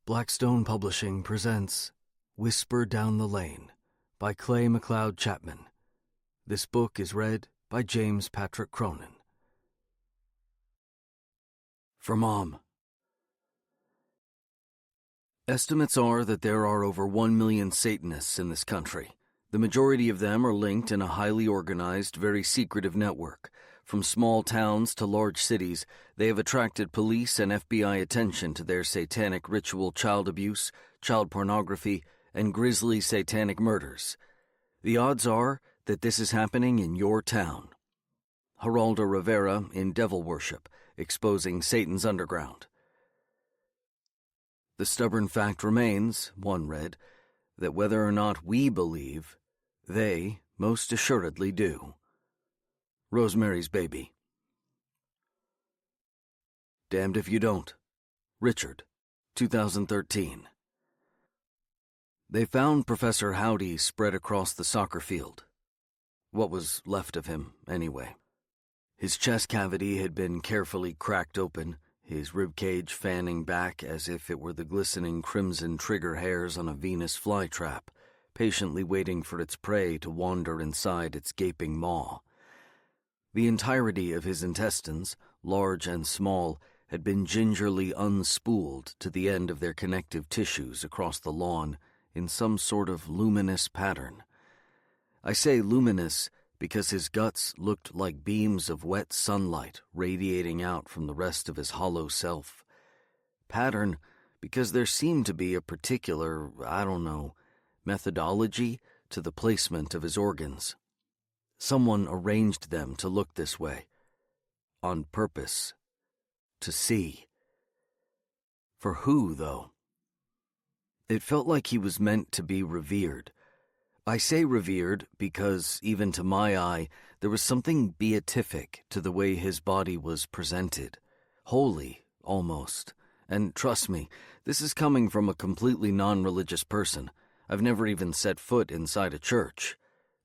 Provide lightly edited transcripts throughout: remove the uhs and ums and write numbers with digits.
Blackstone Publishing presents Whisper Down the Lane by McLeod Chapman. This book is read by James Patrick Cronin. For Mom. Estimates are that there are over 1 million Satanists in this country. The majority of them are linked in a highly organized, very secretive network. From small towns to large cities, they have attracted police and FBI attention to their satanic ritual child abuse, child pornography, and grisly satanic murders. The odds are that this is happening in your town. Geraldo Rivera in Devil Worship, exposing Satan's underground. The stubborn fact remains, one read, that whether or not we believe, they most assuredly do. Rosemary's Baby. Damned If You Don't. Richard, 2013. They found Professor Howdy spread across the soccer field. What was left of him, anyway. His chest cavity had been carefully cracked open, his ribcage fanning back as if it were the glistening crimson trigger hairs on a Venus flytrap, patiently waiting for its prey to wander inside its gaping maw. The entirety of his intestines, large and small, had been gingerly unspooled to the end of their connective tissues across the lawn in some sort of luminous pattern. I say luminous because his guts looked like beams of wet sunlight radiating out from the rest of his hollow self. Pattern because there seemed to be a particular, methodology to the placement of his organs. Someone arranged them to look this way. On purpose. To see. For who, though? It felt like he was meant to be revered. I say revered because, even to my eye, there was something beatific to the way his body was presented. Holy, almost. And trust me, this is coming from a completely non-religious person. I've never even set foot inside a church.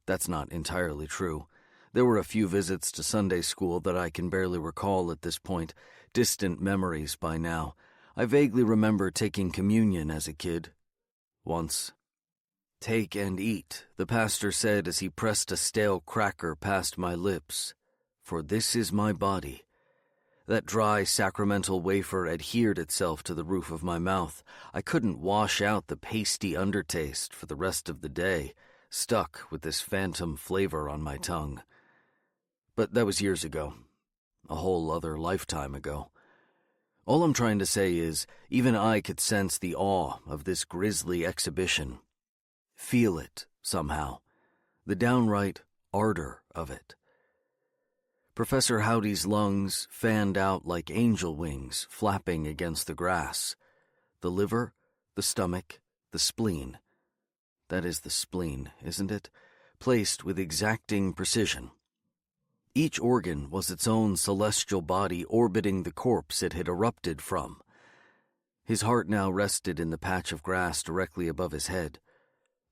That's not entirely true. There were a few visits to Sunday school that I can barely recall at this point, distant memories by now. I vaguely remember taking communion as a kid. Once. "Take and eat," the pastor said as he pressed a stale cracker past my lips. "For this is my body." That dry, sacramental wafer adhered itself to the roof of my mouth. I couldn't wash out the pasty undertaste for the rest of the day, stuck with this phantom flavor on my tongue. But that was years ago. A whole other lifetime ago. All I'm trying to say is, even I could sense the awe of this grisly exhibition. Feel it, somehow. The downright ardor of it. Professor Howdy's lungs fanned out like angel wings flapping against the grass. The liver, the stomach, the spleen. That is the spleen, isn't it? Placed with exacting precision. Each organ was its own celestial body orbiting the corpse it had erupted from. His heart now rested in the patch of grass directly above his head,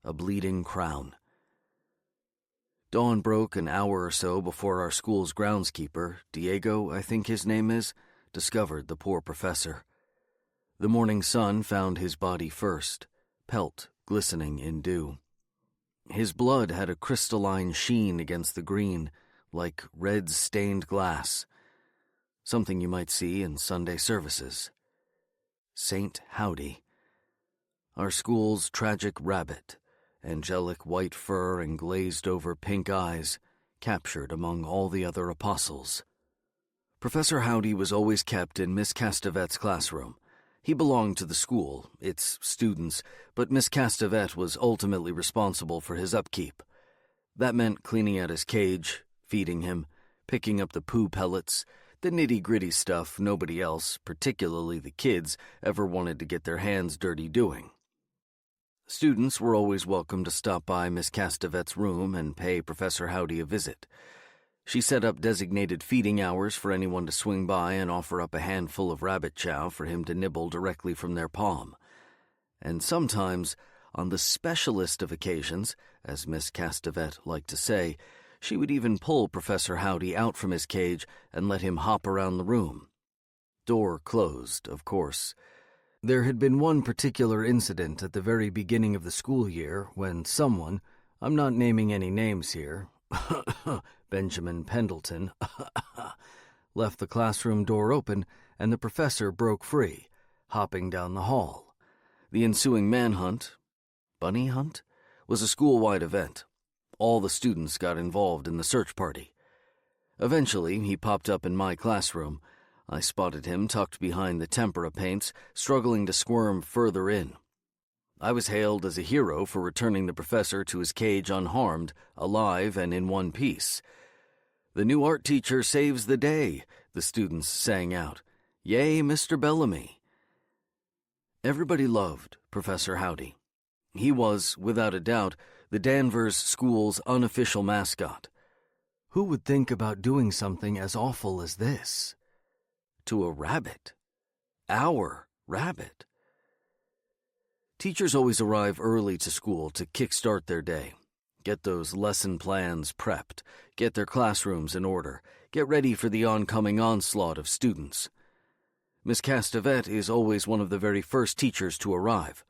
a bleeding crown. Dawn broke an hour or so before our school's groundskeeper, Diego, I think his name is, discovered the poor professor. The morning sun found his body first, pelt glistening in dew. His blood had a crystalline sheen against the green, like red stained glass, something you might see in Sunday services. Saint Howdy. Our school's tragic rabbit, angelic white fur and glazed-over pink eyes, captured among all the other apostles. Professor Howdy was always kept in Miss Castevet's classroom. He belonged to the school, its students, but Miss Castevet was ultimately responsible for his upkeep. That meant cleaning out his cage, feeding him, picking up the poo pellets, the nitty-gritty stuff nobody else, particularly the kids, ever wanted to get their hands dirty doing. Students were always welcome to stop by Miss Castevet's room and pay Professor Howdy a visit. She set up designated feeding hours for anyone to swing by and offer up a handful of rabbit chow for him to nibble directly from their palm. And sometimes, on the specialist of occasions, as Miss Castevet liked to say, she would even pull Professor Howdy out from his cage and let him hop around the room. Door closed, of course. There had been one particular incident at the very beginning of the school year when someone, I'm not naming any names here, Benjamin Pendleton, left the classroom door open and the professor broke free, hopping down the hall. The ensuing manhunt, bunny hunt, was a school-wide event. All the students got involved in the search party. Eventually, he popped up in my classroom. I spotted him tucked behind the tempera paints, struggling to squirm further in. I was hailed as a hero for returning the professor to his cage unharmed, alive, and in one piece. "The new art teacher saves the day," the students sang out. "Yay, Mr. Bellamy." Everybody loved Professor Howdy. He was, without a doubt, the Danvers School's unofficial mascot. Who would think about doing something as awful as this? To a rabbit. Our rabbit. Teachers always arrive early to school to kickstart their day, get those lesson plans prepped, get their classrooms in order, get ready for the oncoming onslaught of students. Miss Castevet is always one of the very first teachers to arrive.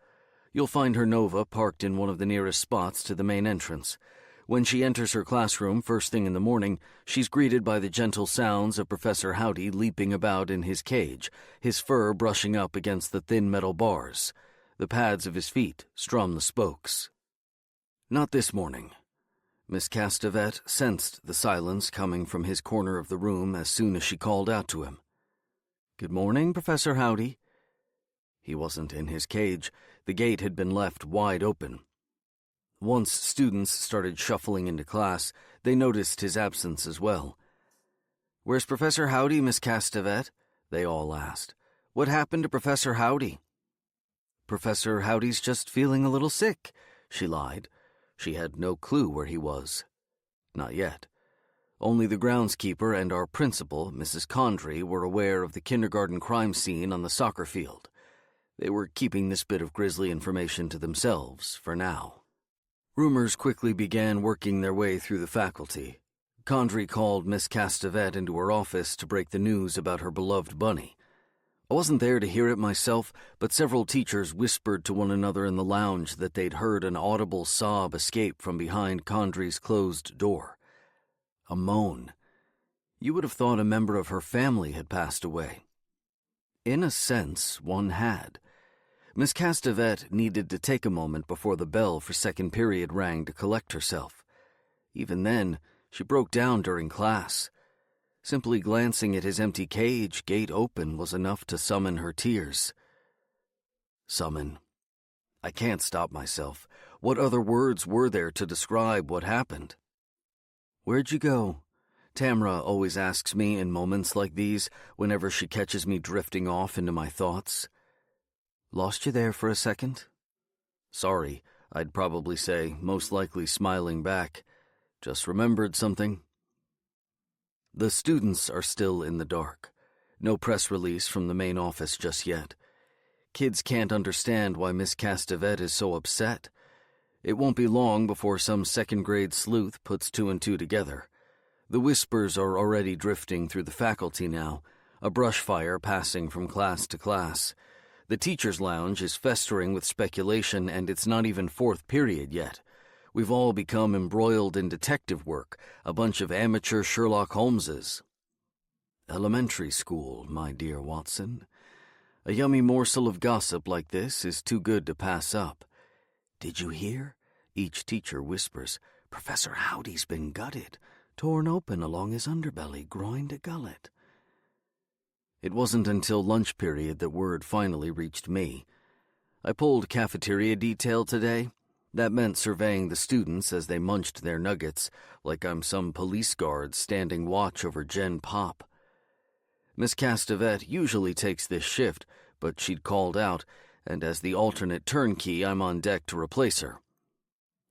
You'll find her Nova parked in one of the nearest spots to the main entrance. When she enters her classroom first thing in the morning, she's greeted by the gentle sounds of Professor Howdy leaping about in his cage, his fur brushing up against the thin metal bars. The pads of his feet strum the spokes. Not this morning. Miss Castevet sensed the silence coming from his corner of the room as soon as she called out to him. "Good morning, Professor Howdy." He wasn't in his cage. The gate had been left wide open. Once students started shuffling into class, they noticed his absence as well. "Where's Professor Howdy, Miss Castevet?" they all asked. "What happened to Professor Howdy?" "Professor Howdy's just feeling a little sick," she lied. She had no clue where he was. Not yet. Only the groundskeeper and our principal, Mrs. Condrey, were aware of the kindergarten crime scene on the soccer field. They were keeping this bit of grisly information to themselves, for now. Rumors quickly began working their way through the faculty. Condrey called Miss Castevet into her office to break the news about her beloved bunny. I wasn't there to hear it myself, but several teachers whispered to one another in the lounge that they'd heard an audible sob escape from behind Condrey's closed door. A moan. You would have thought a member of her family had passed away. In a sense, one had. Miss Castevet needed to take a moment before the bell for second period rang to collect herself. Even then, she broke down during class. Simply glancing at his empty cage, gate open, was enough to summon her tears. Summon. I can't stop myself. What other words were there to describe what happened? "Where'd you go?" Tamra always asks me in moments like these, whenever she catches me drifting off into my thoughts. "Lost you there for a second?" "Sorry," I'd probably say, most likely smiling back. "Just remembered something." The students are still in the dark. No press release from the main office just yet. Kids can't understand why Miss Castevet is so upset. It won't be long before some second-grade sleuth puts two and two together. The whispers are already drifting through the faculty now, a brush fire passing from class to class. The teacher's lounge is festering with speculation, and it's not even fourth period yet. We've all become embroiled in detective work, a bunch of amateur Sherlock Holmeses. Elementary school, my dear Watson. A yummy morsel of gossip like this is too good to pass up. "Did you hear?" Each teacher whispers. "Professor Howdy's been gutted, torn open along his underbelly, groin to gullet." It wasn't until lunch period that word finally reached me. I pulled cafeteria detail today. That meant surveying the students as they munched their nuggets, like I'm some police guard standing watch over Gen Pop. Miss Castevet usually takes this shift, but she'd called out, and as the alternate turnkey, I'm on deck to replace her.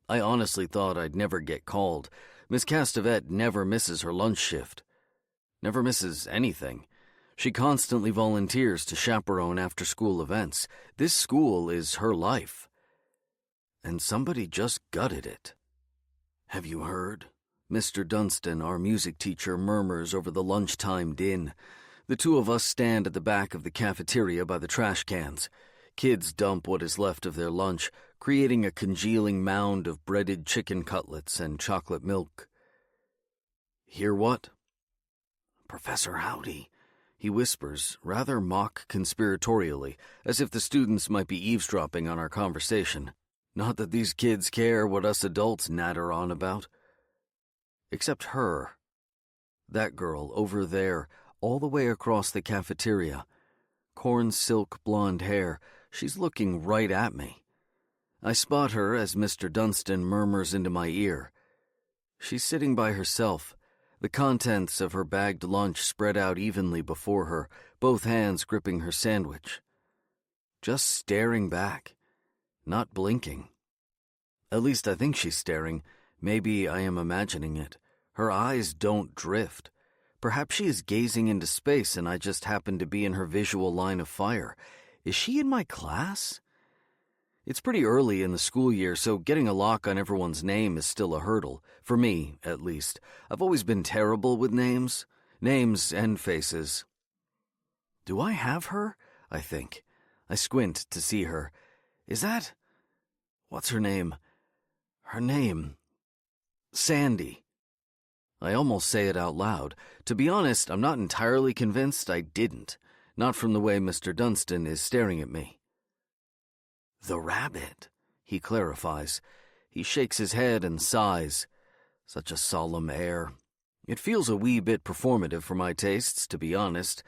I honestly thought I'd never get called. Miss Castevet never misses her lunch shift. Never misses anything. She constantly volunteers to chaperone after-school events. This school is her life. And somebody just gutted it. "Have you heard?" Mr. Dunstan, our music teacher, murmurs over the lunchtime din. The two of us stand at the back of the cafeteria by the trash cans. Kids dump what is left of their lunch, creating a congealing mound of breaded chicken cutlets and chocolate milk. "Hear what?" "Professor Howdy," he whispers, rather mock-conspiratorially, as if the students might be eavesdropping on our conversation. Not that these kids care what us adults natter on about. Except her. That girl over there, all the way across the cafeteria. Corn silk blonde hair, she's looking right at me. I spot her as Mr. Dunstan murmurs into my ear. She's sitting by herself, the contents of her bagged lunch spread out evenly before her, both hands gripping her sandwich. Just staring back, not blinking. At least I think she's staring. Maybe I am imagining it. Her eyes don't drift. Perhaps she is gazing into space and I just happen to be in her visual line of fire. Is she in my class? It's pretty early in the school year, so getting a lock on everyone's name is still a hurdle. For me, at least. I've always been terrible with names. Names and faces. Do I have her? I think. I squint to see her. Is that... What's her name? Her name... Sandy. I almost say it out loud. To be honest, I'm not entirely convinced I didn't. Not from the way Mr. Dunstan is staring at me. "The rabbit," he clarifies. He shakes his head and sighs. Such a solemn air. It feels a wee bit performative for my tastes, to be honest.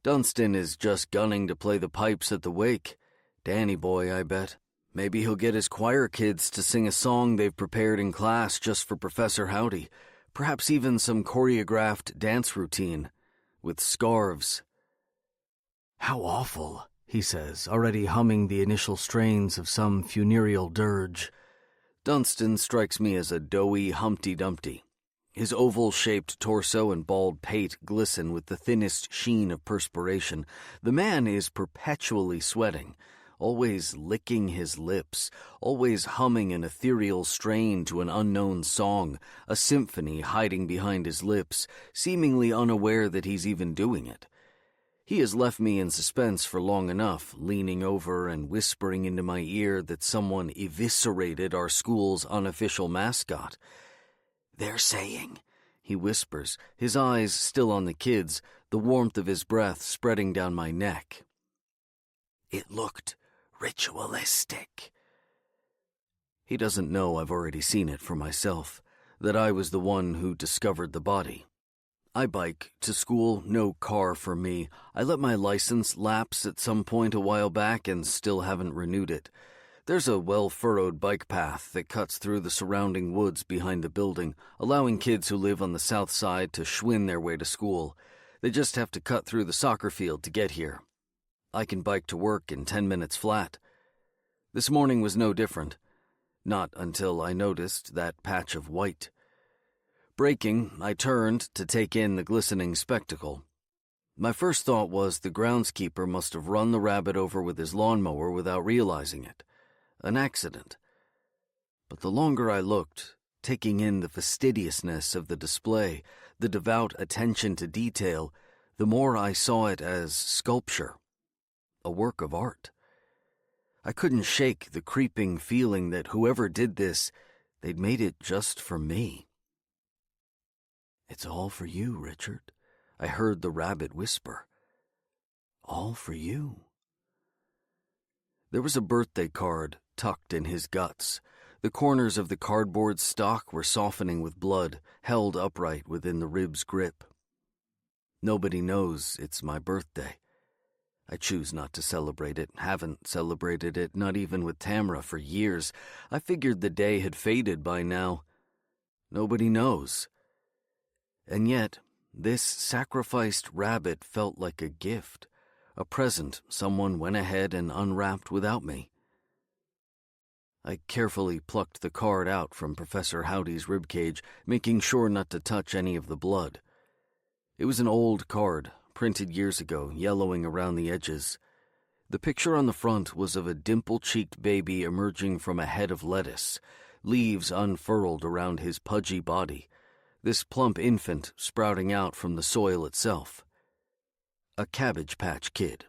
Dunstan is just gunning to play the pipes at the wake. Danny boy, I bet. Maybe he'll get his choir kids to sing a song they've prepared in class just for Professor Howdy. Perhaps even some choreographed dance routine. With scarves. "How awful," he says, already humming the initial strains of some funereal dirge. Dunstan strikes me as a doughy Humpty Dumpty. His oval-shaped torso and bald pate glisten with the thinnest sheen of perspiration. The man is perpetually sweating, always licking his lips, always humming an ethereal strain to an unknown song, a symphony hiding behind his lips, seemingly unaware that he's even doing it. He has left me in suspense for long enough, leaning over and whispering into my ear that someone eviscerated our school's unofficial mascot. "They're saying," he whispers, his eyes still on the kids, the warmth of his breath spreading down my neck. "It looked ritualistic." He doesn't know I've already seen it for myself, that I was the one who discovered the body. I bike to school, no car for me. I let my license lapse at some point a while back and still haven't renewed it. There's a well-furrowed bike path that cuts through the surrounding woods behind the building, allowing kids who live on the south side to schwinn their way to school. They just have to cut through the soccer field to get here. I can bike to work in 10 minutes flat. This morning was no different. Not until I noticed that patch of white. Braking, I turned to take in the glistening spectacle. My first thought was the groundskeeper must have run the rabbit over with his lawnmower without realizing it. An accident. But the longer I looked, taking in the fastidiousness of the display, the devout attention to detail, the more I saw it as sculpture. A work of art. I couldn't shake the creeping feeling that whoever did this, they'd made it just for me. "It's all for you, Richard," I heard the rabbit whisper. "All for you." There was a birthday card tucked in his guts. The corners of the cardboard stock were softening with blood, held upright within the rib's grip. Nobody knows it's my birthday. I choose not to celebrate it, haven't celebrated it, not even with Tamra, for years. I figured the day had faded by now. Nobody knows. And yet, this sacrificed rabbit felt like a gift, a present someone went ahead and unwrapped without me. I carefully plucked the card out from Professor Howdy's ribcage, making sure not to touch any of the blood. It was an old card, printed years ago, yellowing around the edges. The picture on the front was of a dimple-cheeked baby emerging from a head of lettuce, leaves unfurled around his pudgy body, this plump infant sprouting out from the soil itself. a Cabbage Patch Kid.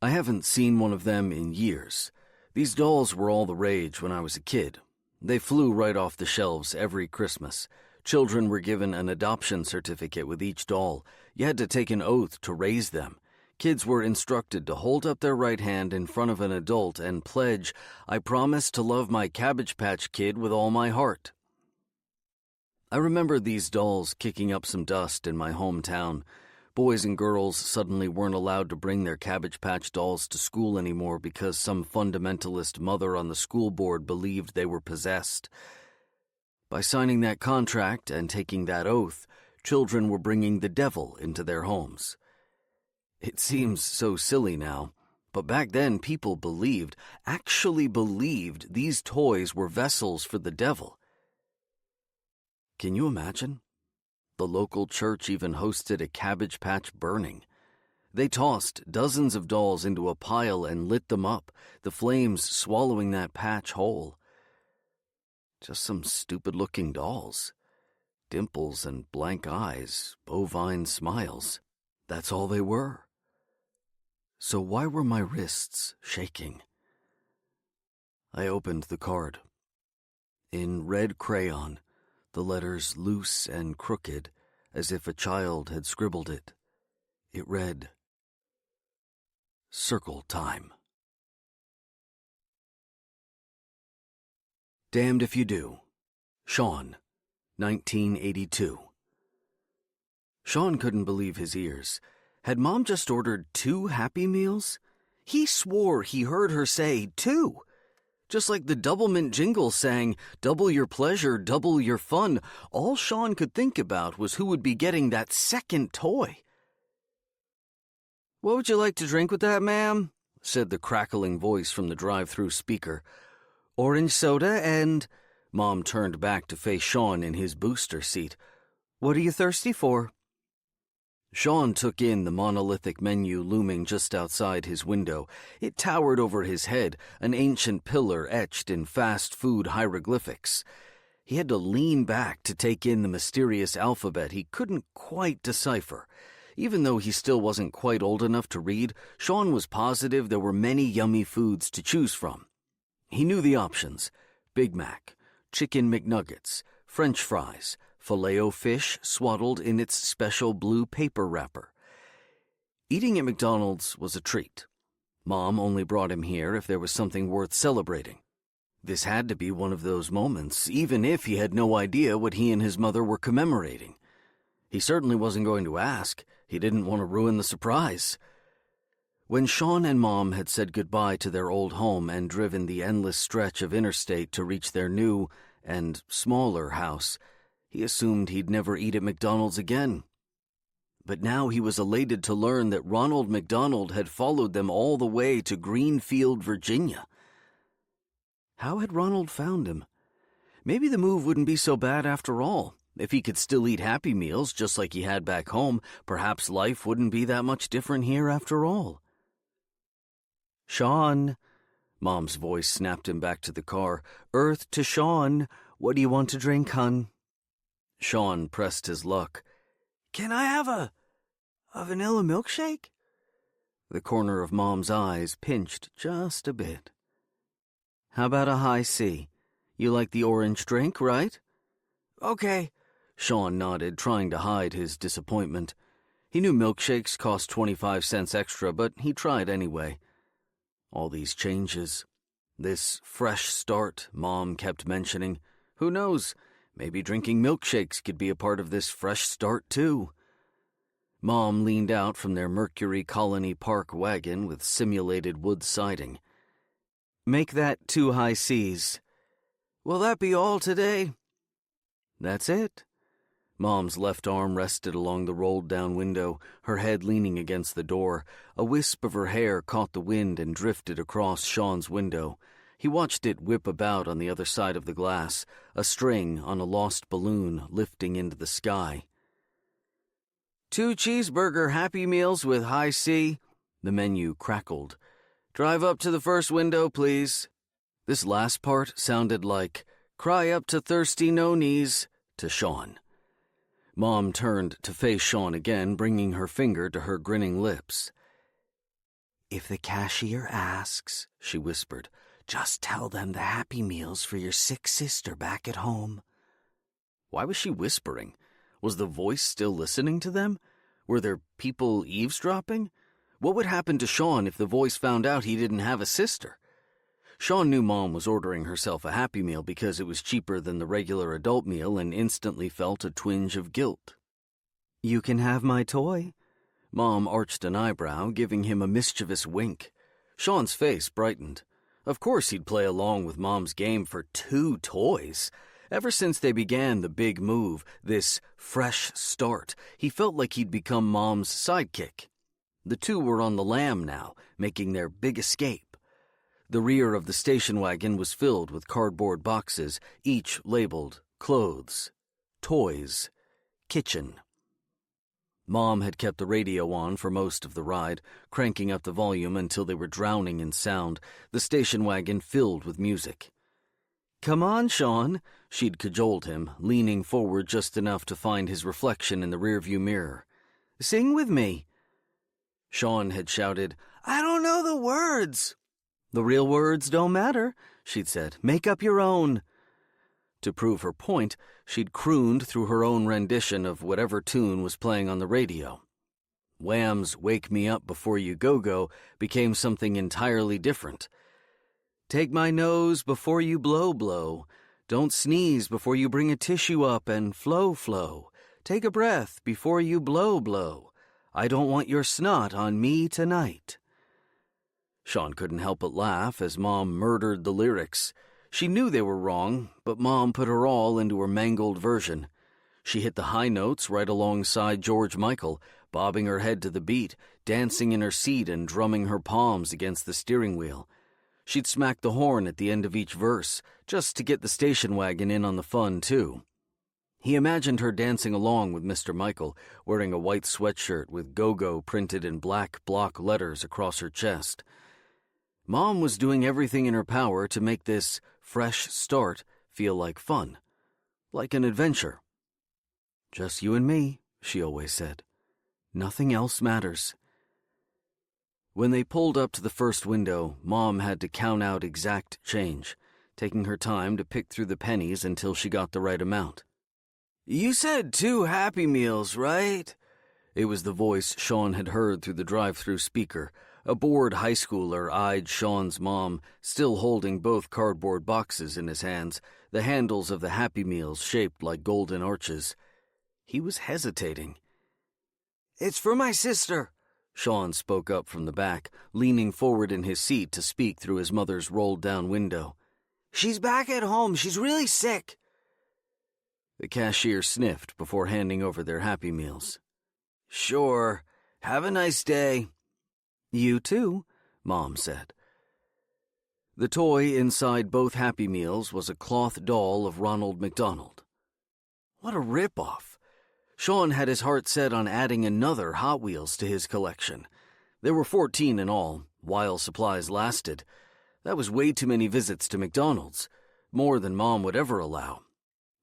I haven't seen one of them in years. These dolls were all the rage when I was a kid. They flew right off the shelves every Christmas. Children were given an adoption certificate with each doll. You had to take an oath to raise them. Kids were instructed to hold up their right hand in front of an adult and pledge, "I promise to love my Cabbage Patch Kid with all my heart." I remember these dolls kicking up some dust in my hometown. Boys and girls suddenly weren't allowed to bring their Cabbage Patch dolls to school anymore because some fundamentalist mother on the school board believed they were possessed. By signing that contract and taking that oath, children were bringing the devil into their homes. It seems so silly now, but back then people actually believed these toys were vessels for the devil. Can you imagine? The local church even hosted a Cabbage Patch burning. They tossed dozens of dolls into a pile and lit them up, the flames swallowing that patch whole. Just some stupid-looking dolls. Dimples and blank eyes, bovine smiles. That's all they were. So why were my wrists shaking? I opened the card. In red crayon, the letters loose and crooked, as if a child had scribbled it. It read, "Circle Time." Damned If You Do. Sean, 1982. Sean couldn't believe his ears. Had Mom just ordered 2 Happy Meals? He swore he heard her say 2. Just like the Doublemint jingle sang, "Double your pleasure, double your fun," all Sean could think about was who would be getting that second toy. "What would you like to drink with that, ma'am?" said the crackling voice from the drive-through speaker. "Orange soda and—" Mom turned back to face Sean in his booster seat. "What are you thirsty for?" Sean took in the monolithic menu looming just outside his window. It towered over his head, an ancient pillar etched in fast food hieroglyphics. He had to lean back to take in the mysterious alphabet he couldn't quite decipher. Even though he still wasn't quite old enough to read, Sean was positive there were many yummy foods to choose from. He knew the options: Big Mac, Chicken McNuggets, French fries, Filet-O-Fish swaddled in its special blue paper wrapper. Eating at McDonald's was a treat. Mom only brought him here if there was something worth celebrating. This had to be one of those moments, even if he had no idea what he and his mother were commemorating. He certainly wasn't going to ask. He didn't want to ruin the surprise. When Sean and Mom had said goodbye to their old home and driven the endless stretch of interstate to reach their new and smaller house, he assumed he'd never eat at McDonald's again. But now he was elated to learn that Ronald McDonald had followed them all the way to Greenfield, Virginia. How had Ronald found him? Maybe the move wouldn't be so bad after all. If he could still eat Happy Meals just like he had back home, perhaps life wouldn't be that much different here after all. "Sean," Mom's voice snapped him back to the car. "Earth to Sean. What do you want to drink, hun?" Sean pressed his luck. "Can I have a vanilla milkshake?" The corner of Mom's eyes pinched just a bit. "How about a high C? You like the orange drink, right?" "Okay," Sean nodded, trying to hide his disappointment. He knew milkshakes cost 25 cents extra, but he tried anyway. All these changes. This fresh start Mom kept mentioning. Who knows? Maybe drinking milkshakes could be a part of this fresh start, too. Mom leaned out from their Mercury Colony Park wagon with simulated wood siding. "Make that 2 high C's." "Will that be all today?" "That's it." Mom's left arm rested along the rolled-down window, her head leaning against the door. A wisp of her hair caught the wind and drifted across Sean's window. He watched it whip about on the other side of the glass, a string on a lost balloon lifting into the sky. 2 cheeseburger Happy Meals with high C, the menu crackled. "Drive up to the first window, please." This last part sounded like "Cry up to thirsty no-knees" to Sean. Mom turned to face Sean again, bringing her finger to her grinning lips. "If the cashier asks," she whispered, "just tell them the Happy Meals for your sick sister back at home." Why was she whispering? Was the voice still listening to them? Were there people eavesdropping? What would happen to Sean if the voice found out he didn't have a sister? Sean knew Mom was ordering herself a Happy Meal because it was cheaper than the regular adult meal and instantly felt a twinge of guilt. "You can have my toy." Mom arched an eyebrow, giving him a mischievous wink. Sean's face brightened. Of course he'd play along with Mom's game for 2 toys. Ever since they began the big move, this fresh start, he felt like he'd become Mom's sidekick. The two were on the lam now, making their big escape. The rear of the station wagon was filled with cardboard boxes, each labeled clothes, toys, kitchen. Mom had kept the radio on for most of the ride, cranking up the volume until they were drowning in sound, the station wagon filled with music. "Come on, Sean," she'd cajoled him, leaning forward just enough to find his reflection in the rearview mirror. "Sing with me." Sean had shouted, "I don't know the words." "The real words don't matter," she'd said. "Make up your own." To prove her point, she'd crooned through her own rendition of whatever tune was playing on the radio. Wham's "Wake Me Up Before You Go-Go" became something entirely different. "Take my nose before you blow, blow. Don't sneeze before you bring a tissue up and flow, flow. Take a breath before you blow, blow. I don't want your snot on me tonight." Sean couldn't help but laugh as Mom murdered the lyrics. She knew they were wrong, but Mom put her all into her mangled version. She hit the high notes right alongside George Michael, bobbing her head to the beat, dancing in her seat and drumming her palms against the steering wheel. She'd smack the horn at the end of each verse, just to get the station wagon in on the fun, too. He imagined her dancing along with Mr. Michael, wearing a white sweatshirt with "Go-Go" printed in black block letters across her chest. Mom was doing everything in her power to make this fresh start feel like fun, like an adventure. "Just you and me," she always said. "Nothing else matters." When they pulled up to the first window, Mom had to count out exact change, taking her time to pick through the pennies until she got the right amount. "You said 2 Happy Meals, right?" It was the voice Sean had heard through the drive-through speaker. A bored high schooler eyed Sean's mom, still holding both cardboard boxes in his hands, the handles of the Happy Meals shaped like golden arches. He was hesitating. "It's for my sister," Sean spoke up from the back, leaning forward in his seat to speak through his mother's rolled-down window. "She's back at home. She's really sick." The cashier sniffed before handing over their Happy Meals. "Sure. Have a nice day." "You too," Mom said. The toy inside both Happy Meals was a cloth doll of Ronald McDonald. What a rip-off. Sean had his heart set on adding another Hot Wheels to his collection. There were 14 in all, while supplies lasted. That was way too many visits to McDonald's, more than Mom would ever allow.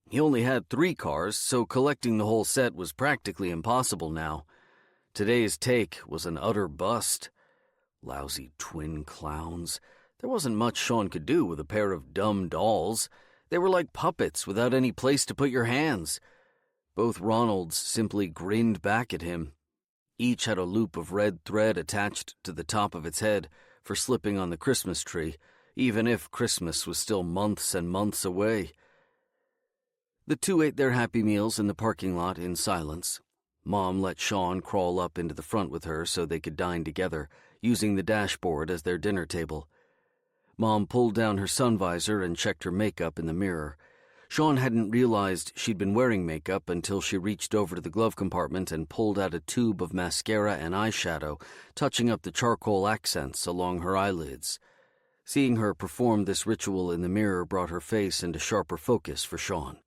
He only had 3 cars, so collecting the whole set was practically impossible now. Today's take was an utter bust. Lousy twin clowns. There wasn't much Sean could do with a pair of dumb dolls. They were like puppets without any place to put your hands. Both Ronalds simply grinned back at him. Each had a loop of red thread attached to the top of its head for slipping on the Christmas tree, even if Christmas was still months and months away. The two ate their Happy Meals in the parking lot in silence. Mom let Sean crawl up into the front with her so they could dine together, using the dashboard as their dinner table. Mom pulled down her sun visor and checked her makeup in the mirror. Sean hadn't realized she'd been wearing makeup until she reached over to the glove compartment and pulled out a tube of mascara and eyeshadow, touching up the charcoal accents along her eyelids. Seeing her perform this ritual in the mirror brought her face into sharper focus for Sean.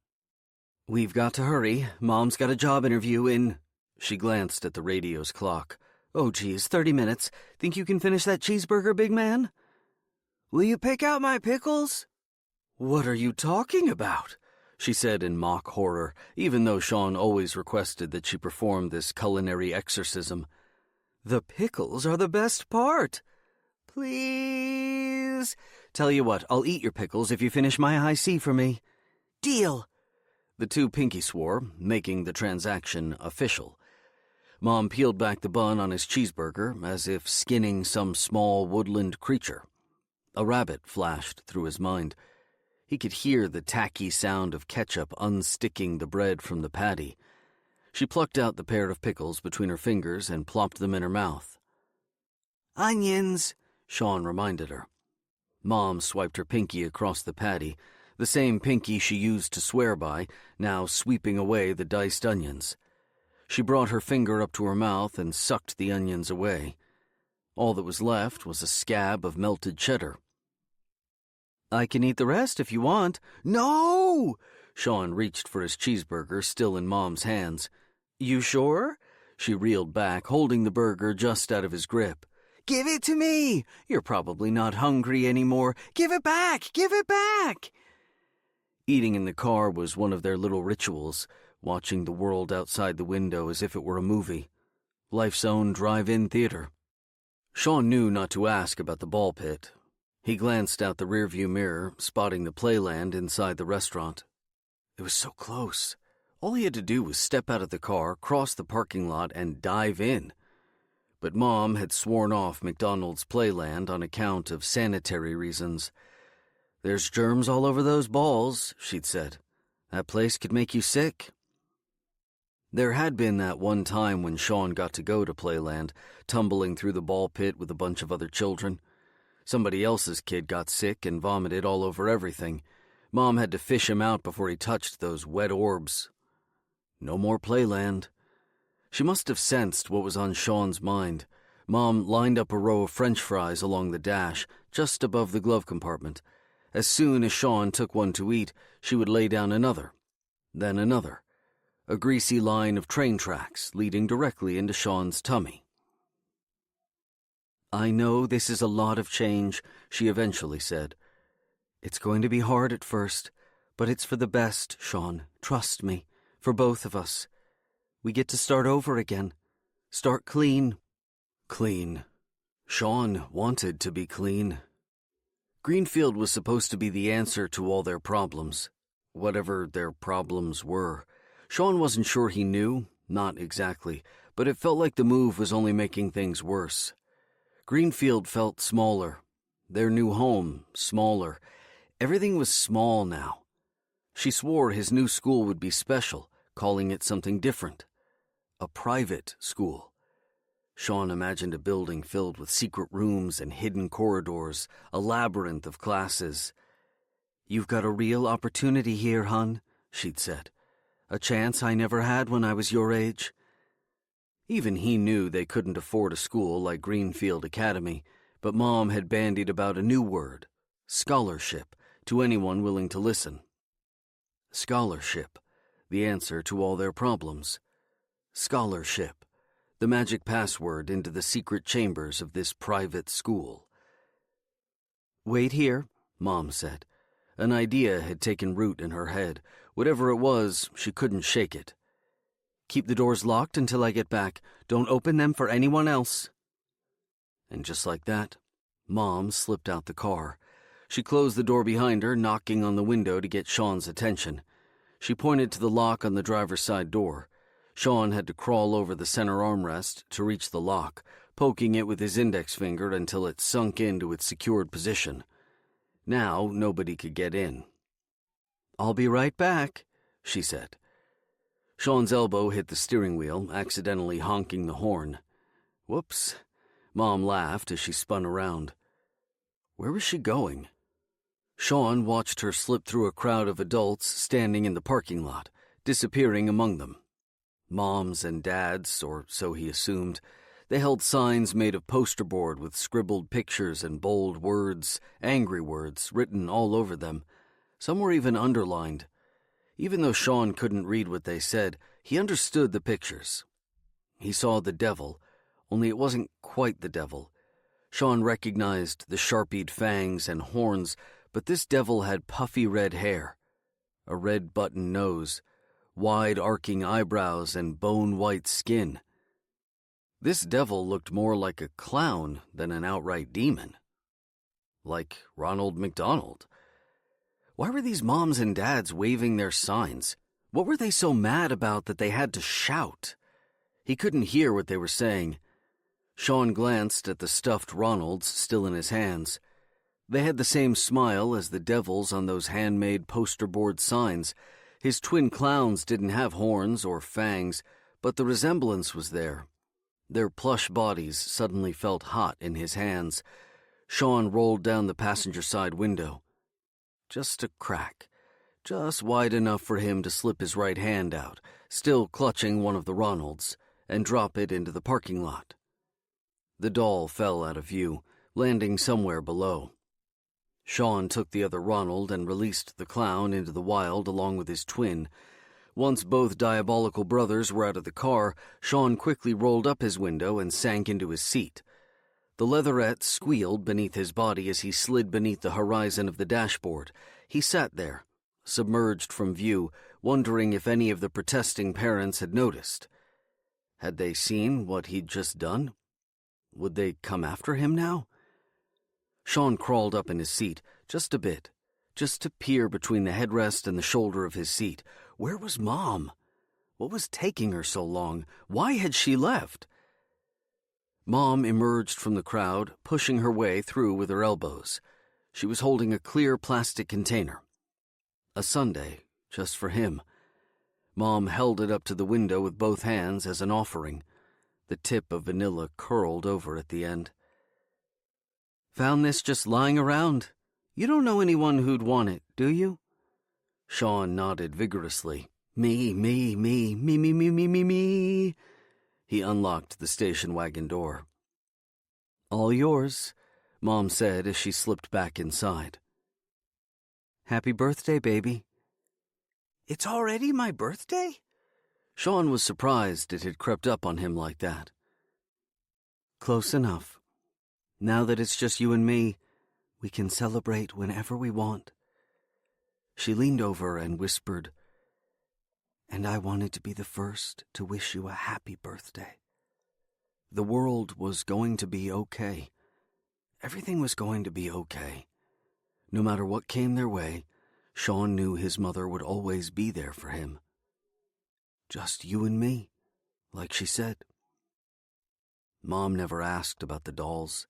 "We've got to hurry. Mom's got a job interview in..." She glanced at the radio's clock. "Oh, geez, 30 minutes. Think you can finish that cheeseburger, big man?" "Will you pick out my pickles?" "What are you talking about?" she said in mock horror, even though Sean always requested that she perform this culinary exorcism. "The pickles are the best part. Please. Tell you what, I'll eat your pickles if you finish my high C for me." "Deal." The two pinky swore, making the transaction official. Mom peeled back the bun on his cheeseburger as if skinning some small woodland creature. A rabbit flashed through his mind. He could hear the tacky sound of ketchup unsticking the bread from the patty. She plucked out the pair of pickles between her fingers and plopped them in her mouth. "Onions," Sean reminded her. Mom swiped her pinky across the patty, the same pinky she used to swear by, now sweeping away the diced onions. She brought her finger up to her mouth and sucked the onions away. All that was left was a scab of melted cheddar. "I can eat the rest if you want." "No!" Sean reached for his cheeseburger, still in Mom's hands. "You sure?" She reeled back, holding the burger just out of his grip. "Give it to me! You're probably not hungry anymore. Give it back! Give it back!" Eating in the car was one of their little rituals, watching the world outside the window as if it were a movie. Life's own drive-in theater. Sean knew not to ask about the ball pit. He glanced out the rearview mirror, spotting the playland inside the restaurant. It was so close. All he had to do was step out of the car, cross the parking lot, and dive in. But Mom had sworn off McDonald's playland on account of sanitary reasons. "There's germs all over those balls," she'd said. "That place could make you sick." There had been that one time when Sean got to go to playland, tumbling through the ball pit with a bunch of other children. Somebody else's kid got sick and vomited all over everything. Mom had to fish him out before he touched those wet orbs. No more playland. She must have sensed what was on Sean's mind. Mom lined up a row of French fries along the dash, just above the glove compartment. As soon as Sean took one to eat, she would lay down another, then another. A greasy line of train tracks leading directly into Sean's tummy. "I know this is a lot of change," she eventually said. "It's going to be hard at first, but it's for the best, Sean. Trust me, for both of us. We get to start over again. Start clean." Clean. Sean wanted to be clean. Greenfield was supposed to be the answer to all their problems, whatever their problems were. Sean wasn't sure he knew, not exactly, but it felt like the move was only making things worse. Greenfield felt smaller. Their new home, smaller. Everything was small now. She swore his new school would be special, calling it something different. A private school. Sean imagined a building filled with secret rooms and hidden corridors, a labyrinth of classes. "You've got a real opportunity here, hon," she'd said. "A chance I never had when I was your age." Even he knew they couldn't afford a school like Greenfield Academy, but Mom had bandied about a new word, scholarship, to anyone willing to listen. Scholarship, the answer to all their problems. Scholarship, the magic password into the secret chambers of this private school. "Wait here," Mom said. An idea had taken root in her head. Whatever it was, she couldn't shake it. "Keep the doors locked until I get back. Don't open them for anyone else." And just like that, Mom slipped out the car. She closed the door behind her, knocking on the window to get Sean's attention. She pointed to the lock on the driver's side door. Sean had to crawl over the center armrest to reach the lock, poking it with his index finger until it sunk into its secured position. Now nobody could get in. "I'll be right back," she said. Sean's elbow hit the steering wheel, accidentally honking the horn. Whoops. Mom laughed as she spun around. Where was she going? Sean watched her slip through a crowd of adults standing in the parking lot, disappearing among them. Moms and dads, or so he assumed. They held signs made of poster board with scribbled pictures and bold words, angry words, written all over them. Some were even underlined. Even though Sean couldn't read what they said, he understood the pictures. He saw the devil, only it wasn't quite the devil. Sean recognized the sharpied fangs and horns, but this devil had puffy red hair. a red button nose, wide arcing eyebrows, and bone-white skin. This devil looked more like a clown than an outright demon. Like Ronald McDonald. Why were these moms and dads waving their signs? What were they so mad about that they had to shout? He couldn't hear what they were saying. Sean glanced at the stuffed Ronalds still in his hands. They had the same smile as the devils on those handmade poster board signs. His twin clowns didn't have horns or fangs, but the resemblance was there. Their plush bodies suddenly felt hot in his hands. Sean rolled down the passenger side window. Just a crack, just wide enough for him to slip his right hand out, still clutching one of the Ronalds, and drop it into the parking lot. The doll fell out of view, landing somewhere below. Sean took the other Ronald and released the clown into the wild along with his twin. Once both diabolical brothers were out of the car, Sean quickly rolled up his window and sank into his seat. The leatherette squealed beneath his body as he slid beneath the horizon of the dashboard. He sat there, submerged from view, wondering if any of the protesting parents had noticed. Had they seen what he'd just done? Would they come after him now? Sean crawled up in his seat, just a bit, just to peer between the headrest and the shoulder of his seat. Where was Mom? What was taking her so long? Why had she left? Mom emerged from the crowd, pushing her way through with her elbows. She was holding a clear plastic container. A sundae, just for him. Mom held it up to the window with both hands as an offering. The tip of vanilla curled over at the end. Found this just lying around? You don't know anyone who'd want it, do you? Sean nodded vigorously. Me. He unlocked the station wagon door. All yours, Mom said as she slipped back inside. Happy birthday, baby. It's already my birthday? Sean was surprised it had crept up on him like that. Close enough. Now that it's just you and me, we can celebrate whenever we want. She leaned over and whispered, and I wanted to be the first to wish you a happy birthday. The world was going to be okay. Everything was going to be okay. No matter what came their way, Sean knew his mother would always be there for him. Just you and me, like she said. Mom never asked about the dolls.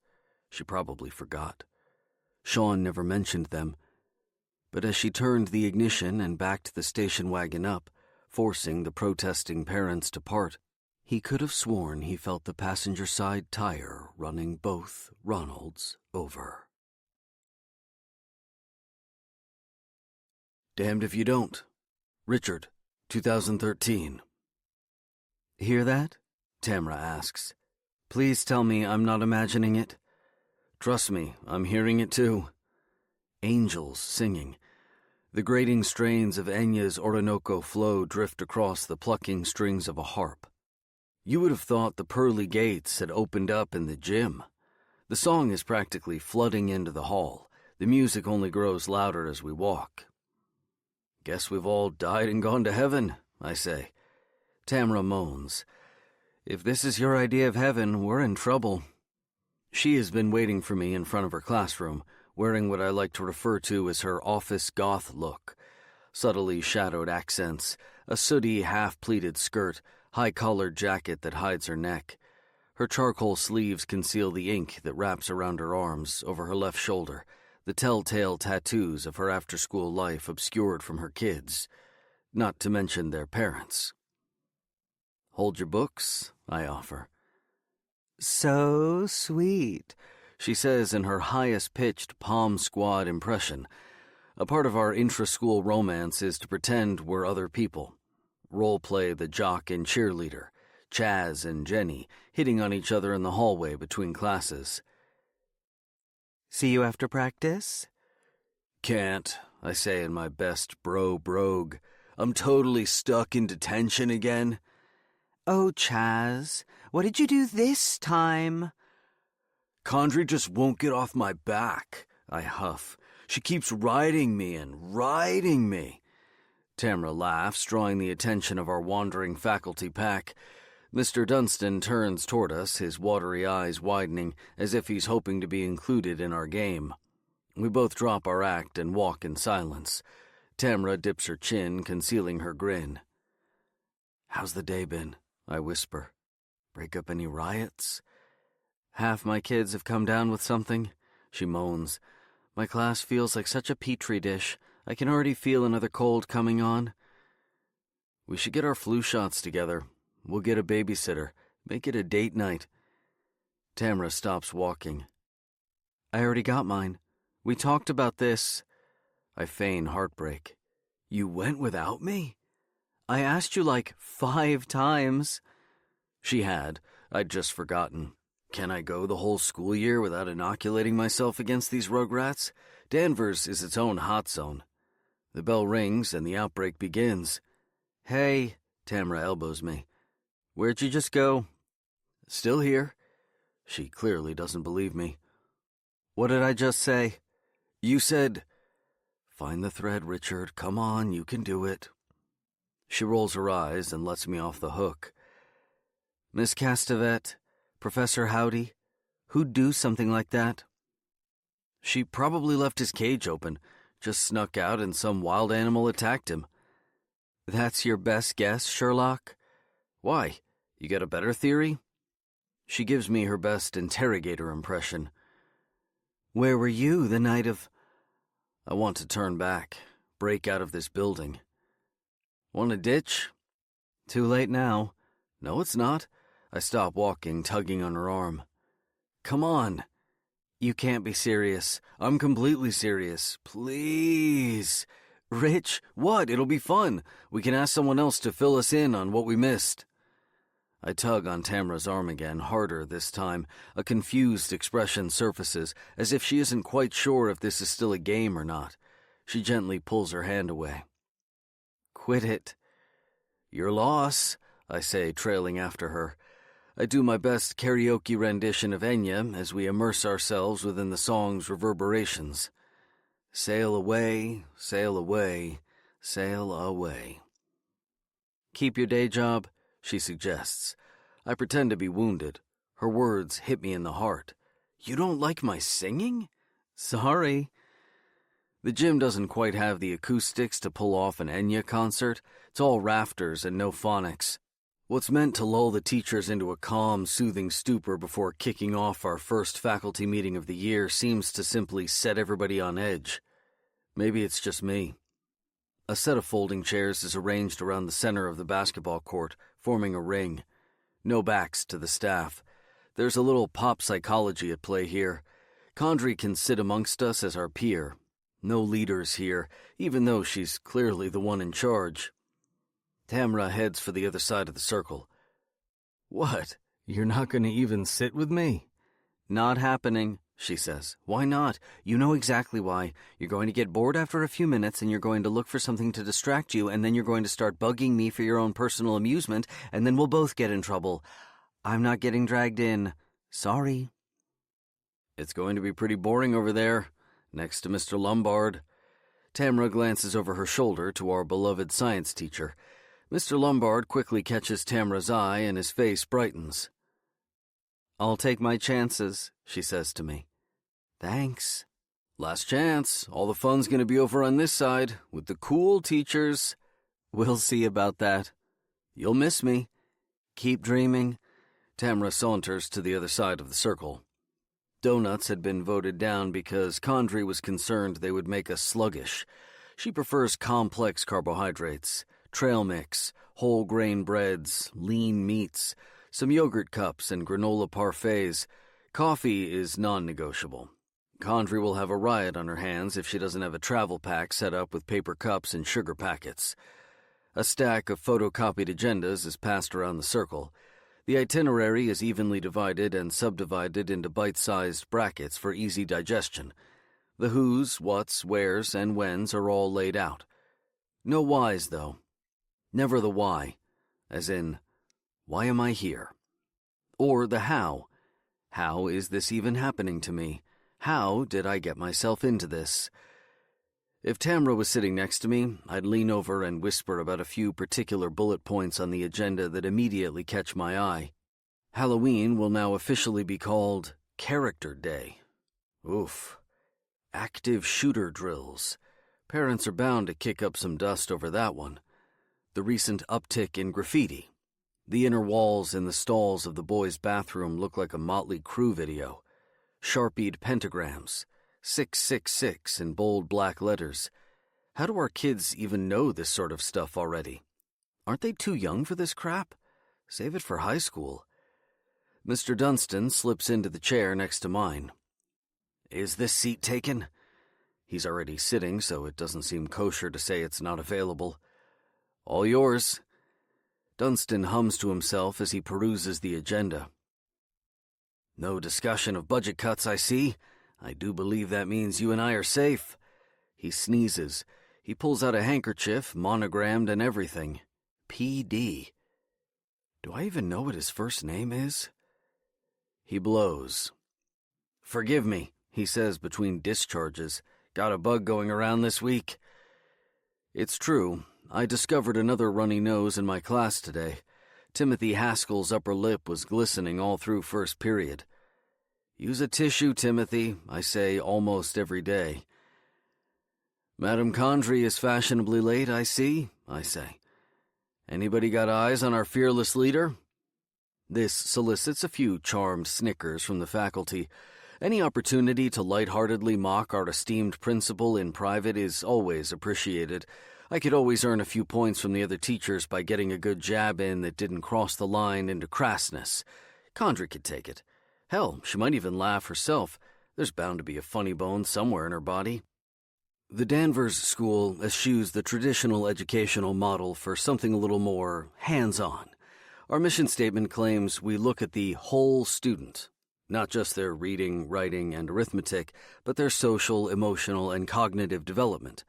She probably forgot. Sean never mentioned them. But as she turned the ignition and backed the station wagon up, forcing the protesting parents to part, he could have sworn he felt the passenger side tire running both Ronalds over. Damned if you don't. Richard, 2013. Hear that? Tamra asks. Please tell me I'm not imagining it. Trust me, I'm hearing it too. Angels singing. The grating strains of Enya's Orinoco flow drift across the plucking strings of a harp. You would have thought the pearly gates had opened up in the gym. The song is practically flooding into the hall. The music only grows louder as we walk. Guess we've all died and gone to heaven, I say. Tamra moans. If this is your idea of heaven, we're in trouble. She has been waiting for me in front of her classroom, wearing what I like to refer to as her office goth look. Subtly shadowed accents, a sooty half-pleated skirt, high-collared jacket that hides her neck. Her charcoal sleeves conceal the ink that wraps around her arms, over her left shoulder, the telltale tattoos of her after-school life obscured from her kids, not to mention their parents. Hold your books, I offer. So sweet, she says in her highest-pitched Palm Squad impression. A part of our intra-school romance is to pretend we're other people. Role-play the jock and cheerleader, Chaz and Jenny, hitting on each other in the hallway between classes. See you after practice? Can't, I say in my best brogue. I'm totally stuck in detention again. Oh, Chaz, what did you do this time? Condry just won't get off my back, I huff. She keeps riding me and riding me. Tamra laughs, drawing the attention of our wandering faculty pack. Mr. Dunstan turns toward us, his watery eyes widening, as if he's hoping to be included in our game. We both drop our act and walk in silence. Tamra dips her chin, concealing her grin. "How's the day been?" I whisper. "Break up any riots?" "Half my kids have come down with something," she moans. "My class feels like such a petri dish. I can already feel another cold coming on." "We should get our flu shots together. We'll get a babysitter. Make it a date night." Tamra stops walking. "I already got mine. We talked about this." I feign heartbreak. "You went without me?" "I asked you like 5 times. She had. I'd just forgotten. Can I go the whole school year without inoculating myself against these rugrats? Danvers is its own hot zone. The bell rings and the outbreak begins. "Hey," Tamra elbows me. "Where'd you just go?" "Still here." She clearly doesn't believe me. "What did I just say?" "You said—" "Find the thread, Richard. Come on, you can do it." She rolls her eyes and lets me off the hook. "Miss Castevet, Professor Howdy, who'd do something like that?" "She probably left his cage open, just snuck out and some wild animal attacked him." "That's your best guess, Sherlock?" "Why? You got a better theory?" She gives me her best interrogator impression. "Where were you the night of—" I want to turn back, break out of this building. "Want a ditch?" "Too late now." "No, it's not." I stop walking, tugging on her arm. "Come on." "You can't be serious." "I'm completely serious. Please." "Rich, what? It'll be fun. We can ask someone else to fill us in on what we missed." I tug on Tamra's arm again, harder this time. A confused expression surfaces, as if she isn't quite sure if this is still a game or not. She gently pulls her hand away. "Quit it." "Your loss," I say, trailing after her. I do my best karaoke rendition of Enya as we immerse ourselves within the song's reverberations. Sail away, sail away, sail away. "Keep your day job," she suggests. I pretend to be wounded. Her words hit me in the heart. "You don't like my singing?" "Sorry." The gym doesn't quite have the acoustics to pull off an Enya concert. It's all rafters and no phonics. What's meant to lull the teachers into a calm, soothing stupor before kicking off our first faculty meeting of the year seems to simply set everybody on edge. Maybe it's just me. A set of folding chairs is arranged around the center of the basketball court, forming a ring. No backs to the staff. There's a little pop psychology at play here. Condrey can sit amongst us as our peer. No leaders here, even though she's clearly the one in charge. Tamra heads for the other side of the circle. "What? You're not going to even sit with me?" "Not happening," she says. "Why not? You know exactly why. You're going to get bored after a few minutes, and you're going to look for something to distract you, and then you're going to start bugging me for your own personal amusement, and then we'll both get in trouble. I'm not getting dragged in. Sorry." "It's going to be pretty boring over there, next to Mr. Lombard." Tamra glances over her shoulder to our beloved science teacher. Mr. Lombard quickly catches Tamra's eye and his face brightens. "I'll take my chances," she says to me. "Thanks." "Last chance. All the fun's going to be over on this side, with the cool teachers." "We'll see about that." "You'll miss me." "Keep dreaming." Tamra saunters to the other side of the circle. Donuts had been voted down because Condrey was concerned they would make us sluggish. She prefers complex carbohydrates. Trail mix, whole grain breads, lean meats, some yogurt cups and granola parfaits. Coffee is non-negotiable. Condrey will have a riot on her hands if she doesn't have a travel pack set up with paper cups and sugar packets. A stack of photocopied agendas is passed around the circle. The itinerary is evenly divided and subdivided into bite-sized brackets for easy digestion. The who's, what's, where's, and when's are all laid out. No why's, though. Never the why, as in, why am I here? Or the how. How is this even happening to me? How did I get myself into this? If Tamra was sitting next to me, I'd lean over and whisper about a few particular bullet points on the agenda that immediately catch my eye. Halloween will now officially be called Character Day. Oof. Active shooter drills. Parents are bound to kick up some dust over that one. The recent uptick in graffiti. The inner walls in the stalls of the boys' bathroom look like a Motley Crue video. Sharpied pentagrams. 666 in bold black letters. How do our kids even know this sort of stuff already? Aren't they too young for this crap? Save it for high school. Mr. Dunstan slips into the chair next to mine. Is this seat taken? He's already sitting, so it doesn't seem kosher to say it's not available. All yours. Dunstan hums to himself as he peruses the agenda. No discussion of budget cuts, I see. I do believe that means you and I are safe. He sneezes. He pulls out a handkerchief, monogrammed and everything. P.D. Do I even know what his first name is? He blows. Forgive me, he says between discharges. Got a bug going around this week. It's true. I discovered another runny nose in my class today. Timothy Haskell's upper lip was glistening all through first period. Use a tissue, Timothy, I say almost every day. Madame Condry is fashionably late, I see, I say. Anybody got eyes on our fearless leader? This solicits a few charmed snickers from the faculty. Any opportunity to lightheartedly mock our esteemed principal in private is always appreciated. I could always earn a few points from the other teachers by getting a good jab in that didn't cross the line into crassness. Condry could take it. Hell, she might even laugh herself. There's bound to be a funny bone somewhere in her body. The Danvers School eschews the traditional educational model for something a little more hands-on. Our mission statement claims we look at the whole student, not just their reading, writing, and arithmetic, but their social, emotional, and cognitive development.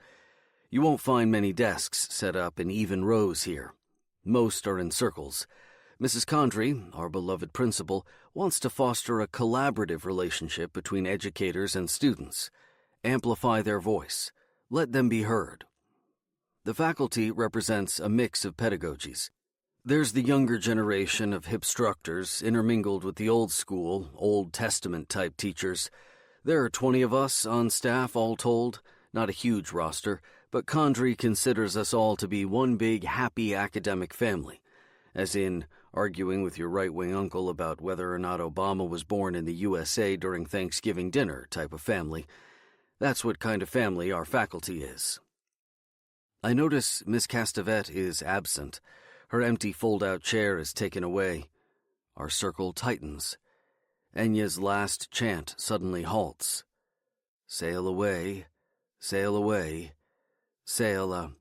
You won't find many desks set up in even rows here. Most are in circles. Mrs. Condry, our beloved principal, wants to foster a collaborative relationship between educators and students. Amplify their voice. Let them be heard. The faculty represents a mix of pedagogies. There's the younger generation of hipstructors intermingled with the old school, Old Testament-type teachers. There are 20 of us on staff, all told. Not a huge roster, but Condry considers us all to be one big, happy academic family. As in, arguing with your right-wing uncle about whether or not Obama was born in the USA during Thanksgiving dinner type of family. That's what kind of family our faculty is. I notice Miss Castevet is absent. Her empty fold-out chair is taken away. Our circle tightens. Enya's last chant suddenly halts. Sail away, sail away, sail,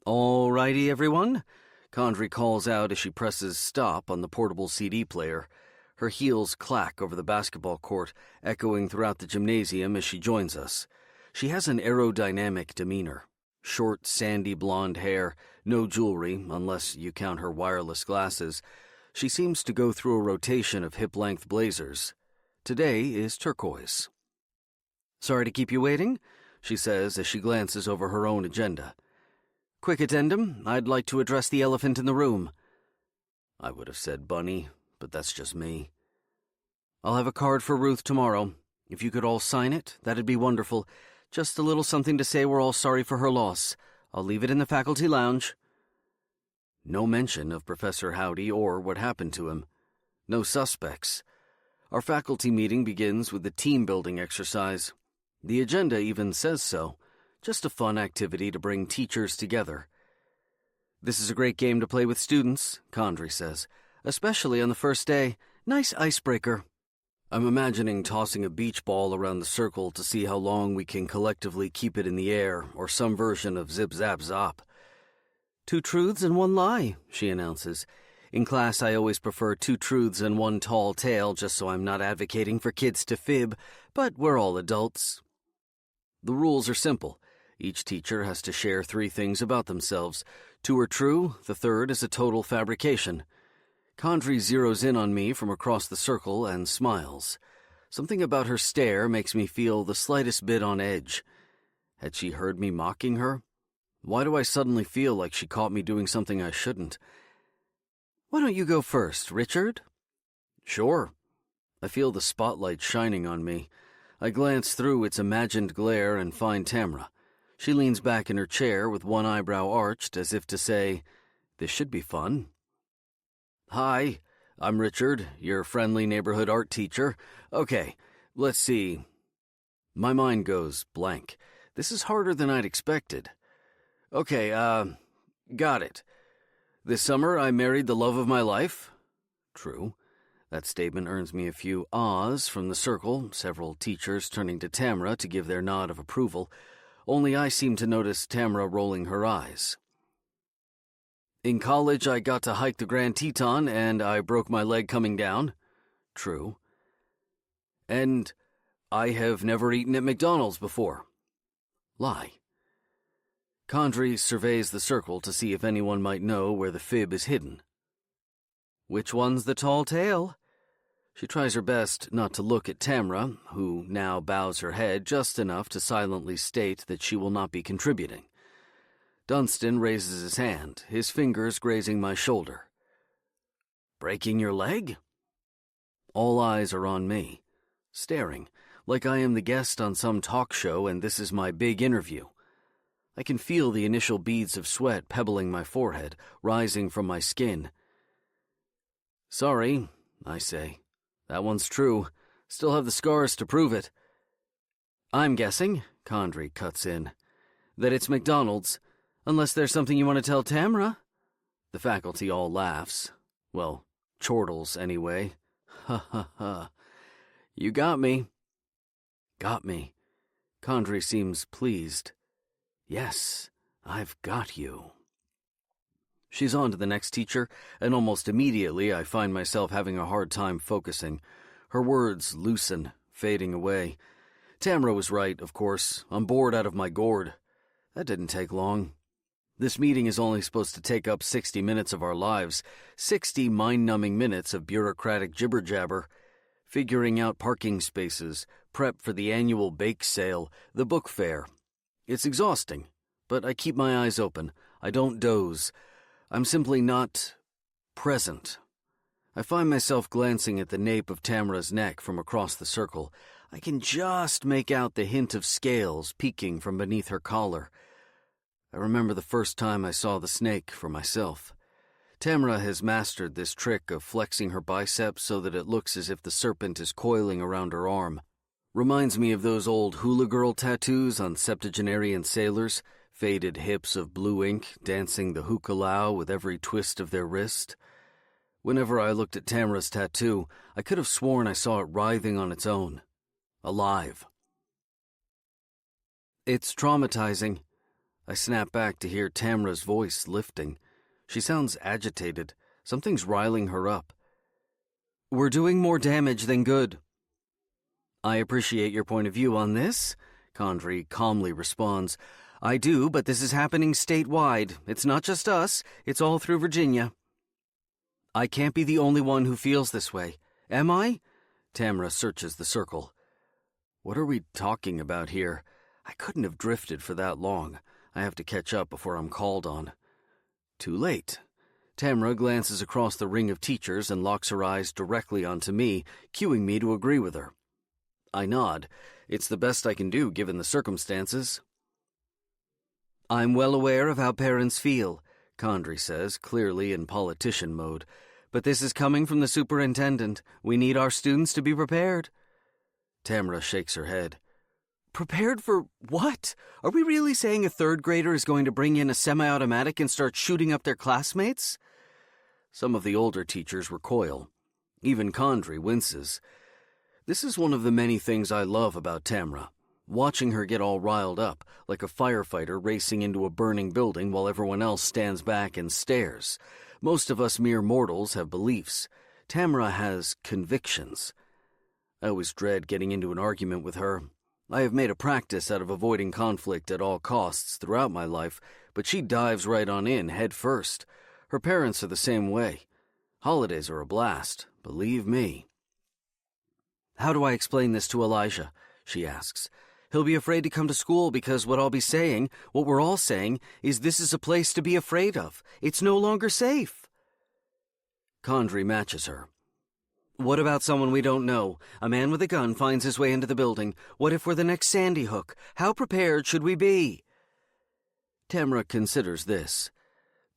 All righty, everyone? Condry calls out as she presses stop on the portable CD player. Her heels clack over the basketball court, echoing throughout the gymnasium as she joins us. She has an aerodynamic demeanor. Short, sandy blonde hair, no jewelry, unless you count her wireless glasses. She seems to go through a rotation of hip-length blazers. Today is turquoise. Sorry to keep you waiting, she says as she glances over her own agenda. Quick addendum, I'd like to address the elephant in the room. I would have said bunny, but that's just me. I'll have a card for Ruth tomorrow. If you could all sign it, that'd be wonderful. Just a little something to say we're all sorry for her loss. I'll leave it in the faculty lounge. No mention of Professor Howdy or what happened to him. No suspects. Our faculty meeting begins with a team-building exercise. The agenda even says so. Just a fun activity to bring teachers together. This is a great game to play with students, Condry says, especially on the first day. Nice icebreaker. I'm imagining tossing a beach ball around the circle to see how long we can collectively keep it in the air, or some version of zip-zap-zop. 2 truths and 1 lie, she announces. In class, I always prefer 2 truths and 1 tall tale, just so I'm not advocating for kids to fib, but we're all adults. The rules are simple. Each teacher has to share 3 things about themselves. 2 are true, the third is a total fabrication. Condry zeroes in on me from across the circle and smiles. Something about her stare makes me feel the slightest bit on edge. Had she heard me mocking her? Why do I suddenly feel like she caught me doing something I shouldn't? Why don't you go first, Richard? Sure. I feel the spotlight shining on me. I glance through its imagined glare and find Tamra. She leans back in her chair with one eyebrow arched as if to say, "This should be fun." Hi, I'm Richard, your friendly neighborhood art teacher. Okay, let's see. My mind goes blank. This is harder than I'd expected. Okay, got it. This summer I married the love of my life. True. That statement earns me a few ahs from the circle, several teachers turning to Tamra to give their nod of approval. Only I seem to notice Tamra rolling her eyes. In college, I got to hike the Grand Teton, and I broke my leg coming down. True. And I have never eaten at McDonald's before. Lie. Condrey surveys the circle to see if anyone might know where the fib is hidden. Which one's the tall tale? She tries her best not to look at Tamra, who now bows her head just enough to silently state that she will not be contributing. Dunstan raises his hand, his fingers grazing my shoulder. Breaking your leg? All eyes are on me, staring, like I am the guest on some talk show and this is my big interview. I can feel the initial beads of sweat pebbling my forehead, rising from my skin. Sorry, I say. That one's true. Still have the scars to prove it. I'm guessing, Condrey cuts in, that it's McDonald's. Unless there's something you want to tell Tamra? The faculty all laughs. Well, chortles anyway. Ha ha ha. You got me. Got me. Condrey seems pleased. Yes, I've got you. She's on to the next teacher, and almost immediately I find myself having a hard time focusing. Her words loosen, fading away. Tamra was right, of course. I'm bored out of my gourd. That didn't take long. This meeting is only supposed to take up 60 minutes of our lives, 60 mind-numbing minutes of bureaucratic jibber-jabber, figuring out parking spaces, prep for the annual bake sale, the book fair. It's exhausting, but I keep my eyes open. I don't doze. I'm simply not present. I find myself glancing at the nape of Tamra's neck from across the circle. I can just make out the hint of scales peeking from beneath her collar. I remember the first time I saw the snake for myself. Tamra has mastered this trick of flexing her biceps so that it looks as if the serpent is coiling around her arm. Reminds me of those old hula girl tattoos on septuagenarian sailors, faded hips of blue ink dancing the hukalau with every twist of their wrist. Whenever I looked at Tamra's tattoo, I could have sworn I saw it writhing on its own. Alive. It's traumatizing. I snap back to hear Tamra's voice lifting. She sounds agitated. Something's riling her up. We're doing more damage than good. I appreciate your point of view on this, Condrey calmly responds. I do, but this is happening statewide. It's not just us, it's all through Virginia. I can't be the only one who feels this way. Am I? Tamra searches the circle. What are we talking about here? I couldn't have drifted for that long. I have to catch up before I'm called on. Too late. Tamra glances across the ring of teachers and locks her eyes directly onto me, cueing me to agree with her. I nod. It's the best I can do given the circumstances. I'm well aware of how parents feel, Condrey says, clearly in politician mode. But this is coming from the superintendent. We need our students to be prepared. Tamra shakes her head. Prepared for what? Are we really saying a third grader is going to bring in a semi-automatic and start shooting up their classmates? Some of the older teachers recoil. Even Condrey winces. This is one of the many things I love about Tamra. Watching her get all riled up, like a firefighter racing into a burning building while everyone else stands back and stares. Most of us mere mortals have beliefs. Tamra has convictions. I always dread getting into an argument with her. I have made a practice out of avoiding conflict at all costs throughout my life, but she dives right on in, head first. Her parents are the same way. Holidays are a blast, believe me. How do I explain this to Elijah? She asks. He'll be afraid to come to school because what we're all saying, is this is a place to be afraid of. It's no longer safe. Condrey matches her. What about someone we don't know? A man with a gun finds his way into the building. What if we're the next Sandy Hook? How prepared should we be? Tamra considers this.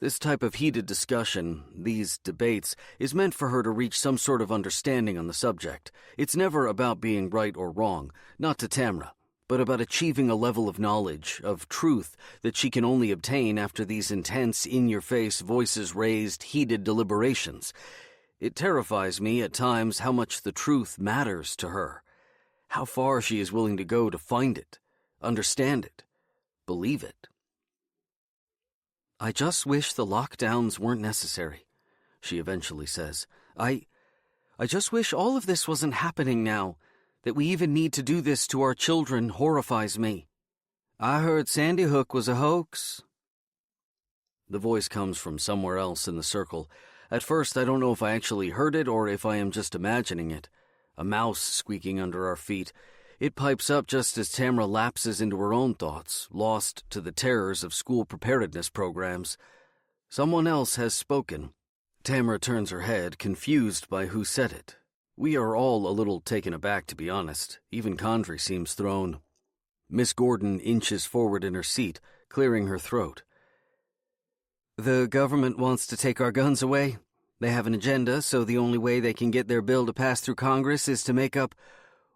This type of heated discussion, these debates, is meant for her to reach some sort of understanding on the subject. It's never about being right or wrong, not to Tamra, but about achieving a level of knowledge, of truth, that she can only obtain after these intense, in-your-face, voices-raised, heated deliberations. It terrifies me at times how much the truth matters to her, how far she is willing to go to find it, understand it, believe it. I just wish the lockdowns weren't necessary, she eventually says. I just wish all of this wasn't happening now. That we even need to do this to our children horrifies me. I heard Sandy Hook was a hoax. The voice comes from somewhere else in the circle. At first, I don't know if I actually heard it or if I am just imagining it. A mouse squeaking under our feet. It pipes up just as Tamra lapses into her own thoughts, lost to the terrors of school preparedness programs. Someone else has spoken. Tamra turns her head, confused by who said it. We are all a little taken aback, to be honest. Even Condrey seems thrown. Miss Gordon inches forward in her seat, clearing her throat. The government wants to take our guns away. They have an agenda, so the only way they can get their bill to pass through Congress is to make up...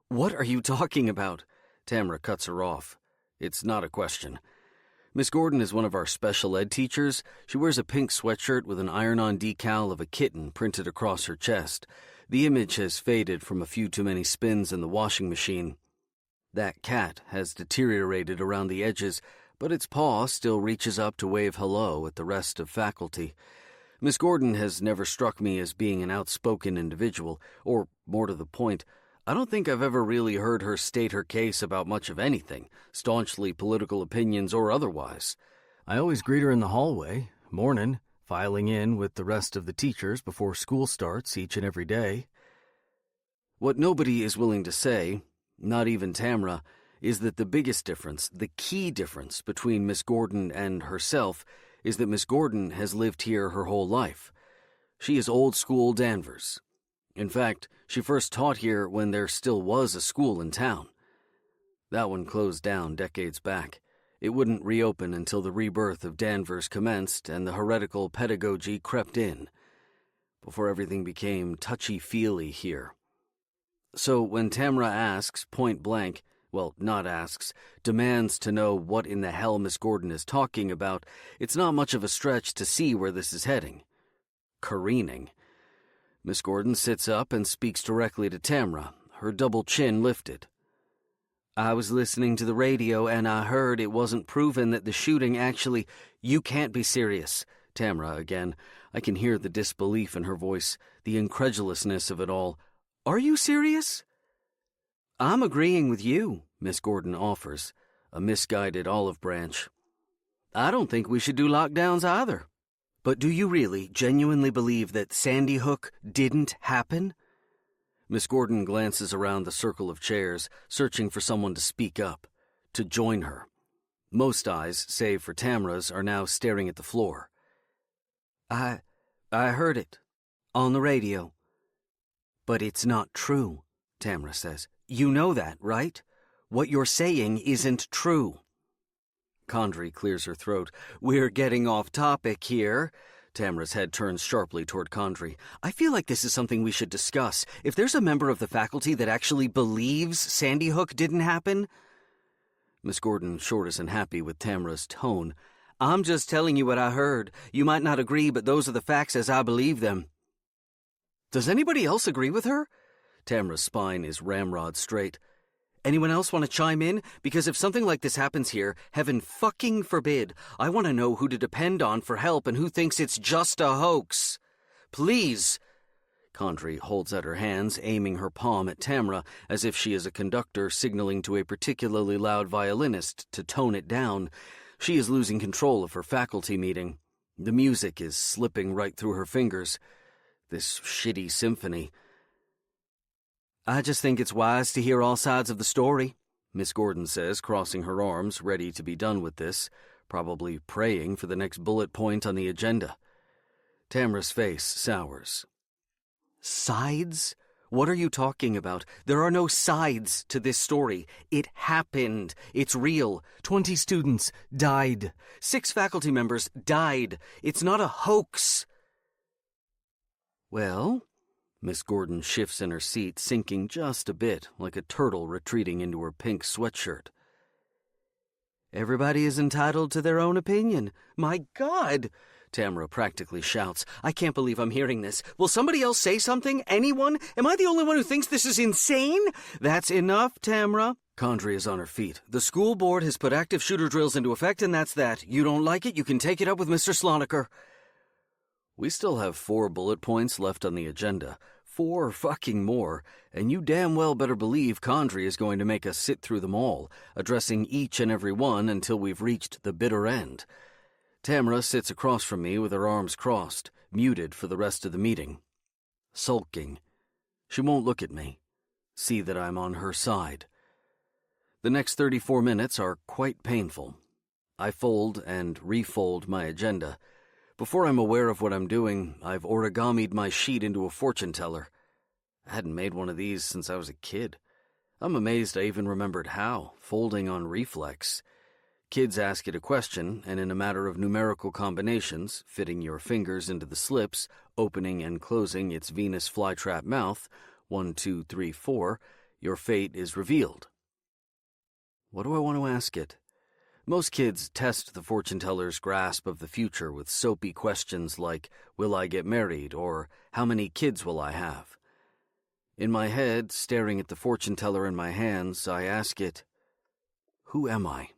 What are you talking about? Tamra cuts her off. It's not a question. Miss Gordon is one of our special ed teachers. She wears a pink sweatshirt with an iron-on decal of a kitten printed across her chest. The image has faded from a few too many spins in the washing machine. That cat has deteriorated around the edges, but its paw still reaches up to wave hello at the rest of faculty. Miss Gordon has never struck me as being an outspoken individual, or, more to the point, I don't think I've ever really heard her state her case about much of anything, staunchly political opinions or otherwise. I always greet her in the hallway, mornin', filing in with the rest of the teachers before school starts each and every day. What nobody is willing to say, not even Tamra, is that the biggest difference, the key difference between Miss Gordon and herself is that Miss Gordon has lived here her whole life. She is old-school Danvers. In fact, she first taught here when there still was a school in town. That one closed down decades back. It wouldn't reopen until the rebirth of Danvers commenced and the heretical pedagogy crept in, before everything became touchy-feely here. So when Tamra asks, point blank, well, not asks, demands to know what in the hell Miss Gordon is talking about, it's not much of a stretch to see where this is heading. Careening. Miss Gordon sits up and speaks directly to Tamra, her double chin lifted. I was listening to the radio and I heard it wasn't proven that the shooting actually... You can't be serious. Tamra again. I can hear the disbelief in her voice, the incredulousness of it all. Are you serious? I'm agreeing with you, Miss Gordon offers, a misguided olive branch. I don't think we should do lockdowns either. But do you really, genuinely believe that Sandy Hook didn't happen? Miss Gordon glances around the circle of chairs, searching for someone to speak up, to join her. Most eyes, save for Tamra's, are now staring at the floor. I heard it. On the radio. But it's not true, Tamra says. You know that, right? What you're saying isn't true. Condrey clears her throat. We're getting off topic here. Tamra's head turns sharply toward Condrey. I feel like this is something we should discuss. If there's a member of the faculty that actually believes Sandy Hook didn't happen... Miss Gordon sure isn't happy with Tamra's tone. I'm just telling you what I heard. You might not agree, but those are the facts as I believe them. Does anybody else agree with her? Tamra's spine is ramrod straight. Anyone else want to chime in? Because if something like this happens here, heaven fucking forbid, I want to know who to depend on for help and who thinks it's just a hoax. Please. Condrey holds out her hands, aiming her palm at Tamra, as if she is a conductor signaling to a particularly loud violinist to tone it down. She is losing control of her faculty meeting. The music is slipping right through her fingers. This shitty symphony. I just think it's wise to hear all sides of the story, Miss Gordon says, crossing her arms, ready to be done with this, probably praying for the next bullet point on the agenda. Tamra's face sours. Sides? What are you talking about? There are no sides to this story. It happened. It's real. 20 students died. 6 faculty members died. It's not a hoax. Well, Miss Gordon shifts in her seat, sinking just a bit, like a turtle retreating into her pink sweatshirt. Everybody is entitled to their own opinion. My God! Tamra practically shouts. I can't believe I'm hearing this. Will somebody else say something? Anyone? Am I the only one who thinks this is insane? That's enough, Tamra. Condrey is on her feet. The school board has put active shooter drills into effect, and that's that. You don't like it, you can take it up with Mr. Slonaker. We still have 4 bullet points left on the agenda. 4 fucking more, and you damn well better believe Condrey is going to make us sit through them all, addressing each and every one until we've reached the bitter end. Tamra sits across from me with her arms crossed, muted for the rest of the meeting. Sulking. She won't look at me. See that I'm on her side. The next 34 minutes are quite painful. I fold and refold my agenda. Before I'm aware of what I'm doing, I've origamied my sheet into a fortune teller. I hadn't made one of these since I was a kid. I'm amazed I even remembered how, folding on reflex. Kids ask it a question, and in a matter of numerical combinations, fitting your fingers into the slips, opening and closing its Venus flytrap mouth, 1, 2, 3, 4, your fate is revealed. What do I want to ask it? Most kids test the fortune teller's grasp of the future with soapy questions like, will I get married, or how many kids will I have? In my head, staring at the fortune teller in my hands, I ask it, who am I?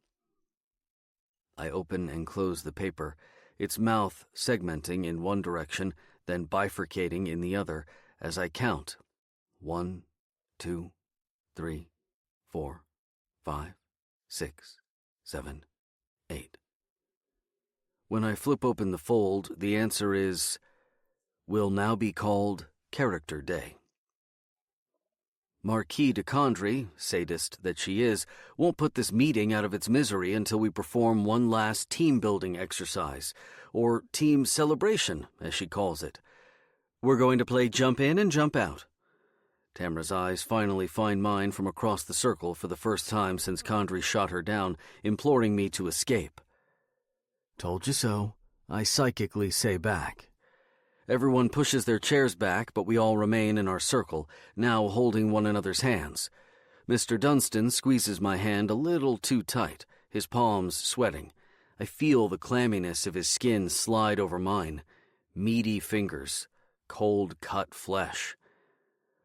I open and close the paper, its mouth segmenting in one direction, then bifurcating in the other, as I count. 1, 2, 3, 4, 5, 6, 7, 8. When I flip open the fold, the answer is, will now be called Character Day. Marquis de Condrey, sadist that she is, won't put this meeting out of its misery until we perform one last team-building exercise, or team celebration, as she calls it. We're going to play jump in and jump out. Tamra's eyes finally find mine from across the circle for the first time since Condrey shot her down, imploring me to escape. Told you so, I psychically say back. Everyone pushes their chairs back, but we all remain in our circle, now holding one another's hands. Mr. Dunstan squeezes my hand a little too tight, his palms sweating. I feel the clamminess of his skin slide over mine. Meaty fingers, cold-cut flesh.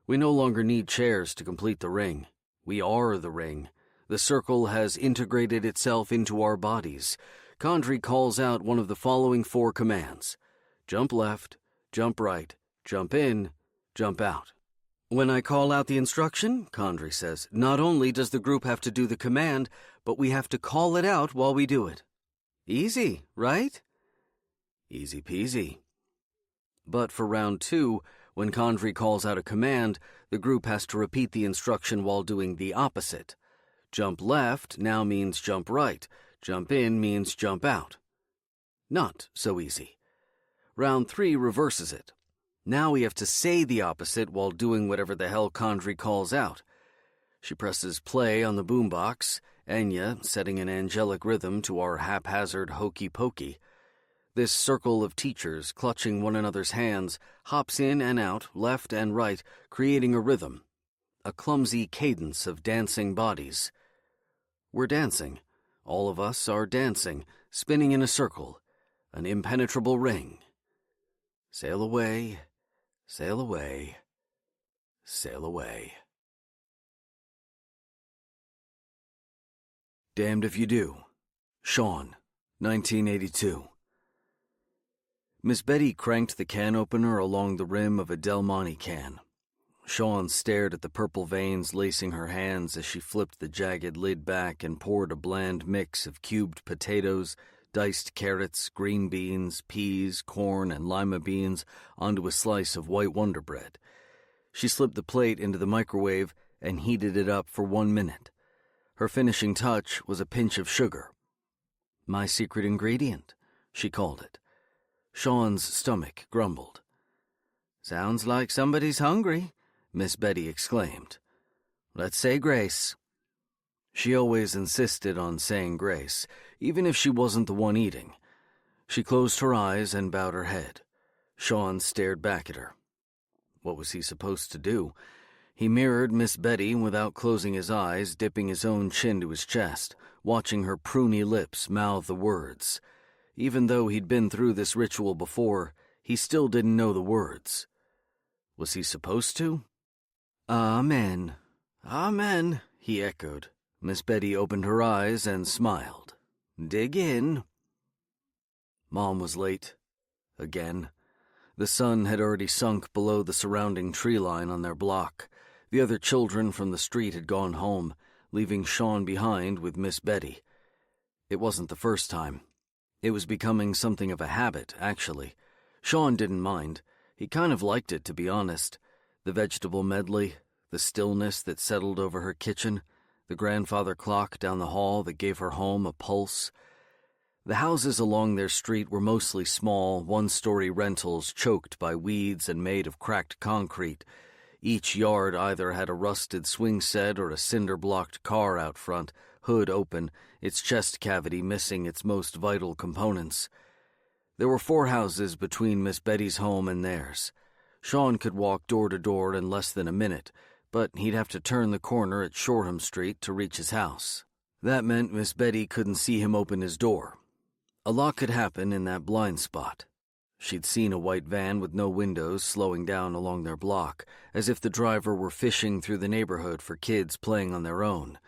We no longer need chairs to complete the ring. We are the ring. The circle has integrated itself into our bodies. Condrey calls out one of the following 4 commands. Jump left, jump right, jump in, jump out. When I call out the instruction, Condrey says, not only does the group have to do the command, but we have to call it out while we do it. Easy, right? Easy peasy. But for round 2, when Condrey calls out a command, the group has to repeat the instruction while doing the opposite. Jump left now means jump right. Jump in means jump out. Not so easy. Round 3 reverses it. Now we have to say the opposite while doing whatever the hell Condrey calls out. She presses play on the boombox, Enya setting an angelic rhythm to our haphazard hokey-pokey. This circle of teachers, clutching one another's hands, hops in and out, left and right, creating a rhythm. A clumsy cadence of dancing bodies. We're dancing. All of us are dancing, spinning in a circle. An impenetrable ring. Sail away, sail away, sail away. Damned if you do. Sean, 1982. Miss Betty cranked the can opener along the rim of a Del Monte can. Sean stared at the purple veins lacing her hands as she flipped the jagged lid back and poured a bland mix of cubed potatoes, diced carrots, green beans, peas, corn, and lima beans onto a slice of white Wonder Bread. She slipped the plate into the microwave and heated it up for 1 minute. Her finishing touch was a pinch of sugar. "My secret ingredient," she called it. Sean's stomach grumbled. "Sounds like somebody's hungry," Miss Betty exclaimed. "Let's say grace." She always insisted on saying grace, even if she wasn't the one eating. She closed her eyes and bowed her head. Sean stared back at her. What was he supposed to do? He mirrored Miss Betty without closing his eyes, dipping his own chin to his chest, watching her pruny lips mouth the words. Even though he'd been through this ritual before, he still didn't know the words. Was he supposed to? "Amen. Amen," he echoed. Miss Betty opened her eyes and smiled. "Dig in." Mom was late. Again. The sun had already sunk below the surrounding tree line on their block. The other children from the street had gone home, leaving Sean behind with Miss Betty. It wasn't the first time. It was becoming something of a habit, actually. Sean didn't mind. He kind of liked it, to be honest. The vegetable medley, the stillness that settled over her kitchen, the grandfather clock down the hall that gave her home a pulse. The houses along their street were mostly small, one-story rentals choked by weeds and made of cracked concrete. Each yard either had a rusted swing set or a cinder-blocked car out front, hood open, its chest cavity missing its most vital components. There were 4 houses between Miss Betty's home and theirs. Sean could walk door to door in less than a minute, but he'd have to turn the corner at Shoreham Street to reach his house. That meant Miss Betty couldn't see him open his door. A lot could happen in that blind spot. She'd seen a white van with no windows slowing down along their block, as if the driver were fishing through the neighborhood for kids playing on their own.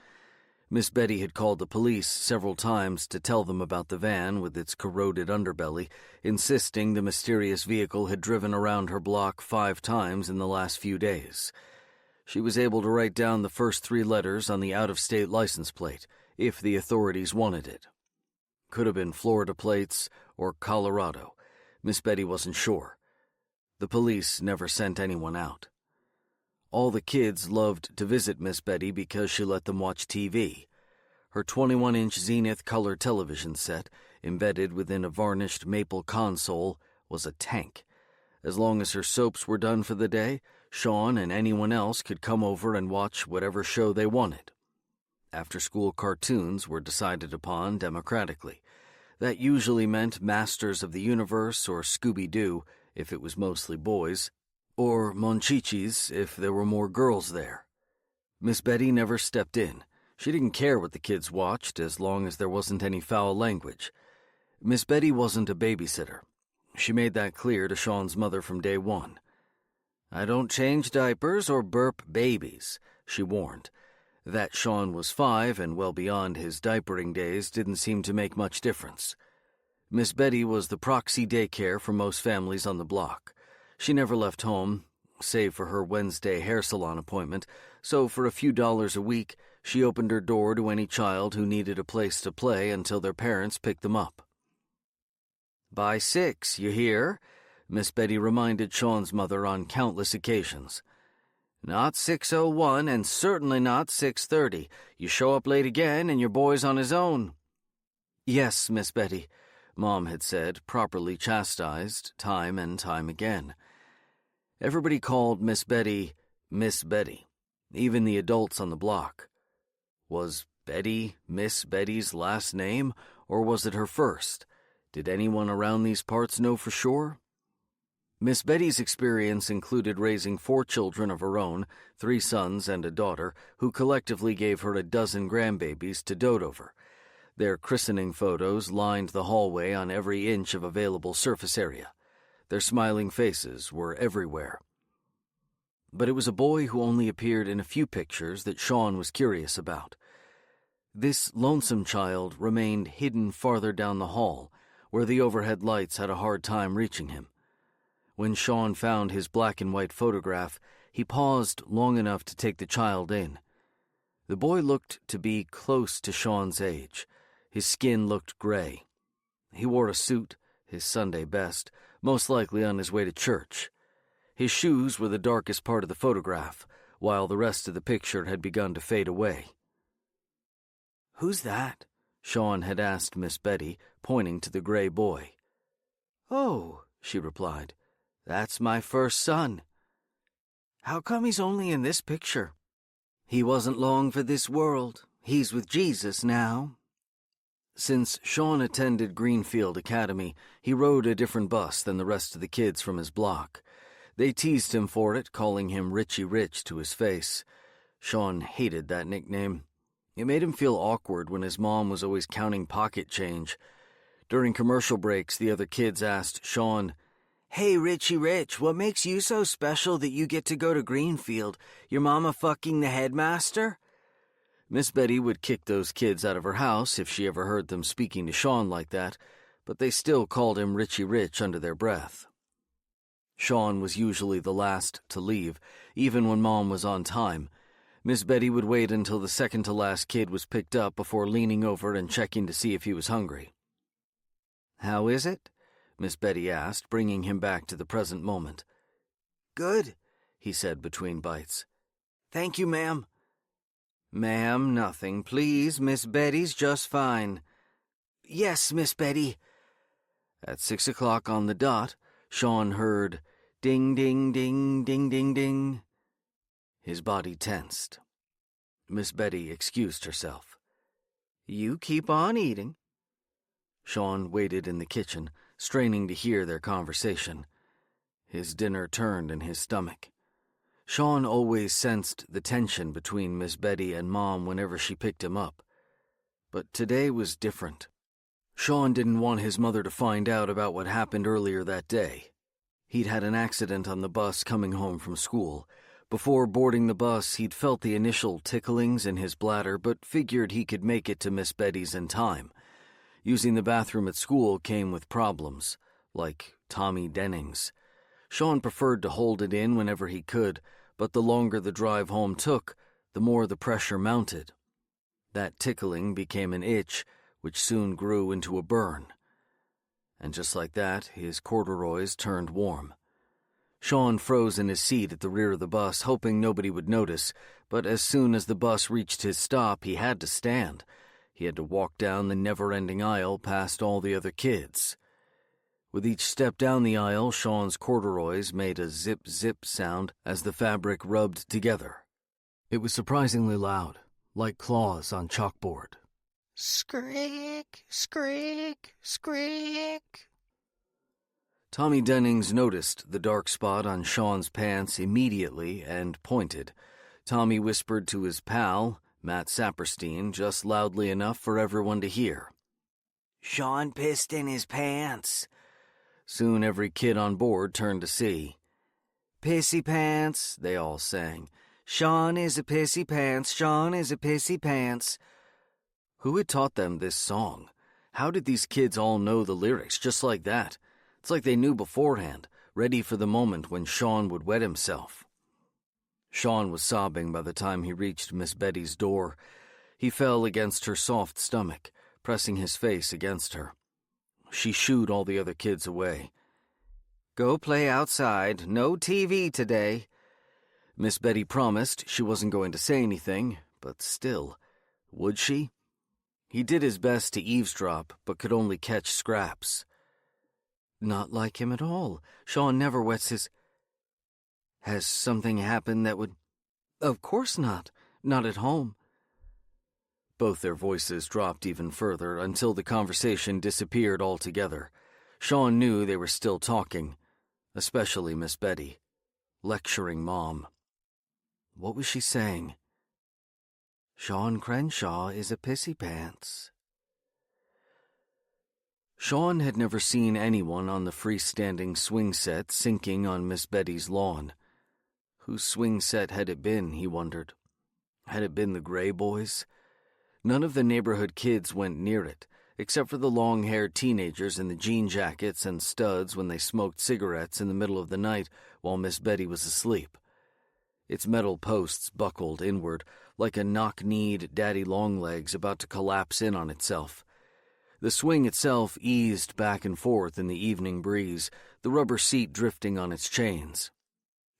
Miss Betty had called the police several times to tell them about the van with its corroded underbelly, insisting the mysterious vehicle had driven around her block 5 times in the last few days. She was able to write down the first 3 letters on the out-of-state license plate, if the authorities wanted it. Could have been Florida plates or Colorado. Miss Betty wasn't sure. The police never sent anyone out. All the kids loved to visit Miss Betty because she let them watch TV. Her 21-inch Zenith color television set, embedded within a varnished maple console, was a tank. As long as her soaps were done for the day, Sean and anyone else could come over and watch whatever show they wanted. After-school cartoons were decided upon democratically. That usually meant Masters of the Universe or Scooby-Doo, if it was mostly boys, or Monchichis if there were more girls there. Miss Betty never stepped in. She didn't care what the kids watched as long as there wasn't any foul language. Miss Betty wasn't a babysitter. She made that clear to Sean's mother from day one. "I don't change diapers or burp babies," she warned. That Sean was 5 and well beyond his diapering days didn't seem to make much difference. Miss Betty was the proxy daycare for most families on the block. She never left home, save for her Wednesday hair salon appointment, so for a few dollars a week, she opened her door to any child who needed a place to play until their parents picked them up. "By 6, you hear?" Miss Betty reminded Sean's mother on countless occasions. "Not 6:01 and certainly not 6:30. You show up late again and your boy's on his own." "Yes, Miss Betty," Mom had said, properly chastised time and time again. Everybody called Miss Betty, even the adults on the block. Was Betty Miss Betty's last name, or was it her first? Did anyone around these parts know for sure? Miss Betty's experience included raising 4 children of her own, 3 sons and a daughter, who collectively gave her a dozen grandbabies to dote over. Their christening photos lined the hallway on every inch of available surface area. Their smiling faces were everywhere. But it was a boy who only appeared in a few pictures that Sean was curious about. This lonesome child remained hidden farther down the hall, where the overhead lights had a hard time reaching him. When Sean found his black and white photograph, he paused long enough to take the child in. The boy looked to be close to Sean's age. His skin looked gray. He wore a suit, his Sunday best, most likely on his way to church. His shoes were the darkest part of the photograph, while the rest of the picture had begun to fade away. "Who's that?" Sean had asked Miss Betty, pointing to the gray boy. "Oh," she replied, "that's my first son." "How come he's only in this picture?" "He wasn't long for this world. He's with Jesus now." Since Sean attended Greenfield Academy, he rode a different bus than the rest of the kids from his block. They teased him for it, calling him Richie Rich to his face. Sean hated that nickname. It made him feel awkward when his mom was always counting pocket change. During commercial breaks, the other kids asked Sean, "Hey, Richie Rich, what makes you so special that you get to go to Greenfield? Your mama fucking the headmaster?" Miss Betty would kick those kids out of her house if she ever heard them speaking to Sean like that, but they still called him Richie Rich under their breath. Sean was usually the last to leave, even when Mom was on time. Miss Betty would wait until the second-to-last kid was picked up before leaning over and checking to see if he was hungry. "How is it?" Miss Betty asked, bringing him back to the present moment. "Good," he said between bites. "Thank you, ma'am." "Ma'am, nothing. Please, Miss Betty's just fine." "Yes, Miss Betty." At 6 o'clock on the dot, Sean heard ding, ding, ding, ding, ding, ding. His body tensed. Miss Betty excused herself. "You keep on eating." Sean waited in the kitchen, straining to hear their conversation. His dinner turned in his stomach. Sean always sensed the tension between Miss Betty and Mom whenever she picked him up. But today was different. Sean didn't want his mother to find out about what happened earlier that day. He'd had an accident on the bus coming home from school. Before boarding the bus, he'd felt the initial ticklings in his bladder, but figured he could make it to Miss Betty's in time. Using the bathroom at school came with problems, like Tommy Denning's. Sean preferred to hold it in whenever he could, but the longer the drive home took, the more the pressure mounted. That tickling became an itch, which soon grew into a burn. And just like that, his corduroys turned warm. Sean froze in his seat at the rear of the bus, hoping nobody would notice, but as soon as the bus reached his stop, he had to stand. He had to walk down the never-ending aisle past all the other kids. With each step down the aisle, Sean's corduroys made a zip-zip sound as the fabric rubbed together. It was surprisingly loud, like claws on chalkboard. Screek, screek, screek. Tommy Dennings noticed the dark spot on Sean's pants immediately and pointed. Tommy whispered to his pal, Matt Saperstein, just loudly enough for everyone to hear. "Sean pissed in his pants." Soon every kid on board turned to see. "Pissy pants," they all sang. "Sean is a pissy pants, Sean is a pissy pants." Who had taught them this song? How did these kids all know the lyrics just like that? It's like they knew beforehand, ready for the moment when Sean would wet himself. Sean was sobbing by the time he reached Miss Betty's door. He fell against her soft stomach, pressing his face against her. She shooed all the other kids away. "Go play outside. No TV today." Miss Betty promised she wasn't going to say anything, but still, would she? He did his best to eavesdrop, but could only catch scraps. "Not like him at all. Sean never wets his—" "Has something happened that would—" "Of course not. Not at home." Both their voices dropped even further until the conversation disappeared altogether. Sean knew they were still talking, especially Miss Betty, lecturing Mom. What was she saying? "Sean Crenshaw is a pissy pants." Sean had never seen anyone on the freestanding swing set sinking on Miss Betty's lawn. Whose swing set had it been, he wondered. Had it been the Gray Boys? None of the neighborhood kids went near it, except for the long-haired teenagers in the jean jackets and studs when they smoked cigarettes in the middle of the night while Miss Betty was asleep. Its metal posts buckled inward, like a knock-kneed daddy-long-legs about to collapse in on itself. The swing itself eased back and forth in the evening breeze, the rubber seat drifting on its chains.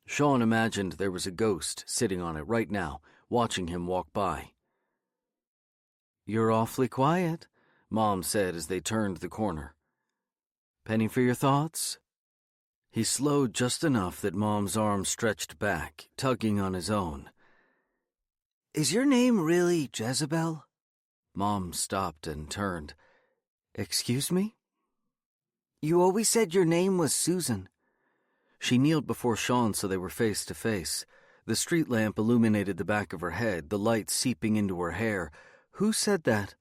Sean imagined there was a ghost sitting on it right now, watching him walk by. "You're awfully quiet," Mom said as they turned the corner. "Penny for your thoughts?" He slowed just enough that Mom's arm stretched back, tugging on his own. "Is your name really Jezebel?" Mom stopped and turned. "Excuse me?" "You always said your name was Susan." She kneeled before Sean so they were face to face. The street lamp illuminated the back of her head, the light seeping into her hair. "Who said that?"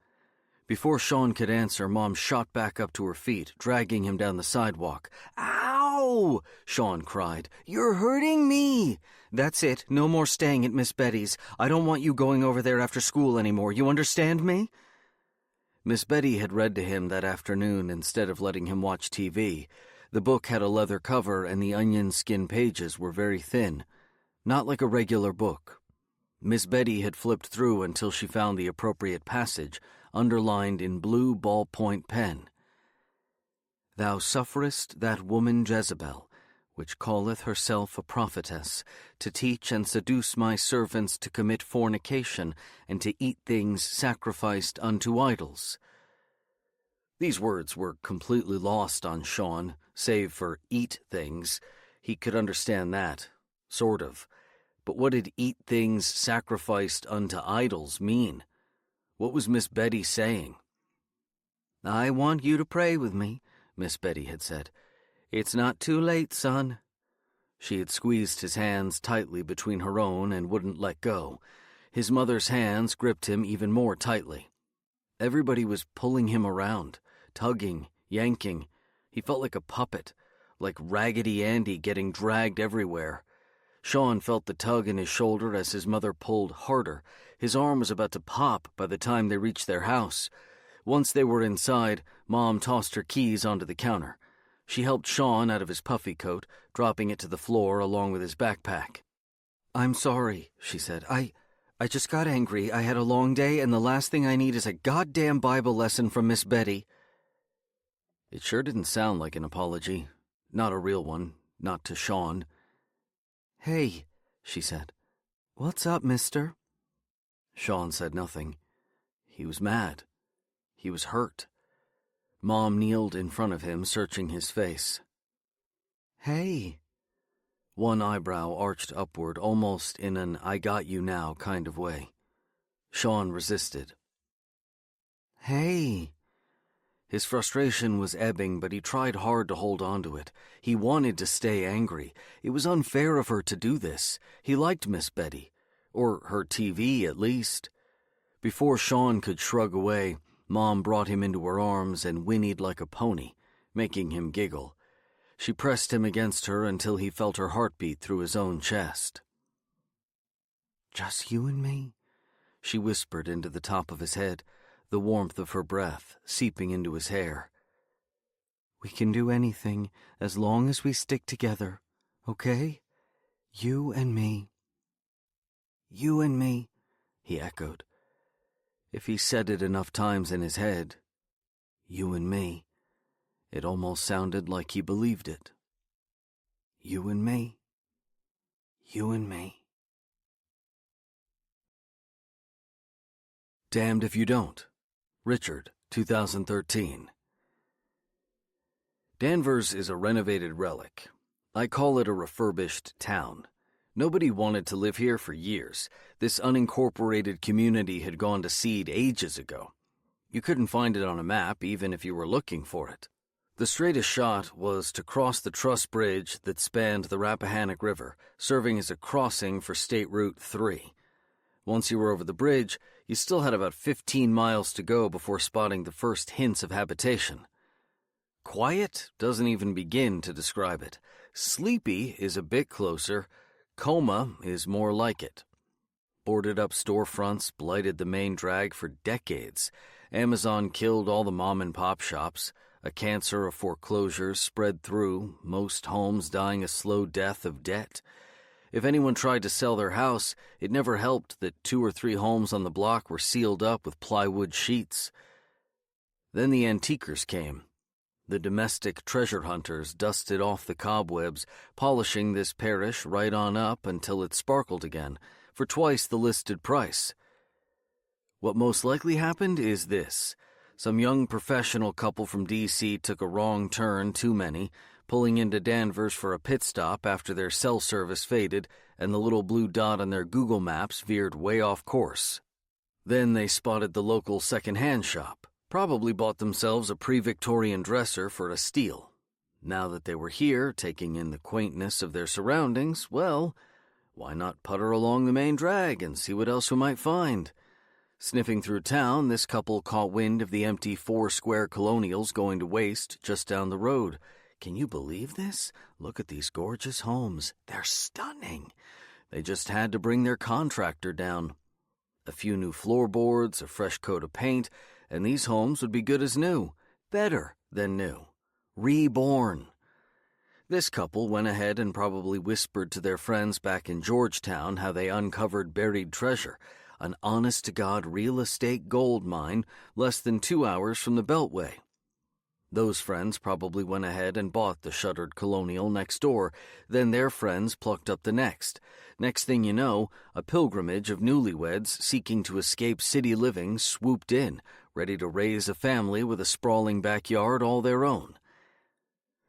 Before Sean could answer, Mom shot back up to her feet, dragging him down the sidewalk. "Ow!" Sean cried. "You're hurting me!" "That's it. No more staying at Miss Betty's. I don't want you going over there after school anymore. You understand me?" Miss Betty had read to him that afternoon instead of letting him watch TV. The book had a leather cover and the onion skin pages were very thin, not like a regular book. Miss Betty had flipped through until she found the appropriate passage, underlined in blue ballpoint pen. "Thou sufferest that woman Jezebel, which calleth herself a prophetess, to teach and seduce my servants to commit fornication and to eat things sacrificed unto idols." These words were completely lost on Sean, save for eat things. He could understand that, sort of. But what did eat things sacrificed unto idols mean? What was Miss Betty saying? "I want you to pray with me," Miss Betty had said. "It's not too late, son." She had squeezed his hands tightly between her own and wouldn't let go. His mother's hands gripped him even more tightly. Everybody was pulling him around, tugging, yanking. He felt like a puppet, like Raggedy Andy getting dragged everywhere. Sean felt the tug in his shoulder as his mother pulled harder. His arm was about to pop by the time they reached their house. Once they were inside, Mom tossed her keys onto the counter. She helped Sean out of his puffy coat, dropping it to the floor along with his backpack. "I'm sorry," she said. I just got angry. I had a long day, and the last thing I need is a goddamn Bible lesson from Miss Betty." It sure didn't sound like an apology. Not a real one. Not to Sean. "Hey," she said. "What's up, mister?" Sean said nothing. He was mad. He was hurt. Mom kneeled in front of him, searching his face. "Hey." One eyebrow arched upward, almost in an "I got you now" kind of way. Sean resisted. "Hey." His frustration was ebbing, but he tried hard to hold on to it. He wanted to stay angry. It was unfair of her to do this. He liked Miss Betty. Or her TV, at least. Before Sean could shrug away, Mom brought him into her arms and whinnied like a pony, making him giggle. She pressed him against her until he felt her heartbeat through his own chest. "Just you and me," she whispered into the top of his head, the warmth of her breath seeping into his hair. "We can do anything as long as we stick together, okay? You and me." "You and me," he echoed. If he said it enough times in his head, "You and me," it almost sounded like he believed it. "You and me. You and me." Damned If You Don't. Richard, 2013. Danvers is a renovated relic. I call it a refurbished town. Nobody wanted to live here for years. This unincorporated community had gone to seed ages ago. You couldn't find it on a map, even if you were looking for it. The straightest shot was to cross the truss bridge that spanned the Rappahannock River, serving as a crossing for State Route 3. Once you were over the bridge, you still had about 15 miles to go before spotting the first hints of habitation. Quiet doesn't even begin to describe it. Sleepy is a bit closer. Coma is more like it. Boarded-up storefronts blighted the main drag for decades. Amazon killed all the mom-and-pop shops. A cancer of foreclosures spread through, most homes dying a slow death of debt. If anyone tried to sell their house, it never helped that 2 or 3 homes on the block were sealed up with plywood sheets. Then the antiquers came. The domestic treasure hunters dusted off the cobwebs, polishing this parish right on up until it sparkled again, for twice the listed price. What most likely happened is this. Some young professional couple from D.C. took a wrong turn too many, pulling into Danvers for a pit stop after their cell service faded and the little blue dot on their Google Maps veered way off course. Then they spotted the local second-hand shop, probably bought themselves a pre-Victorian dresser for a steal. Now that they were here, taking in the quaintness of their surroundings, well, why not putter along the main drag and see what else we might find? Sniffing through town, this couple caught wind of the empty 4-square colonials going to waste just down the road. Can you believe this? Look at these gorgeous homes. They're stunning. They just had to bring their contractor down. A few new floorboards, a fresh coat of paint, and these homes would be good as new. Better than new. Reborn. This couple went ahead and probably whispered to their friends back in Georgetown how they uncovered buried treasure, an honest-to-God real estate gold mine less than 2 hours from the Beltway. Those friends probably went ahead and bought the shuttered colonial next door, then their friends plucked up the next. Next thing you know, a pilgrimage of newlyweds seeking to escape city living swooped in, ready to raise a family with a sprawling backyard all their own.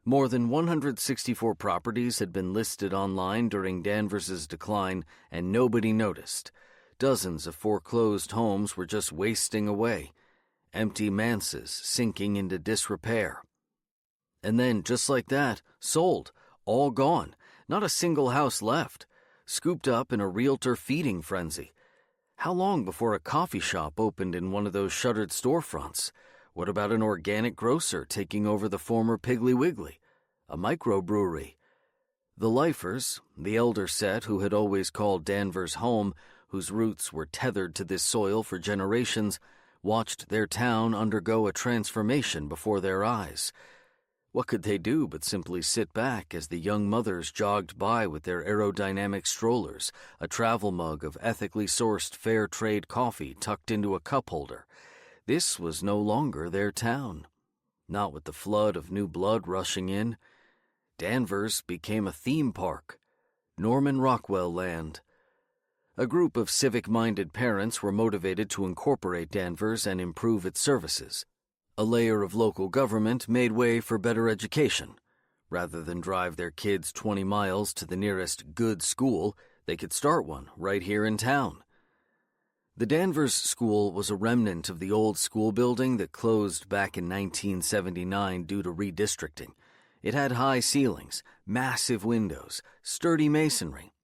More than 164 properties had been listed online during Danvers's decline, and nobody noticed. Dozens of foreclosed homes were just wasting away, empty manses sinking into disrepair. And then, just like that, sold, all gone, not a single house left, scooped up in a realtor feeding frenzy. How long before a coffee shop opened in one of those shuttered storefronts? What about an organic grocer taking over the former Piggly Wiggly? A microbrewery? The lifers, the elder set who had always called Danvers home, whose roots were tethered to this soil for generations, watched their town undergo a transformation before their eyes. What could they do but simply sit back as the young mothers jogged by with their aerodynamic strollers, a travel mug of ethically sourced fair trade coffee tucked into a cup holder? This was no longer their town. Not with the flood of new blood rushing in. Danvers became a theme park. Norman Rockwell land. A group of civic-minded parents were motivated to incorporate Danvers and improve its services. A layer of local government made way for better education. Rather than drive their kids 20 miles to the nearest good school, they could start one right here in town. The Danvers School was a remnant of the old school building that closed back in 1979 due to redistricting. It had high ceilings, massive windows, sturdy masonry.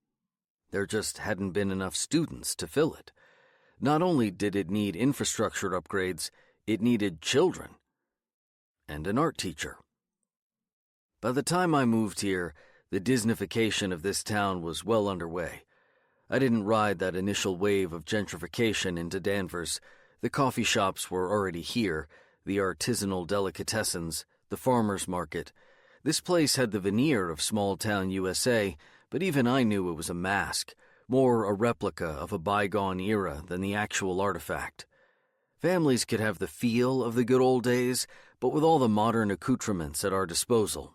There just hadn't been enough students to fill it. Not only did it need infrastructure upgrades, it needed children. And an art teacher. By the time I moved here, the Disneyfication of this town was well underway. I didn't ride that initial wave of gentrification into Danvers. The coffee shops were already here, the artisanal delicatessens, the farmer's market. This place had the veneer of small-town USA, but even I knew it was a mask, more a replica of a bygone era than the actual artifact. Families could have the feel of the good old days, but with all the modern accoutrements at our disposal.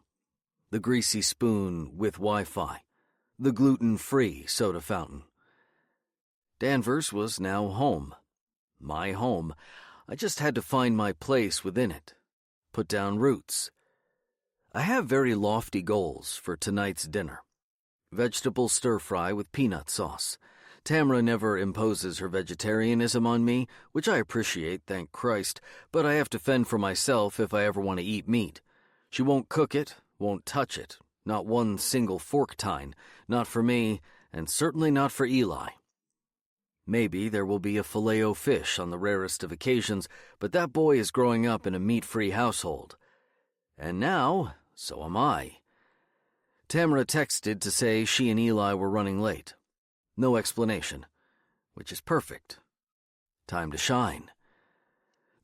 The greasy spoon with Wi-Fi. The gluten-free soda fountain. Danvers was now home. My home. I just had to find my place within it. Put down roots. I have very lofty goals for tonight's dinner. Vegetable stir-fry with peanut sauce. Tamra never imposes her vegetarianism on me, which I appreciate, thank Christ, but I have to fend for myself if I ever want to eat meat. She won't cook it, won't touch it, not one single fork tine, not for me, and certainly not for Eli. Maybe there will be a filet-o-fish on the rarest of occasions, but that boy is growing up in a meat-free household. And now, so am I. Tamra texted to say she and Eli were running late. No explanation, which is perfect. Time to shine.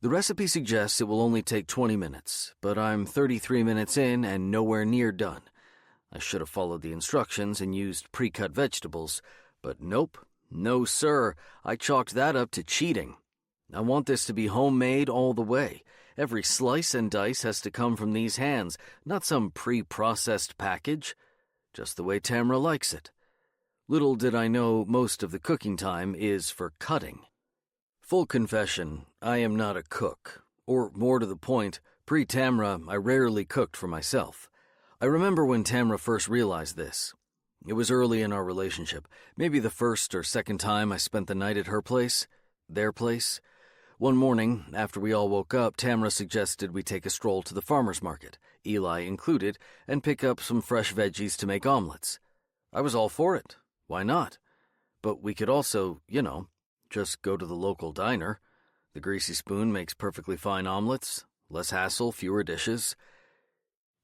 The recipe suggests it will only take 20 minutes, but I'm 33 minutes in and nowhere near done. I should have followed the instructions and used pre-cut vegetables, but nope, no sir, I chalked that up to cheating. I want this to be homemade all the way. Every slice and dice has to come from these hands, not some pre-processed package. Just the way Tamra likes it. Little did I know most of the cooking time is for cutting. Full confession, I am not a cook. Or, more to the point, pre-Tamra, I rarely cooked for myself. I remember when Tamra first realized this. It was early in our relationship, maybe the first or second time I spent the night at her place, their place. One morning, after we all woke up, Tamra suggested we take a stroll to the farmer's market, Eli included, and pick up some fresh veggies to make omelets. I was all for it. Why not? But we could also, just go to the local diner. The Greasy Spoon makes perfectly fine omelets. Less hassle, fewer dishes.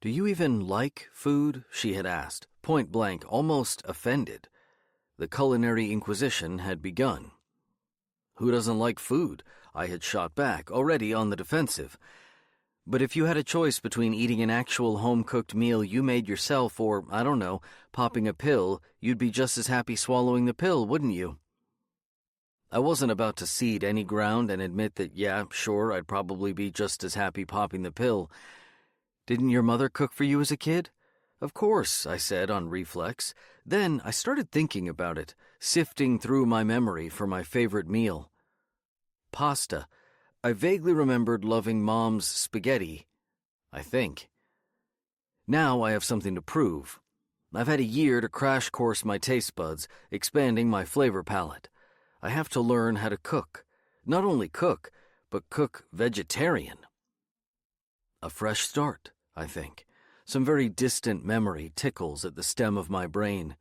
"Do you even like food?" she had asked, point blank, almost offended. The culinary inquisition had begun. "Who doesn't like food?" I had shot back, already on the defensive. "But if you had a choice between eating an actual home-cooked meal you made yourself or, I don't know, popping a pill, you'd be just as happy swallowing the pill, wouldn't you?" I wasn't about to cede any ground and admit that, yeah, sure, I'd probably be just as happy popping the pill. "Didn't your mother cook for you as a kid?" "Of course," I said on reflex. Then I started thinking about it, sifting through my memory for my favorite meal. Pasta. I vaguely remembered loving Mom's spaghetti. I think. Now I have something to prove. I've had a year to crash course my taste buds, expanding my flavor palette. I have to learn how to cook. Not only cook, but cook vegetarian. A fresh start, I think. Some very distant memory tickles at the stem of my brain.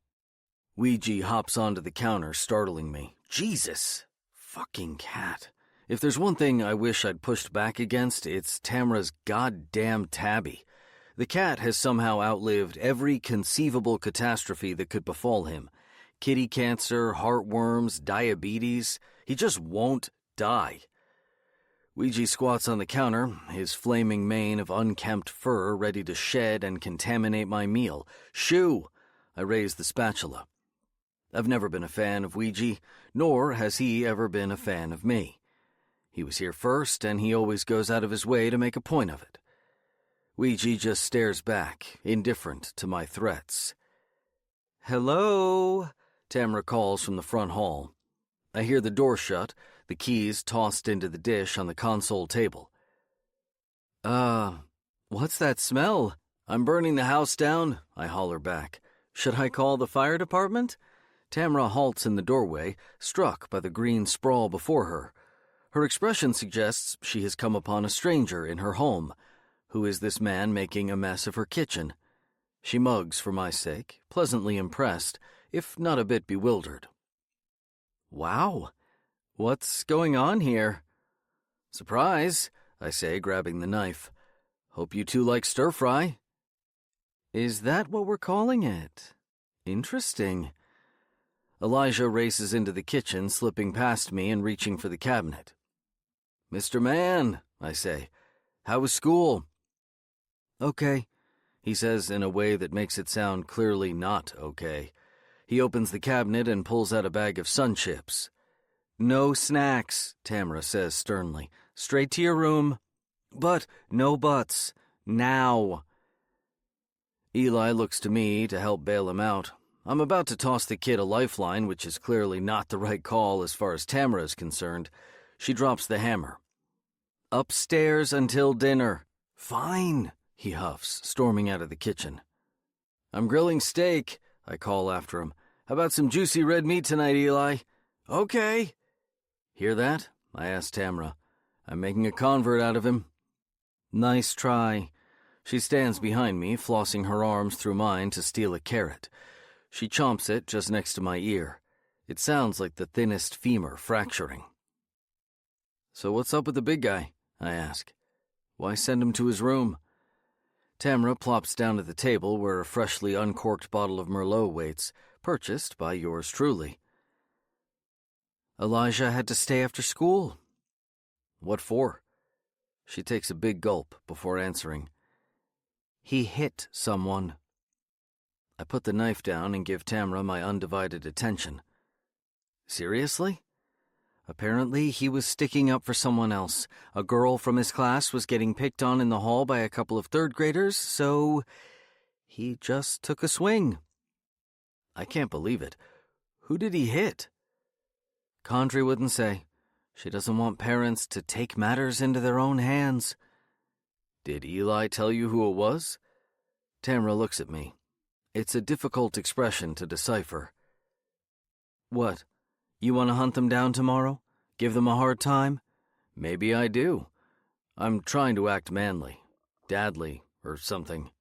Ouija hops onto the counter, startling me. Jesus! Fucking cat. If there's one thing I wish I'd pushed back against, it's Tamra's goddamn tabby. The cat has somehow outlived every conceivable catastrophe that could befall him. Kitty cancer, heartworms, diabetes. He just won't die. Ouija squats on the counter, his flaming mane of unkempt fur ready to shed and contaminate my meal. "Shoo!" I raise the spatula. I've never been a fan of Ouija, nor has he ever been a fan of me. He was here first, and he always goes out of his way to make a point of it. Ouija just stares back, indifferent to my threats. "Hello?" Tamra calls from the front hall. I hear the door shut, the keys tossed into the dish on the console table. What's that smell?" "I'm burning the house down," I holler back. "Should I call the fire department?" Tamra halts in the doorway, struck by the green sprawl before her. Her expression suggests she has come upon a stranger in her home. Who is this man making a mess of her kitchen? She mugs for my sake, pleasantly impressed, if not a bit bewildered. "Wow, what's going on here?" "Surprise," I say, grabbing the knife. "Hope you two like stir-fry." "Is that what we're calling it? Interesting." Elijah races into the kitchen, slipping past me and reaching for the cabinet. "Mr. Mann," I say, "how was school?" "Okay," he says in a way that makes it sound clearly not okay. He opens the cabinet and pulls out a bag of Sun Chips. "No snacks," Tamra says sternly. "Straight to your room." "But, no buts. Now." Eli looks to me to help bail him out. I'm about to toss the kid a lifeline, which is clearly not the right call as far as Tamra is concerned. She drops the hammer. "Upstairs until dinner." "Fine," he huffs, storming out of the kitchen. "I'm grilling steak," I call after him. "How about some juicy red meat tonight, Eli?" "Okay." "Hear that?" I ask Tamra. "I'm making a convert out of him." "Nice try." She stands behind me, flossing her arms through mine to steal a carrot. She chomps it just next to my ear. It sounds like the thinnest femur fracturing. "So what's up with the big guy?" I ask. "Why send him to his room?" Tamra plops down at the table where a freshly uncorked bottle of Merlot waits, purchased by yours truly. "Elijah had to stay after school." "What for?" She takes a big gulp before answering. "He hit someone." I put the knife down and give Tamra my undivided attention. "Seriously?" "Apparently he was sticking up for someone else. A girl from his class was getting picked on in the hall by a couple of third graders, so he just took a swing." "I can't believe it. Who did he hit?" "Condrey wouldn't say. She doesn't want parents to take matters into their own hands. Did Eli tell you who it was? Tamra looks at me. It's a difficult expression to decipher. What? You want to hunt them down tomorrow? Give them a hard time? Maybe I do. I'm trying to act manly, dadly, or something.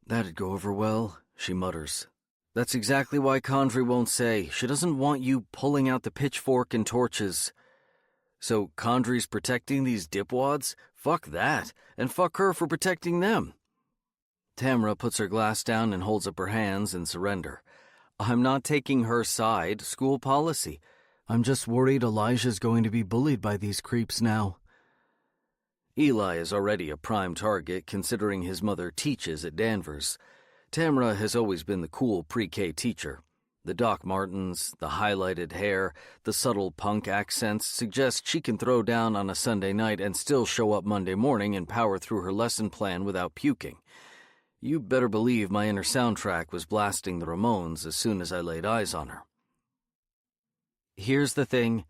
That'd go over well, she mutters. That's exactly why Condrey won't say. She doesn't want you pulling out the pitchfork and torches. So Condrey's protecting these dipwads? Fuck that, and fuck her for protecting them. Tamra puts her glass down and holds up her hands in surrender. I'm not taking her side, school policy. I'm just worried Elijah's going to be bullied by these creeps now. Eli is already a prime target considering his mother teaches at Danvers. Tamra has always been the cool pre-K teacher. The Doc Martens, the highlighted hair, the subtle punk accents suggest she can throw down on a Sunday night and still show up Monday morning and power through her lesson plan without puking. You better believe my inner soundtrack was blasting the Ramones as soon as I laid eyes on her. Here's the thing.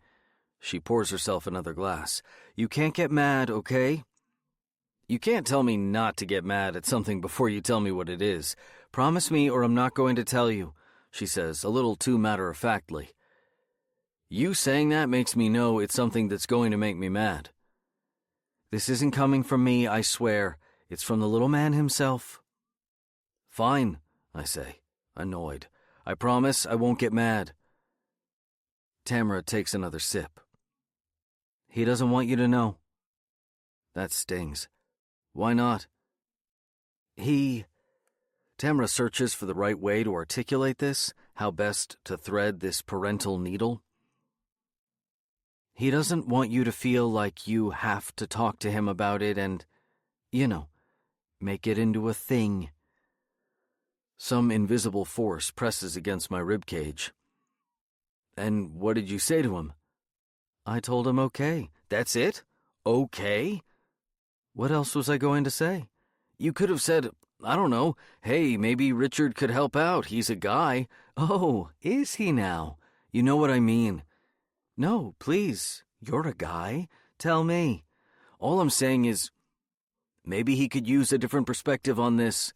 She pours herself another glass. You can't get mad, okay? You can't tell me not to get mad at something before you tell me what it is. Promise me or I'm not going to tell you, she says, a little too matter-of-factly. You saying that makes me know it's something that's going to make me mad. This isn't coming from me, I swear. It's from the little man himself. Fine, I say, annoyed. I promise I won't get mad. Tamra takes another sip. He doesn't want you to know. That stings. Why not? Tamra searches for the right way to articulate this, how best to thread this parental needle. He doesn't want you to feel like you have to talk to him about it and, make it into a thing. Some invisible force presses against my ribcage. And what did you say to him? I told him okay. That's it? Okay? What else was I going to say? You could have said, I don't know, hey, maybe Richard could help out. He's a guy. Oh, is he now? You know what I mean. No, please, you're a guy. Tell me. All I'm saying is, maybe he could use a different perspective on this.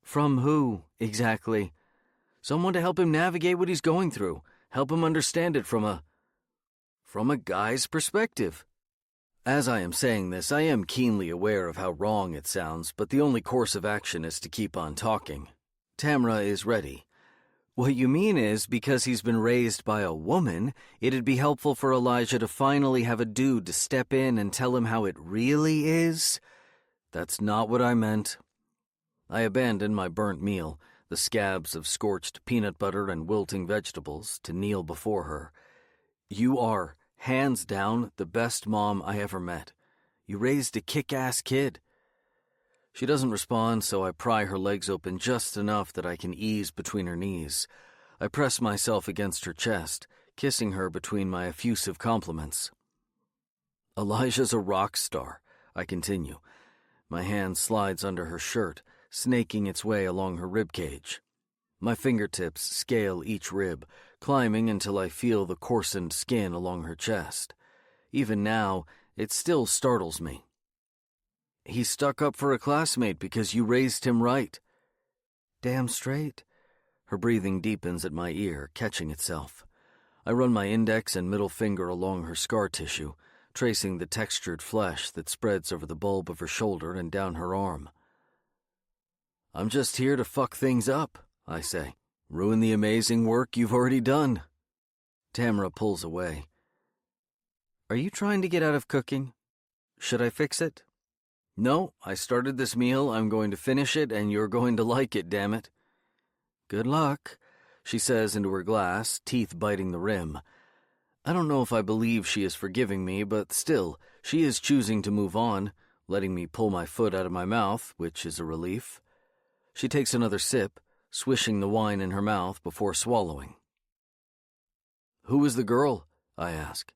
From who, exactly? Someone to help him navigate what he's going through. Help him understand it from a guy's perspective. As I am saying this, I am keenly aware of how wrong it sounds, but the only course of action is to keep on talking. Tamra is ready. What you mean is, because he's been raised by a woman, it'd be helpful for Elijah to finally have a dude to step in and tell him how it really is? That's not what I meant. I abandoned my burnt meal, the scabs of scorched peanut butter and wilting vegetables, to kneel before her. You are, hands down, the best mom I ever met. You raised a kick-ass kid. She doesn't respond, so I pry her legs open just enough that I can ease between her knees. I press myself against her chest, kissing her between my effusive compliments. Elijah's a rock star, I continue. My hand slides under her shirt, snaking its way along her ribcage. My fingertips scale each rib, climbing until I feel the coarsened skin along her chest. Even now, it still startles me. He stuck up for a classmate because you raised him right. Damn straight. Her breathing deepens at my ear, catching itself. I run my index and middle finger along her scar tissue, tracing the textured flesh that spreads over the bulb of her shoulder and down her arm. I'm just here to fuck things up, I say. Ruin the amazing work you've already done. Tamra pulls away. Are you trying to get out of cooking? Should I fix it? No, I started this meal, I'm going to finish it, and you're going to like it, damn it. Good luck, she says into her glass, teeth biting the rim. I don't know if I believe she is forgiving me, but still, she is choosing to move on, letting me pull my foot out of my mouth, which is a relief. She takes another sip, swishing the wine in her mouth before swallowing. Who was the girl? I ask.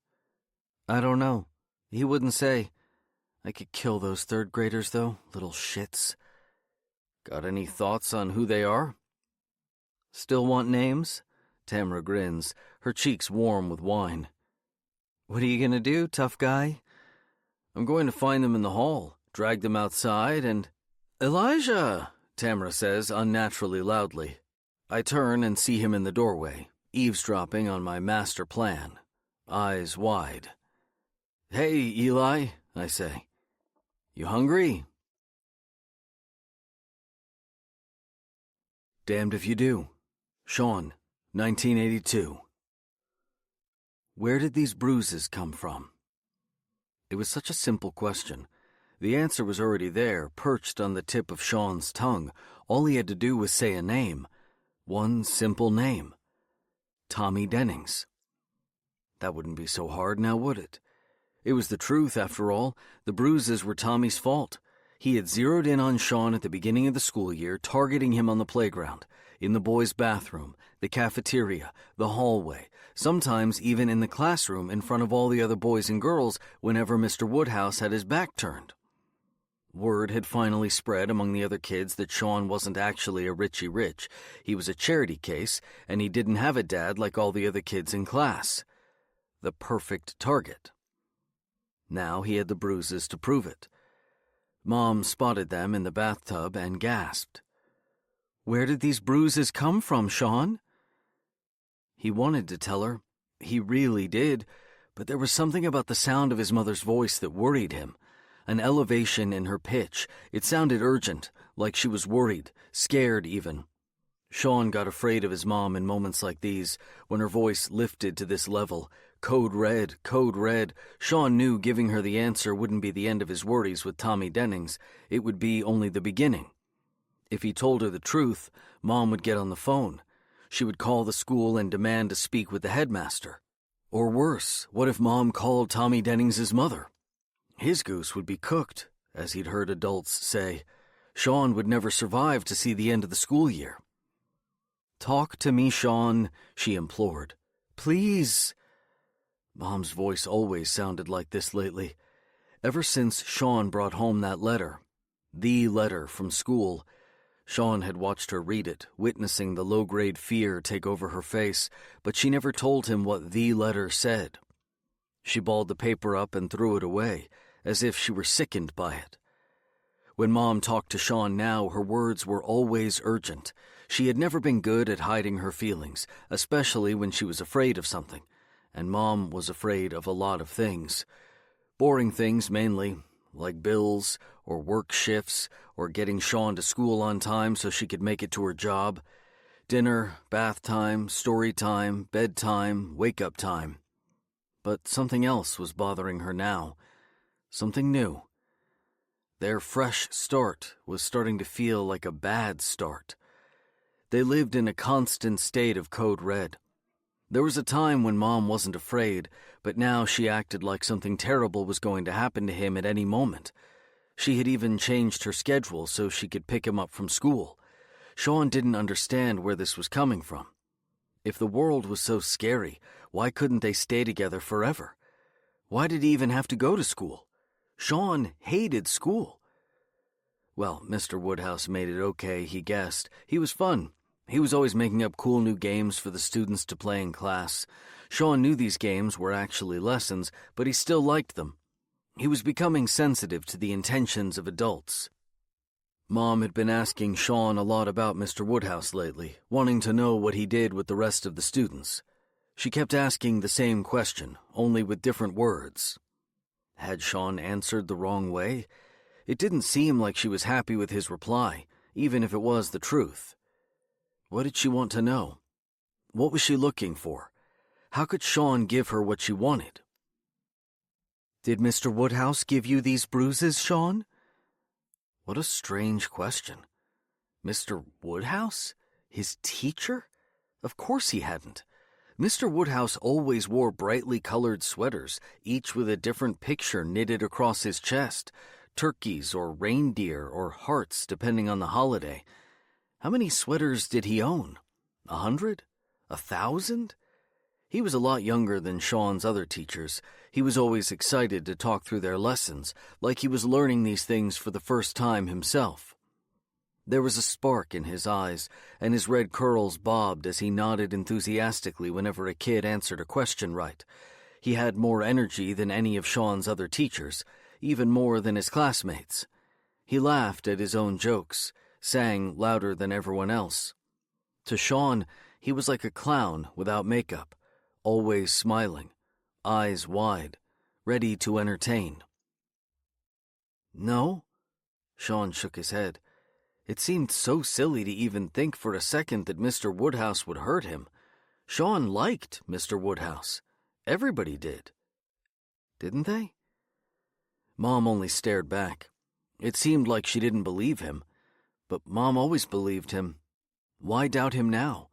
I don't know. He wouldn't say. I could kill those third graders, though, little shits. Got any thoughts on who they are? Still want names? Tamra grins, her cheeks warm with wine. What are you going to do, tough guy? I'm going to find them in the hall, drag them outside, and... Elijah, Tamara says unnaturally loudly. I turn and see him in the doorway, eavesdropping on my master plan, eyes wide. Hey, Eli, I say. You hungry? Damned if you do. Sean, 1982. Where did these bruises come from? It was such a simple question. The answer was already there, perched on the tip of Sean's tongue. All he had to do was say a name. One simple name. Tommy Dennings. That wouldn't be so hard now, would it? It was the truth, after all. The bruises were Tommy's fault. He had zeroed in on Sean at the beginning of the school year, targeting him on the playground, in the boys' bathroom, the cafeteria, the hallway, sometimes even in the classroom in front of all the other boys and girls whenever Mr. Woodhouse had his back turned. Word had finally spread among the other kids that Sean wasn't actually a Richie Rich. He was a charity case, and he didn't have a dad like all the other kids in class. The perfect target. Now he had the bruises to prove it. Mom spotted them in the bathtub and gasped. Where did these bruises come from, Sean? He wanted to tell her. He really did, but there was something about the sound of his mother's voice that worried him. An elevation in her pitch. It sounded urgent, like she was worried, scared even. Sean got afraid of his mom in moments like these, when her voice lifted to this level. Code red, code red. Sean knew giving her the answer wouldn't be the end of his worries with Tommy Dennings. It would be only the beginning. If he told her the truth, Mom would get on the phone. She would call the school and demand to speak with the headmaster. Or worse, what if Mom called Tommy Dennings' mother? His goose would be cooked, as he'd heard adults say. Sean would never survive to see the end of the school year. Talk to me, Sean, she implored. Please. Mom's voice always sounded like this lately. Ever since Sean brought home that letter, the letter from school, Sean had watched her read it, witnessing the low-grade fear take over her face, but she never told him what the letter said. She balled the paper up and threw it away, as if she were sickened by it. When Mom talked to Sean now, her words were always urgent. She had never been good at hiding her feelings, especially when she was afraid of something, and Mom was afraid of a lot of things. Boring things mainly, like bills, or work shifts, or getting Sean to school on time so she could make it to her job. Dinner, bath time, story time, bedtime, wake-up time. But something else was bothering her now. Something new. Their fresh start was starting to feel like a bad start. They lived in a constant state of code red. There was a time when Mom wasn't afraid, but now she acted like something terrible was going to happen to him at any moment. She had even changed her schedule so she could pick him up from school. Sean didn't understand where this was coming from. If the world was so scary, why couldn't they stay together forever? Why did he even have to go to school? Sean hated school. Well, Mr. Woodhouse made it okay, he guessed. He was fun. He was always making up cool new games for the students to play in class. Sean knew these games were actually lessons, but he still liked them. He was becoming sensitive to the intentions of adults. Mom had been asking Sean a lot about Mr. Woodhouse lately, wanting to know what he did with the rest of the students. She kept asking the same question, only with different words. Had Sean answered the wrong way? It didn't seem like she was happy with his reply, even if it was the truth. What did she want to know? What was she looking for? How could Sean give her what she wanted? Did Mr. Woodhouse give you these bruises, Sean? What a strange question. Mr. Woodhouse? His teacher? Of course he hadn't. Mr. Woodhouse always wore brightly colored sweaters, each with a different picture knitted across his chest, turkeys or reindeer or hearts depending on the holiday. How many sweaters did he own? 100? 1,000? He was a lot younger than Sean's other teachers. He was always excited to talk through their lessons, like he was learning these things for the first time himself. There was a spark in his eyes, and his red curls bobbed as he nodded enthusiastically whenever a kid answered a question right. He had more energy than any of Sean's other teachers, even more than his classmates. He laughed at his own jokes, sang louder than everyone else. To Sean, he was like a clown without makeup, always smiling, eyes wide, ready to entertain. No? Sean shook his head. It seemed so silly to even think for a second that Mr. Woodhouse would hurt him. Sean liked Mr. Woodhouse. Everybody did. Didn't they? Mom only stared back. It seemed like she didn't believe him. But Mom always believed him. Why doubt him now?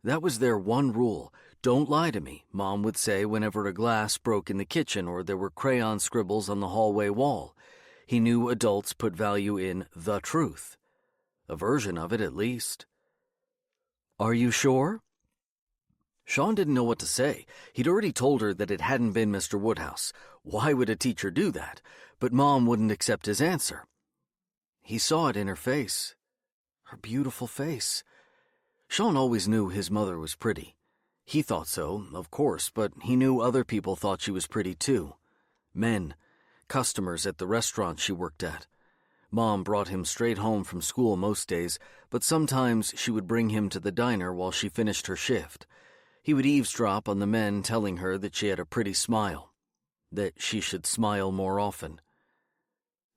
That was their one rule. Don't lie to me, Mom would say whenever a glass broke in the kitchen or there were crayon scribbles on the hallway wall. He knew adults put value in the truth. A version of it, at least. Are you sure? Sean didn't know what to say. He'd already told her that it hadn't been Mr. Woodhouse. Why would a teacher do that? But Mom wouldn't accept his answer. He saw it in her face. Her beautiful face. Sean always knew his mother was pretty. He thought so, of course, but he knew other people thought she was pretty too. Men, customers at the restaurant she worked at. Mom brought him straight home from school most days, but sometimes she would bring him to the diner while she finished her shift. He would eavesdrop on the men telling her that she had a pretty smile, that she should smile more often.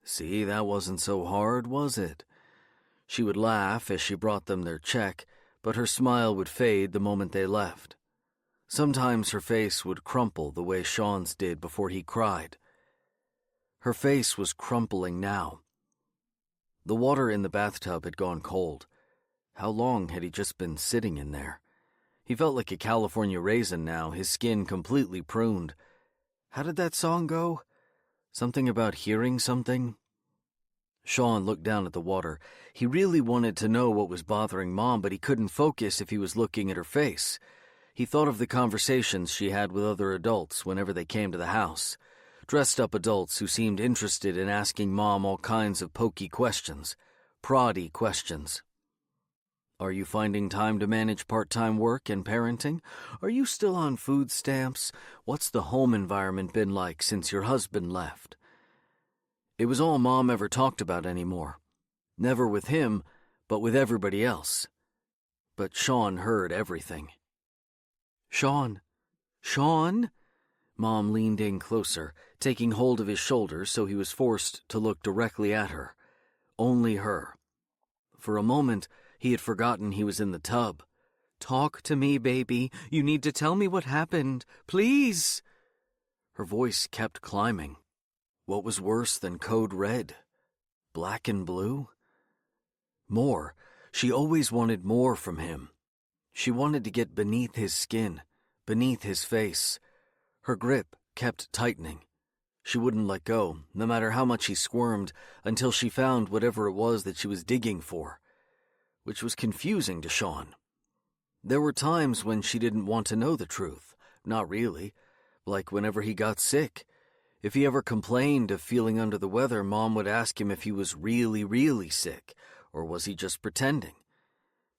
See, that wasn't so hard, was it? She would laugh as she brought them their check, but her smile would fade the moment they left. Sometimes her face would crumple the way Sean's did before he cried. Her face was crumpling now. The water in the bathtub had gone cold. How long had he just been sitting in there? He felt like a California raisin now, his skin completely pruned. How did that song go? Something about hearing something? Sean looked down at the water. He really wanted to know what was bothering Mom, but he couldn't focus if he was looking at her face. He thought of the conversations she had with other adults whenever they came to the house. Dressed-up adults who seemed interested in asking Mom all kinds of pokey questions, proddy questions. Are you finding time to manage part-time work and parenting? Are you still on food stamps? What's the home environment been like since your husband left? It was all Mom ever talked about anymore. Never with him, but with everybody else. But Sean heard everything. Sean! Sean! Mom leaned in closer, taking hold of his shoulder so he was forced to look directly at her. Only her. For a moment, he had forgotten he was in the tub. Talk to me, baby. You need to tell me what happened. Please! Her voice kept climbing. What was worse than code red? Black and blue? More. She always wanted more from him. She wanted to get beneath his skin, beneath his face. Her grip kept tightening. She wouldn't let go, no matter how much he squirmed, until she found whatever it was that she was digging for, which was confusing to Sean. There were times when she didn't want to know the truth. Not really. Like whenever he got sick. If he ever complained of feeling under the weather, Mom would ask him if he was really, really sick, or was he just pretending?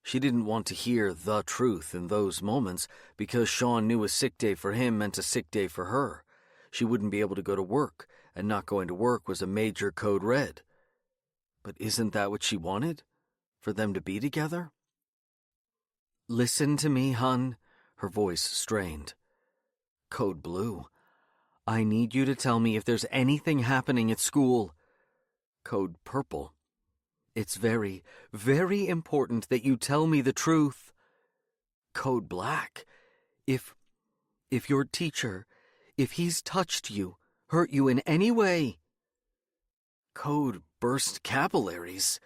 She didn't want to hear the truth in those moments because Sean knew a sick day for him meant a sick day for her. She wouldn't be able to go to work, and not going to work was a major code red. But isn't that what she wanted? For them to be together? Listen to me, hun. Her voice strained. Code blue. I need you to tell me if there's anything happening at school. Code purple. It's very, very important that you tell me the truth. Code black. If your teacher, if he's touched you, hurt you in any way. Code burst capillaries.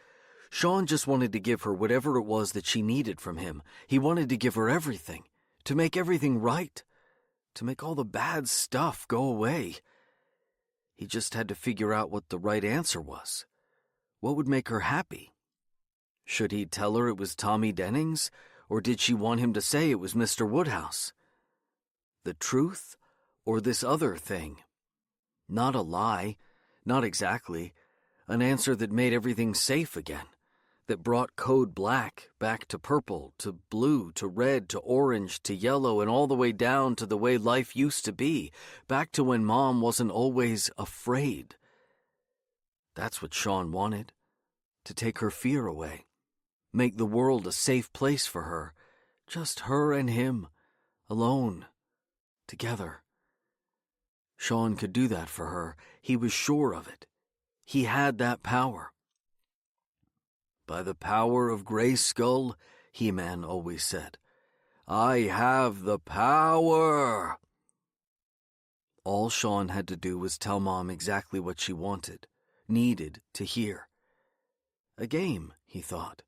Sean just wanted to give her whatever it was that she needed from him. He wanted to give her everything, to make everything right, to make all the bad stuff go away. He just had to figure out what the right answer was. What would make her happy? Should he tell her it was Tommy Dennings, or did she want him to say it was Mr. Woodhouse? The truth, or this other thing? Not a lie, not exactly. An answer that made everything safe again. that brought code black back to purple, to blue, to red, to orange, to yellow, and all the way down to the way life used to be, back to when Mom wasn't always afraid. That's what Sean wanted, to take her fear away, make the world a safe place for her, just her and him, alone, together. Sean could do that for her. He was sure of it. He had that power. By the power of Grayskull, He-Man always said, I have the power. All Sean had to do was tell Mom exactly what she wanted, needed to hear. A game, he thought.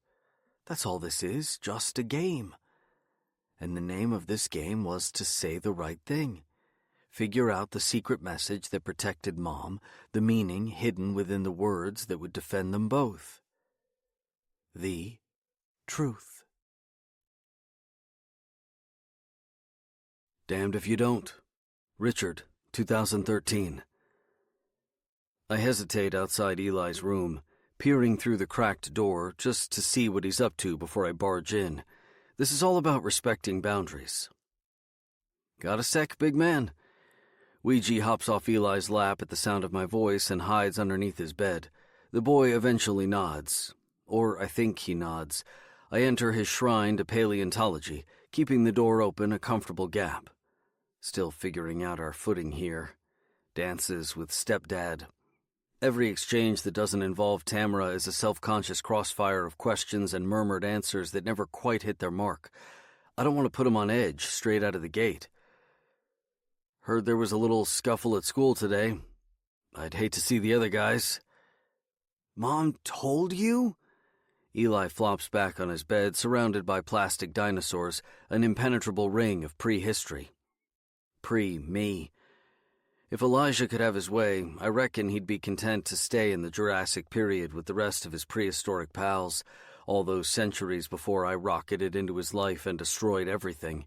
That's all this is, just a game. And the name of this game was to say the right thing. Figure out the secret message that protected Mom, the meaning hidden within the words that would defend them both. The truth. Damned if you don't. Richard, 2013. I hesitate outside Eli's room, peering through the cracked door just to see what he's up to before I barge in. This is all about respecting boundaries. Got a sec, big man? Ouija hops off Eli's lap at the sound of my voice and hides underneath his bed. The boy eventually nods. Or I think he nods. I enter his shrine to paleontology, keeping the door open a comfortable gap. Still figuring out our footing here. Dances with stepdad. Every exchange that doesn't involve Tamara is a self-conscious crossfire of questions and murmured answers that never quite hit their mark. I don't want to put him on edge straight out of the gate. Heard there was a little scuffle at school today. I'd hate to see the other guys. Mom told you? Eli flops back on his bed, surrounded by plastic dinosaurs, an impenetrable ring of prehistory. Pre-me. If Elijah could have his way, I reckon he'd be content to stay in the Jurassic period with the rest of his prehistoric pals, all those centuries before I rocketed into his life and destroyed everything.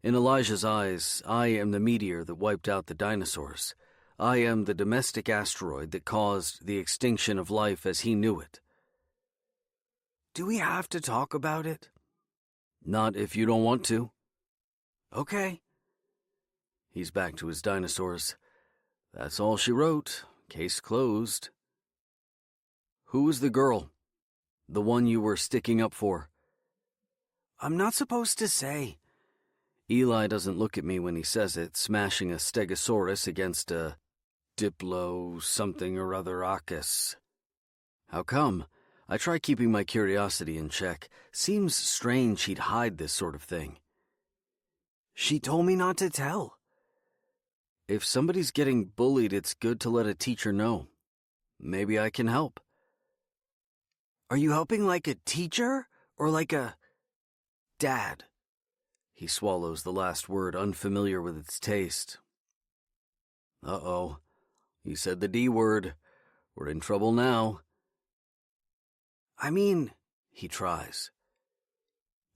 In Elijah's eyes, I am the meteor that wiped out the dinosaurs. I am the domestic asteroid that caused the extinction of life as he knew it. Do we have to talk about it? Not if you don't want to. Okay. He's back to his dinosaurs. That's all she wrote. Case closed. Who was the girl? The one you were sticking up for? I'm not supposed to say. Eli doesn't look at me when he says it, smashing a stegosaurus against a Diplo-something-or-other-acus. How come? I try keeping my curiosity in check. Seems strange he'd hide this sort of thing. She told me not to tell. If somebody's getting bullied, it's good to let a teacher know. Maybe I can help. Are you helping like a teacher or like a dad? He swallows the last word, unfamiliar with its taste. Uh-oh. He said the D word. We're in trouble now. I mean, he tries.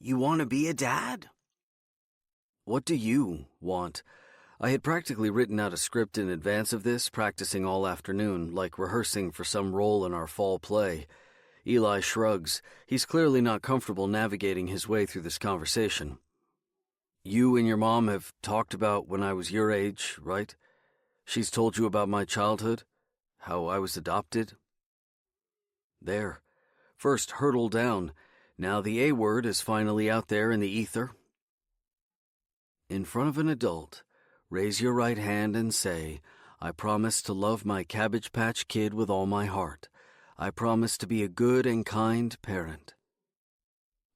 You want to be a dad? What do you want? I had practically written out a script in advance of this, practicing all afternoon, like rehearsing for some role in our fall play. Eli shrugs. He's clearly not comfortable navigating his way through this conversation. You and your mom have talked about when I was your age, right? She's told you about my childhood? How I was adopted? There. First hurdle down. Now the A word is finally out there in the ether. In front of an adult, raise your right hand and say, I promise to love my Cabbage Patch Kid with all my heart. I promise to be a good and kind parent.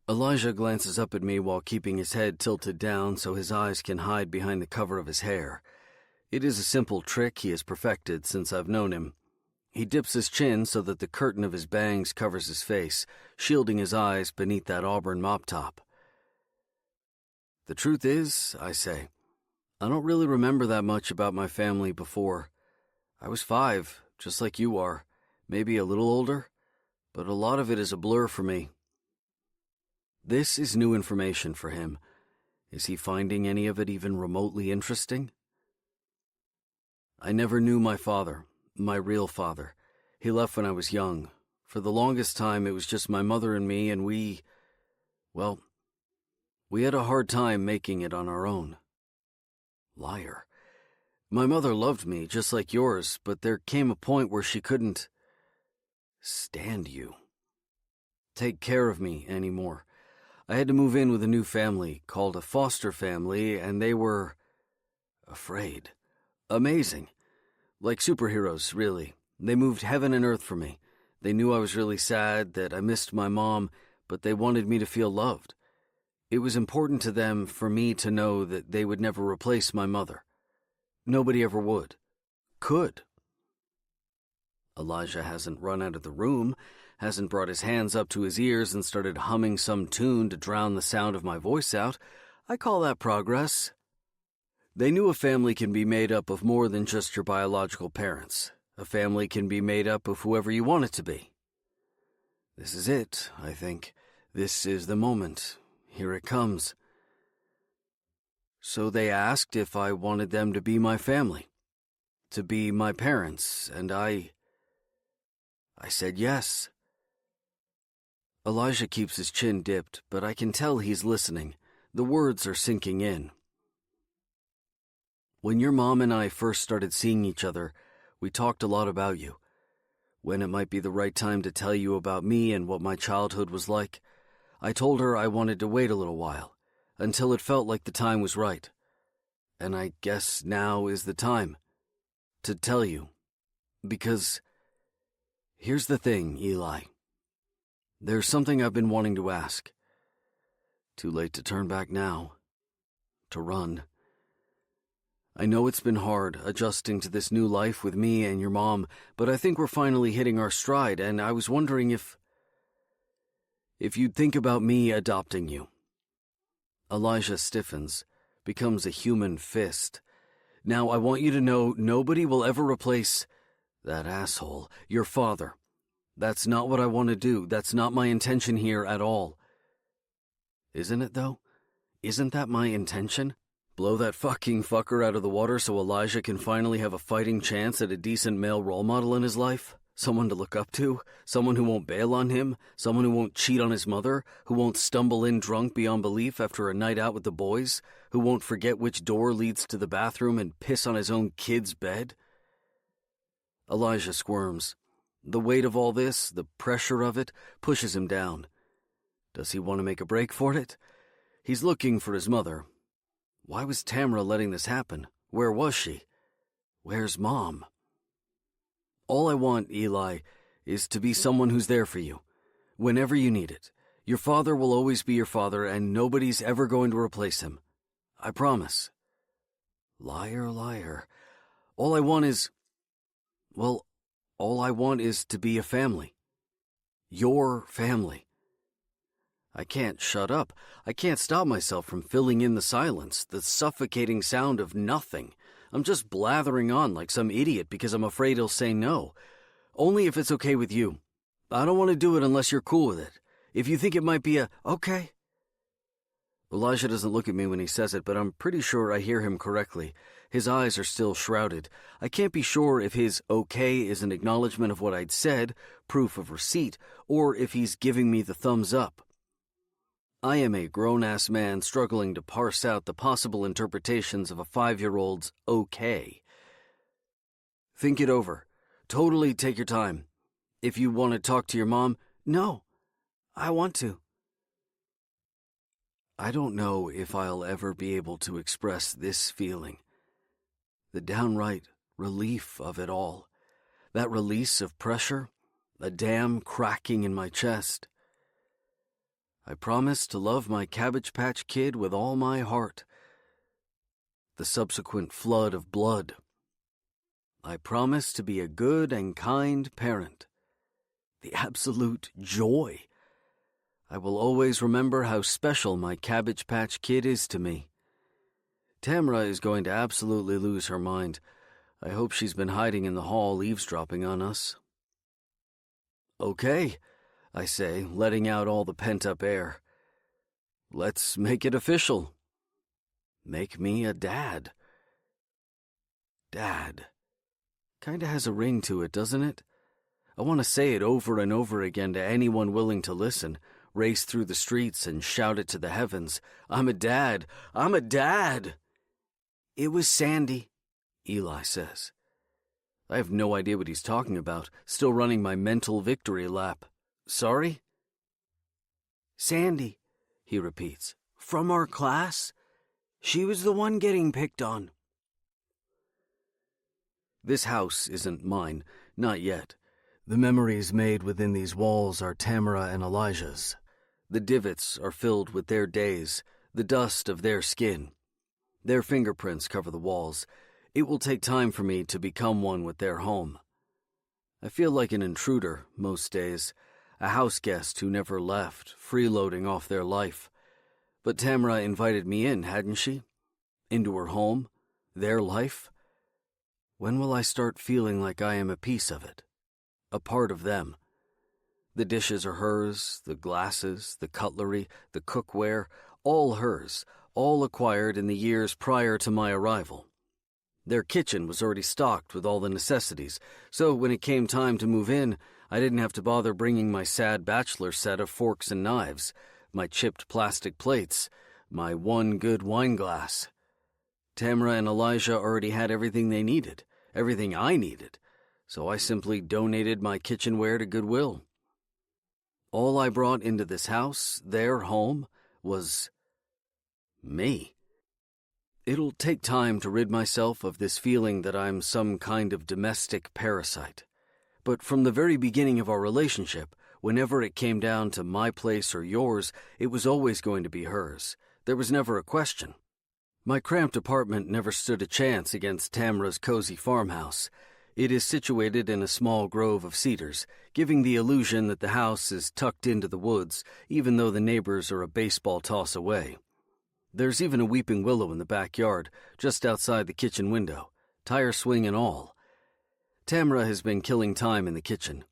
Elijah glances up at me while keeping his head tilted down so his eyes can hide behind the cover of his hair. It is a simple trick he has perfected since I've known him. He dips his chin so that the curtain of his bangs covers his face, shielding his eyes beneath that auburn mop top. The truth is, I say, I don't really remember that much about my family before. I was 5, just like you are, maybe a little older, but a lot of it is a blur for me. This is new information for him. Is he finding any of it even remotely interesting? I never knew my father, my real father. He left when I was young, For the longest time, it was just my mother and me, and we had a hard time making it on our own. Liar. My mother loved me, just like yours, but there came a point where she couldn't stand you, take care of me anymore. I had to move in with a new family, called a foster family, and they were afraid. Amazing. Like superheroes, really. They moved heaven and earth for me. They knew I was really sad, that I missed my mom, but they wanted me to feel loved. It was important to them for me to know that they would never replace my mother. Nobody ever would. Could. Elijah hasn't run out of the room, hasn't brought his hands up to his ears and started humming some tune to drown the sound of my voice out. I call that progress. They knew a family can be made up of more than just your biological parents. A family can be made up of whoever you want it to be. This is it, I think. This is the moment. Here it comes. So they asked if I wanted them to be my family, to be my parents, and I said yes. Elijah keeps his chin dipped, but I can tell he's listening. The words are sinking in. When your mom and I first started seeing each other, we talked a lot about you. When it might be the right time to tell you about me and what my childhood was like. I told her I wanted to wait a little while, until it felt like the time was right. And I guess now is the time to tell you. Because here's the thing, Eli. There's something I've been wanting to ask. Too late to turn back now. To run. I know it's been hard adjusting to this new life with me and your mom, but I think we're finally hitting our stride, and I was wondering if you'd think about me adopting you. Elijah stiffens, becomes a human fist. Now I want you to know nobody will ever replace that asshole, your father. That's not what I want to do. That's not my intention here at all. Isn't it, though? Isn't that my intention? Blow that fucking fucker out of the water so Elijah can finally have a fighting chance at a decent male role model in his life? Someone to look up to? Someone who won't bail on him? Someone who won't cheat on his mother? Who won't stumble in drunk beyond belief after a night out with the boys? Who won't forget which door leads to the bathroom and piss on his own kid's bed? Elijah squirms. The weight of all this, the pressure of it, pushes him down. Does he want to make a break for it? He's looking for his mother. Why was Tamara letting this happen? Where was she? Where's Mom? All I want, Eli, is to be someone who's there for you, whenever you need it. Your father will always be your father, and nobody's ever going to replace him. I promise. Liar, liar. All I want is to be a family. Your family. I can't shut up. I can't stop myself from filling in the silence, the suffocating sound of nothing. I'm just blathering on like some idiot because I'm afraid he'll say no. Only if it's okay with you. I don't want to do it unless you're cool with it. If you think it might be okay. Elijah doesn't look at me when he says it, but I'm pretty sure I hear him correctly. His eyes are still shrouded. I can't be sure if his okay is an acknowledgement of what I'd said, proof of receipt, or if he's giving me the thumbs up. I am a grown-ass man struggling to parse out the possible interpretations of a 5-year-old's okay. Think it over. Totally take your time. If you want to talk to your mom, no, I want to. I don't know if I'll ever be able to express this feeling. The downright relief of it all. That release of pressure, a dam cracking in my chest. I promise to love my Cabbage Patch Kid with all my heart. The subsequent flood of blood. I promise to be a good and kind parent. The absolute joy. I will always remember how special my Cabbage Patch Kid is to me. Tamara is going to absolutely lose her mind. I hope she's been hiding in the hall eavesdropping on us. Okay, I say, letting out all the pent-up air. Let's make it official. Make me a dad. Dad. Kinda has a ring to it, doesn't it? I want to say it over and over again to anyone willing to listen, race through the streets and shout it to the heavens. I'm a dad! I'm a dad! It was Sandy, Eli says. I have no idea what he's talking about, still running my mental victory lap. Sorry? Sandy, he repeats. From our class? She was the one getting picked on. This house isn't mine, not yet. The memories made within these walls are Tamara and Elijah's. The divots are filled with their days, the dust of their skin. Their fingerprints cover the walls. It will take time for me to become one with their home. I feel like an intruder most days, a house guest who never left, freeloading off their life. But Tamara invited me in, hadn't she? Into her home, their life. When will I start feeling like I am a piece of it? A part of them. The dishes are hers, the glasses, the cutlery, the cookware, all hers, all acquired in the years prior to my arrival. Their kitchen was already stocked with all the necessities, so when it came time to move in, I didn't have to bother bringing my sad bachelor set of forks and knives, my chipped plastic plates, my one good wine glass. Tamara and Elijah already had everything they needed, everything I needed, so I simply donated my kitchenware to Goodwill. All I brought into this house, their home, was me. It'll take time to rid myself of this feeling that I'm some kind of domestic parasite. But from the very beginning of our relationship, whenever it came down to my place or yours, it was always going to be hers. There was never a question. My cramped apartment never stood a chance against Tamara's cozy farmhouse. It is situated in a small grove of cedars, giving the illusion that the house is tucked into the woods, even though the neighbors are a baseball toss away. There's even a weeping willow in the backyard, just outside the kitchen window, tire swing and all. Tamara has been killing time in the kitchen.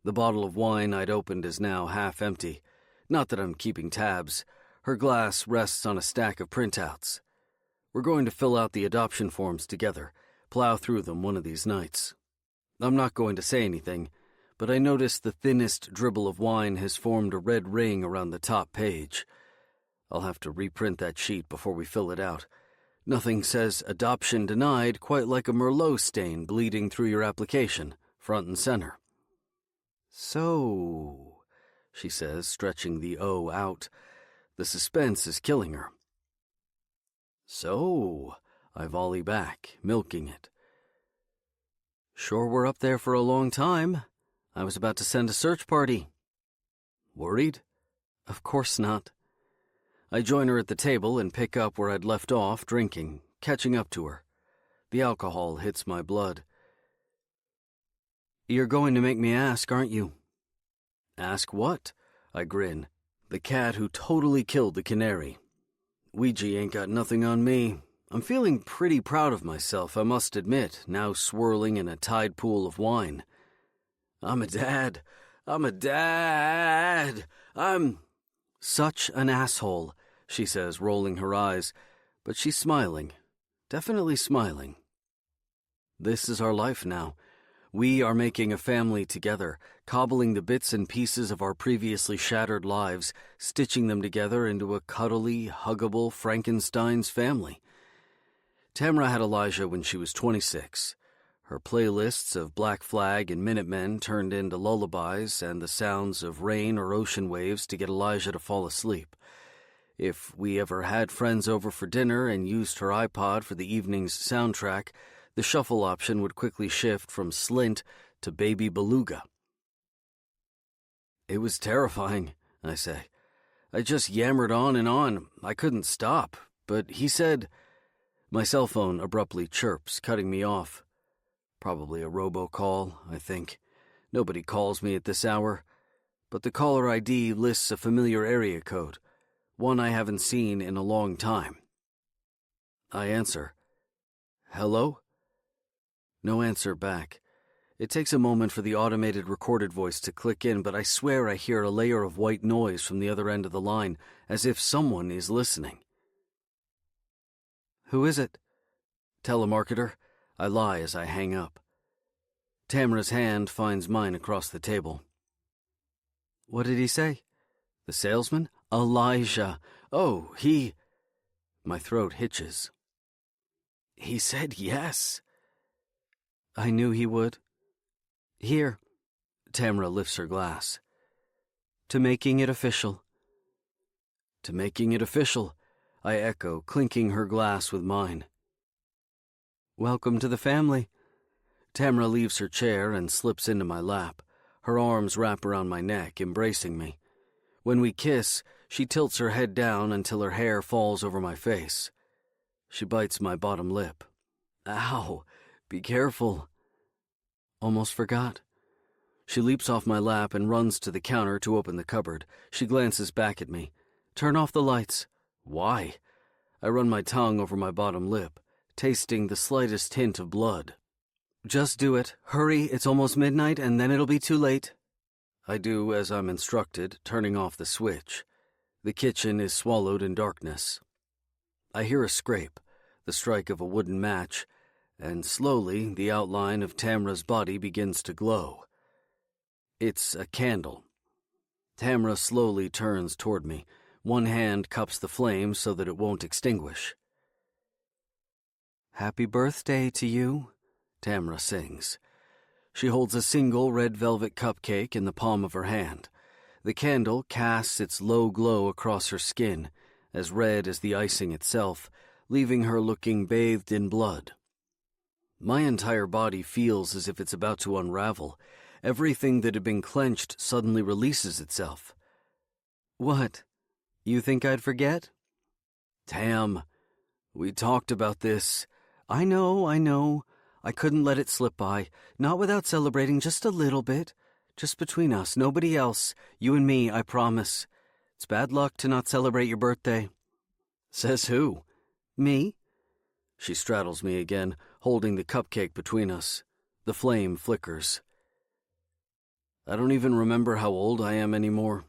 The bottle of wine I'd opened is now half empty. Not that I'm keeping tabs. Her glass rests on a stack of printouts. We're going to fill out the adoption forms together, plow through them one of these nights. I'm not going to say anything, but I notice the thinnest dribble of wine has formed a red ring around the top page. I'll have to reprint that sheet before we fill it out. Nothing says adoption denied quite like a Merlot stain bleeding through your application, front and center. So, she says, stretching the O out. The suspense is killing her. So, I volley back, milking it. Sure we're up there for a long time. I was about to send a search party. Worried? Of course not. I join her at the table and pick up where I'd left off, drinking, catching up to her. The alcohol hits my blood. You're going to make me ask, aren't you? Ask what? I grin. The cat who totally killed the canary. Ouija ain't got nothing on me. I'm feeling pretty proud of myself, I must admit, now swirling in a tide pool of wine. I'm a dad. I'm a dad. I'm such an asshole, she says, rolling her eyes, but she's smiling, definitely smiling. This is our life now. We are making a family together, cobbling the bits and pieces of our previously shattered lives, stitching them together into a cuddly, huggable Frankenstein's family. Tamara had Elijah when she was 26. Her playlists of Black Flag and Minutemen turned into lullabies and the sounds of rain or ocean waves to get Elijah to fall asleep. If we ever had friends over for dinner and used her iPod for the evening's soundtrack, the shuffle option would quickly shift from Slint to Baby Beluga. It was terrifying, I say. I just yammered on and on. I couldn't stop. But he said... My cell phone abruptly chirps, cutting me off. Probably a robocall, I think. Nobody calls me at this hour. But the caller ID lists a familiar area code, one I haven't seen in a long time. I answer. Hello? No answer back. It takes a moment for the automated recorded voice to click in, but I swear I hear a layer of white noise from the other end of the line, as if someone is listening. Who is it? Telemarketer. I lie as I hang up. Tamara's hand finds mine across the table. What did he say? The salesman? Elijah. Oh, he... My throat hitches. He said yes. I knew he would. Here. Tamara lifts her glass. To making it official. To making it official, I echo, clinking her glass with mine. Welcome to the family. Tamara leaves her chair and slips into my lap. Her arms wrap around my neck, embracing me. When we kiss, she tilts her head down until her hair falls over my face. She bites my bottom lip. Ow, be careful. Almost forgot. She leaps off my lap and runs to the counter to open the cupboard. She glances back at me. Turn off the lights. Why? I run my tongue over my bottom lip, tasting the slightest hint of blood. Just do it. Hurry, it's almost midnight and then it'll be too late. I do as I'm instructed, turning off the switch. The kitchen is swallowed in darkness. I hear a scrape, the strike of a wooden match, and slowly the outline of Tamara's body begins to glow. It's a candle. Tamara slowly turns toward me. One hand cups the flame so that it won't extinguish. Happy birthday to you, Tamara sings. She holds a single red velvet cupcake in the palm of her hand. The candle casts its low glow across her skin, as red as the icing itself, leaving her looking bathed in blood. My entire body feels as if it's about to unravel. Everything that had been clenched suddenly releases itself. What? You think I'd forget? Tam, we talked about this. I know. I couldn't let it slip by, not without celebrating just a little bit. Just between us, nobody else. You and me, I promise. It's bad luck to not celebrate your birthday. Says who? Me? She straddles me again, holding the cupcake between us. The flame flickers. I don't even remember how old I am anymore.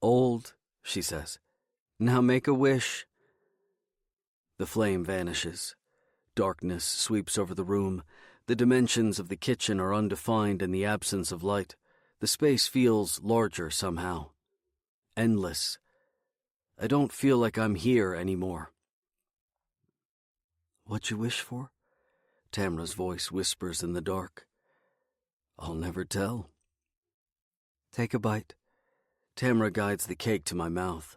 Old, she says. Now make a wish. The flame vanishes. Darkness sweeps over the room. The dimensions of the kitchen are undefined in the absence of light. The space feels larger somehow. Endless. I don't feel like I'm here anymore. What you wish for? Tamara's voice whispers in the dark. I'll never tell. Take a bite. Tamara guides the cake to my mouth.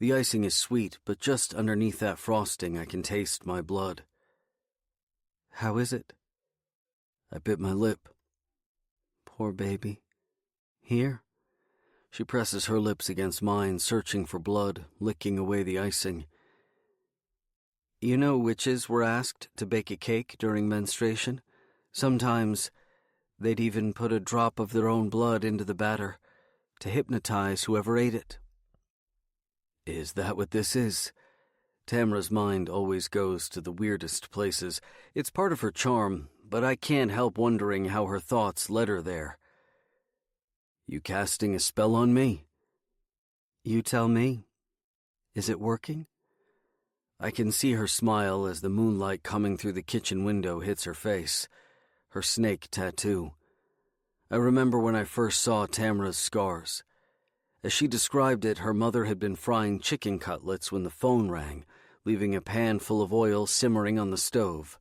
The icing is sweet, but just underneath that frosting I can taste my blood. How is it? I bit my lip. Poor baby. Here? She presses her lips against mine, searching for blood, licking away the icing. You know witches were asked to bake a cake during menstruation? Sometimes they'd even put a drop of their own blood into the batter to hypnotize whoever ate it. Is that what this is? Tamara's mind always goes to the weirdest places. It's part of her charm, but I can't help wondering how her thoughts led her there. You casting a spell on me? You tell me. Is it working? I can see her smile as the moonlight coming through the kitchen window hits her face, her snake tattoo. I remember when I first saw Tamara's scars. As she described it, her mother had been frying chicken cutlets when the phone rang, leaving a pan full of oil simmering on the stove.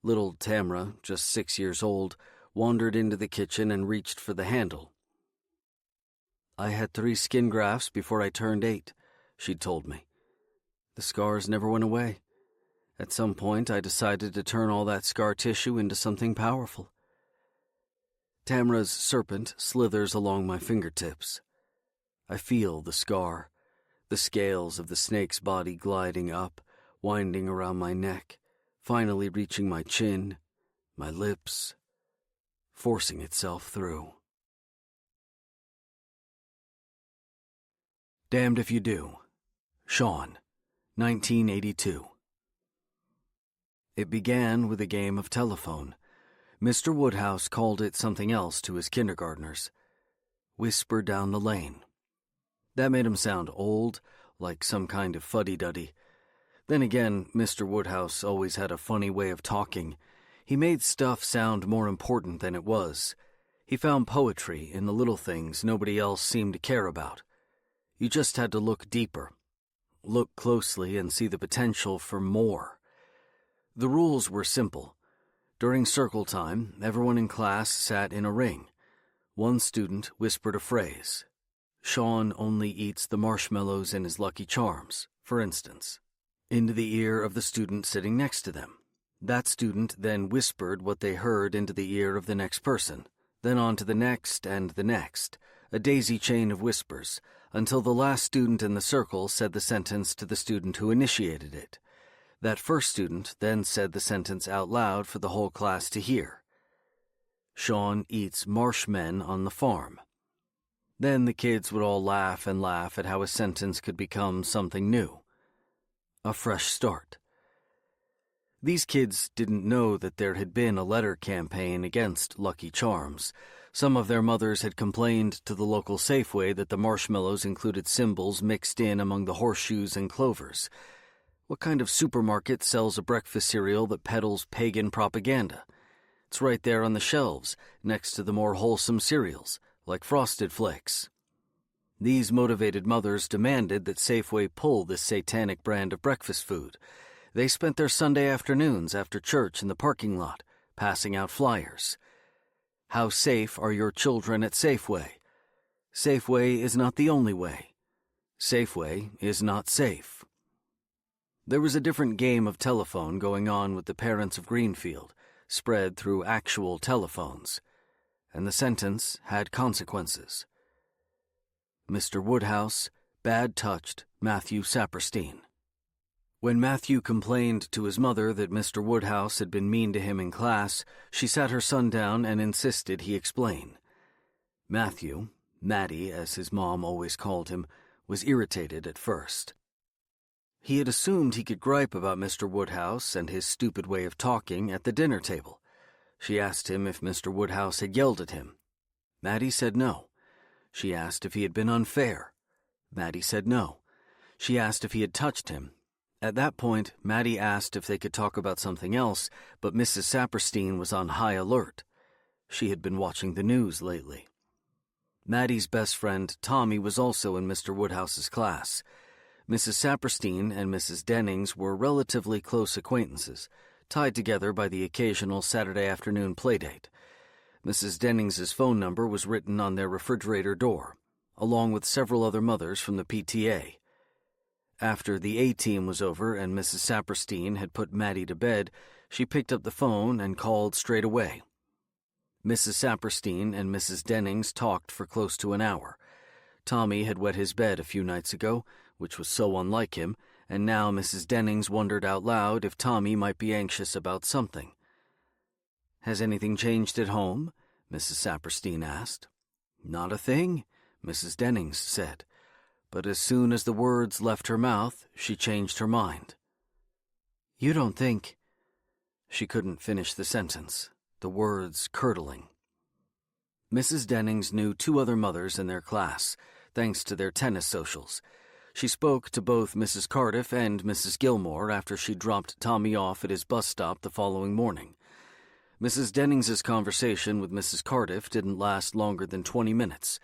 Little Tamara, just 6 years old, wandered into the kitchen and reached for the handle. I had 3 skin grafts before I turned 8, she'd told me. The scars never went away. At some point, I decided to turn all that scar tissue into something powerful. Tamara's serpent slithers along my fingertips. I feel the scar, the scales of the snake's body gliding up, winding around my neck, finally reaching my chin, my lips, forcing itself through. Damned If You Do. Sean, 1982. It began with a game of telephone. Mr. Woodhouse called it something else to his kindergartners. Whisper Down the Lane. That made him sound old, like some kind of fuddy-duddy. Then again, Mr. Woodhouse always had a funny way of talking. He made stuff sound more important than it was. He found poetry in the little things nobody else seemed to care about. You just had to look deeper. Look closely and see the potential for more. The rules were simple. During circle time, everyone in class sat in a ring. One student whispered a phrase. Sean only eats the marshmallows in his Lucky Charms, for instance, into the ear of the student sitting next to them. That student then whispered what they heard into the ear of the next person, then on to the next and the next, a daisy chain of whispers, until the last student in the circle said the sentence to the student who initiated it. That first student then said the sentence out loud for the whole class to hear. Sean eats marshmen on the farm. Then the kids would all laugh and laugh at how a sentence could become something new. A fresh start. These kids didn't know that there had been a letter campaign against Lucky Charms. Some of their mothers had complained to the local Safeway that the marshmallows included symbols mixed in among the horseshoes and clovers. What kind of supermarket sells a breakfast cereal that peddles pagan propaganda? It's right there on the shelves, next to the more wholesome cereals, like Frosted Flakes. These motivated mothers demanded that Safeway pull this satanic brand of breakfast food. They spent their Sunday afternoons after church in the parking lot, passing out flyers. How safe are your children at Safeway? Safeway is not the only way. Safeway is not safe. There was a different game of telephone going on with the parents of Greenfield, spread through actual telephones, and the sentence had consequences. Mr. Woodhouse bad-touched Matthew Saperstein. When Matthew complained to his mother that Mr. Woodhouse had been mean to him in class, she sat her son down and insisted he explain. Matthew, Matty as his mom always called him, was irritated at first. He had assumed he could gripe about Mr. Woodhouse and his stupid way of talking at the dinner table. She asked him if Mr. Woodhouse had yelled at him. Matty said no. She asked if he had been unfair. Matty said no. She asked if he had touched him. At that point, Matty asked if they could talk about something else, but Mrs. Saperstein was on high alert. She had been watching the news lately. Matty's best friend, Tommy, was also in Mr. Woodhouse's class. Mrs. Saperstein and Mrs. Dennings were relatively close acquaintances, tied together by the occasional Saturday afternoon playdate. Mrs. Dennings's phone number was written on their refrigerator door, along with several other mothers from the PTA. After the A-team was over and Mrs. Saperstein had put Matty to bed, she picked up the phone and called straight away. Mrs. Saperstein and Mrs. Dennings talked for close to an hour. Tommy had wet his bed a few nights ago, which was so unlike him, and now Mrs. Dennings wondered out loud if Tommy might be anxious about something. "Has anything changed at home?" Mrs. Saperstein asked. "Not a thing," Mrs. Dennings said, but as soon as the words left her mouth, she changed her mind. "You don't think—" She couldn't finish the sentence, the words curdling. Mrs. Dennings knew 2 other mothers in their class, thanks to their tennis socials. She spoke to both Mrs. Cardiff and Mrs. Gilmore after she dropped Tommy off at his bus stop the following morning. Mrs. Dennings's conversation with Mrs. Cardiff didn't last longer than 20 minutes.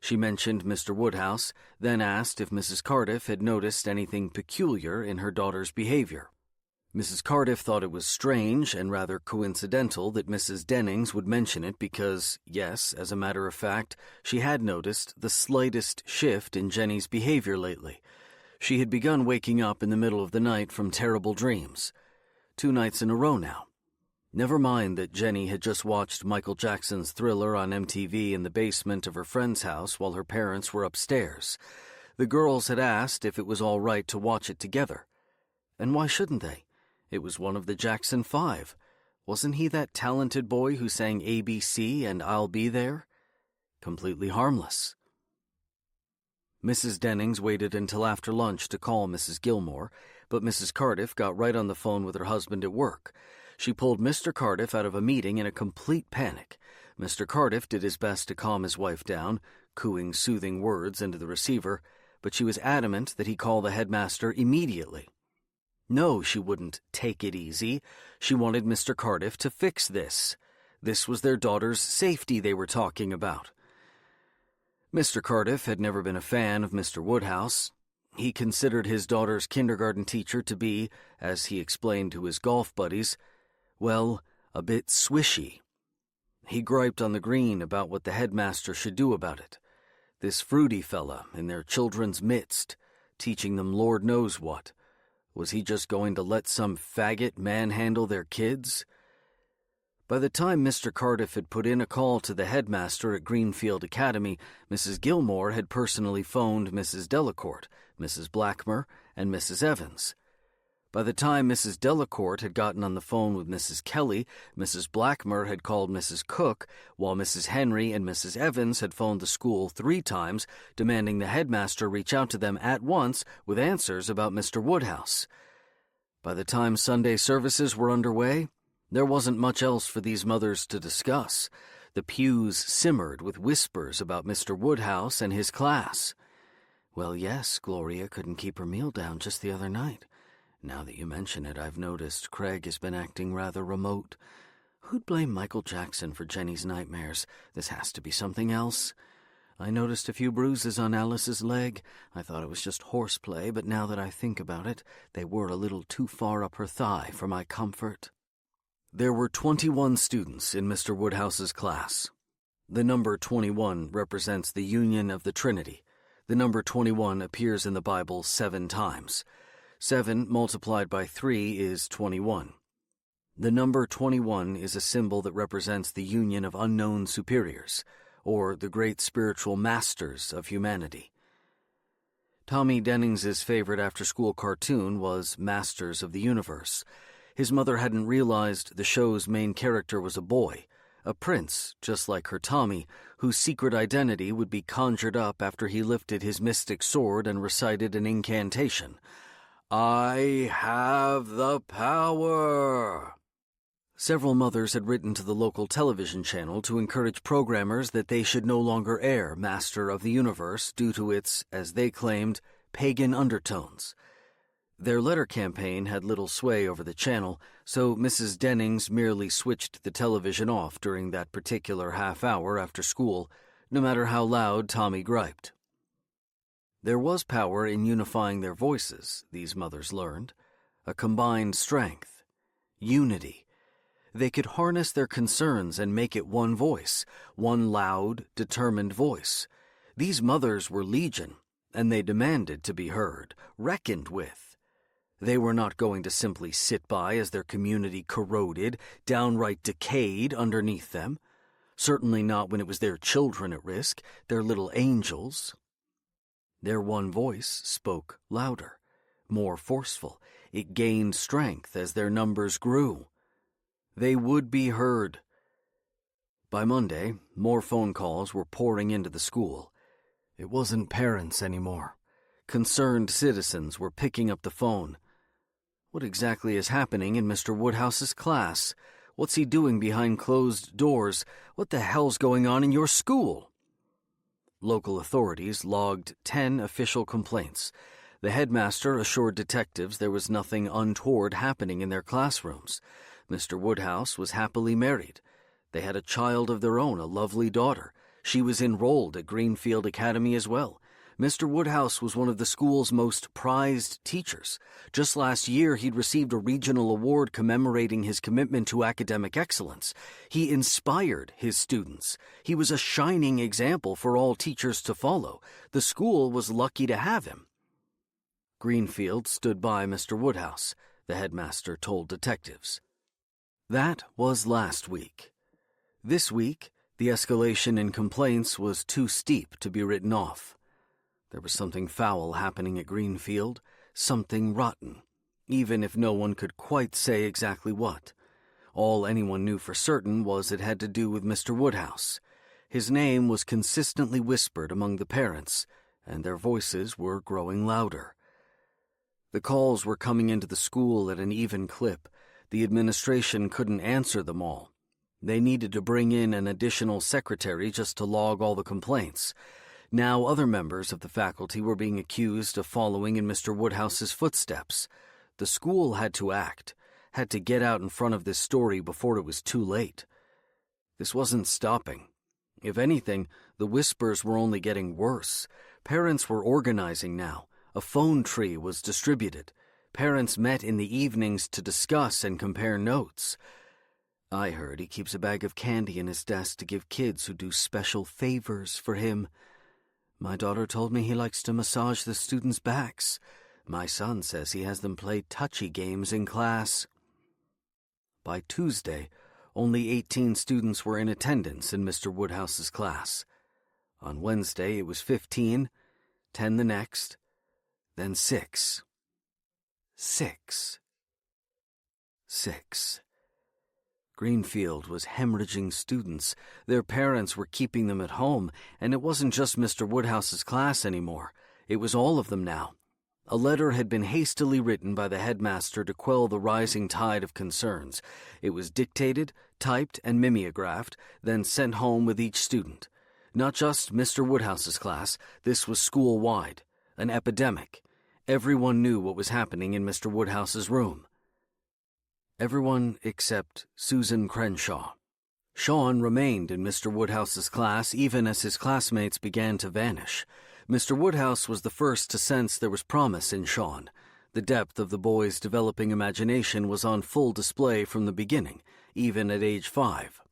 She mentioned Mr. Woodhouse, then asked if Mrs. Cardiff had noticed anything peculiar in her daughter's behavior. Mrs. Cardiff thought it was strange and rather coincidental that Mrs. Dennings would mention it because, yes, as a matter of fact, she had noticed the slightest shift in Jenny's behavior lately. She had begun waking up in the middle of the night from terrible dreams. 2 nights in a row now. Never mind that Jenny had just watched Michael Jackson's Thriller on MTV in the basement of her friend's house while her parents were upstairs. The girls had asked if it was all right to watch it together. And why shouldn't they? It was one of the Jackson 5. Wasn't he that talented boy who sang ABC and I'll Be There? Completely harmless. Mrs. Dennings waited until after lunch to call Mrs. Gilmore, but Mrs. Cardiff got right on the phone with her husband at work. She pulled Mr. Cardiff out of a meeting in a complete panic. Mr. Cardiff did his best to calm his wife down, cooing soothing words into the receiver, but she was adamant that he call the headmaster immediately. No, she wouldn't take it easy. She wanted Mr. Cardiff to fix this. This was their daughter's safety they were talking about. Mr. Cardiff had never been a fan of Mr. Woodhouse. He considered his daughter's kindergarten teacher to be, as he explained to his golf buddies, well, a bit swishy. He griped on the green about what the headmaster should do about it. This fruity fella in their children's midst, teaching them Lord knows what. Was he just going to let some faggot manhandle their kids? By the time Mr. Cardiff had put in a call to the headmaster at Greenfield Academy, Mrs. Gilmore had personally phoned Mrs. Delacourt, Mrs. Blackmer, and Mrs. Evans. By the time Mrs. Delacourt had gotten on the phone with Mrs. Kelly, Mrs. Blackmer had called Mrs. Cook, while Mrs. Henry and Mrs. Evans had phoned the school 3 times, demanding the headmaster reach out to them at once with answers about Mr. Woodhouse. By the time Sunday services were underway, there wasn't much else for these mothers to discuss. The pews simmered with whispers about Mr. Woodhouse and his class. Well, yes, Gloria couldn't keep her meal down just the other night. Now that you mention it, I've noticed Craig has been acting rather remote. Who'd blame Michael Jackson for Jenny's nightmares? This has to be something else. I noticed a few bruises on Alice's leg. I thought it was just horseplay, but now that I think about it, they were a little too far up her thigh for my comfort. There were 21 students in Mr. Woodhouse's class. The number 21 represents the union of the Trinity. The number 21 appears in the Bible 7 times. 7 multiplied by 3 is 21. The number 21 is a symbol that represents the union of unknown superiors, or the great spiritual masters of humanity. Tommy Dennings's favorite after-school cartoon was Masters of the Universe. His mother hadn't realized the show's main character was a boy, a prince, just like her Tommy, whose secret identity would be conjured up after he lifted his mystic sword and recited an incantation. I have the power. Several mothers had written to the local television channel to encourage programmers that they should no longer air Master of the Universe due to its, as they claimed, pagan undertones. Their letter campaign had little sway over the channel, so Mrs. Dennings merely switched the television off during that particular half hour after school, no matter how loud Tommy griped. There was power in unifying their voices, these mothers learned, a combined strength, unity. They could harness their concerns and make it one voice, one loud, determined voice. These mothers were legion, and they demanded to be heard, reckoned with. They were not going to simply sit by as their community corroded, downright decayed underneath them. Certainly not when it was their children at risk, their little angels. Their one voice spoke louder, more forceful. It gained strength as their numbers grew. They would be heard. By Monday, more phone calls were pouring into the school. It wasn't parents anymore. Concerned citizens were picking up the phone. What exactly is happening in Mr. Woodhouse's class? What's he doing behind closed doors? What the hell's going on in your school? Local authorities logged 10 official complaints. The headmaster assured detectives there was nothing untoward happening in their classrooms. Mr. Woodhouse was happily married. They had a child of their own, a lovely daughter. She was enrolled at Greenfield Academy as well. Mr. Woodhouse was one of the school's most prized teachers. Just last year, he'd received a regional award commemorating his commitment to academic excellence. He inspired his students. He was a shining example for all teachers to follow. The school was lucky to have him. Greenfield stood by Mr. Woodhouse, the headmaster told detectives. That was last week. This week, the escalation in complaints was too steep to be written off. There was something foul happening at Greenfield, something rotten, even if no one could quite say exactly what. All anyone knew for certain was it had to do with Mr. Woodhouse. His name was consistently whispered among the parents, and their voices were growing louder. The calls were coming into the school at an even clip. The administration couldn't answer them all. They needed to bring in an additional secretary just to log all the complaints. Now other members of the faculty were being accused of following in Mr. Woodhouse's footsteps. The school had to act, had to get out in front of this story before it was too late. This wasn't stopping. If anything, the whispers were only getting worse. Parents were organizing now. A phone tree was distributed. Parents met in the evenings to discuss and compare notes. I heard he keeps a bag of candy in his desk to give kids who do special favors for him. My daughter told me he likes to massage the students' backs. My son says he has them play touchy games in class. By Tuesday, only 18 students were in attendance in Mr. Woodhouse's class. On Wednesday, it was 15, 10 the next, then 6. 6. Greenfield was hemorrhaging students. Their parents were keeping them at home, and it wasn't just Mr. Woodhouse's class anymore. It was all of them now. A letter had been hastily written by the headmaster to quell the rising tide of concerns. It was dictated, typed, and mimeographed, then sent home with each student. Not just Mr. Woodhouse's class, this was school-wide, an epidemic. Everyone knew what was happening in Mr. Woodhouse's room. Everyone except Susan Crenshaw. Sean remained in Mr. Woodhouse's class even as his classmates began to vanish. Mr. Woodhouse was the first to sense there was promise in Sean. The depth of the boy's developing imagination was on full display from the beginning, even at age 5.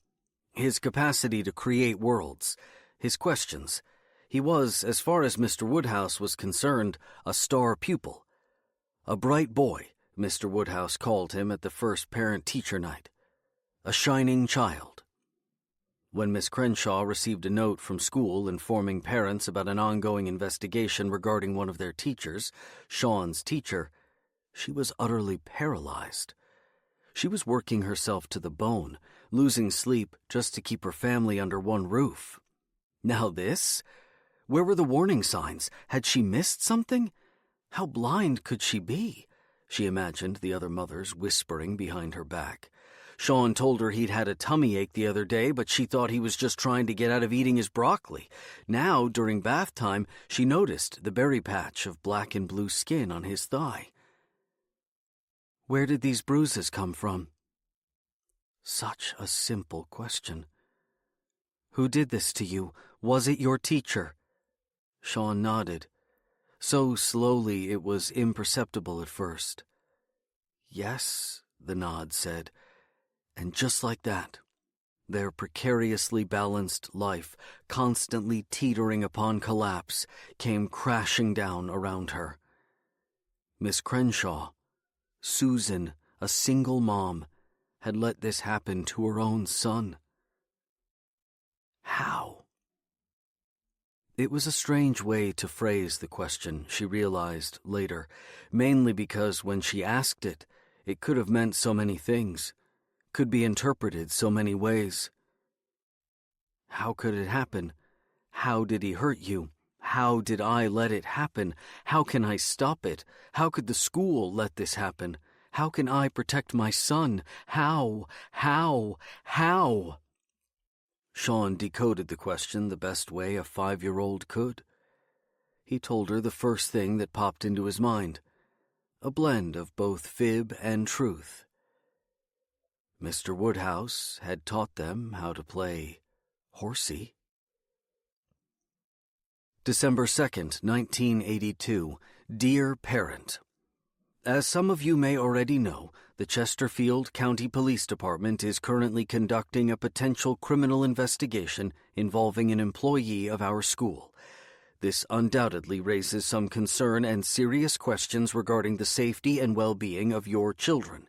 His capacity to create worlds, his questions. He was, as far as Mr. Woodhouse was concerned, a star pupil. A bright boy, Mr. Woodhouse called him at the first parent-teacher night. A shining child. When Miss Crenshaw received a note from school informing parents about an ongoing investigation regarding one of their teachers, Sean's teacher, she was utterly paralyzed. She was working herself to the bone, losing sleep just to keep her family under one roof. Now this? Where were the warning signs? Had she missed something? How blind could she be? She imagined the other mothers whispering behind her back. Sean told her he'd had a tummy ache the other day, but she thought he was just trying to get out of eating his broccoli. Now, during bath time, she noticed the berry patch of black and blue skin on his thigh. Where did these bruises come from? Such a simple question. Who did this to you? Was it your teacher? Sean nodded. So slowly it was imperceptible at first. Yes, the nod said. And just like that, their precariously balanced life, constantly teetering upon collapse, came crashing down around her. Miss Crenshaw, Susan, a single mom, had let this happen to her own son. How? It was a strange way to phrase the question, she realized later, mainly because when she asked it, it could have meant so many things, could be interpreted so many ways. How could it happen? How did he hurt you? How did I let it happen? How can I stop it? How could the school let this happen? How can I protect my son? How? Sean decoded the question the best way a 5-year-old could. He told her the first thing that popped into his mind, a blend of both fib and truth. Mr. Woodhouse had taught them how to play horsey. December 2nd, 1982. Dear Parent, as some of you may already know, the Chesterfield County Police Department is currently conducting a potential criminal investigation involving an employee of our school. This undoubtedly raises some concern and serious questions regarding the safety and well-being of your children.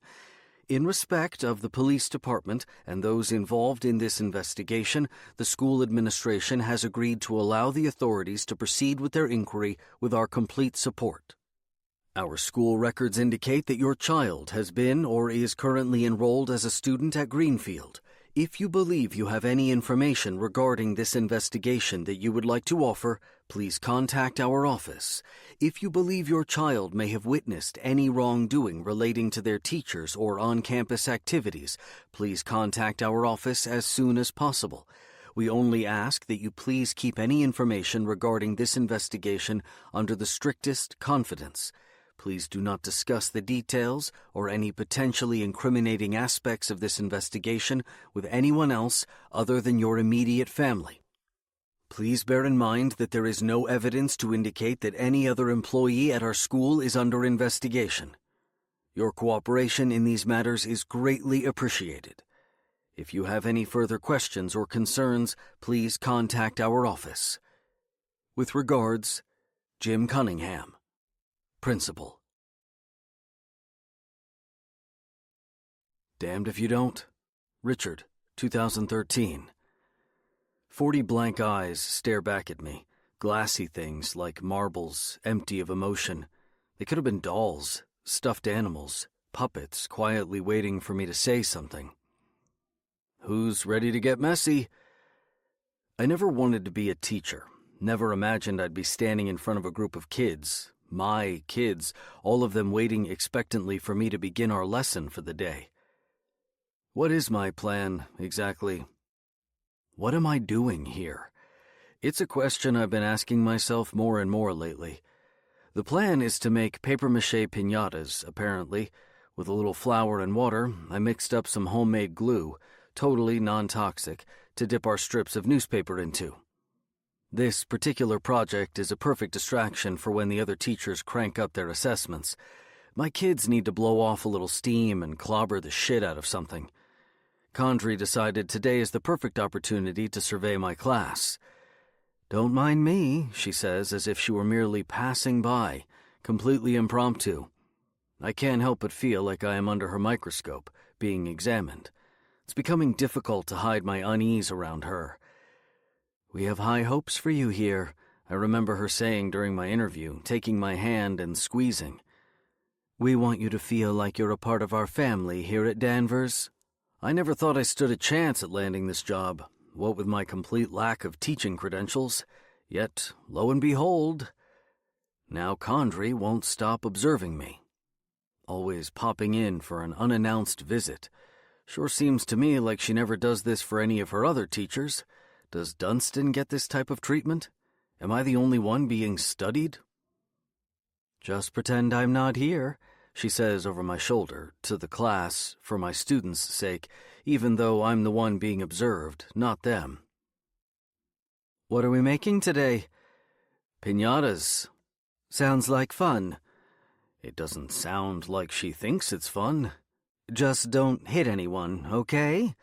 In respect of the police department and those involved in this investigation, the school administration has agreed to allow the authorities to proceed with their inquiry with our complete support. Our school records indicate that your child has been or is currently enrolled as a student at Greenfield. If you believe you have any information regarding this investigation that you would like to offer, please contact our office. If you believe your child may have witnessed any wrongdoing relating to their teachers or on-campus activities, please contact our office as soon as possible. We only ask that you please keep any information regarding this investigation under the strictest confidence. Please do not discuss the details or any potentially incriminating aspects of this investigation with anyone else other than your immediate family. Please bear in mind that there is no evidence to indicate that any other employee at our school is under investigation. Your cooperation in these matters is greatly appreciated. If you have any further questions or concerns, please contact our office. With regards, Jim Cunningham, Principal. Damned if you don't. Richard, 2013. 40 blank eyes stare back at me, glassy things like marbles, empty of emotion. They could have been dolls, stuffed animals, puppets quietly waiting for me to say something. Who's ready to get messy? I never wanted to be a teacher, never imagined I'd be standing in front of a group of kids, my kids, all of them waiting expectantly for me to begin our lesson for the day. What is my plan, exactly? What am I doing here? It's a question I've been asking myself more and more lately. The plan is to make papier-mâché piñatas, apparently. With a little flour and water, I mixed up some homemade glue, totally non-toxic, to dip our strips of newspaper into. This particular project is a perfect distraction for when the other teachers crank up their assessments. My kids need to blow off a little steam and clobber the shit out of something. Condrey decided today is the perfect opportunity to survey my class. "Don't mind me," she says, as if she were merely passing by, completely impromptu. I can't help but feel like I am under her microscope, being examined. It's becoming difficult to hide my unease around her. "We have high hopes for you here," I remember her saying during my interview, taking my hand and squeezing. "We want you to feel like you're a part of our family here at Danvers." I never thought I stood a chance at landing this job, what with my complete lack of teaching credentials. Yet, lo and behold, now Condrey won't stop observing me. Always popping in for an unannounced visit. Sure seems to me like she never does this for any of her other teachers. Does Dunstan get this type of treatment? Am I the only one being studied? "Just pretend I'm not here," she says over my shoulder, to the class, for my students' sake, even though I'm the one being observed, not them. "What are we making today?" "Piñatas." "Sounds like fun." It doesn't sound like she thinks it's fun. "Just don't hit anyone, okay?"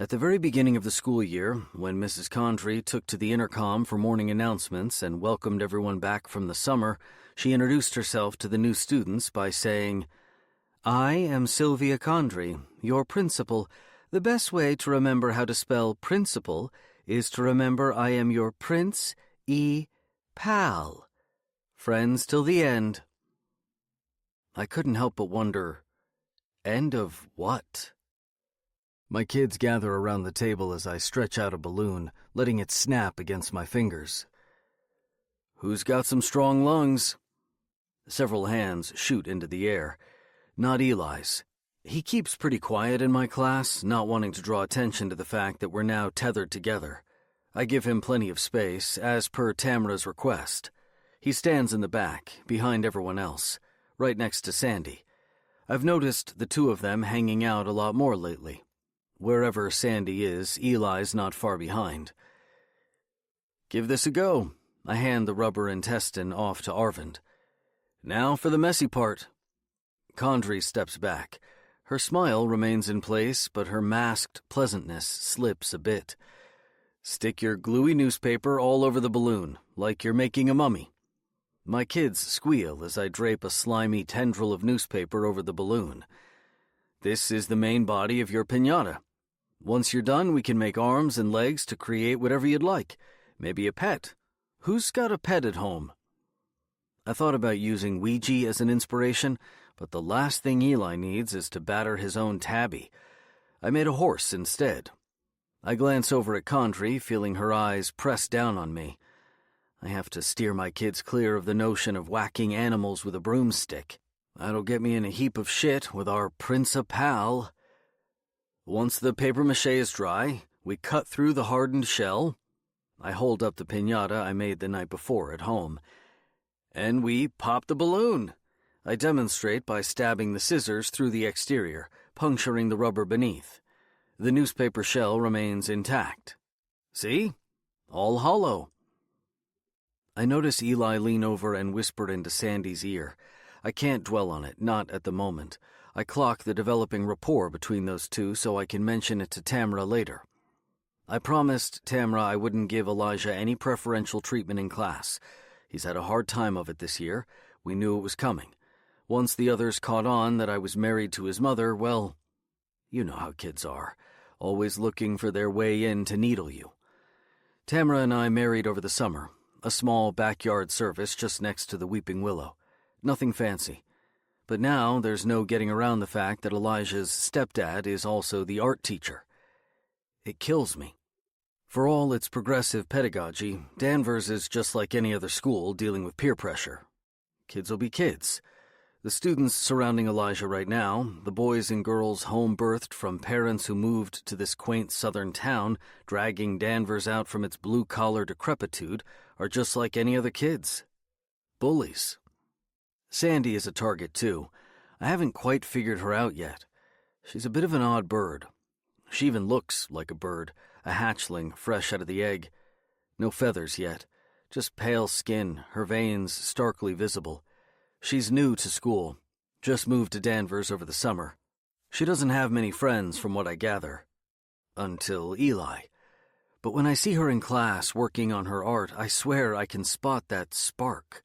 At the very beginning of the school year, when Mrs. Condrey took to the intercom for morning announcements and welcomed everyone back from the summer, she introduced herself to the new students by saying, "I am Sylvia Condrey, your principal. The best way to remember how to spell principal is to remember I am your Prince E. Pal. Friends till the end." I couldn't help but wonder, end of what? My kids gather around the table as I stretch out a balloon, letting it snap against my fingers. "Who's got some strong lungs?" Several hands shoot into the air. Not Eli's. He keeps pretty quiet in my class, not wanting to draw attention to the fact that we're now tethered together. I give him plenty of space, as per Tamara's request. He stands in the back, behind everyone else, right next to Sandy. I've noticed the two of them hanging out a lot more lately. Wherever Sandy is, Eli's not far behind. "Give this a go." I hand the rubber intestine off to Arvind. "Now for the messy part." Condrey steps back. Her smile remains in place, but her masked pleasantness slips a bit. "Stick your gluey newspaper all over the balloon, like you're making a mummy." My kids squeal as I drape a slimy tendril of newspaper over the balloon. "This is the main body of your piñata. Once you're done, we can make arms and legs to create whatever you'd like. Maybe a pet. Who's got a pet at home?" I thought about using Ouija as an inspiration, but the last thing Eli needs is to batter his own tabby. I made a horse instead. I glance over at Condrey, feeling her eyes press down on me. I have to steer my kids clear of the notion of whacking animals with a broomstick. That'll get me in a heap of shit with our principal. Once the papier-mâché is dry, we cut through the hardened shell. I hold up the piñata I made the night before at home. And we pop the balloon. I demonstrate by stabbing the scissors through the exterior, puncturing the rubber beneath. The newspaper shell remains intact. See? All hollow. I notice Eli lean over and whisper into Sandy's ear. I can't dwell on it, not at the moment. I clock the developing rapport between those two so I can mention it to Tamra later. I promised Tamra I wouldn't give Elijah any preferential treatment in class. He's had a hard time of it this year. We knew it was coming. Once the others caught on that I was married to his mother, well, you know how kids are, always looking for their way in to needle you. Tamra and I married over the summer, a small backyard service just next to the Weeping Willow. Nothing fancy. But now there's no getting around the fact that Elijah's stepdad is also the art teacher. It kills me. For all its progressive pedagogy, Danvers is just like any other school dealing with peer pressure. Kids will be kids. The students surrounding Elijah right now, the boys and girls home-birthed from parents who moved to this quaint southern town, dragging Danvers out from its blue-collar decrepitude, are just like any other kids. Bullies. Sandy is a target, too. I haven't quite figured her out yet. She's a bit of an odd bird. She even looks like a bird, a hatchling fresh out of the egg. No feathers yet, just pale skin, her veins starkly visible. She's new to school, just moved to Danvers over the summer. She doesn't have many friends from what I gather. Until Eli. But when I see her in class working on her art, I swear I can spot that spark.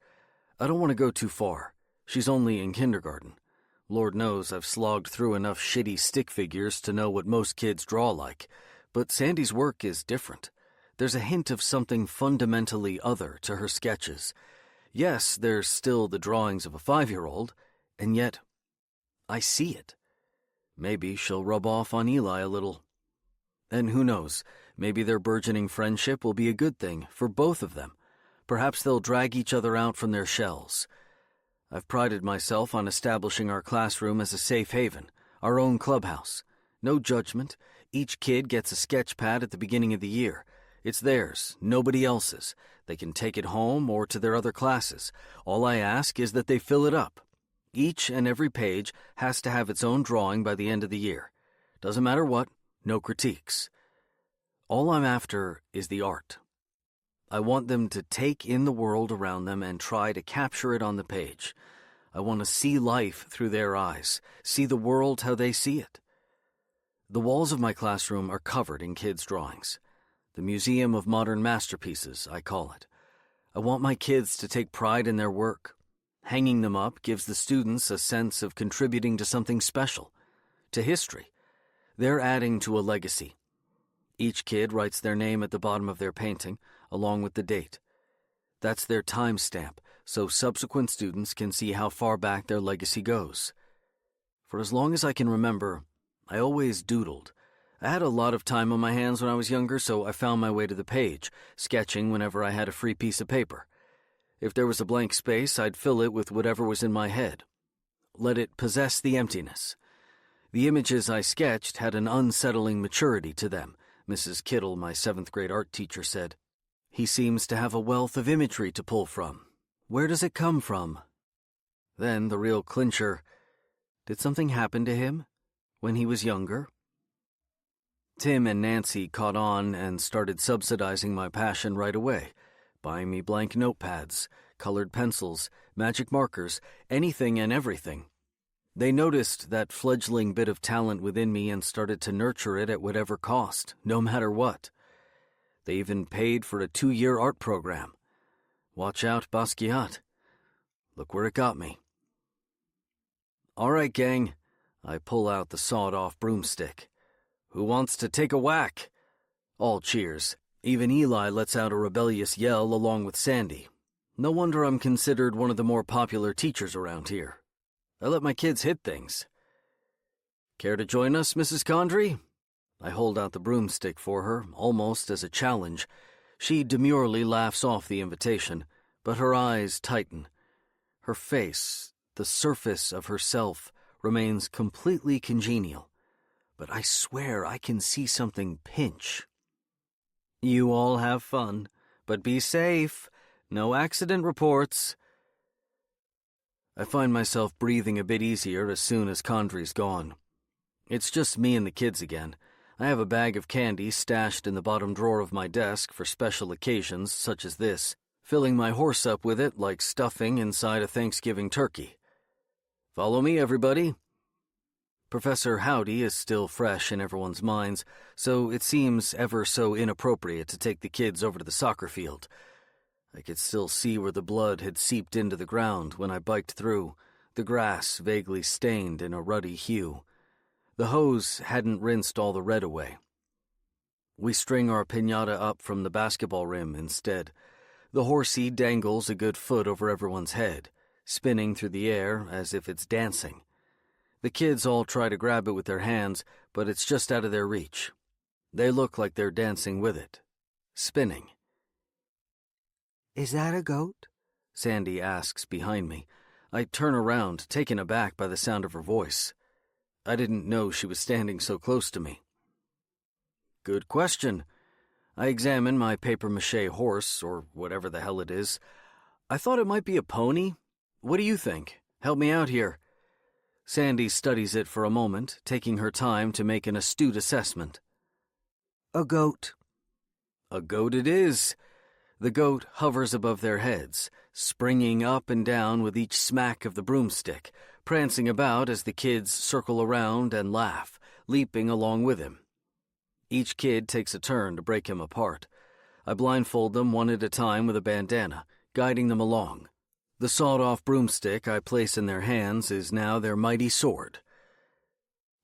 I don't want to go too far. She's only in kindergarten. Lord knows I've slogged through enough shitty stick figures to know what most kids draw like. But Sandy's work is different. There's a hint of something fundamentally other to her sketches. Yes, there's still the drawings of a 5-year-old, and yet I see it. Maybe she'll rub off on Eli a little. And who knows, maybe their burgeoning friendship will be a good thing for both of them. Perhaps they'll drag each other out from their shells. I've prided myself on establishing our classroom as a safe haven, our own clubhouse. No judgment. Each kid gets a sketch pad at the beginning of the year. It's theirs, nobody else's. They can take it home or to their other classes. All I ask is that they fill it up. Each and every page has to have its own drawing by the end of the year. Doesn't matter what, no critiques. All I'm after is the art. I want them to take in the world around them and try to capture it on the page. I want to see life through their eyes, see the world how they see it. The walls of my classroom are covered in kids' drawings. The Museum of Modern Masterpieces, I call it. I want my kids to take pride in their work. Hanging them up gives the students a sense of contributing to something special, to history. They're adding to a legacy. Each kid writes their name at the bottom of their painting, along with the date. That's their time stamp, so subsequent students can see how far back their legacy goes. For as long as I can remember, I always doodled. I had a lot of time on my hands when I was younger, so I found my way to the page, sketching whenever I had a free piece of paper. If there was a blank space, I'd fill it with whatever was in my head. Let it possess the emptiness. The images I sketched had an unsettling maturity to them. Mrs. Kittle, my 7th grade art teacher, said, "He seems to have a wealth of imagery to pull from. Where does it come from?" Then the real clincher, did something happen to him when he was younger? Tim and Nancy caught on and started subsidizing my passion right away, buying me blank notepads, colored pencils, magic markers, anything and everything. They noticed that fledgling bit of talent within me and started to nurture it at whatever cost, no matter what. They even paid for a 2-year art program. Watch out, Basquiat. Look where it got me. All right, gang. I pull out the sawed-off broomstick. Who wants to take a whack? All cheers. Even Eli lets out a rebellious yell along with Sandy. No wonder I'm considered one of the more popular teachers around here. I let my kids hit things. Care to join us, Mrs. Condrey? I hold out the broomstick for her, almost as a challenge. She demurely laughs off the invitation, but her eyes tighten. Her face, the surface of herself, remains completely congenial. But I swear I can see something pinch. You all have fun, but be safe. No accident reports. I find myself breathing a bit easier as soon as Condry's gone. It's just me and the kids again. I have a bag of candy stashed in the bottom drawer of my desk for special occasions such as this, filling my horse up with it like stuffing inside a Thanksgiving turkey. Follow me, everybody. Professor Howdy is still fresh in everyone's minds, so it seems ever so inappropriate to take the kids over to the soccer field. I could still see where the blood had seeped into the ground when I biked through, the grass vaguely stained in a ruddy hue. The hose hadn't rinsed all the red away. We string our piñata up from the basketball rim instead. The horsey dangles a good foot over everyone's head, spinning through the air as if it's dancing. The kids all try to grab it with their hands, but it's just out of their reach. They look like they're dancing with it, spinning. "Is that a goat?" Sandy asks behind me. I turn around, taken aback by the sound of her voice. I didn't know she was standing so close to me. Good question. I examine my papier-mâché horse, or whatever the hell it is. I thought it might be a pony. What do you think? Help me out here. Sandy studies it for a moment, taking her time to make an astute assessment. "A goat." A goat it is. The goat hovers above their heads, springing up and down with each smack of the broomstick, prancing about as the kids circle around and laugh, leaping along with him. Each kid takes a turn to break him apart. I blindfold them one at a time with a bandana, guiding them along. The sawed-off broomstick I place in their hands is now their mighty sword.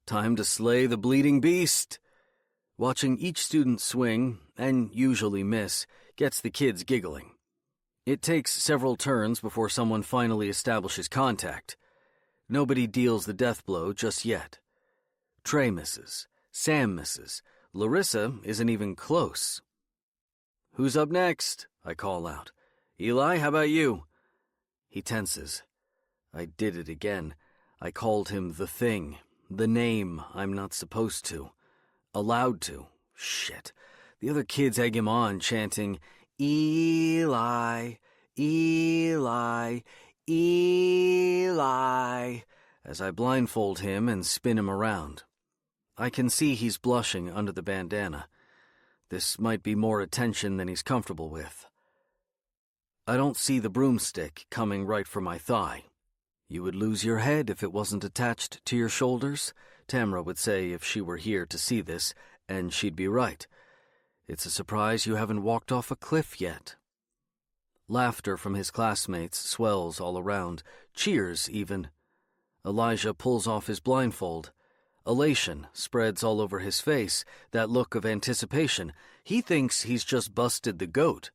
Time to slay the bleeding beast. Watching each student swing, and usually miss, gets the kids giggling. It takes several turns before someone finally establishes contact. Nobody deals the death blow just yet. Trey misses. Sam misses. Larissa isn't even close. Who's up next? I call out. Eli, how about you? He tenses. I did it again. I called him the thing, the name I'm not supposed to. Allowed to. Shit. The other kids egg him on, chanting, Eli, Eli, Eli, as I blindfold him and spin him around. I can see he's blushing under the bandana. This might be more attention than he's comfortable with. I don't see the broomstick coming right for my thigh. You would lose your head if it wasn't attached to your shoulders, Tamra would say if she were here to see this, and she'd be right. It's a surprise you haven't walked off a cliff yet. Laughter from his classmates swells all around, cheers even. Elijah pulls off his blindfold. Elation spreads all over his face, that look of anticipation. He thinks he's just busted the goat.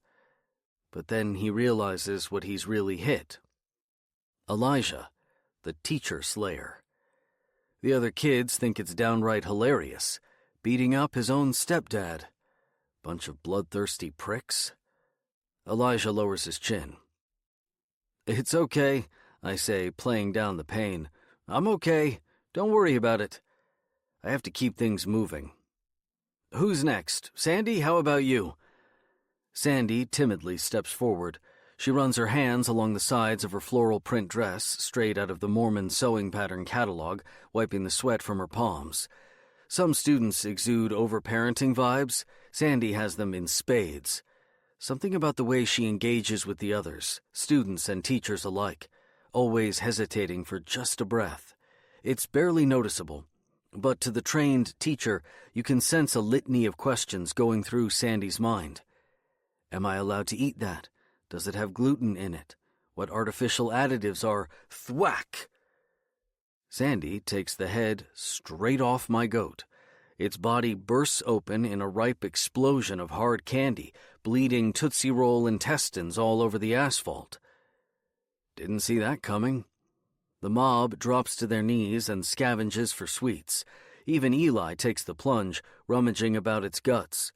But then he realizes what he's really hit. Elijah, the teacher slayer. The other kids think it's downright hilarious, beating up his own stepdad. Bunch of bloodthirsty pricks. Elijah lowers his chin. It's okay, I say, playing down the pain. I'm okay. Don't worry about it. I have to keep things moving. Who's next? Sandy, how about you? Sandy timidly steps forward. She runs her hands along the sides of her floral print dress, straight out of the Mormon sewing pattern catalog, wiping the sweat from her palms. Some students exude overparenting vibes. Sandy has them in spades. Something about the way she engages with the others, students and teachers alike, always hesitating for just a breath. It's barely noticeable, but to the trained teacher, you can sense a litany of questions going through Sandy's mind. Am I allowed to eat that? Does it have gluten in it? What artificial additives are thwack? Sandy takes the head straight off my goat. Its body bursts open in a ripe explosion of hard candy, bleeding Tootsie Roll intestines all over the asphalt. Didn't see that coming. The mob drops to their knees and scavenges for sweets. Even Eli takes the plunge, rummaging about its guts.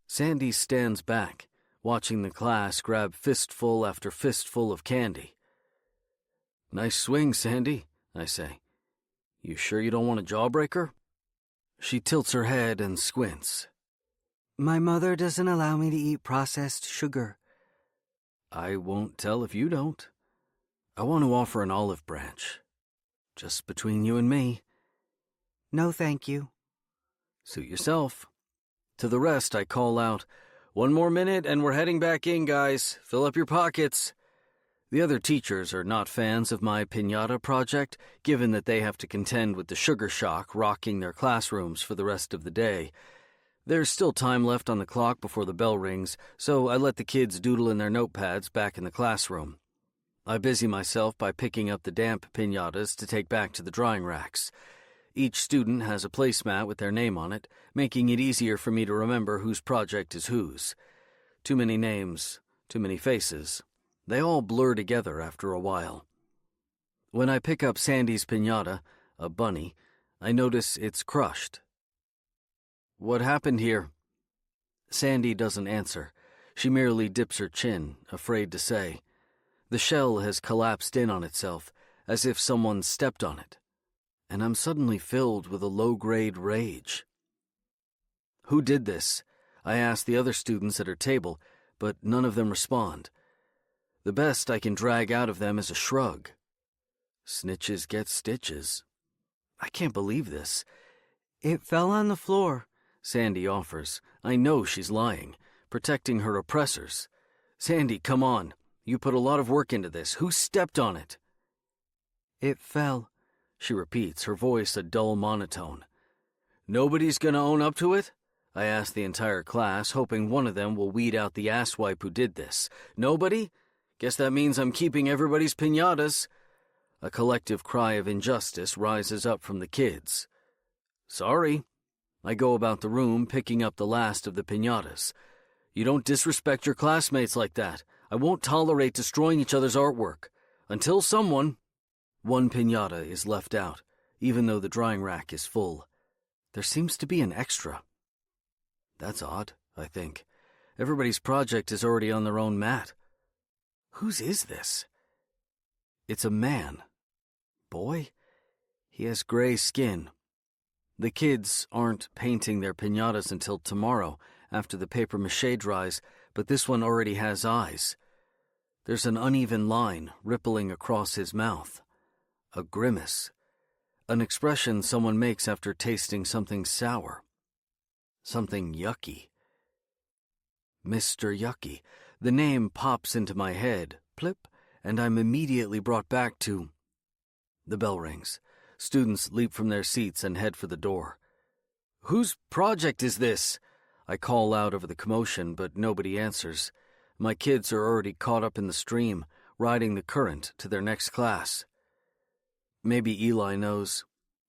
Sandy stands back, watching the class grab fistful after fistful of candy. Nice swing, Sandy, I say. You sure you don't want a jawbreaker? She tilts her head and squints. My mother doesn't allow me to eat processed sugar. I won't tell if you don't. I want to offer an olive branch. Just between you and me. No, thank you. Suit yourself. To the rest, I call out, "One more minute and we're heading back in, guys. Fill up your pockets." The other teachers are not fans of my piñata project, given that they have to contend with the sugar shock rocking their classrooms for the rest of the day. There's still time left on the clock before the bell rings, so I let the kids doodle in their notepads back in the classroom. I busy myself by picking up the damp piñatas to take back to the drying racks. Each student has a placemat with their name on it, making it easier for me to remember whose project is whose. Too many names, too many faces. They all blur together after a while. When I pick up Sandy's piñata, a bunny, I notice it's crushed. "What happened here?" Sandy doesn't answer. She merely dips her chin, afraid to say. The shell has collapsed in on itself, as if someone stepped on it, and I'm suddenly filled with a low-grade rage. "Who did this?" I ask the other students at her table, but none of them respond. The best I can drag out of them is a shrug. Snitches get stitches. I can't believe this. It fell on the floor, Sandy offers. I know she's lying, protecting her oppressors. "Sandy, come on. You put a lot of work into this. Who stepped on it?" It fell, she repeats, her voice a dull monotone. "Nobody's gonna own up to it?" I ask the entire class, hoping one of them will weed out the asswipe who did this. "Nobody? Guess that means I'm keeping everybody's piñatas." A collective cry of injustice rises up from the kids. "Sorry." I go about the room, picking up the last of the piñatas. "You don't disrespect your classmates like that. I won't tolerate destroying each other's artwork. Until someone—" One piñata is left out, even though the drying rack is full. There seems to be an extra. That's odd, I think. Everybody's project is already on their own mat. Whose is this? It's a man. Boy? He has gray skin. The kids aren't painting their piñatas until tomorrow, after the papier-mâché dries, but this one already has eyes. There's an uneven line rippling across his mouth. A grimace. An expression someone makes after tasting something sour. Something yucky. Mr. Yucky. The name pops into my head, plip, and I'm immediately brought back to... The bell rings. Students leap from their seats and head for the door. "Whose project is this?" I call out over the commotion, but nobody answers. My kids are already caught up in the stream, riding the current to their next class. Maybe Eli knows.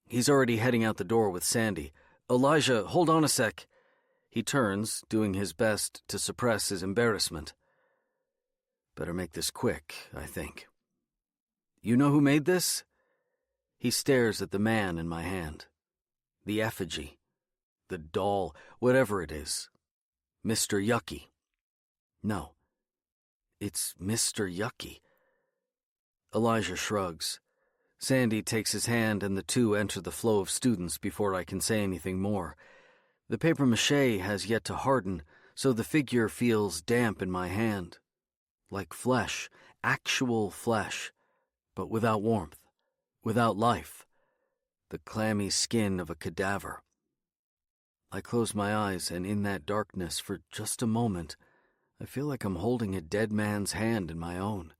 He's already heading out the door with Sandy. "Elijah, hold on a sec." He turns, doing his best to suppress his embarrassment. Better make this quick, I think. "You know who made this?" He stares at the man in my hand. The effigy. The doll, whatever it is. Mr. Yucky. No. It's Mr. Yucky. Elijah shrugs. Sandy takes his hand and the two enter the flow of students before I can say anything more. The papier-mâché has yet to harden, so the figure feels damp in my hand. Like flesh, actual flesh, but without warmth, without life. The clammy skin of a cadaver. I close my eyes, and in that darkness, for just a moment, I feel like I'm holding a dead man's hand in my own.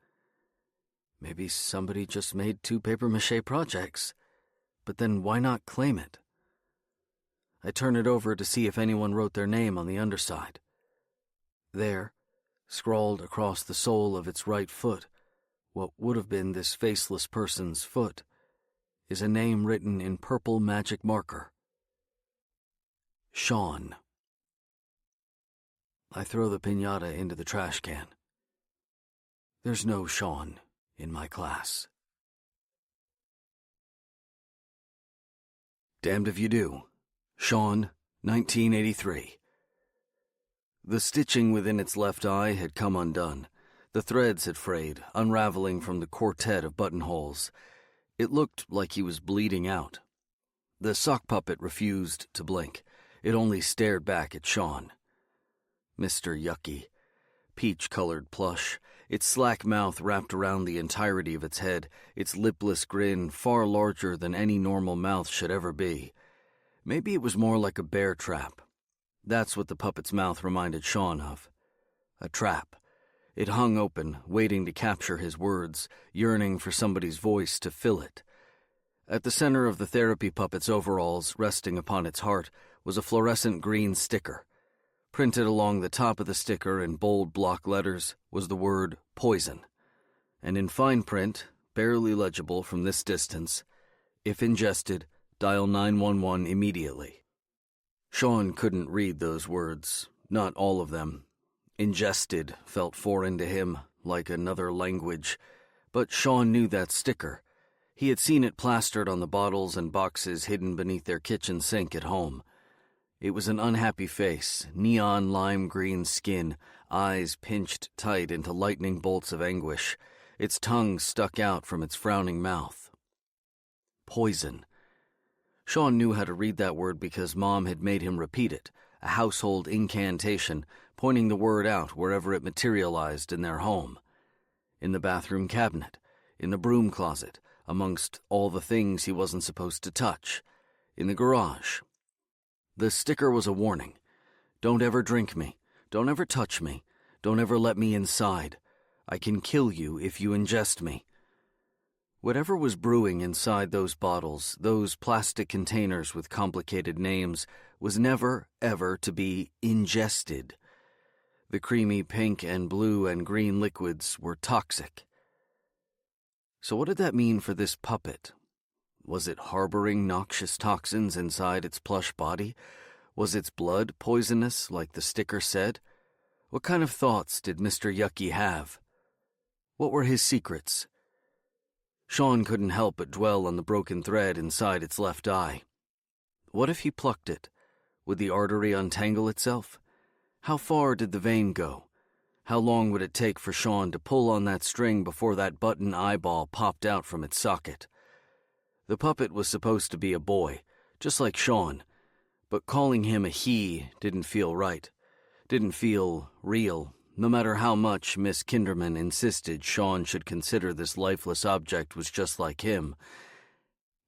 Maybe somebody just made 2 papier-mâché projects, but then why not claim it? I turn it over to see if anyone wrote their name on the underside. There, scrawled across the sole of its right foot, what would have been this faceless person's foot, is a name written in purple magic marker. Sean. I throw the piñata into the trash can. There's no Sean in my class. Damned if you do. Sean, 1983. The stitching within its left eye had come undone. The threads had frayed, unraveling from the quartet of buttonholes. It looked like he was bleeding out. The sock puppet refused to blink. It only stared back at Sean. Mr. Yucky. Peach-colored plush. its slack mouth wrapped around the entirety of its head, its lipless grin far larger than any normal mouth should ever be. Maybe it was more like a bear trap. That's what the puppet's mouth reminded Sean of. A trap. It hung open, waiting to capture his words, yearning for somebody's voice to fill it. At the center of the therapy puppet's overalls, resting upon its heart, was a fluorescent green sticker. Printed along the top of the sticker in bold block letters was the word poison. And in fine print, barely legible from this distance, if ingested, dial 911 immediately. Sean couldn't read those words, not all of them. Ingested felt foreign to him, like another language, but Sean knew that sticker. He had seen it plastered on the bottles and boxes hidden beneath their kitchen sink at home. It was an unhappy face, neon lime green skin, eyes pinched tight into lightning bolts of anguish. Its tongue stuck out from its frowning mouth. Poison. Sean knew how to read that word because Mom had made him repeat it, a household incantation, pointing the word out wherever it materialized in their home. In the bathroom cabinet, in the broom closet, amongst all the things he wasn't supposed to touch, in the garage. The sticker was a warning. Don't ever drink me. Don't ever touch me. Don't ever let me inside. I can kill you if you ingest me. Whatever was brewing inside those bottles, those plastic containers with complicated names, was never, ever to be ingested. The creamy pink and blue and green liquids were toxic. So what did that mean for this puppet? Was it harboring noxious toxins inside its plush body? Was its blood poisonous, like the sticker said? What kind of thoughts did Mr. Yucky have? What were his secrets? Sean couldn't help but dwell on the broken thread inside its left eye. What if he plucked it? Would the artery untangle itself? How far did the vein go? How long would it take for Sean to pull on that string before that button eyeball popped out from its socket? The puppet was supposed to be a boy, just like Sean, but calling him a he didn't feel right, didn't feel real, no matter how much Miss Kinderman insisted Sean should consider this lifeless object was just like him.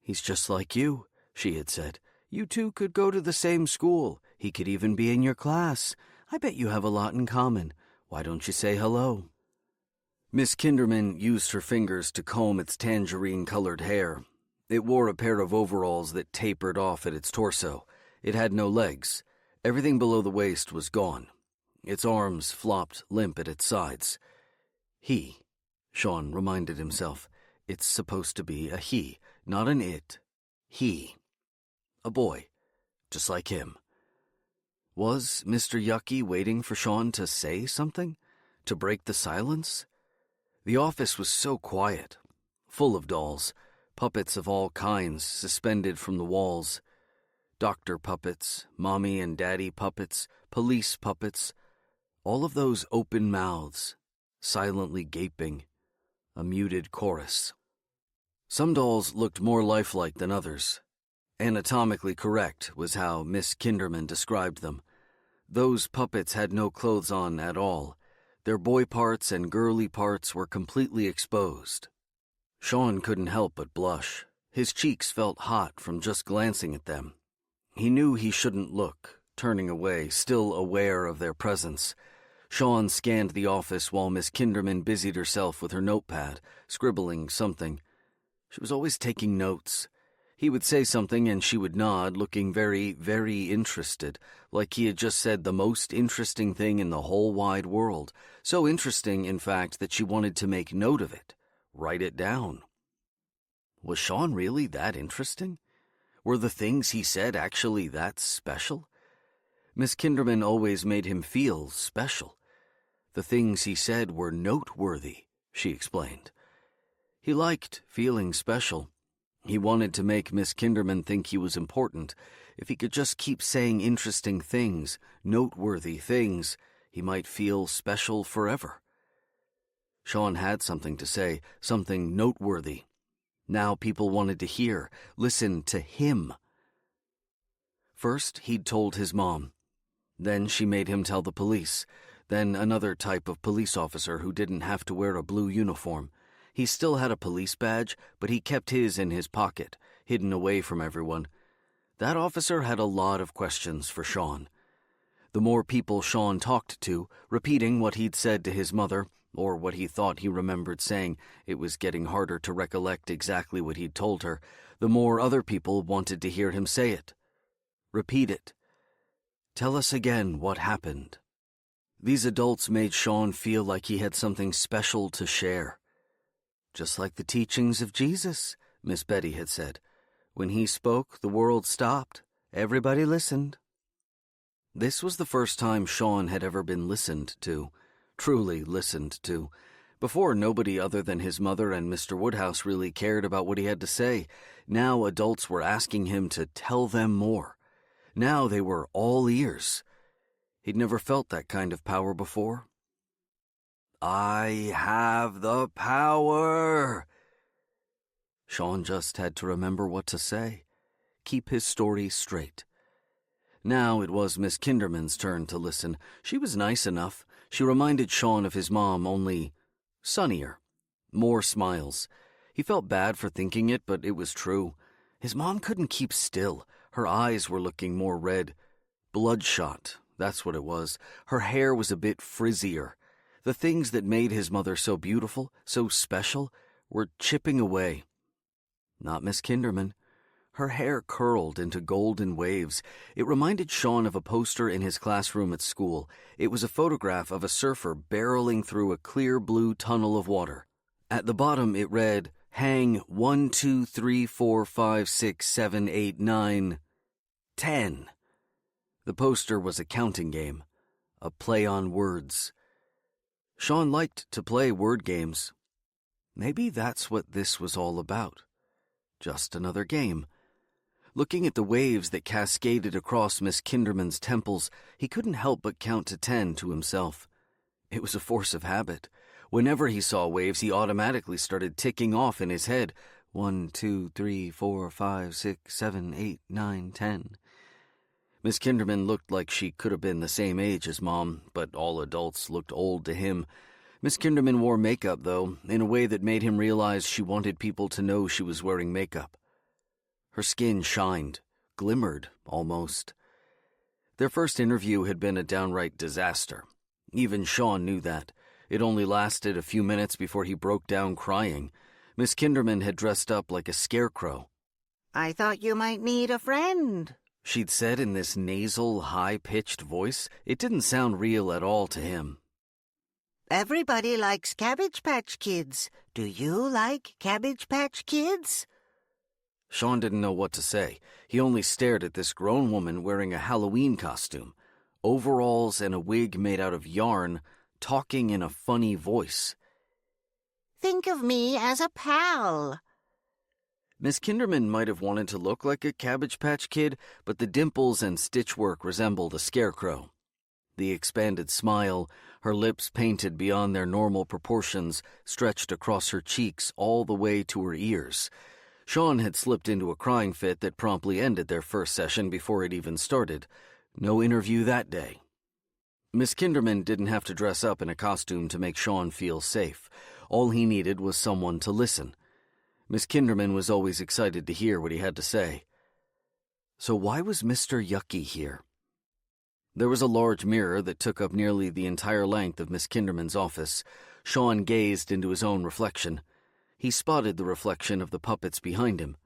"He's just like you," she had said. "You two could go to the same school. He could even be in your class. I bet you have a lot in common. Why don't you say hello?" Miss Kinderman used her fingers to comb its tangerine-colored hair. It wore a pair of overalls that tapered off at its torso. It had no legs. Everything below the waist was gone. Its arms flopped limp at its sides. He, Sean reminded himself. It's supposed to be a he, not an it. He. A boy, just like him. Was Mr. Yucky waiting for Sean to say something? To break the silence? The office was so quiet, full of dolls, puppets of all kinds suspended from the walls. Doctor puppets, mommy and daddy puppets, police puppets, all of those open mouths, silently gaping, a muted chorus. Some dolls looked more lifelike than others. Anatomically correct was how Miss Kinderman described them. Those puppets had no clothes on at all. Their boy parts and girly parts were completely exposed. Sean couldn't help but blush. His cheeks felt hot from just glancing at them. He knew he shouldn't look, turning away, still aware of their presence. Sean scanned the office while Miss Kinderman busied herself with her notepad, scribbling something. She was always taking notes. He would say something and she would nod, looking very, very interested, like he had just said the most interesting thing in the whole wide world. So interesting, in fact, that she wanted to make note of it, write it down. Was Sean really that interesting? Were the things he said actually that special? Miss Kinderman always made him feel special. The things he said were noteworthy, she explained. He liked feeling special. He wanted to make Miss Kinderman think he was important. If he could just keep saying interesting things, noteworthy things, he might feel special forever. Sean had something to say, something noteworthy. Now people wanted to hear, listen to him. First, he'd told his mom. Then she made him tell the police. Then another type of police officer who didn't have to wear a blue uniform. He still had a police badge, but he kept his in his pocket, hidden away from everyone. That officer had a lot of questions for Sean. The more people Sean talked to, repeating what he'd said to his mother, or what he thought he remembered saying, it was getting harder to recollect exactly what he'd told her, the more other people wanted to hear him say it. Repeat it. Tell us again what happened. These adults made Sean feel like he had something special to share. Just like the teachings of Jesus, Miss Betty had said. When he spoke, the world stopped. Everybody listened. This was the first time Sean had ever been listened to, truly listened to. Before, nobody other than his mother and Mr. Woodhouse really cared about what he had to say. Now adults were asking him to tell them more. Now they were all ears. He'd never felt that kind of power before. I have the power. Sean just had to remember what to say, keep his story straight. Now it was Miss Kinderman's turn to listen. She was nice enough. She reminded Sean of his mom, only sunnier. More smiles. He felt bad for thinking it, but it was true. His mom couldn't keep still. Her eyes were looking more red. Bloodshot, that's what it was. Her hair was a bit frizzier. The things that made his mother so beautiful, so special, were chipping away. Not Miss Kinderman. Her hair curled into golden waves. It reminded Sean of a poster in his classroom at school. It was a photograph of a surfer barreling through a clear blue tunnel of water. At the bottom it read, hang 1, 2, 3, 4, 5, 6, 7, 8, 9, 10. The poster was a counting game, a play on words. Sean liked to play word games. Maybe that's what this was all about. Just another game. Looking at the waves that cascaded across Miss Kinderman's temples, he couldn't help but count to 10 to himself. It was a force of habit. Whenever he saw waves, he automatically started ticking off in his head. 1, 2, 3, 4, 5, 6, 7, 8, 9, 10. Miss Kinderman looked like she could have been the same age as Mom, but all adults looked old to him. Miss Kinderman wore makeup, though, in a way that made him realize she wanted people to know she was wearing makeup. Her skin shined, glimmered, almost. Their first interview had been a downright disaster. Even Sean knew that. It only lasted a few minutes before he broke down crying. Miss Kinderman had dressed up like a scarecrow. I thought you might need a friend, She'd said in this nasal, high-pitched voice. It didn't sound real at all to him. Everybody likes Cabbage Patch Kids. Do you like Cabbage Patch Kids? Sean didn't know what to say. He only stared at this grown woman wearing a Halloween costume, overalls and a wig made out of yarn, talking in a funny voice. Think of me as a pal. Miss Kinderman might have wanted to look like a Cabbage Patch Kid, but the dimples and stitchwork resembled a scarecrow. The expanded smile, her lips painted beyond their normal proportions, stretched across her cheeks all the way to her ears. Sean had slipped into a crying fit that promptly ended their first session before it even started. No interview that day. Miss Kinderman didn't have to dress up in a costume to make Sean feel safe. All he needed was someone to listen. Miss Kinderman was always excited to hear what he had to say. So why was Mr. Yucky here? There was a large mirror that took up nearly the entire length of Miss Kinderman's office. Sean gazed into his own reflection. He spotted the reflection of the puppets behind him,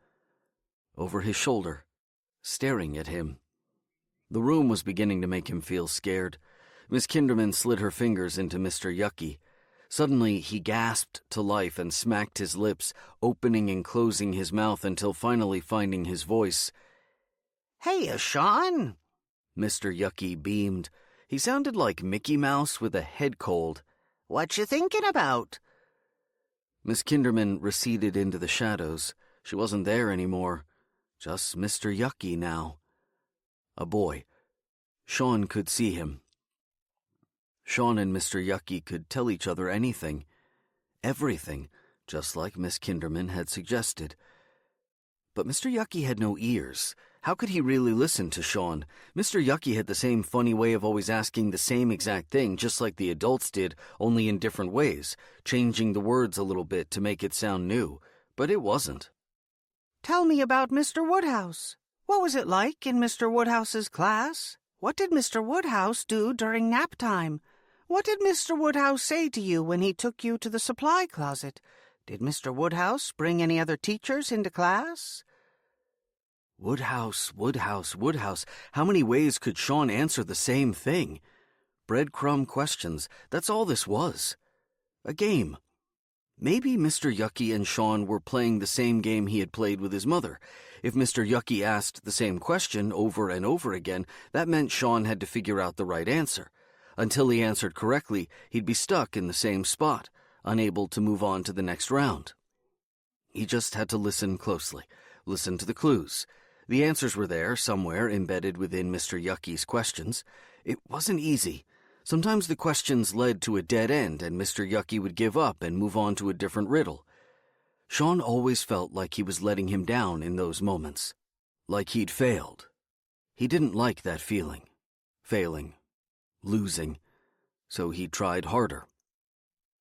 over his shoulder, staring at him. The room was beginning to make him feel scared. Miss Kinderman slid her fingers into Mr. Yucky. Suddenly, he gasped to life and smacked his lips, opening and closing his mouth until finally finding his voice. Hey, Sean. Mr. Yucky beamed. He sounded like Mickey Mouse with a head cold. What you thinking about? Miss Kinderman receded into the shadows. She wasn't there anymore. Just Mr. Yucky now. A boy. Sean could see him. Sean and Mr. Yucky could tell each other anything. Everything, just like Miss Kinderman had suggested. But Mr. Yucky had no ears. How could he really listen to Sean? Mr. Yucky had the same funny way of always asking the same exact thing, just like the adults did, only in different ways, changing the words a little bit to make it sound new. But it wasn't. Tell me about Mr. Woodhouse. What was it like in Mr. Woodhouse's class? What did Mr. Woodhouse do during nap time? What did Mr. Woodhouse say to you when he took you to the supply closet? Did Mr. Woodhouse bring any other teachers into class? Woodhouse, Woodhouse, Woodhouse. How many ways could Sean answer the same thing? Breadcrumb questions. That's all this was. A game. Maybe Mr. Yucky and Sean were playing the same game he had played with his mother. If Mr. Yucky asked the same question over and over again, that meant Sean had to figure out the right answer. Until he answered correctly, he'd be stuck in the same spot, unable to move on to the next round. He just had to listen closely, listen to the clues. The answers were there, somewhere embedded within Mr. Yucky's questions. It wasn't easy. Sometimes the questions led to a dead end, and Mr. Yucky would give up and move on to a different riddle. Sean always felt like he was letting him down in those moments, like he'd failed. He didn't like that feeling. Failing. Losing. So he tried harder.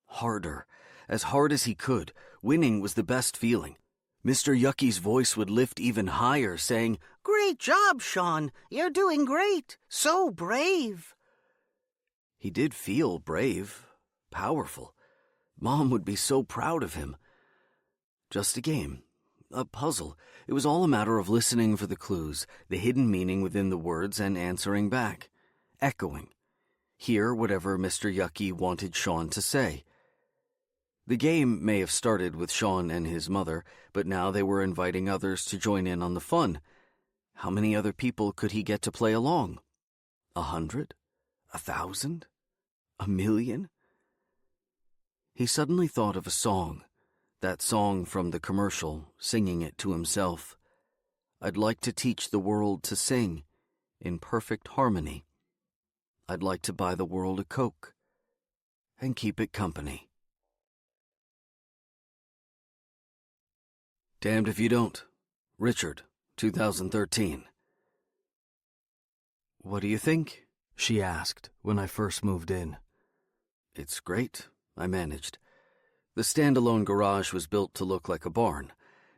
Harder. As hard as he could. Winning was the best feeling. Mr. Yucky's voice would lift even higher, saying, Great job, Sean. You're doing great. So brave. He did feel brave, powerful. Mom would be so proud of him. Just a game, a puzzle. It was all a matter of listening for the clues, the hidden meaning within the words, and answering back. Echoing. Hear whatever Mr. Yucky wanted Sean to say. The game may have started with Sean and his mother, but now they were inviting others to join in on the fun. How many other people could he get to play along? 100? 1,000? 1,000,000? He suddenly thought of a song, that song from the commercial, singing it to himself. I'd like to teach the world to sing, in perfect harmony. I'd like to buy the world a Coke, and keep it company. Damned if you don't. Richard, 2013. What do you think? She asked when I first moved in. It's great, I managed. The standalone garage was built to look like a barn.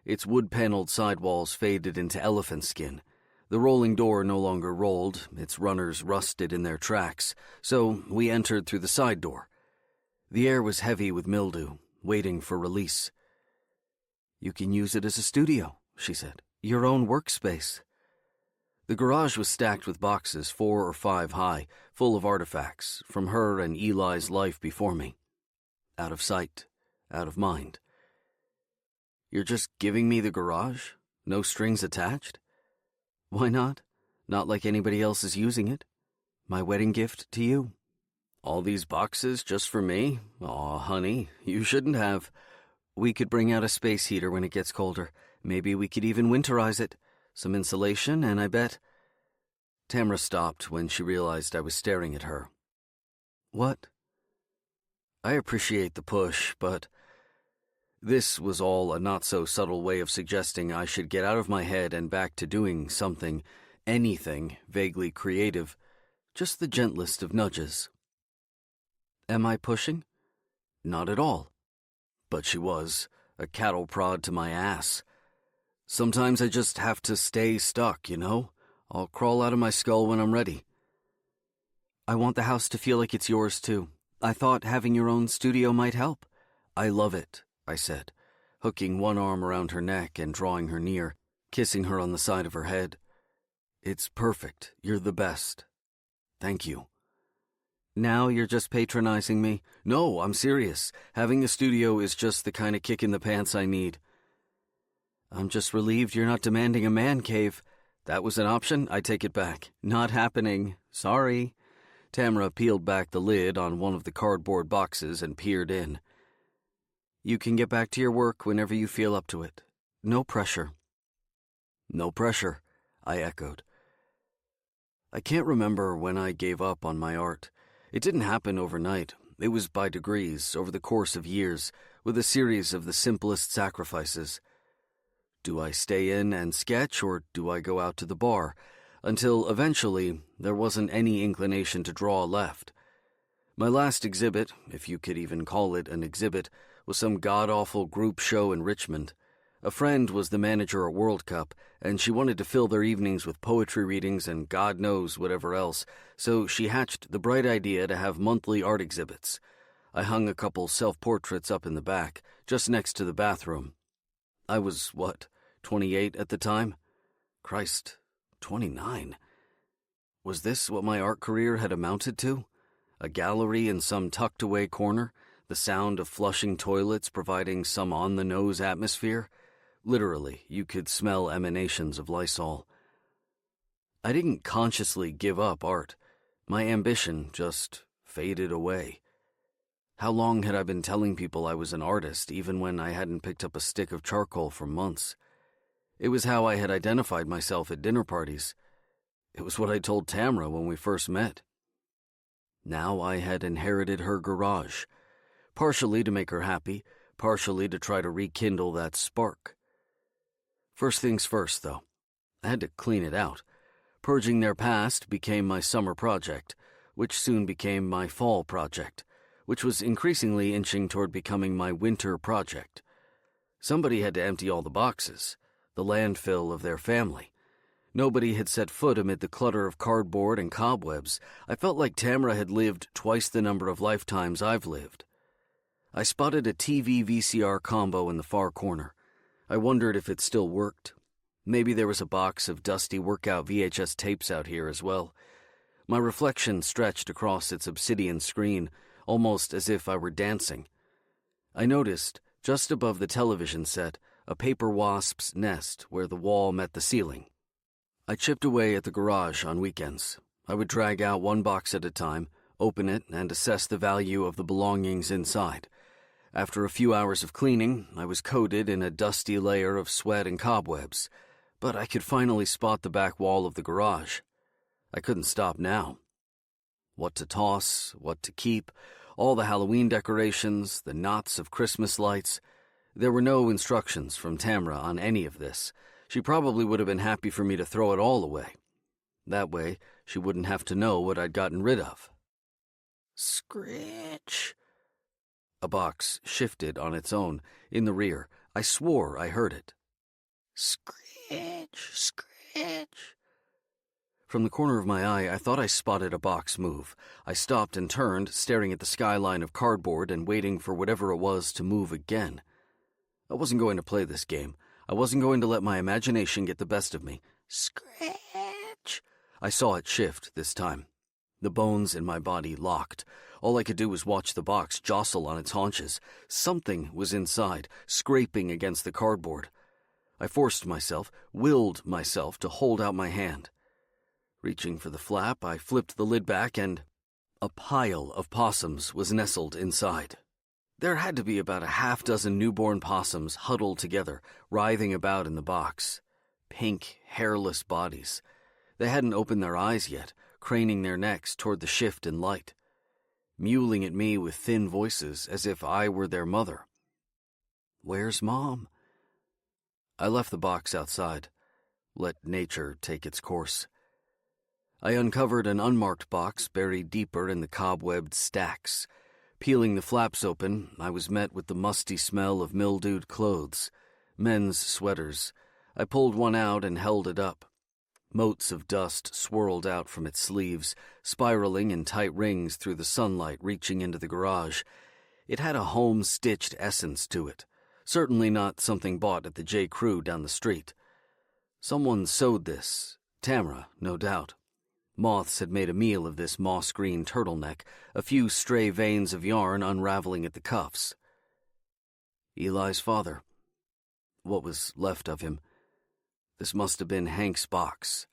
Its wood-paneled sidewalls faded into elephant skin. The rolling door no longer rolled, its runners rusted in their tracks, so we entered through the side door. The air was heavy with mildew, waiting for release. You can use it as a studio, she said. Your own workspace. The garage was stacked with boxes 4 or 5 high, full of artifacts, from her and Eli's life before me. Out of sight, out of mind. You're just giving me the garage? No strings attached? Why not? Not like anybody else is using it. My wedding gift to you. All these boxes just for me? Aw, honey, you shouldn't have. We could bring out a space heater when it gets colder. Maybe we could even winterize it. Some insulation, and I bet... Tamra stopped when she realized I was staring at her. What? I appreciate the push, but... This was all a not-so-subtle way of suggesting I should get out of my head and back to doing something, anything, vaguely creative. Just the gentlest of nudges. Am I pushing? Not at all. But she was, a cattle prod to my ass. Sometimes I just have to stay stuck, you know? I'll crawl out of my skull when I'm ready. I want the house to feel like it's yours, too. I thought having your own studio might help. I love it, I said, hooking one arm around her neck and drawing her near, kissing her on the side of her head. It's perfect. You're the best. Thank you. Now you're just patronizing me? No, I'm serious. Having a studio is just the kind of kick in the pants I need. I'm just relieved you're not demanding a man cave. That was an option? I take it back. Not happening. Sorry. Tamra peeled back the lid on one of the cardboard boxes and peered in. You can get back to your work whenever you feel up to it. No pressure. No pressure, I echoed. I can't remember when I gave up on my art. It didn't happen overnight. It was by degrees, over the course of years, with a series of the simplest sacrifices. Do I stay in and sketch, or do I go out to the bar? Until eventually there wasn't any inclination to draw left. My last exhibit, if you could even call it an exhibit, was some god-awful group show in Richmond. A friend was the manager at World Cup, and she wanted to fill their evenings with poetry readings and God knows whatever else, so she hatched the bright idea to have monthly art exhibits. I hung a couple self-portraits up in the back, just next to the bathroom. I was, 28 at the time? Christ, 29. Was this what my art career had amounted to? A gallery in some tucked-away corner, the sound of flushing toilets providing some on-the-nose atmosphere? Literally, you could smell emanations of Lysol. I didn't consciously give up art. My ambition just faded away. How long had I been telling people I was an artist, even when I hadn't picked up a stick of charcoal for months? It was how I had identified myself at dinner parties. It was what I told Tamra when we first met. Now I had inherited her garage, partially to make her happy, partially to try to rekindle that spark. First things first, though. I had to clean it out. Purging their past became my summer project, which soon became my fall project, which was increasingly inching toward becoming my winter project. Somebody had to empty all the boxes, the landfill of their family. Nobody had set foot amid the clutter of cardboard and cobwebs. I felt like Tamra had lived twice the number of lifetimes I've lived. I spotted a TV VCR combo in the far corner. I wondered if it still worked. Maybe there was a box of dusty workout VHS tapes out here as well. My reflection stretched across its obsidian screen, almost as if I were dancing. I noticed, just above the television set, a paper wasp's nest where the wall met the ceiling. I chipped away at the garage on weekends. I would drag out one box at a time, open it, and assess the value of the belongings inside. After a few hours of cleaning, I was coated in a dusty layer of sweat and cobwebs, but I could finally spot the back wall of the garage. I couldn't stop now. What to toss, what to keep, all the Halloween decorations, the knots of Christmas lights. There were no instructions from Tamra on any of this. She probably would have been happy for me to throw it all away. That way, she wouldn't have to know what I'd gotten rid of. Scritch. A box shifted on its own, in the rear. I swore I heard it. Scritch, scritch. From the corner of my eye, I thought I spotted a box move. I stopped and turned, staring at the skyline of cardboard and waiting for whatever it was to move again. I wasn't going to play this game. I wasn't going to let my imagination get the best of me. Scratch! I saw it shift this time. The bones in my body locked. All I could do was watch the box jostle on its haunches. Something was inside, scraping against the cardboard. I forced myself, willed myself to hold out my hand. Reaching for the flap, I flipped the lid back and a pile of possums was nestled inside. There had to be about a half-dozen newborn possums huddled together, writhing about in the box. Pink, hairless bodies. They hadn't opened their eyes yet, craning their necks toward the shift in light. Mewling at me with thin voices as if I were their mother. Where's Mom? I left the box outside. Let nature take its course. I uncovered an unmarked box buried deeper in the cobwebbed stacks. Peeling the flaps open, I was met with the musty smell of mildewed clothes, men's sweaters. I pulled one out and held it up. Motes of dust swirled out from its sleeves, spiraling in tight rings through the sunlight reaching into the garage. It had a home-stitched essence to it, certainly not something bought at the J. Crew down the street. Someone sewed this, Tamra, no doubt. Moths had made a meal of this moss-green turtleneck, a few stray veins of yarn unraveling at the cuffs. Eli's father. What was left of him. This must have been Hank's box.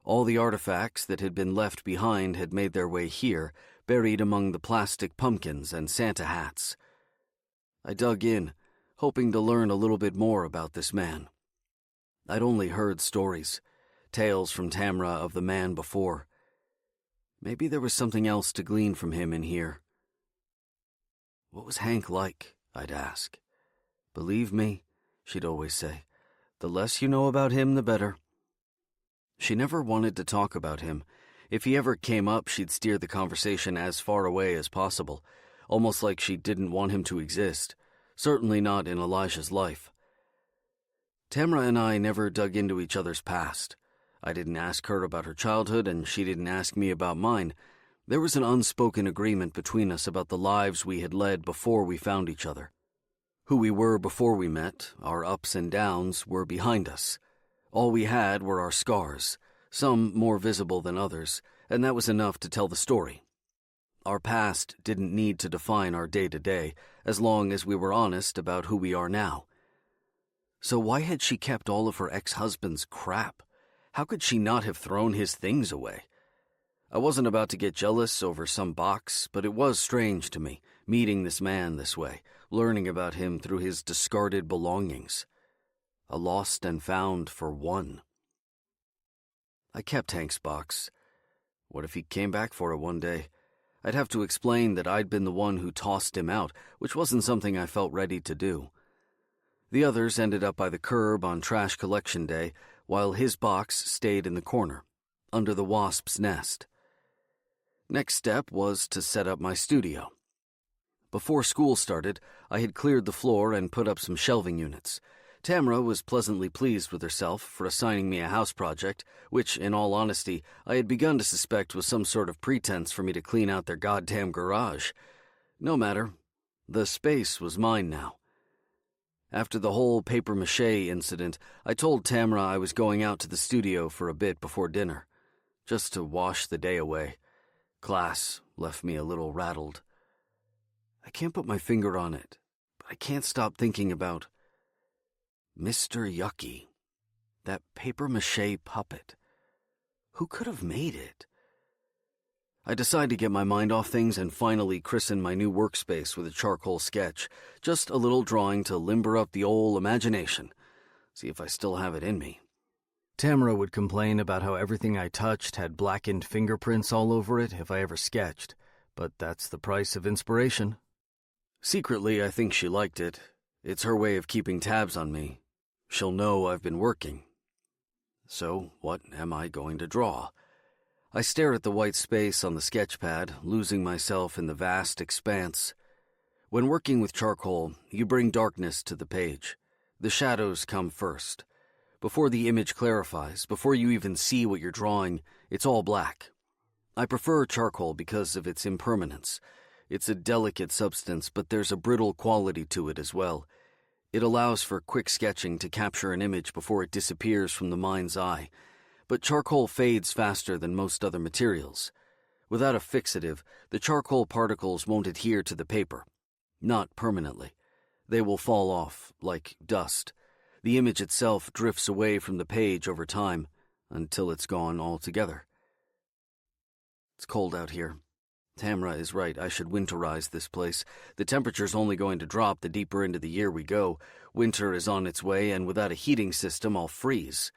All the artifacts that had been left behind had made their way here, buried among the plastic pumpkins and Santa hats. I dug in, hoping to learn a little bit more about this man. I'd only heard stories. Tales from Tamra of the man before. Maybe there was something else to glean from him in here. What was Hank like? I'd ask. Believe me, she'd always say. The less you know about him, the better. She never wanted to talk about him. If he ever came up, she'd steer the conversation as far away as possible, almost like she didn't want him to exist, certainly not in Elijah's life. Tamra and I never dug into each other's past. I didn't ask her about her childhood, and she didn't ask me about mine. There was an unspoken agreement between us about the lives we had led before we found each other. Who we were before we met, our ups and downs, were behind us. All we had were our scars, some more visible than others, and that was enough to tell the story. Our past didn't need to define our day-to-day, as long as we were honest about who we are now. So why had she kept all of her ex-husband's crap? How could she not have thrown his things away? I wasn't about to get jealous over some box, but it was strange to me, meeting this man this way, learning about him through his discarded belongings. A lost and found for one. I kept Hank's box. What if he came back for it one day? I'd have to explain that I'd been the one who tossed him out, which wasn't something I felt ready to do. The others ended up by the curb on trash collection day, while his box stayed in the corner, under the wasp's nest. Next step was to set up my studio. Before school started, I had cleared the floor and put up some shelving units. Tamra was pleasantly pleased with herself for assigning me a house project, which, in all honesty, I had begun to suspect was some sort of pretense for me to clean out their goddamn garage. No matter. The space was mine now. After the whole papier-mâché incident, I told Tamra I was going out to the studio for a bit before dinner, just to wash the day away. Class left me a little rattled. I can't put my finger on it, but I can't stop thinking about Mr. Yucky, that papier-mâché puppet. Who could have made it? I decided to get my mind off things and finally christen my new workspace with a charcoal sketch, just a little drawing to limber up the old imagination, see if I still have it in me. Tamra would complain about how everything I touched had blackened fingerprints all over it if I ever sketched, but that's the price of inspiration. Secretly, I think she liked it. It's her way of keeping tabs on me. She'll know I've been working. So, what am I going to draw? I stare at the white space on the sketch pad, losing myself in the vast expanse. When working with charcoal, you bring darkness to the page. The shadows come first. Before the image clarifies, before you even see what you're drawing, it's all black. I prefer charcoal because of its impermanence. It's a delicate substance, but there's a brittle quality to it as well. It allows for quick sketching to capture an image before it disappears from the mind's eye. But charcoal fades faster than most other materials. Without a fixative, the charcoal particles won't adhere to the paper. Not permanently. They will fall off, like dust. The image itself drifts away from the page over time, until it's gone altogether. It's cold out here. Tamra is right, I should winterize this place. The temperature's only going to drop the deeper into the year we go. Winter is on its way, and without a heating system, I'll freeze.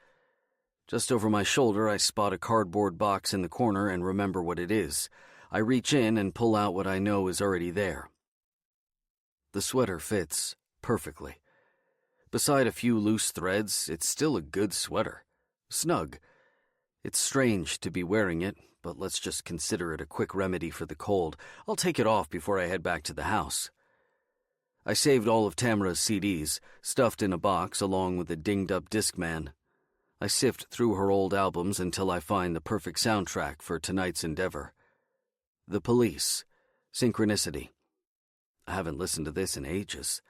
Just over my shoulder, I spot a cardboard box in the corner and remember what it is. I reach in and pull out what I know is already there. The sweater fits perfectly. Beside a few loose threads, it's still a good sweater. Snug. It's strange to be wearing it, but let's just consider it a quick remedy for the cold. I'll take it off before I head back to the house. I saved all of Tamra's CDs, stuffed in a box along with a dinged-up Discman. I sift through her old albums until I find the perfect soundtrack for tonight's endeavor. The Police. Synchronicity. I haven't listened to this in ages.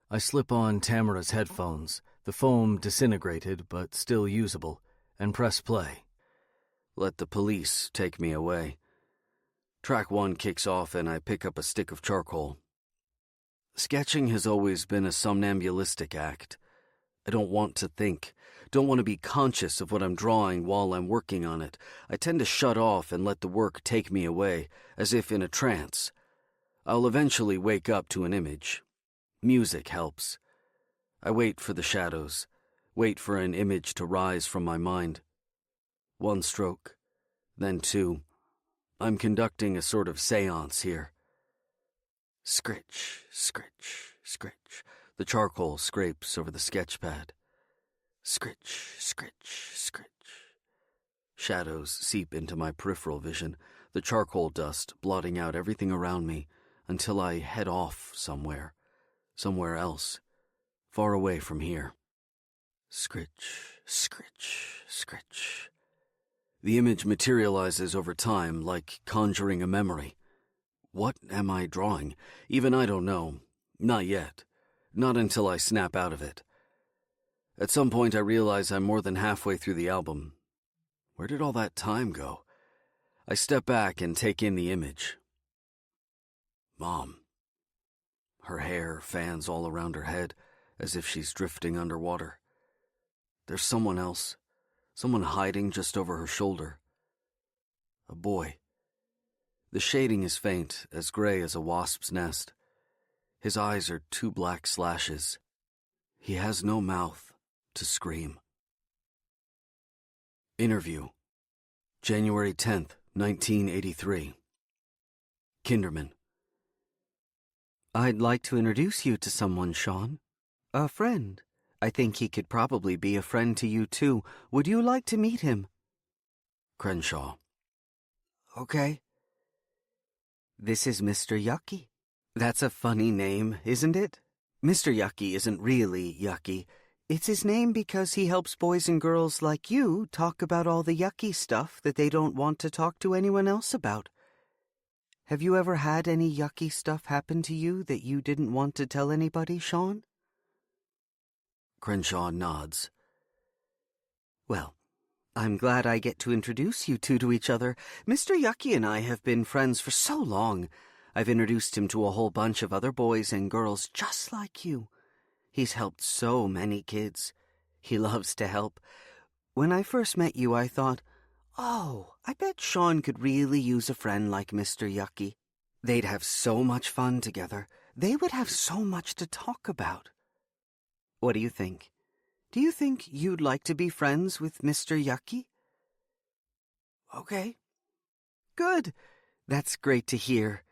I slip on Tamara's headphones, the foam disintegrated but still usable, and press play. Let the Police take me away. Track 1 kicks off and I pick up a stick of charcoal. Sketching has always been a somnambulistic act. I don't want to think, don't want to be conscious of what I'm drawing while I'm working on it. I tend to shut off and let the work take me away, as if in a trance. I'll eventually wake up to an image. Music helps. I wait for the shadows, wait for an image to rise from my mind. 1 stroke, then 2. I'm conducting a sort of seance here. Scritch, scritch, scritch. The charcoal scrapes over the sketch pad. Scritch, scritch, scritch. Shadows seep into my peripheral vision, the charcoal dust blotting out everything around me until I head off somewhere else, far away from here. Scritch, scritch, scritch. The image materializes over time like conjuring a memory. What am I drawing? Even I don't know. Not yet. Not until I snap out of it. At some point I realize I'm more than halfway through the album. Where did all that time go? I step back and take in the image. Mom. Her hair fans all around her head as if she's drifting underwater. There's someone else. Someone hiding just over her shoulder. A boy. The shading is faint, as gray as a wasp's nest. His eyes are 2 black slashes. He has no mouth to scream. Interview. January 10th, 1983. Kinderman. I'd like to introduce you to someone, Sean. A friend. I think he could probably be a friend to you, too. Would you like to meet him? Crenshaw. Okay. This is Mr. Yucky. That's a funny name, isn't it? Mr. Yucky isn't really yucky. It's his name because he helps boys and girls like you talk about all the yucky stuff that they don't want to talk to anyone else about. Have you ever had any yucky stuff happen to you that you didn't want to tell anybody, Sean? Crenshaw nods. Well, I'm glad I get to introduce you two to each other. Mr. Yucky and I have been friends for so long. I've introduced him to a whole bunch of other boys and girls just like you. He's helped so many kids. He loves to help. When I first met you, I thought, oh, I bet Sean could really use a friend like Mr. Yucky. They'd have so much fun together. They would have so much to talk about. What do you think? Do you think you'd like to be friends with Mr. Yucky? Okay. Good. That's great to hear.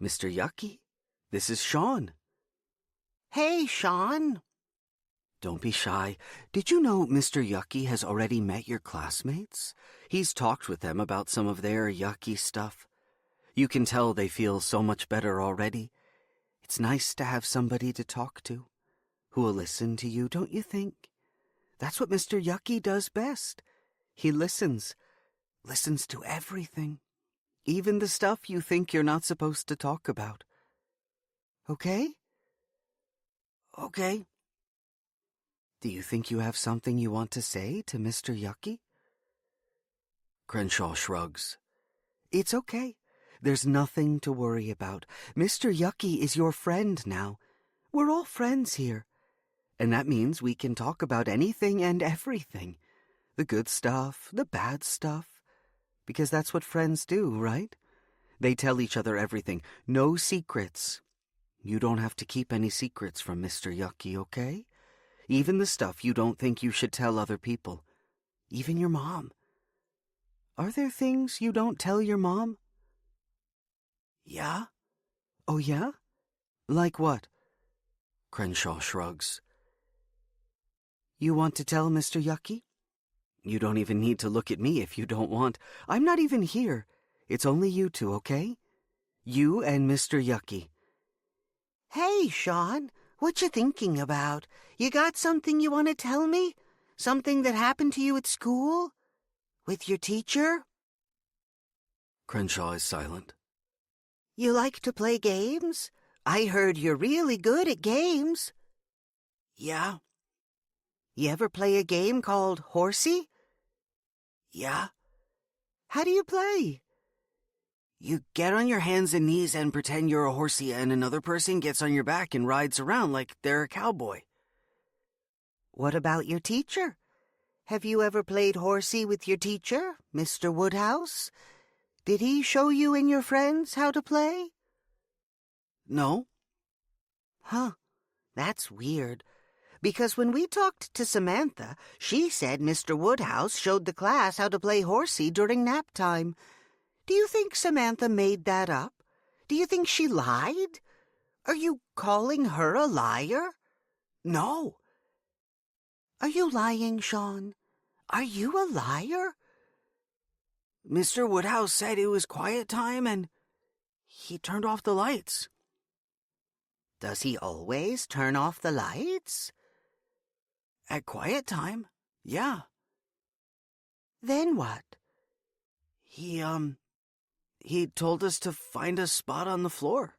Mr. Yucky, this is Sean. Hey, Sean. Don't be shy. Did you know Mr. Yucky has already met your classmates? He's talked with them about some of their yucky stuff. You can tell they feel so much better already. It's nice to have somebody to talk to, who will listen to you, don't you think? That's what Mr. Yucky does best. He listens to everything, even the stuff you think you're not supposed to talk about. Okay? Okay. Do you think you have something you want to say to Mr. Yucky? Crenshaw shrugs. It's okay. There's nothing to worry about. Mr. Yucky is your friend now. We're all friends here. And that means we can talk about anything and everything. The good stuff, the bad stuff. Because that's what friends do, right? They tell each other everything. No secrets. You don't have to keep any secrets from Mr. Yucky, okay? Even the stuff you don't think you should tell other people. Even your mom. Are there things you don't tell your mom? Yeah? Oh, yeah? Like what? Crenshaw shrugs. You want to tell Mr. Yucky? You don't even need to look at me if you don't want. I'm not even here. It's only you two, okay? You and Mr. Yucky. Hey, Sean, what you thinking about? You got something you want to tell me? Something that happened to you at school? With your teacher? Crenshaw is silent. You like to play games? I heard you're really good at games. Yeah. You ever play a game called Horsey? Yeah. How do you play? You get on your hands and knees and pretend you're a horsey, and another person gets on your back and rides around like they're a cowboy. What about your teacher? Have you ever played horsey with your teacher, Mr. Woodhouse? Did he show you and your friends how to play? No. Huh. That's weird. Because when we talked to Samantha, she said Mr. Woodhouse showed the class how to play horsey during nap time. Do you think Samantha made that up? Do you think she lied? Are you calling her a liar? No. Are you lying, Sean? Are you a liar? Mr. Woodhouse said it was quiet time and he turned off the lights. Does he always turn off the lights? At quiet time, yeah. Then what? He told us to find a spot on the floor.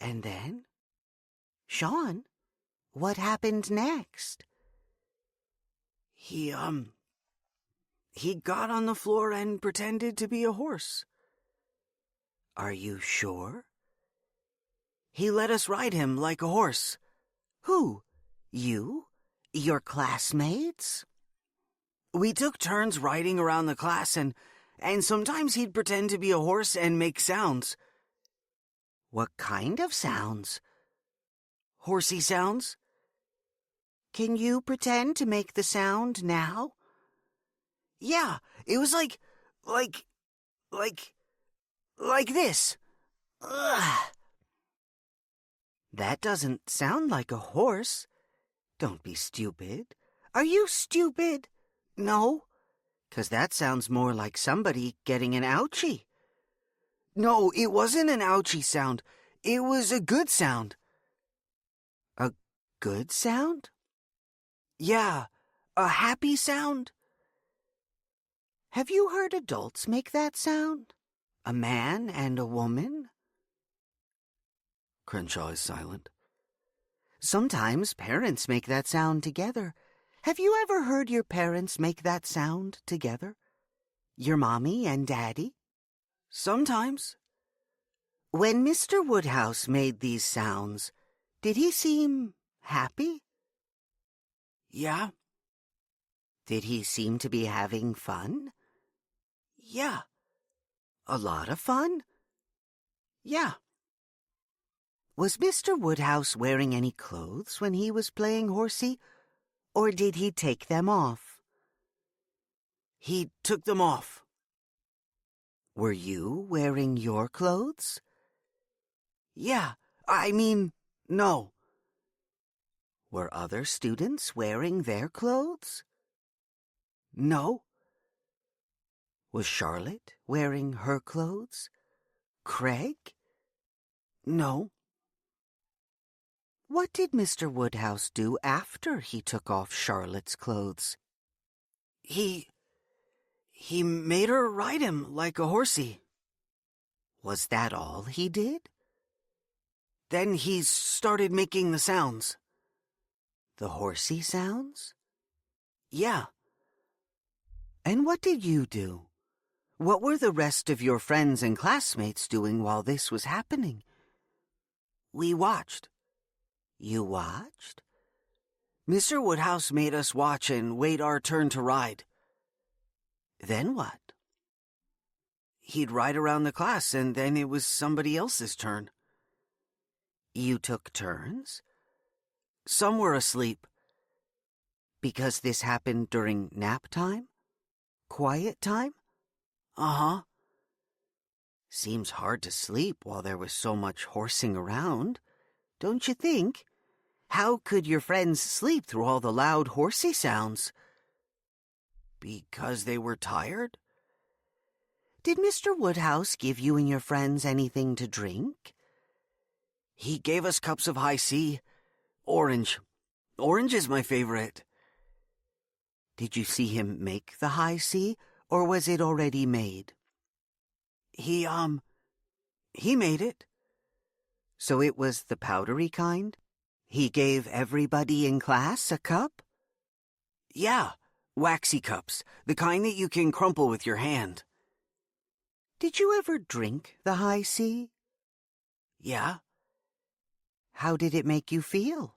And then? Sean, what happened next? He got on the floor and pretended to be a horse. Are you sure? He let us ride him like a horse. Who? You? Your classmates? We took turns riding around the class, and sometimes he'd pretend to be a horse and make sounds. What kind of sounds? Horsey sounds. Can you pretend to make the sound now? Yeah, it was like this. Ugh. That doesn't sound like a horse. Don't be stupid. Are you stupid? No. 'Cause that sounds more like somebody getting an ouchie. No, it wasn't an ouchie sound. It was a good sound. A good sound? Yeah, a happy sound. Have you heard adults make that sound? A man and a woman? Crenshaw is silent. Sometimes parents make that sound together. Have you ever heard your parents make that sound together? Your mommy and daddy? Sometimes. When Mr. Woodhouse made these sounds, did he seem happy? Yeah. Did he seem to be having fun? Yeah. A lot of fun? Yeah. Was Mr. Woodhouse wearing any clothes when he was playing horsey, or did he take them off? He took them off. Were you wearing your clothes? Yeah, no. Were other students wearing their clothes? No. Was Charlotte wearing her clothes? Craig? No. What did Mr. Woodhouse do after he took off Charlotte's clothes? He made her ride him like a horsey. Was that all he did? Then he started making the sounds. The horsey sounds? Yeah. And what did you do? What were the rest of your friends and classmates doing while this was happening? We watched. You watched? Mr. Woodhouse made us watch and wait our turn to ride. Then what? He'd ride around the class, and then it was somebody else's turn. You took turns? Some were asleep. Because this happened during nap time? Quiet time? Uh-huh. Seems hard to sleep while there was so much horsing around, don't you think? How could your friends sleep through all the loud horsey sounds? Because they were tired? Did Mr. Woodhouse give you and your friends anything to drink? He gave us cups of high C. Orange. Orange is my favorite. Did you see him make the high C, or was it already made? He made it. So it was the powdery kind? He gave everybody in class a cup? Yeah, waxy cups, the kind that you can crumple with your hand. Did you ever drink the high C? Yeah. How did it make you feel?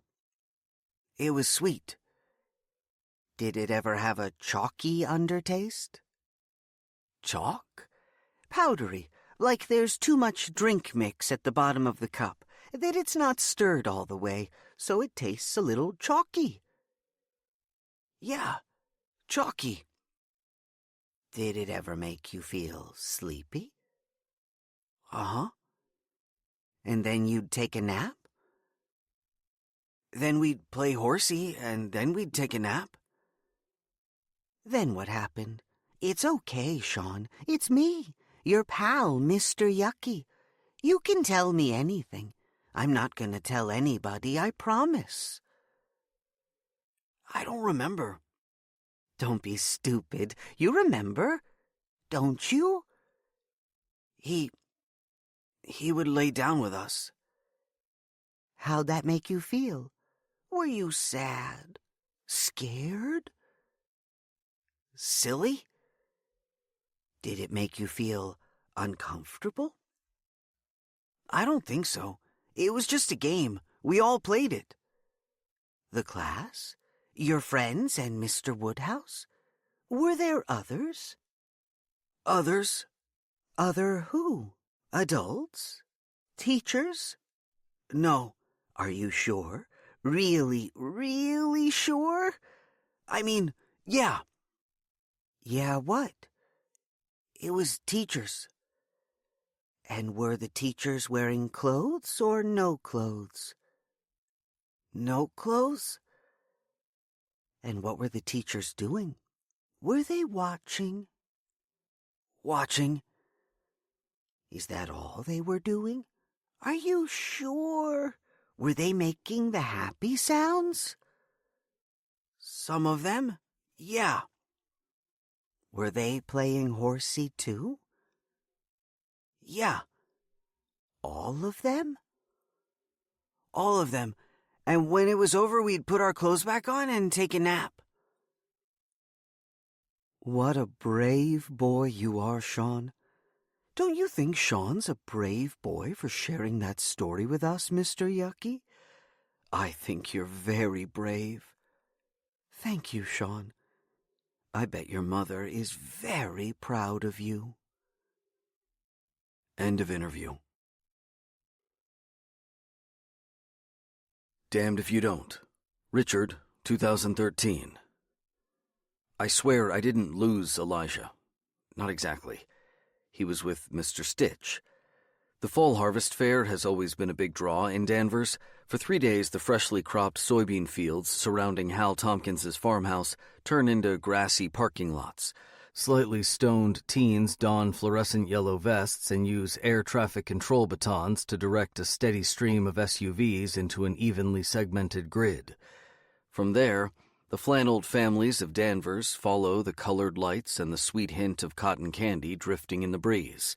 It was sweet. Did it ever have a chalky undertaste? Chalk? Powdery, like there's too much drink mix at the bottom of the cup, that it's not stirred all the way, so it tastes a little chalky. Yeah, chalky. Did it ever make you feel sleepy? Uh-huh. And then you'd take a nap? Then we'd play horsey, and then we'd take a nap. Then what happened? It's okay, Sean. It's me, your pal, Mr. Yucky. You can tell me anything. I'm not going to tell anybody, I promise. I don't remember. Don't be stupid. You remember, don't you? He would lay down with us. How'd that make you feel? Were you sad? Scared? Silly? Did it make you feel uncomfortable? I don't think so. It was just a game. We all played it. The class? Your friends and Mr. Woodhouse? Were there others? Others? Other who? Adults? Teachers? No. Are you sure? Really, really sure? I mean, yeah. Yeah, what? It was teachers. And were the teachers wearing clothes or no clothes? No clothes? And what were the teachers doing? Were they watching? Watching. Is that all they were doing? Are you sure? Were they making the happy sounds? Some of them? Yeah. Were they playing horsey too? Yeah. All of them? All of them. And when it was over, we'd put our clothes back on and take a nap. What a brave boy you are, Sean. Don't you think Sean's a brave boy for sharing that story with us, Mr. Yucky? I think you're very brave. Thank you, Sean. I bet your mother is very proud of you. End of interview. Damned If You Don't. Richard, 2013. I swear I didn't lose Elijah. Not exactly. He was with Mr. Stitch. The fall harvest fair has always been a big draw in Danvers. For 3 days, the freshly cropped soybean fields surrounding Hal Tompkins's farmhouse turn into grassy parking lots. Slightly stoned teens don fluorescent yellow vests and use air traffic control batons to direct a steady stream of SUVs into an evenly segmented grid. From there, the flanneled families of Danvers follow the colored lights and the sweet hint of cotton candy drifting in the breeze.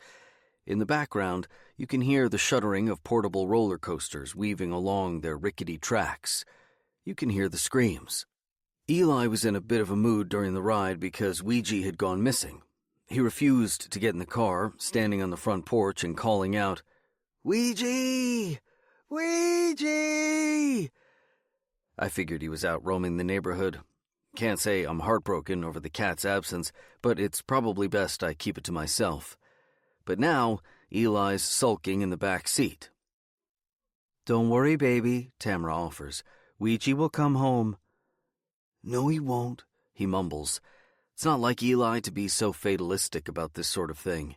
In the background, you can hear the shuddering of portable roller coasters weaving along their rickety tracks. You can hear the screams. Eli was in a bit of a mood during the ride because Ouija had gone missing. He refused to get in the car, standing on the front porch and calling out, "Ouija! Ouija!" I figured he was out roaming the neighborhood. Can't say I'm heartbroken over the cat's absence, but it's probably best I keep it to myself. But now, Eli's sulking in the back seat. "Don't worry, baby," Tamara offers. "Ouija will come home." "No, he won't," he mumbles. It's not like Eli to be so fatalistic about this sort of thing.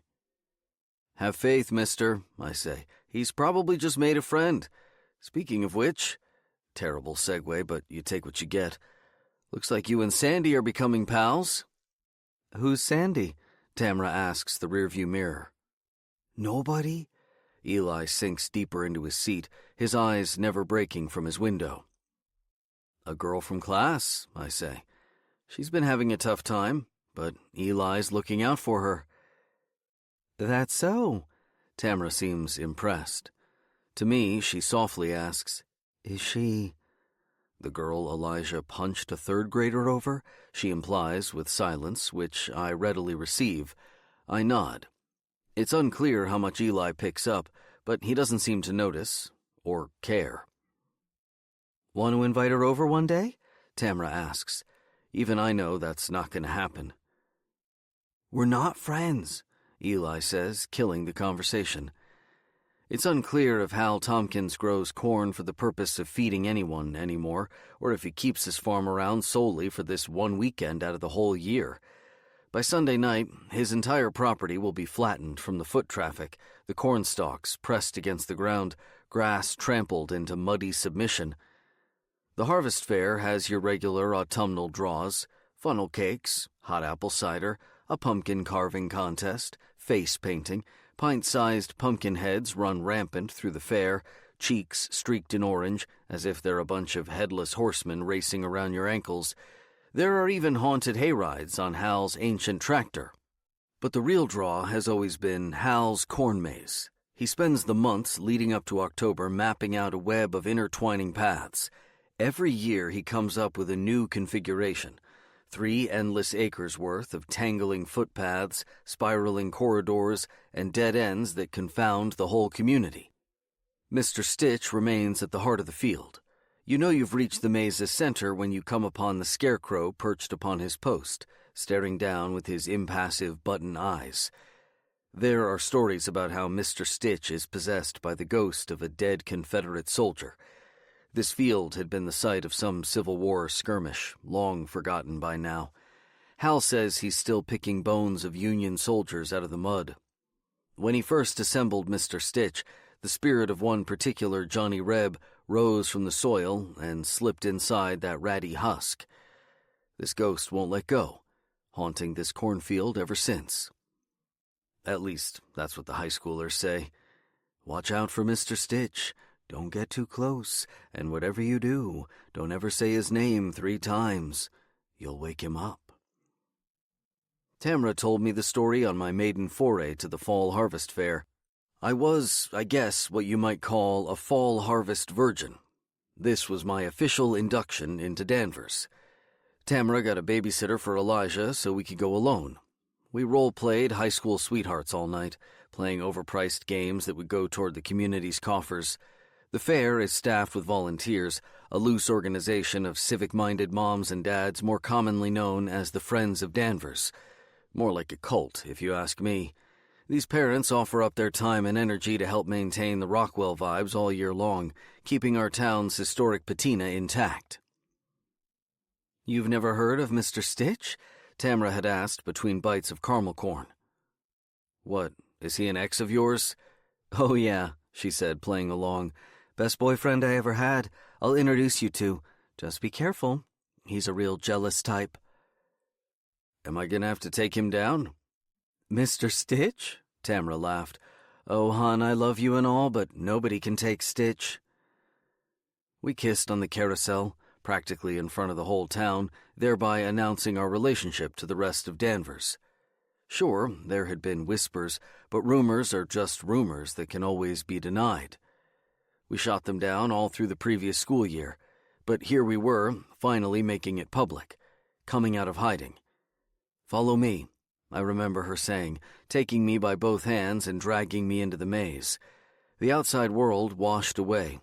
"Have faith, mister," I say. "He's probably just made a friend. Speaking of which," terrible segue, but you take what you get. "Looks like you and Sandy are becoming pals." "Who's Sandy?" Tamara asks the rearview mirror. "Nobody." Eli sinks deeper into his seat, his eyes never breaking from his window. "A girl from class," I say. "She's been having a tough time, but Eli's looking out for her." "That's so?" Tamara seems impressed. To me, she softly asks, "Is she—" "The girl Elijah punched a third grader over?" she implies with silence, which I readily receive. I nod. It's unclear how much Eli picks up, but he doesn't seem to notice or care. "Want to invite her over one day?" Tamara asks. Even I know that's not going to happen. "We're not friends," Eli says, killing the conversation. It's unclear if Hal Tompkins grows corn for the purpose of feeding anyone anymore, or if he keeps his farm around solely for this one weekend out of the whole year. By Sunday night, his entire property will be flattened from the foot traffic, the corn stalks pressed against the ground, grass trampled into muddy submission. The harvest fair has your regular autumnal draws, funnel cakes, hot apple cider, a pumpkin carving contest, face painting, pint-sized pumpkin heads run rampant through the fair, cheeks streaked in orange, as if they're a bunch of headless horsemen racing around your ankles. There are even haunted hayrides on Hal's ancient tractor. But the real draw has always been Hal's corn maze. He spends the months leading up to October mapping out a web of intertwining paths. Every year he comes up with a new configuration. 3 endless acres worth of tangling footpaths, spiraling corridors, and dead ends that confound the whole community. Mr. Stitch remains at the heart of the field. You know you've reached the maze's center when you come upon the scarecrow perched upon his post, staring down with his impassive button eyes. There are stories about how Mr. Stitch is possessed by the ghost of a dead Confederate soldier. This field had been the site of some Civil War skirmish, long forgotten by now. Hal says he's still picking bones of Union soldiers out of the mud. When he first assembled Mr. Stitch, the spirit of one particular Johnny Reb rose from the soil and slipped inside that ratty husk. This ghost won't let go, haunting this cornfield ever since. At least, that's what the high schoolers say. Watch out for Mr. Stitch. Don't get too close, and whatever you do, don't ever say his name 3 times. You'll wake him up. Tamra told me the story on my maiden foray to the fall harvest fair. I was, I guess, what you might call a fall harvest virgin. This was my official induction into Danvers. Tamra got a babysitter for Elijah so we could go alone. We role-played high school sweethearts all night, playing overpriced games that would go toward the community's coffers. The fair is staffed with volunteers, a loose organization of civic-minded moms and dads more commonly known as the Friends of Danvers. More like a cult, if you ask me. These parents offer up their time and energy to help maintain the Rockwell vibes all year long, keeping our town's historic patina intact. "You've never heard of Mr. Stitch?" Tamra had asked between bites of caramel corn. "What, is he an ex of yours?" "Oh yeah," she said, playing along. "Best boyfriend I ever had. I'll introduce you to. Just be careful. He's a real jealous type." "Am I gonna have to take him down?" "Mr. Stitch?" Tamra laughed. "Oh, hon, I love you and all, but nobody can take Stitch." We kissed on the carousel, practically in front of the whole town, thereby announcing our relationship to the rest of Danvers. Sure, there had been whispers, but rumors are just rumors that can always be denied. We shot them down all through the previous school year, but here we were, finally making it public, coming out of hiding. "Follow me," I remember her saying, taking me by both hands and dragging me into the maze. The outside world washed away.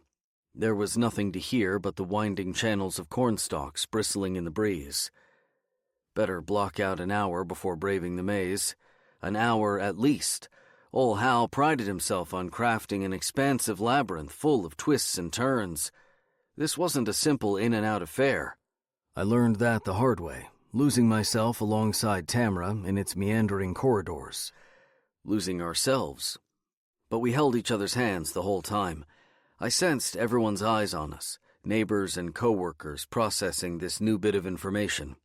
There was nothing to hear but the winding channels of cornstalks bristling in the breeze. Better block out an hour before braving the maze. An hour at least. Old Hal prided himself on crafting an expansive labyrinth full of twists and turns. This wasn't a simple in-and-out affair. I learned that the hard way, losing myself alongside Tamra in its meandering corridors. Losing ourselves. But we held each other's hands the whole time. I sensed everyone's eyes on us, neighbors and co-workers processing this new bit of information.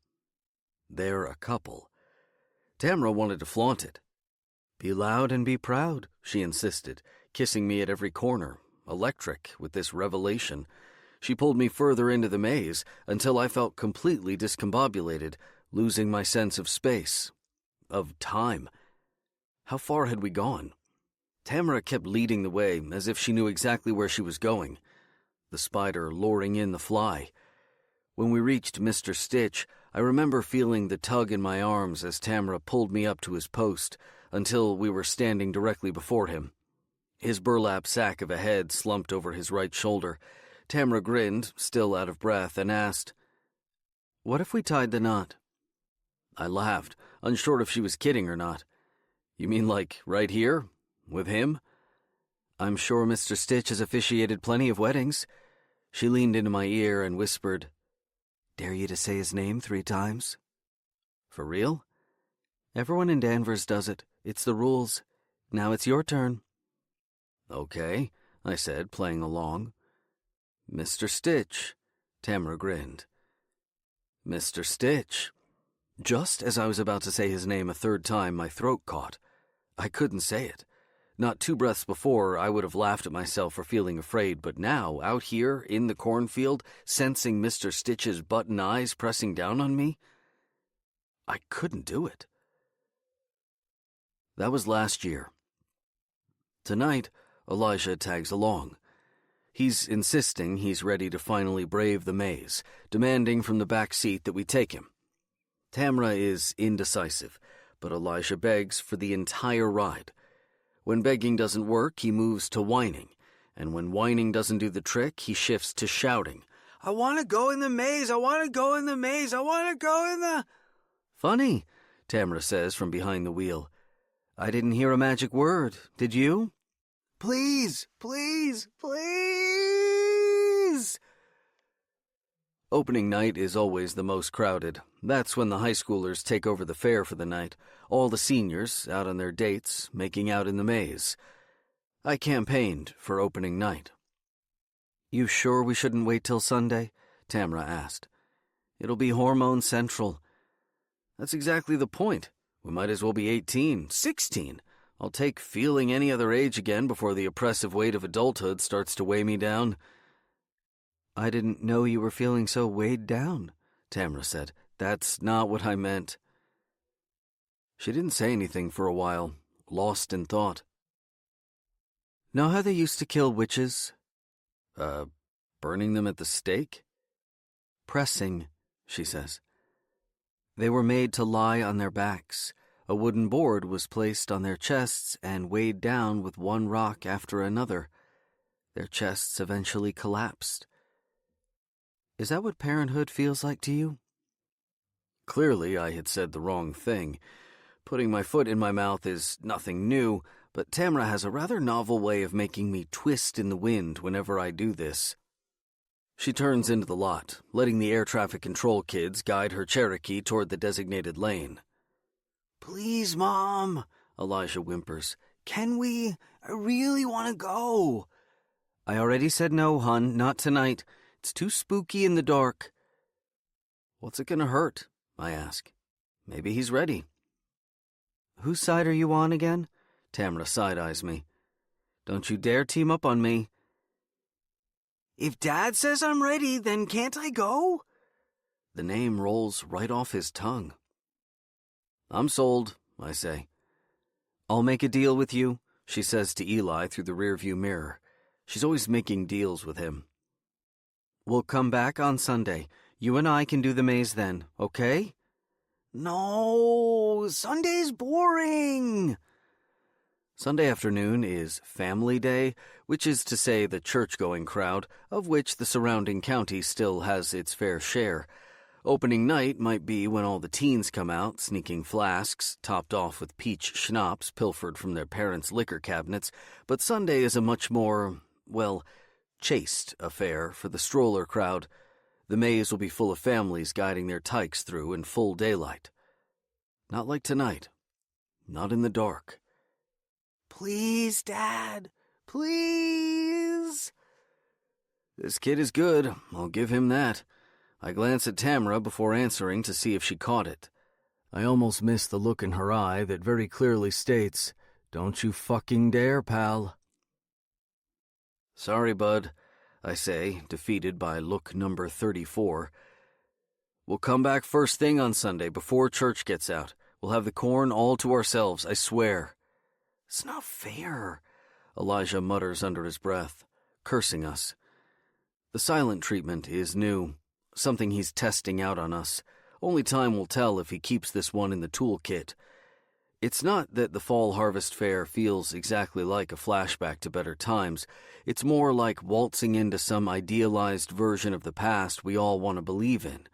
They're a couple. Tamra wanted to flaunt it. "Be loud and be proud," she insisted, kissing me at every corner, electric with this revelation. She pulled me further into the maze until I felt completely discombobulated, losing my sense of space, of time. How far had we gone? Tamra kept leading the way as if she knew exactly where she was going, the spider luring in the fly. When we reached Mr. Stitch, I remember feeling the tug in my arms as Tamra pulled me up to his post until we were standing directly before him. His burlap sack of a head slumped over his right shoulder. Tamra grinned, still out of breath, and asked, "What if we tied the knot?" I laughed, unsure if she was kidding or not. "You mean like right here? With him?" "I'm sure Mr. Stitch has officiated plenty of weddings." She leaned into my ear and whispered, "Dare you to say his name 3 times?" "For real?" "Everyone in Danvers does it. It's the rules. Now it's your turn." "Okay," I said, playing along. "Mr. Stitch." Tamra grinned. Mr. Stitch. Just as I was about to say his name a third time, my throat caught. I couldn't say it. Not 2 breaths before, I would have laughed at myself for feeling afraid, but now, out here, in the cornfield, sensing Mr. Stitch's button eyes pressing down on me, I couldn't do it. That was last year. Tonight, Elijah tags along. He's insisting he's ready to finally brave the maze, demanding from the back seat that we take him. Tamra is indecisive, but Elijah begs for the entire ride. When begging doesn't work, he moves to whining, and when whining doesn't do the trick, he shifts to shouting, "I want to go in the maze! I want to go in the maze! I want to go in the—" "Funny," Tamra says from behind the wheel. "I didn't hear a magic word, did you?" "Please, please, please!" Opening night is always the most crowded. That's when the high schoolers take over the fair for the night, all the seniors, out on their dates, making out in the maze. I campaigned for opening night. "You sure we shouldn't wait till Sunday?" Tamra asked. "It'll be hormone central." "That's exactly the point. We might as well be 18, 16. I'll take feeling any other age again before the oppressive weight of adulthood starts to weigh me down." "I didn't know you were feeling so weighed down," Tamra said. "That's not what I meant." She didn't say anything for a while, lost in thought. "Know how they used to kill witches?" Burning them at the stake?" "Pressing," she says. "They were made to lie on their backs. A wooden board was placed on their chests and weighed down with one rock after another. Their chests eventually collapsed. Is that what parenthood feels like to you?" Clearly, I had said the wrong thing. Putting my foot in my mouth is nothing new, but Tamra has a rather novel way of making me twist in the wind whenever I do this. She turns into the lot, letting the air traffic control kids guide her Cherokee toward the designated lane. "Please, Mom," Elijah whimpers. "Can we? I really want to go." "I already said no, hon, not tonight. It's too spooky in the dark." "What's it gonna hurt?" I ask. Maybe he's ready. "Whose side are you on again?" Tamra side-eyes me. "Don't you dare team up on me." "If Dad says I'm ready, then can't I go?" The name rolls right off his tongue. "I'm sold," I say. "I'll make a deal with you," she says to Eli through the rearview mirror. She's always making deals with him. "We'll come back on Sunday. You and I can do the maze then, okay?" "No, Sunday's boring." Sunday afternoon is Family Day, which is to say the church-going crowd, of which the surrounding county still has its fair share. Opening night might be when all the teens come out, sneaking flasks, topped off with peach schnapps pilfered from their parents' liquor cabinets, but Sunday is a much more, well, chaste affair for the stroller crowd. The maze will be full of families guiding their tykes through in full daylight. Not like tonight. Not in the dark. "Please, Dad. Please." This kid is good, I'll give him that. I glance at Tamra before answering to see if she caught it. I almost miss the look in her eye that very clearly states, "Don't you fucking dare, pal." "Sorry, bud," I say, defeated by look number 34. "We'll come back first thing on Sunday before church gets out. We'll have the corn all to ourselves, I swear." "It's not fair," Elijah mutters under his breath, cursing us. The silent treatment is new, something he's testing out on us. Only time will tell if he keeps this one in the toolkit. It's not that the Fall Harvest Fair feels exactly like a flashback to better times. It's more like waltzing into some idealized version of the past we all want to believe in.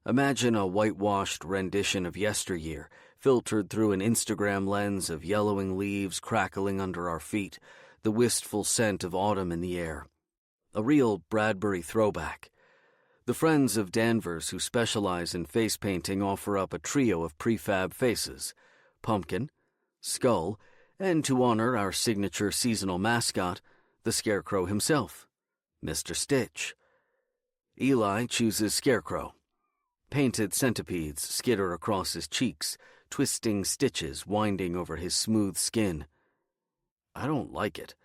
Imagine a whitewashed rendition of yesteryear, filtered through an Instagram lens of yellowing leaves crackling under our feet, the wistful scent of autumn in the air. A real Bradbury throwback. The friends of Danvers who specialize in face painting offer up a trio of prefab faces: pumpkin, skull, and to honor our signature seasonal mascot, the Scarecrow himself, Mr. Stitch. Eli chooses Scarecrow. Painted centipedes skitter across his cheeks, twisting stitches winding over his smooth skin. I don't like it.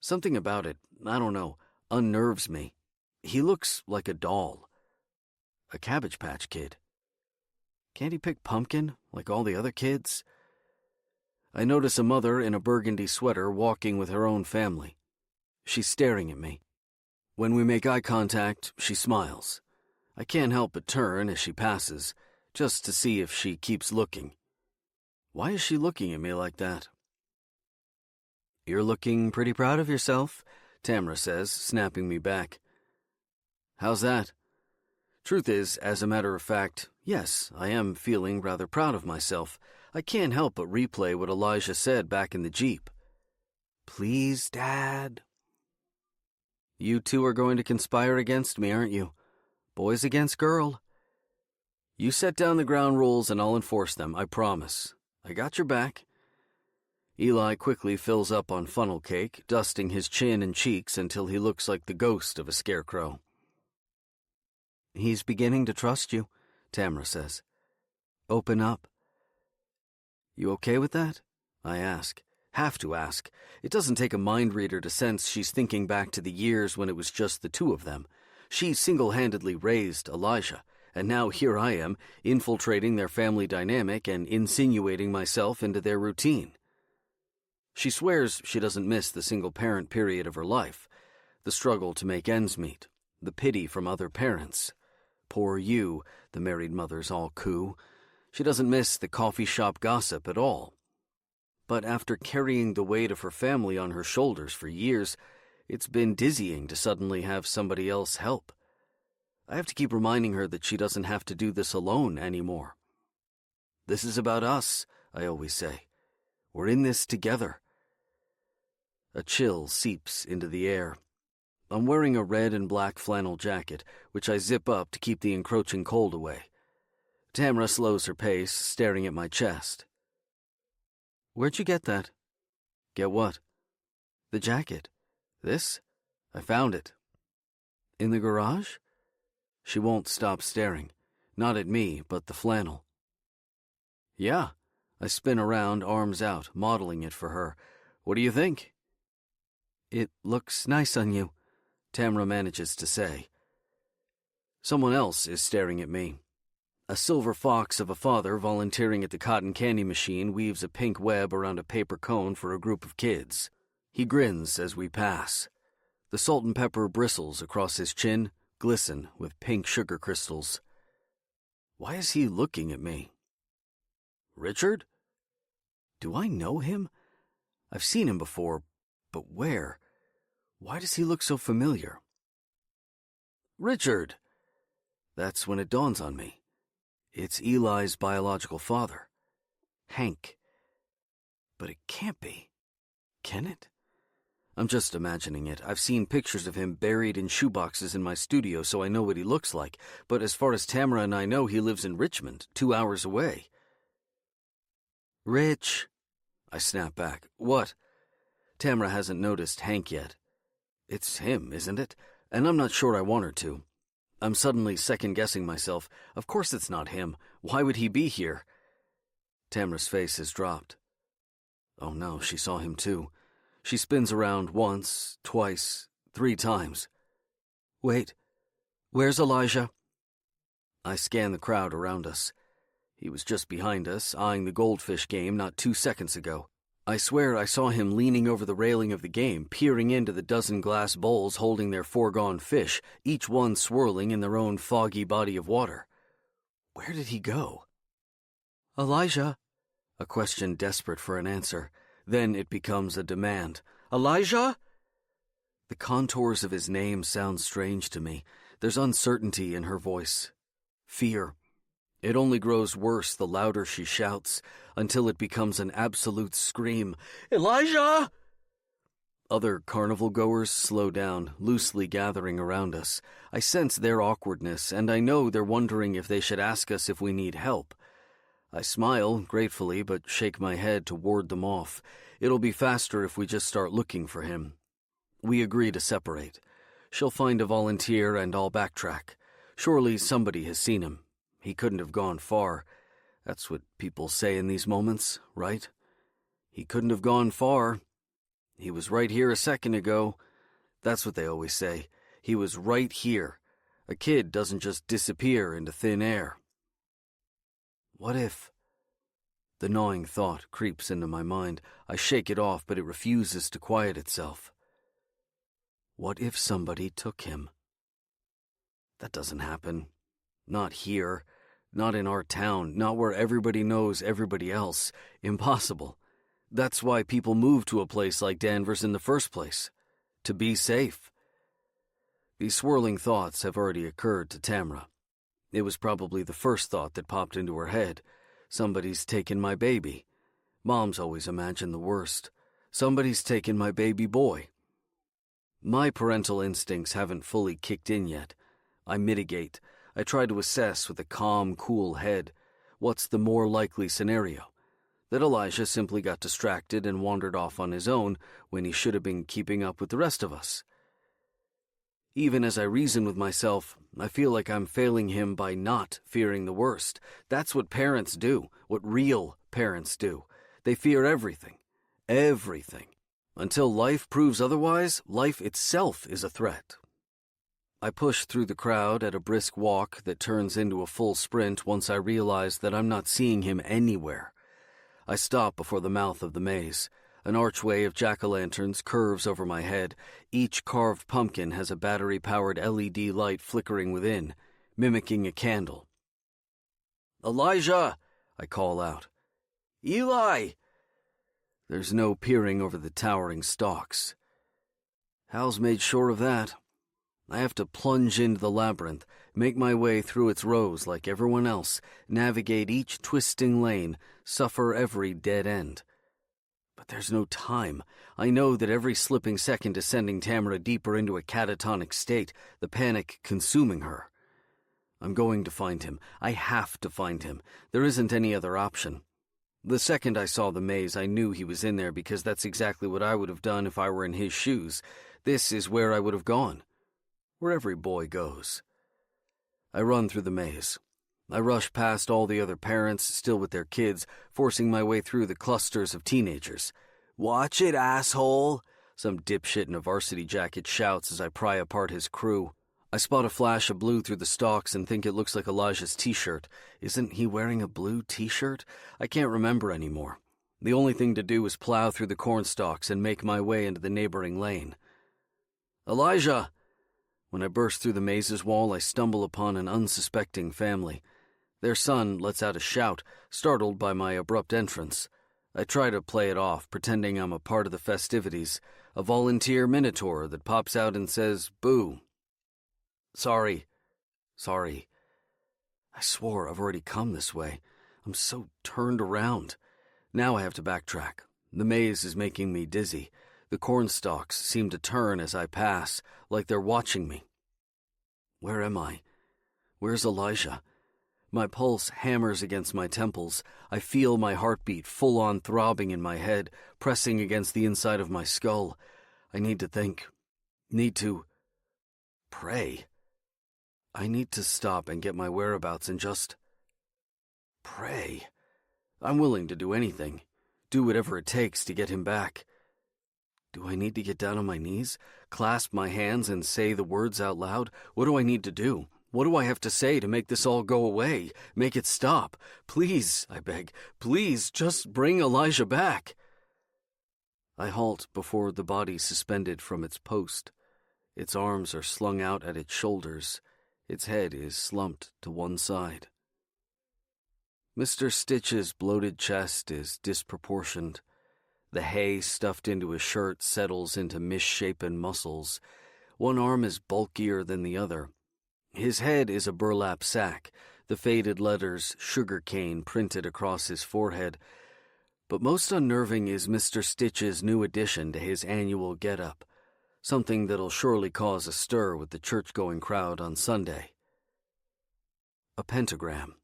Something about it, I don't know, unnerves me. He looks like a doll. A Cabbage Patch Kid. Can't he pick pumpkin like all the other kids? I notice a mother in a burgundy sweater walking with her own family. She's staring at me. When we make eye contact, she smiles. I can't help but turn as she passes, just to see if she keeps looking. Why is she looking at me like that? "You're looking pretty proud of yourself," Tamra says, snapping me back. "How's that?" Truth is, as a matter of fact, yes, I am feeling rather proud of myself. I can't help but replay what Elijah said back in the Jeep. "Please, Dad." "You two are going to conspire against me, aren't you? Boys against girl. You set down the ground rules and I'll enforce them, I promise. I got your back." Eli quickly fills up on funnel cake, dusting his chin and cheeks until he looks like the ghost of a scarecrow. "He's beginning to trust you," Tamra says. "Open up." "You okay with that?" I ask. Have to ask. It doesn't take a mind reader to sense she's thinking back to the years when it was just the two of them. She single-handedly raised Elijah, and now here I am, infiltrating their family dynamic and insinuating myself into their routine. She swears she doesn't miss the single-parent period of her life, the struggle to make ends meet, the pity from other parents. Poor you, the married mothers all coo. She doesn't miss the coffee shop gossip at all. But after carrying the weight of her family on her shoulders for years, it's been dizzying to suddenly have somebody else help. I have to keep reminding her that she doesn't have to do this alone anymore. "This is about us," I always say. "We're in this together." A chill seeps into the air. I'm wearing a red and black flannel jacket, which I zip up to keep the encroaching cold away. Tamra slows her pace, staring at my chest. "Where'd you get that?" "Get what?" "The jacket. This? I found it." "In the garage?" She won't stop staring. Not at me, but the flannel. "Yeah." I spin around, arms out, modeling it for her. "What do you think?" "It looks nice on you," Tamra manages to say. Someone else is staring at me. A silver fox of a father volunteering at the cotton candy machine weaves a pink web around a paper cone for a group of kids. He grins as we pass. The salt and pepper bristles across his chin glisten with pink sugar crystals. Why is he looking at me? Richard? Do I know him? I've seen him before, but where? Why does he look so familiar? Richard! That's when it dawns on me. It's Eli's biological father, Hank. But it can't be. Can it? I'm just imagining it. I've seen pictures of him buried in shoeboxes in my studio, so I know what he looks like. But as far as Tamara and I know, he lives in Richmond, 2 hours away. Rich, I snap back. What? Tamara hasn't noticed Hank yet. It's him, isn't it? And I'm not sure I want her to. I'm suddenly second-guessing myself. Of course it's not him. Why would he be here? Tamara's face has dropped. Oh no, she saw him too. She spins around once, twice, 3 times. Wait, where's Elijah? I scan the crowd around us. He was just behind us, eyeing the goldfish game not 2 seconds ago. I swear I saw him leaning over the railing of the game, peering into the dozen glass bowls holding their foregone fish, each one swirling in their own foggy body of water. Where did he go? Elijah? A question desperate for an answer. Then it becomes a demand. Elijah? The contours of his name sound strange to me. There's uncertainty in her voice. Fear. It only grows worse the louder she shouts, until it becomes an absolute scream. Elijah! Other carnival-goers slow down, loosely gathering around us. I sense their awkwardness, and I know they're wondering if they should ask us if we need help. I smile, gratefully, but shake my head to ward them off. It'll be faster if we just start looking for him. We agree to separate. She'll find a volunteer and I'll backtrack. Surely somebody has seen him. He couldn't have gone far. That's what people say in these moments, right? He couldn't have gone far. He was right here a second ago. That's what they always say. He was right here. A kid doesn't just disappear into thin air. What if? The gnawing thought creeps into my mind. I shake it off, but it refuses to quiet itself. What if somebody took him? That doesn't happen. Not here. Not in our town. Not where everybody knows everybody else. Impossible. That's why people move to a place like Danvers in the first place. To be safe. These swirling thoughts have already occurred to Tamra. It was probably the first thought that popped into her head. Somebody's taken my baby. Moms always imagine the worst. Somebody's taken my baby boy. My parental instincts haven't fully kicked in yet. I mitigate. I try to assess with a calm, cool head. What's the more likely scenario? That Elijah simply got distracted and wandered off on his own when he should have been keeping up with the rest of us. Even as I reason with myself, I feel like I'm failing him by not fearing the worst. That's what parents do, what real parents do. They fear everything. Everything. Until life proves otherwise, life itself is a threat. I push through the crowd at a brisk walk that turns into a full sprint once I realize that I'm not seeing him anywhere. I stop before the mouth of the maze. An archway of jack-o'-lanterns curves over my head. Each carved pumpkin has a battery-powered LED light flickering within, mimicking a candle. "Elijah!" I call out. "Eli!" There's no peering over the towering stalks. Hal's made sure of that. I have to plunge into the labyrinth, make my way through its rows like everyone else, navigate each twisting lane, suffer every dead end. But there's no time. I know that every slipping second is sending Tamara deeper into a catatonic state, the panic consuming her. I'm going to find him. I have to find him. There isn't any other option. The second I saw the maze, I knew he was in there because that's exactly what I would have done if I were in his shoes. This is where I would have gone. Where every boy goes. I run through the maze. I rush past all the other parents, still with their kids, forcing my way through the clusters of teenagers. "Watch it, asshole!" some dipshit in a varsity jacket shouts as I pry apart his crew. I spot a flash of blue through the stalks and think it looks like Elijah's t-shirt. Isn't he wearing a blue t-shirt? I can't remember anymore. The only thing to do is plow through the corn stalks and make my way into the neighboring lane. "Elijah!" When I burst through the maze's wall, I stumble upon an unsuspecting family. Their son lets out a shout, startled by my abrupt entrance. I try to play it off, pretending I'm a part of the festivities, a volunteer minotaur that pops out and says, "Boo." Sorry. I swore I've already come this way. I'm so turned around. Now I have to backtrack. The maze is making me dizzy. The cornstalks seem to turn as I pass, like they're watching me. Where am I? Where's Elijah? My pulse hammers against my temples. I feel my heartbeat full-on throbbing in my head, pressing against the inside of my skull. I need to think. Need to pray. I need to stop and get my whereabouts and just pray. I'm willing to do anything. Do whatever it takes to get him back. Do I need to get down on my knees, clasp my hands and say the words out loud? What do I need to do? What do I have to say to make this all go away? Make it stop? Please, I beg, please just bring Elijah back. I halt before the body suspended from its post. Its arms are slung out at its shoulders. Its head is slumped to one side. Mr. Stitch's bloated chest is disproportioned. The hay stuffed into his shirt settles into misshapen muscles. One arm is bulkier than the other. His head is a burlap sack, the faded letters "sugarcane" printed across his forehead. But most unnerving is Mr. Stitch's new addition to his annual get-up, something that'll surely cause a stir with the church-going crowd on Sunday. A pentagram.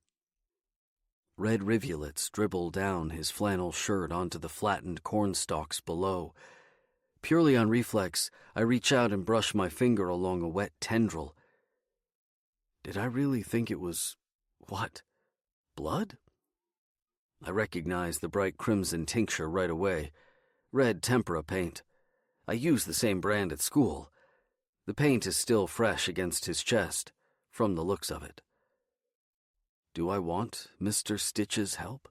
Red rivulets dribble down his flannel shirt onto the flattened cornstalks below. Purely on reflex, I reach out and brush my finger along a wet tendril. Did I really think it was... what? Blood? I recognize the bright crimson tincture right away. Red tempera paint. I use the same brand at school. The paint is still fresh against his chest, from the looks of it. Do I want Mr. Stitch's help?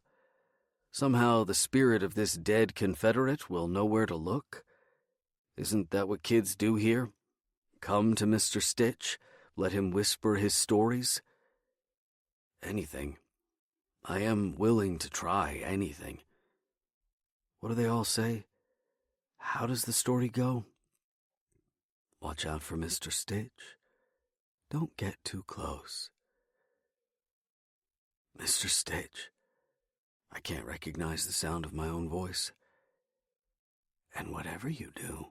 Somehow the spirit of this dead Confederate will know where to look? Isn't that what kids do here? Come to Mr. Stitch, let him whisper his stories? Anything. I am willing to try anything. What do they all say? How does the story go? Watch out for Mr. Stitch. Don't get too close. Mr. Stitch. I can't recognize the sound of my own voice. And whatever you do,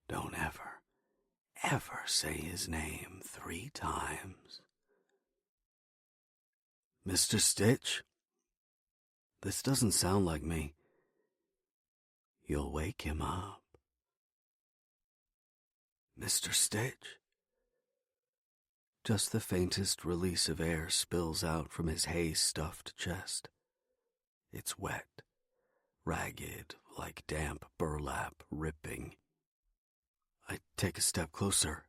don't ever say his name 3 times. Mr. Stitch? This doesn't sound like me. You'll wake him up. Mr. Stitch? Just the faintest release of air spills out from his hay-stuffed chest. It's wet, ragged, like damp burlap ripping. I take a step closer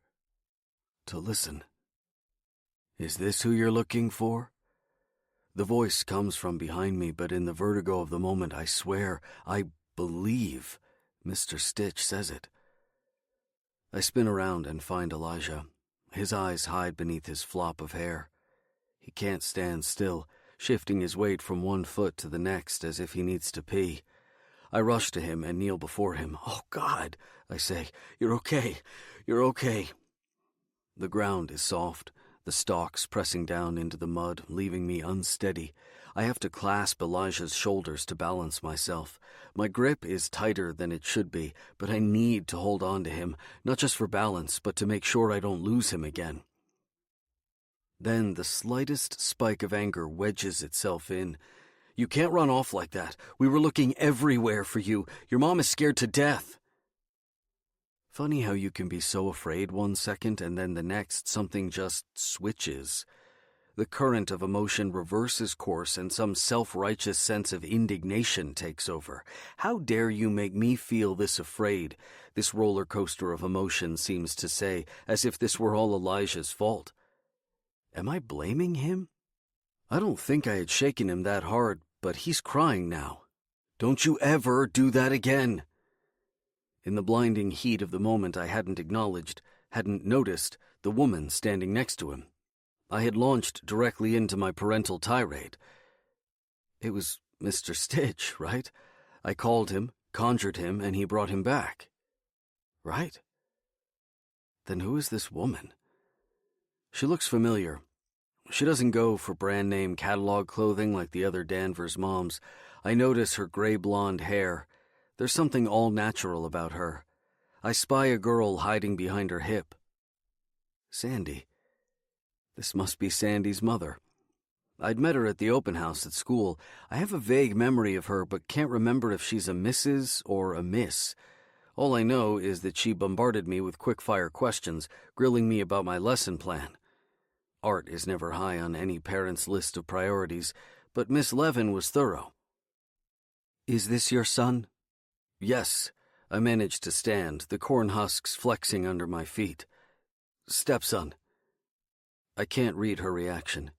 to listen. Is this who you're looking for? The voice comes from behind me, but in the vertigo of the moment, I swear, I believe Mr. Stitch says it. I spin around and find Elijah. His eyes hide beneath his flop of hair. He can't stand still, shifting his weight from one foot to the next as if he needs to pee. I rush to him and kneel before him. Oh, God, I say, you're okay. You're okay. The ground is soft, the stalks pressing down into the mud, leaving me unsteady. I have to clasp Elijah's shoulders to balance myself. My grip is tighter than it should be, but I need to hold on to him, not just for balance, but to make sure I don't lose him again. Then the slightest spike of anger wedges itself in. You can't run off like that. We were looking everywhere for you. Your mom is scared to death. Funny how you can be so afraid one second and then the next something just switches. The current of emotion reverses course and some self-righteous sense of indignation takes over. How dare you make me feel this afraid? This roller coaster of emotion seems to say, as if this were all Elijah's fault. Am I blaming him? I don't think I had shaken him that hard, but he's crying now. Don't you ever do that again. In the blinding heat of the moment, I hadn't acknowledged, hadn't noticed, the woman standing next to him. I had launched directly into my parental tirade. It was Mr. Stitch, right? I called him, conjured him, and he brought him back. Right? Then who is this woman? She looks familiar. She doesn't go for brand-name catalog clothing like the other Danvers moms. I notice her gray-blonde hair. There's something all-natural about her. I spy a girl hiding behind her hip. Sandy. This must be Sandy's mother. I'd met her at the open house at school. I have a vague memory of her, but can't remember if she's a Mrs. or a Miss. All I know is that she bombarded me with quick-fire questions, grilling me about my lesson plan. Art is never high on any parent's list of priorities, but Miss Levin was thorough. Is this your son? Yes. I managed to stand, the corn husks flexing under my feet. Stepson. I can't read her reaction.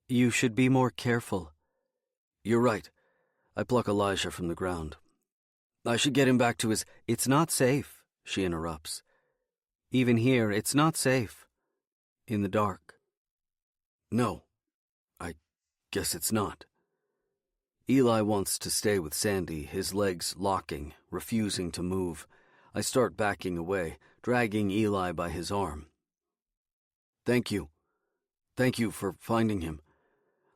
You should be more careful. You're right. I pluck Elijah from the ground. I should get him back to his... It's not safe, she interrupts. Even here, it's not safe. In the dark. No, I guess it's not. Eli wants to stay with Sandy, his legs locking, refusing to move. I start backing away, dragging Eli by his arm. Thank you. Thank you for finding him.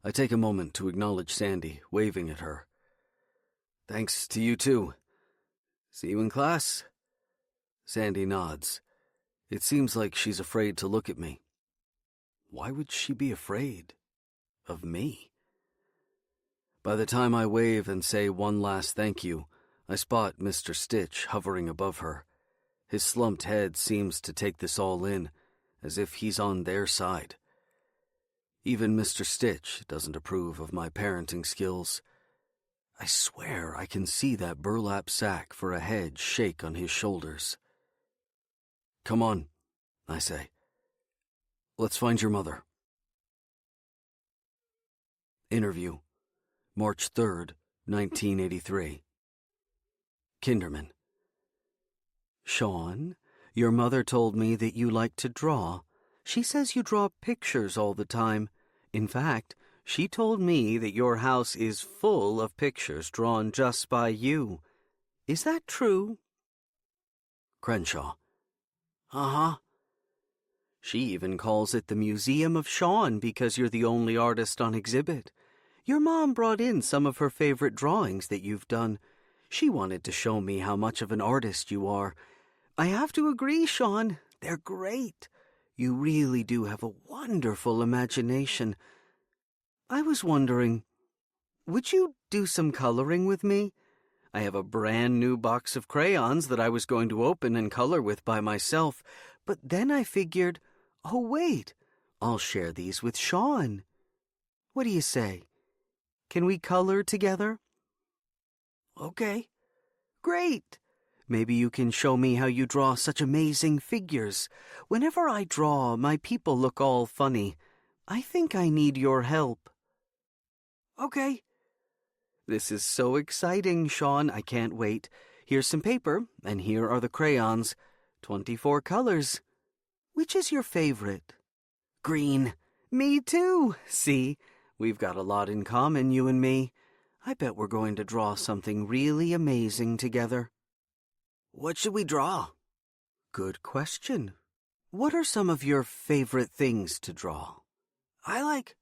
I take a moment to acknowledge Sandy, waving at her. Thanks to you too. See you in class? Sandy nods. It seems like she's afraid to look at me. Why would she be afraid of me? By the time I wave and say one last thank you, I spot Mr. Stitch hovering above her. His slumped head seems to take this all in, as if he's on their side. Even Mr. Stitch doesn't approve of my parenting skills. I swear I can see that burlap sack for a head shake on his shoulders. "Come on," I say. "Let's find your mother." Interview, March 3rd, 1983. Kinderman. "Sean, your mother told me that you like to draw. She says you draw pictures all the time. In fact, she told me that your house is full of pictures drawn just by you. Is that true?" Crenshaw. "Uh-huh. She even calls it the Museum of Sean because you're the only artist on exhibit. Your mom brought in some of her favorite drawings that you've done. She wanted to show me how much of an artist you are. I have to agree, Sean, they're great. You really do have a wonderful imagination. I was wondering, would you do some coloring with me? I have a brand new box of crayons that I was going to open and color with by myself, but then I figured, oh wait, I'll share these with Sean. What do you say? Can we color together?" "Okay. Great. Maybe you can show me how you draw such amazing figures. Whenever I draw, my people look all funny. I think I need your help." "Okay." "This is so exciting, Sean. I can't wait. Here's some paper, and here are the crayons. 24 colors. Which is your favorite?" "Green." "Me too. See, we've got a lot in common, you and me. I bet we're going to draw something really amazing together." "What should we draw?" "Good question. What are some of your favorite things to draw?" I like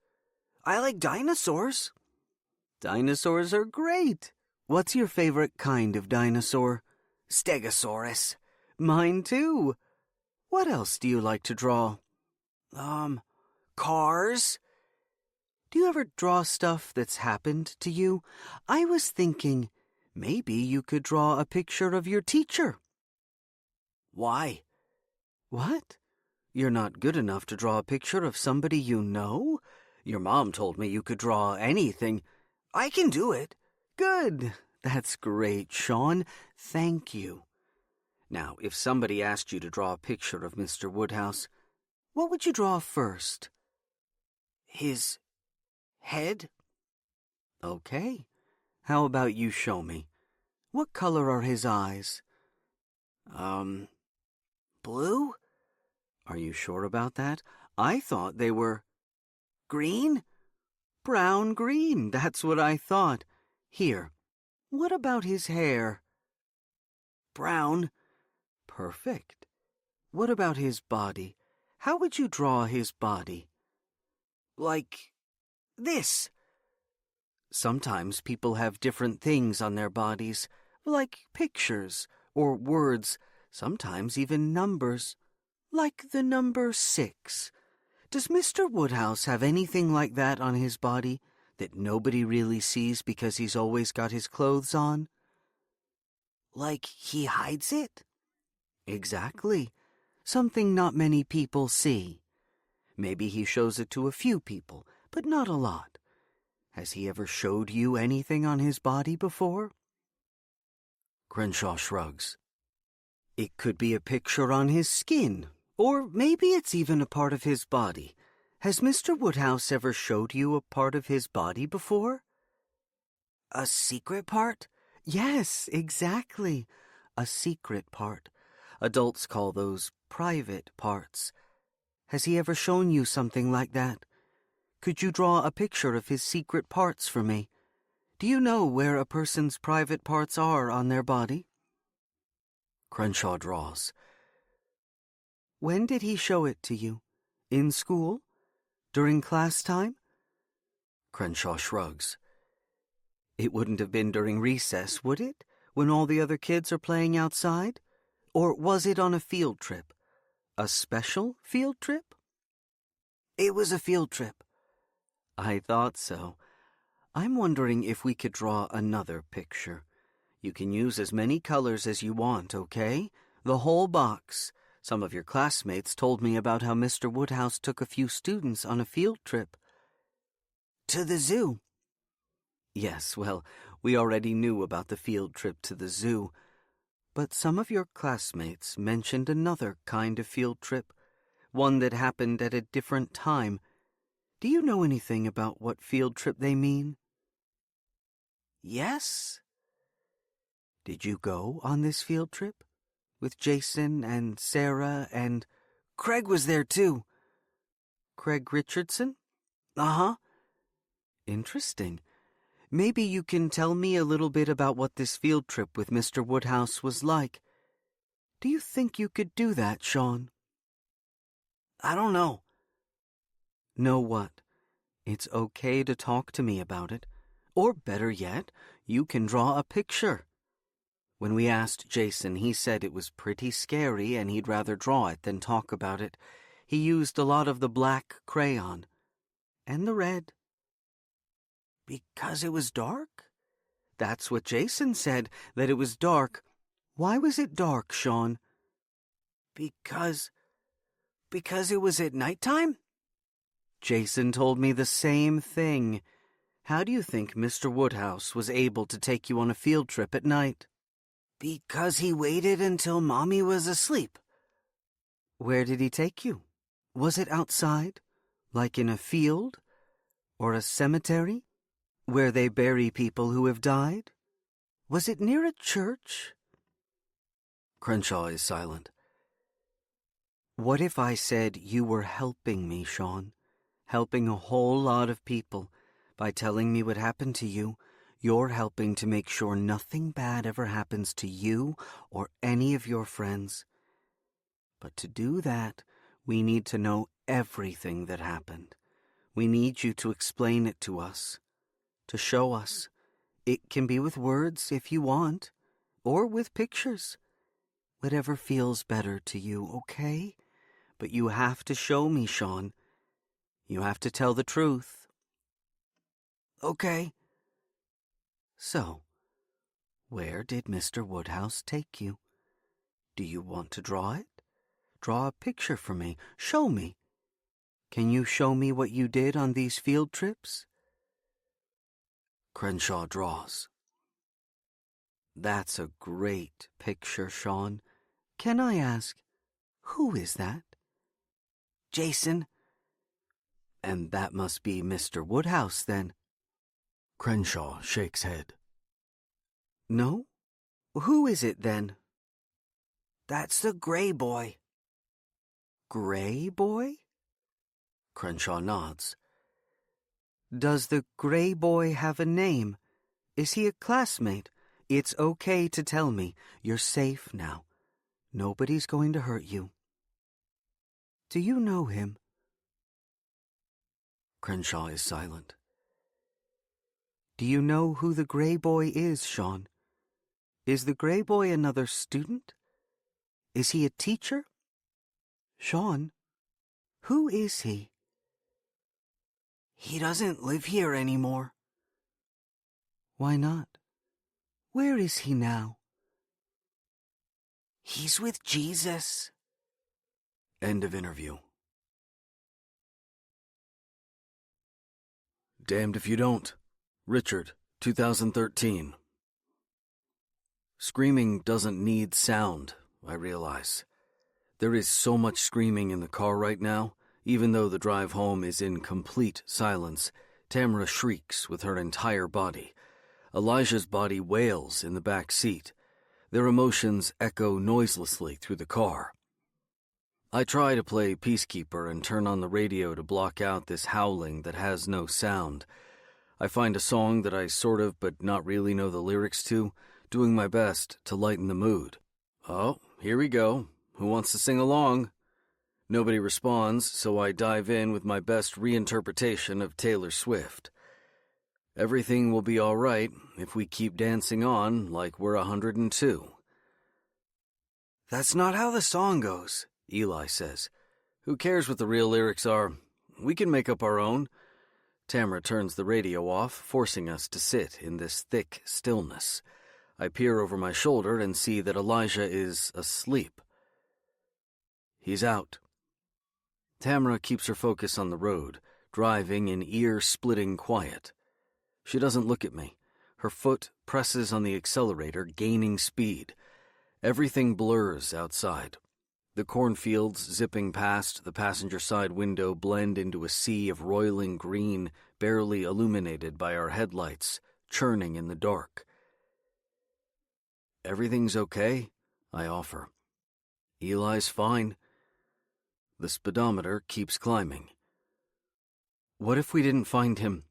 dinosaurs." "Dinosaurs are great. What's your favorite kind of dinosaur?" "Stegosaurus." "Mine too. What else do you like to draw?" Cars. Do you ever draw stuff that's happened to you? I was thinking, maybe you could draw a picture of your teacher." Why? "What? You're not good enough to draw a picture of somebody you know? Your mom told me you could draw anything." I can do it. "Good. That's great, Sean. Thank you. Now, if somebody asked you to draw a picture of Mr. Woodhouse, what would you draw first?" His head? Okay. How about you show me? What color are his eyes?" Blue? "Are you sure about that? I thought they were Green? brown-green. That's what I thought. Here, what about his hair?" Brown. Perfect. What about his body? How would you draw his body?" Like this. Sometimes people have different things on their bodies, like pictures or words, sometimes even numbers, like the number 6. Does Mr. Woodhouse have anything like that on his body that nobody really sees because he's always got his clothes on? Like he hides it? Exactly. Something not many people see. Maybe he shows it to a few people, but not a lot. Has he ever showed you anything on his body before?" Crenshaw shrugs. "It could be a picture on his skin, or maybe it's even a part of his body. Has Mr. Woodhouse ever showed you a part of his body before?" A secret part? Yes, exactly. A secret part. Adults call those private parts. Has he ever shown you something like that? Could you draw a picture of his secret parts for me? Do you know where a person's private parts are on their body?" Crenshaw draws. "When did he show it to you? In school? During class time?" Crenshaw shrugs. "It wouldn't have been during recess, would it? When all the other kids are playing outside? Or was it on a field trip? A special field trip?" It was a field trip. I thought so. I'm wondering if we could draw another picture. You can use as many colors as you want, okay? The whole box. Some of your classmates told me about how Mr. Woodhouse took a few students on a field trip. To the zoo. Yes, well, we already knew about the field trip to the zoo. But some of your classmates mentioned another kind of field trip, one that happened at a different time. Do you know anything about what field trip they mean? Yes. Did you go on this field trip? With Jason and Sarah and... Craig was there too. Craig Richardson? Uh-huh. Interesting. Maybe you can tell me a little bit about what this field trip with Mr. Woodhouse was like. Do you think you could do that, Sean? I don't know. Know what? It's okay to talk to me about it. Or better yet, you can draw a picture. When we asked Jason, he said it was pretty scary and he'd rather draw it than talk about it. He used a lot of the black crayon. And the red. Because it was dark? That's what Jason said, that it was dark. Why was it dark, Sean? Because it was at nighttime? Jason told me the same thing. How do you think Mr. Woodhouse was able to take you on a field trip at night? Because he waited until Mommy was asleep. Where did he take you? Was it outside? Like in a field? Or a cemetery? Where they bury people who have died? Was it near a church? Crenshaw is silent. What if I said you were helping me, Sean? Helping a whole lot of people. By telling me what happened to you, you're helping to make sure nothing bad ever happens to you or any of your friends. But to do that, we need to know everything that happened. We need you to explain it to us, to show us. It can be with words if you want, or with pictures. Whatever feels better to you, okay? But you have to show me, Sean. You have to tell the truth. Okay. So, where did Mr. Woodhouse take you? Do you want to draw it? Draw a picture for me. Show me. Can you show me what you did on these field trips? Crenshaw draws. That's a great picture, Sean. Can I ask, who is that? Jason. And that must be Mr. Woodhouse, then. Crenshaw shakes head. No? Who is it, then? That's the Gray Boy. Gray Boy? Crenshaw nods. Does the Gray Boy have a name? Is he a classmate? It's okay to tell me. You're safe now. Nobody's going to hurt you. Do you know him? Crenshaw is silent. Do you know who the Gray Boy is, Sean? Is the Gray Boy another student? Is he a teacher? Sean, who is he? He doesn't live here anymore. Why not? Where is he now? He's with Jesus. End of interview. Damned if you don't. Richard, 2013. Screaming doesn't need sound, I realize. There is so much screaming in the car right now. Even though the drive home is in complete silence, Tamara shrieks with her entire body. Elijah's body wails in the back seat. Their emotions echo noiselessly through the car. I try to play peacekeeper and turn on the radio to block out this howling that has no sound. I find a song that I sort of but not really know the lyrics to, doing my best to lighten the mood. Oh, here we go. Who wants to sing along? Nobody responds, so I dive in with my best reinterpretation of Taylor Swift. Everything will be all right if we keep dancing on like we're 102. That's not how the song goes, Eli says. Who cares what the real lyrics are? We can make up our own. Tamara turns the radio off, forcing us to sit in this thick stillness. I peer over my shoulder and see that Elijah is asleep. He's out. Tamara keeps her focus on the road, driving in ear-splitting quiet. She doesn't look at me. Her foot presses on the accelerator, gaining speed. Everything blurs outside. The cornfields zipping past the passenger side window blend into a sea of roiling green, barely illuminated by our headlights, churning in the dark. "Everything's okay?" I offer. "Eli's fine." The speedometer keeps climbing. "What if we didn't find him?"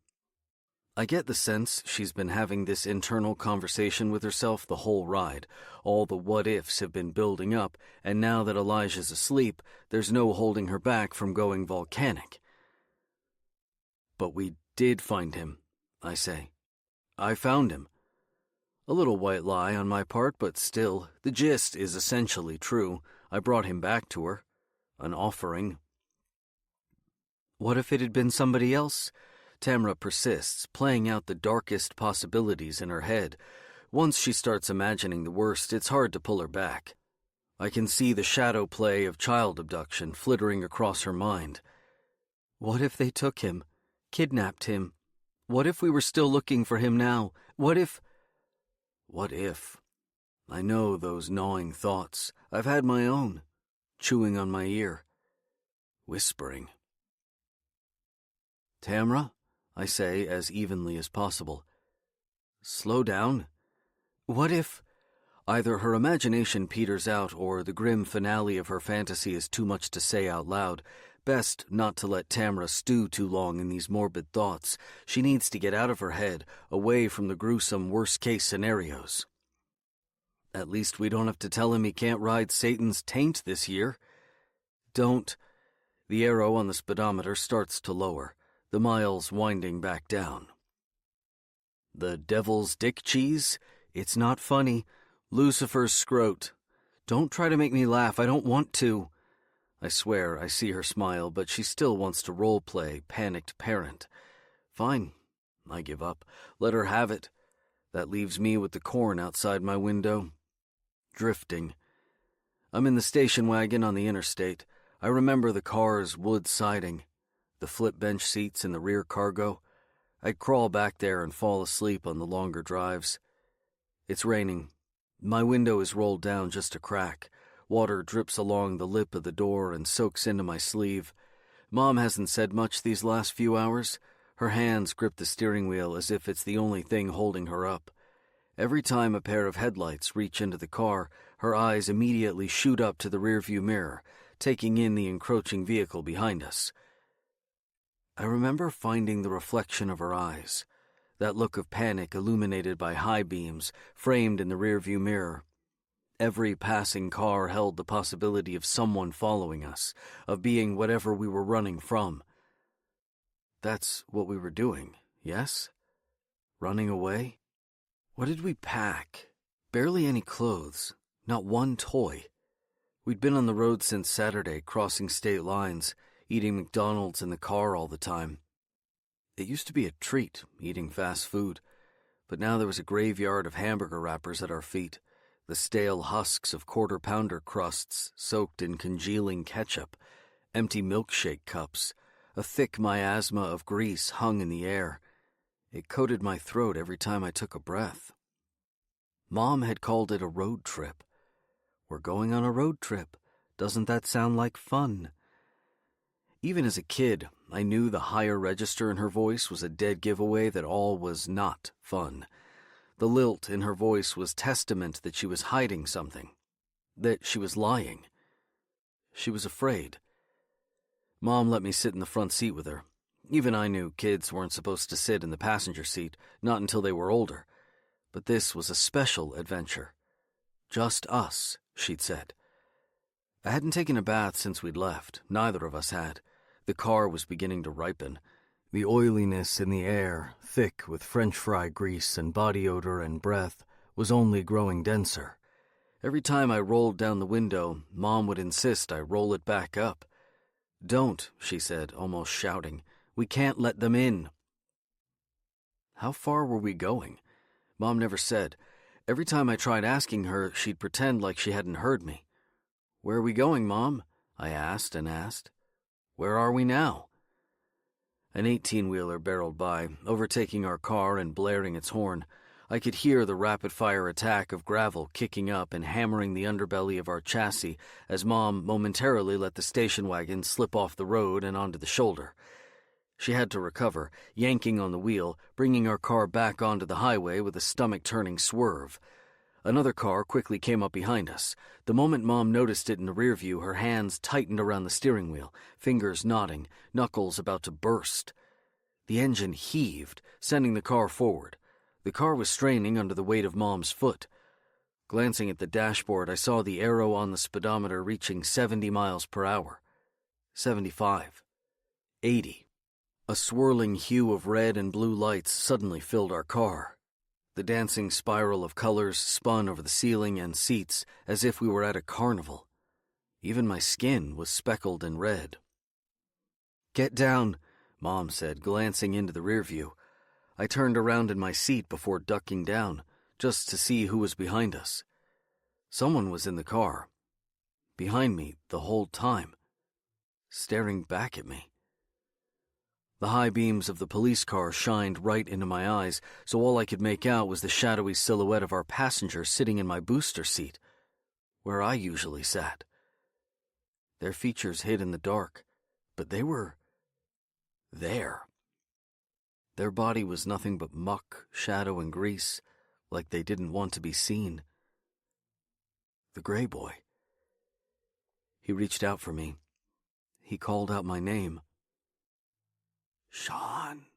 I get the sense she's been having this internal conversation with herself the whole ride. All the what-ifs have been building up, and now that Elijah's asleep, there's no holding her back from going volcanic. "But we did find him," I say. "I found him." A little white lie on my part, but still, the gist is essentially true. I brought him back to her. An offering. "What if it had been somebody else?" Tamara persists, playing out the darkest possibilities in her head. Once she starts imagining the worst, it's hard to pull her back. I can see the shadow play of child abduction flittering across her mind. What if they took him, kidnapped him? What if we were still looking for him now? What if... I know those gnawing thoughts. I've had my own, chewing on my ear, whispering. "Tamara?" I say as evenly as possible. "Slow down. What if..." Either her imagination peters out or the grim finale of her fantasy is too much to say out loud. Best not to let Tamara stew too long in these morbid thoughts. She needs to get out of her head, away from the gruesome worst-case scenarios. "At least we don't have to tell him he can't ride Satan's taint this year." "Don't..." The arrow on the speedometer starts to lower, the miles winding back down. "The devil's dick cheese? It's not funny. Lucifer's scrote. Don't try to make me laugh, I don't want to." I swear I see her smile, but she still wants to role-play panicked parent. Fine, I give up. Let her have it. That leaves me with the corn outside my window. Drifting. I'm in the station wagon on the interstate. I remember the car's wood siding, the flip bench seats in the rear cargo. I'd crawl back there and fall asleep on the longer drives. It's raining. My window is rolled down just a crack. Water drips along the lip of the door and soaks into my sleeve. Mom hasn't said much these last few hours. Her hands grip the steering wheel as if it's the only thing holding her up. Every time a pair of headlights reach into the car, her eyes immediately shoot up to the rearview mirror, taking in the encroaching vehicle behind us. I remember finding the reflection of her eyes, that look of panic illuminated by high beams, framed in the rearview mirror. Every passing car held the possibility of someone following us, of being whatever we were running from. That's what we were doing, yes? Running away? What did we pack? Barely any clothes, not one toy. We'd been on the road since Saturday, crossing state lines, eating McDonald's in the car all the time. It used to be a treat, eating fast food, but now there was a graveyard of hamburger wrappers at our feet, the stale husks of quarter-pounder crusts soaked in congealing ketchup, empty milkshake cups, a thick miasma of grease hung in the air. It coated my throat every time I took a breath. Mom had called it a road trip. We're going on a road trip. Doesn't that sound like fun? Even as a kid, I knew the higher register in her voice was a dead giveaway that all was not fun. The lilt in her voice was testament that she was hiding something, that she was lying. She was afraid. Mom let me sit in the front seat with her. Even I knew kids weren't supposed to sit in the passenger seat, not until they were older. But this was a special adventure. Just us, she'd said. I hadn't taken a bath since we'd left. Neither of us had. The car was beginning to ripen. The oiliness in the air, thick with French fry grease and body odor and breath, was only growing denser. Every time I rolled down the window, Mom would insist I roll it back up. "Don't," she said, almost shouting. "We can't let them in." How far were we going? Mom never said. Every time I tried asking her, she'd pretend like she hadn't heard me. "Where are we going, Mom?" I asked and asked. "Where are we now?" An 18-wheeler barreled by, overtaking our car and blaring its horn. I could hear the rapid-fire attack of gravel kicking up and hammering the underbelly of our chassis as Mom momentarily let the station wagon slip off the road and onto the shoulder. She had to recover, yanking on the wheel, bringing our car back onto the highway with a stomach-turning swerve. Another car quickly came up behind us. The moment Mom noticed it in the rear view, her hands tightened around the steering wheel, fingers knotting, knuckles about to burst. The engine heaved, sending the car forward. The car was straining under the weight of Mom's foot. Glancing at the dashboard, I saw the arrow on the speedometer reaching 70 miles per hour. 75. 80. A swirling hue of red and blue lights suddenly filled our car. The dancing spiral of colors spun over the ceiling and seats as if we were at a carnival. Even my skin was speckled and red. "Get down," Mom said, glancing into the rear view. I turned around in my seat before ducking down, just to see who was behind us. Someone was in the car, behind me the whole time, staring back at me. The high beams of the police car shined right into my eyes, so all I could make out was the shadowy silhouette of our passenger sitting in my booster seat, where I usually sat. Their features hid in the dark, but they were there. Their body was nothing but muck, shadow, and grease, like they didn't want to be seen. The gray boy. He reached out for me. He called out my name. "Sean."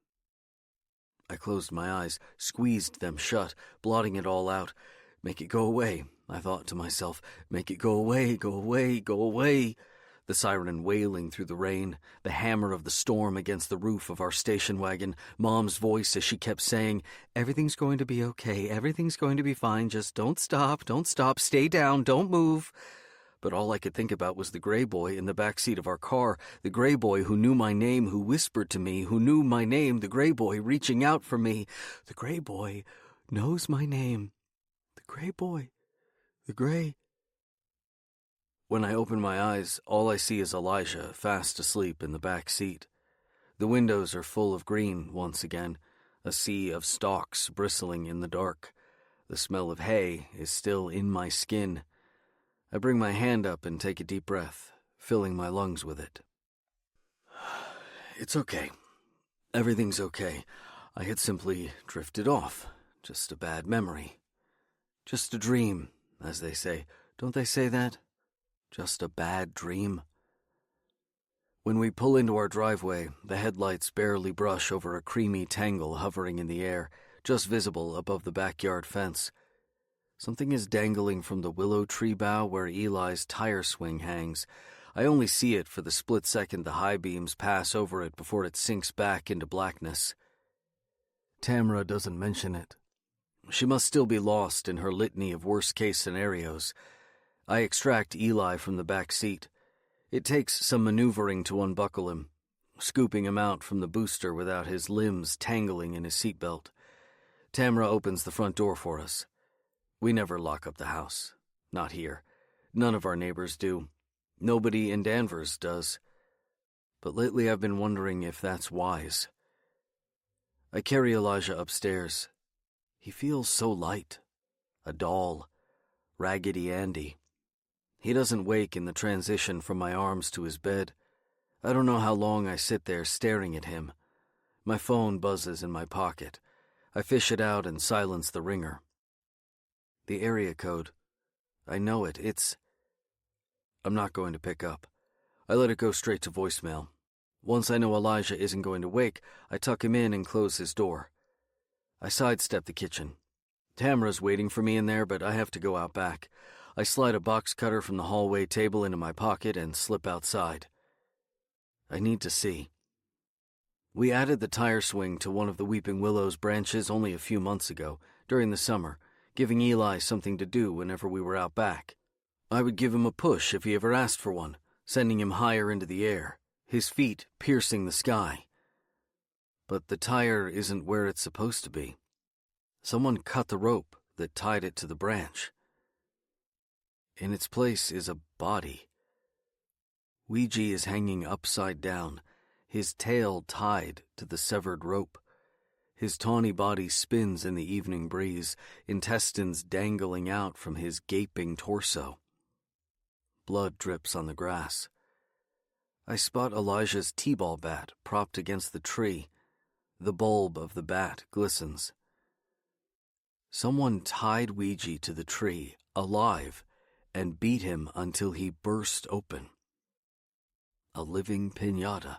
I closed my eyes, squeezed them shut, blotting it all out. Make it go away, I thought to myself. Make it go away, go away, go away. The siren wailing through the rain, the hammer of the storm against the roof of our station wagon, Mom's voice as she kept saying, "Everything's going to be okay, everything's going to be fine, just don't stop, stay down, don't move." But all I could think about was the gray boy in the back seat of our car, the gray boy who knew my name, who whispered to me, who knew my name, the gray boy reaching out for me. The gray boy knows my name. The gray boy. The gray. When I open my eyes, all I see is Elijah fast asleep in the back seat. The windows are full of green once again, a sea of stalks bristling in the dark. The smell of hay is still in my skin. I bring my hand up and take a deep breath, filling my lungs with it. It's okay. Everything's okay. I had simply drifted off. Just a bad memory. Just a dream, as they say. Don't they say that? Just a bad dream. When we pull into our driveway, the headlights barely brush over a creamy tangle hovering in the air, just visible above the backyard fence. Something is dangling from the willow tree bough where Eli's tire swing hangs. I only see it for the split second the high beams pass over it before it sinks back into blackness. Tamara doesn't mention it. She must still be lost in her litany of worst-case scenarios. I extract Eli from the back seat. It takes some maneuvering to unbuckle him, scooping him out from the booster without his limbs tangling in his seatbelt. Tamara opens the front door for us. We never lock up the house. Not here. None of our neighbors do. Nobody in Danvers does. But lately I've been wondering if that's wise. I carry Elijah upstairs. He feels so light. A doll. Raggedy Andy. He doesn't wake in the transition from my arms to his bed. I don't know how long I sit there staring at him. My phone buzzes in my pocket. I fish it out and silence the ringer. The area code. I know it. I'm not going to pick up. I let it go straight to voicemail. Once I know Elijah isn't going to wake, I tuck him in and close his door. I sidestep the kitchen. Tamara's waiting for me in there, but I have to go out back. I slide a box cutter from the hallway table into my pocket and slip outside. I need to see. We added the tire swing to one of the weeping willow's branches only a few months ago, during the summer, giving Eli something to do whenever we were out back. I would give him a push if he ever asked for one, sending him higher into the air, his feet piercing the sky. But the tire isn't where it's supposed to be. Someone cut the rope, that tied it to the branch. In its place is a body. Ouija is hanging upside down, his tail tied to the severed rope. His tawny body spins in the evening breeze, intestines dangling out from his gaping torso. Blood drips on the grass. I spot Elijah's t-ball bat propped against the tree. The bulb of the bat glistens. Someone tied Ouija to the tree, alive, and beat him until he burst open. A living piñata.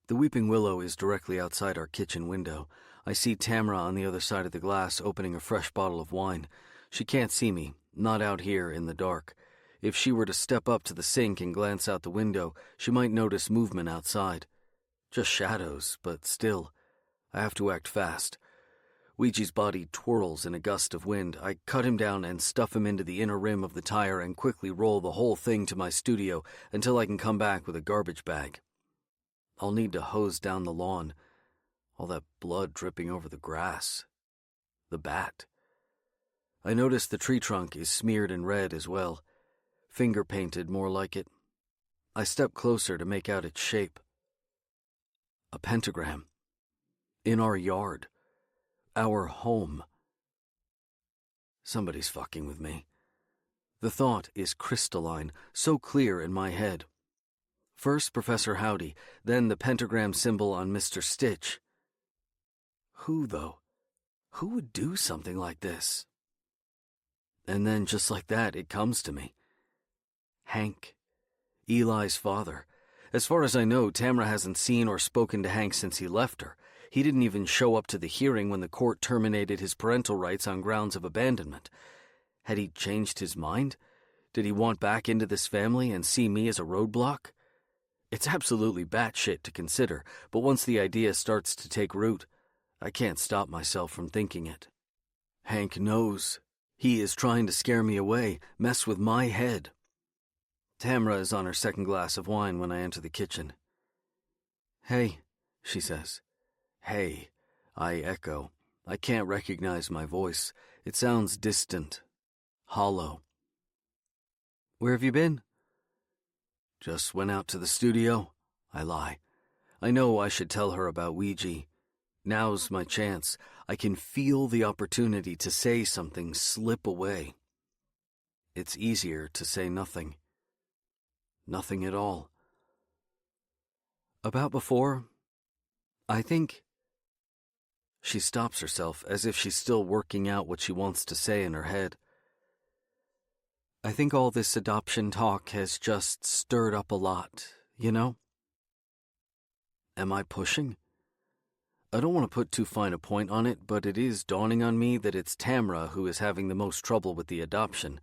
The weeping willow is directly outside our kitchen window. I see Tamra on the other side of the glass opening a fresh bottle of wine. She can't see me, not out here in the dark. If she were to step up to the sink and glance out the window, she might notice movement outside. Just shadows, but still, I have to act fast. Ouija's body twirls in a gust of wind. I cut him down and stuff him into the inner rim of the tire and quickly roll the whole thing to my studio until I can come back with a garbage bag. I'll need to hose down the lawn. All that blood dripping over the grass. The bat. I notice the tree trunk is smeared in red as well. Finger painted, more like it. I step closer to make out its shape. A pentagram. In our yard. Our home. Somebody's fucking with me. The thought is crystalline, so clear in my head. First Professor Howdy, then the pentagram symbol on Mr. Stitch. Who, though? Who would do something like this? And then, just like that, it comes to me. Hank. Eli's father. As far as I know, Tamra hasn't seen or spoken to Hank since he left her. He didn't even show up to the hearing when the court terminated his parental rights on grounds of abandonment. Had he changed his mind? Did he want back into this family and see me as a roadblock? It's absolutely batshit to consider, but once the idea starts to take root, I can't stop myself from thinking it. Hank knows. He is trying to scare me away, mess with my head. Tamra is on her second glass of wine when I enter the kitchen. "Hey," she says. "Hey," I echo. I can't recognize my voice. It sounds distant, hollow. "Where have you been?" "Just went out to the studio," I lie. I know I should tell her about Ouija. Now's my chance. I can feel the opportunity to say something slip away. It's easier to say nothing. Nothing at all. About before, I think... She stops herself as if she's still working out what she wants to say in her head. I think all this adoption talk has just stirred up a lot, you know? Am I pushing? I don't want to put too fine a point on it, but it is dawning on me that it's Tamra who is having the most trouble with the adoption.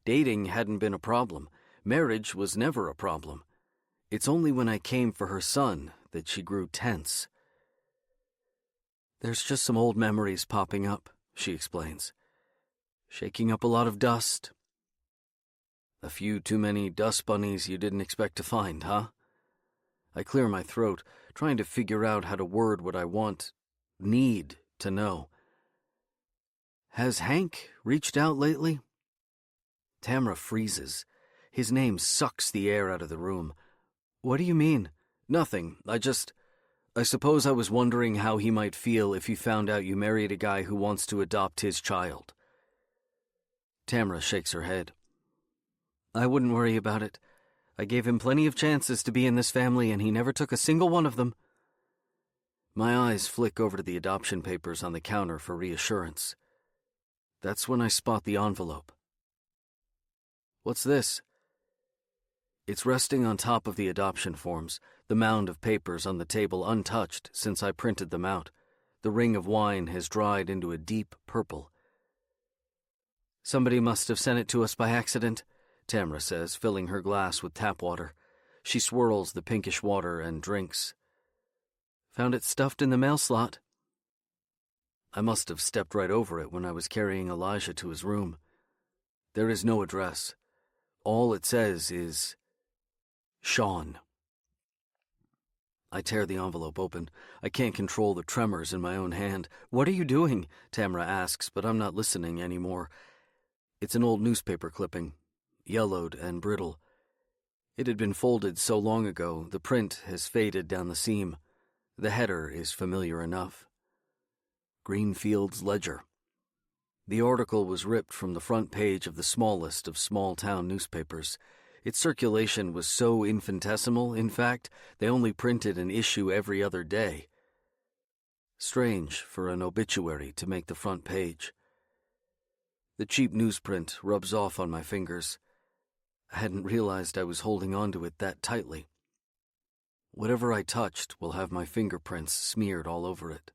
Dating hadn't been a problem. Marriage was never a problem. It's only when I came for her son that she grew tense. "There's just some old memories popping up," she explains. "Shaking up a lot of dust." "A few too many dust bunnies you didn't expect to find, huh?" I clear my throat, trying to figure out how to word what I need to know. "Has Hank reached out lately?" Tamra freezes. His name sucks the air out of the room. "What do you mean?" "Nothing. I suppose I was wondering how he might feel if he found out you married a guy who wants to adopt his child." Tamra shakes her head. "I wouldn't worry about it. I gave him plenty of chances to be in this family, and he never took a single one of them." My eyes flick over to the adoption papers on the counter for reassurance. That's when I spot the envelope. "What's this?" It's resting on top of the adoption forms, the mound of papers on the table untouched since I printed them out. The ring of wine has dried into a deep purple. "Somebody must have sent it to us by accident," Tamra says, filling her glass with tap water. She swirls the pinkish water and drinks. "Found it stuffed in the mail slot." I must have stepped right over it when I was carrying Elijah to his room. There is no address. All it says is... Sean. I tear the envelope open. I can't control the tremors in my own hand. "What are you doing?" Tamara asks, but I'm not listening anymore. It's an old newspaper clipping, yellowed and brittle. It had been folded so long ago, the print has faded down the seam. The header is familiar enough. Greenfield's Ledger. The article was ripped from the front page of the smallest of small-town newspapers. Its circulation was so infinitesimal, in fact, they only printed an issue every other day. Strange for an obituary to make the front page. The cheap newsprint rubs off on my fingers. I hadn't realized I was holding onto it that tightly. Whatever I touched will have my fingerprints smeared all over it.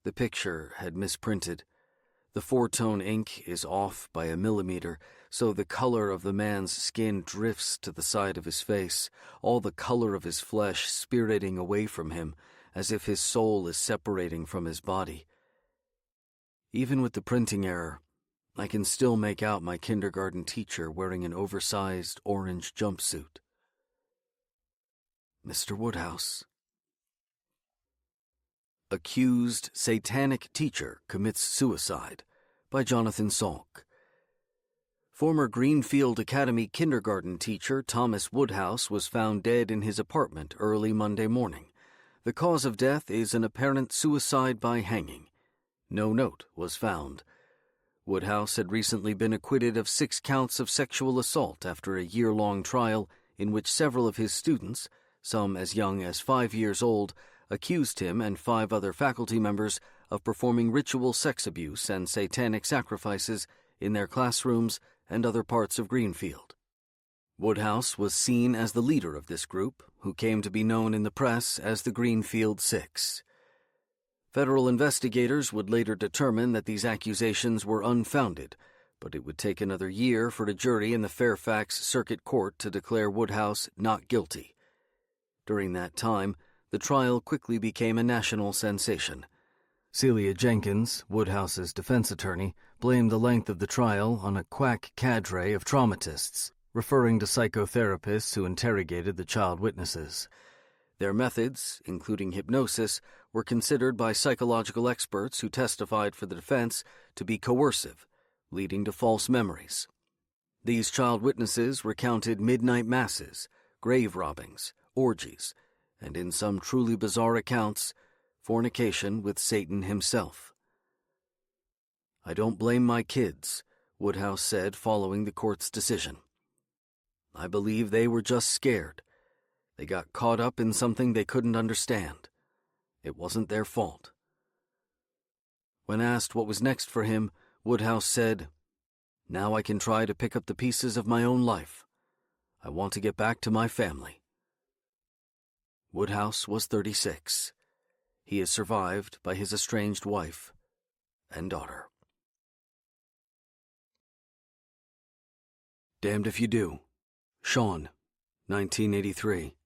The picture had misprinted. The 4-tone ink is off by a millimeter, so the color of the man's skin drifts to the side of his face, all the color of his flesh spiriting away from him, as if his soul is separating from his body. Even with the printing error, I can still make out my kindergarten teacher wearing an oversized orange jumpsuit. Mr. Woodhouse. Accused Satanic Teacher Commits Suicide by Jonathan Salk. Former Greenfield Academy kindergarten teacher Thomas Woodhouse was found dead in his apartment early Monday morning. The cause of death is an apparent suicide by hanging. No note was found. Woodhouse had recently been acquitted of 6 counts of sexual assault after a year-long trial in which several of his students, some as young as 5 years old, accused him and 5 other faculty members of performing ritual sex abuse and satanic sacrifices in their classrooms and other parts of Greenfield. Woodhouse was seen as the leader of this group, who came to be known in the press as the Greenfield Six. Federal investigators would later determine that these accusations were unfounded, but it would take another year for a jury in the Fairfax Circuit Court to declare Woodhouse not guilty. During that time, the trial quickly became a national sensation. Celia Jenkins, Woodhouse's defense attorney, blamed the length of the trial on a quack cadre of traumatists, referring to psychotherapists who interrogated the child witnesses. Their methods, including hypnosis, were considered by psychological experts who testified for the defense to be coercive, leading to false memories. These child witnesses recounted midnight masses, grave robbings, orgies, and in some truly bizarre accounts, fornication with Satan himself. "I don't blame my kids," Woodhouse said following the court's decision. "I believe they were just scared. They got caught up in something they couldn't understand. It wasn't their fault." When asked what was next for him, Woodhouse said, "Now I can try to pick up the pieces of my own life. I want to get back to my family." Woodhouse was 36. He is survived by his estranged wife and daughter. Damned If You Do. Sean, 1983.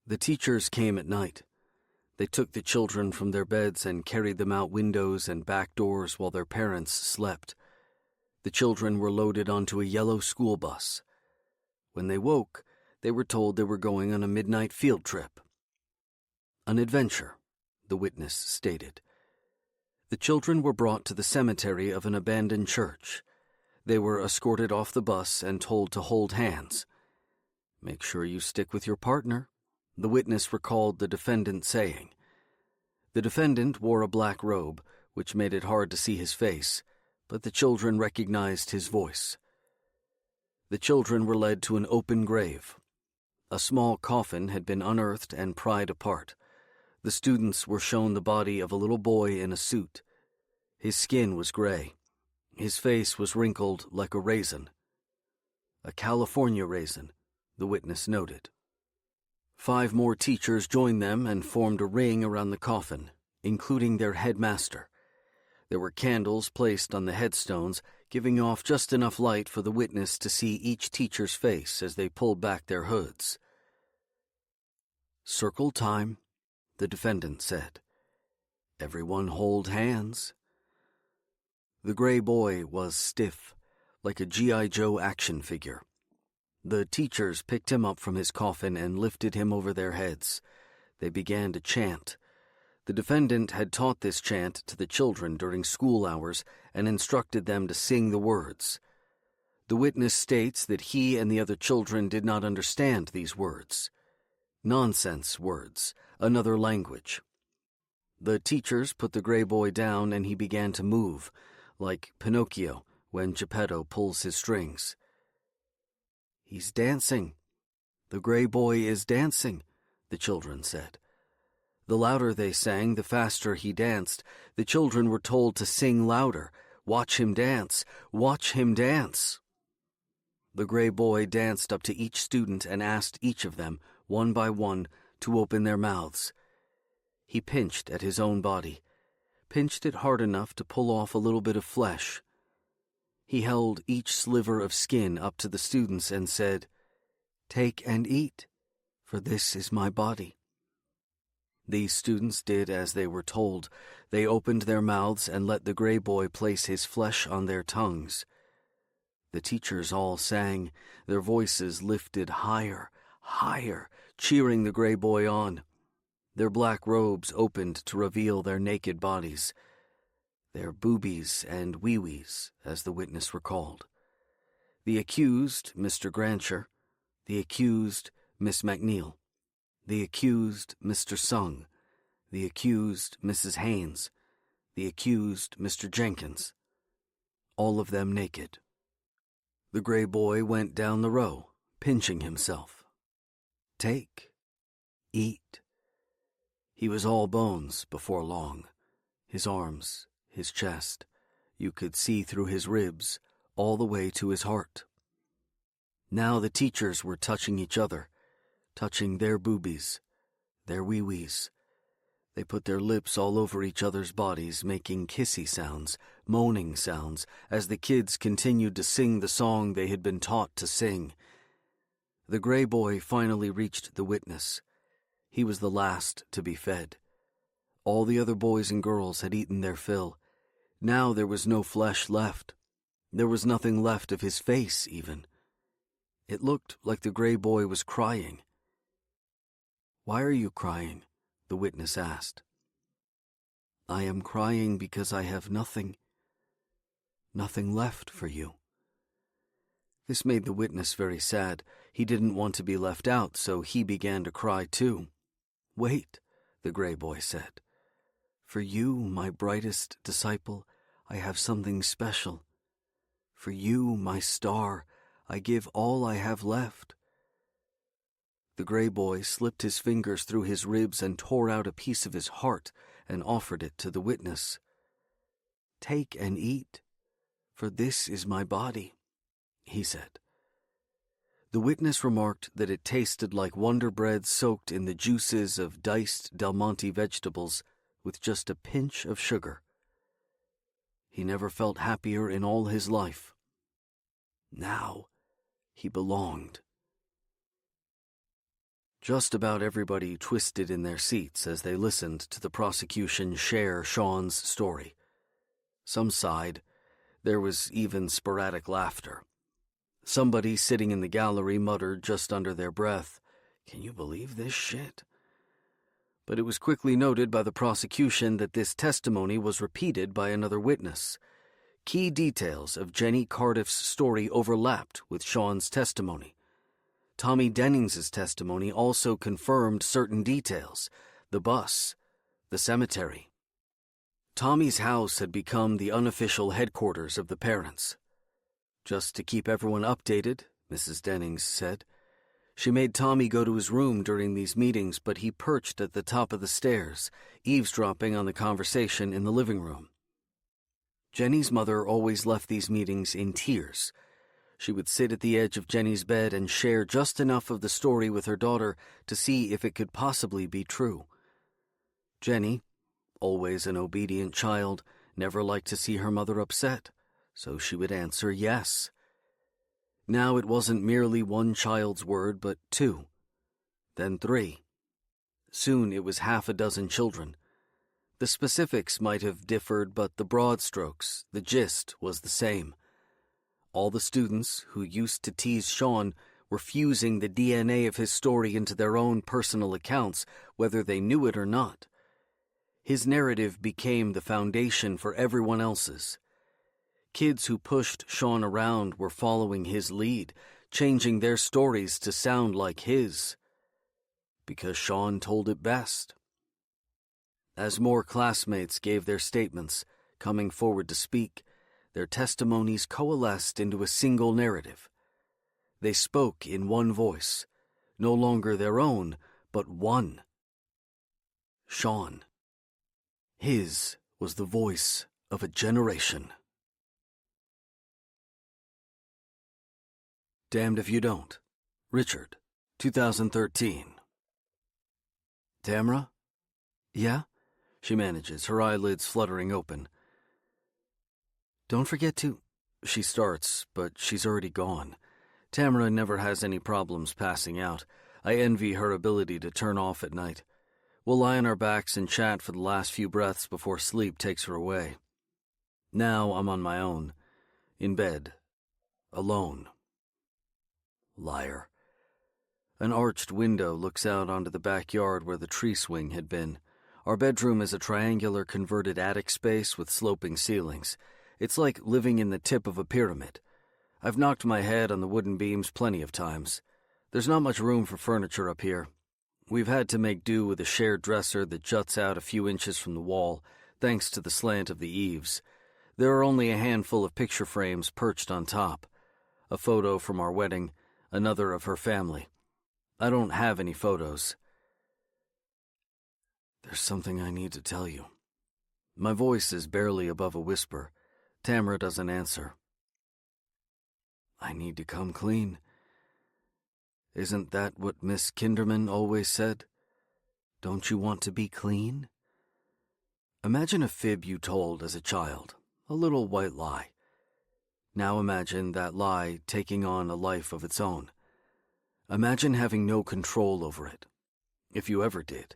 The teachers came at night. They took the children from their beds and carried them out windows and back doors while their parents slept. The children were loaded onto a yellow school bus. When they woke, they were told they were going on a midnight field trip. An adventure, the witness stated. The children were brought to the cemetery of an abandoned church. They were escorted off the bus and told to hold hands. "Make sure you stick with your partner," the witness recalled the defendant saying. The defendant wore a black robe, which made it hard to see his face, but the children recognized his voice. The children were led to an open grave. A small coffin had been unearthed and pried apart. The students were shown the body of a little boy in a suit. His skin was gray. His face was wrinkled like a raisin. "A California raisin," the witness noted. 5 more teachers joined them and formed a ring around the coffin, including their headmaster. There were candles placed on the headstones, giving off just enough light for the witness to see each teacher's face as they pulled back their hoods. "Circle time," the defendant said. "Everyone hold hands." The gray boy was stiff, like a G.I. Joe action figure. The teachers picked him up from his coffin and lifted him over their heads. They began to chant. The defendant had taught this chant to the children during school hours and instructed them to sing the words. The witness states that he and the other children did not understand these words. Nonsense words, another language. The teachers put the gray boy down and he began to move, like Pinocchio when Geppetto pulls his strings. "He's dancing. The gray boy is dancing," the children said. The louder they sang, the faster he danced. The children were told to sing louder. "Watch him dance! Watch him dance!" The gray boy danced up to each student and asked each of them, one by one, to open their mouths. He pinched at his own body, pinched it hard enough to pull off a little bit of flesh. He held each sliver of skin up to the students and said, "Take and eat, for this is my body." These students did as they were told. They opened their mouths and let the gray boy place his flesh on their tongues. The teachers all sang, their voices lifted higher, higher, cheering the gray boy on. Their black robes opened to reveal their naked bodies, their boobies and wee-wees, as the witness recalled. The accused, Mr. Grancher, the accused, Miss McNeil, the accused, Mr. Sung, the accused, Mrs. Haynes, the accused, Mr. Jenkins, all of them naked. The gray boy went down the row, pinching himself. Take, eat. He was all bones before long. His arms, his chest, you could see through his ribs, all the way to his heart. Now the teachers were touching each other, touching their boobies, their wee-wees. They put their lips all over each other's bodies, making kissy sounds, moaning sounds, as the kids continued to sing the song they had been taught to sing. The gray boy finally reached the witness. He was the last to be fed. All the other boys and girls had eaten their fill. Now there was no flesh left. There was nothing left of his face, even. It looked like the gray boy was crying. "Why are you crying?" the witness asked. "I am crying because I have nothing left for you." This made the witness very sad. He didn't want to be left out, so he began to cry too. "Wait," the gray boy said. "For you, my brightest disciple, I have something special. For you, my star, I give all I have left." The gray boy slipped his fingers through his ribs and tore out a piece of his heart and offered it to the witness. "Take and eat, for this is my body," he said. The witness remarked that it tasted like Wonder Bread soaked in the juices of diced Del Monte vegetables with just a pinch of sugar. He never felt happier in all his life. Now he belonged. Just about everybody twisted in their seats as they listened to the prosecution share Sean's story. Some sighed. There was even sporadic laughter. Somebody sitting in the gallery muttered just under their breath, "Can you believe this shit?" But it was quickly noted by the prosecution that this testimony was repeated by another witness. Key details of Jenny Cardiff's story overlapped with Sean's testimony. Tommy Dennings's testimony also confirmed certain details: the bus, the cemetery. Tommy's house had become the unofficial headquarters of the parents. Just to keep everyone updated, Mrs. Dennings said. She made Tommy go to his room during these meetings, but he perched at the top of the stairs, eavesdropping on the conversation in the living room. Jenny's mother always left these meetings in tears. She would sit at the edge of Jenny's bed and share just enough of the story with her daughter to see if it could possibly be true. Jenny, always an obedient child, never liked to see her mother upset, so she would answer yes. Now it wasn't merely one child's word, but two, then three. Soon it was half a dozen children. The specifics might have differed, but the broad strokes, the gist, was the same. All the students who used to tease Sean were fusing the DNA of his story into their own personal accounts, whether they knew it or not. His narrative became the foundation for everyone else's. Kids who pushed Sean around were following his lead, changing their stories to sound like his, because Sean told it best. As more classmates gave their statements, coming forward to speak, their testimonies coalesced into a single narrative. They spoke in one voice, no longer their own, but one. Sean. His was the voice of a generation. Damned If You Don't. Richard, 2013. Tamara? Yeah? She manages, her eyelids fluttering open. Don't forget to... She starts, but she's already gone. Tamara never has any problems passing out. I envy her ability to turn off at night. We'll lie on our backs and chat for the last few breaths before sleep takes her away. Now I'm on my own, in bed, alone. Liar. An arched window looks out onto the backyard where the tree swing had been. Our bedroom is a triangular converted attic space with sloping ceilings. It's like living in the tip of a pyramid. I've knocked my head on the wooden beams plenty of times. There's not much room for furniture up here. We've had to make do with a shared dresser that juts out a few inches from the wall, thanks to the slant of the eaves. There are only a handful of picture frames perched on top. A photo from our wedding, another of her family. I don't have any photos. There's something I need to tell you. My voice is barely above a whisper. Tamara doesn't answer. I need to come clean. Isn't that what Miss Kinderman always said? Don't you want to be clean? Imagine a fib you told as a child, a little white lie. Now imagine that lie taking on a life of its own. Imagine having no control over it, if you ever did.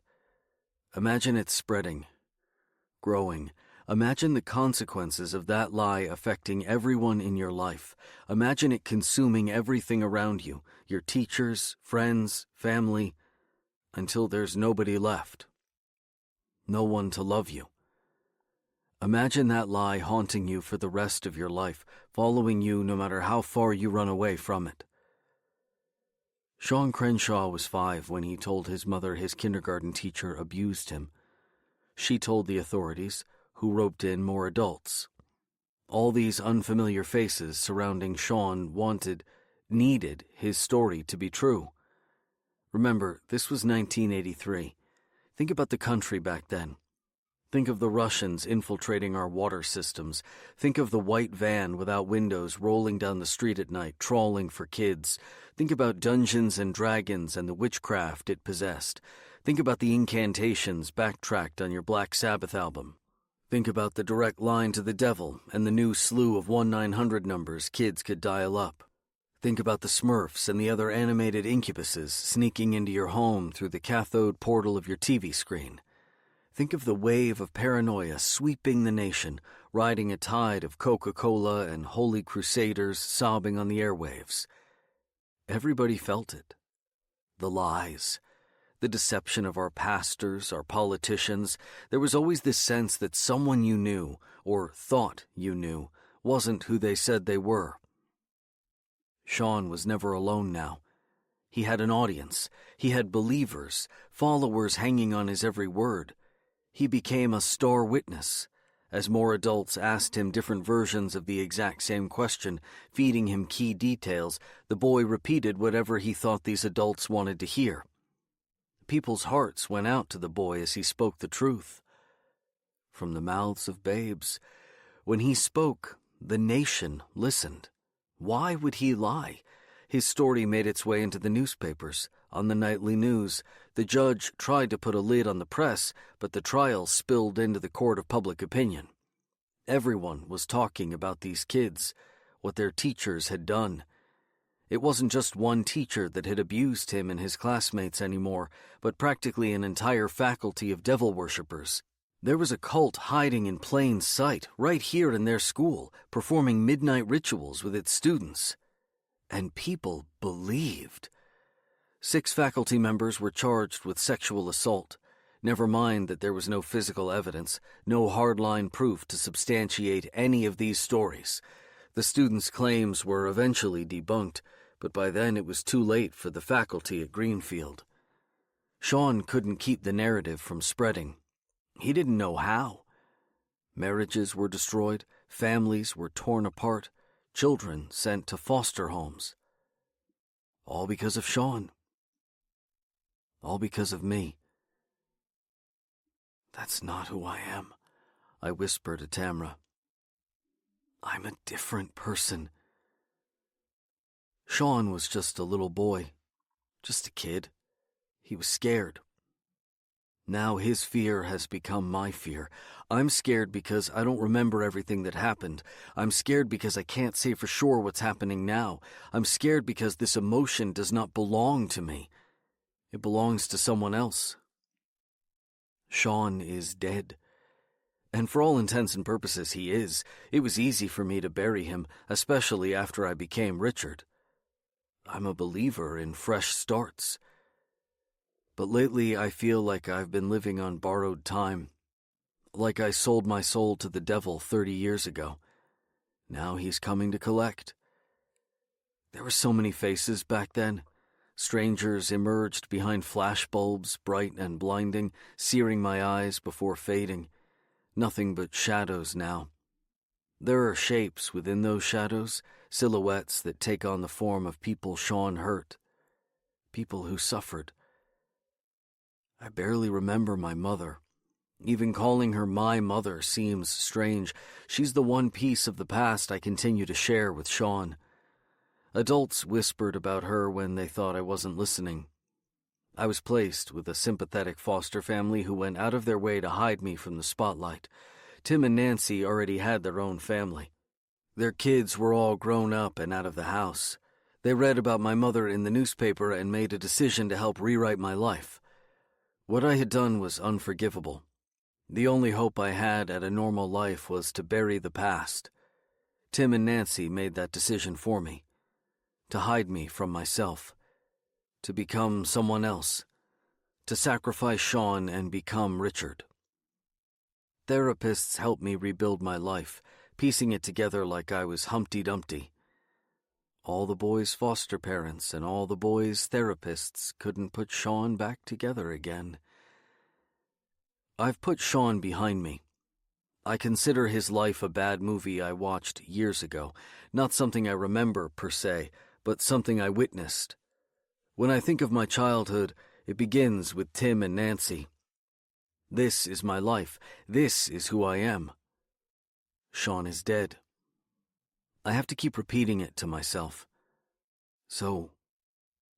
Imagine it spreading, growing. Imagine the consequences of that lie affecting everyone in your life. Imagine it consuming everything around you, your teachers, friends, family, until there's nobody left. No one to love you. Imagine that lie haunting you for the rest of your life, following you no matter how far you run away from it. Sean Crenshaw was 5 when he told his mother his kindergarten teacher abused him. She told the authorities, who roped in more adults. All these unfamiliar faces surrounding Sean needed his story to be true. Remember, this was 1983. Think about the country back then. Think of the Russians infiltrating our water systems. Think of the white van without windows rolling down the street at night, trawling for kids. Think about Dungeons and Dragons and the witchcraft it possessed. Think about the incantations backtracked on your Black Sabbath album. Think about the direct line to the devil and the new slew of 1-900 numbers kids could dial up. Think about the Smurfs and the other animated incubuses sneaking into your home through the cathode portal of your TV screen. Think of the wave of paranoia sweeping the nation, riding a tide of Coca-Cola and holy crusaders sobbing on the airwaves. Everybody felt it. The lies, the deception of our pastors, our politicians. There was always this sense that someone you knew, or thought you knew, wasn't who they said they were. Sean was never alone now. He had an audience. He had believers, followers hanging on his every word. He became a star witness. As more adults asked him different versions of the exact same question, feeding him key details, the boy repeated whatever he thought these adults wanted to hear. People's hearts went out to the boy as he spoke the truth. From the mouths of babes. When he spoke, the nation listened. Why would he lie? His story made its way into the newspapers, on the nightly news. The judge tried to put a lid on the press, but the trial spilled into the court of public opinion. Everyone was talking about these kids, what their teachers had done. It wasn't just one teacher that had abused him and his classmates anymore, but practically an entire faculty of devil worshippers. There was a cult hiding in plain sight, right here in their school, performing midnight rituals with its students. And people believed. 6 faculty members were charged with sexual assault. Never mind that there was no physical evidence, no hardline proof to substantiate any of these stories. The students' claims were eventually debunked, but by then it was too late for the faculty at Greenfield. Sean couldn't keep the narrative from spreading. He didn't know how. Marriages were destroyed, families were torn apart, children sent to foster homes. All because of Sean. All because of me. "That's not who I am," I whispered to Tamra. "I'm a different person." Sean was just a little boy, just a kid. He was scared. Now his fear has become my fear. I'm scared because I don't remember everything that happened. I'm scared because I can't say for sure what's happening now. I'm scared because this emotion does not belong to me. It belongs to someone else. Sean is dead. And for all intents and purposes, he is. It was easy for me to bury him, especially after I became Richard. I'm a believer in fresh starts. But lately I feel like I've been living on borrowed time. Like I sold my soul to the devil 30 years ago. Now he's coming to collect. There were so many faces back then. Strangers emerged behind flashbulbs, bright and blinding, searing my eyes before fading. Nothing but shadows now. There are shapes within those shadows, silhouettes that take on the form of people Sean hurt. People who suffered. I barely remember my mother. Even calling her my mother seems strange. She's the one piece of the past I continue to share with Sean. Adults whispered about her when they thought I wasn't listening. I was placed with a sympathetic foster family who went out of their way to hide me from the spotlight. Tim and Nancy already had their own family. Their kids were all grown up and out of the house. They read about my mother in the newspaper and made a decision to help rewrite my life. What I had done was unforgivable. The only hope I had at a normal life was to bury the past. Tim and Nancy made that decision for me. To hide me from myself. To become someone else. To sacrifice Sean and become Richard. Therapists helped me rebuild my life, piecing it together like I was Humpty Dumpty. All the boys' foster parents and all the boys' therapists couldn't put Sean back together again. I've put Sean behind me. I consider his life a bad movie I watched years ago, not something I remember per se, but something I witnessed. When I think of my childhood, it begins with Tim and Nancy. This is my life. This is who I am. Sean is dead. I have to keep repeating it to myself. So,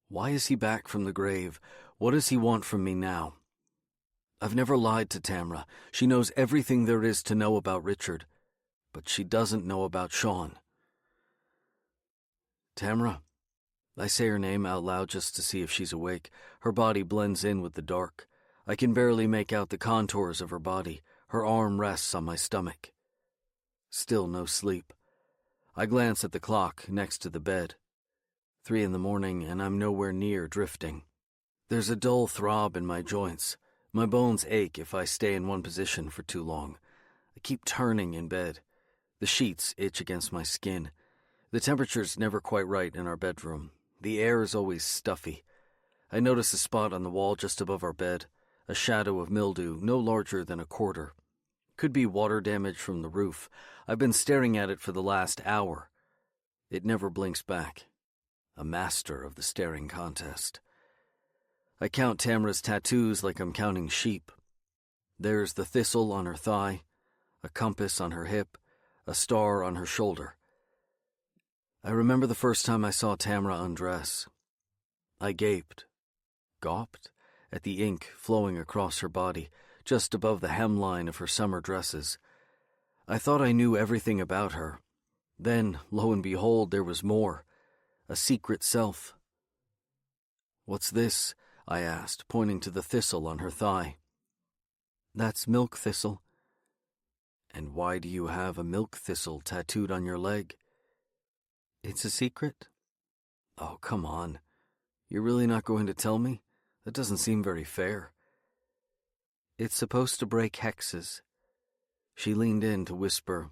why is he back from the grave? What does he want from me now? I've never lied to Tamra. She knows everything there is to know about Richard, but she doesn't know about Sean. Tamra. I say her name out loud just to see if she's awake. Her body blends in with the dark. I can barely make out the contours of her body. Her arm rests on my stomach. Still no sleep. I glance at the clock next to the bed. 3 a.m, and I'm nowhere near drifting. There's a dull throb in my joints. My bones ache if I stay in one position for too long. I keep turning in bed. The sheets itch against my skin. The temperature's never quite right in our bedroom. The air is always stuffy. I notice a spot on the wall just above our bed, a shadow of mildew no larger than a quarter. Could be water damage from the roof. I've been staring at it for the last hour. It never blinks back. A master of the staring contest. I count Tamra's tattoos like I'm counting sheep. There's the thistle on her thigh, a compass on her hip, a star on her shoulder. I remember the first time I saw Tamra undress. I gaped, gawped, at the ink flowing across her body, just above the hemline of her summer dresses. I thought I knew everything about her. Then, lo and behold, there was more. A secret self. "What's this?" I asked, pointing to the thistle on her thigh. "That's milk thistle." "And why do you have a milk thistle tattooed on your leg?" "It's a secret." Oh, come on. You're really not going to tell me? That doesn't seem very fair. It's supposed to break hexes. She leaned in to whisper,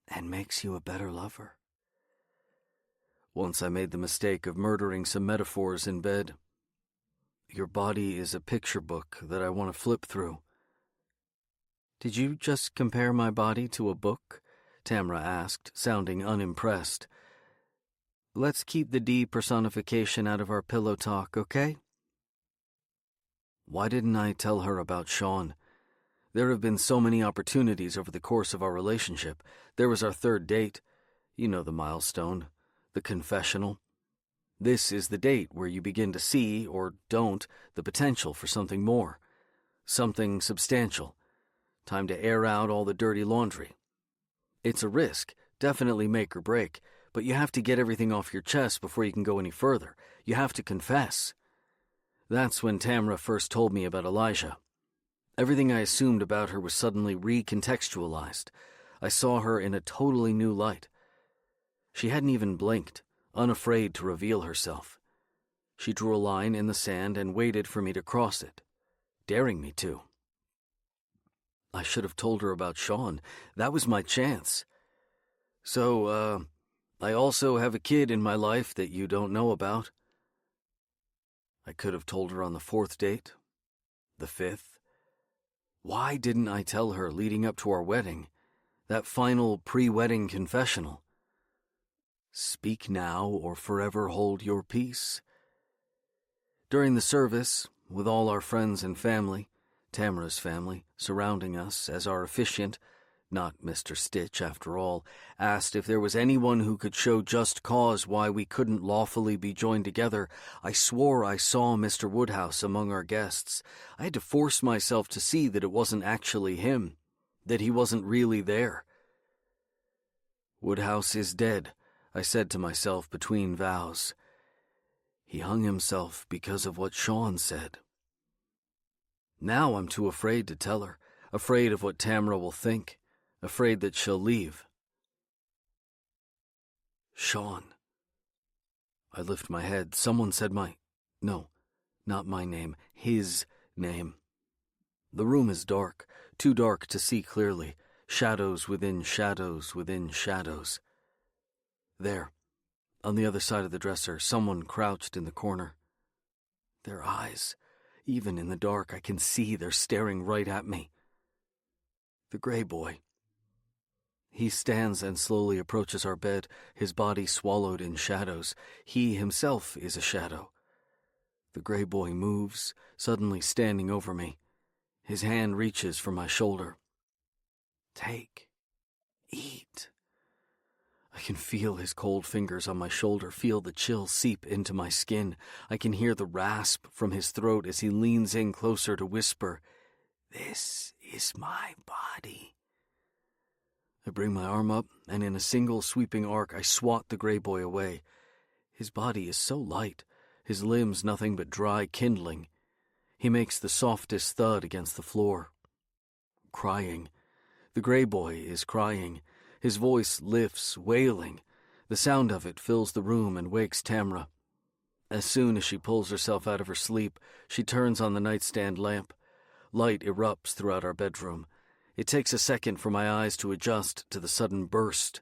and makes you a better lover. Once I made the mistake of murdering some metaphors in bed. Your body is a picture book that I want to flip through. Did you just compare my body to a book? Tamra asked, sounding unimpressed. Let's keep the depersonification out of our pillow talk, okay? Why didn't I tell her about Sean? There have been so many opportunities over the course of our relationship. There was our third date. You know the milestone, the confessional. This is the date where you begin to see, or don't, the potential for something more. Something substantial. Time to air out all the dirty laundry. It's a risk, definitely make or break, but you have to get everything off your chest before you can go any further. You have to confess. That's when Tamra first told me about Elijah. Everything I assumed about her was suddenly recontextualized. I saw her in a totally new light. She hadn't even blinked, unafraid to reveal herself. She drew a line in the sand and waited for me to cross it, daring me to. I should have told her about Sean. That was my chance. So, I also have a kid in my life that you don't know about. I could have told her on the 4th date, the 5th. Why didn't I tell her leading up to our wedding, that final pre-wedding confessional? Speak now or forever hold your peace. During the service, with all our friends and family, Tamra's family, surrounding us as our officiant, not Mr. Stitch after all, asked if there was anyone who could show just cause why we couldn't lawfully be joined together, I swore I saw Mr. Woodhouse among our guests. I had to force myself to see that it wasn't actually him, that he wasn't really there. Woodhouse is dead, I said to myself between vows. He hung himself because of what Sean said. Now I'm too afraid to tell her, afraid of what Tamra will think, afraid that she'll leave. Sean. I lift my head. Someone said no, not my name, his name. The room is dark, too dark to see clearly, shadows within shadows within shadows. There, on the other side of the dresser, someone crouched in the corner. Their eyes, even in the dark, I can see they're staring right at me. The gray boy. He stands and slowly approaches our bed, his body swallowed in shadows. He himself is a shadow. The gray boy moves, suddenly standing over me. His hand reaches for my shoulder. Take. Eat. I can feel his cold fingers on my shoulder, feel the chill seep into my skin. I can hear the rasp from his throat as he leans in closer to whisper, "This is my body." I bring my arm up, and in a single sweeping arc I swat the gray boy away. His body is so light, his limbs nothing but dry kindling. He makes the softest thud against the floor. Crying. The gray boy is crying. His voice lifts, wailing. The sound of it fills the room and wakes Tamra. As soon as she pulls herself out of her sleep, she turns on the nightstand lamp. Light erupts throughout our bedroom. It takes a second for my eyes to adjust to the sudden burst.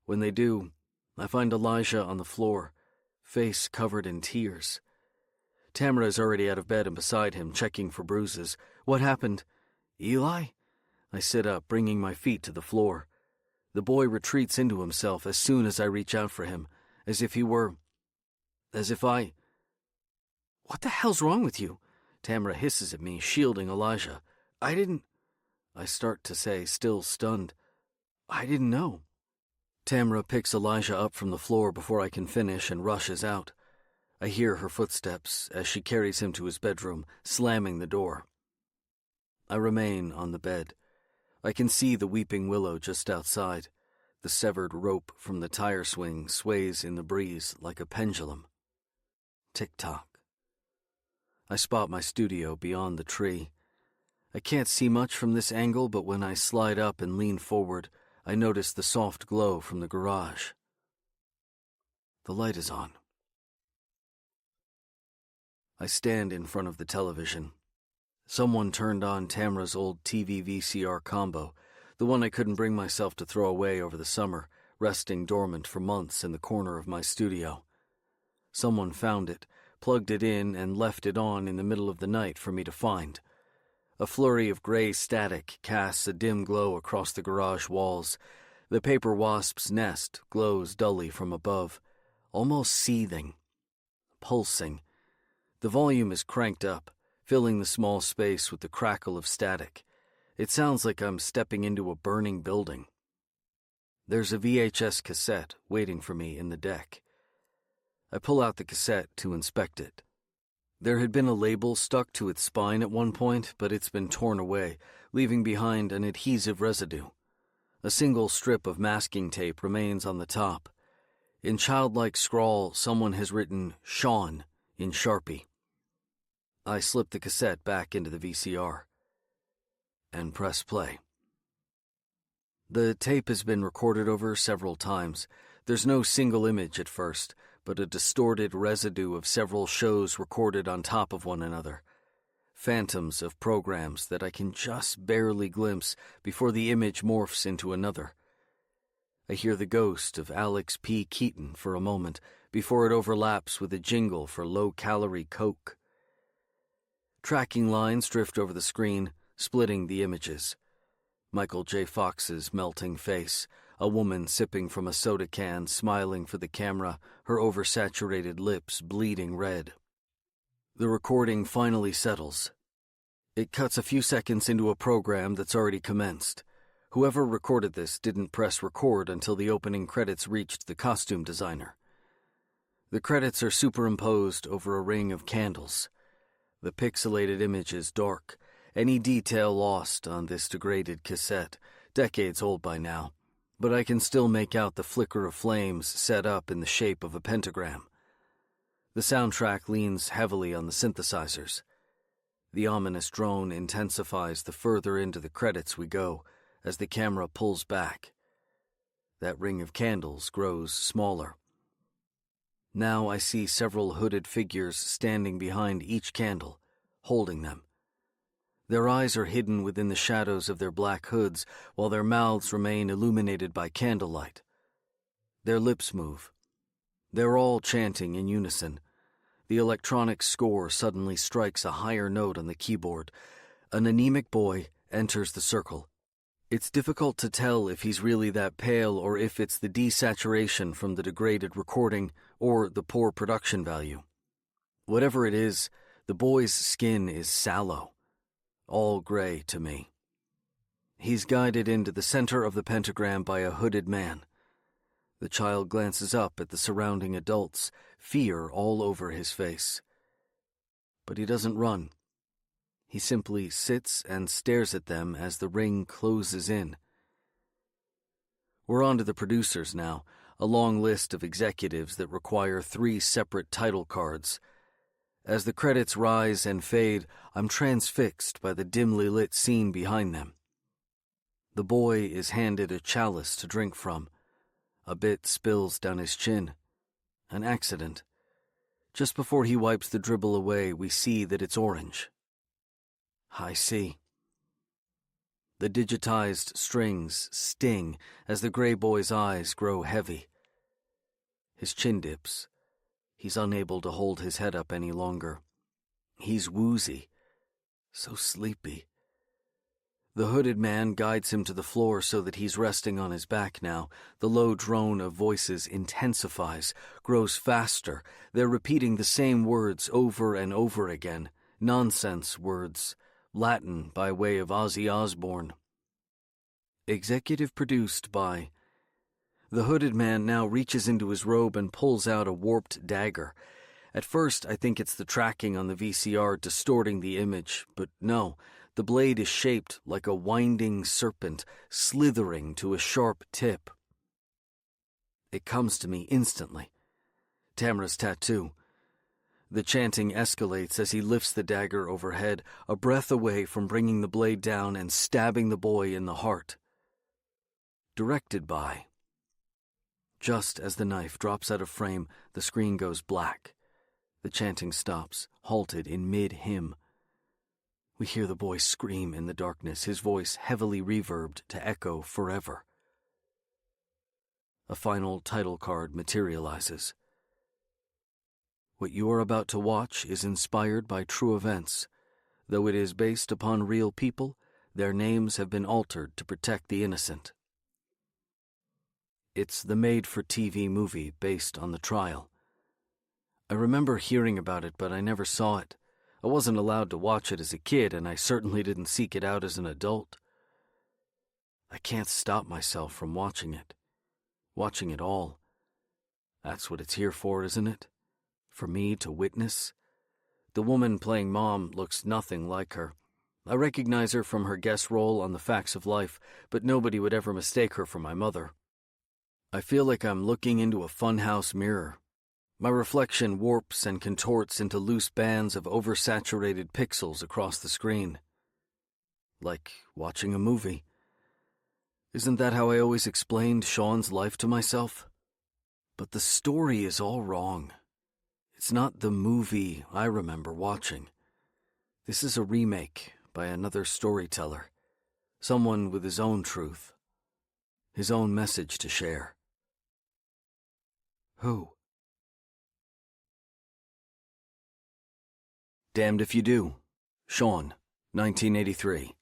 When they do, I find Elijah on the floor, face covered in tears. Tamra is already out of bed and beside him, checking for bruises. What happened? Eli? I sit up, bringing my feet to the floor. The boy retreats into himself as soon as I reach out for him, as if I... What the hell's wrong with you? Tamra hisses at me, shielding Elijah. I start to say, still stunned. I didn't know. Tamra picks Elijah up from the floor before I can finish and rushes out. I hear her footsteps as she carries him to his bedroom, slamming the door. I remain on the bed. I can see the weeping willow just outside. The severed rope from the tire swing sways in the breeze like a pendulum. Tick-tock. I spot my studio beyond the tree. I can't see much from this angle, but when I slide up and lean forward, I notice the soft glow from the garage. The light is on. I stand in front of the television. Someone turned on Tamra's old TV VCR combo, the one I couldn't bring myself to throw away over the summer, resting dormant for months in the corner of my studio. Someone found it, plugged it in, and left it on in the middle of the night for me to find. A flurry of gray static casts a dim glow across the garage walls. The paper wasp's nest glows dully from above, almost seething, pulsing. The volume is cranked up, filling the small space with the crackle of static. It sounds like I'm stepping into a burning building. There's a VHS cassette waiting for me in the deck. I pull out the cassette to inspect it. There had been a label stuck to its spine at one point, but it's been torn away, leaving behind an adhesive residue. A single strip of masking tape remains on the top. In childlike scrawl, someone has written Sean in Sharpie. I slip the cassette back into the VCR and press play. The tape has been recorded over several times. There's no single image at first, but a distorted residue of several shows recorded on top of one another. Phantoms of programs that I can just barely glimpse before the image morphs into another. I hear the ghost of Alex P. Keaton for a moment before it overlaps with a jingle for low-calorie Coke. Tracking lines drift over the screen, splitting the images. Michael J. Fox's melting face, a woman sipping from a soda can, smiling for the camera, her oversaturated lips bleeding red. The recording finally settles. It cuts a few seconds into a program that's already commenced. Whoever recorded this didn't press record until the opening credits reached the costume designer. The credits are superimposed over a ring of candles. The pixelated image is dark, any detail lost on this degraded cassette, decades old by now, but I can still make out the flicker of flames set up in the shape of a pentagram. The soundtrack leans heavily on the synthesizers. The ominous drone intensifies the further into the credits we go as the camera pulls back. That ring of candles grows smaller. Now I see several hooded figures standing behind each candle, holding them. Their eyes are hidden within the shadows of their black hoods, while their mouths remain illuminated by candlelight. Their lips move. They're all chanting in unison. The electronic score suddenly strikes a higher note on the keyboard. An anemic boy enters the circle. It's difficult to tell if he's really that pale or if it's the desaturation from the degraded recording or the poor production value. Whatever it is, the boy's skin is sallow, all gray to me. He's guided into the center of the pentagram by a hooded man. The child glances up at the surrounding adults, fear all over his face. But he doesn't run. He simply sits and stares at them as the ring closes in. We're on to the producers now, a long list of executives that require 3 separate title cards. As the credits rise and fade, I'm transfixed by the dimly lit scene behind them. The boy is handed a chalice to drink from. A bit spills down his chin. An accident. Just before he wipes the dribble away, we see that it's orange. I see. The digitized strings sting as the gray boy's eyes grow heavy. His chin dips. He's unable to hold his head up any longer. He's woozy, so sleepy. The hooded man guides him to the floor so that he's resting on his back now. The low drone of voices intensifies, grows faster. They're repeating the same words over and over again. Nonsense words. Latin by way of Ozzy Osbourne. Executive produced by... The hooded man now reaches into his robe and pulls out a warped dagger. At first, I think it's the tracking on the VCR distorting the image, but no. The blade is shaped like a winding serpent, slithering to a sharp tip. It comes to me instantly. Tamra's tattoo. The chanting escalates as he lifts the dagger overhead, a breath away from bringing the blade down and stabbing the boy in the heart. Directed by Just as the knife drops out of frame, the screen goes black. The chanting stops, halted in mid-hymn. We hear the boy scream in the darkness, his voice heavily reverbed to echo forever. A final title card materializes. What you are about to watch is inspired by true events. Though it is based upon real people, their names have been altered to protect the innocent. It's the made-for-TV movie based on the trial. I remember hearing about it, but I never saw it. I wasn't allowed to watch it as a kid, and I certainly didn't seek it out as an adult. I can't stop myself from watching it. Watching it all. That's what it's here for, isn't it? For me to witness? The woman playing Mom looks nothing like her. I recognize her from her guest role on The Facts of Life, but nobody would ever mistake her for my mother. I feel like I'm looking into a funhouse mirror. My reflection warps and contorts into loose bands of oversaturated pixels across the screen. Like watching a movie. Isn't that how I always explained Sean's life to myself? But the story is all wrong. It's not the movie I remember watching. This is a remake by another storyteller. Someone with his own truth. His own message to share. Who? Damned If You Do. Sean, 1983.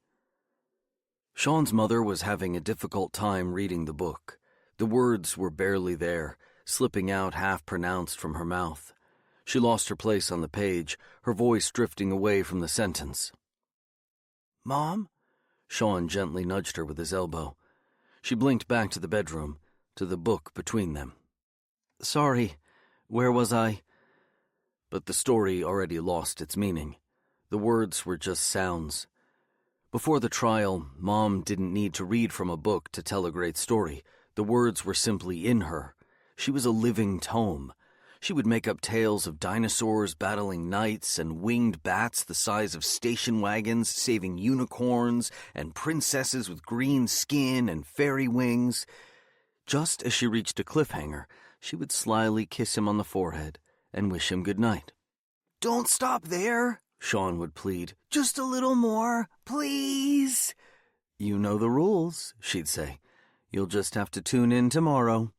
Sean's mother was having a difficult time reading the book. The words were barely there, slipping out half-pronounced from her mouth. She lost her place on the page, her voice drifting away from the sentence. "Mom?" Sean gently nudged her with his elbow. She blinked back to the bedroom, to the book between them. "Sorry, where was I?" But the story already lost its meaning. The words were just sounds. Before the trial, Mom didn't need to read from a book to tell a great story. The words were simply in her. She was a living tome. She would make up tales of dinosaurs battling knights and winged bats the size of station wagons saving unicorns and princesses with green skin and fairy wings. Just as she reached a cliffhanger, she would slyly kiss him on the forehead and wish him good night. "Don't stop there," Sean would plead. "Just a little more, please." "You know the rules," she'd say. "You'll just have to tune in tomorrow."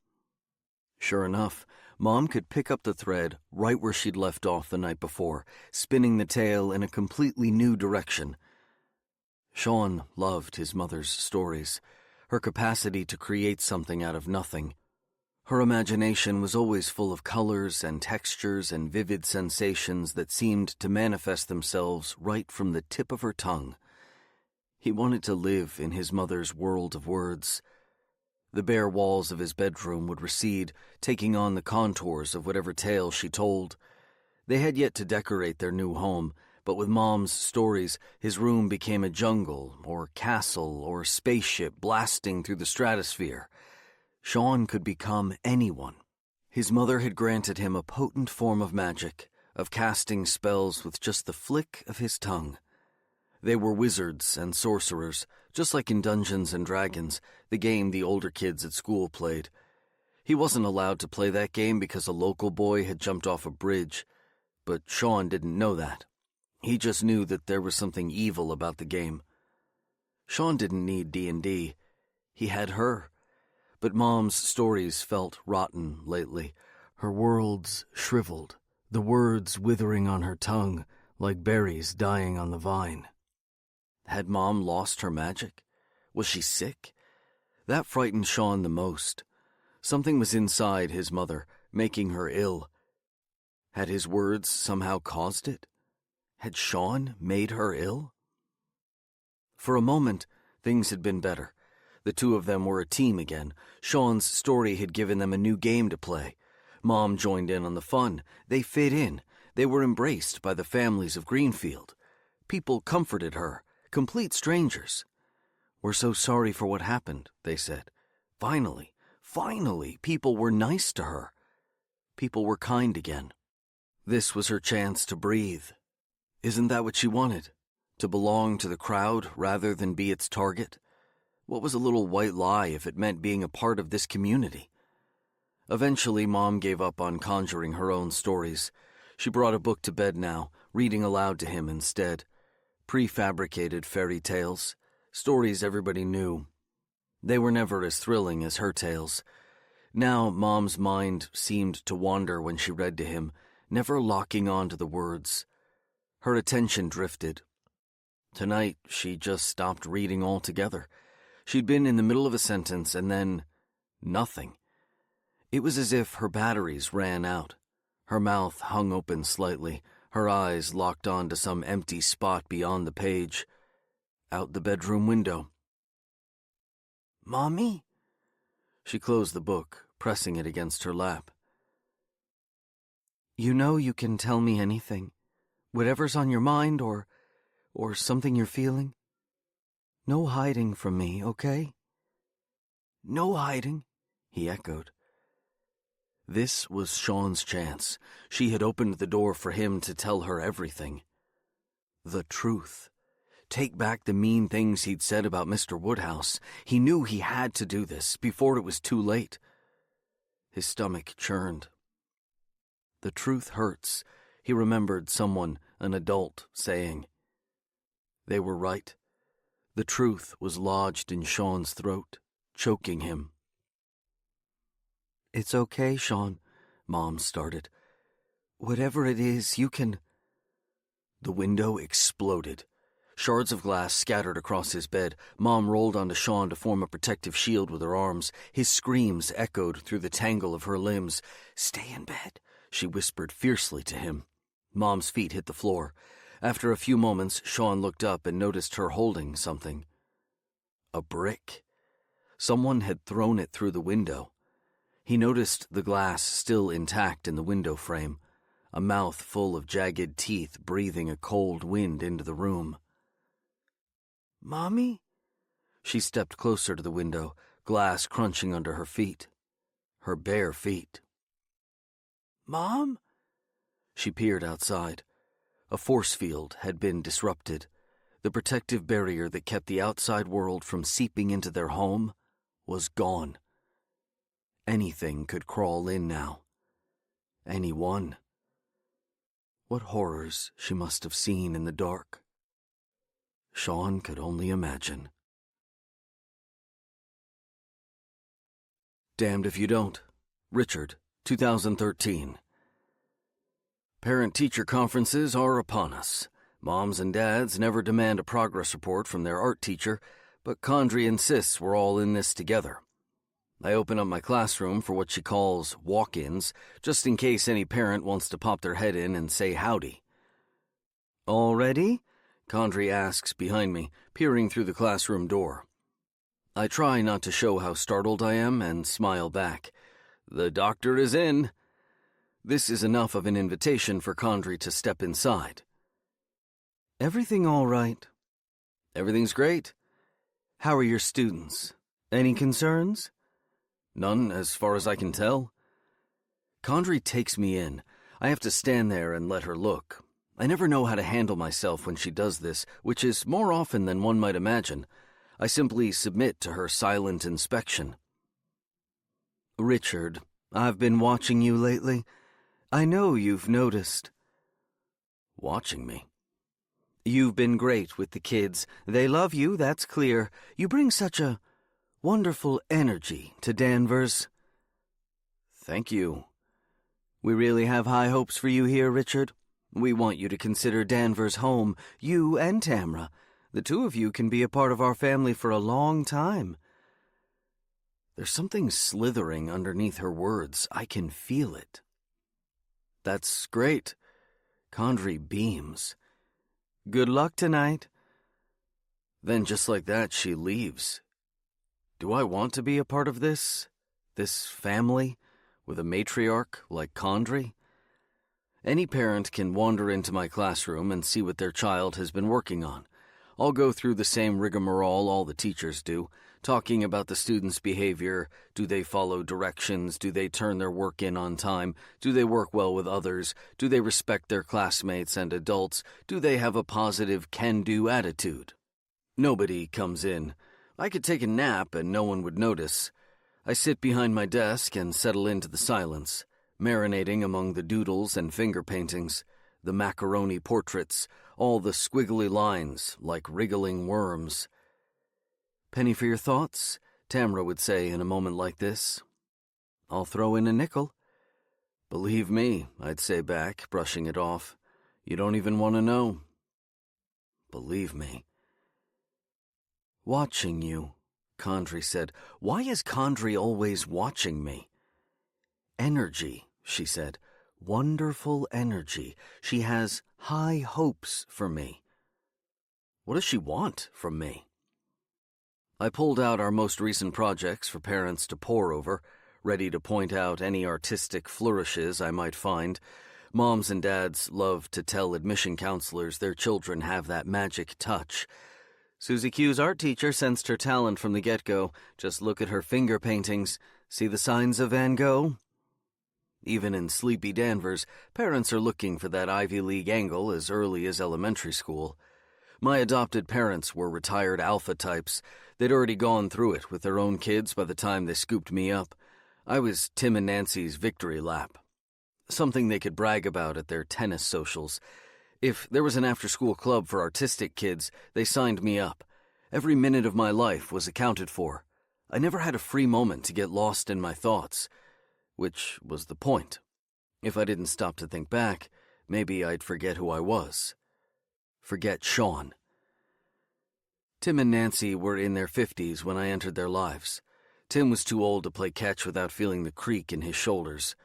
Sure enough, Mom could pick up the thread right where she'd left off the night before, spinning the tale in a completely new direction. Sean loved his mother's stories, her capacity to create something out of nothing. Her imagination was always full of colors and textures and vivid sensations that seemed to manifest themselves right from the tip of her tongue. He wanted to live in his mother's world of words. The bare walls of his bedroom would recede, taking on the contours of whatever tale she told. They had yet to decorate their new home, but with Mom's stories, his room became a jungle or castle or spaceship blasting through the stratosphere. Sean could become anyone. His mother had granted him a potent form of magic, of casting spells with just the flick of his tongue. They were wizards and sorcerers, just like in Dungeons and Dragons, the game the older kids at school played. He wasn't allowed to play that game because a local boy had jumped off a bridge, but Sean didn't know that. He just knew that there was something evil about the game. Sean didn't need D&D. He had her. But Mom's stories felt rotten lately, her worlds shriveled, the words withering on her tongue like berries dying on the vine. Had Mom lost her magic? Was she sick? That frightened Sean the most. Something was inside his mother, making her ill. Had his words somehow caused it? Had Sean made her ill? For a moment, things had been better. The two of them were a team again. Sean's story had given them a new game to play. Mom joined in on the fun. They fit in. They were embraced by the families of Greenfield. People comforted her, complete strangers. "We're so sorry for what happened," they said. Finally, people were nice to her. People were kind again. This was her chance to breathe. Isn't that what she wanted? To belong to the crowd rather than be its target? What was a little white lie if it meant being a part of this community? Eventually, Mom gave up on conjuring her own stories. She brought a book to bed now, reading aloud to him instead. Prefabricated fairy tales, stories everybody knew. They were never as thrilling as her tales. Now, Mom's mind seemed to wander when she read to him, never locking on to the words. Her attention drifted. Tonight, she just stopped reading altogether. She'd been in the middle of a sentence and then nothing. It was as if her batteries ran out. Her mouth hung open slightly, her eyes locked on to some empty spot beyond the page. Out the bedroom window. Mommy? She closed the book, pressing it against her lap. You know you can tell me anything. Whatever's on your mind or something you're feeling. No hiding from me, okay? No hiding, he echoed. This was Sean's chance. She had opened the door for him to tell her everything. The truth. Take back the mean things he'd said about Mr. Woodhouse. He knew he had to do this before it was too late. His stomach churned. The truth hurts, he remembered someone, an adult, saying. They were right. The truth was lodged in Sean's throat, choking him. It's okay, Sean, Mom started. Whatever it is, you can... The window exploded. Shards of glass scattered across his bed. Mom rolled onto Sean to form a protective shield with her arms. His screams echoed through the tangle of her limbs. Stay in bed, she whispered fiercely to him. Mom's feet hit the floor. After a few moments, Sean looked up and noticed her holding something. A brick. Someone had thrown it through the window. He noticed the glass still intact in the window frame, a mouth full of jagged teeth breathing a cold wind into the room. Mommy? She stepped closer to the window, glass crunching under her feet. Her bare feet. Mom? She peered outside. A force field had been disrupted. The protective barrier that kept the outside world from seeping into their home was gone. Anything could crawl in now. Anyone. What horrors she must have seen in the dark. Sean could only imagine. Damned If You Don't. Richard, 2013. Parent-teacher conferences are upon us. Moms and dads never demand a progress report from their art teacher, but Condrey insists we're all in this together. I open up my classroom for what she calls walk-ins, just in case any parent wants to pop their head in and say howdy. All ready? Condrey asks behind me, peering through the classroom door. I try not to show how startled I am and smile back. The doctor is in. This is enough of an invitation for Condrey to step inside. Everything all right? Everything's great. How are your students? Any concerns? None, as far as I can tell. Condrey takes me in. I have to stand there and let her look. I never know how to handle myself when she does this, which is more often than one might imagine. I simply submit to her silent inspection. Richard, I've been watching you lately. I know you've noticed. Watching me? You've been great with the kids. They love you, that's clear. You bring such a wonderful energy to Danvers. Thank you. We really have high hopes for you here, Richard. We want you to consider Danvers home, you and Tamra. The two of you can be a part of our family for a long time. There's something slithering underneath her words. I can feel it. That's great. Condrey beams. Good luck tonight. Then just like that, she leaves. Do I want to be a part of this? This family? With a matriarch like Condrey? Any parent can wander into my classroom and see what their child has been working on. I'll go through the same rigmarole all the teachers do, talking about the students' behavior. Do they follow directions? Do they turn their work in on time? Do they work well with others? Do they respect their classmates and adults? Do they have a positive can-do attitude? Nobody comes in. I could take a nap and no one would notice. I sit behind my desk and settle into the silence, marinating among the doodles and finger paintings, the macaroni portraits, all the squiggly lines like wriggling worms. "Penny for your thoughts?" Tamra would say in a moment like this. "I'll throw in a nickel." "Believe me," I'd say back, brushing it off. "You don't even want to know." Believe me. "Watching you," Condrey said. "Why is Condrey always watching me?" "Energy," she said. "Wonderful energy. She has high hopes for me." What does she want from me? I pulled out our most recent projects for parents to pore over, ready to point out any artistic flourishes I might find. Moms and dads love to tell admission counselors their children have that magic touch. "Susie Q's art teacher sensed her talent from the get-go. Just look at her finger paintings. See the signs of Van Gogh?" Even in sleepy Danvers, parents are looking for that Ivy League angle as early as elementary school. My adopted parents were retired alpha types. They'd already gone through it with their own kids by the time they scooped me up. I was Tim and Nancy's victory lap. Something they could brag about at their tennis socials. If there was an after-school club for artistic kids, they signed me up. Every minute of my life was accounted for. I never had a free moment to get lost in my thoughts, which was the point. If I didn't stop to think back, maybe I'd forget who I was. Forget Sean. Tim and Nancy were in their 50s when I entered their lives. Tim was too old to play catch without feeling the creak in his shoulders.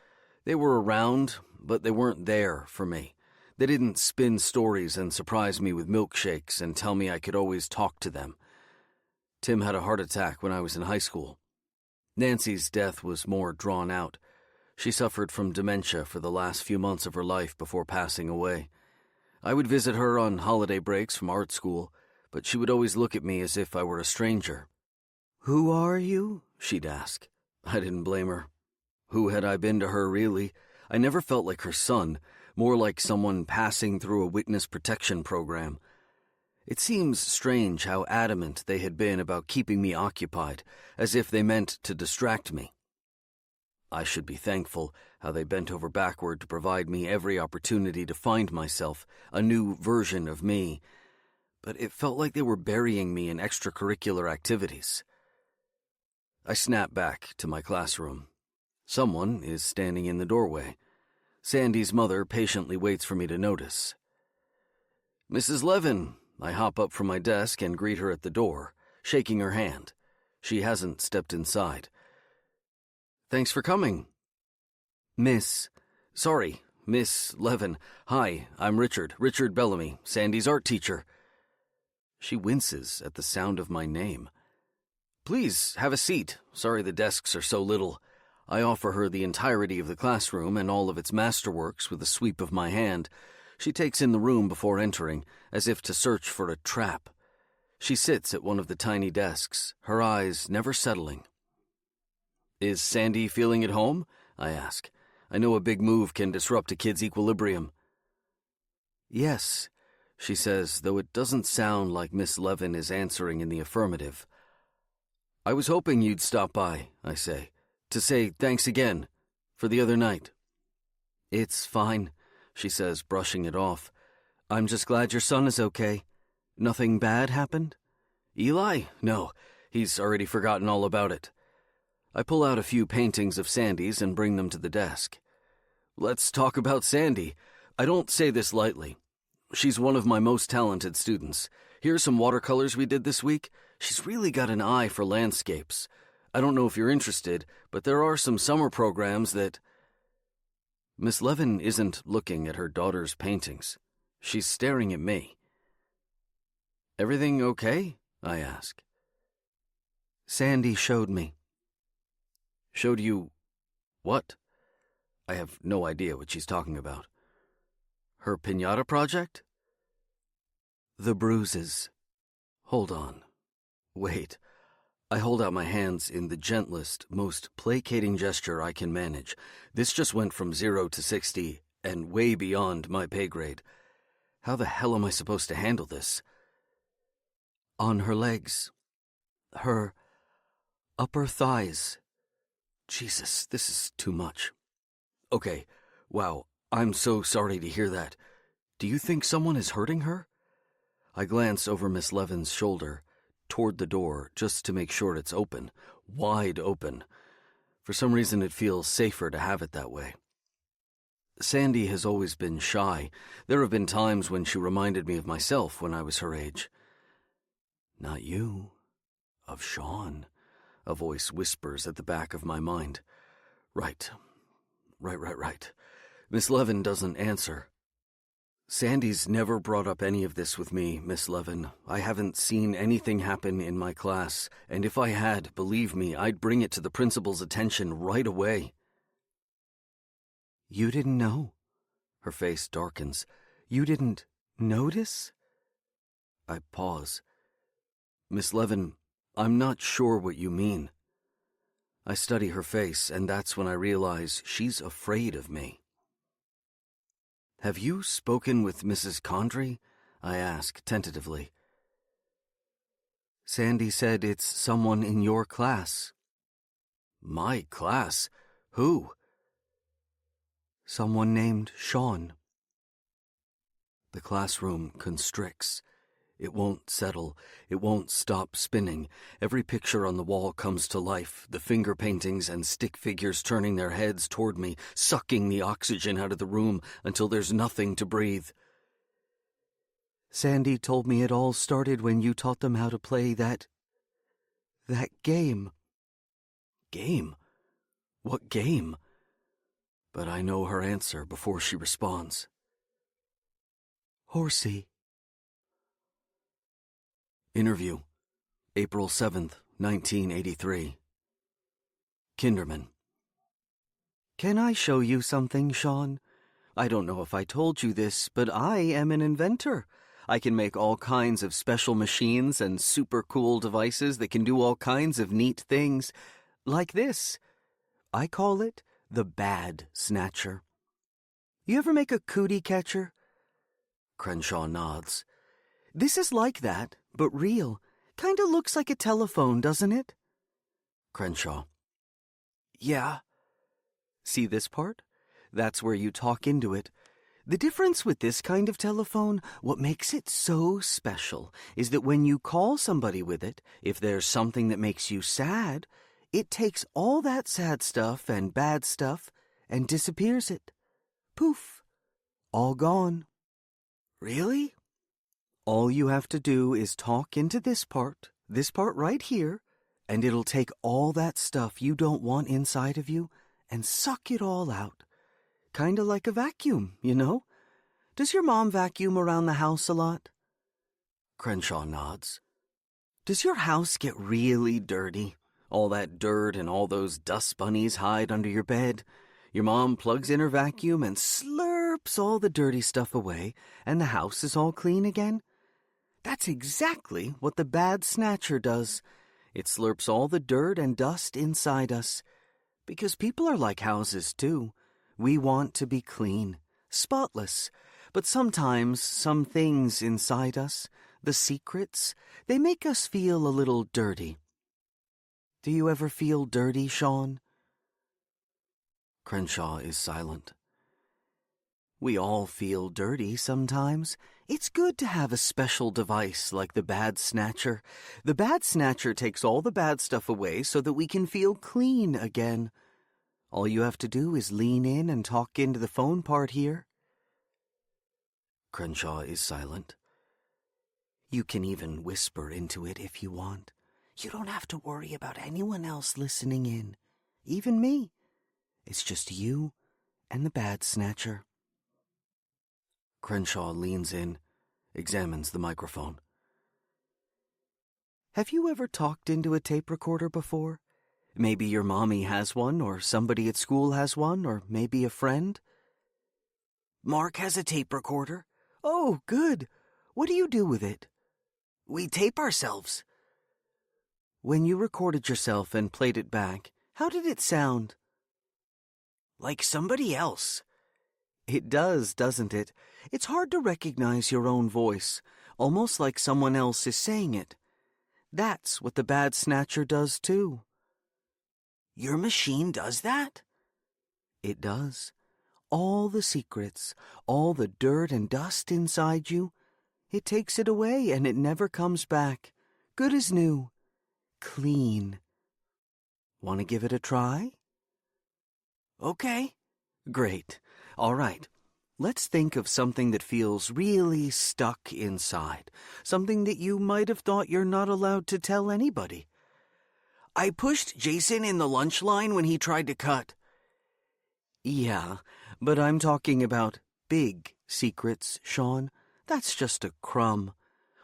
They were around, but they weren't there for me. They didn't spin stories and surprise me with milkshakes and tell me I could always talk to them. Tim had a heart attack when I was in high school. Nancy's death was more drawn out. She suffered from dementia for the last few months of her life before passing away. I would visit her on holiday breaks from art school, but she would always look at me as if I were a stranger. "Who are you?" she'd ask. I didn't blame her. Who had I been to her, really? I never felt like her son, more like someone passing through a witness protection program. It seems strange how adamant they had been about keeping me occupied, as if they meant to distract me. I should be thankful how they bent over backward to provide me every opportunity to find myself, a new version of me. But it felt like they were burying me in extracurricular activities. I snapped back to my classroom. Someone is standing in the doorway. Sandy's mother patiently waits for me to notice. "Mrs. Levin." I hop up from my desk and greet her at the door, shaking her hand. She hasn't stepped inside. "Thanks for coming." Miss Levin. Hi, I'm Richard Bellamy, Sandy's art teacher." She winces at the sound of my name. "Please, have a seat. Sorry the desks are so little." I offer her the entirety of the classroom and all of its masterworks with a sweep of my hand. She takes in the room before entering, as if to search for a trap. She sits at one of the tiny desks, her eyes never settling. "Is Sandy feeling at home?" I ask. I know a big move can disrupt a kid's equilibrium. "Yes," she says, though it doesn't sound like Miss Levin is answering in the affirmative. "I was hoping you'd stop by," I say, "to say thanks again for the other night." "It's fine," she says, brushing it off. "I'm just glad your son is okay. Nothing bad happened?" "Eli? No, he's already forgotten all about it." I pull out a few paintings of Sandy's and bring them to the desk. "Let's talk about Sandy. I don't say this lightly. She's one of my most talented students. Here's some watercolors we did this week. She's really got an eye for landscapes. I don't know if you're interested, but there are some summer programs that—" Miss Levin isn't looking at her daughter's paintings. She's staring at me. "Everything okay?" I ask. "Sandy showed me." "Showed you what?" I have no idea what she's talking about. "Her piñata project?" "The bruises." Hold on. Wait. I hold out my hands in the gentlest, most placating gesture I can manage. This just went from 0 to 60, and way beyond my pay grade. How the hell am I supposed to handle this? "On her legs. Her upper thighs," Jesus, this is too much. Okay, wow, I'm so sorry to hear that. Do you think someone is hurting her? I glance over Miss Levin's shoulder, toward the door, just to make sure it's open, wide open. For some reason it feels safer to have it that way. Sandy has always been shy. There have been times when she reminded me of myself when I was her age. Not you. Of Sean, a voice whispers at the back of my mind. Right. Miss Levin doesn't answer. Sandy's never brought up any of this with me, Miss Levin. I haven't seen anything happen in my class, and if I had, believe me, I'd bring it to the principal's attention right away. You didn't know? Her face darkens. You didn't notice? I pause. Miss Levin, I'm not sure what you mean. I study her face, and that's when I realize she's afraid of me. Have you spoken with Mrs. Condrey? I ask tentatively. Sandy said it's someone in your class. My class? Who? Someone named Sean. The classroom constricts. It won't settle. It won't stop spinning. Every picture on the wall comes to life, the finger paintings and stick figures turning their heads toward me, sucking the oxygen out of the room until there's nothing to breathe. Sandy told me it all started when you taught them how to play that game. Game? What game? But I know her answer before she responds. Horsey. Interview, April 7th, 1983. Kinderman. Can I show you something, Sean? I don't know if I told you this, but I am an inventor. I can make all kinds of special machines and super cool devices that can do all kinds of neat things. Like this. I call it the Bad Snatcher. You ever make a cootie catcher? Crenshaw nods. This is like that, but real. Kinda looks like a telephone, doesn't it? Crenshaw. Yeah. See this part? That's where you talk into it. The difference with this kind of telephone, what makes it so special, is that when you call somebody with it, if there's something that makes you sad, it takes all that sad stuff and bad stuff and disappears it. Poof. All gone. Really? All you have to do is talk into this part right here, and it'll take all that stuff you don't want inside of you and suck it all out. Kinda like a vacuum, you know? Does your mom vacuum around the house a lot? Crenshaw nods. Does your house get really dirty? All that dirt and all those dust bunnies hide under your bed? Your mom plugs in her vacuum and slurps all the dirty stuff away, and the house is all clean again? That's exactly what the Bad Snatcher does. It slurps all the dirt and dust inside us. Because people are like houses, too. We want to be clean, spotless. But sometimes some things inside us, the secrets, they make us feel a little dirty. Do you ever feel dirty, Sean? Crenshaw is silent. We all feel dirty sometimes. It's good to have a special device like the Bad Snatcher. The Bad Snatcher takes all the bad stuff away so that we can feel clean again. All you have to do is lean in and talk into the phone part here. Crenshaw is silent. You can even whisper into it if you want. You don't have to worry about anyone else listening in. Even me. It's just you and the Bad Snatcher. Crenshaw leans in, examines the microphone. Have you ever talked into a tape recorder before? Maybe your mommy has one, or somebody at school has one, or maybe a friend. Mark has a tape recorder. Oh, good. What do you do with it? We tape ourselves. When you recorded yourself and played it back, how did it sound? Like somebody else. It does, doesn't it? It's hard to recognize your own voice, almost like someone else is saying it. That's what the Bad Snatcher does, too. Your machine does that? It does. All the secrets, all the dirt and dust inside you, it takes it away and it never comes back. Good as new. Clean. Want to give it a try? Okay. Great. All right. Let's think of something that feels really stuck inside. Something that you might have thought you're not allowed to tell anybody. I pushed Jason in the lunch line when he tried to cut. Yeah, but I'm talking about big secrets, Sean. That's just a crumb.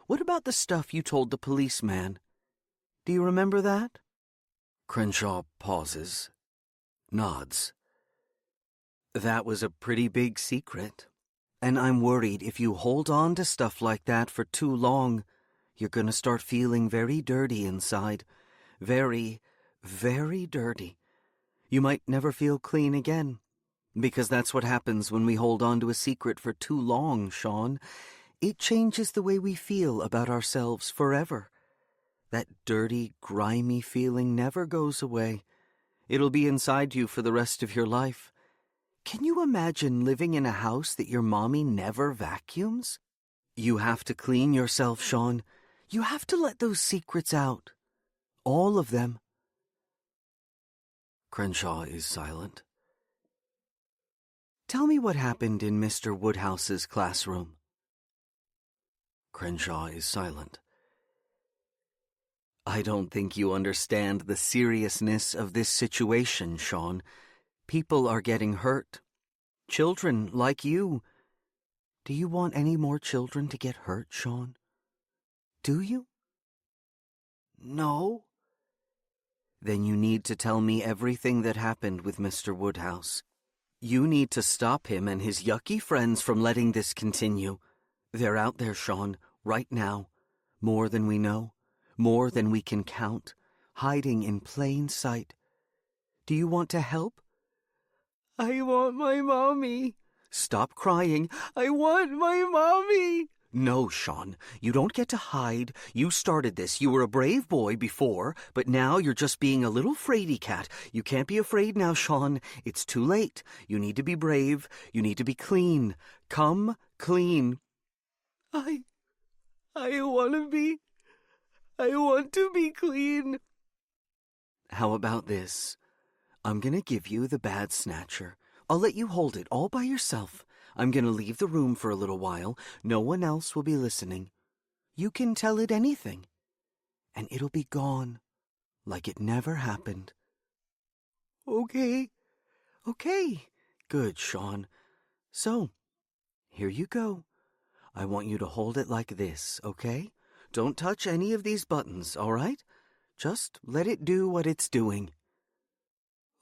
What about the stuff you told the policeman? Do you remember that? Crenshaw pauses, nods. That was a pretty big secret. And I'm worried if you hold on to stuff like that for too long, you're going to start feeling very dirty inside. Very, very dirty. You might never feel clean again. Because that's what happens when we hold on to a secret for too long, Sean. It changes the way we feel about ourselves forever. That dirty, grimy feeling never goes away. It'll be inside you for the rest of your life. Can you imagine living in a house that your mommy never vacuums? You have to clean yourself, Sean. You have to let those secrets out. All of them. Crenshaw is silent. Tell me what happened in Mr. Woodhouse's classroom. Crenshaw is silent. I don't think you understand the seriousness of this situation, Sean. People are getting hurt. Children like you. Do you want any more children to get hurt, Sean? Do you? No. Then you need to tell me everything that happened with Mr. Woodhouse. You need to stop him and his yucky friends from letting this continue. They're out there, Sean, right now. More than we know. More than we can count. Hiding in plain sight. Do you want to help? I want my mommy. Stop crying. I want my mommy. No, Sean, you don't get to hide. You started this. You were a brave boy before, but now you're just being a little fraidy cat. You can't be afraid now, Sean. It's too late. You need to be brave. You need to be clean. Come clean. I want to be clean. How about this? I'm going to give you the bad snatcher. I'll let you hold it all by yourself. I'm going to leave the room for a little while. No one else will be listening. You can tell it anything, and it'll be gone, like it never happened. Okay. Good, Sean. So, here you go. I want you to hold it like this, okay? Don't touch any of these buttons, all right? Just let it do what it's doing.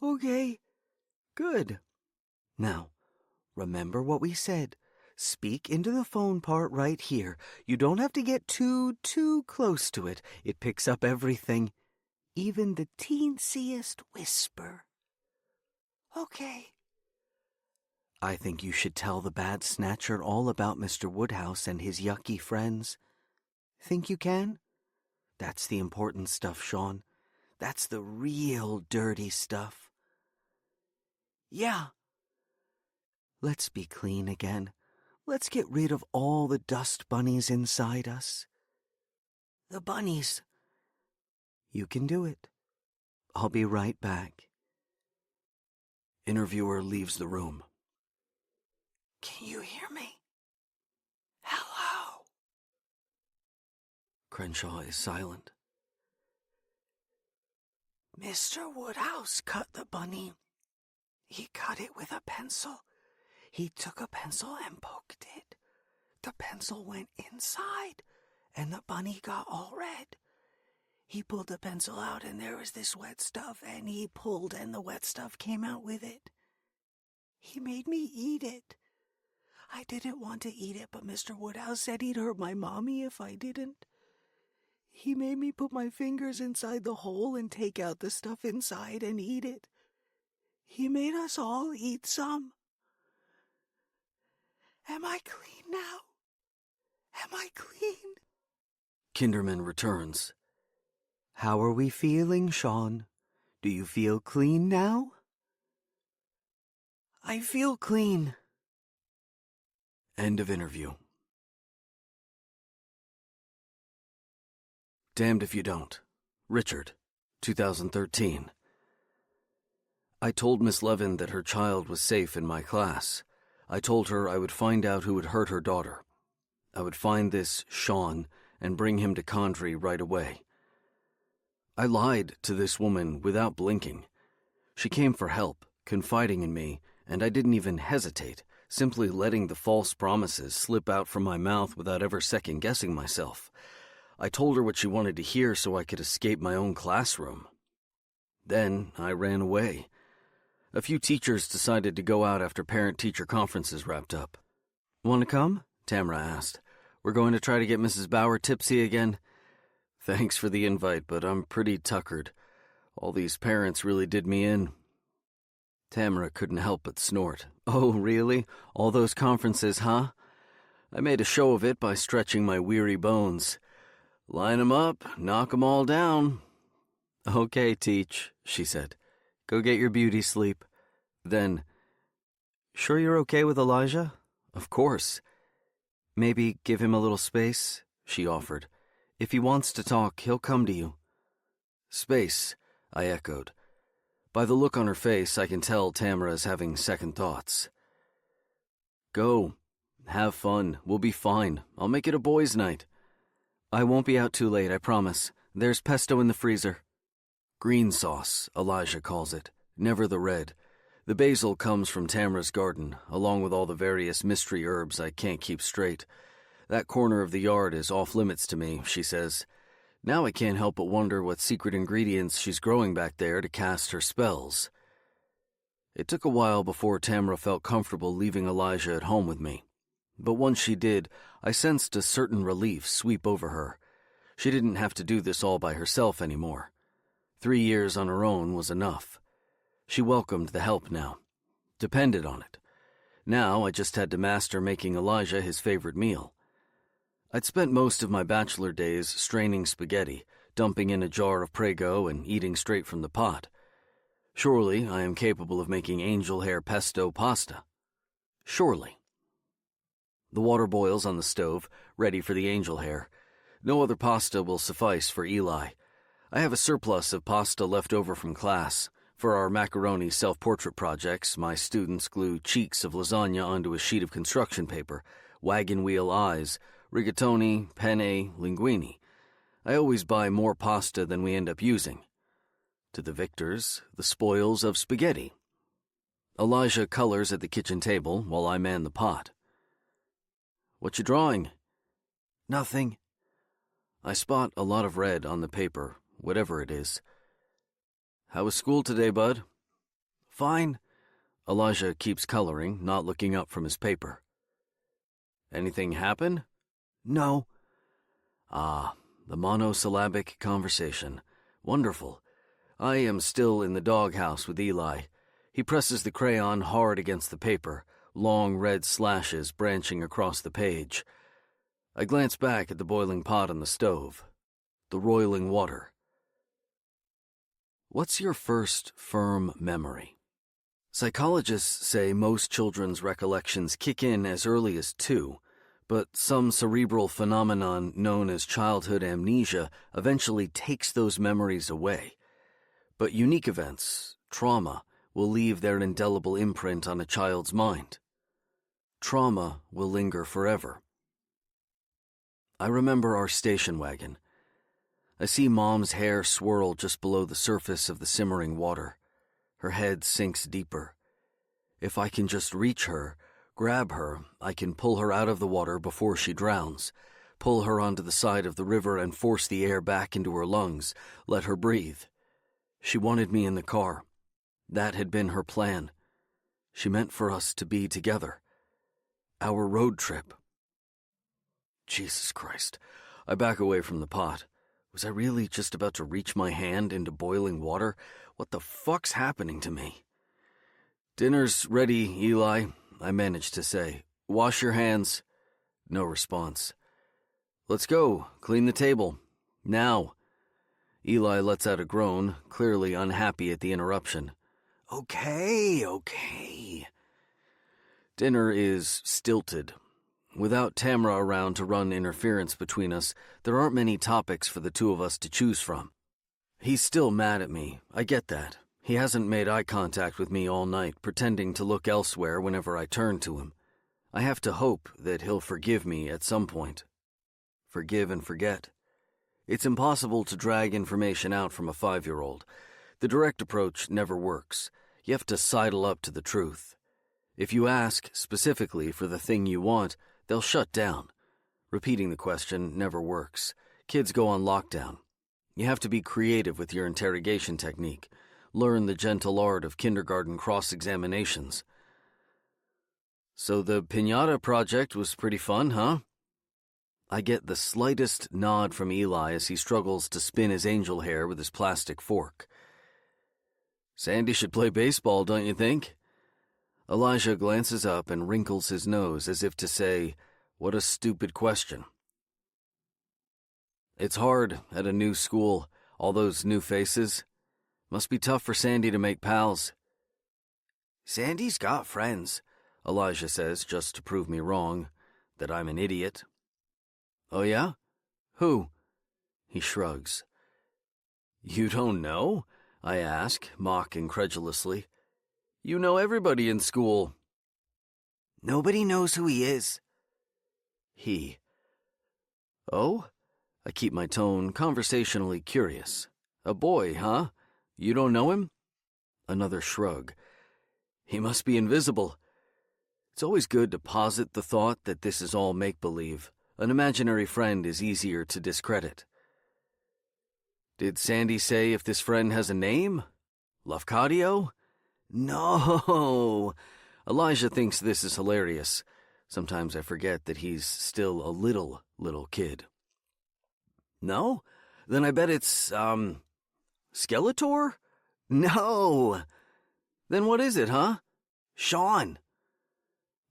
Okay. Good. Now, remember what we said. Speak into the phone part right here. You don't have to get too close to it. It picks up everything. Even the teensiest whisper. Okay. I think you should tell the bad snatcher all about Mr. Woodhouse and his yucky friends. Think you can? That's the important stuff, Sean. That's the real dirty stuff. Yeah. Let's be clean again. Let's get rid of all the dust bunnies inside us. The bunnies. You can do it. I'll be right back. Interviewer leaves the room. Can you hear me? Hello? Crenshaw is silent. Mr. Woodhouse cut the bunny. He cut it with a pencil. He took a pencil and poked it. The pencil went inside, and the bunny got all red. He pulled the pencil out, and there was this wet stuff, and he pulled, and the wet stuff came out with it. He made me eat it. I didn't want to eat it, but Mr. Woodhouse said he'd hurt my mommy if I didn't. He made me put my fingers inside the hole and take out the stuff inside and eat it. He made us all eat some. Am I clean now? Am I clean? Kinderman returns. How are we feeling, Sean? Do you feel clean now? I feel clean. End of interview. Damned if you don't. Richard, 2013. I told Miss Levin that her child was safe in my class. I told her I would find out who had hurt her daughter. I would find this Sean and bring him to Condrey right away. I lied to this woman without blinking. She came for help, confiding in me, and I didn't even hesitate, simply letting the false promises slip out from my mouth without ever second-guessing myself. I told her what she wanted to hear so I could escape my own classroom. Then I ran away. A few teachers decided to go out after parent-teacher conferences wrapped up. Want to come? Tamara asked. We're going to try to get Mrs. Bauer tipsy again? Thanks for the invite, but I'm pretty tuckered. All these parents really did me in. Tamara couldn't help but snort. Oh, really? All those conferences, huh? I made a show of it by stretching my weary bones. Line 'em up, knock 'em all down. Okay, Teach, she said. Go get your beauty sleep. Then, sure you're okay with Elijah? Of course. Maybe give him a little space, she offered. If he wants to talk, he'll come to you. Space, I echoed. By the look on her face, I can tell Tamara's having second thoughts. Go. Have fun. We'll be fine. I'll make it a boys' night. I won't be out too late, I promise. There's pesto in the freezer. Green sauce, Elijah calls it, never the red. The basil comes from Tamara's garden, along with all the various mystery herbs I can't keep straight. That corner of the yard is off-limits to me, she says. Now I can't help but wonder what secret ingredients she's growing back there to cast her spells. It took a while before Tamara felt comfortable leaving Elijah at home with me. But once she did, I sensed a certain relief sweep over her. She didn't have to do this all by herself anymore. 3 years on her own was enough. She welcomed the help now. Depended on it. Now I just had to master making Elijah his favorite meal. I'd spent most of my bachelor days straining spaghetti, dumping in a jar of Prego and eating straight from the pot. Surely I am capable of making angel hair pesto pasta. Surely. The water boils on the stove, ready for the angel hair. No other pasta will suffice for Eli. I have a surplus of pasta left over from class. For our macaroni self-portrait projects, my students glue cheeks of lasagna onto a sheet of construction paper, wagon wheel eyes, rigatoni, penne, linguine. I always buy more pasta than we end up using. To the victors, the spoils of spaghetti. Elijah colors at the kitchen table while I man the pot. What you drawing? Nothing. I spot a lot of red on the paper, whatever it is. How was school today, bud? Fine. Elijah keeps coloring, not looking up from his paper. Anything happen? No. Ah, the monosyllabic conversation. Wonderful. I am still in the doghouse with Eli. He presses the crayon hard against the paper, long red slashes branching across the page. I glance back at the boiling pot on the stove. The roiling water. What's your first firm memory? Psychologists say most children's recollections kick in as early as 2, but some cerebral phenomenon known as childhood amnesia eventually takes those memories away. But unique events, trauma, will leave their indelible imprint on a child's mind. Trauma will linger forever. I remember our station wagon. I see Mom's hair swirl just below the surface of the simmering water. Her head sinks deeper. If I can just reach her, grab her, I can pull her out of the water before she drowns, pull her onto the side of the river and force the air back into her lungs, let her breathe. She wanted me in the car. That had been her plan. She meant for us to be together. Our road trip. Jesus Christ. I back away from the pot. Was I really just about to reach my hand into boiling water? What the fuck's happening to me? Dinner's ready, Eli, I managed to say. Wash your hands. No response. Let's go. Clean the table. Now. Eli lets out a groan, clearly unhappy at the interruption. Okay. Dinner is stilted. Without Tamara around to run interference between us, there aren't many topics for the two of us to choose from. He's still mad at me, I get that. He hasn't made eye contact with me all night, pretending to look elsewhere whenever I turn to him. I have to hope that he'll forgive me at some point. Forgive and forget. It's impossible to drag information out from a 5-year-old. The direct approach never works. You have to sidle up to the truth. If you ask specifically for the thing you want, they'll shut down. Repeating the question never works. Kids go on lockdown. You have to be creative with your interrogation technique. Learn the gentle art of kindergarten cross-examinations. So the piñata project was pretty fun, huh? I get the slightest nod from Eli as he struggles to spin his angel hair with his plastic fork. Sandy should play baseball, don't you think? Elijah glances up and wrinkles his nose as if to say, what a stupid question. It's hard at a new school, all those new faces. Must be tough for Sandy to make pals. Sandy's got friends, Elijah says, just to prove me wrong, that I'm an idiot. Oh yeah? Who? He shrugs. You don't know? I ask, mock incredulously. You know everybody in school. Nobody knows who he is. He. Oh? I keep my tone conversationally curious. A boy, huh? You don't know him? Another shrug. He must be invisible. It's always good to posit the thought that this is all make-believe. An imaginary friend is easier to discredit. Did Sandy say if this friend has a name? Lafcadio? No! Elijah thinks this is hilarious. Sometimes I forget that he's still a little kid. No? Then I bet it's, Skeletor? No! Then what is it, huh? Sean!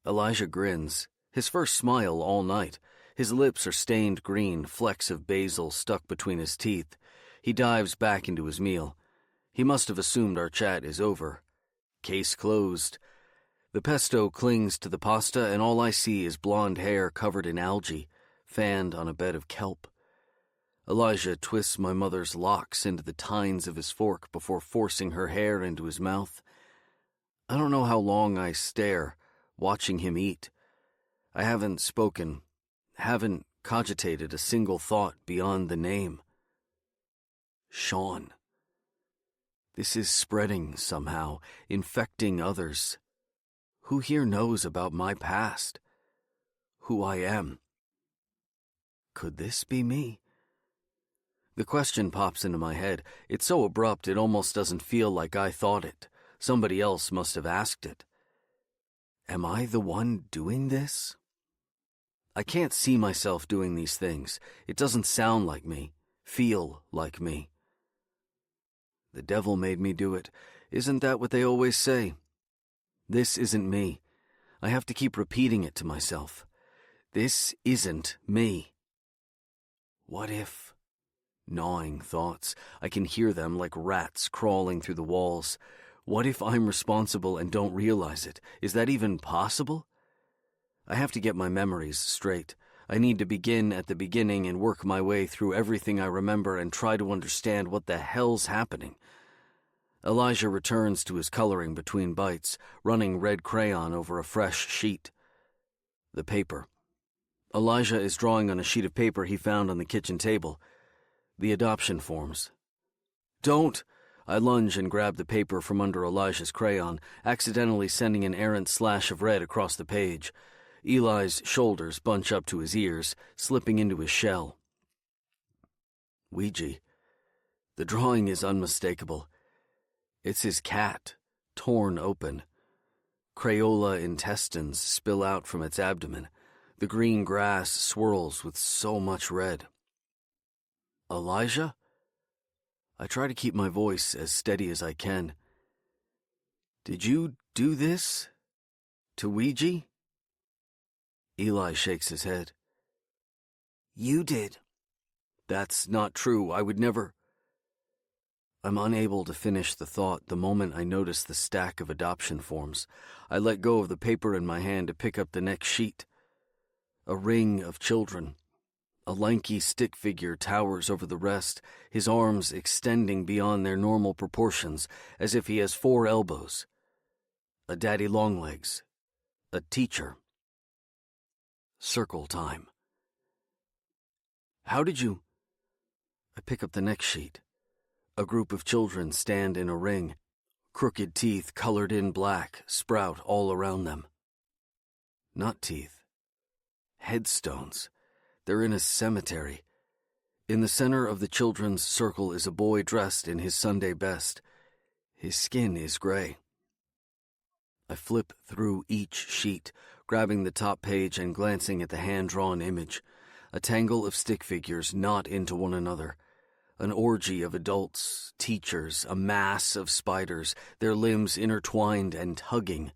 Elijah grins, his first smile all night. His lips are stained green, flecks of basil stuck between his teeth. He dives back into his meal. He must have assumed our chat is over. Case closed. The pesto clings to the pasta, and all I see is blonde hair covered in algae, fanned on a bed of kelp. Elijah twists my mother's locks into the tines of his fork before forcing her hair into his mouth. I don't know how long I stare, watching him eat. I haven't spoken, haven't cogitated a single thought beyond the name. Sean. This is spreading somehow, infecting others. Who here knows about my past? Who I am? Could this be me? The question pops into my head. It's so abrupt it almost doesn't feel like I thought it. Somebody else must have asked it. Am I the one doing this? I can't see myself doing these things. It doesn't sound like me, feel like me. The devil made me do it. Isn't that what they always say? This isn't me. I have to keep repeating it to myself. This isn't me. What if? Gnawing thoughts. I can hear them like rats crawling through the walls. What if I'm responsible and don't realize it? Is that even possible? I have to get my memories straight. I need to begin at the beginning and work my way through everything I remember and try to understand what the hell's happening. Elijah returns to his coloring between bites, running red crayon over a fresh sheet. The paper. Elijah is drawing on a sheet of paper he found on the kitchen table. The adoption forms. Don't! I lunge and grab the paper from under Elijah's crayon, accidentally sending an errant slash of red across the page. Eli's shoulders bunch up to his ears, slipping into his shell. Ouija. The drawing is unmistakable. It's his cat, torn open. Crayola intestines spill out from its abdomen. The green grass swirls with so much red. Elijah? I try to keep my voice as steady as I can. Did you do this? To Ouija? Eli shakes his head. You did. That's not true. I would never. I'm unable to finish the thought the moment I notice the stack of adoption forms. I let go of the paper in my hand to pick up the next sheet. A ring of children. A lanky stick figure towers over the rest, his arms extending beyond their normal proportions, as if he has 4 elbows. A daddy longlegs. A teacher. Circle time. How did you... I pick up the next sheet. A group of children stand in a ring. Crooked teeth colored in black sprout all around them. Not teeth. Headstones. They're in a cemetery. In the center of the children's circle is a boy dressed in his Sunday best. His skin is gray. I flip through each sheet, grabbing the top page and glancing at the hand-drawn image. A tangle of stick figures knot into one another. An orgy of adults, teachers, a mass of spiders, their limbs intertwined and hugging.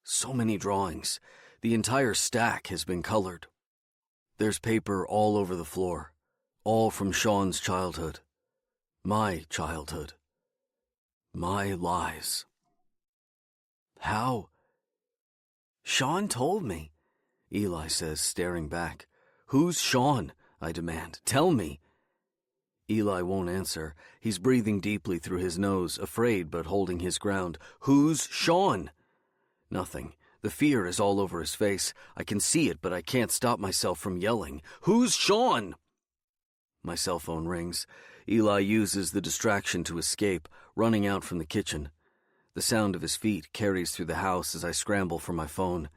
So many drawings. The entire stack has been colored. There's paper all over the floor, all from Sean's childhood. My childhood. My lies. How? Sean told me, Eli says, staring back. Who's Sean? I demand. Tell me. Eli won't answer. He's breathing deeply through his nose, afraid but holding his ground. Who's Sean? Nothing. The fear is all over his face. I can see it, but I can't stop myself from yelling. Who's Sean? My cell phone rings. Eli uses the distraction to escape, running out from the kitchen. The sound of his feet carries through the house as I scramble for my phone.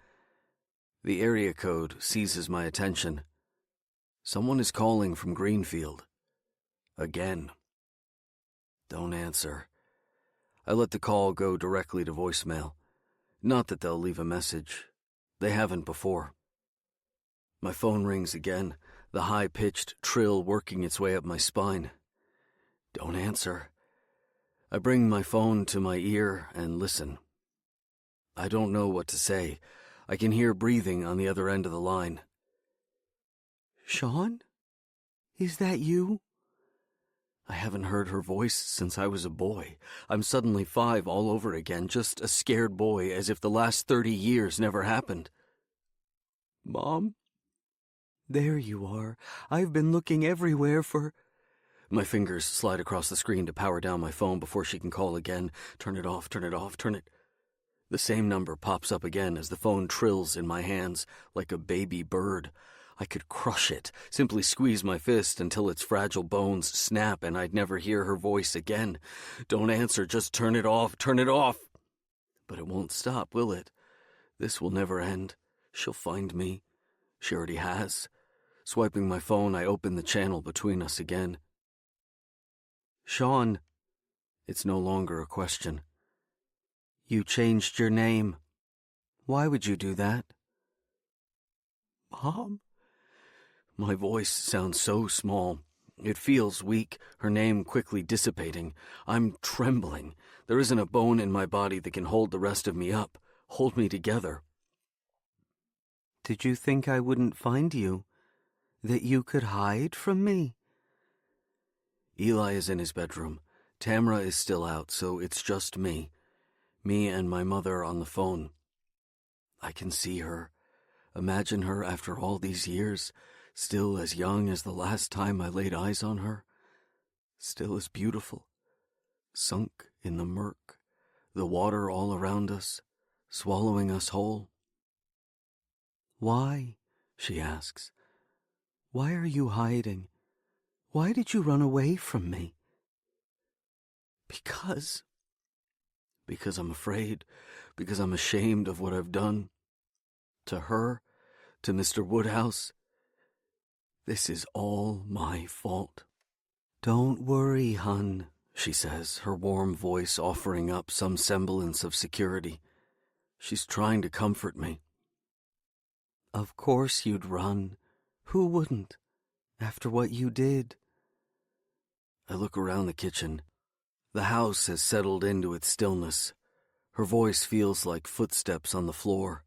The area code seizes my attention. Someone is calling from Greenfield. Again. Don't answer. I let the call go directly to voicemail. Not that they'll leave a message. They haven't before. My phone rings again, the high-pitched trill working its way up my spine. Don't answer. I bring my phone to my ear and listen. I don't know what to say. I can hear breathing on the other end of the line. Sean? Is that you? I haven't heard her voice since I was a boy. I'm suddenly 5 all over again, just a scared boy, as if the last 30 years never happened. Mom? There you are. I've been looking everywhere for... My fingers slide across the screen to power down my phone before she can call again. Turn it off, turn it off, turn it... The same number pops up again as the phone trills in my hands, like a baby bird. I could crush it, simply squeeze my fist until its fragile bones snap and I'd never hear her voice again. Don't answer, just turn it off, turn it off. But it won't stop, will it? This will never end. She'll find me. She already has. Swiping my phone, I open the channel between us again. Sean. It's no longer a question. You changed your name. Why would you do that? Mom? My voice sounds so small. It feels weak, her name quickly dissipating. I'm trembling. There isn't a bone in my body that can hold the rest of me up, hold me together. Did you think I wouldn't find you? That you could hide from me? Eli is in his bedroom. Tamara is still out, so it's just me. Me and my mother on the phone. I can see her. Imagine her after all these years, still as young as the last time I laid eyes on her. Still as beautiful. Sunk in the murk. The water all around us, swallowing us whole. Why? She asks. Why are you hiding? Why did you run away from me? Because I'm afraid, because I'm ashamed of what I've done. To her, to Mr. Woodhouse. This is all my fault. Don't worry, hun, she says, her warm voice offering up some semblance of security. She's trying to comfort me. Of course you'd run. Who wouldn't, after what you did? I look around the kitchen. The house has settled into its stillness. Her voice feels like footsteps on the floor,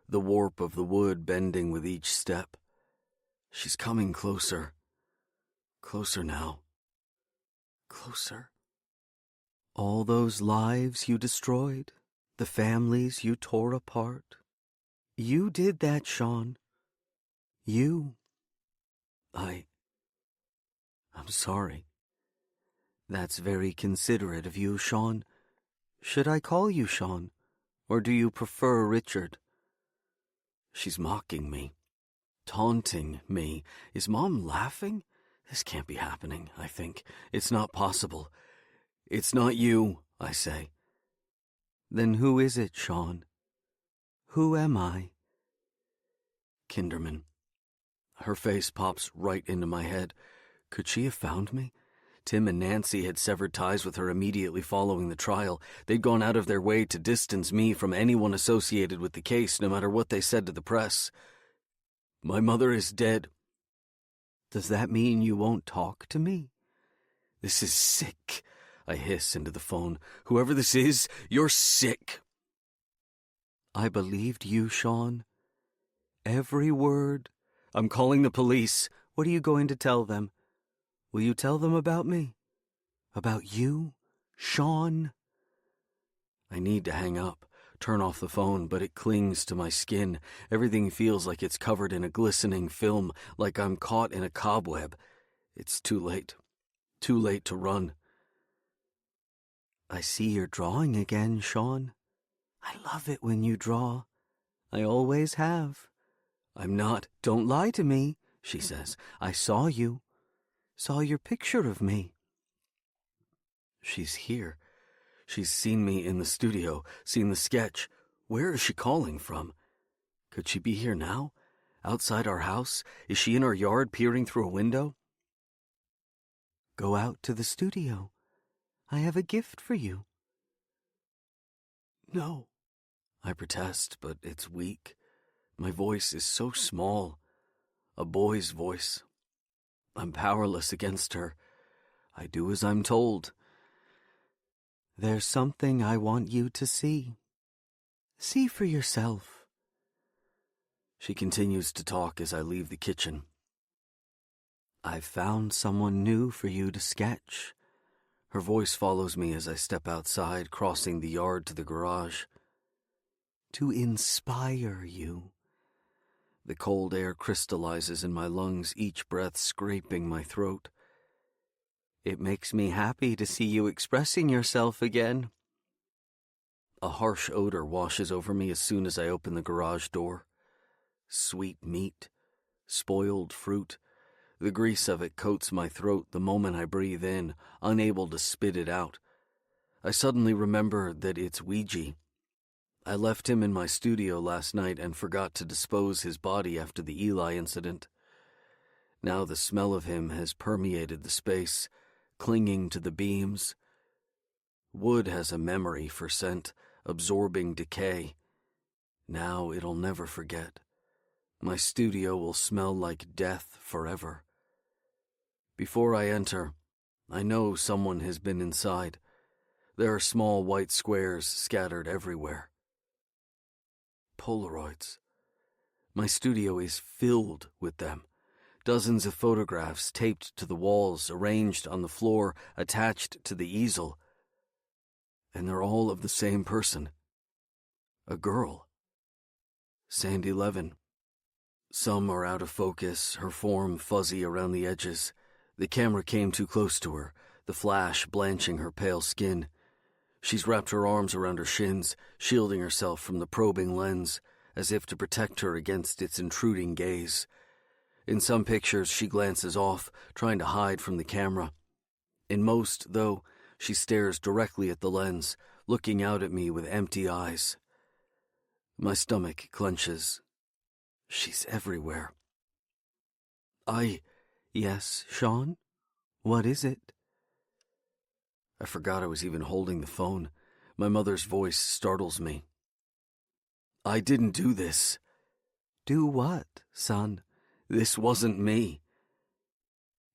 the warp of the wood bending with each step. She's coming closer. Closer now. Closer. All those lives you destroyed, the families you tore apart. You did that, Sean. You. I'm sorry. That's very considerate of you, Sean. Should I call you Sean, or do you prefer Richard? She's mocking me, taunting me. Is Mom laughing? This can't be happening, I think. It's not possible. It's not you, I say. Then who is it, Sean? Who am I? Kinderman. Her face pops right into my head. Could she have found me? Tim and Nancy had severed ties with her immediately following the trial. They'd gone out of their way to distance me from anyone associated with the case, no matter what they said to the press. My mother is dead. Does that mean you won't talk to me? This is sick, I hiss into the phone. Whoever this is, you're sick. I believed you, Sean. Every word. I'm calling the police. What are you going to tell them? Will you tell them about me? About you, Sean? I need to hang up, turn off the phone, but it clings to my skin. Everything feels like it's covered in a glistening film, like I'm caught in a cobweb. It's too late. Too late to run. I see you're drawing again, Sean. I love it when you draw. I always have. I'm not. Don't lie to me, she says. I saw you. Saw your picture of me. She's here. She's seen me in the studio, seen the sketch. Where is she calling from? Could she be here now? Outside our house? Is she in our yard peering through a window? Go out to the studio. I have a gift for you. No, I protest, but it's weak. My voice is so small. A boy's voice. I'm powerless against her. I do as I'm told. There's something I want you to see. See for yourself. She continues to talk as I leave the kitchen. I've found someone new for you to sketch. Her voice follows me as I step outside, crossing the yard to the garage. To inspire you. The cold air crystallizes in my lungs, each breath scraping my throat. It makes me happy to see you expressing yourself again. A harsh odor washes over me as soon as I open the garage door. Sweet meat, spoiled fruit. The grease of it coats my throat the moment I breathe in, unable to spit it out. I suddenly remember that it's Ouija. I left him in my studio last night and forgot to dispose his body after the Eli incident. Now the smell of him has permeated the space, clinging to the beams. Wood has a memory for scent, absorbing decay. Now it'll never forget. My studio will smell like death forever. Before I enter, I know someone has been inside. There are small white squares scattered everywhere. Polaroids. My studio is filled with them. Dozens of photographs taped to the walls, arranged on the floor, attached to the easel. And they're all of the same person. A girl. Sandy Levin. Some are out of focus, her form fuzzy around the edges. The camera came too close to her, the flash blanching her pale skin. She's wrapped her arms around her shins, shielding herself from the probing lens, as if to protect her against its intruding gaze. In some pictures, she glances off, trying to hide from the camera. In most, though, she stares directly at the lens, looking out at me with empty eyes. My stomach clenches. She's everywhere. Yes, Sean? What is it? I forgot I was even holding the phone. My mother's voice startles me. I didn't do this. Do what, son? This wasn't me.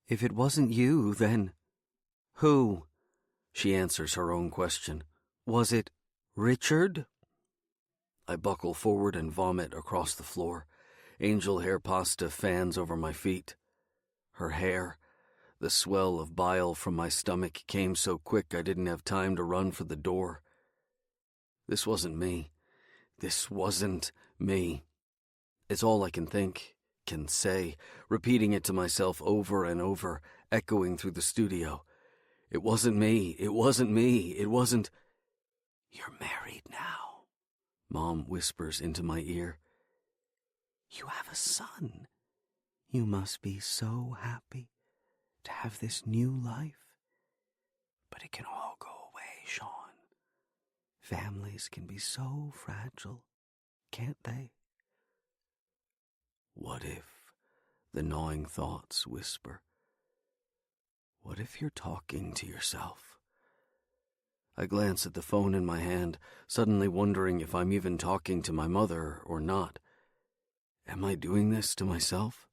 If it wasn't you, then... Who? She answers her own question. Was it Richard? I buckle forward and vomit across the floor. Angel hair pasta fans over my feet. Her hair, The swell of bile from my stomach came so quick I didn't have time to run for the door. This wasn't me. This wasn't me. It's all I can think, can say, repeating it to myself over and over, echoing through the studio. It wasn't me. It wasn't me. It wasn't... "You're married now," Mom whispers into my ear. "You have a son. You must be so happy to have this new life. But it can all go away, Sean. Families can be so fragile, can't they?" What if, the gnawing thoughts whisper, what if you're talking to yourself? I glance at the phone in my hand, suddenly wondering if I'm even talking to my mother or not. Am I doing this to myself?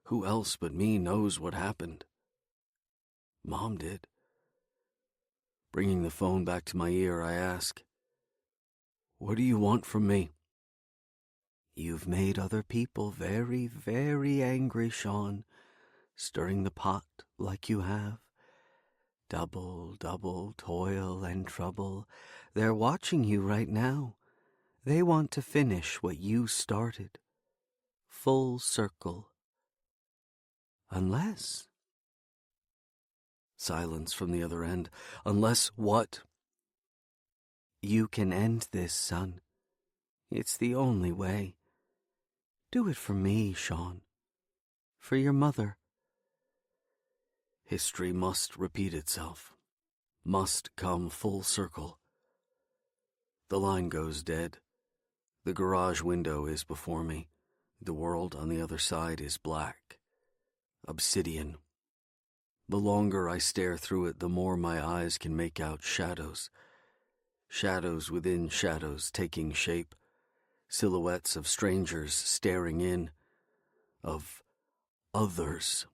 Who else but me knows what happened? Mom did. Bringing the phone back to my ear, I ask, "What do you want from me?" "You've made other people very, very angry, Sean, stirring the pot like you have. Double, double toil and trouble. They're watching you right now. They want to finish what you started. Full circle. Unless..." Silence from the other end. "Unless what?" "You can end this, son. It's the only way. Do it for me, Sean. For your mother." History must repeat itself. Must come full circle. The line goes dead. The garage window is before me. The world on the other side is black. Obsidian. The longer I stare through it, the more my eyes can make out shadows. Shadows within shadows taking shape. Silhouettes of strangers staring in. Of others.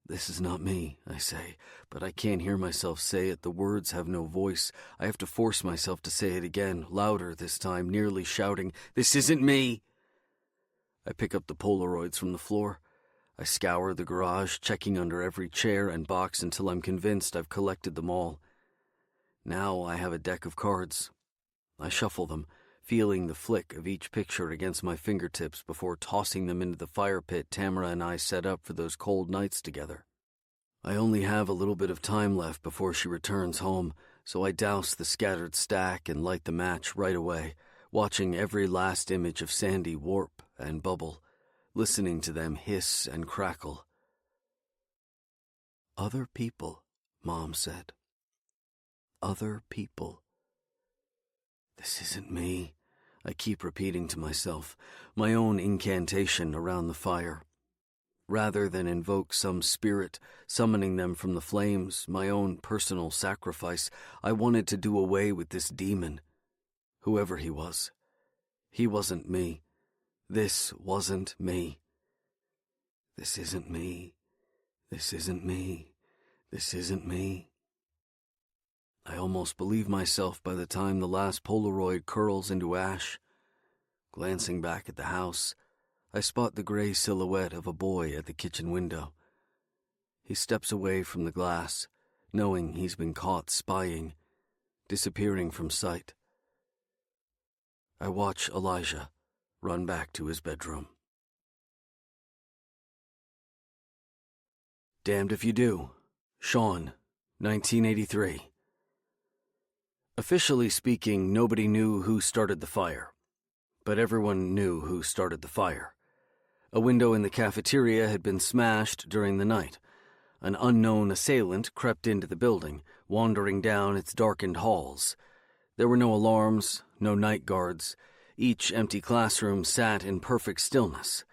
This is not me, I say, but I can't hear myself say it. The words have no voice. I have to force myself to say it again, louder this time, nearly shouting, "This isn't me!" I pick up the Polaroids from the floor. I scour the garage, checking under every chair and box until I'm convinced I've collected them all. Now I have a deck of cards. I shuffle them, feeling the flick of each picture against my fingertips before tossing them into the fire pit Tamara and I set up for those cold nights together. I only have a little bit of time left before she returns home, so I douse the scattered stack and light the match right away, watching every last image of Sandy warp and bubble, listening to them hiss and crackle. "Other people," Mom said. "Other people." This isn't me, I keep repeating to myself, my own incantation around the fire. Rather than invoke some spirit, summoning them from the flames, my own personal sacrifice, I wanted to do away with this demon. Whoever he was. He wasn't me. This wasn't me. This isn't me. This isn't me. This isn't me. I almost believe myself by the time the last Polaroid curls into ash. Glancing back at the house, I spot the gray silhouette of a boy at the kitchen window. He steps away from the glass, knowing he's been caught spying, disappearing from sight. I watch Elijah run back to his bedroom. Damned If You Do, Sean, 1983. Officially speaking, nobody knew who started the fire, but everyone knew who started the fire. A window in the cafeteria had been smashed during the night. An unknown assailant crept into the building, wandering down its darkened halls. There were no alarms, no night guards. Each empty classroom sat in perfect stillness.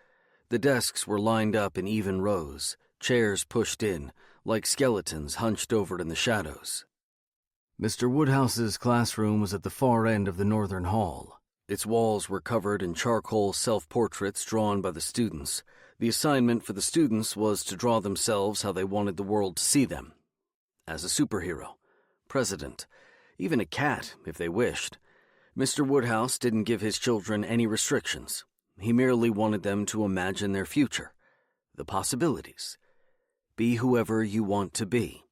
The desks were lined up in even rows, chairs pushed in, like skeletons hunched over in the shadows. Mr. Woodhouse's classroom was at the far end of the northern hall. Its walls were covered in charcoal self-portraits drawn by the students. The assignment for the students was to draw themselves how they wanted the world to see them. As a superhero, president, even a cat if they wished. Mr. Woodhouse didn't give his children any restrictions. He merely wanted them to imagine their future, the possibilities. Be whoever you want to be.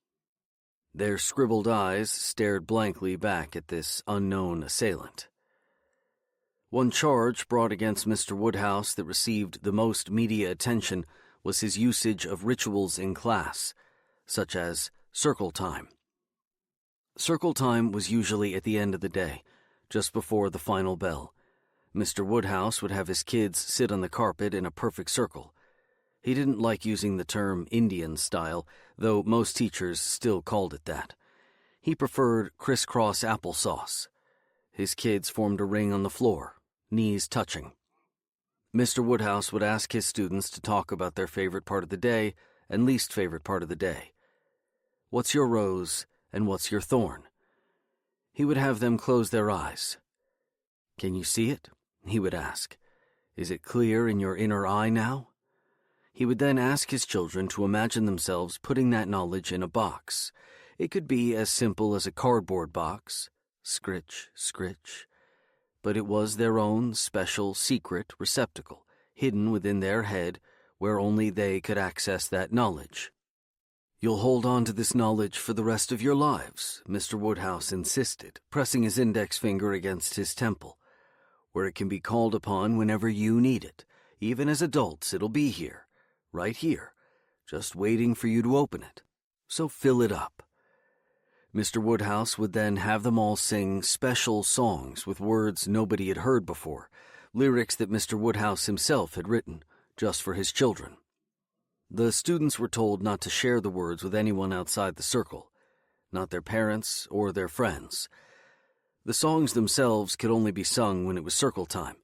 Their scribbled eyes stared blankly back at this unknown assailant. One charge brought against Mr. Woodhouse that received the most media attention was his usage of rituals in class, such as circle time. Circle time was usually at the end of the day, just before the final bell. Mr. Woodhouse would have his kids sit on the carpet in a perfect circle. He didn't like using the term Indian style, though most teachers still called it that. He preferred crisscross applesauce. His kids formed a ring on the floor, knees touching. Mr. Woodhouse would ask his students to talk about their favorite part of the day and least favorite part of the day. What's your rose and what's your thorn? He would have them close their eyes. Can you see it? He would ask. Is it clear in your inner eye now? He would then ask his children to imagine themselves putting that knowledge in a box. It could be as simple as a cardboard box, scritch, scritch, but it was their own special secret receptacle, hidden within their head, where only they could access that knowledge. You'll hold on to this knowledge for the rest of your lives, Mr. Woodhouse insisted, pressing his index finger against his temple. Where it can be called upon whenever you need it. Even as adults, it'll be here, right here, just waiting for you to open it. So fill it up. Mr. Woodhouse would then have them all sing special songs with words nobody had heard before, lyrics that Mr. Woodhouse himself had written, just for his children. The students were told not to share the words with anyone outside the circle, not their parents or their friends. The songs themselves could only be sung when it was circle time,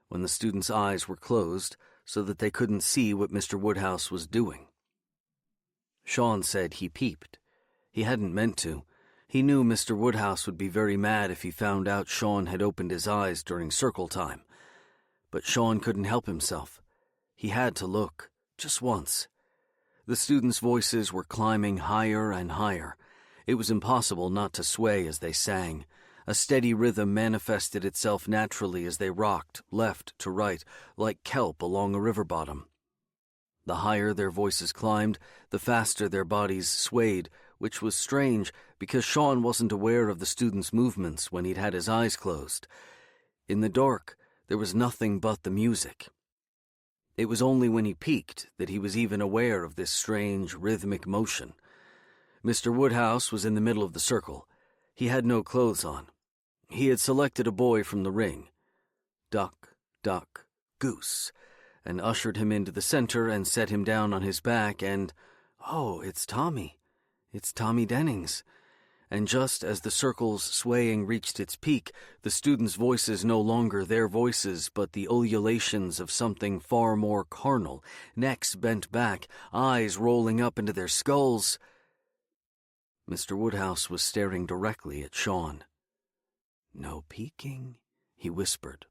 when the students' eyes were closed so that they couldn't see what Mr. Woodhouse was doing. Sean said he peeped. He hadn't meant to. He knew Mr. Woodhouse would be very mad if he found out Sean had opened his eyes during circle time. But Sean couldn't help himself. He had to look, just once. The students' voices were climbing higher and higher. It was impossible not to sway as they sang. A steady rhythm manifested itself naturally as they rocked left to right, like kelp along a river bottom. The higher their voices climbed, the faster their bodies swayed, which was strange because Sean wasn't aware of the students' movements when he'd had his eyes closed. In the dark, there was nothing but the music. It was only when he peeked that he was even aware of this strange, rhythmic motion. Mr. Woodhouse was in the middle of the circle. He had no clothes on. He had selected a boy from the ring. Duck, duck, goose, and ushered him into the center and set him down on his back and, oh, it's Tommy. It's Tommy Dennings. And just as the circle's swaying reached its peak, the students' voices no longer their voices, but the ululations of something far more carnal, necks bent back, eyes rolling up into their skulls. Mr. Woodhouse was staring directly at Sean. No peeking, he whispered.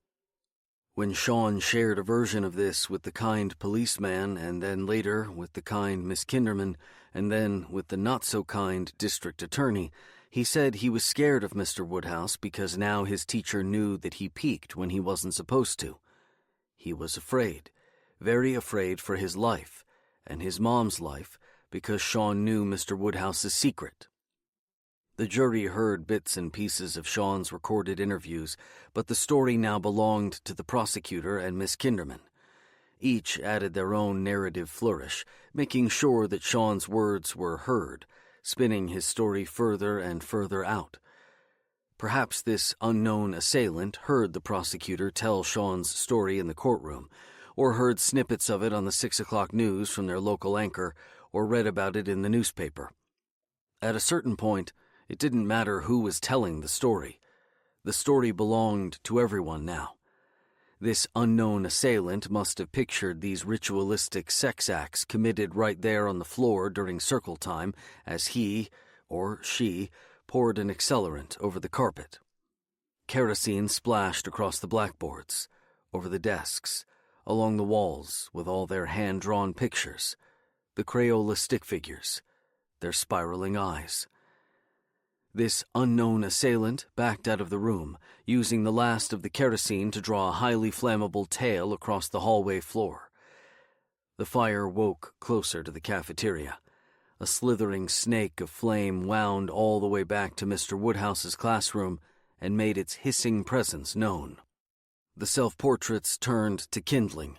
When Sean shared a version of this with the kind policeman, and then later with the kind Miss Kinderman, and then with the not-so-kind district attorney, he said he was scared of Mr. Woodhouse because now his teacher knew that he peeked when he wasn't supposed to. He was afraid, very afraid for his life, and his mom's life, because Sean knew Mr. Woodhouse's secret. The jury heard bits and pieces of Sean's recorded interviews, but the story now belonged to the prosecutor and Miss Kinderman. Each added their own narrative flourish, making sure that Sean's words were heard, spinning his story further and further out. Perhaps this unknown assailant heard the prosecutor tell Sean's story in the courtroom, or heard snippets of it on the 6 o'clock news from their local anchor, or read about it in the newspaper. At a certain point, it didn't matter who was telling the story. The story belonged to everyone now. This unknown assailant must have pictured these ritualistic sex acts committed right there on the floor during circle time as he, or she, poured an accelerant over the carpet. Kerosene splashed across the blackboards, over the desks, along the walls with all their hand-drawn pictures, the Crayola stick figures, their spiraling eyes. This unknown assailant backed out of the room, using the last of the kerosene to draw a highly flammable tail across the hallway floor. The fire woke closer to the cafeteria. A slithering snake of flame wound all the way back to Mr. Woodhouse's classroom and made its hissing presence known. The self-portraits turned to kindling.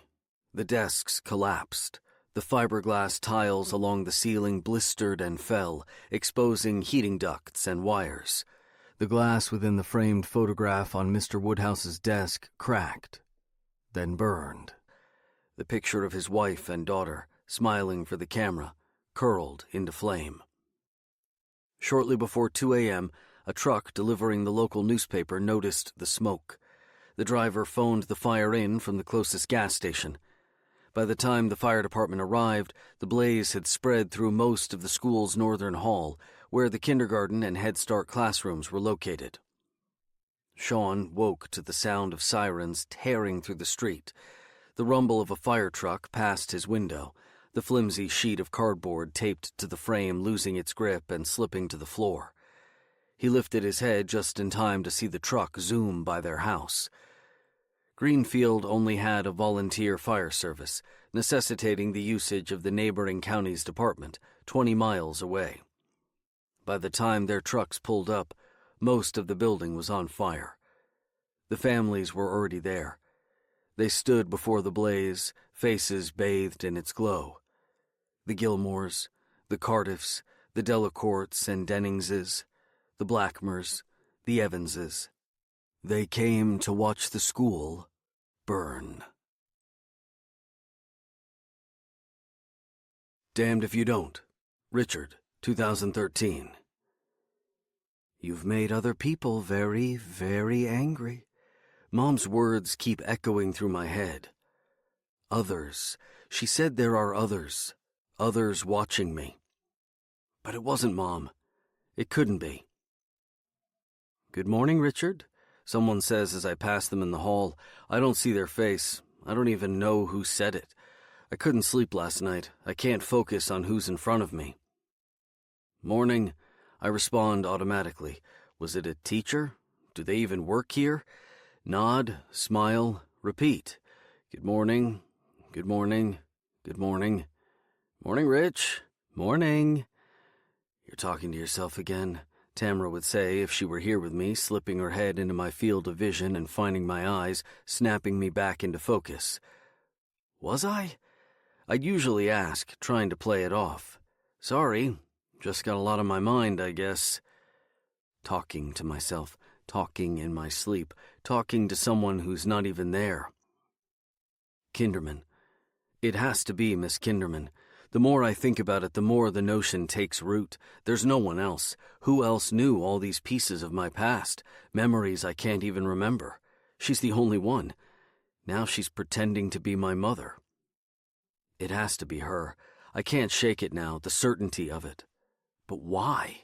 The desks collapsed. The fiberglass tiles along the ceiling blistered and fell, exposing heating ducts and wires. The glass within the framed photograph on Mr. Woodhouse's desk cracked, then burned. The picture of his wife and daughter, smiling for the camera, curled into flame. Shortly before 2 a.m., a truck delivering the local newspaper noticed the smoke. The driver phoned the fire in from the closest gas station. By the time the fire department arrived, the blaze had spread through most of the school's northern hall, where the kindergarten and Head Start classrooms were located. Sean woke to the sound of sirens tearing through the street. The rumble of a fire truck passed his window, the flimsy sheet of cardboard taped to the frame losing its grip and slipping to the floor. He lifted his head just in time to see the truck zoom by their house. Greenfield only had a volunteer fire service, necessitating the usage of the neighboring county's department, 20 miles away. By the time their trucks pulled up, most of the building was on fire. The families were already there. They stood before the blaze, faces bathed in its glow. The Gilmores, the Cardiffs, the Delacourts and Denningses, the Blackmers, the Evanses. They came to watch the school burn. Damned If You Don't, Richard, 2013. You've made other people very, very angry. Mom's words keep echoing through my head. Others. She said there are others. Others watching me. But it wasn't Mom. It couldn't be. Good morning, Richard. Someone says as I pass them in the hall. I don't see their face. I don't even know who said it. I couldn't sleep last night. I can't focus on who's in front of me. Morning. I respond automatically. Was it a teacher? Do they even work here? Nod, smile, repeat. Good morning. Good morning. Good morning. Morning, Rich. Morning. You're talking to yourself again, Tamara would say if she were here with me, slipping her head into my field of vision and finding my eyes, snapping me back into focus. Was I? I'd usually ask, trying to play it off. Sorry, just got a lot on my mind, I guess. Talking to myself, talking in my sleep, talking to someone who's not even there. Kinderman. It has to be Miss Kinderman. The more I think about it, the more the notion takes root. There's no one else. Who else knew all these pieces of my past, memories I can't even remember? She's the only one. Now she's pretending to be my mother. It has to be her. I can't shake it now, the certainty of it. But why?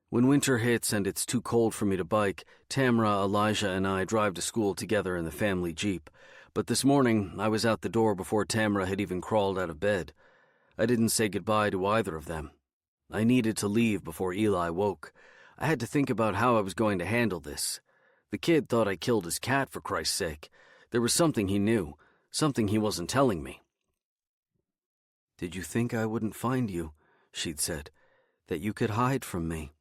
When winter hits and it's too cold for me to bike, Tamara, Elijah, and I drive to school together in the family Jeep. But this morning, I was out the door before Tamara had even crawled out of bed. I didn't say goodbye to either of them. I needed to leave before Eli woke. I had to think about how I was going to handle this. The kid thought I killed his cat, for Christ's sake. There was something he knew, something he wasn't telling me. Did you think I wouldn't find you? She'd said. That you could hide from me.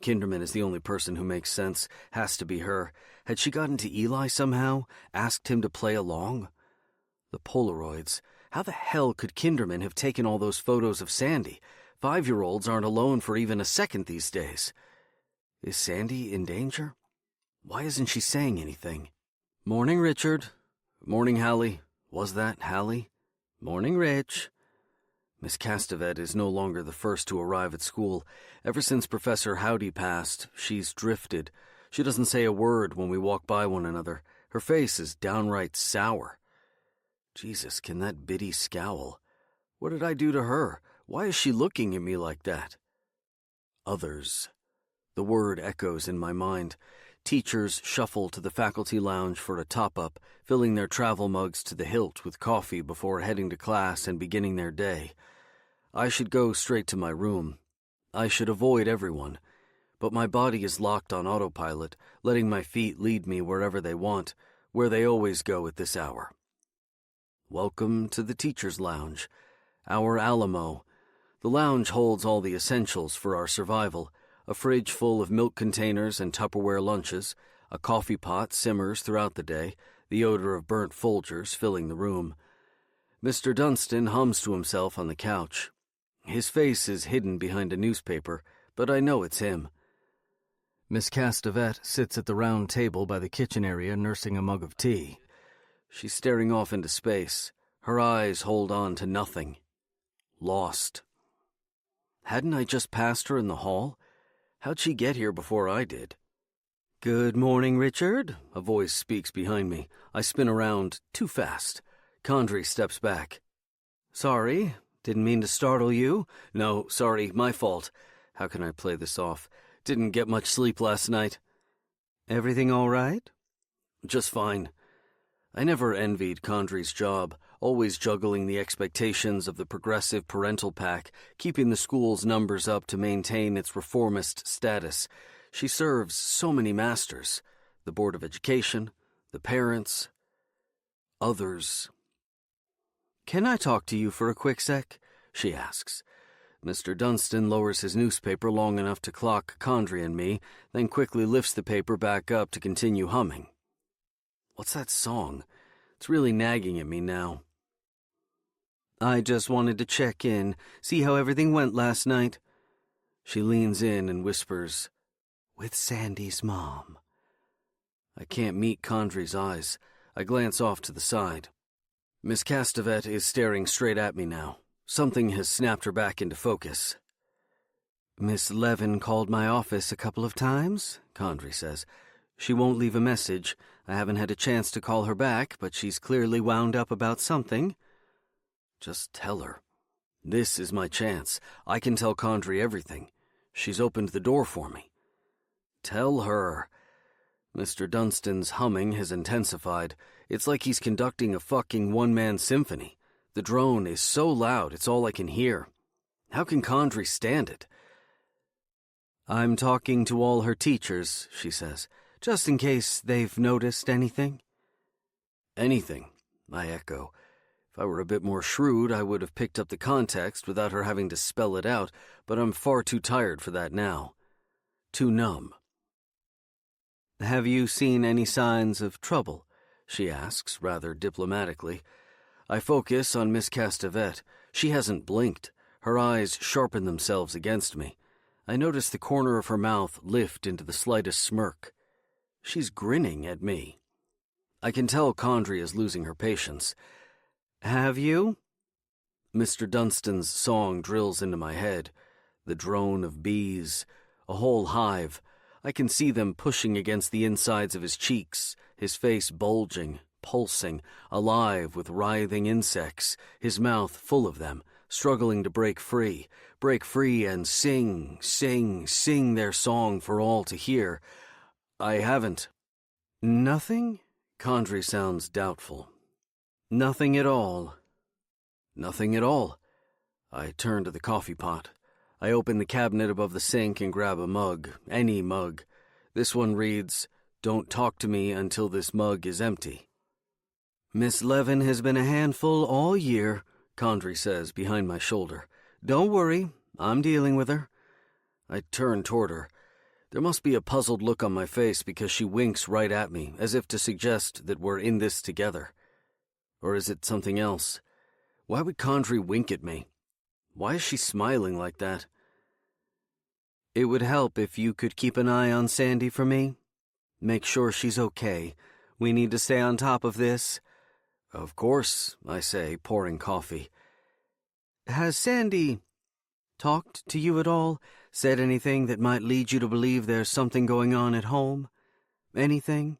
Kinderman is the only person who makes sense. Has to be her. Had she gotten to Eli somehow? Asked him to play along? The Polaroids. How the hell could Kinderman have taken all those photos of Sandy? 5-year-olds aren't alone for even a second these days. Is Sandy in danger? Why isn't she saying anything? Morning, Richard. Morning, Hallie. Was that Hallie? Morning, Rich. Miss Castevet is no longer the first to arrive at school. Ever since Professor Howdy passed, she's drifted. She doesn't say a word when we walk by one another. Her face is downright sour. Jesus, can that biddy scowl? What did I do to her? Why is she looking at me like that? Others. The word echoes in my mind. Teachers shuffle to the faculty lounge for a top-up, filling their travel mugs to the hilt with coffee before heading to class and beginning their day. I should go straight to my room. I should avoid everyone. But my body is locked on autopilot, letting my feet lead me wherever they want, where they always go at this hour. Welcome to the teacher's lounge, our Alamo, The lounge holds all the essentials for our survival: a fridge full of milk containers and Tupperware lunches, a coffee pot simmers throughout the day, the odor of burnt Folgers filling the room. Mr. Dunstan hums to himself on the couch. His face is hidden behind a newspaper, but I know it's him. Miss Castevet sits at the round table by the kitchen area nursing a mug of tea. She's staring off into space. Her eyes hold on to nothing. Lost. Hadn't I just passed her in the hall? How'd she get here before I did? "Good morning, Richard," a voice speaks behind me. I spin around too fast. Condrey steps back. "Sorry, didn't mean to startle you." "No, sorry, my fault. How can I play this off? Didn't get much sleep last night." "Everything all right?" "Just fine." I never envied Condrey's job, always juggling the expectations of the progressive parental pack, keeping the school's numbers up to maintain its reformist status. She serves so many masters: the Board of Education, the parents, others. "Can I talk to you for a quick sec?" she asks. Mr. Dunstan lowers his newspaper long enough to clock Condrey and me, then quickly lifts the paper back up to continue humming. What's that song? It's really nagging at me now. "I just wanted to check in, see how everything went last night." She leans in and whispers, "With Sandy's mom." I can't meet Condrey's eyes. I glance off to the side. Miss Castevet is staring straight at me now. Something has snapped her back into focus. "Miss Levin called my office a couple of times," Condrey says. "She won't leave a message. I haven't had a chance to call her back, but she's clearly wound up about something." Just tell her. This is my chance. I can tell Condrey everything. She's opened the door for me. Tell her. Mr. Dunstan's humming has intensified. It's like he's conducting a fucking one-man symphony. The drone is so loud it's all I can hear. How can Condrey stand it? "I'm talking to all her teachers," she says, "just in case they've noticed anything." "Anything," I echo. If I were a bit more shrewd, I would have picked up the context without her having to spell it out, but I'm far too tired for that now. Too numb. "Have you seen any signs of trouble?" she asks, rather diplomatically. I focus on Miss Castevet. She hasn't blinked. Her eyes sharpen themselves against me. I notice the corner of her mouth lift into the slightest smirk. She's grinning at me. I can tell Condrey is losing her patience. "Have you?" Mr. Dunstan's song drills into my head. The drone of bees. A whole hive. I can see them pushing against the insides of his cheeks, his face bulging, pulsing, alive with writhing insects, his mouth full of them, struggling to break free and sing, sing, sing their song for all to hear. I haven't. "Nothing?" Condrey sounds doubtful. "Nothing at all." "Nothing at all." I turn to the coffee pot. I open the cabinet above the sink and grab a mug, any mug. This one reads, "Don't talk to me until this mug is empty." "Miss Levin has been a handful all year," Condrey says behind my shoulder. "Don't worry, I'm dealing with her." I turn toward her. There must be a puzzled look on my face because she winks right at me, as if to suggest that we're in this together. Or is it something else? Why would Condrey wink at me? Why is she smiling like that? "It would help if you could keep an eye on Sandy for me. Make sure she's okay. We need to stay on top of this." "Of course," I say, pouring coffee. "Has Sandy talked to you at all? Said anything that might lead you to believe there's something going on at home? Anything?"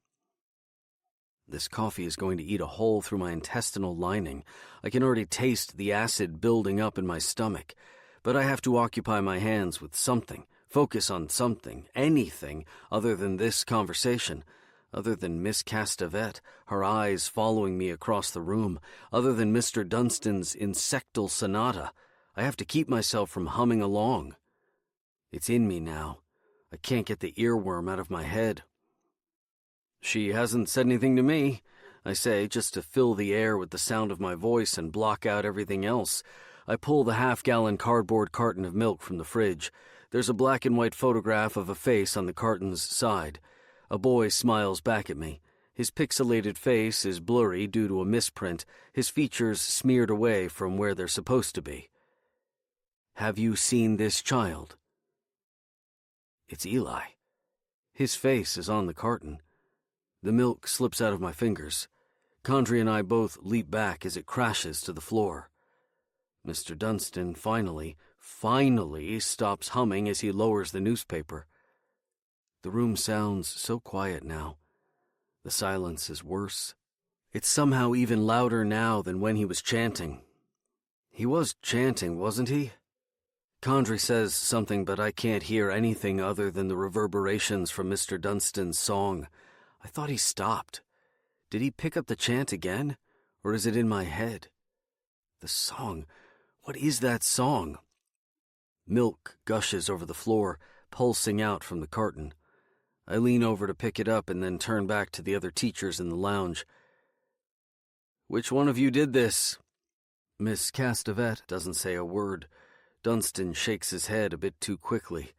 This coffee is going to eat a hole through my intestinal lining. I can already taste the acid building up in my stomach. But I have to occupy my hands with something, focus on something, anything, other than this conversation, other than Miss Castevet, her eyes following me across the room, other than Mr. Dunstan's insectal sonata. I have to keep myself from humming along. It's in me now. I can't get the earworm out of my head. "She hasn't said anything to me," I say, just to fill the air with the sound of my voice and block out everything else. I pull the half-gallon cardboard carton of milk from the fridge. There's a black and white photograph of a face on the carton's side. A boy smiles back at me. His pixelated face is blurry due to a misprint, his features smeared away from where they're supposed to be. Have you seen this child? It's Eli. His face is on the carton. The milk slips out of my fingers. Condrey and I both leap back as it crashes to the floor. Mr. Dunstan finally stops humming as he lowers the newspaper. The room sounds so quiet now. The silence is worse. It's somehow even louder now than when he was chanting. He was chanting, wasn't he? Condrey says something, but I can't hear anything other than the reverberations from Mr. Dunstan's song. I thought he stopped. Did he pick up the chant again, or is it in my head? The song. What is that song? Milk gushes over the floor, pulsing out from the carton. I lean over to pick it up and then turn back to the other teachers in the lounge. Which one of you did this? Miss Castevet doesn't say a word. Dunstan shakes his head a bit too quickly.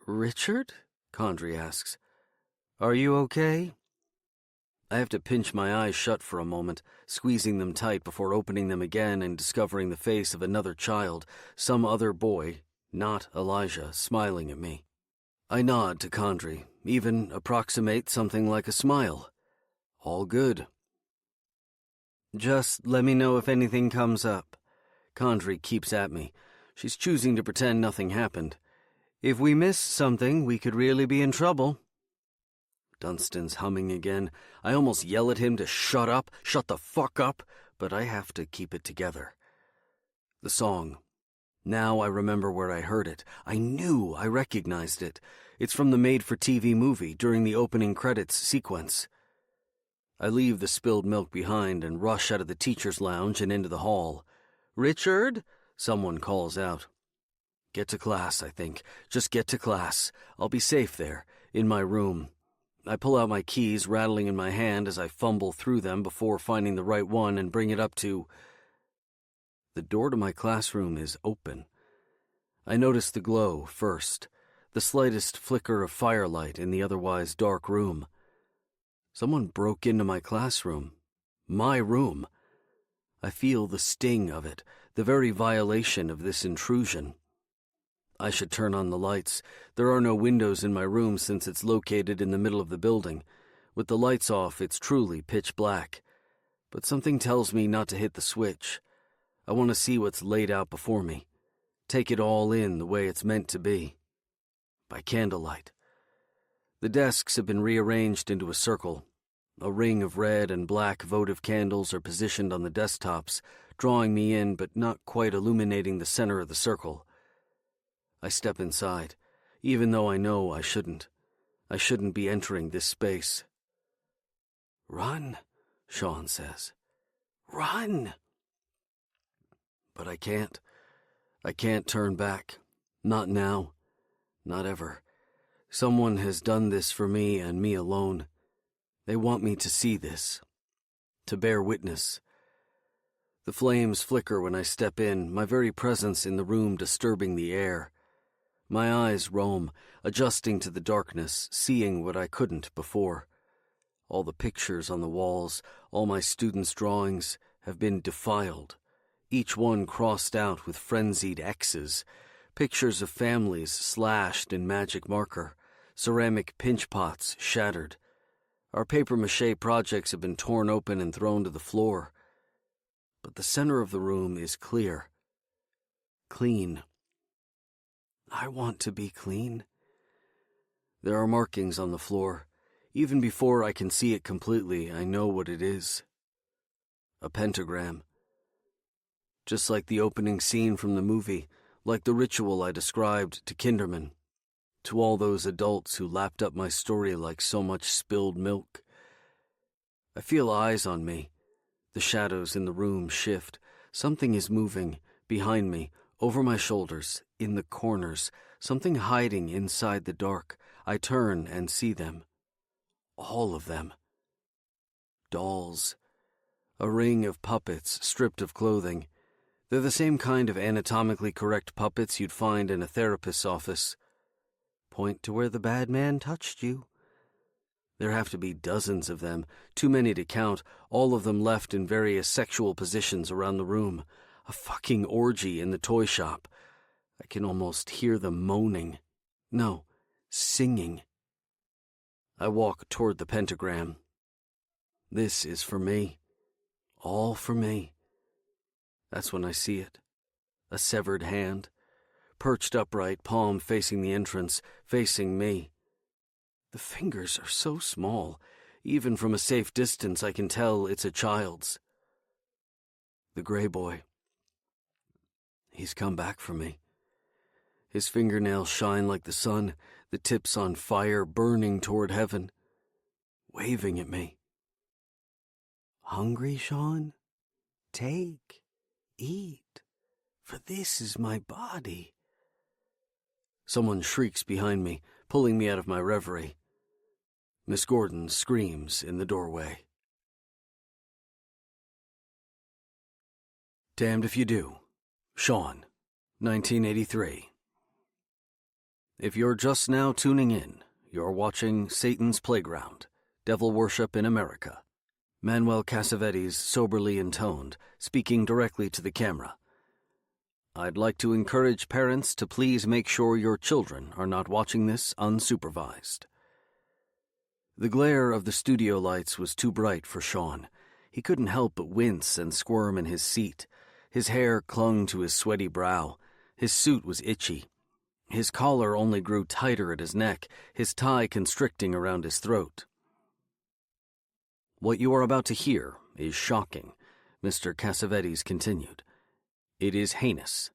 Richard? Condrey asks. Are you okay? I have to pinch my eyes shut for a moment, squeezing them tight before opening them again and discovering the face of another child, some other boy, not Elijah, smiling at me. I nod to Condrey, even approximate something like a smile. All good. Just let me know if anything comes up. Condrey keeps at me. She's choosing to pretend nothing happened. If we miss something, we could really be in trouble. Dunstan's humming again. I almost yell at him to shut up, shut the fuck up, but I have to keep it together. The song. Now I remember where I heard it. I knew I recognized it. It's from the made-for-TV movie during the opening credits sequence. I leave the spilled milk behind and rush out of the teacher's lounge and into the hall. Richard? Someone calls out. Get to class, I think. Just get to class. I'll be safe there, in my room. I pull out my keys, rattling in my hand as I fumble through them before finding the right one and bring it up to... The door to my classroom is open. I notice the glow first, the slightest flicker of firelight in the otherwise dark room. Someone broke into my classroom. My room. I feel the sting of it, the very violation of this intrusion. I should turn on the lights. There are no windows in my room since it's located in the middle of the building. With the lights off, it's truly pitch black. But something tells me not to hit the switch. I want to see what's laid out before me. Take it all in the way it's meant to be. By candlelight. The desks have been rearranged into a circle. A ring of red and black votive candles are positioned on the desktops, drawing me in but not quite illuminating the center of the circle. I step inside, even though I know I shouldn't. I shouldn't be entering this space. Run, Sean says. Run! But I can't. I can't turn back. Not now. Not ever. Someone has done this for me and me alone. They want me to see this. To bear witness. The flames flicker when I step in, my very presence in the room disturbing the air. My eyes roam, adjusting to the darkness, seeing what I couldn't before. All the pictures on the walls, all my students' drawings, have been defiled. Each one crossed out with frenzied X's, pictures of families slashed in magic marker, ceramic pinch pots shattered. Our papier-mâché projects have been torn open and thrown to the floor. But the center of the room is clear. Clean. I want to be clean. There are markings on the floor. Even before I can see it completely, I know what it is. A pentagram. Just like the opening scene from the movie, like the ritual I described to Kinderman, to all those adults who lapped up my story like so much spilled milk. I feel eyes on me. The shadows in the room shift. Something is moving, behind me, over my shoulders, in the corners, something hiding inside the dark. I turn and see them. All of them. Dolls. A ring of puppets stripped of clothing. They're the same kind of anatomically correct puppets you'd find in a therapist's office. Point to where the bad man touched you. There have to be dozens of them, too many to count, all of them left in various sexual positions around the room. A fucking orgy in the toy shop. I can almost hear them moaning. No, singing. I walk toward the pentagram. This is for me. All for me. That's when I see it. A severed hand. Perched upright, palm facing the entrance, facing me. The fingers are so small. Even from a safe distance, I can tell it's a child's. The gray boy. He's come back for me. His fingernails shine like the sun, the tips on fire, burning toward heaven, waving at me. Hungry, Sean? Take, eat, for this is my body. Someone shrieks behind me, pulling me out of my reverie. Miss Gordon screams in the doorway. Damned if you do. Sean, 1983. If you're just now tuning in, you're watching Satan's Playground, Devil Worship in America. Manuel Cassavetes soberly intoned, speaking directly to the camera. I'd like to encourage parents to please make sure your children are not watching this unsupervised. The glare of the studio lights was too bright for Sean. He couldn't help but wince and squirm in his seat. His hair clung to his sweaty brow. His suit was itchy. His collar only grew tighter at his neck, his tie constricting around his throat. What you are about to hear is shocking, Mr. Cassavetes continued. It is heinous,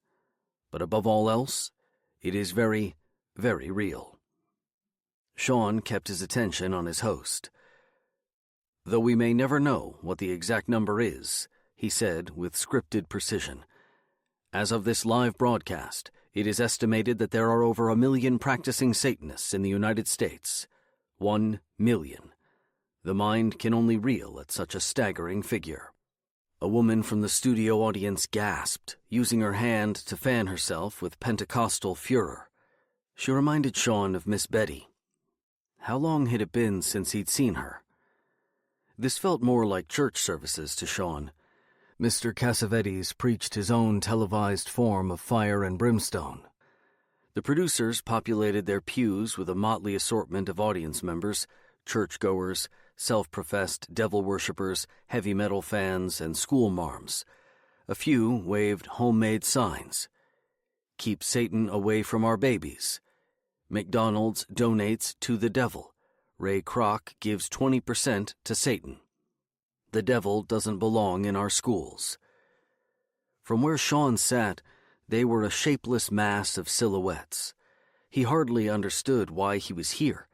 but above all else, it is very, very real. Sean kept his attention on his host. Though we may never know what the exact number is, he said with scripted precision, as of this live broadcast, it is estimated that there are over 1 million practicing Satanists in the United States. 1 million. The mind can only reel at such a staggering figure. A woman from the studio audience gasped, using her hand to fan herself with Pentecostal furor. She reminded Sean of Miss Betty. How long had it been since he'd seen her? This felt more like church services to Sean. Mr. Cassavetes preached his own televised form of fire and brimstone. The producers populated their pews with a motley assortment of audience members, churchgoers, self-professed devil worshippers, heavy metal fans, and school marms. A few waved homemade signs. Keep Satan away from our babies. McDonald's donates to the devil. Ray Kroc gives 20% to Satan. The devil doesn't belong in our schools. From where Sean sat, they were a shapeless mass of silhouettes. He hardly understood why he was here.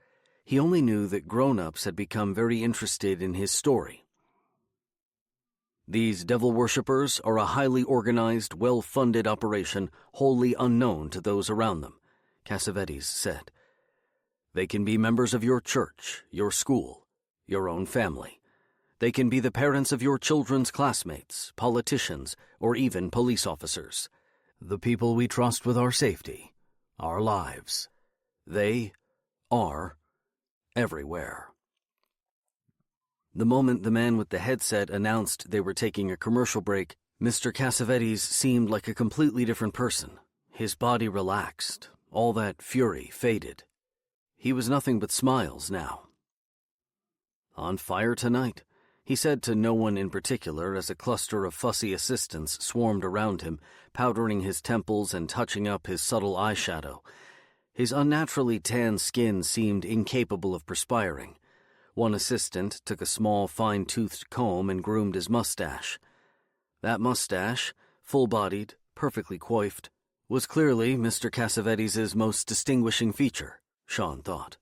He only knew that grown-ups had become very interested in his story. These devil worshippers are a highly organized, well-funded operation wholly unknown to those around them, Cassavetes said. They can be members of your church, your school, your own family. They can be the parents of your children's classmates, politicians, or even police officers. The people we trust with our safety, our lives. They are everywhere. The moment the man with the headset announced they were taking a commercial break, Mr. Cassavetes seemed like a completely different person. His body relaxed. All that fury faded. He was nothing but smiles now. On fire tonight, he said to no one in particular as a cluster of fussy assistants swarmed around him, powdering his temples and touching up his subtle eyeshadow. His unnaturally tan skin seemed incapable of perspiring. One assistant took a small, fine-toothed comb and groomed his mustache. That mustache, full-bodied, perfectly coiffed, was clearly Mr. Cassavetes' most distinguishing feature, Sean thought.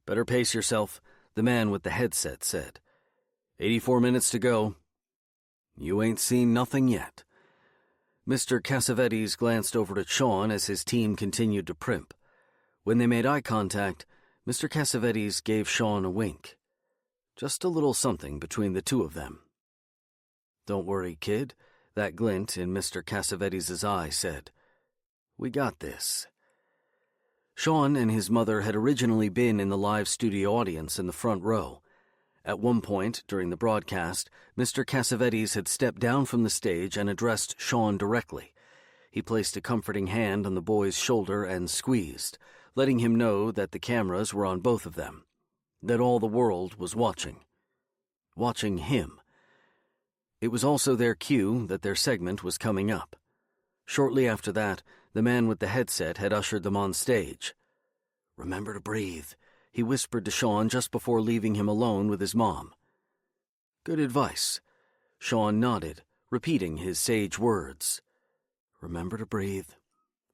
Better pace yourself, the man with the headset said. 84 minutes to go. You ain't seen nothing yet. Mr. Cassavetes glanced over at Sean as his team continued to primp. When they made eye contact, Mr. Cassavetes gave Sean a wink. Just a little something between the two of them. Don't worry, kid. That glint in Mr. Cassavetes' eye said, "We got this." Sean and his mother had originally been in the live studio audience in the front row. At one point during the broadcast, Mr. Cassavetes had stepped down from the stage and addressed Sean directly. He placed a comforting hand on the boy's shoulder and squeezed, letting him know that the cameras were on both of them, that all the world was watching. Watching him. It was also their cue that their segment was coming up. Shortly after that, the man with the headset had ushered them on stage. "Remember to breathe," he whispered to Sean just before leaving him alone with his mom. "Good advice." Sean nodded, repeating his sage words. "Remember to breathe.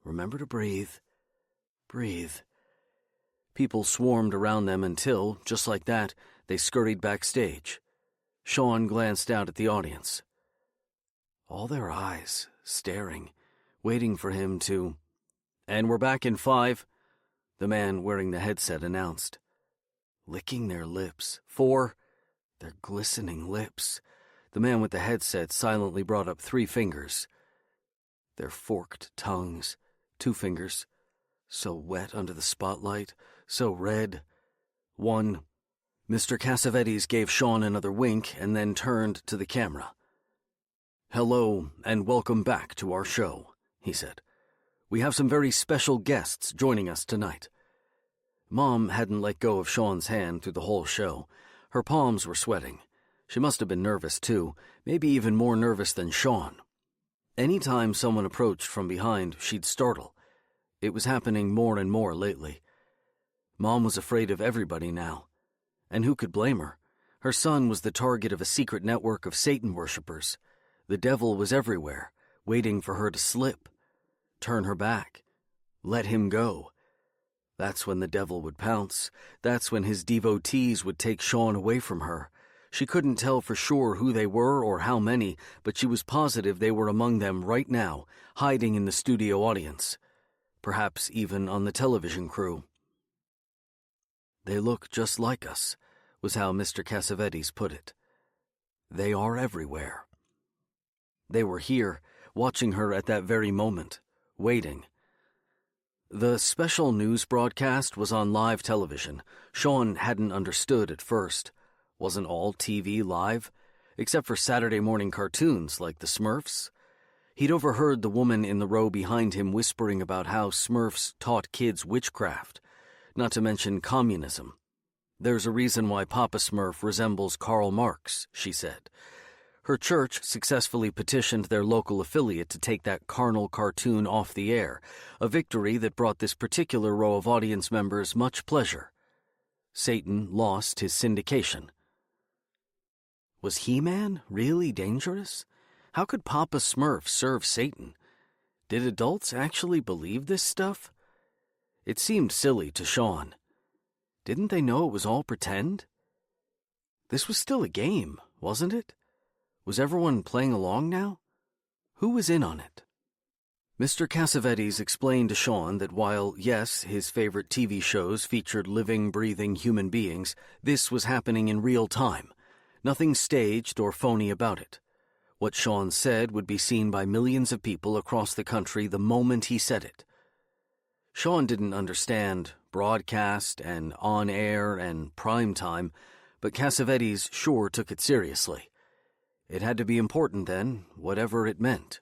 Remember to breathe. Breathe." People swarmed around them until, just like that, they scurried backstage. Sean glanced out at the audience. All their eyes, staring, waiting for him to... "And we're back in 5, the man wearing the headset announced. Licking their lips. 4, their glistening lips. The man with the headset silently brought up 3 fingers. Their forked tongues. 2 fingers. So wet under the spotlight, so red. 1. Mr. Cassavetes gave Sean another wink and then turned to the camera. "Hello, and welcome back to our show," he said. "We have some very special guests joining us tonight." Mom hadn't let go of Sean's hand through the whole show. Her palms were sweating. She must have been nervous, too, maybe even more nervous than Sean. Any time someone approached from behind, she'd startle. It was happening more and more lately. Mom was afraid of everybody now. And who could blame her? Her son was the target of a secret network of Satan worshippers. The devil was everywhere, waiting for her to slip. Turn her back. Let him go. That's when the devil would pounce. That's when his devotees would take Sean away from her. She couldn't tell for sure who they were or how many, but she was positive they were among them right now, hiding in the studio audience. Perhaps even on the television crew. "They look just like us," was how Mr. Cassavetes put it. "They are everywhere." They were here, watching her at that very moment, waiting. The special news broadcast was on live television. Sean hadn't understood at first. Wasn't all TV live? Except for Saturday morning cartoons like the Smurfs? He'd overheard the woman in the row behind him whispering about how Smurfs taught kids witchcraft, not to mention communism. "There's a reason why Papa Smurf resembles Karl Marx," she said. Her church successfully petitioned their local affiliate to take that carnal cartoon off the air, a victory that brought this particular row of audience members much pleasure. Satan lost his syndication. Was He-Man really dangerous? How could Papa Smurf serve Satan? Did adults actually believe this stuff? It seemed silly to Sean. Didn't they know it was all pretend? This was still a game, wasn't it? Was everyone playing along now? Who was in on it? Mr. Cassavetes explained to Sean that while, yes, his favorite TV shows featured living, breathing human beings, this was happening in real time. Nothing staged or phony about it. What Sean said would be seen by millions of people across the country the moment he said it. Sean didn't understand broadcast and on-air and prime time, but Cassavetes sure took it seriously. It had to be important then, whatever it meant.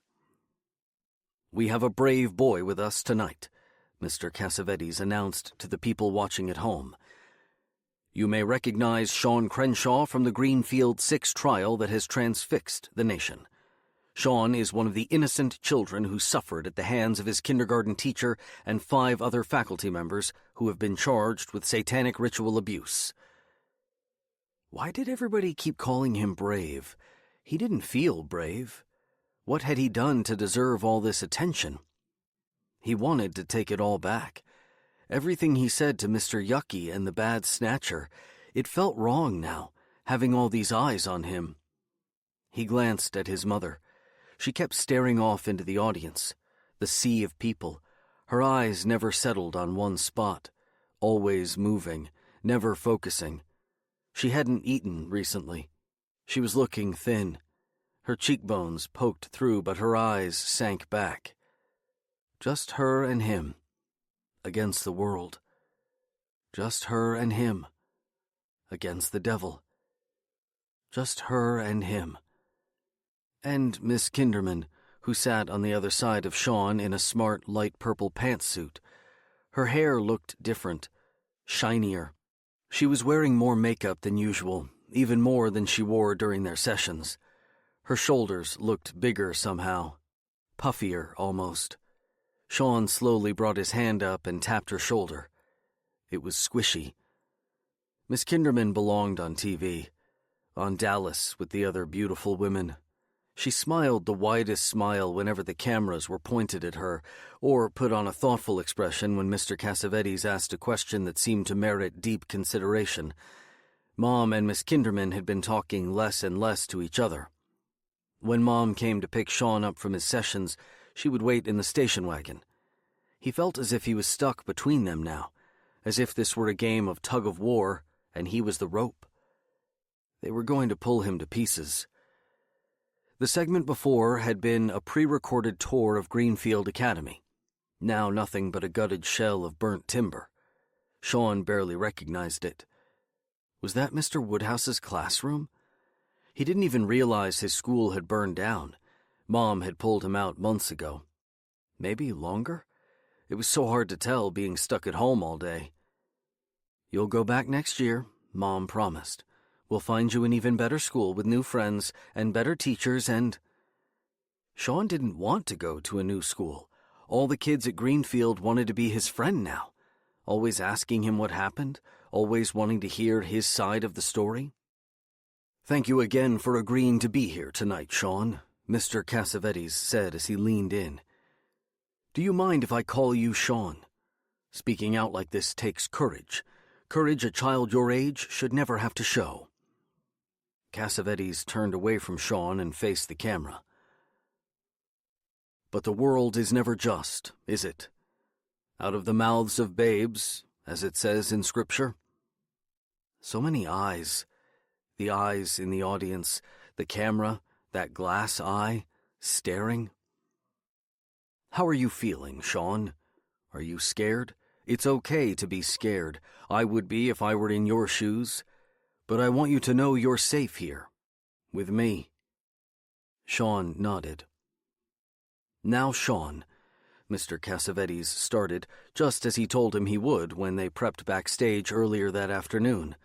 "We have a brave boy with us tonight," Mr. Cassavetes announced to the people watching at home. "You may recognize Sean Crenshaw from the Greenfield 6 trial that has transfixed the nation. Sean is one of the innocent children who suffered at the hands of his kindergarten teacher and 5 other faculty members who have been charged with satanic ritual abuse." Why did everybody keep calling him brave? He didn't feel brave. What had he done to deserve all this attention? He wanted to take it all back. Everything he said to Mr. Yucky and the bad snatcher, it felt wrong now, having all these eyes on him. He glanced at his mother. She kept staring off into the audience, the sea of people. Her eyes never settled on one spot, always moving, never focusing. She hadn't eaten recently. She was looking thin. Her cheekbones poked through, but her eyes sank back. Just her and him, against the world. Just her and him, against the devil. Just her and him. And Miss Kinderman, who sat on the other side of Sean in a smart light purple pantsuit. Her hair looked different, shinier. She was wearing more makeup than usual, even more than she wore during their sessions. Her shoulders looked bigger somehow, puffier almost. Sean slowly brought his hand up and tapped her shoulder. It was squishy. Miss Kinderman belonged on TV, on Dallas with the other beautiful women. She smiled the widest smile whenever the cameras were pointed at her, or put on a thoughtful expression when Mr. Cassavetes asked a question that seemed to merit deep consideration. Mom and Miss Kinderman had been talking less and less to each other. When Mom came to pick Sean up from his sessions, she would wait in the station wagon. He felt as if he was stuck between them now, as if this were a game of tug-of-war and he was the rope. They were going to pull him to pieces. The segment before had been a pre-recorded tour of Greenfield Academy, now nothing but a gutted shell of burnt timber. Sean barely recognized it. Was that Mr. Woodhouse's classroom? He didn't even realize his school had burned down. Mom had pulled him out months ago. Maybe longer? It was so hard to tell being stuck at home all day. "You'll go back next year," Mom promised. "We'll find you an even better school with new friends and better teachers and—" Sean didn't want to go to a new school. All the kids at Greenfield wanted to be his friend now, always asking him what happened, always wanting to hear his side of the story. "Thank you again for agreeing to be here tonight, Sean," Mr. Cassavetes said as he leaned in. "Do you mind if I call you Sean? Speaking out like this takes courage. Courage a child your age should never have to show." Cassavetes turned away from Sean and faced the camera. "But the world is never just, is it? Out of the mouths of babes, as it says in Scripture." So many eyes. The eyes in the audience, the camera, that glass eye, staring. "How are you feeling, Sean? Are you scared? It's okay to be scared. I would be if I were in your shoes. But I want you to know you're safe here. With me." Sean nodded. "Now, Sean," Mr. Cassavetes started, just as he told him he would when they prepped backstage earlier that afternoon.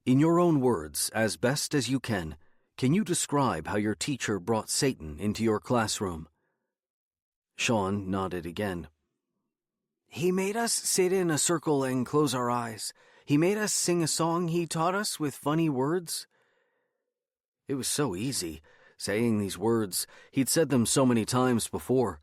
"In your own words, as best as you can you describe how your teacher brought Satan into your classroom?" Sean nodded again. "He made us sit in a circle and close our eyes. He made us sing a song he taught us with funny words." It was so easy, saying these words. He'd said them so many times before.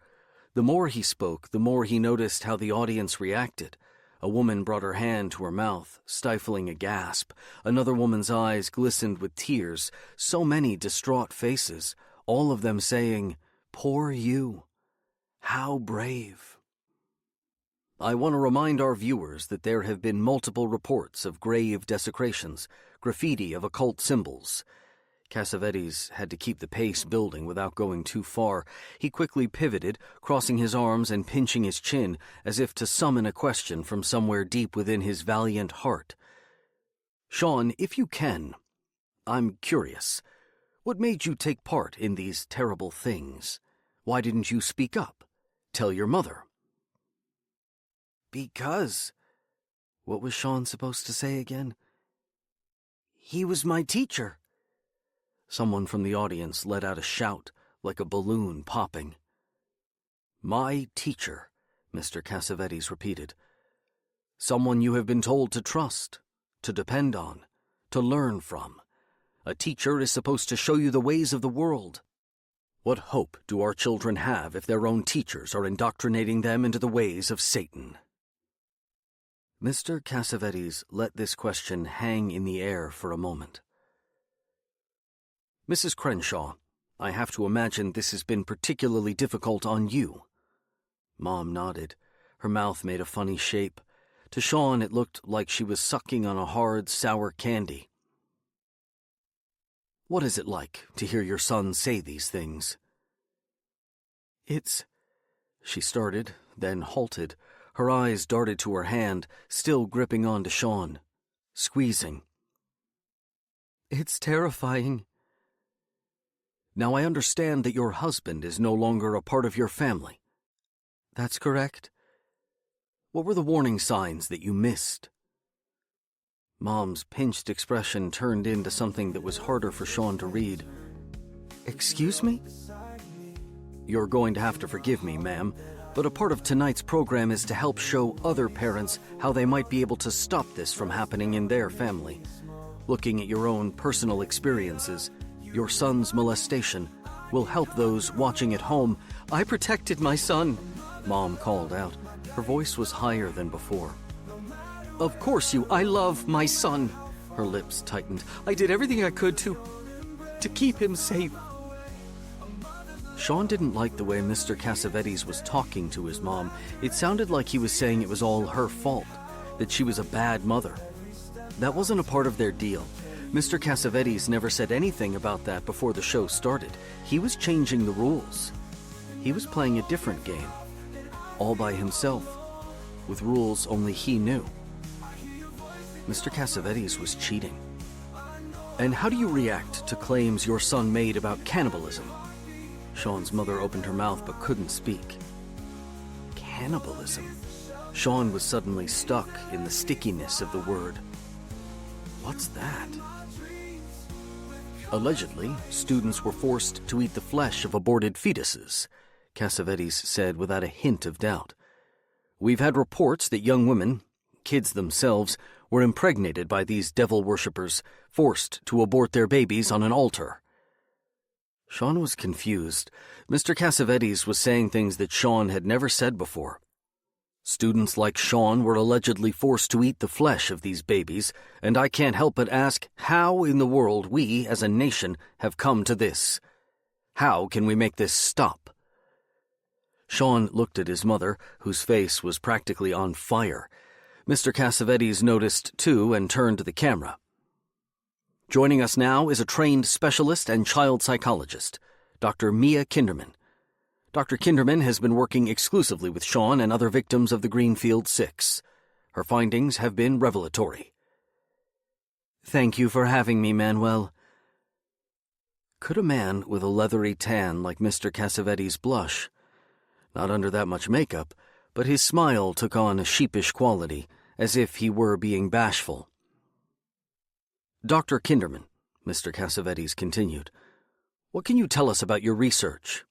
The more he spoke, the more he noticed how the audience reacted. A woman brought her hand to her mouth, stifling a gasp. Another woman's eyes glistened with tears. So many distraught faces, all of them saying, "Poor you. How brave." I want to remind our viewers that there have been multiple reports of grave desecrations, graffiti of occult symbols. Cassavetes had to keep the pace building without going too far. He quickly pivoted, crossing his arms and pinching his chin, as if to summon a question from somewhere deep within his valiant heart. "Sean, if you can, I'm curious. What made you take part in these terrible things? Why didn't you speak up? Tell your mother?" "Because—" What was Sean supposed to say again? "He was my teacher." Someone from the audience let out a shout, like a balloon popping. "My teacher," Mr. Cassavetes repeated. "Someone you have been told to trust, to depend on, to learn from. A teacher is supposed to show you the ways of the world. What hope do our children have if their own teachers are indoctrinating them into the ways of Satan?" Mr. Cassavetes let this question hang in the air for a moment. "Mrs. Crenshaw, I have to imagine this has been particularly difficult on you." Mom nodded. Her mouth made a funny shape. To Sean, it looked like she was sucking on a hard, sour candy. What is it like to hear your son say these things?" "It's—" she started, then halted. Her eyes darted to her hand, still gripping on to Sean, squeezing. "It's terrifying." "Now I understand that your husband is no longer a part of your family." "That's correct." "What were the warning signs that you missed?" Mom's pinched expression turned into something that was harder for Sean to read. "Excuse me?" "You're going to have to forgive me, ma'am, but a part of tonight's program is to help show other parents how they might be able to stop this from happening in their family. Looking at your own personal experiences, your son's molestation, will help those watching at home." "I protected my son," Mom called out. Her voice was higher than before. "Of course I love my son." Her lips tightened. "I did everything I could to keep him safe." Sean didn't like the way Mr. Cassavetes was talking to his mom. It sounded like he was saying it was all her fault, that she was a bad mother. That wasn't a part of their deal. Mr. Cassavetes never said anything about that before the show started. He was changing the rules. He was playing a different game, all by himself, with rules only he knew. Mr. Cassavetes was cheating. "And how do you react to claims your son made about cannibalism?" Sean's mother opened her mouth but couldn't speak. Cannibalism? Sean was suddenly stuck in the stickiness of the word. What's that? "Allegedly, students were forced to eat the flesh of aborted fetuses," Cassavetes said without a hint of doubt. "We've had reports that young women, kids themselves, were impregnated by these devil worshippers, forced to abort their babies on an altar." Sean was confused. Mr. Cassavetes was saying things that Sean had never said before. Students like Sean were allegedly forced to eat the flesh of these babies, and I can't help but ask how in the world we, as a nation, have come to this. How can we make this stop? Sean looked at his mother, whose face was practically on fire. Mr. Cassavetes noticed, too, and turned to the camera. Joining us now is a trained specialist and child psychologist, Dr. Mia Kinderman. Dr. Kinderman has been working exclusively with Sean and other victims of the Greenfield Six. Her findings have been revelatory. "Thank you for having me, Manuel." Could a man with a leathery tan like Mr. Cassavetes blush? Not under that much makeup, but his smile took on a sheepish quality, as if he were being bashful. "Dr. Kinderman," Mr. Cassavetes continued, "what can you tell us about your research?"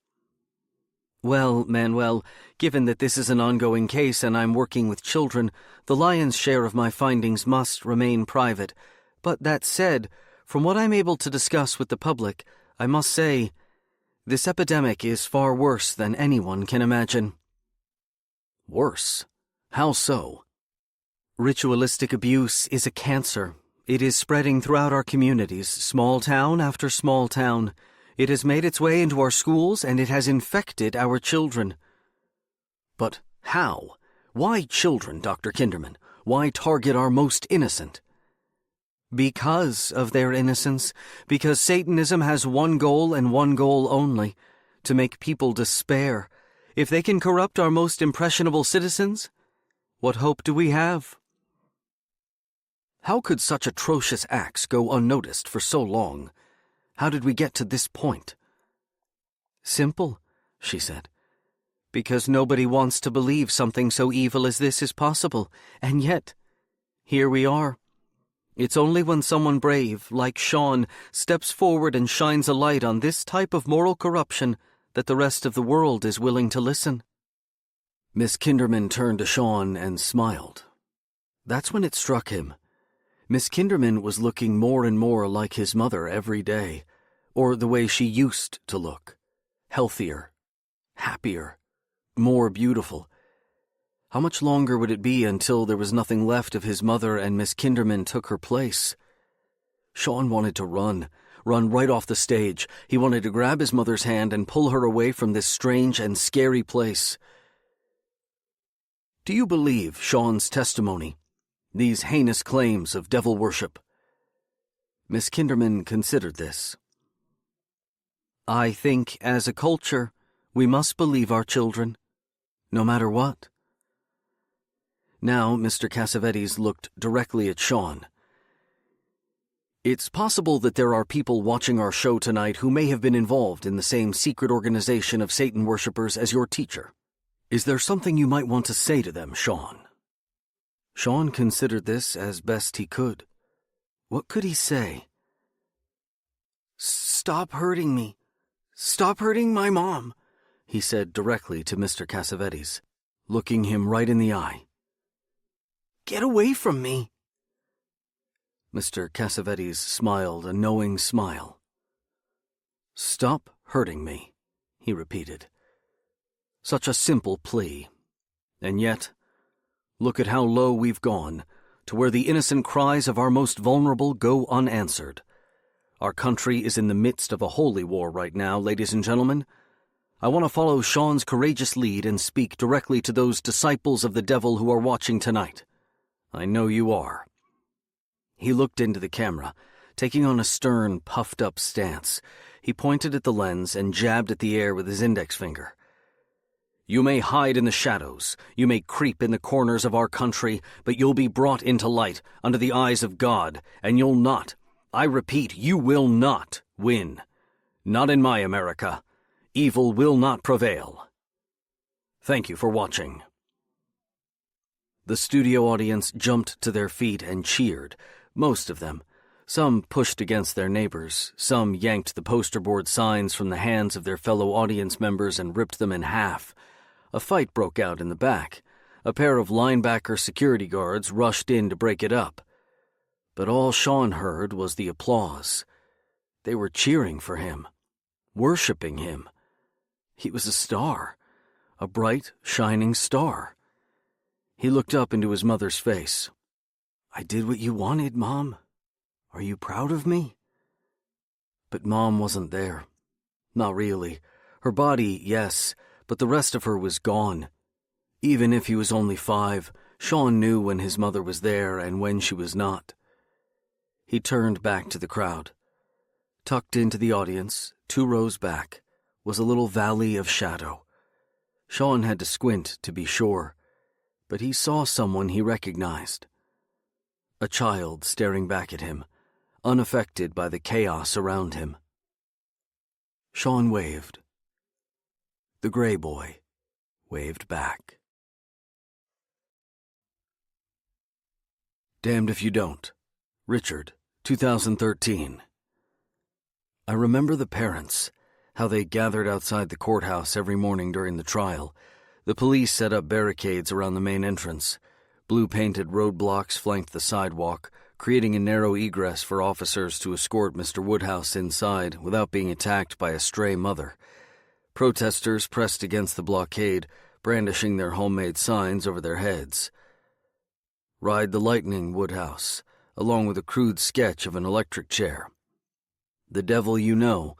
"Well, Manuel, given that this is an ongoing case and I'm working with children, the lion's share of my findings must remain private. But that said, from what I'm able to discuss with the public, I must say, this epidemic is far worse than anyone can imagine." "Worse? How so?" "Ritualistic abuse is a cancer. It is spreading throughout our communities, small town after small town. It has made its way into our schools, and it has infected our children." "But how? Why children, Dr. Kinderman? Why target our most innocent?" "Because of their innocence. Because Satanism has one goal and one goal only, to make people despair. If they can corrupt our most impressionable citizens, what hope do we have?" "How could such atrocious acts go unnoticed for so long? How did we get to this point?" "Simple," she said. "Because nobody wants to believe something so evil as this is possible, and yet, here we are. It's only when someone brave, like Sean, steps forward and shines a light on this type of moral corruption that the rest of the world is willing to listen." Miss Kinderman turned to Sean and smiled. That's when it struck him. Miss Kinderman was looking more and more like his mother every day, or the way she used to look. Healthier, happier, more beautiful. How much longer would it be until there was nothing left of his mother and Miss Kinderman took her place? Sean wanted to run right off the stage. He wanted to grab his mother's hand and pull her away from this strange and scary place. "Do you believe Sean's testimony? These heinous claims of devil worship?" Miss Kinderman considered this. I think, as a culture, we must believe our children, no matter what. Now Mr. Cassavetes looked directly at Sean. It's possible that there are people watching our show tonight who may have been involved in the same secret organization of Satan worshippers as your teacher. Is there something you might want to say to them, Sean? Sean considered this as best he could. What could he say? Stop hurting me. Stop hurting my mom, he said directly to Mr. Cassavetes, looking him right in the eye. Get away from me. Mr. Cassavetes smiled a knowing smile. Stop hurting me, he repeated. Such a simple plea. And yet, look at how low we've gone, to where the innocent cries of our most vulnerable go unanswered. Our country is in the midst of a holy war right now, ladies and gentlemen. I want to follow Sean's courageous lead and speak directly to those disciples of the devil who are watching tonight. I know you are. He looked into the camera, taking on a stern, puffed-up stance. He pointed at the lens and jabbed at the air with his index finger. You may hide in the shadows, you may creep in the corners of our country, but you'll be brought into light under the eyes of God, and you'll not, I repeat, you will not win. Not in my America. Evil will not prevail. Thank you for watching. The studio audience jumped to their feet and cheered, most of them. Some pushed against their neighbors, some yanked the poster board signs from the hands of their fellow audience members and ripped them in half. A fight broke out in the back. A pair of linebacker security guards rushed in to break it up. But all Sean heard was the applause. They were cheering for him, worshiping him. He was a star, a bright, shining star. He looked up into his mother's face. I did what you wanted, Mom. Are you proud of me? But Mom wasn't there. Not really. Her body, yes, but the rest of her was gone. Even if he was only 5, Sean knew when his mother was there and when she was not. He turned back to the crowd. Tucked into the audience, 2 rows back, was a little valley of shadow. Sean had to squint to be sure, but he saw someone he recognized. A child staring back at him, unaffected by the chaos around him. Sean waved. The gray boy waved back. Damned If You Don't. Richard, 2013. I remember the parents, how they gathered outside the courthouse every morning during the trial. The police set up barricades around the main entrance. Blue-painted roadblocks flanked the sidewalk, creating a narrow egress for officers to escort Mr. Woodhouse inside without being attacked by a stray mother. Protesters pressed against the blockade, brandishing their homemade signs over their heads. Ride the Lightning, Woodhouse, along with a crude sketch of an electric chair. The Devil You Know,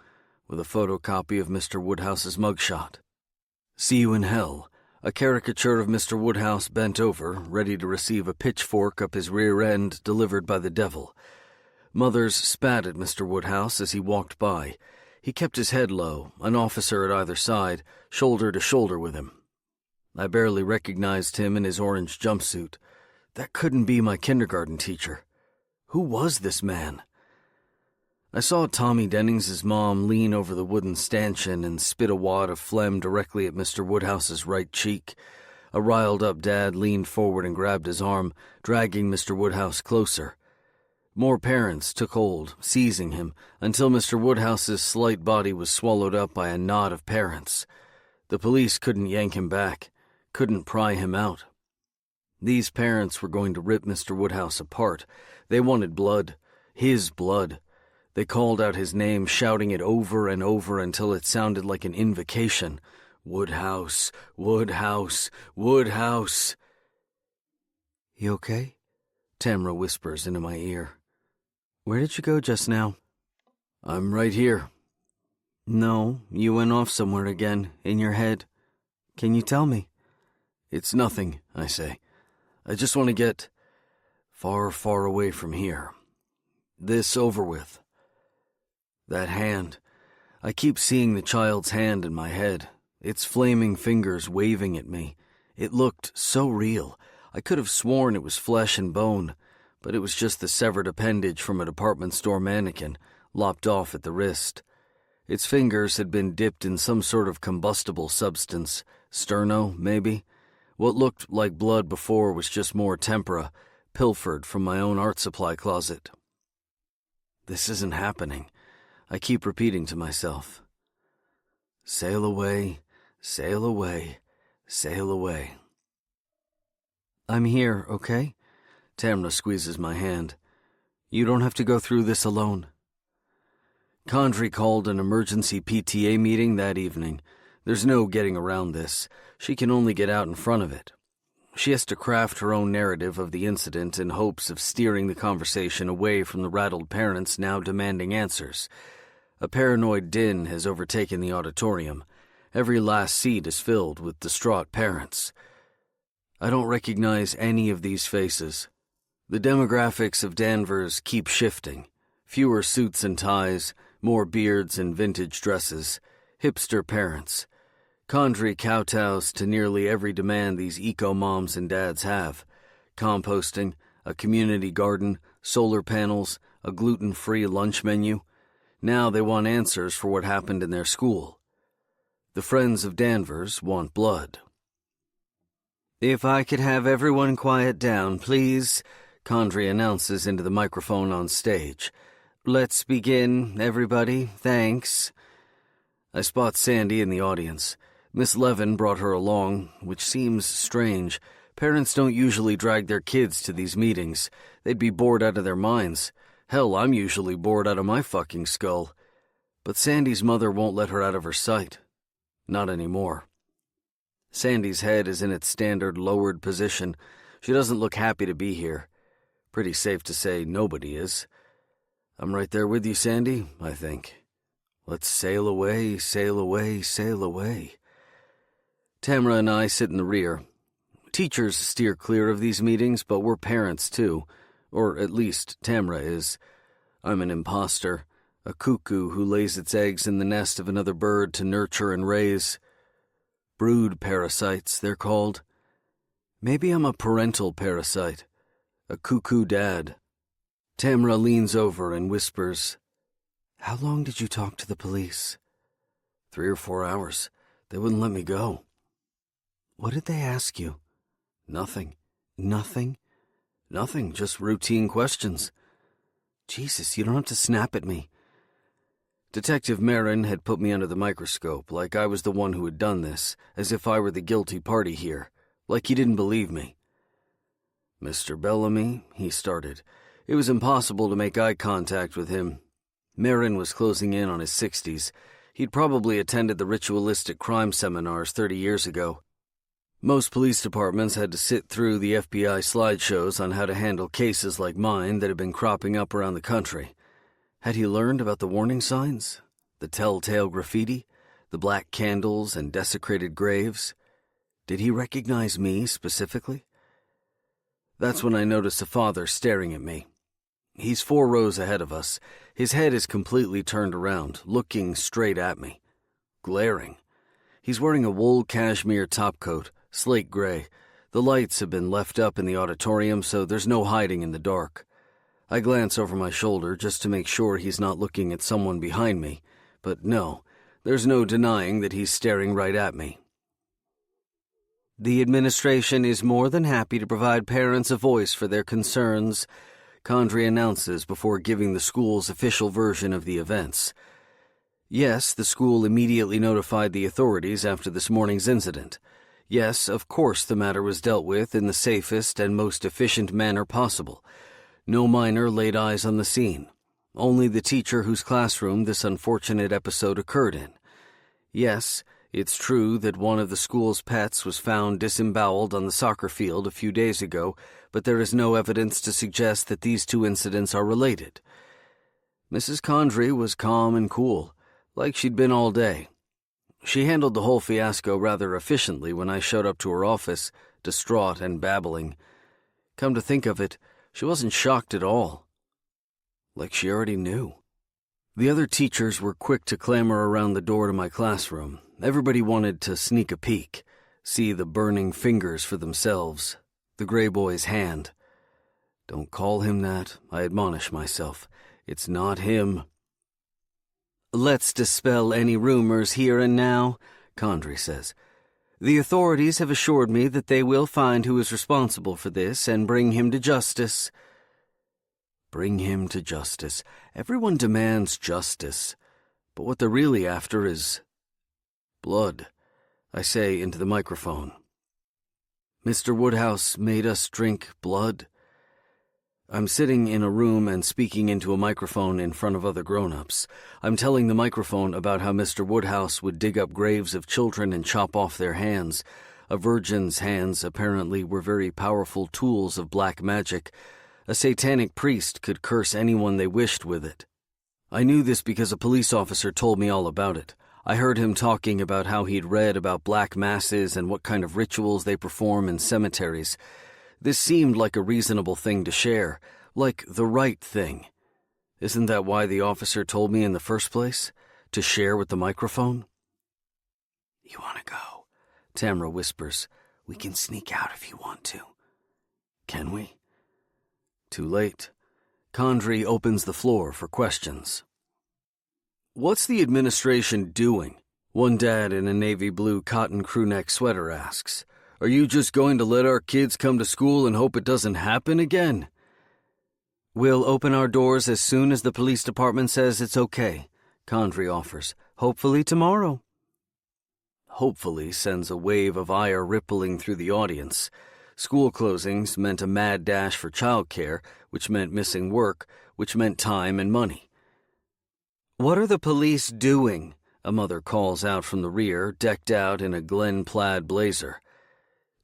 with a photocopy of Mr. Woodhouse's mugshot. See You in Hell, a caricature of Mr. Woodhouse bent over, ready to receive a pitchfork up his rear end delivered by the devil. Mothers spat at Mr. Woodhouse as he walked by. He kept his head low, an officer at either side, shoulder to shoulder with him. I barely recognized him in his orange jumpsuit. That couldn't be my kindergarten teacher. Who was this man? I saw Tommy Dennings's mom lean over the wooden stanchion and spit a wad of phlegm directly at Mr. Woodhouse's right cheek. A riled-up dad leaned forward and grabbed his arm, dragging Mr. Woodhouse closer. More parents took hold, seizing him, until Mr. Woodhouse's slight body was swallowed up by a knot of parents. The police couldn't yank him back, couldn't pry him out. These parents were going to rip Mr. Woodhouse apart. They wanted blood, his blood. They called out his name, shouting it over and over until it sounded like an invocation. Woodhouse, Woodhouse, Woodhouse. You okay? Tamra whispers into my ear. Where did you go just now? I'm right here. No, you went off somewhere again, in your head. Can you tell me? It's nothing, I say. I just want to get far, far away from here. This over with. That hand. I keep seeing the child's hand in my head, its flaming fingers waving at me. It looked so real. I could have sworn it was flesh and bone, but it was just the severed appendage from a department store mannequin, lopped off at the wrist. Its fingers had been dipped in some sort of combustible substance, sterno, maybe. What looked like blood before was just more tempera, pilfered from my own art supply closet. This isn't happening. I keep repeating to myself. Sail away, sail away, sail away. I'm here, okay? Tamra squeezes my hand. You don't have to go through this alone. Condrey called an emergency PTA meeting that evening. There's no getting around this. She can only get out in front of it. She has to craft her own narrative of the incident in hopes of steering the conversation away from the rattled parents now demanding answers. A paranoid din has overtaken the auditorium. Every last seat is filled with distraught parents. I don't recognize any of these faces. The demographics of Danvers keep shifting. Fewer suits and ties, more beards and vintage dresses, hipster parents. Condrey kowtows to nearly every demand these eco-moms and dads have. Composting, a community garden, solar panels, a gluten-free lunch menu. Now they want answers for what happened in their school. The friends of Danvers want blood. If I could have everyone quiet down, please, Condrey announces into the microphone on stage. Let's begin, everybody. Thanks. I spot Sandy in the audience. Miss Levin brought her along, which seems strange. Parents don't usually drag their kids to these meetings. They'd be bored out of their minds. Hell, I'm usually bored out of my fucking skull. But Sandy's mother won't let her out of her sight. Not anymore. Sandy's head is in its standard lowered position. She doesn't look happy to be here. Pretty safe to say nobody is. I'm right there with you, Sandy, I think. Let's sail away, sail away, sail away. Tamra and I sit in the rear. Teachers steer clear of these meetings, but we're parents too. Or at least Tamra is. I'm an imposter, a cuckoo who lays its eggs in the nest of another bird to nurture and raise. Brood parasites, they're called. Maybe I'm a parental parasite, a cuckoo dad. Tamra leans over and whispers, How long did you talk to the police? 3 or 4 hours. They wouldn't let me go. What did they ask you? Nothing. Nothing? Nothing, just routine questions. Jesus, you don't have to snap at me. Detective Marin had put me under the microscope, like I was the one who had done this, as if I were the guilty party here, like he didn't believe me. Mr. Bellamy, he started. It was impossible to make eye contact with him. Marin was closing in on his 60s. He'd probably attended the ritualistic crime seminars 30 years ago. Most police departments had to sit through the FBI slideshows on how to handle cases like mine that had been cropping up around the country. Had he learned about the warning signs? The telltale graffiti? The black candles and desecrated graves? Did he recognize me specifically? That's when I noticed a father staring at me. He's 4 rows ahead of us. His head is completely turned around, looking straight at me. Glaring. He's wearing a wool cashmere topcoat, slate gray. The lights have been left up in the auditorium, so there's no hiding in the dark. I glance over my shoulder just to make sure he's not looking at someone behind me, but no, there's no denying that he's staring right at me. The administration is more than happy to provide parents a voice for their concerns, Condrey announces before giving the school's official version of the events. Yes, the school immediately notified the authorities after this morning's incident. Yes, of course the matter was dealt with in the safest and most efficient manner possible. No minor laid eyes on the scene. Only the teacher whose classroom this unfortunate episode occurred in. Yes, it's true that one of the school's pets was found disemboweled on the soccer field a few days ago, but there is no evidence to suggest that these 2 incidents are related. Mrs. Condrey was calm and cool, like she'd been all day. She handled the whole fiasco rather efficiently when I showed up to her office, distraught and babbling. Come to think of it, she wasn't shocked at all. Like she already knew. The other teachers were quick to clamor around the door to my classroom. Everybody wanted to sneak a peek, see the burning fingers for themselves, the gray boy's hand. Don't call him that, I admonish myself. It's not him. Let's dispel any rumors here and now, Condrey says. The authorities have assured me that they will find who is responsible for this and bring him to justice. Bring him to justice. Everyone demands justice. But what they're really after is blood, I say into the microphone. Mr. Woodhouse made us drink blood. I'm sitting in a room and speaking into a microphone in front of other grown-ups. I'm telling the microphone about how Mr. Woodhouse would dig up graves of children and chop off their hands. A virgin's hands apparently were very powerful tools of black magic. A satanic priest could curse anyone they wished with it. I knew this because a police officer told me all about it. I heard him talking about how he'd read about black masses and what kind of rituals they perform in cemeteries. This seemed like a reasonable thing to share, like the right thing. Isn't that why the officer told me in the first place? To share with the microphone? You want to go? Tamra whispers. We can sneak out if you want to. Can we? Too late. Condrey opens the floor for questions. What's the administration doing? One dad in a navy blue cotton crewneck sweater asks. Are you just going to let our kids come to school and hope it doesn't happen again? We'll open our doors as soon as the police department says it's okay, Condrey offers. Hopefully tomorrow. Hopefully sends a wave of ire rippling through the audience. School closings meant a mad dash for childcare, which meant missing work, which meant time and money. What are the police doing? A mother calls out from the rear, decked out in a Glen plaid blazer.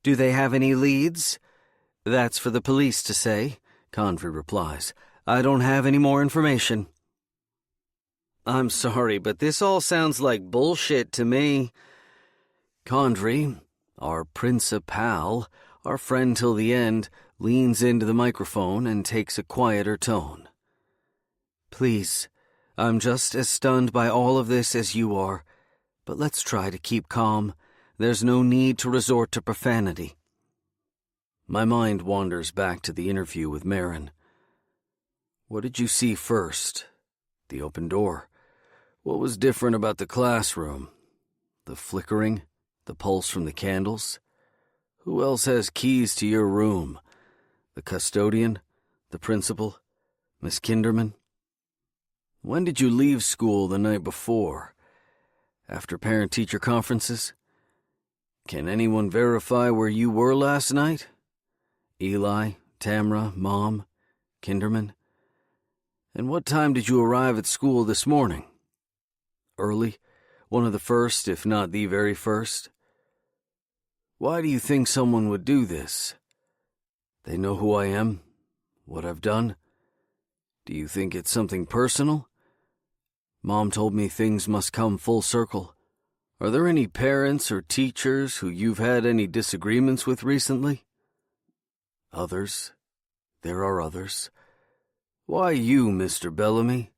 Do they have any leads? That's for the police to say, Condrey replies. I don't have any more information. I'm sorry, but this all sounds like bullshit to me. Condrey, our principal, our friend till the end, leans into the microphone and takes a quieter tone. Please, I'm just as stunned by all of this as you are, but let's try to keep calm. There's no need to resort to profanity. My mind wanders back to the interview with Marin. What did you see first? The open door. What was different about the classroom? The flickering? The pulse from the candles? Who else has keys to your room? The custodian? The principal? Miss Kinderman? When did you leave school the night before? After parent-teacher conferences? Can anyone verify where you were last night? Eli, Tamra, Mom, Kinderman? And what time did you arrive at school this morning? Early? One of the first, if not the very first? Why do you think someone would do this? They know who I am? What I've done? Do you think it's something personal? Mom told me things must come full circle. Are there any parents or teachers who you've had any disagreements with recently? Others. There are others. Why you, Mr. Bellamy?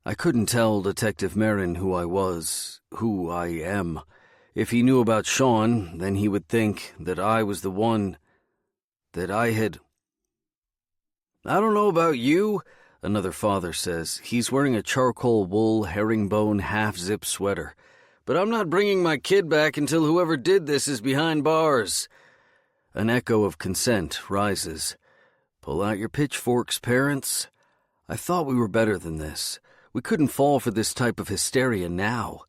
I couldn't tell Detective Marin who I was, who I am. If he knew about Sean, then he would think that I was the one, that I had... I don't know about you, another father says. He's wearing a charcoal wool herringbone half-zip sweater. But I'm not bringing my kid back until whoever did this is behind bars. An echo of consent rises. Pull out your pitchforks, parents. I thought we were better than this. We couldn't fall for this type of hysteria now.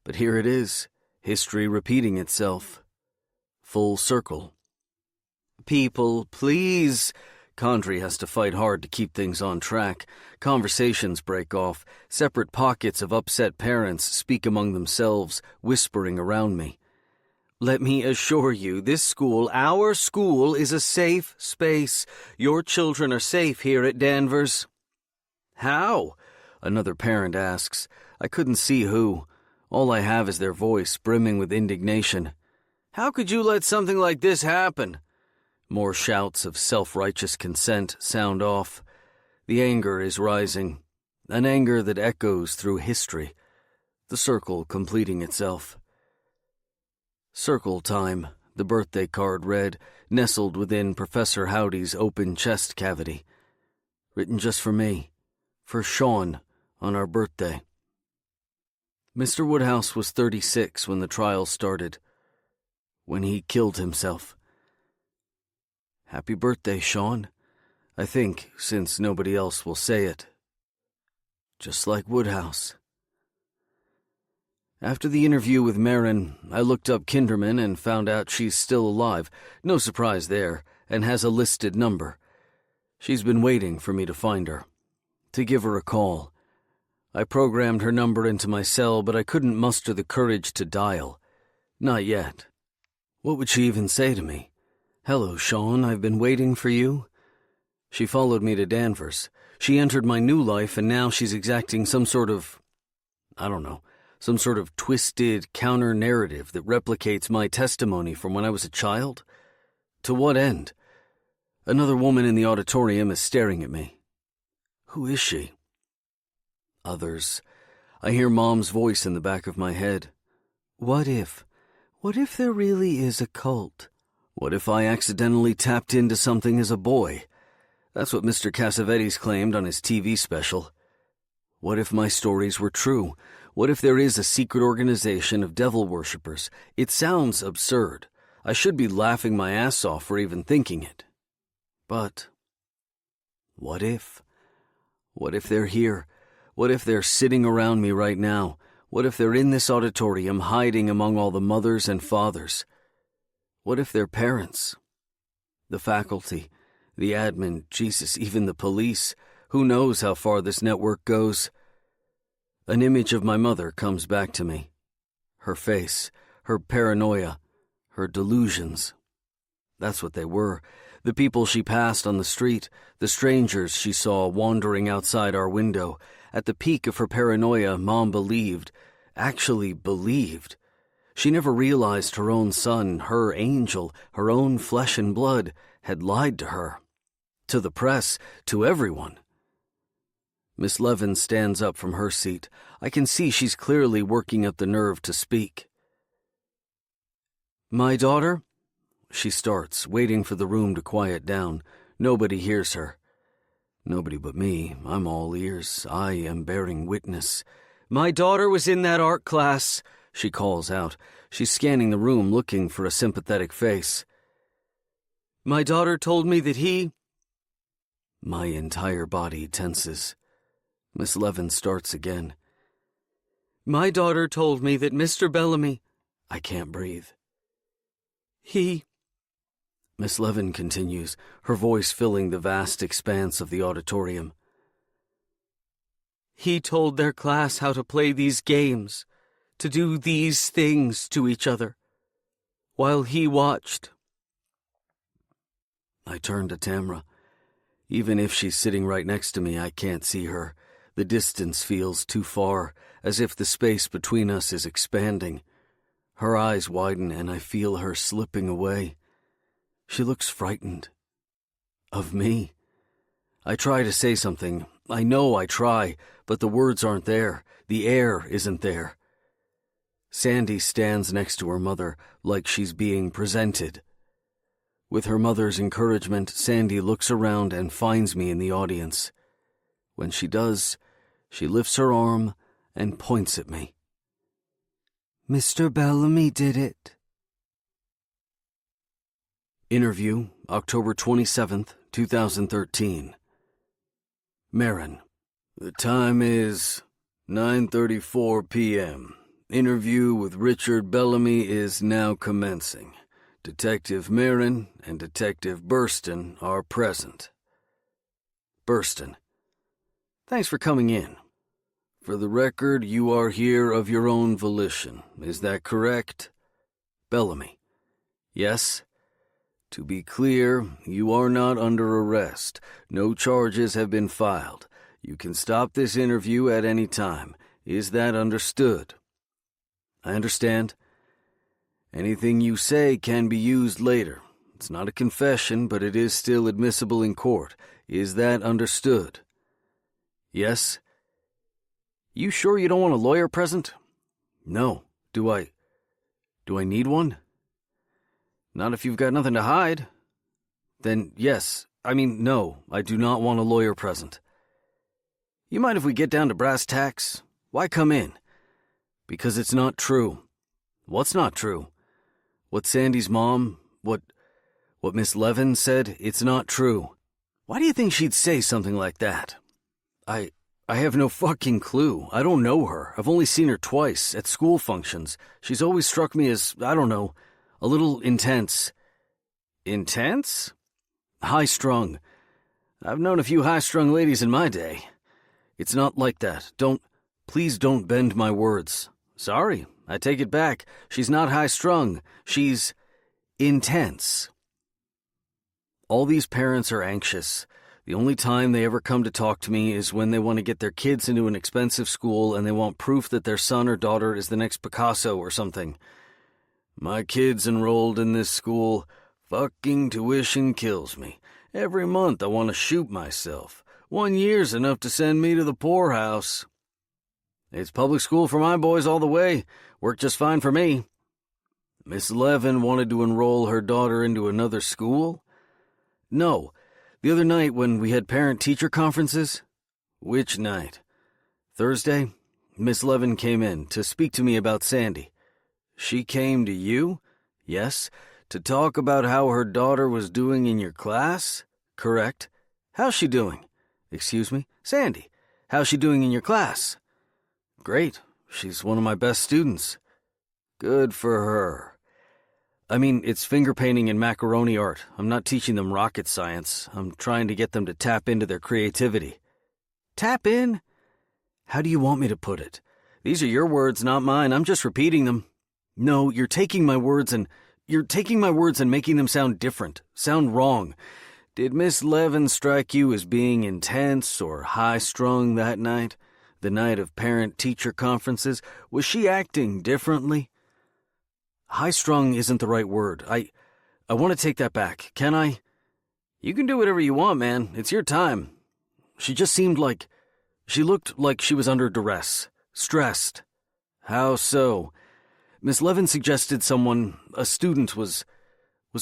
But here it is, history repeating itself. Full circle. People, please. Condrey has to fight hard to keep things on track. Conversations break off. Separate pockets of upset parents speak among themselves, whispering around me. Let me assure you, this school, our school, is a safe space. Your children are safe here at Danvers. How? Another parent asks. I couldn't see who. All I have is their voice, brimming with indignation. How could you let something like this happen? More shouts of self-righteous consent sound off. The anger is rising. an anger that echoes through history, the circle completing itself. Circle time, the birthday card read, nestled within Professor Howdy's open chest cavity. Written just for me, for Sean, on our birthday. Mr. Woodhouse was 36 when the trial started, when he killed himself. Happy birthday, Sean, I think, since nobody else will say it. Just like Woodhouse. After the interview with Marin, I looked up Kinderman and found out she's still alive. No surprise there, and has a listed number. She's been waiting for me to find her, to give her a call. I programmed her number into my cell, but I couldn't muster the courage to dial. Not yet. What would she even say to me? Hello, Sean, I've been waiting for you. She followed me to Danvers. She entered my new life, and now she's exacting some sort of, some sort of twisted counter-narrative that replicates my testimony from when I was a child? To what end? Another woman in the auditorium is staring at me. Who is she? Others. I hear Mom's voice in the back of my head. What if there really is a cult? What if I accidentally tapped into something as a boy? That's what Mr. Cassavetes claimed on his TV special. What if my stories were true? What if there is a secret organization of devil worshippers? It sounds absurd. I should be laughing my ass off for even thinking it. But what if? What if they're here? What if they're sitting around me right now? What if they're in this auditorium hiding among all the mothers and fathers? What if they're parents? The faculty, the admin, Jesus, even the police. Who knows how far this network goes? An image of my mother comes back to me. Her face, her paranoia, her delusions. That's what they were. The people she passed on the street, the strangers she saw wandering outside our window. At the peak of her paranoia, Mom believed, actually believed. She never realized her own son, her angel, her own flesh and blood, had lied to her. To the press, to everyone. Miss Levin stands up from her seat. I can see she's clearly working up the nerve to speak. My daughter? She starts, waiting for the room to quiet down. Nobody hears her. Nobody but me. I'm all ears. I am bearing witness. My daughter was in that art class, she calls out. She's scanning the room, looking for a sympathetic face. My daughter told me that he... My entire body tenses. Miss Levin starts again. My daughter told me that Mr. Bellamy... I can't breathe. He... Miss Levin continues, her voice filling the vast expanse of the auditorium. He told their class how to play these games, to do these things to each other, while he watched. I turn to Tamra. Even if she's sitting right next to me, I can't see her. The distance feels too far, as if the space between us is expanding. Her eyes widen, and I feel her slipping away. She looks frightened. Of me. I try to say something. I know I try, but the words aren't there. The air isn't there. Sandy stands next to her mother, like she's being presented. With her mother's encouragement, Sandy looks around and finds me in the audience. When she does, she lifts her arm and points at me. Mr. Bellamy did it. Interview, October 27th, 2013. Marin. The time is 9:34 p.m. Interview with Richard Bellamy is now commencing. Detective Marin and Detective Burston are present. Burston. Thanks for coming in. For the record, you are here of your own volition. Is that correct? Bellamy. Yes. To be clear, you are not under arrest. No charges have been filed. You can stop this interview at any time. Is that understood? I understand. Anything you say can be used later. It's not a confession, but it is still admissible in court. Is that understood? Yes. You sure you don't want a lawyer present? No. Do I need one? Not if you've got nothing to hide. Then yes. No, I do not want a lawyer present. You mind if we get down to brass tacks? Why come in? Because it's not true. What's not true? What Sandy's mom, what Miss Levin said, it's not true. Why do you think she'd say something like that? I have no fucking clue. I don't know her. I've only seen her twice, at school functions. She's always struck me as, I don't know, a little intense. Intense? High-strung. I've known a few high-strung ladies in my day. It's not like that. Please don't bend my words. Sorry, I take it back. She's not high-strung. She's intense. All these parents are anxious. The only time they ever come to talk to me is when they want to get their kids into an expensive school and they want proof that their son or daughter is the next Picasso or something. My kid's enrolled in this school. Fucking tuition kills me. Every month I want to shoot myself. 1 year's enough to send me to the poorhouse. It's public school for my boys all the way. Worked just fine for me. Miss Levin wanted to enroll her daughter into another school? No. The other night when we had parent-teacher conferences? Which night? Thursday? Miss Levin came in to speak to me about Sandy. She came to you? Yes. To talk about how her daughter was doing in your class? Correct. How's she doing? Excuse me? Sandy, how's she doing in your class? Great. She's one of my best students. Good for her. It's finger painting and macaroni art. I'm not teaching them rocket science. I'm trying to get them to tap into their creativity. Tap in? How do you want me to put it? These are your words, not mine. I'm just repeating them. No, you're taking my words and making them sound different, sound wrong. Did Miss Levin strike you as being intense or high-strung that night? The night of parent-teacher conferences? Was she acting differently? High-strung isn't the right word. I want to take that back. Can I? You can do whatever you want, man. It's your time. She looked like she was under duress, stressed. How so? Miss Levin suggested a student was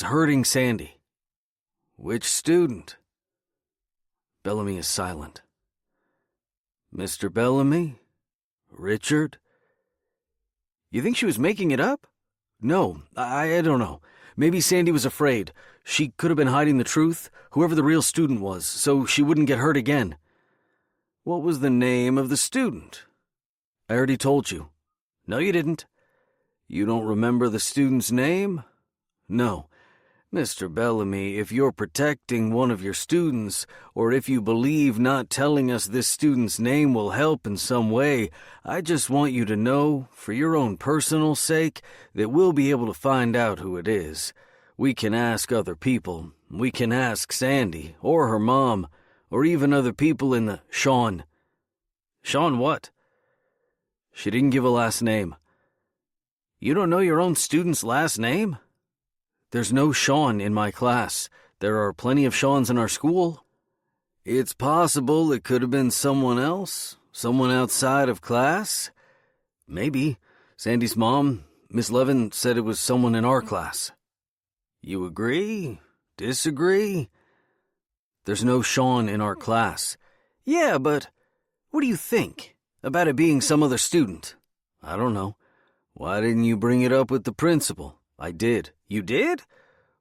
hurting Sandy. Which student? Bellamy is silent. Mr. Bellamy? Richard? You think she was making it up? No, I don't know. Maybe Sandy was afraid. She could have been hiding the truth, whoever the real student was, so she wouldn't get hurt again. What was the name of the student? I already told you. No, you didn't. You don't remember the student's name? No. Mr. Bellamy, if you're protecting one of your students, or if you believe not telling us this student's name will help in some way, I just want you to know, for your own personal sake, that we'll be able to find out who it is. We can ask other people. We can ask Sandy, or her mom, or even other people in the... Sean. Sean what? She didn't give a last name. You don't know your own student's last name? There's no Sean in my class. There are plenty of Seans in our school. It's possible it could have been someone else, someone outside of class. Maybe. Sandy's mom, Miss Levin, said it was someone in our class. You agree? Disagree? There's no Sean in our class. Yeah, but what do you think about it being some other student? I don't know. Why didn't you bring it up with the principal? I did. You did?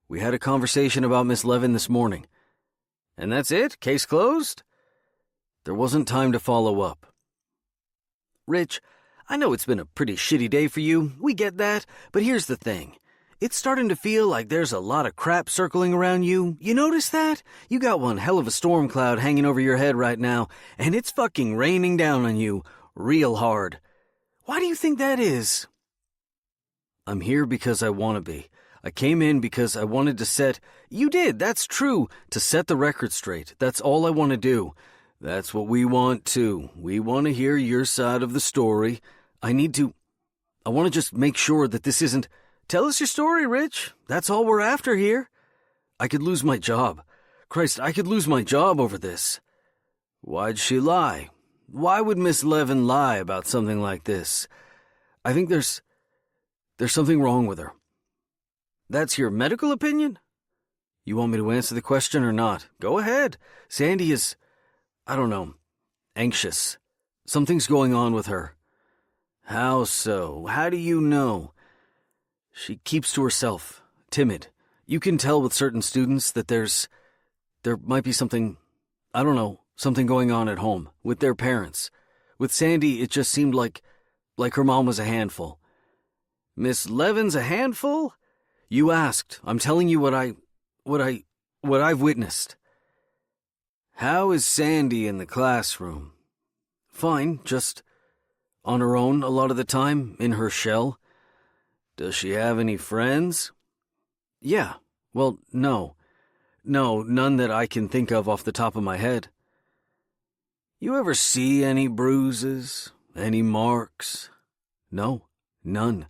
We had a conversation about Miss Levin this morning. And that's it? Case closed? There wasn't time to follow up. Rich, I know it's been a pretty shitty day for you. We get that. But here's the thing. It's starting to feel like there's a lot of crap circling around you. You notice that? You got one hell of a storm cloud hanging over your head right now, and it's fucking raining down on you real hard. Why do you think that is? I'm here because I want to be. I came in because I wanted to set... You did, that's true. To set the record straight. That's all I want to do. That's what we want too. We want to hear your side of the story. I want to just make sure that this isn't... Tell us your story, Rich. That's all we're after here. I could lose my job. Christ, I could lose my job over this. Why'd she lie? Why would Miss Levin lie about something like this? I think there's something wrong with her. That's your medical opinion? You want me to answer the question or not? Go ahead. Sandy is, I don't know, anxious. Something's going on with her. How so? How do you know? She keeps to herself, timid. You can tell with certain students that there might be something, I don't know, something going on at home, with their parents. With Sandy, it just seemed like her mom was a handful. Miss Levin's a handful? You asked. I'm telling you what I've witnessed. How is Sandy in the classroom? Fine, just on her own a lot of the time, in her shell. Does she have any friends? Yeah, well, no. No, none that I can think of off the top of my head. You ever see any bruises? Any marks? No, none.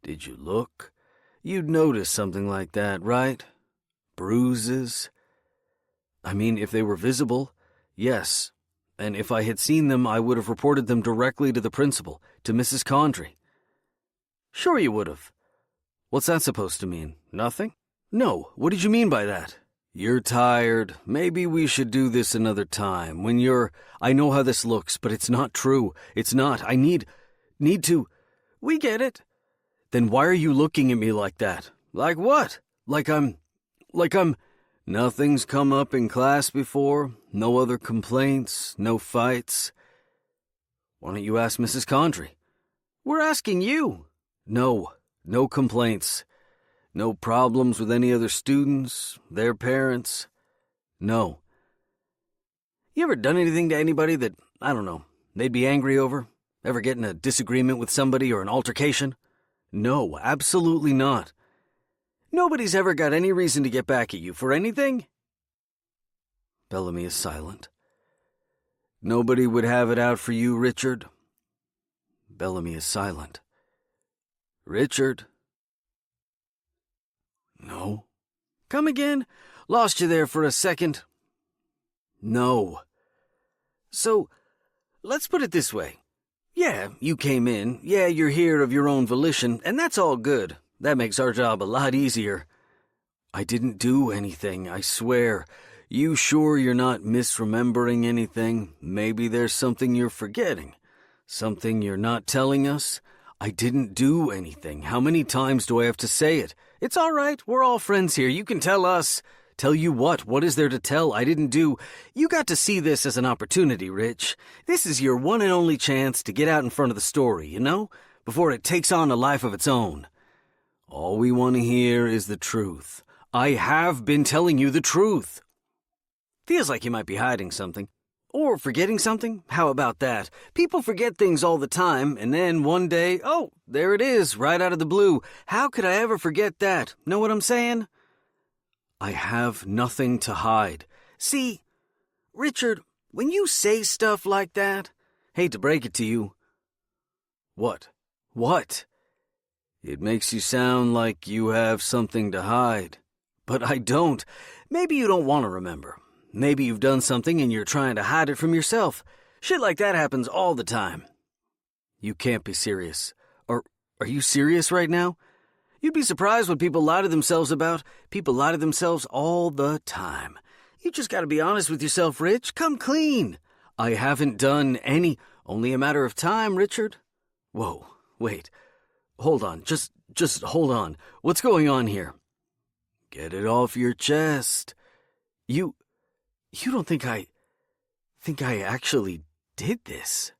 Did you look? You'd notice something like that, right? Bruises? I mean, if they were visible, yes. And if I had seen them, I would have reported them directly to the principal, to Mrs. Condry. Sure you would have. What's that supposed to mean? Nothing? No, what did you mean by that? You're tired. Maybe we should do this another time. I know how this looks, but it's not true. It's not. I need to... We get it. Then why are you looking at me like that? Like what? Like I'm... Nothing's come up in class before? No other complaints? No fights? Why don't you ask Mrs. Condry? We're asking you. No complaints. No problems with any other students, their parents. No. You ever done anything to anybody that, I don't know, they'd be angry over? Ever get in a disagreement with somebody or an altercation? No, absolutely not. Nobody's ever got any reason to get back at you for anything? Bellamy is silent. Nobody would have it out for you, Richard? Bellamy is silent. Richard? No. Come again? Lost you there for a second. No. So, let's put it this way. Yeah, you came in. Yeah, you're here of your own volition, and that's all good. That makes our job a lot easier. I didn't do anything, I swear. You sure you're not misremembering anything? Maybe there's something you're forgetting. Something you're not telling us? I didn't do anything. How many times do I have to say it? It's all right. We're all friends here. You can tell us. Tell you what? What is there to tell? I didn't do... You got to see this as an opportunity, Rich. This is your one and only chance to get out in front of the story, you know? Before it takes on a life of its own. All we want to hear is the truth. I have been telling you the truth. Feels like you might be hiding something. Or forgetting something? How about that? People forget things all the time, and then one day, oh, there it is, right out of the blue. How could I ever forget that? Know what I'm saying? I have nothing to hide. See, Richard, when you say stuff like that, hate to break it to you. What? What? It makes you sound like you have something to hide. But I don't. Maybe you don't want to remember. Maybe you've done something and you're trying to hide it from yourself. Shit like that happens all the time. You can't be serious. Or are you serious right now? You'd be surprised what people lie to themselves about. People lie to themselves all the time. You just gotta be honest with yourself, Rich. Come clean. I haven't done any... Only a matter of time, Richard. Whoa, wait. Hold on, just hold on. What's going on here? Get it off your chest. You don't think I actually did this?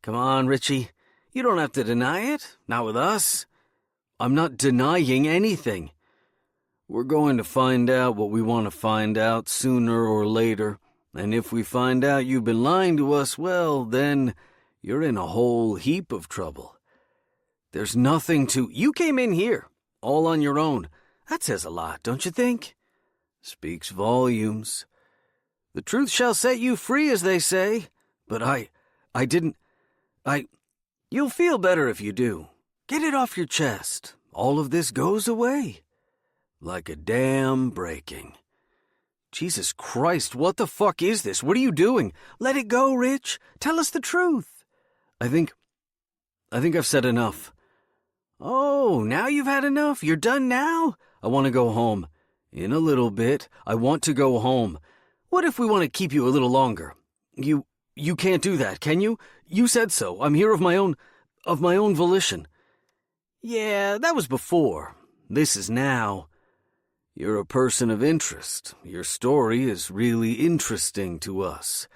Come on, Richie. You don't have to deny it. Not with us. I'm not denying anything. We're going to find out what we want to find out sooner or later. And if we find out you've been lying to us, well, then you're in a whole heap of trouble. There's nothing to... You came in here, all on your own. That says a lot, don't you think? Speaks volumes. The truth shall set you free, as they say. But I didn't... You'll feel better if you do. Get it off your chest. All of this goes away. Like a dam breaking. Jesus Christ, what the fuck is this? What are you doing? Let it go, Rich. Tell us the truth. I think I've said enough. Oh, now you've had enough? You're done now? I want to go home. In a little bit. I want to go home. What if we want to keep you a little longer? You can't do that, can you? You said so. I'm here of my own volition. Yeah, that was before. This is now. You're a person of interest. Your story is really interesting to us.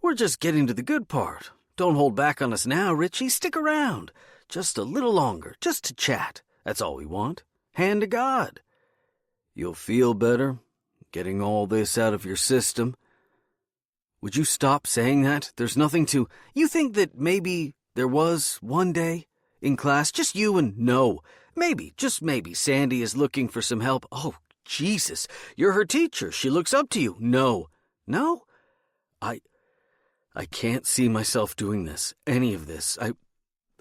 We're just getting to the good part. Don't hold back on us now, Richie. Stick around. Just a little longer, just to chat. That's all we want. Hand to God. You'll feel better, getting all this out of your system. Would you stop saying that? There's nothing to... You think that maybe there was one day in class, just you and... No, maybe, just maybe, Sandy is looking for some help. Oh, Jesus, you're her teacher. She looks up to you. No. No? I can't see myself doing this, any of this.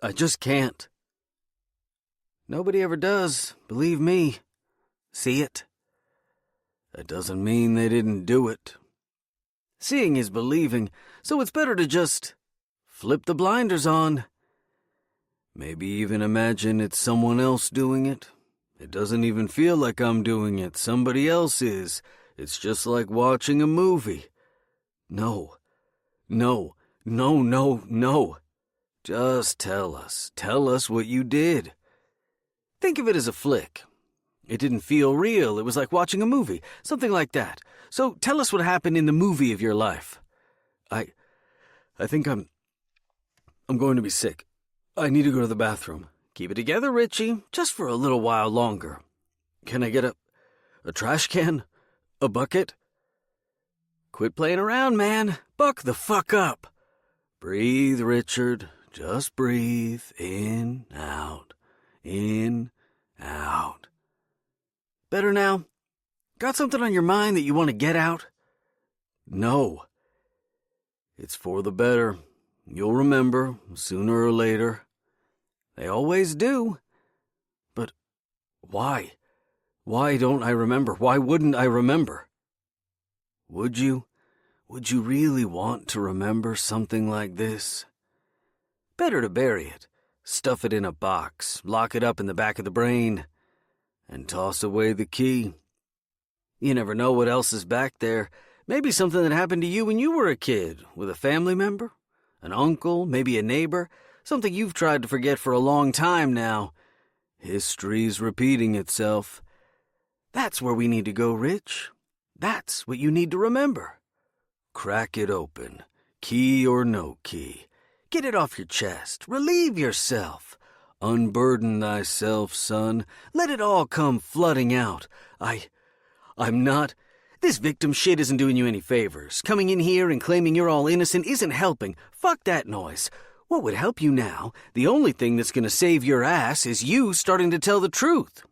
I just can't. Nobody ever does, believe me. See it? That doesn't mean they didn't do it. Seeing is believing, so it's better to just flip the blinders on. Maybe even imagine it's someone else doing it. It doesn't even feel like I'm doing it. Somebody else is. It's just like watching a movie. No. Just tell us what you did. Think of it as a flick. It didn't feel real. It was like watching a movie, something like that. So tell us what happened in the movie of your life. I think I'm going to be sick. I need to go to the bathroom. Keep it together, Richie, just for a little while longer. Can I get a trash can? A bucket? Quit playing around, man. Buck the fuck up. Breathe, Richard. Just breathe. In, out. In, out. Better now? Got something on your mind that you want to get out? No. It's for the better. You'll remember, sooner or later. They always do. But why? Why don't I remember? Why wouldn't I remember? Would you? Would you really want to remember something like this? Better to bury it, stuff it in a box, lock it up in the back of the brain, and toss away the key. You never know what else is back there. Maybe something that happened to you when you were a kid, with a family member, an uncle, maybe a neighbor, something you've tried to forget for a long time now. History's repeating itself. That's where we need to go, Rich. That's what you need to remember. Crack it open, key or no key. Get it off your chest. Relieve yourself. Unburden thyself, son. Let it all come flooding out. I'm not... This victim shit isn't doing you any favors. Coming in here and claiming you're all innocent isn't helping. Fuck that noise. What would help you now? The only thing that's gonna save your ass is you starting to tell the truth.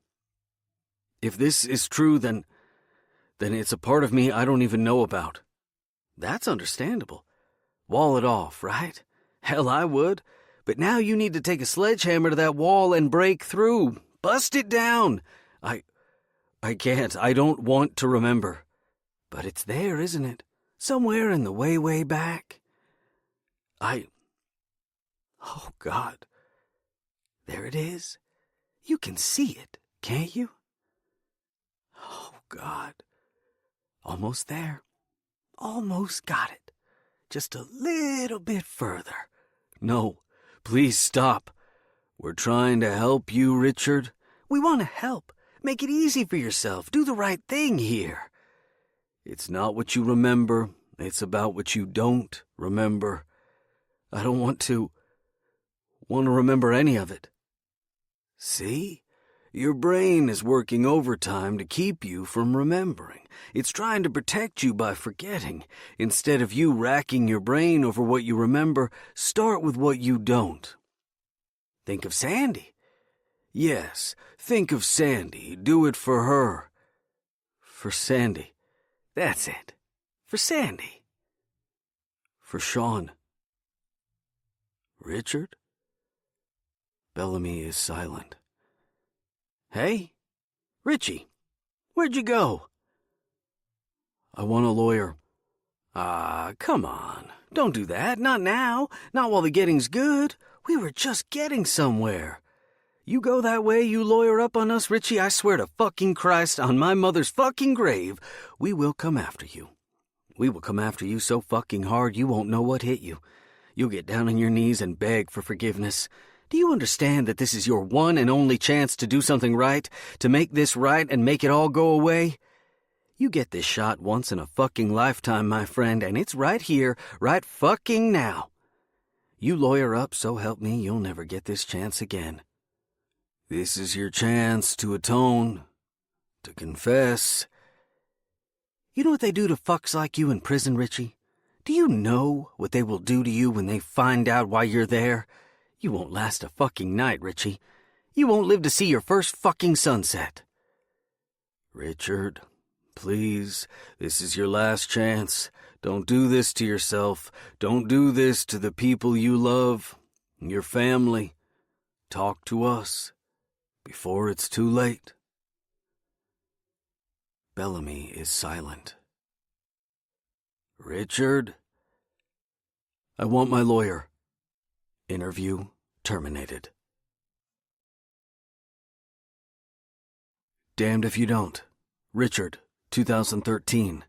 If this is true, then it's a part of me I don't even know about. That's understandable. Wall it off, right? Hell, I would. But now you need to take a sledgehammer to that wall and break through. Bust it down. I can't. I don't want to remember. But it's there, isn't it? Somewhere in the way back. Oh, God. There it is. You can see it, can't you? Oh, God. Almost there. Almost got it. Just a little bit further. No, please stop. We're trying to help you, Richard. We want to help. Make it easy for yourself. Do the right thing here. It's not what you remember. It's about what you don't remember. I don't want to remember any of it. See? Your brain is working overtime to keep you from remembering. It's trying to protect you by forgetting. Instead of you racking your brain over what you remember, start with what you don't. Think of Sandy. Yes, think of Sandy. Do it for her. For Sandy. That's it. For Sandy. For Sean. Richard? Bellamy is silent. Hey? Richie, where'd you go? I want a lawyer. Ah, come on. Don't do that. Not now. Not while the getting's good. We were just getting somewhere. You go that way, you lawyer up on us, Richie, I swear to fucking Christ on my mother's fucking grave, we will come after you. We will come after you so fucking hard you won't know what hit you. You'll get down on your knees and beg for forgiveness. Do you understand that this is your one and only chance to do something right, to make this right and make it all go away? You get this shot once in a fucking lifetime, my friend, and it's right here, right fucking now. You lawyer up, so help me, you'll never get this chance again. This is your chance to atone, to confess. You know what they do to fucks like you in prison, Richie? Do you know what they will do to you when they find out why you're there? You won't last a fucking night, Richie. You won't live to see your first fucking sunset. Richard, please, this is your last chance. Don't do this to yourself. Don't do this to the people you love, your family. Talk to us before it's too late. Bellamy is silent. Richard? I want my lawyer. Interview terminated. Damned if you don't. Richard, 2013.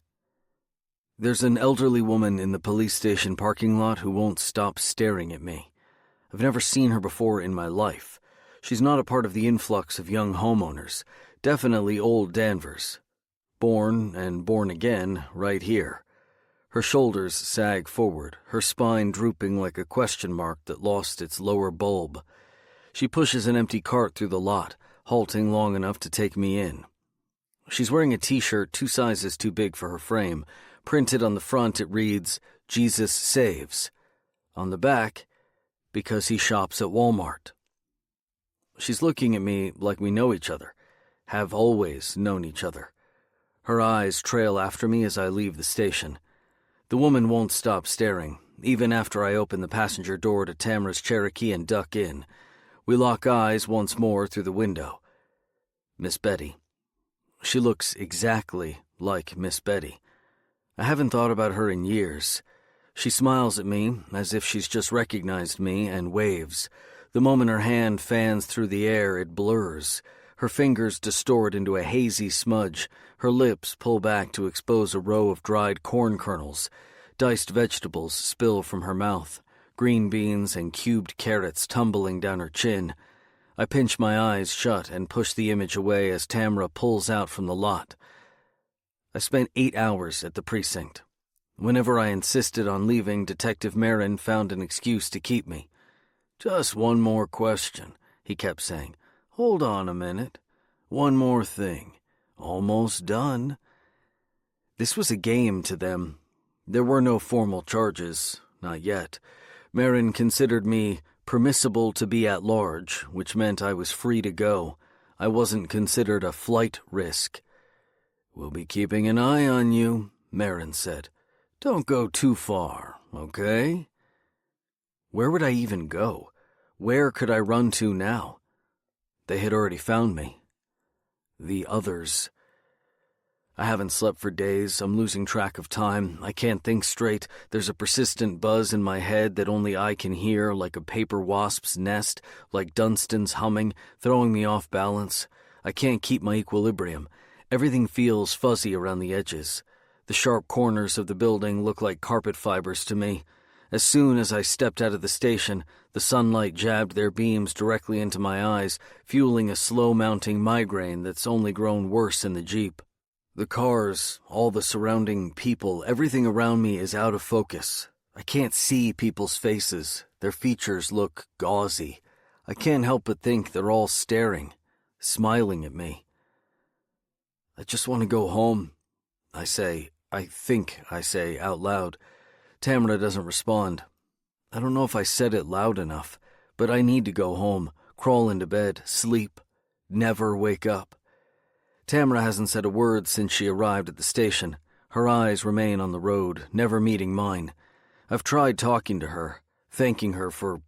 There's an elderly woman in the police station parking lot who won't stop staring at me. I've never seen her before in my life. She's not a part of the influx of young homeowners, definitely old Danvers. Born and born again right here. Her shoulders sag forward, her spine drooping like a question mark that lost its lower bulb. She pushes an empty cart through the lot, halting long enough to take me in. She's wearing a t-shirt 2 sizes too big for her frame. Printed on the front it reads, Jesus Saves. On the back, because he shops at Walmart. She's looking at me like we know each other, have always known each other. Her eyes trail after me as I leave the station. The woman won't stop staring, even after I open the passenger door to Tamara's Cherokee and duck in. We lock eyes once more through the window. Miss Betty. She looks exactly like Miss Betty. I haven't thought about her in years. She smiles at me as if she's just recognized me and waves. The moment her hand fans through the air, it blurs. Her fingers distort into a hazy smudge. Her lips pull back to expose a row of dried corn kernels. Diced vegetables spill from her mouth. Green beans and cubed carrots tumbling down her chin. I pinch my eyes shut and push the image away as Tamara pulls out from the lot. I spent 8 hours at the precinct. Whenever I insisted on leaving, Detective Marin found an excuse to keep me. Just one more question, he kept saying. Hold on a minute. One more thing. Almost done. This was a game to them. There were no formal charges, not yet. Marin considered me permissible to be at large, which meant I was free to go. I wasn't considered a flight risk. We'll be keeping an eye on you, Marin said. Don't go too far, okay? Where would I even go? Where could I run to now? They had already found me. The others. I haven't slept for days. I'm losing track of time. I can't think straight. There's a persistent buzz in my head that only I can hear, like a paper wasp's nest, like Dunstan's humming, throwing me off balance. I can't keep my equilibrium. Everything feels fuzzy around the edges. The sharp corners of the building look like carpet fibers to me. As soon as I stepped out of the station, the sunlight jabbed their beams directly into my eyes, fueling a slow-mounting migraine that's only grown worse in the Jeep. The cars, all the surrounding people, everything around me is out of focus. I can't see people's faces. Their features look gauzy. I can't help but think they're all staring, smiling at me. I just want to go home, I say. I think I say out loud. Tamara doesn't respond. I don't know if I said it loud enough, but I need to go home, crawl into bed, sleep, never wake up. Tamara hasn't said a word since she arrived at the station. Her eyes remain on the road, never meeting mine. I've tried talking to her, thanking her for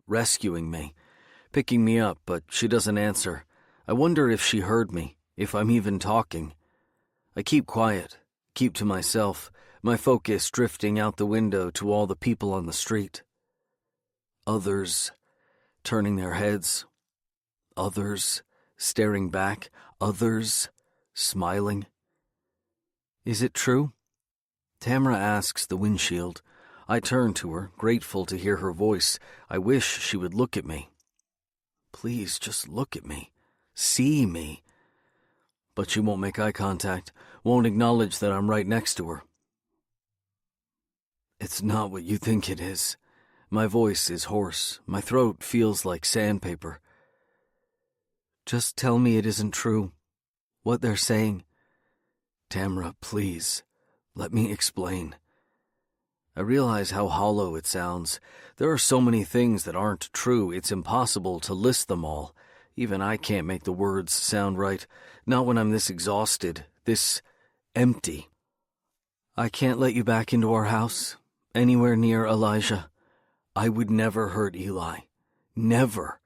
rescuing me, picking me up, but she doesn't answer. I wonder if she heard me, if I'm even talking. I keep quiet, keep to myself, my focus drifting out the window to all the people on the street. Others turning their heads, others staring back, others smiling. Is it true? Tamra asks the windshield. I turn to her, grateful to hear her voice. I wish she would look at me. Please, just look at me. See me. But she won't make eye contact, won't acknowledge that I'm right next to her. It's not what you think it is. My voice is hoarse. My throat feels like sandpaper. Just tell me it isn't true. What they're saying. Tamra, please, let me explain. I realize how hollow it sounds. There are so many things that aren't true, it's impossible to list them all. Even I can't make the words sound right, not when I'm this exhausted, this empty. I can't let you back into our house, anywhere near Elijah. I would never hurt Eli. Never.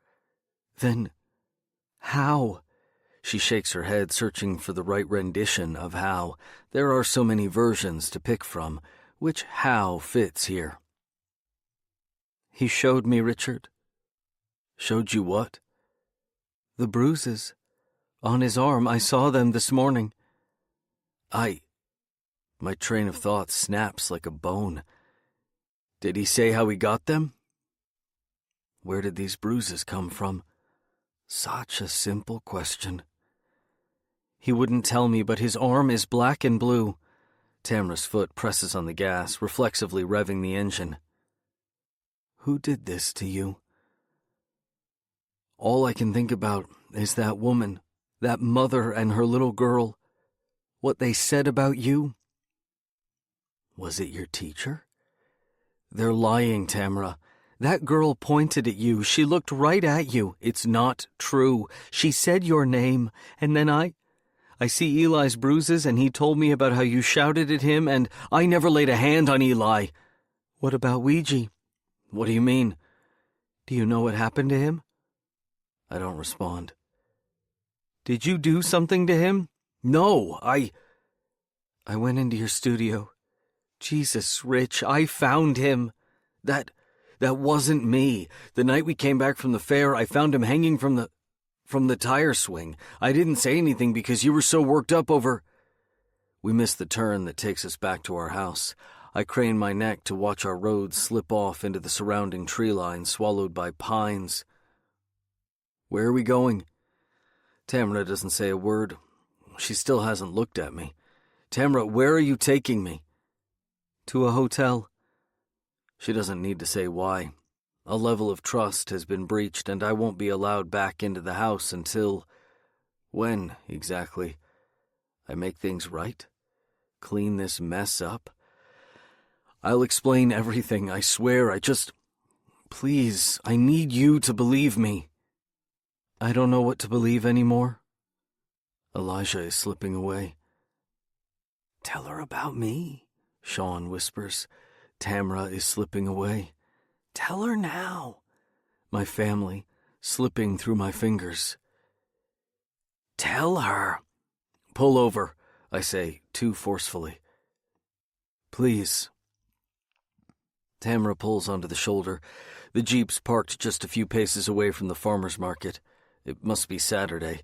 Then, how? She shakes her head, searching for the right rendition of how. There are so many versions to pick from. Which how fits here? He showed me, Richard. Showed you what? The bruises. On his arm, I saw them this morning. My train of thought snaps like a bone. Did he say how he got them? Where did these bruises come from? Such a simple question. He wouldn't tell me, but his arm is black and blue. Tamra's foot presses on the gas, reflexively revving the engine. Who did this to you? All I can think about is that woman, that mother and her little girl. What they said about you. Was it your teacher? They're lying, Tamra. That girl pointed at you. She looked right at you. It's not true. She said your name, and then I see Eli's bruises, and he told me about how you shouted at him, and I never laid a hand on Eli. What about Ouija? What do you mean? Do you know what happened to him? I don't respond. Did you do something to him? No, I went into your studio. Jesus, Rich, I found him. That wasn't me. The night we came back from the fair, I found him hanging from the tire swing. I didn't say anything because you were so worked up over... We miss the turn that takes us back to our house. I crane my neck to watch our road slip off into the surrounding tree line swallowed by pines. Where are we going? Tamra doesn't say a word. She still hasn't looked at me. Tamra, where are you taking me? To a hotel. She doesn't need to say why. A level of trust has been breached, and I won't be allowed back into the house until... When, exactly? I make things right? Clean this mess up? I'll explain everything, I swear. Please, I need you to believe me. I don't know what to believe anymore. Elijah is slipping away. Tell her about me, Sean whispers. Tamra is slipping away. Tell her now. My family, slipping through my fingers. Tell her. Pull over, I say, too forcefully. Please. Tamra pulls onto the shoulder. The Jeep's parked just a few paces away from the farmer's market. It must be Saturday.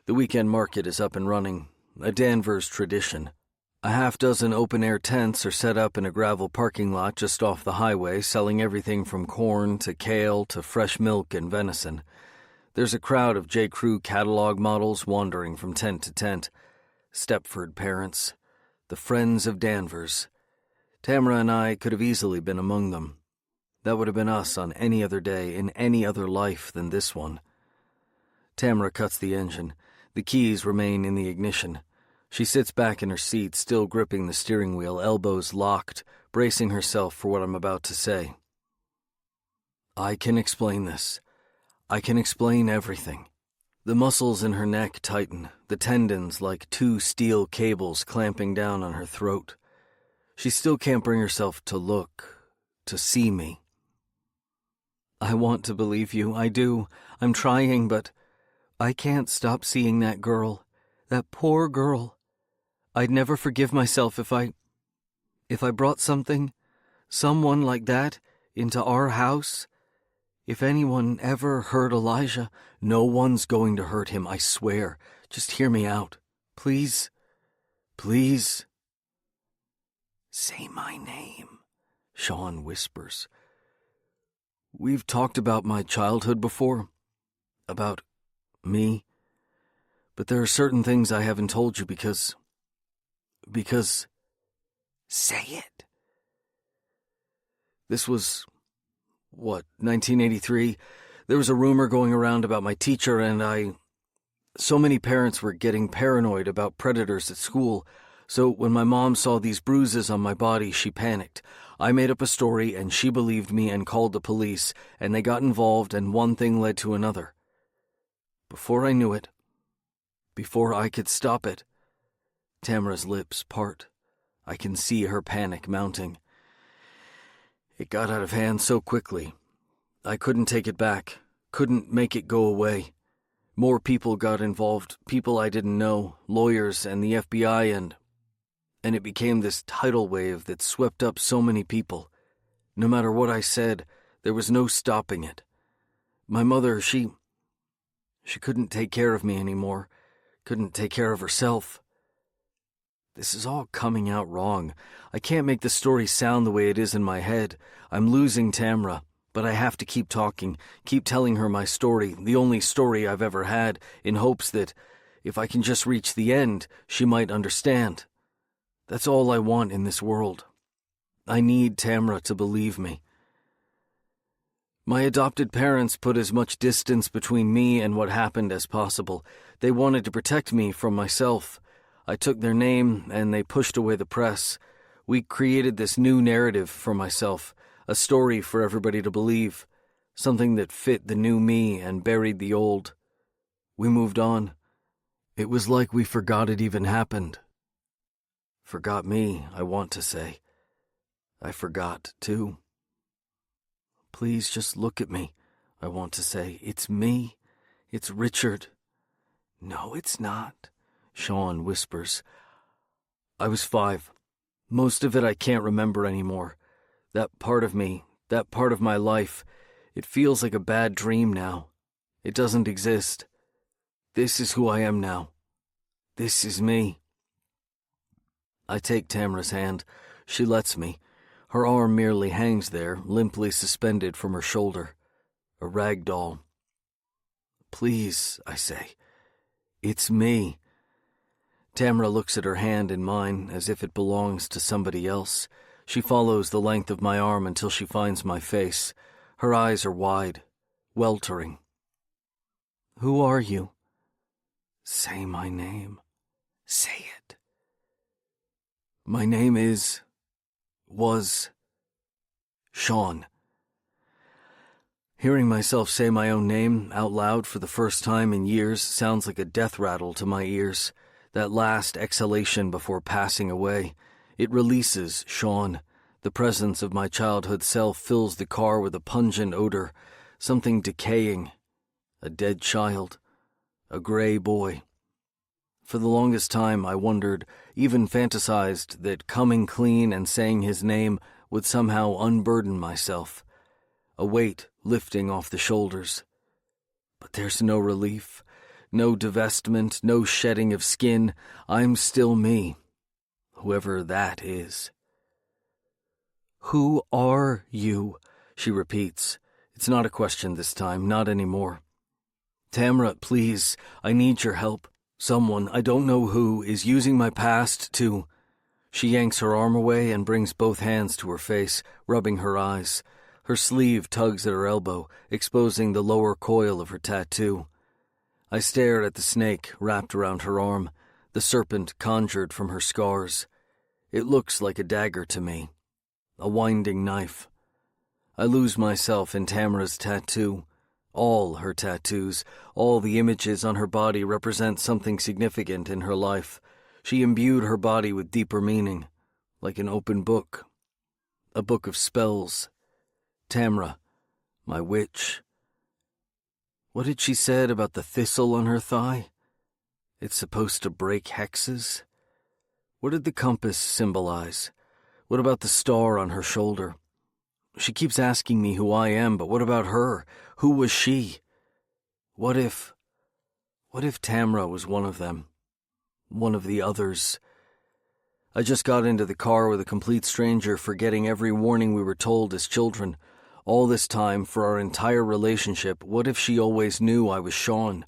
The weekend market is up and running, a Danvers tradition. A half-dozen open-air tents are set up in a gravel parking lot just off the highway, selling everything from corn to kale to fresh milk and venison. There's a crowd of J. Crew catalog models wandering from tent to tent. Stepford parents, the friends of Danvers. Tamra and I could have easily been among them. That would have been us on any other day in any other life than this one. Tamra cuts the engine. The keys remain in the ignition. She sits back in her seat, still gripping the steering wheel, elbows locked, bracing herself for what I'm about to say. I can explain this. I can explain everything. The muscles in her neck tighten, the tendons like two steel cables clamping down on her throat. She still can't bring herself to look, to see me. I want to believe you, I do. I'm trying, but I can't stop seeing that girl, that poor girl. I'd never forgive myself if I brought someone like that into our house. If anyone ever hurt Elijah, no one's going to hurt him, I swear. Just hear me out. Please, please. Say my name, Sean whispers. We've talked about my childhood before, about me, but there are certain things I haven't told you because... Say it. This was, 1983? There was a rumor going around about my teacher and so many parents were getting paranoid about predators at school, so when my mom saw these bruises on my body, she panicked. I made up a story and she believed me and called the police, and they got involved and one thing led to another. Before I knew it, before I could stop it, Tamara's lips part. I can see her panic mounting. It got out of hand so quickly. I couldn't take it back, couldn't make it go away. More people got involved, people I didn't know, lawyers and the FBI, and it became this tidal wave that swept up so many people. No matter what I said, there was no stopping it. My mother, she couldn't take care of me anymore, couldn't take care of herself. This is all coming out wrong. I can't make the story sound the way it is in my head. I'm losing Tamara, but I have to keep talking, keep telling her my story, the only story I've ever had, in hopes that, if I can just reach the end, she might understand. That's all I want in this world. I need Tamara to believe me. My adopted parents put as much distance between me and what happened as possible. They wanted to protect me from myself. I took their name, and they pushed away the press. We created this new narrative for myself, a story for everybody to believe, something that fit the new me and buried the old. We moved on. It was like we forgot it even happened. Forgot me, I want to say. I forgot, too. Please just look at me, I want to say. It's me. It's Richard. No, it's not, Sean whispers. I was 5. Most of it I can't remember anymore. That part of me, that part of my life, it feels like a bad dream now. It doesn't exist. This is who I am now. This is me. I take Tamara's hand. She lets me. Her arm merely hangs there, limply suspended from her shoulder. A rag doll. Please, I say. It's me. Tamara looks at her hand in mine as if it belongs to somebody else. She follows the length of my arm until she finds my face. Her eyes are wide, weltering. Who are you? Say my name. Say it. My name was Sean. Hearing myself say my own name out loud for the first time in years sounds like a death rattle to my ears. That last exhalation before passing away. It releases Sean. The presence of my childhood self fills the car with a pungent odor, something decaying. A dead child. A gray boy. For the longest time I wondered, even fantasized, that coming clean and saying his name would somehow unburden myself. A weight lifting off the shoulders. But there's no relief. No divestment, no shedding of skin. I'm still me, whoever that is. Who are you? She repeats. It's not a question this time, not anymore. Tamara, please, I need your help. Someone, I don't know who, is using my past to... She yanks her arm away and brings both hands to her face, rubbing her eyes. Her sleeve tugs at her elbow, exposing the lower coil of her tattoo. I stared at the snake wrapped around her arm, the serpent conjured from her scars. It looks like a dagger to me, a winding knife. I lose myself in Tamara's tattoo. All her tattoos, all the images on her body represent something significant in her life. She imbued her body with deeper meaning, like an open book. A book of spells. Tamara, my witch. What had she said about the thistle on her thigh? It's supposed to break hexes? What did the compass symbolize? What about the star on her shoulder? She keeps asking me who I am, but what about her? Who was she? What if Tamra was one of them? One of the others? I just got into the car with a complete stranger, forgetting every warning we were told as children. All this time, for our entire relationship, what if she always knew I was Sean?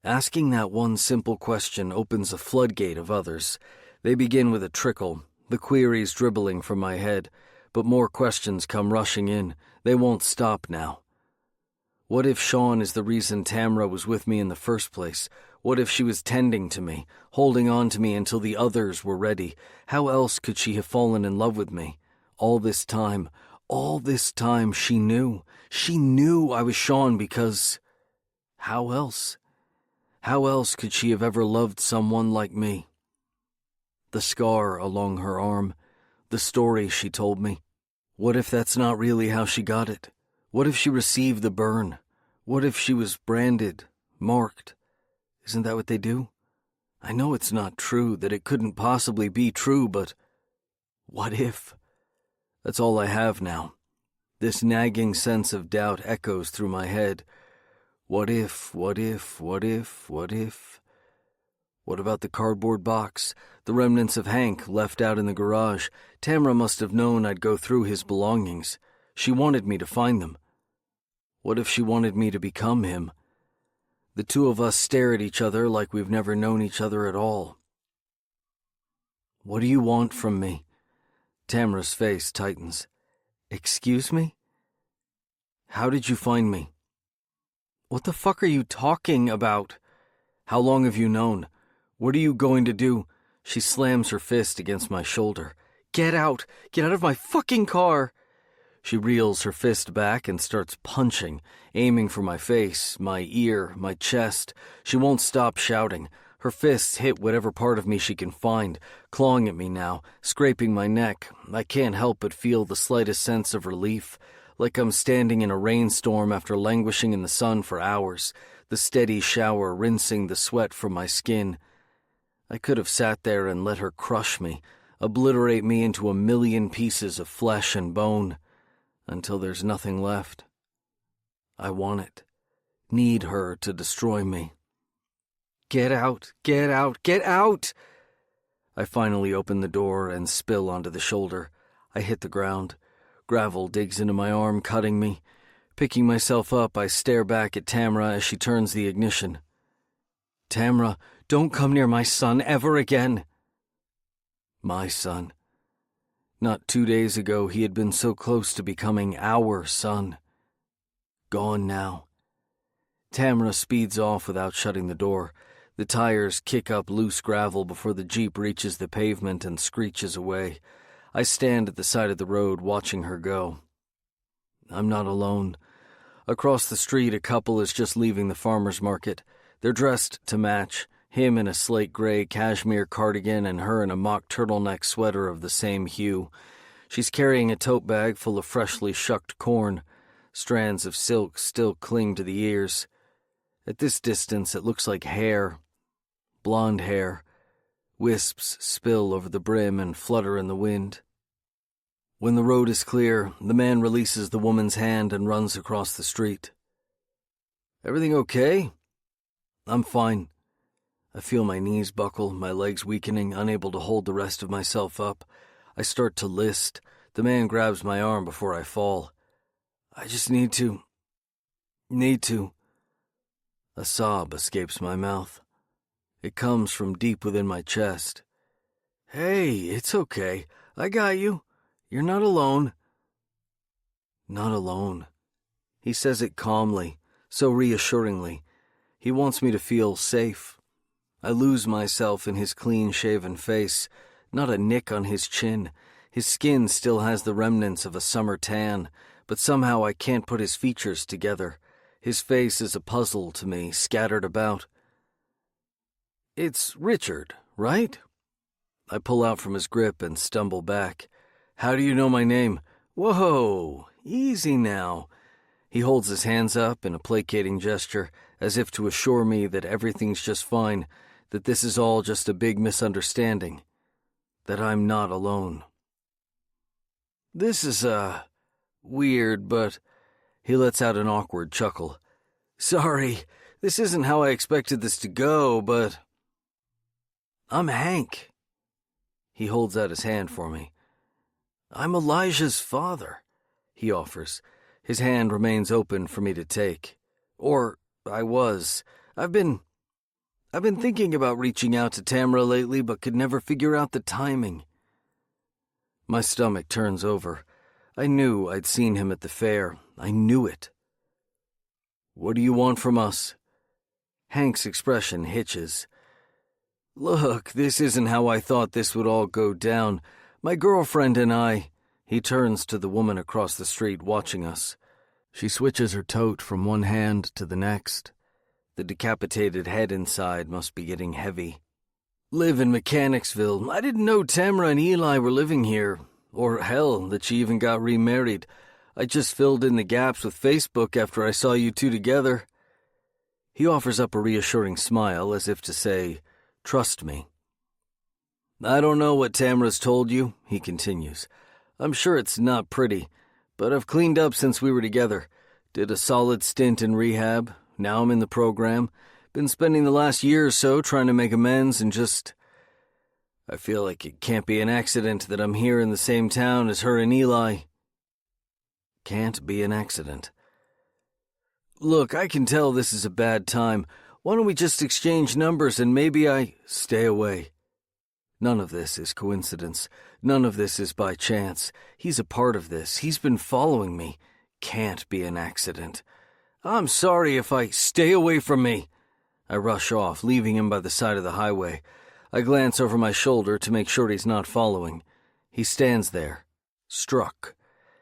Asking that one simple question opens a floodgate of others. They begin with a trickle, the queries dribbling from my head, but more questions come rushing in. They won't stop now. What if Sean is the reason Tamra was with me in the first place? What if she was tending to me, holding on to me until the others were ready? How else could she have fallen in love with me? All this time she knew. She knew I was Sean because... How else? How else could she have ever loved someone like me? The scar along her arm, the story she told me. What if that's not really how she got it? What if she received the burn? What if she was branded, marked? Isn't that what they do? I know it's not true, that it couldn't possibly be true, but what if? That's all I have now. This nagging sense of doubt echoes through my head. What if, what if, what if, what if? What about the cardboard box, the remnants of Hank left out in the garage? Tamra must have known I'd go through his belongings. She wanted me to find them. What if she wanted me to become him? The two of us stare at each other like we've never known each other at all. What do you want from me? Tamra's face tightens. Excuse me? How did you find me? What the fuck are you talking about? How long have you known? What are you going to do? She slams her fist against my shoulder. Get out! Get out of my fucking car! She reels her fist back and starts punching, aiming for my face, my ear, my chest. She won't stop shouting. Her fists hit whatever part of me she can find, clawing at me now, scraping my neck. I can't help but feel the slightest sense of relief, like I'm standing in a rainstorm after languishing in the sun for hours, the steady shower rinsing the sweat from my skin. I could have sat there and let her crush me, obliterate me into a million pieces of flesh and bone, until there's nothing left. I want it, need her to destroy me. Get out, get out, get out! I finally open the door and spill onto the shoulder. I hit the ground. Gravel digs into my arm, cutting me. Picking myself up, I stare back at Tamra as she turns the ignition. Tamra, don't come near my son ever again. My son. Not 2 days ago, he had been so close to becoming our son. Gone now. Tamra speeds off without shutting the door. The tires kick up loose gravel before the Jeep reaches the pavement and screeches away. I stand at the side of the road watching her go. I'm not alone. Across the street, a couple is just leaving the farmer's market. They're dressed to match, him in a slate gray cashmere cardigan and her in a mock turtleneck sweater of the same hue. She's carrying a tote bag full of freshly shucked corn. Strands of silk still cling to the ears. At this distance, it looks like hair. Blonde hair. Wisps spill over the brim and flutter in the wind. When the road is clear, the man releases the woman's hand and runs across the street. Everything okay? I'm fine. I feel my knees buckle, my legs weakening, unable to hold the rest of myself up. I start to list. The man grabs my arm before I fall. I just need to. A sob escapes my mouth. It comes from deep within my chest. Hey, it's okay. I got you. You're not alone. Not alone. He says it calmly, so reassuringly. He wants me to feel safe. I lose myself in his clean-shaven face, not a nick on his chin. His skin still has the remnants of a summer tan, but somehow I can't put his features together. His face is a puzzle to me, scattered about. It's Richard, right? I pull out from his grip and stumble back. How do you know my name? Whoa, easy now. He holds his hands up in a placating gesture, as if to assure me that everything's just fine, that this is all just a big misunderstanding. that I'm not alone. This is, weird, but he lets out an awkward chuckle. Sorry, this isn't how I expected this to go, but I'm Hank. He holds out his hand for me. I'm Elijah's father, he offers. His hand remains open for me to take. Or I was. I've been thinking about reaching out to Tamara lately, but could never figure out the timing. My stomach turns over. I knew I'd seen him at the fair. I knew it. What do you want from us? Hank's expression hitches. Look, this isn't how I thought this would all go down. My girlfriend and I... He turns to the woman across the street watching us. She switches her tote from one hand to the next. The decapitated head inside must be getting heavy. Live in Mechanicsville. I didn't know Tamara and Eli were living here. Or hell, that she even got remarried. I just filled in the gaps with Facebook after I saw you two together. He offers up a reassuring smile as if to say, trust me. I don't know what Tamara's told you, he continues. I'm sure it's not pretty, but I've cleaned up since we were together. Did a solid stint in rehab. Now I'm in the program. Been spending the last year or so trying to make amends and just... I feel like it can't be an accident that I'm here in the same town as her and Eli. Can't be an accident. Look, I can tell this is a bad time. Why don't we just exchange numbers and maybe I... Stay away. None of this is coincidence. None of this is by chance. He's a part of this. He's been following me. Can't be an accident. I'm sorry if I... Stay away from me. I rush off, leaving him by the side of the highway. I glance over my shoulder to make sure he's not following. He stands there, struck.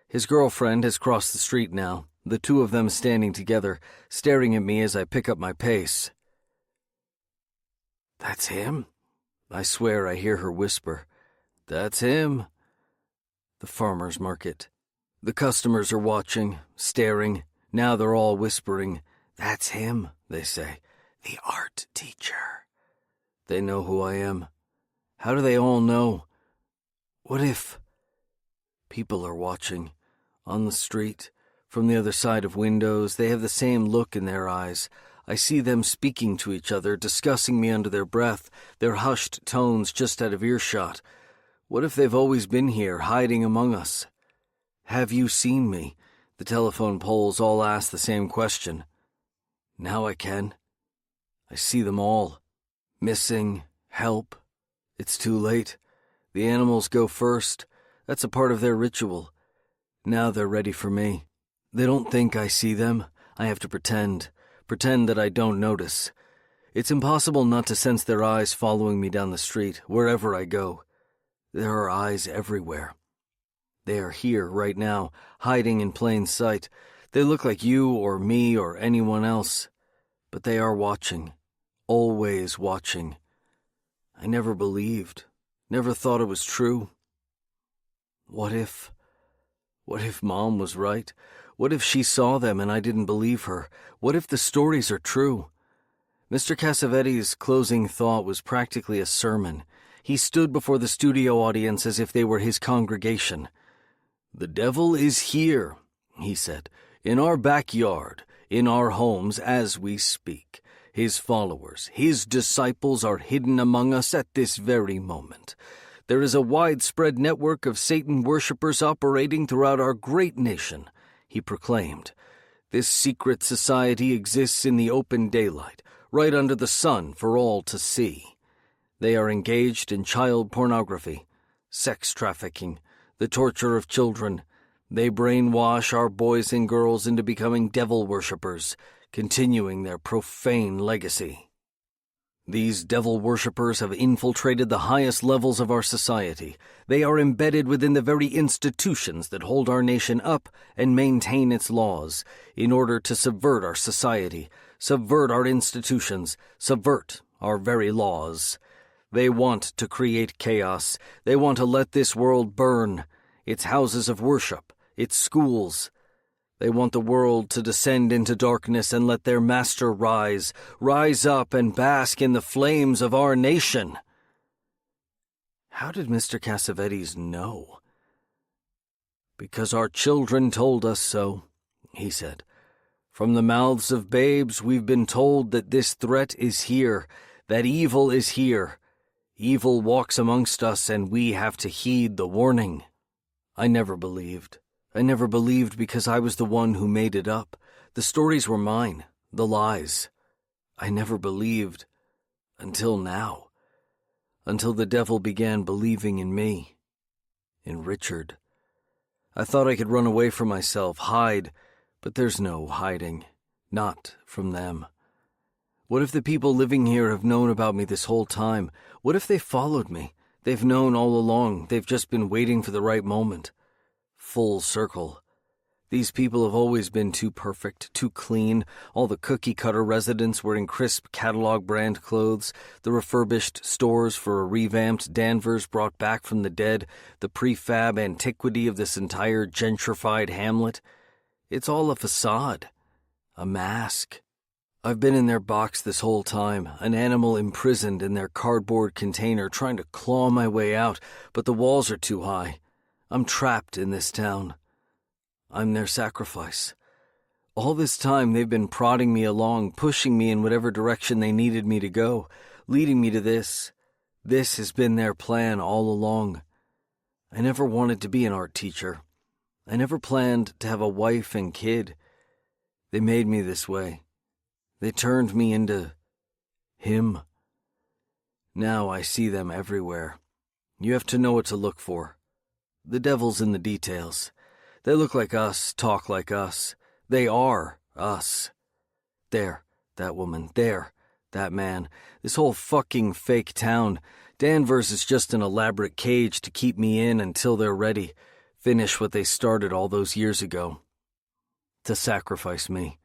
His girlfriend has crossed the street now, the two of them standing together, staring at me as I pick up my pace. That's him? I swear I hear her whisper. That's him. The farmer's market. The customers are watching, staring. Now they're all whispering. That's him, they say. The art teacher. They know who I am. How do they all know? What if... People are watching. On the street, from the other side of windows, they have the same look in their eyes. I see them speaking to each other, discussing me under their breath, their hushed tones just out of earshot. What if they've always been here, hiding among us? Have you seen me? The telephone poles all ask the same question. Now I can. I see them all. Missing, help. It's too late. The animals go first. That's a part of their ritual. Now they're ready for me. They don't think I see them. I have to pretend that I don't notice. It's impossible not to sense their eyes following me down the street, wherever I go. There are eyes everywhere. They are here right now, hiding in plain sight. They look like you or me or anyone else. But they are watching. Always watching. I never believed. Never thought it was true. What if Mom was right? What if she saw them and I didn't believe her? What if the stories are true? Mr. Cassavetes's closing thought was practically a sermon. He stood before the studio audience as if they were his congregation. The devil is here, he said, in our backyard, in our homes as we speak. His followers, his disciples are hidden among us at this very moment. There is a widespread network of Satan worshippers operating throughout our great nation, he proclaimed. This secret society exists in the open daylight, right under the sun for all to see. They are engaged in child pornography, sex trafficking, the torture of children. They brainwash our boys and girls into becoming devil worshippers, continuing their profane legacy. These devil worshippers have infiltrated the highest levels of our society. They are embedded within the very institutions that hold our nation up and maintain its laws, in order to subvert our society, subvert our institutions, subvert our very laws. They want to create chaos. They want to let this world burn, its houses of worship, its schools. They want the world to descend into darkness and let their master rise up and bask in the flames of our nation. How did Mr. Cassavetes know? "Because our children told us so," he said. "From the mouths of babes we've been told that this threat is here, that evil is here. Evil walks amongst us, and we have to heed the warning." I never believed. I never believed because I was the one who made it up. The stories were mine, the lies. I never believed until now. Until the devil began believing in me, in Richard. I thought I could run away from myself, hide, but there's no hiding. Not from them. What if the people living here have known about me this whole time? What if they followed me? They've known all along. They've just been waiting for the right moment. Full circle. These people have always been too perfect, too clean. All the cookie-cutter residents wearing crisp catalog brand clothes, the refurbished stores for a revamped Danvers brought back from the dead, the prefab antiquity of this entire gentrified hamlet. It's all a facade, a mask. I've been in their box this whole time, an animal imprisoned in their cardboard container trying to claw my way out, but the walls are too high. I'm trapped in this town. I'm their sacrifice. All this time they've been prodding me along, pushing me in whatever direction they needed me to go, leading me to this. This has been their plan all along. I never wanted to be an art teacher. I never planned to have a wife and kid. They made me this way. They turned me into him. Now I see them everywhere. You have to know what to look for. The devil's in the details. They look like us, talk like us. They are us. There, that woman. There, that man. This whole fucking fake town. Danvers is just an elaborate cage to keep me in until they're ready. Finish what they started all those years ago. To sacrifice me.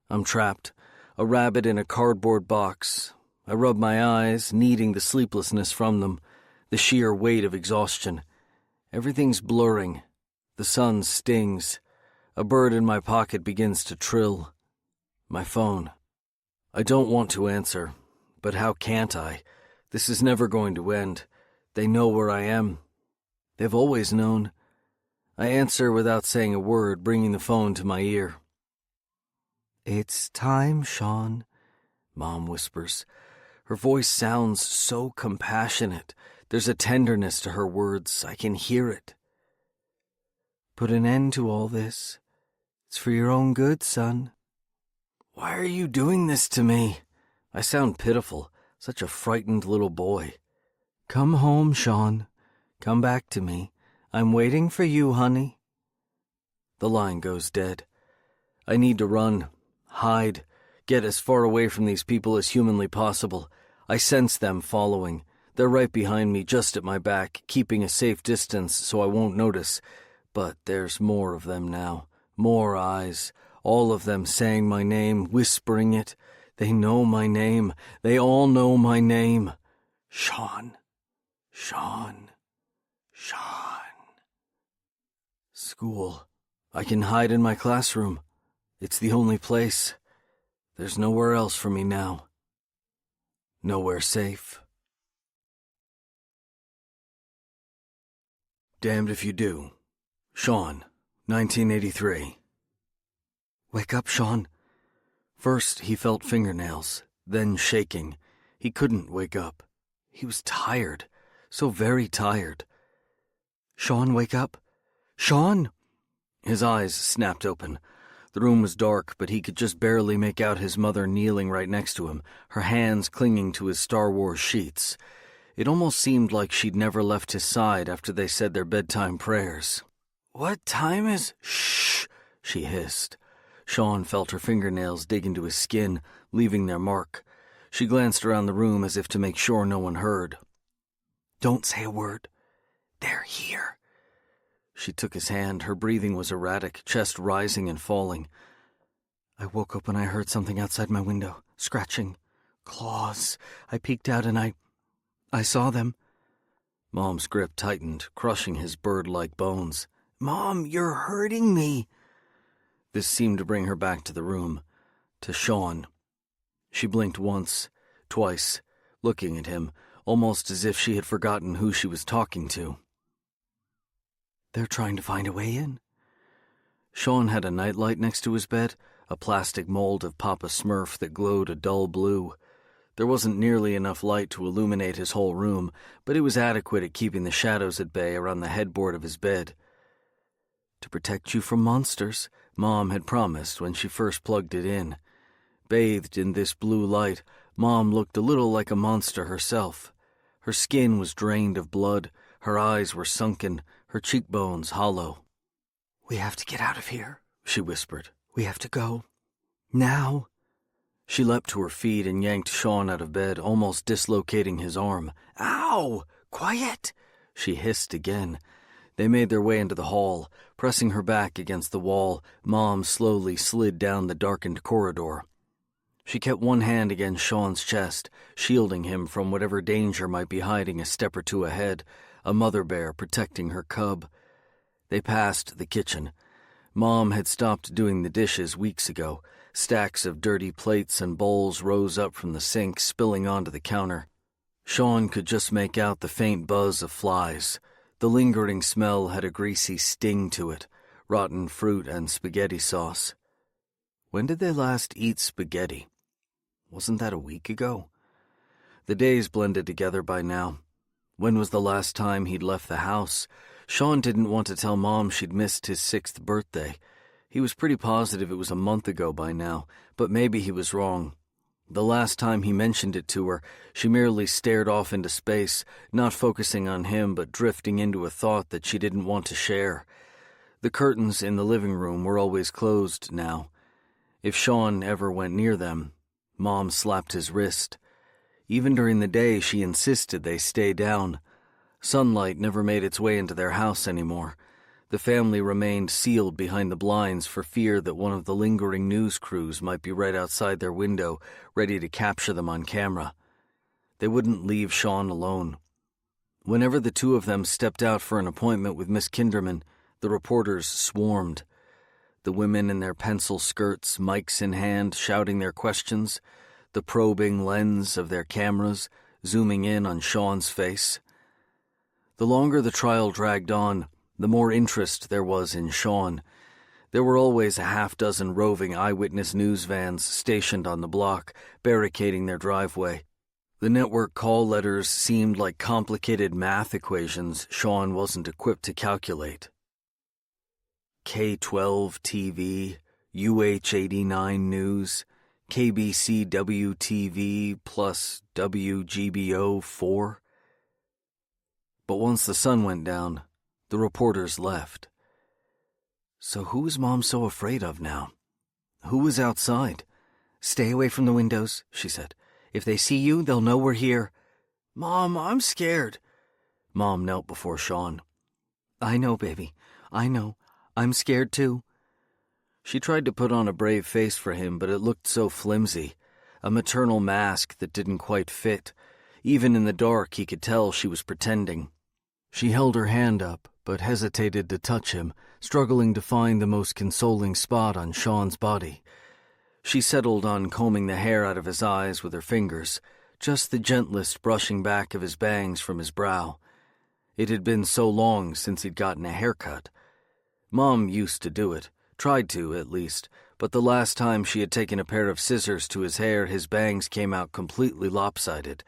I'm trapped. A rabbit in a cardboard box. I rub my eyes, kneading the sleeplessness from them. The sheer weight of exhaustion. Everything's blurring. The sun stings. A bird in my pocket begins to trill. My phone. I don't want to answer, but how can't I? This is never going to end. They know where I am. They've always known. I answer without saying a word, bringing the phone to my ear. "It's time, Sean," Mom whispers. Her voice sounds so compassionate. There's a tenderness to her words. I can hear it. "Put an end to all this. It's for your own good, son." Why are you doing this to me? I sound pitiful, such a frightened little boy. "Come home, Sean. Come back to me. I'm waiting for you, honey." The line goes dead. I need to run, hide, get as far away from these people as humanly possible. I sense them following. They're right behind me, just at my back, keeping a safe distance so I won't notice. But there's more of them now. More eyes. All of them saying my name, whispering it. They know my name. They all know my name. Sean. Sean. Sean. School. I can hide in my classroom. It's the only place. There's nowhere else for me now. Nowhere safe. Damned if you do. Sean, 1983. Wake up, Sean. First, he felt fingernails, then shaking. He couldn't wake up. He was tired, so very tired. Sean, wake up. Sean! His eyes snapped open. The room was dark, but he could just barely make out his mother kneeling right next to him, her hands clinging to his Star Wars sheets. It almost seemed like she'd never left his side after they said their bedtime prayers. "What time is—" "Shh," she hissed. Sean felt her fingernails dig into his skin, leaving their mark. She glanced around the room as if to make sure no one heard. "Don't say a word. They're here." She took his hand. Her breathing was erratic, chest rising and falling. I woke up when I heard something outside my window, scratching. Claws. I peeked out and I saw them. Mom's grip tightened, crushing his bird-like bones. "Mom, you're hurting me." This seemed to bring her back to the room, to Sean. She blinked once, twice, looking at him, almost as if she had forgotten who she was talking to. They're trying to find a way in. Sean had a nightlight next to his bed, a plastic mold of Papa Smurf that glowed a dull blue. There wasn't nearly enough light to illuminate his whole room, but it was adequate at keeping the shadows at bay around the headboard of his bed. To protect you from monsters, Mom had promised when she first plugged it in. Bathed in this blue light, Mom looked a little like a monster herself. Her skin was drained of blood, her eyes were sunken, her cheekbones hollow. "We have to get out of here," she whispered. "We have to go. Now." She leapt to her feet and yanked Sean out of bed, almost dislocating his arm. "Ow! Quiet!" she hissed again. They made their way into the hall. Pressing her back against the wall, Mom slowly slid down the darkened corridor. She kept one hand against Sean's chest, shielding him from whatever danger might be hiding a step or two ahead, a mother bear protecting her cub. They passed the kitchen. Mom had stopped doing the dishes weeks ago. Stacks of dirty plates and bowls rose up from the sink, spilling onto the counter. Sean could just make out the faint buzz of flies. The lingering smell had a greasy sting to it, rotten fruit and spaghetti sauce. When did they last eat spaghetti? Wasn't that a week ago? The days blended together by now. When was the last time he'd left the house? Sean didn't want to tell Mom she'd missed his 6th birthday. He was pretty positive it was a month ago by now, but maybe he was wrong. The last time he mentioned it to her, she merely stared off into space, not focusing on him but drifting into a thought that she didn't want to share. The curtains in the living room were always closed now. If Sean ever went near them, Mom slapped his wrist. Even during the day, she insisted they stay down. Sunlight never made its way into their house anymore. The family remained sealed behind the blinds for fear that one of the lingering news crews might be right outside their window, ready to capture them on camera. They wouldn't leave Sean alone. Whenever the two of them stepped out for an appointment with Miss Kinderman, the reporters swarmed. The women in their pencil skirts, mics in hand, shouting their questions, the probing lens of their cameras zooming in on Sean's face. The longer the trial dragged on, the more interest there was in Sean. There were always a half-dozen roving eyewitness news vans stationed on the block, barricading their driveway. The network call letters seemed like complicated math equations Sean wasn't equipped to calculate. K-12 TV, UH-89 News, KBCW-TV plus WGBO-4. But once the sun went down, the reporters left. So who was Mom so afraid of now? Who was outside? "Stay away from the windows," she said. "If they see you, they'll know we're here." "Mom, I'm scared." Mom knelt before Sean. "I know, baby. I know. I'm scared too." She tried to put on a brave face for him, but it looked so flimsy. A maternal mask that didn't quite fit. Even in the dark, he could tell she was pretending. She held her hand up, but hesitated to touch him, struggling to find the most consoling spot on Sean's body. She settled on combing the hair out of his eyes with her fingers, just the gentlest brushing back of his bangs from his brow. It had been so long since he'd gotten a haircut. Mom used to do it, tried to at least, but the last time she had taken a pair of scissors to his hair, his bangs came out completely lopsided.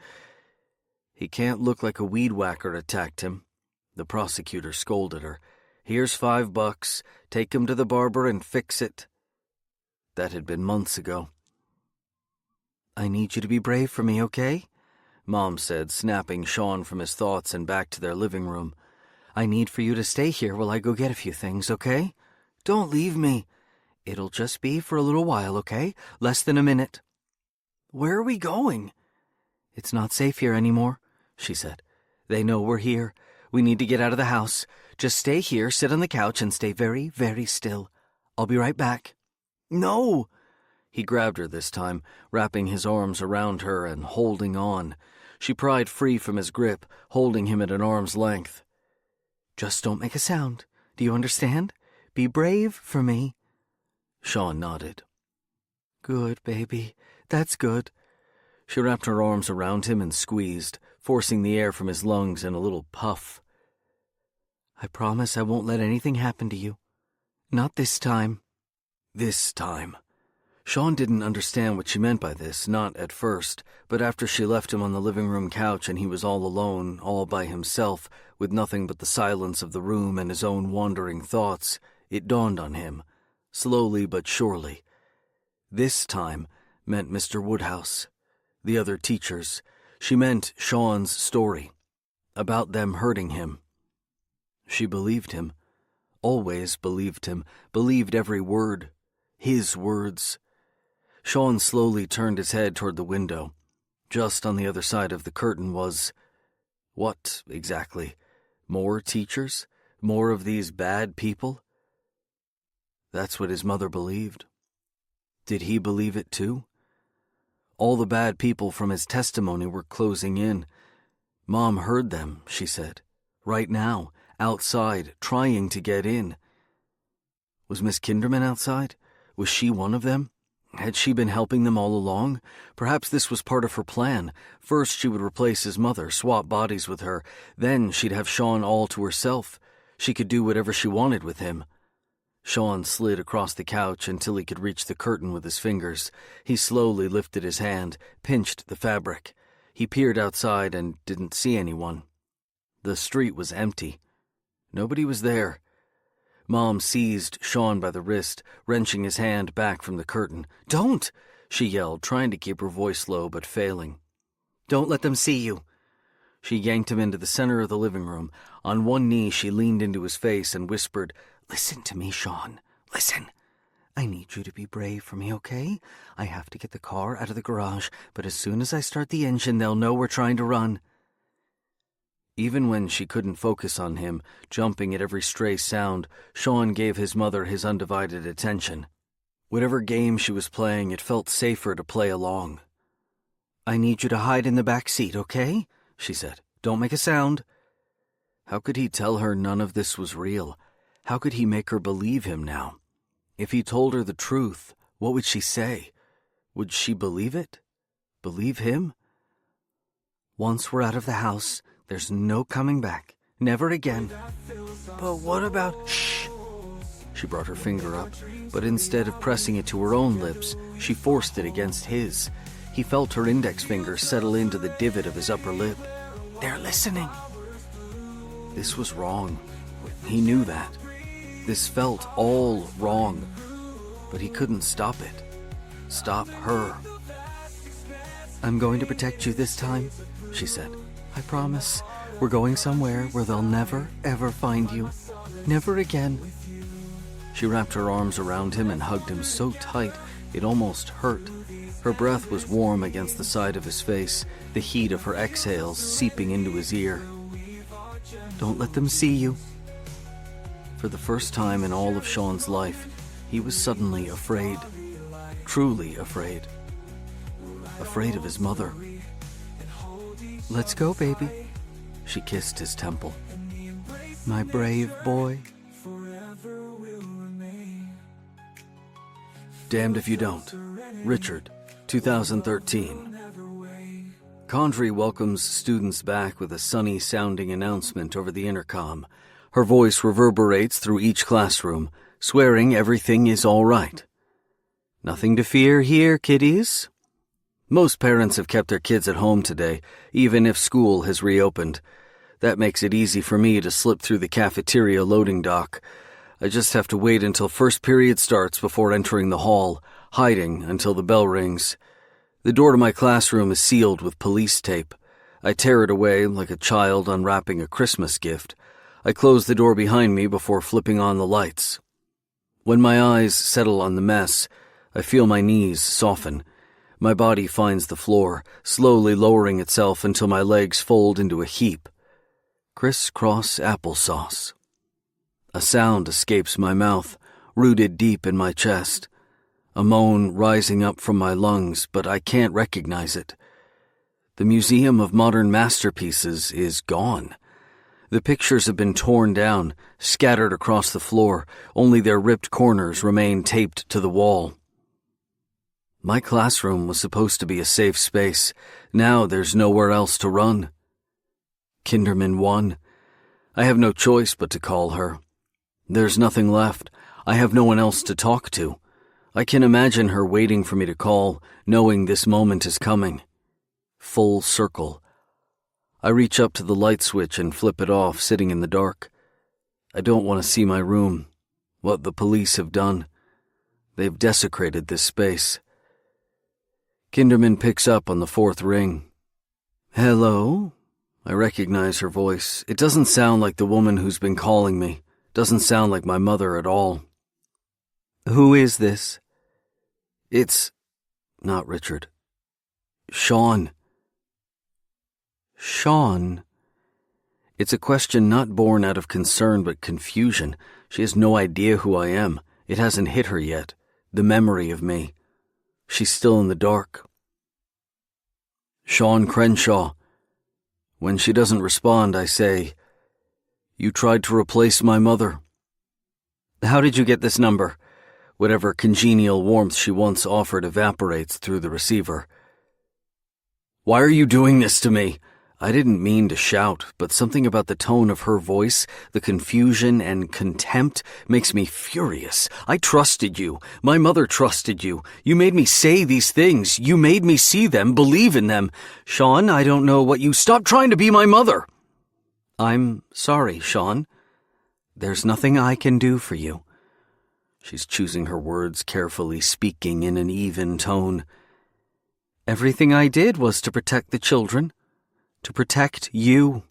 "He can't look like a weed whacker attacked him," the prosecutor scolded her. "Here's $5. Take him to the barber and fix it." That had been months ago. "I need you to be brave for me, okay?" Mom said, snapping Sean from his thoughts and back to their living room. "I need for you to stay here while I go get a few things, okay? Don't leave me." "It'll just be for a little while, okay? Less than a minute." "Where are we going?" "It's not safe here anymore," she said. "They know we're here. We need to get out of the house. Just stay here, sit on the couch, and stay very, very still. I'll be right back." "No." He grabbed her this time, wrapping his arms around her and holding on. She pried free from his grip, holding him at an arm's length. "Just don't make a sound. Do you understand? Be brave for me." Sean nodded. "Good, baby. That's good." She wrapped her arms around him and squeezed, forcing the air from his lungs in a little puff. I promise I won't let anything happen to you. Not this time. This time. Sean didn't understand what she meant by this, not at first, but after she left him on the living room couch and he was all alone, all by himself, with nothing but the silence of the room and his own wandering thoughts, it dawned on him, slowly but surely. This time meant Mr. Woodhouse, the other teachers. She meant Sean's story, about them hurting him. She believed him, always believed him, believed every word, his words. Sean slowly turned his head toward the window. Just on the other side of the curtain was... what, exactly? More teachers? More of these bad people? That's what his mother believed. Did he believe it too? All the bad people from his testimony were closing in. Mom heard them, she said. Right now, outside, trying to get in. Was Miss Kinderman outside? Was she one of them? Had she been helping them all along? Perhaps this was part of her plan. First she would replace his mother, swap bodies with her. Then she'd have Sean all to herself. She could do whatever she wanted with him. Sean slid across the couch until he could reach the curtain with his fingers. He slowly lifted his hand, pinched the fabric. He peered outside and didn't see anyone. The street was empty. Nobody was there. Mom seized Sean by the wrist, wrenching his hand back from the curtain. "Don't!" she yelled, trying to keep her voice low but failing. "Don't let them see you." She yanked him into the center of the living room. On one knee, she leaned into his face and whispered, "Listen to me, Sean. Listen. I need you to be brave for me, okay? I have to get the car out of the garage, but as soon as I start the engine, they'll know we're trying to run." Even when she couldn't focus on him, jumping at every stray sound, Sean gave his mother his undivided attention. Whatever game she was playing, it felt safer to play along. "I need you to hide in the back seat, okay?" she said. "Don't make a sound." How could he tell her none of this was real? How could he make her believe him now? If he told her the truth, what would she say? Would she believe it? Believe him? "Once we're out of the house, there's no coming back. Never again." "But what about—" "Shh!" She brought her finger up, but instead of pressing it to her own lips, she forced it against his. He felt her index finger settle into the divot of his upper lip. "They're listening." This was wrong. He knew that. This felt all wrong. But he couldn't stop it. Stop her. "I'm going to protect you this time," she said. "I promise. We're going somewhere where they'll never, ever find you. Never again." She wrapped her arms around him and hugged him so tight it almost hurt. Her breath was warm against the side of his face, the heat of her exhales seeping into his ear. "Don't let them see you." For the first time in all of Sean's life, he was suddenly afraid. Truly afraid. Afraid of his mother. "Let's go, baby." She kissed his temple. "My brave boy." Damned If You Don't. Richard, 2013. Condrey welcomes students back with a sunny-sounding announcement over the intercom. Her voice reverberates through each classroom, swearing everything is all right. "Nothing to fear here, kiddies." Most parents have kept their kids at home today, even if school has reopened. That makes it easy for me to slip through the cafeteria loading dock. I just have to wait until first period starts before entering the hall, hiding until the bell rings. The door to my classroom is sealed with police tape. I tear it away like a child unwrapping a Christmas gift. I close the door behind me before flipping on the lights. When my eyes settle on the mess, I feel my knees soften. My body finds the floor, slowly lowering itself until my legs fold into a heap. Crisscross applesauce. A sound escapes my mouth, rooted deep in my chest. A moan rising up from my lungs, but I can't recognize it. The Museum of Modern Masterpieces is gone. The pictures have been torn down, scattered across the floor. Only their ripped corners remain taped to the wall. My classroom was supposed to be a safe space. Now there's nowhere else to run. Kinderman 1. I have no choice but to call her. There's nothing left. I have no one else to talk to. I can imagine her waiting for me to call, knowing this moment is coming. Full circle. I reach up to the light switch and flip it off, sitting in the dark. I don't want to see my room. What the police have done. They've desecrated this space. Kinderman picks up on the 4th ring. Hello? I recognize her voice. It doesn't sound like the woman who's been calling me. Doesn't sound like my mother at all. Who is this? It's not Richard. Sean. Sean? It's a question not born out of concern but confusion. She has no idea who I am. It hasn't hit her yet. The memory of me. She's still in the dark. Sean Crenshaw. When she doesn't respond, I say, "You tried to replace my mother." How did you get this number? Whatever congenial warmth she once offered evaporates through the receiver. Why are you doing this to me? I didn't mean to shout, but something about the tone of her voice, the confusion and contempt, makes me furious. I trusted you. My mother trusted you. You made me say these things. You made me see them, believe in them. Sean, I don't know what you... Stop trying to be my mother! I'm sorry, Sean. There's nothing I can do for you. She's choosing her words carefully, speaking in an even tone. Everything I did was to protect the children. To protect you.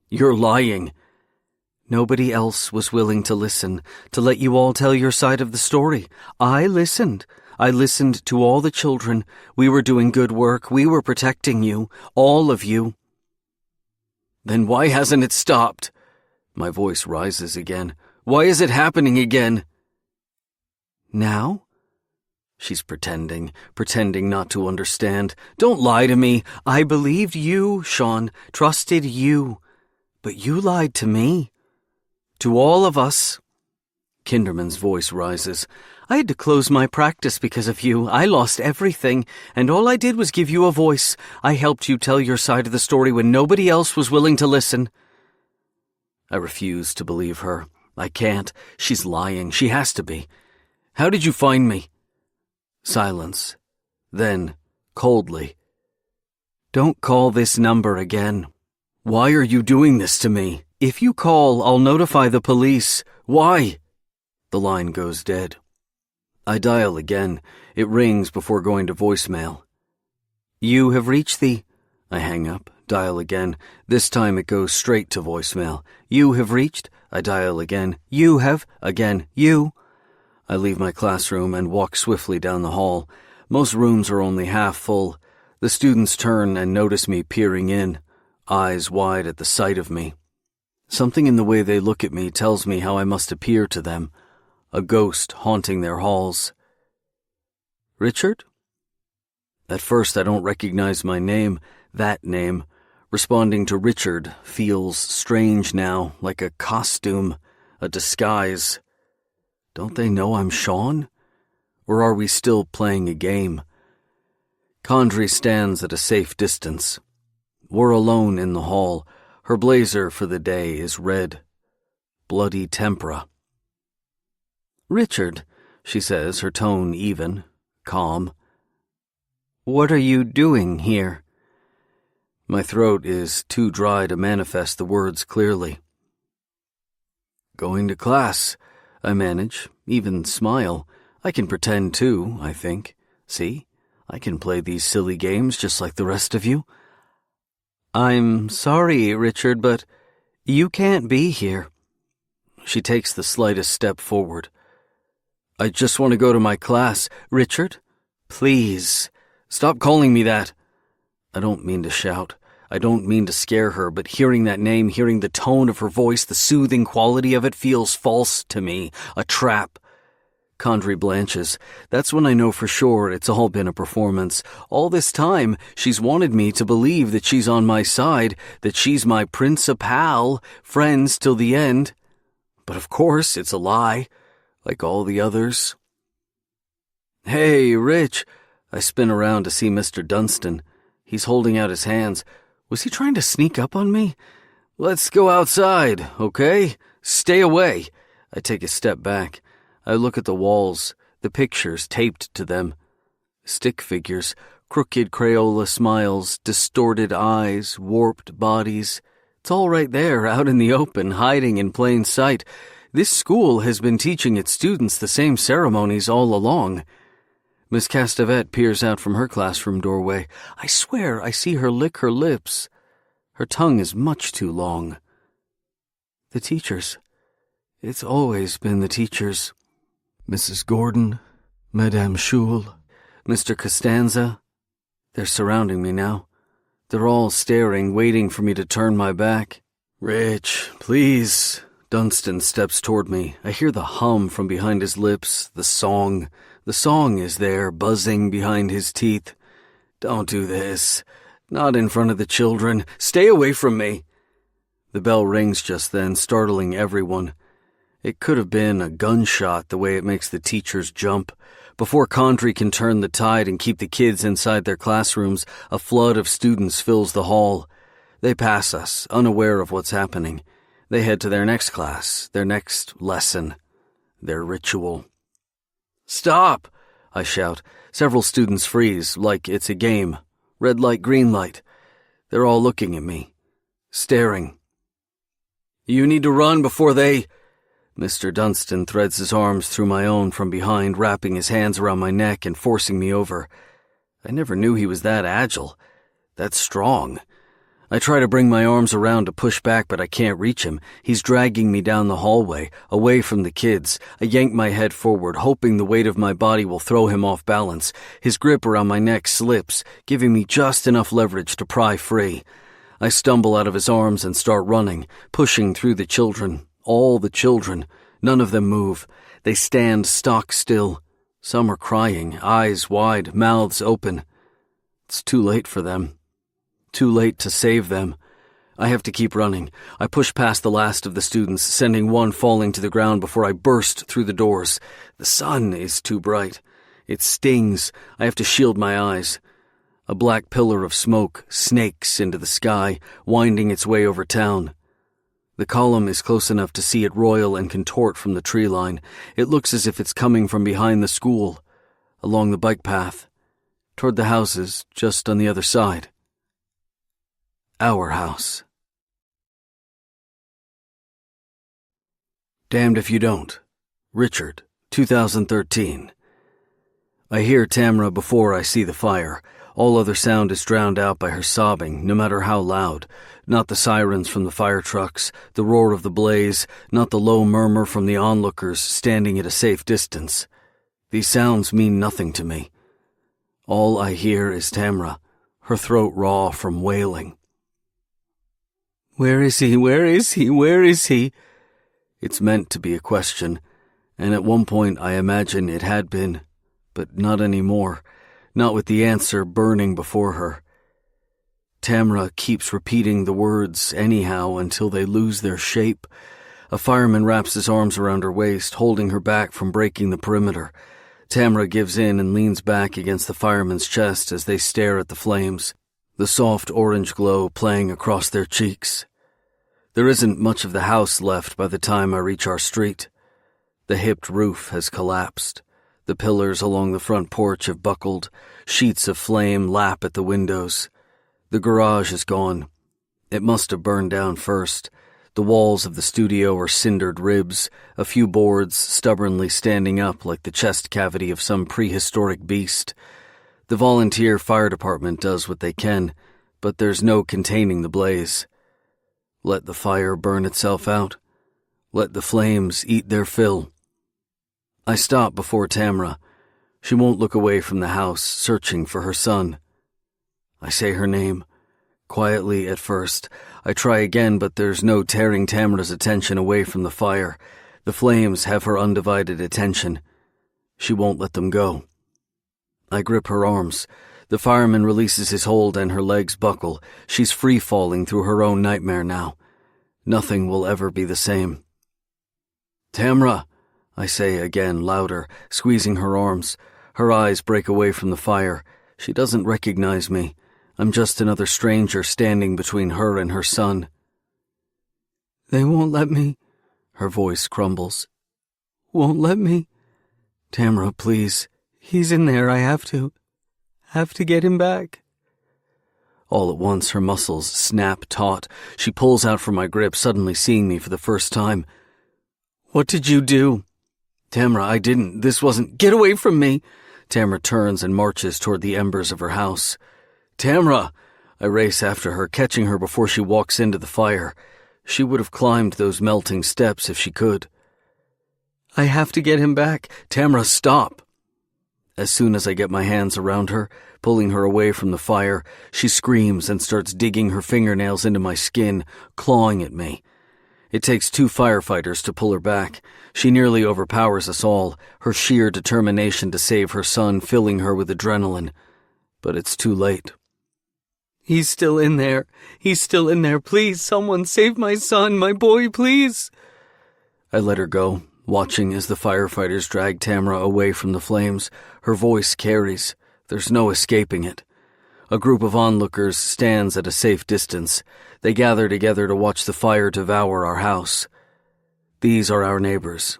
You're lying. Nobody else was willing to listen, to let you all tell your side of the story. I listened. I listened to all the children. We were doing good work. We were protecting you. All of you. Then why hasn't it stopped? My voice rises again. Why is it happening again? Now? She's pretending not to understand. Don't lie to me. I believed you, Sean, trusted you. But you lied to me. To all of us. Kinderman's voice rises. I had to close my practice because of you. I lost everything, and all I did was give you a voice. I helped you tell your side of the story when nobody else was willing to listen. I refuse to believe her. I can't. She's lying. She has to be. How did you find me? Silence. Then, coldly, don't call this number again. Why are you doing this to me? If you call, I'll notify the police. Why? The line goes dead. I dial again. It rings before going to voicemail. You have reached the... I hang up, dial again. This time it goes straight to voicemail. You have reached... I dial again. You have... Again. You... I leave my classroom and walk swiftly down the hall. Most rooms are only half full. The students turn and notice me peering in, eyes wide at the sight of me. Something in the way they look at me tells me how I must appear to them, a ghost haunting their halls. Richard? At first I don't recognize my name, that name. Responding to Richard feels strange now, like a costume, a disguise. Don't they know I'm Sean? Or are we still playing a game? Condrey stands at a safe distance. We're alone in the hall. Her blazer for the day is red. Bloody tempera. Richard, she says, her tone even, calm. What are you doing here? My throat is too dry to manifest the words clearly. Going to class. I manage, even smile. I can pretend too, I think. See? I can play these silly games just like the rest of you. I'm sorry, Richard, but you can't be here. She takes the slightest step forward. I just want to go to my class. Richard, please, stop calling me that. I don't mean to shout. I don't mean to scare her, but hearing that name, hearing the tone of her voice, the soothing quality of it feels false to me, a trap. Condrey blanches. That's when I know for sure it's all been a performance. All this time, she's wanted me to believe that she's on my side, that she's my principal, friends till the end. But of course, it's a lie, like all the others. Hey, Rich, I spin around to see Mr. Dunstan. He's holding out his hands. Was he trying to sneak up on me? Let's go outside, okay? Stay away. I take a step back. I look at the walls, the pictures taped to them. Stick figures, crooked Crayola smiles, distorted eyes, warped bodies. It's all right there, out in the open, hiding in plain sight. This school has been teaching its students the same ceremonies all along. Miss Castevet peers out from her classroom doorway. I swear I see her lick her lips. Her tongue is much too long. The teachers. It's always been the teachers. Mrs. Gordon, Madame Schul, Mr. Costanza. They're surrounding me now. They're all staring, waiting for me to turn my back. Rich, please. Dunstan steps toward me. I hear the hum from behind his lips, the song. The song is there, buzzing behind his teeth. Don't do this. Not in front of the children. Stay away from me. The bell rings just then, startling everyone. It could have been a gunshot, the way it makes the teachers jump. Before Condrey can turn the tide and keep the kids inside their classrooms, a flood of students fills the hall. They pass us, unaware of what's happening. They head to their next class, their next lesson, their ritual. Stop! I shout. Several students freeze, like it's a game. Red light, green light. They're all looking at me, staring. You need to run before they... Mr. Dunstan threads his arms through my own from behind, wrapping his hands around my neck and forcing me over. I never knew he was that agile, that strong. I try to bring my arms around to push back, but I can't reach him. He's dragging me down the hallway, away from the kids. I yank my head forward, hoping the weight of my body will throw him off balance. His grip around my neck slips, giving me just enough leverage to pry free. I stumble out of his arms and start running, pushing through the children. All the children. None of them move. They stand stock still. Some are crying, eyes wide, mouths open. It's too late for them. Too late to save them. I have to keep running. I push past the last of the students, sending one falling to the ground before I burst through the doors. The sun is too bright. It stings. I have to shield my eyes. A black pillar of smoke snakes into the sky, winding its way over town. The column is close enough to see it roil and contort from the tree line. It looks as if it's coming from behind the school, along the bike path, toward the houses just on the other side. Our house. Damned If You Don't. Richard, 2013. I hear Tamra before I see the fire. All other sound is drowned out by her sobbing, no matter how loud. Not the sirens from the fire trucks, the roar of the blaze, not the low murmur from the onlookers standing at a safe distance. These sounds mean nothing to me. All I hear is Tamra, her throat raw from wailing. Where is he? Where is he? Where is he? It's meant to be a question, and at one point I imagine it had been, but not anymore, not with the answer burning before her. Tamra keeps repeating the words anyhow until they lose their shape. A fireman wraps his arms around her waist, holding her back from breaking the perimeter. Tamra gives in and leans back against the fireman's chest as they stare at the flames, the soft orange glow playing across their cheeks. There isn't much of the house left by the time I reach our street. The hipped roof has collapsed. The pillars along the front porch have buckled. Sheets of flame lap at the windows. The garage is gone. It must have burned down first. The walls of the studio are cindered ribs, a few boards stubbornly standing up like the chest cavity of some prehistoric beast. The volunteer fire department does what they can, but there's no containing the blaze. Let the fire burn itself out. Let the flames eat their fill. I stop before Tamra. She won't look away from the house, searching for her son. I say her name. Quietly at first. I try again, but there's no tearing Tamra's attention away from the fire. The flames have her undivided attention. She won't let them go. I grip her arms. The fireman releases his hold and her legs buckle. She's free-falling through her own nightmare now. Nothing will ever be the same. Tamra, I say again, louder, squeezing her arms. Her eyes break away from the fire. She doesn't recognize me. I'm just another stranger standing between her and her son. They won't let me. Her voice crumbles. Won't let me. Tamra, please. He's in there. I have to get him back. All at once, her muscles snap taut. She pulls out from my grip, suddenly seeing me for the first time. What did you do? Tamra, I didn't. This wasn't... Get away from me! Tamra turns and marches toward the embers of her house. Tamra! I race after her, catching her before she walks into the fire. She would have climbed those melting steps if she could. I have to get him back. Tamra, stop! As soon as I get my hands around her, pulling her away from the fire, she screams and starts digging her fingernails into my skin, clawing at me. It takes 2 firefighters to pull her back. She nearly overpowers us all, her sheer determination to save her son filling her with adrenaline. But it's too late. He's still in there. He's still in there. Please, someone save my son, my boy, please. I let her go, watching as the firefighters drag Tamra away from the flames. Her voice carries. There's no escaping it. A group of onlookers stands at a safe distance. They gather together to watch the fire devour our house. These are our neighbors,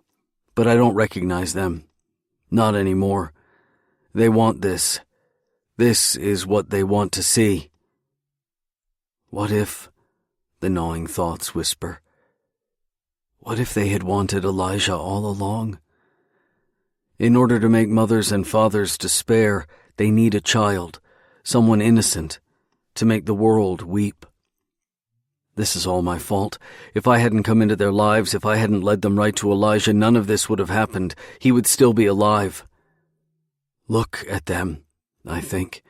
but I don't recognize them. Not anymore. They want this. This is what they want to see. What if, the gnawing thoughts whisper, what if they had wanted Elijah all along? In order to make mothers and fathers despair, they need a child, someone innocent, to make the world weep. This is all my fault. If I hadn't come into their lives, if I hadn't led them right to Elijah, none of this would have happened. He would still be alive. Look at them, I think.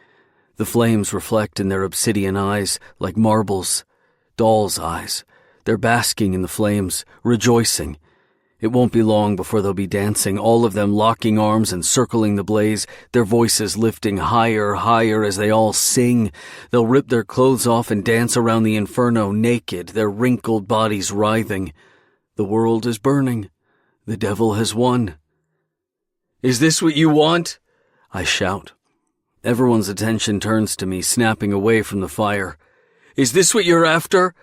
The flames reflect in their obsidian eyes like marbles, doll's eyes. They're basking in the flames, rejoicing. It won't be long before they'll be dancing, all of them locking arms and circling the blaze, their voices lifting higher, higher as they all sing. They'll rip their clothes off and dance around the inferno naked, their wrinkled bodies writhing. The world is burning. The devil has won. Is this what you want? I shout. Everyone's attention turns to me, snapping away from the fire. Is this what you're after?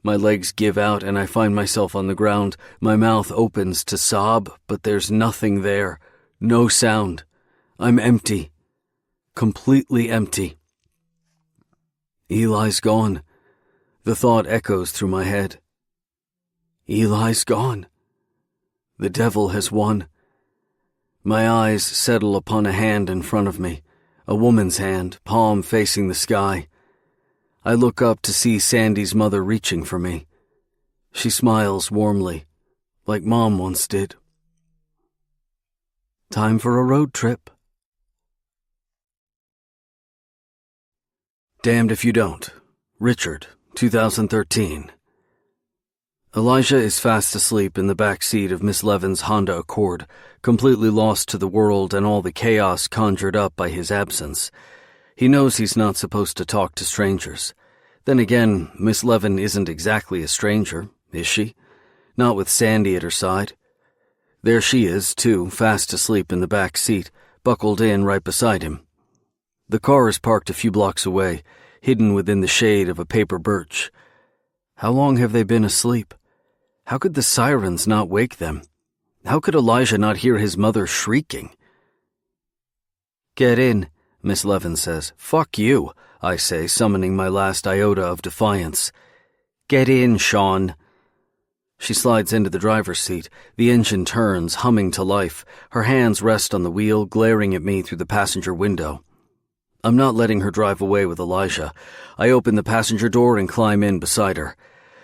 My legs give out and I find myself on the ground. My mouth opens to sob, but there's nothing there. No sound. I'm empty. Completely empty. Eli's gone. The thought echoes through my head. Eli's gone. The devil has won. My eyes settle upon a hand in front of me, a woman's hand, palm facing the sky. I look up to see Sandy's mother reaching for me. She smiles warmly, like Mom once did. Time for a road trip. Damned If You Don't. Richard, 2013. Elijah is fast asleep in the back seat of Miss Levin's Honda Accord, completely lost to the world and all the chaos conjured up by his absence. He knows he's not supposed to talk to strangers. Then again, Miss Levin isn't exactly a stranger, is she? Not with Sandy at her side. There she is, too, fast asleep in the back seat, buckled in right beside him. The car is parked a few blocks away, hidden within the shade of a paper birch. How long have they been asleep? How could the sirens not wake them? How could Elijah not hear his mother shrieking? Get in, Miss Levin says. Fuck you, I say, summoning my last iota of defiance. Get in, Sean. She slides into the driver's seat. The engine turns, humming to life. Her hands rest on the wheel, glaring at me through the passenger window. I'm not letting her drive away with Elijah. I open the passenger door and climb in beside her.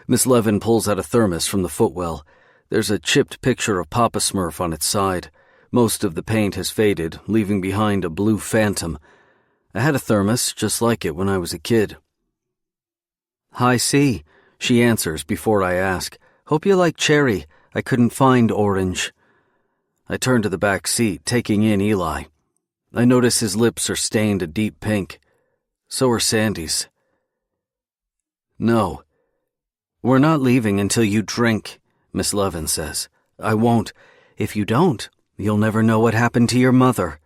Miss Levin pulls out a thermos from the footwell. There's a chipped picture of Papa Smurf on its side. Most of the paint has faded, leaving behind a blue phantom. I had a thermos just like it when I was a kid. Hi, C, she answers before I ask. Hope you like cherry. I couldn't find orange. I turn to the back seat, taking in Eli. I notice his lips are stained a deep pink. So are Sandy's. No. We're not leaving until you drink, Miss Levin says. I won't. If you don't, you'll never know what happened to your mother.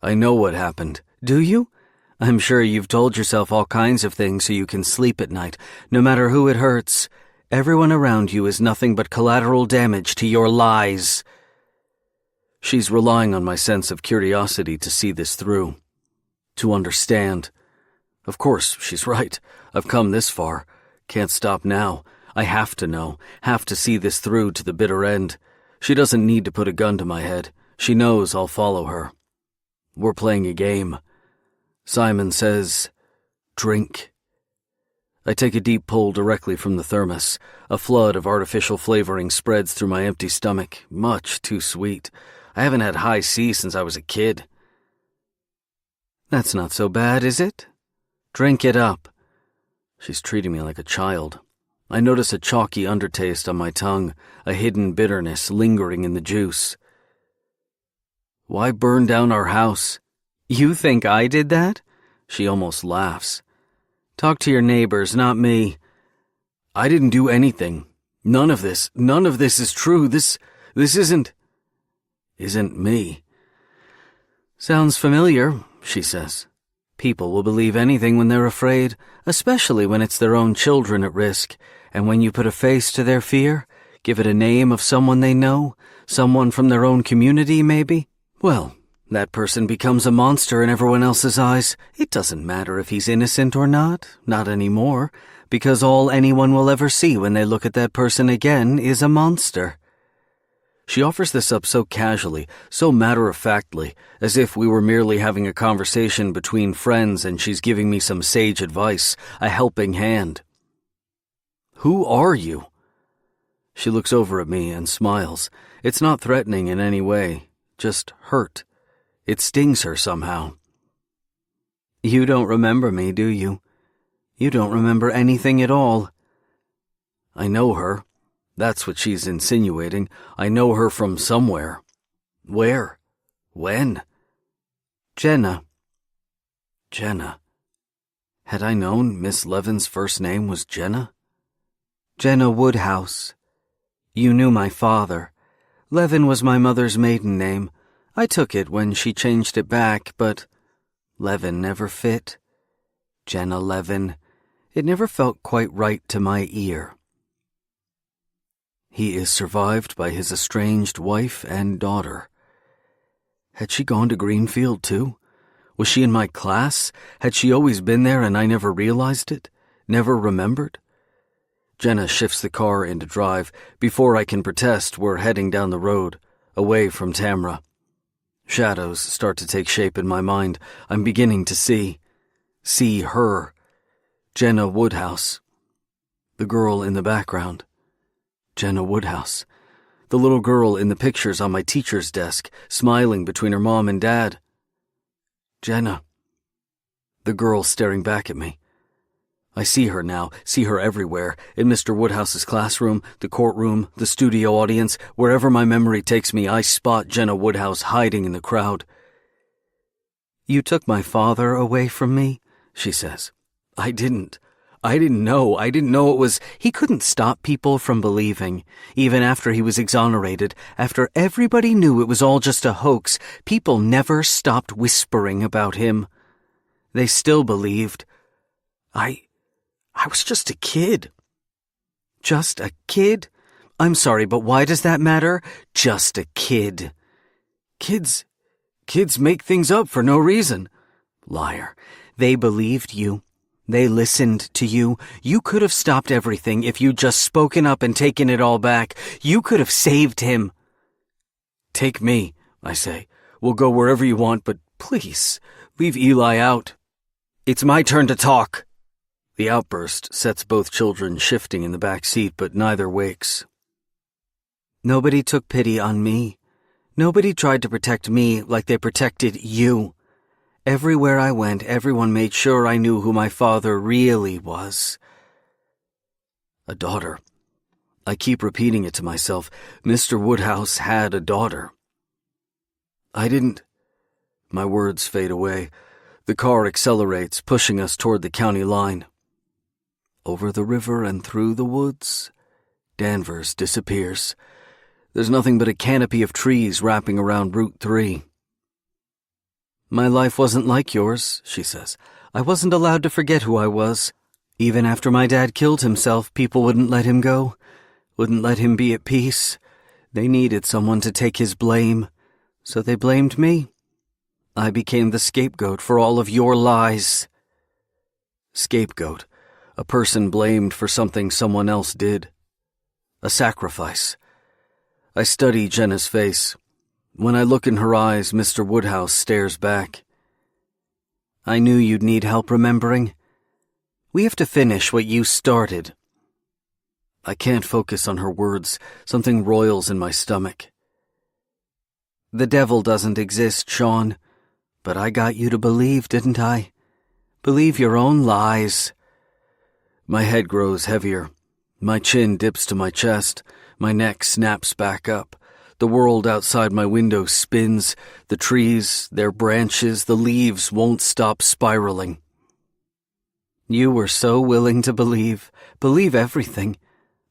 I know what happened. Do you? I'm sure you've told yourself all kinds of things so you can sleep at night, no matter who it hurts. Everyone around you is nothing but collateral damage to your lies. She's relying on my sense of curiosity to see this through, to understand. Of course, she's right. I've come this far. Can't stop now. I have to know, have to see this through to the bitter end. She doesn't need to put a gun to my head. She knows I'll follow her. We're playing a game. Simon says, drink. I take a deep pull directly from the thermos. A flood of artificial flavoring spreads through my empty stomach, much too sweet. I haven't had high C since I was a kid. That's not so bad, is it? Drink it up. She's treating me like a child. I notice a chalky undertaste on my tongue, a hidden bitterness lingering in the juice. Why burn down our house? You think I did that? She almost laughs. Talk to your neighbors, not me. I didn't do anything. None of this is true. This isn't me. Sounds familiar, she says. People will believe anything when they're afraid, especially when it's their own children at risk, and when you put a face to their fear, give it a name of someone they know, someone from their own community maybe, well, that person becomes a monster in everyone else's eyes. It doesn't matter if he's innocent or not anymore, because all anyone will ever see when they look at that person again is a monster. She offers this up so casually, so matter-of-factly, as if we were merely having a conversation between friends and she's giving me some sage advice, a helping hand. Who are you? She looks over at me and smiles. It's not threatening in any way, just hurt. It stings her somehow. You don't remember me, do you? You don't remember anything at all. I know her. That's what she's insinuating. I know her from somewhere. Where? When? Jenna. Jenna. Had I known Miss Levin's first name was Jenna? Jenna Woodhouse. You knew my father. Levin was my mother's maiden name. I took it when she changed it back, but Levin never fit. Jenna Levin. It never felt quite right to my ear. He is survived by his estranged wife and daughter. Had she gone to Greenfield too? Was she in my class? Had she always been there and I never realized it? Never remembered? Jenna shifts the car into drive. Before I can protest, we're heading down the road, away from Tamra. Shadows start to take shape in my mind. I'm beginning to see her. Jenna Woodhouse. The girl in the background. Jenna Woodhouse. The little girl in the pictures on my teacher's desk, smiling between her mom and dad. Jenna. The girl staring back at me. I see her now, see her everywhere, in Mr. Woodhouse's classroom, the courtroom, the studio audience, wherever my memory takes me, I spot Jenna Woodhouse hiding in the crowd. You took my father away from me, she says. I didn't know it was... He couldn't stop people from believing. Even after he was exonerated, after everybody knew it was all just a hoax, people never stopped whispering about him. They still believed. I was just a kid. Just a kid? I'm sorry, but why does that matter? Just a kid. Kids make things up for no reason. Liar. They believed you. They listened to you. You could have stopped everything if you'd just spoken up and taken it all back. You could have saved him. Take me, I say. We'll go wherever you want, but please, leave Eli out. It's my turn to talk. The outburst sets both children shifting in the back seat, but neither wakes. Nobody took pity on me. Nobody tried to protect me like they protected you. Everywhere I went, everyone made sure I knew who my father really was. A daughter. I keep repeating it to myself. Mr. Woodhouse had a daughter. I didn't... My words fade away. The car accelerates, pushing us toward the county line. Over the river and through the woods, Danvers disappears. There's nothing but a canopy of trees wrapping around Route 3. My life wasn't like yours, she says. I wasn't allowed to forget who I was. Even after my dad killed himself, people wouldn't let him go, wouldn't let him be at peace. They needed someone to take his blame, so they blamed me. I became the scapegoat for all of your lies. Scapegoat, a person blamed for something someone else did. A sacrifice. I study Jenna's face. When I look in her eyes, Mr. Woodhouse stares back. I knew you'd need help remembering. We have to finish what you started. I can't focus on her words. Something roils in my stomach. The devil doesn't exist, Sean. But I got you to believe, didn't I? Believe your own lies. My head grows heavier. My chin dips to my chest. My neck snaps back up. The world outside my window spins. The trees, their branches, the leaves won't stop spiraling. You were so willing to believe everything.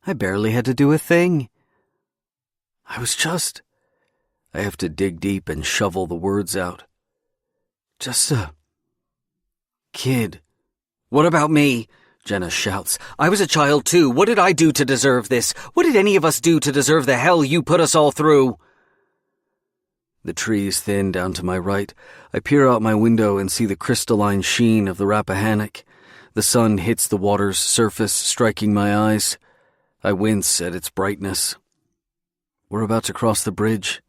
I barely had to do a thing. I have to dig deep and shovel the words out. Just a kid. What about me? Jenna shouts. I was a child too. What did I do to deserve this? What did any of us do to deserve the hell you put us all through? The trees thin down to my right. I peer out my window and see the crystalline sheen of the Rappahannock. The sun hits the water's surface, striking my eyes. I wince at its brightness. We're about to cross the bridge.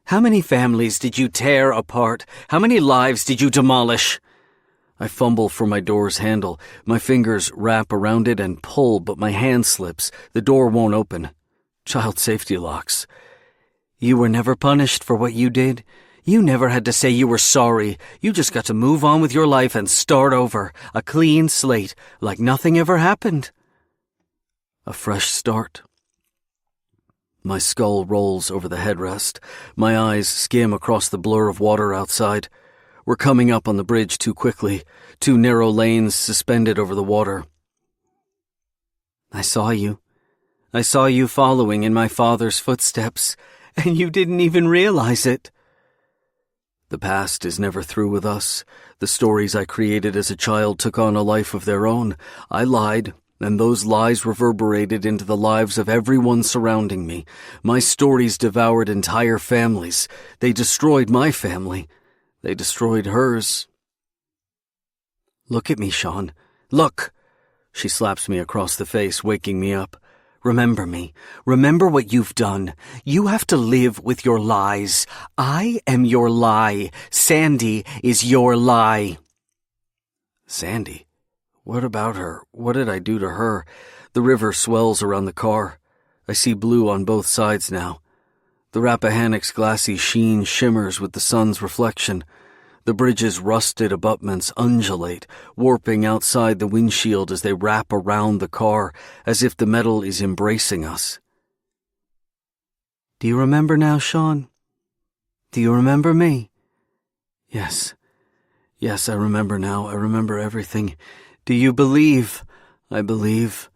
How many families did you tear apart? How many lives did you demolish? I fumble for my door's handle. My fingers wrap around it and pull, but my hand slips. The door won't open. Child safety locks. You were never punished for what you did. You never had to say you were sorry. You just got to move on with your life and start over. A clean slate, like nothing ever happened. A fresh start. My skull rolls over the headrest. My eyes skim across the blur of water outside. We're coming up on the bridge too quickly. 2 narrow lanes suspended over the water. I saw you. I saw you following in my father's footsteps, and you didn't even realize it. The past is never through with us. The stories I created as a child took on a life of their own. I lied, and those lies reverberated into the lives of everyone surrounding me. My stories devoured entire families. They destroyed my family. They destroyed hers. Look at me, Sean. Look! She slaps me across the face, waking me up. Remember me. Remember what you've done. You have to live with your lies. I am your lie. Sandy is your lie. Sandy? What about her? What did I do to her? The river swells around the car. I see blue on both sides now. The Rappahannock's glassy sheen shimmers with the sun's reflection. The bridge's rusted abutments undulate, warping outside the windshield as they wrap around the car, as if the metal is embracing us. Do you remember now, Sean? Do you remember me? Yes. Yes, I remember now. I remember everything. Do you believe? I believe.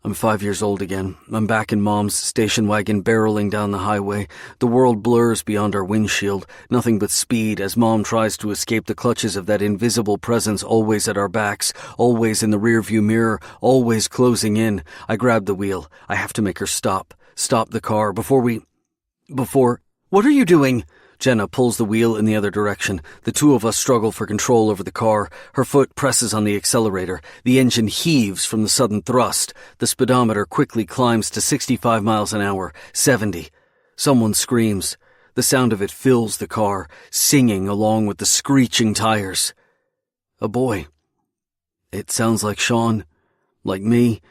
I'm 5 years old again. I'm back in Mom's station wagon barreling down the highway. The world blurs beyond our windshield, nothing but speed as Mom tries to escape the clutches of that invisible presence always at our backs, always in the rearview mirror, always closing in. I grab the wheel. I have to make her stop. Stop the car before... What are you doing? Jenna pulls the wheel in the other direction. The two of us struggle for control over the car. Her foot presses on the accelerator. The engine heaves from the sudden thrust. The speedometer quickly climbs to 65 miles an hour, 70. Someone screams. The sound of it fills the car, singing along with the screeching tires. A boy. It sounds like Sean, like me,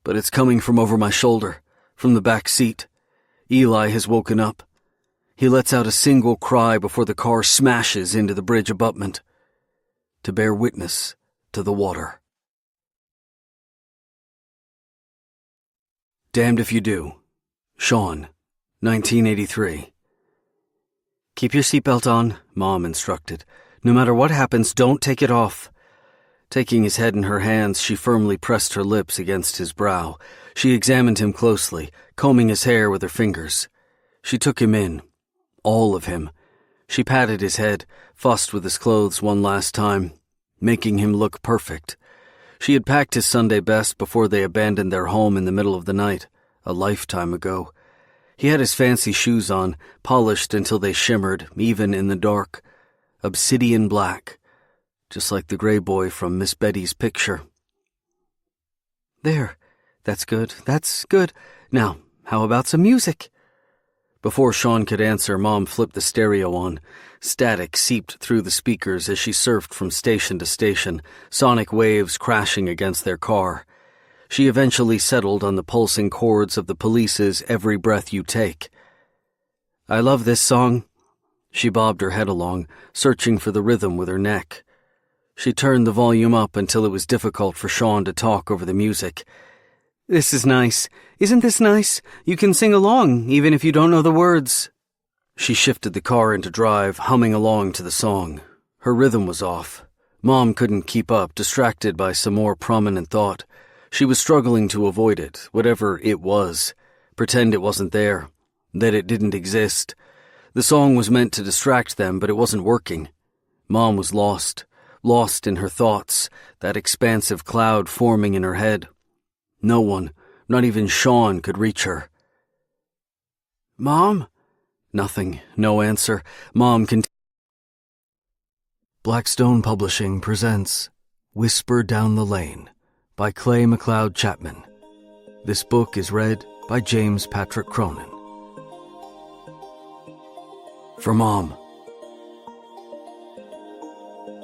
but it's coming from over my shoulder, from the back seat. Eli has woken up. He lets out a single cry before the car smashes into the bridge abutment, to bear witness to the water. Damned if you do. Sean, 1983. Keep your seatbelt on, Mom instructed. No matter what happens, don't take it off. Taking his head in her hands, she firmly pressed her lips against his brow. She examined him closely, combing his hair with her fingers. She took him in. All of him. She patted his head, fussed with his clothes one last time, making him look perfect. She had packed his Sunday best before they abandoned their home in the middle of the night, a lifetime ago. He had his fancy shoes on, polished until they shimmered, even in the dark. Obsidian black, just like the gray boy from Miss Betty's picture. There, that's good. Now, how about some music? Before Sean could answer, Mom flipped the stereo on. Static seeped through the speakers as she surfed from station to station, sonic waves crashing against their car. She eventually settled on the pulsing chords of the Police's Every Breath You Take. I love this song. She bobbed her head along, searching for the rhythm with her neck. She turned the volume up until it was difficult for Sean to talk over the music. This is nice. Isn't this nice? You can sing along, even if you don't know the words. She shifted the car into drive, humming along to the song. Her rhythm was off. Mom couldn't keep up, distracted by some more prominent thought. She was struggling to avoid it, whatever it was. Pretend it wasn't there. That it didn't exist. The song was meant to distract them, but it wasn't working. Mom was lost in her thoughts, that expansive cloud forming in her head. No one, not even Sean, could reach her. Mom? Nothing, no answer. Mom continued. Blackstone Publishing presents Whisper Down the Lane by McLeod Chapman. This book is read by James Patrick Cronin. For Mom.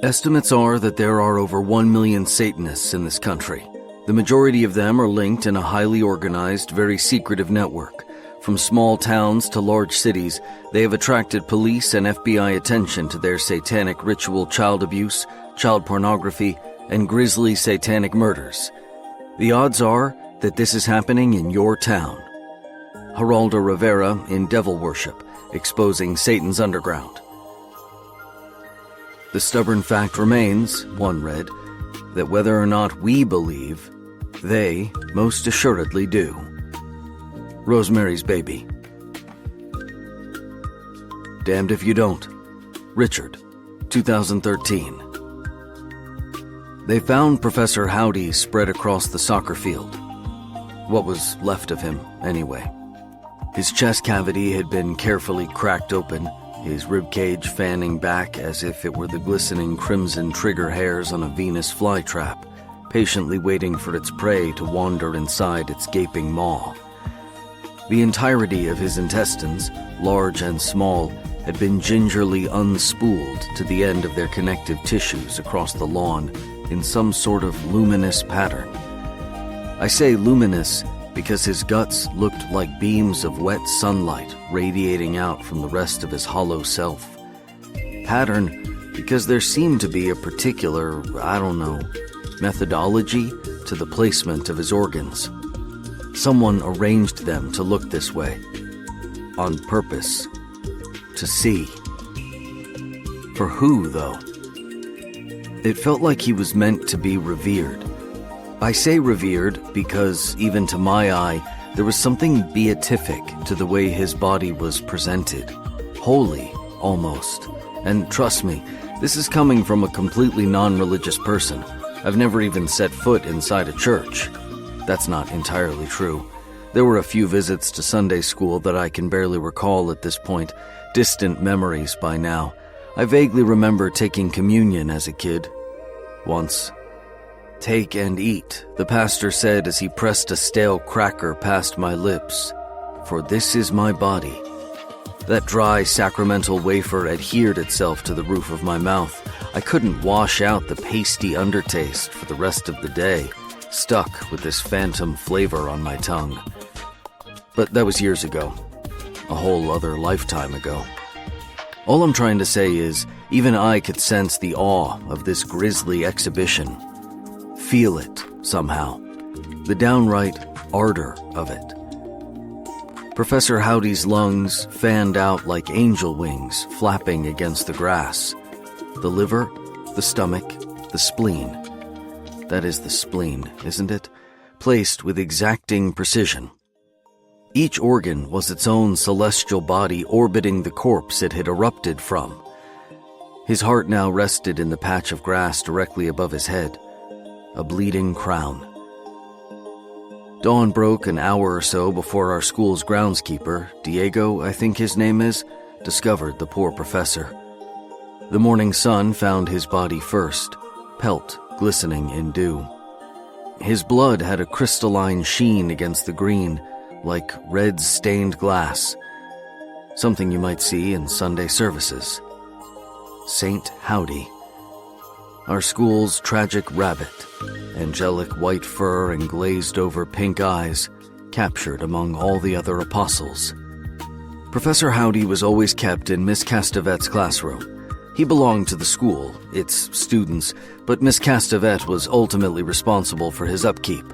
Estimates are that there are over 1 million Satanists in this country. The majority of them are linked in a highly organized, very secretive network. From small towns to large cities, they have attracted police and FBI attention to their satanic ritual child abuse, child pornography, and grisly satanic murders. The odds are that this is happening in your town. Geraldo Rivera in Devil Worship, exposing Satan's underground. The stubborn fact remains, one read, that whether or not we believe, they most assuredly do. Rosemary's Baby. Damned if you don't. Richard, 2013. They found Professor Howdy spread across the soccer field. What was left of him, anyway. His chest cavity had been carefully cracked open, his ribcage fanning back as if it were the glistening crimson trigger hairs on a Venus flytrap, patiently waiting for its prey to wander inside its gaping maw. The entirety of his intestines, large and small, had been gingerly unspooled to the end of their connective tissues across the lawn in some sort of luminous pattern. I say luminous because his guts looked like beams of wet sunlight radiating out from the rest of his hollow self. Pattern because there seemed to be a particular, methodology to the placement of his organs. Someone arranged them to look this way, on purpose, to see. For who, though? It felt like he was meant to be revered. I say revered because, even to my eye, there was something beatific to the way his body was presented. Holy, almost. And trust me, this is coming from a completely non-religious person. I've never even set foot inside a church. That's not entirely true. There were a few visits to Sunday school that I can barely recall at this point, distant memories by now. I vaguely remember taking communion as a kid. Once. Take and eat, the pastor said as he pressed a stale cracker past my lips. For this is my body. That dry sacramental wafer adhered itself to the roof of my mouth. I couldn't wash out the pasty undertaste for the rest of the day, stuck with this phantom flavor on my tongue. But that was years ago. A whole other lifetime ago. All I'm trying to say is, even I could sense the awe of this grisly exhibition. Feel it, somehow. The downright ardor of it. Professor Howdy's lungs fanned out like angel wings flapping against the grass. The liver, the stomach, the spleen. That is the spleen, isn't it? Placed with exacting precision. Each organ was its own celestial body orbiting the corpse it had erupted from. His heart now rested in the patch of grass directly above his head, a bleeding crown. Dawn broke an hour or so before our school's groundskeeper, Diego, I think his name is, discovered the poor professor. The morning sun found his body first, pelt glistening in dew. His blood had a crystalline sheen against the green, like red stained glass, something you might see in Sunday services. Saint Howdy, our school's tragic rabbit, angelic white fur and glazed-over pink eyes, captured among all the other apostles. Professor Howdy was always kept in Miss Castevet's classroom. He belonged to the school, its students, but Miss Castevet was ultimately responsible for his upkeep.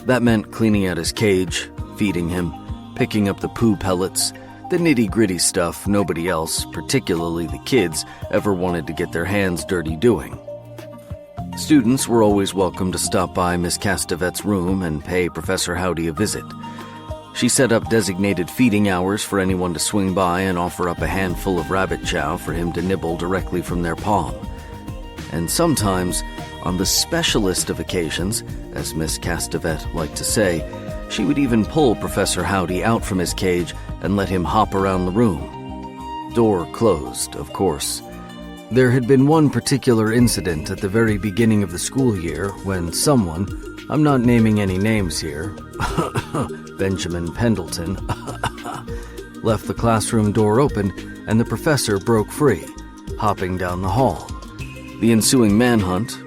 That meant cleaning out his cage, feeding him, picking up the poo pellets, the nitty-gritty stuff nobody else, particularly the kids, ever wanted to get their hands dirty doing. Students were always welcome to stop by Miss Castevet's room and pay Professor Howdy a visit. She set up designated feeding hours for anyone to swing by and offer up a handful of rabbit chow for him to nibble directly from their palm. And sometimes, on the specialist of occasions, as Miss Castevet liked to say, she would even pull Professor Howdy out from his cage and let him hop around the room. Door closed, of course. There had been one particular incident at the very beginning of the school year when someone, I'm not naming any names here, Benjamin Pendleton, left the classroom door open and the professor broke free, hopping down the hall. The ensuing manhunt,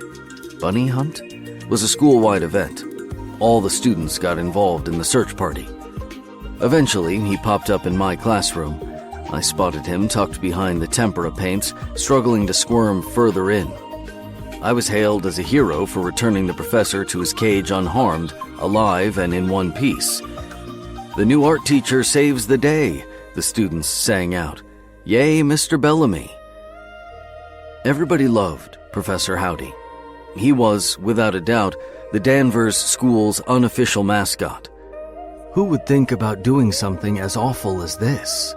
bunny hunt, was a school-wide event. All the students got involved in the search party. Eventually, he popped up in my classroom. I spotted him tucked behind the tempera paints, struggling to squirm further in. I was hailed as a hero for returning the professor to his cage unharmed, alive, and in one piece. "The new art teacher saves the day," the students sang out. "Yay, Mr. Bellamy." Everybody loved Professor Howdy. He was, without a doubt, the Danvers School's unofficial mascot. Who would think about doing something as awful as this?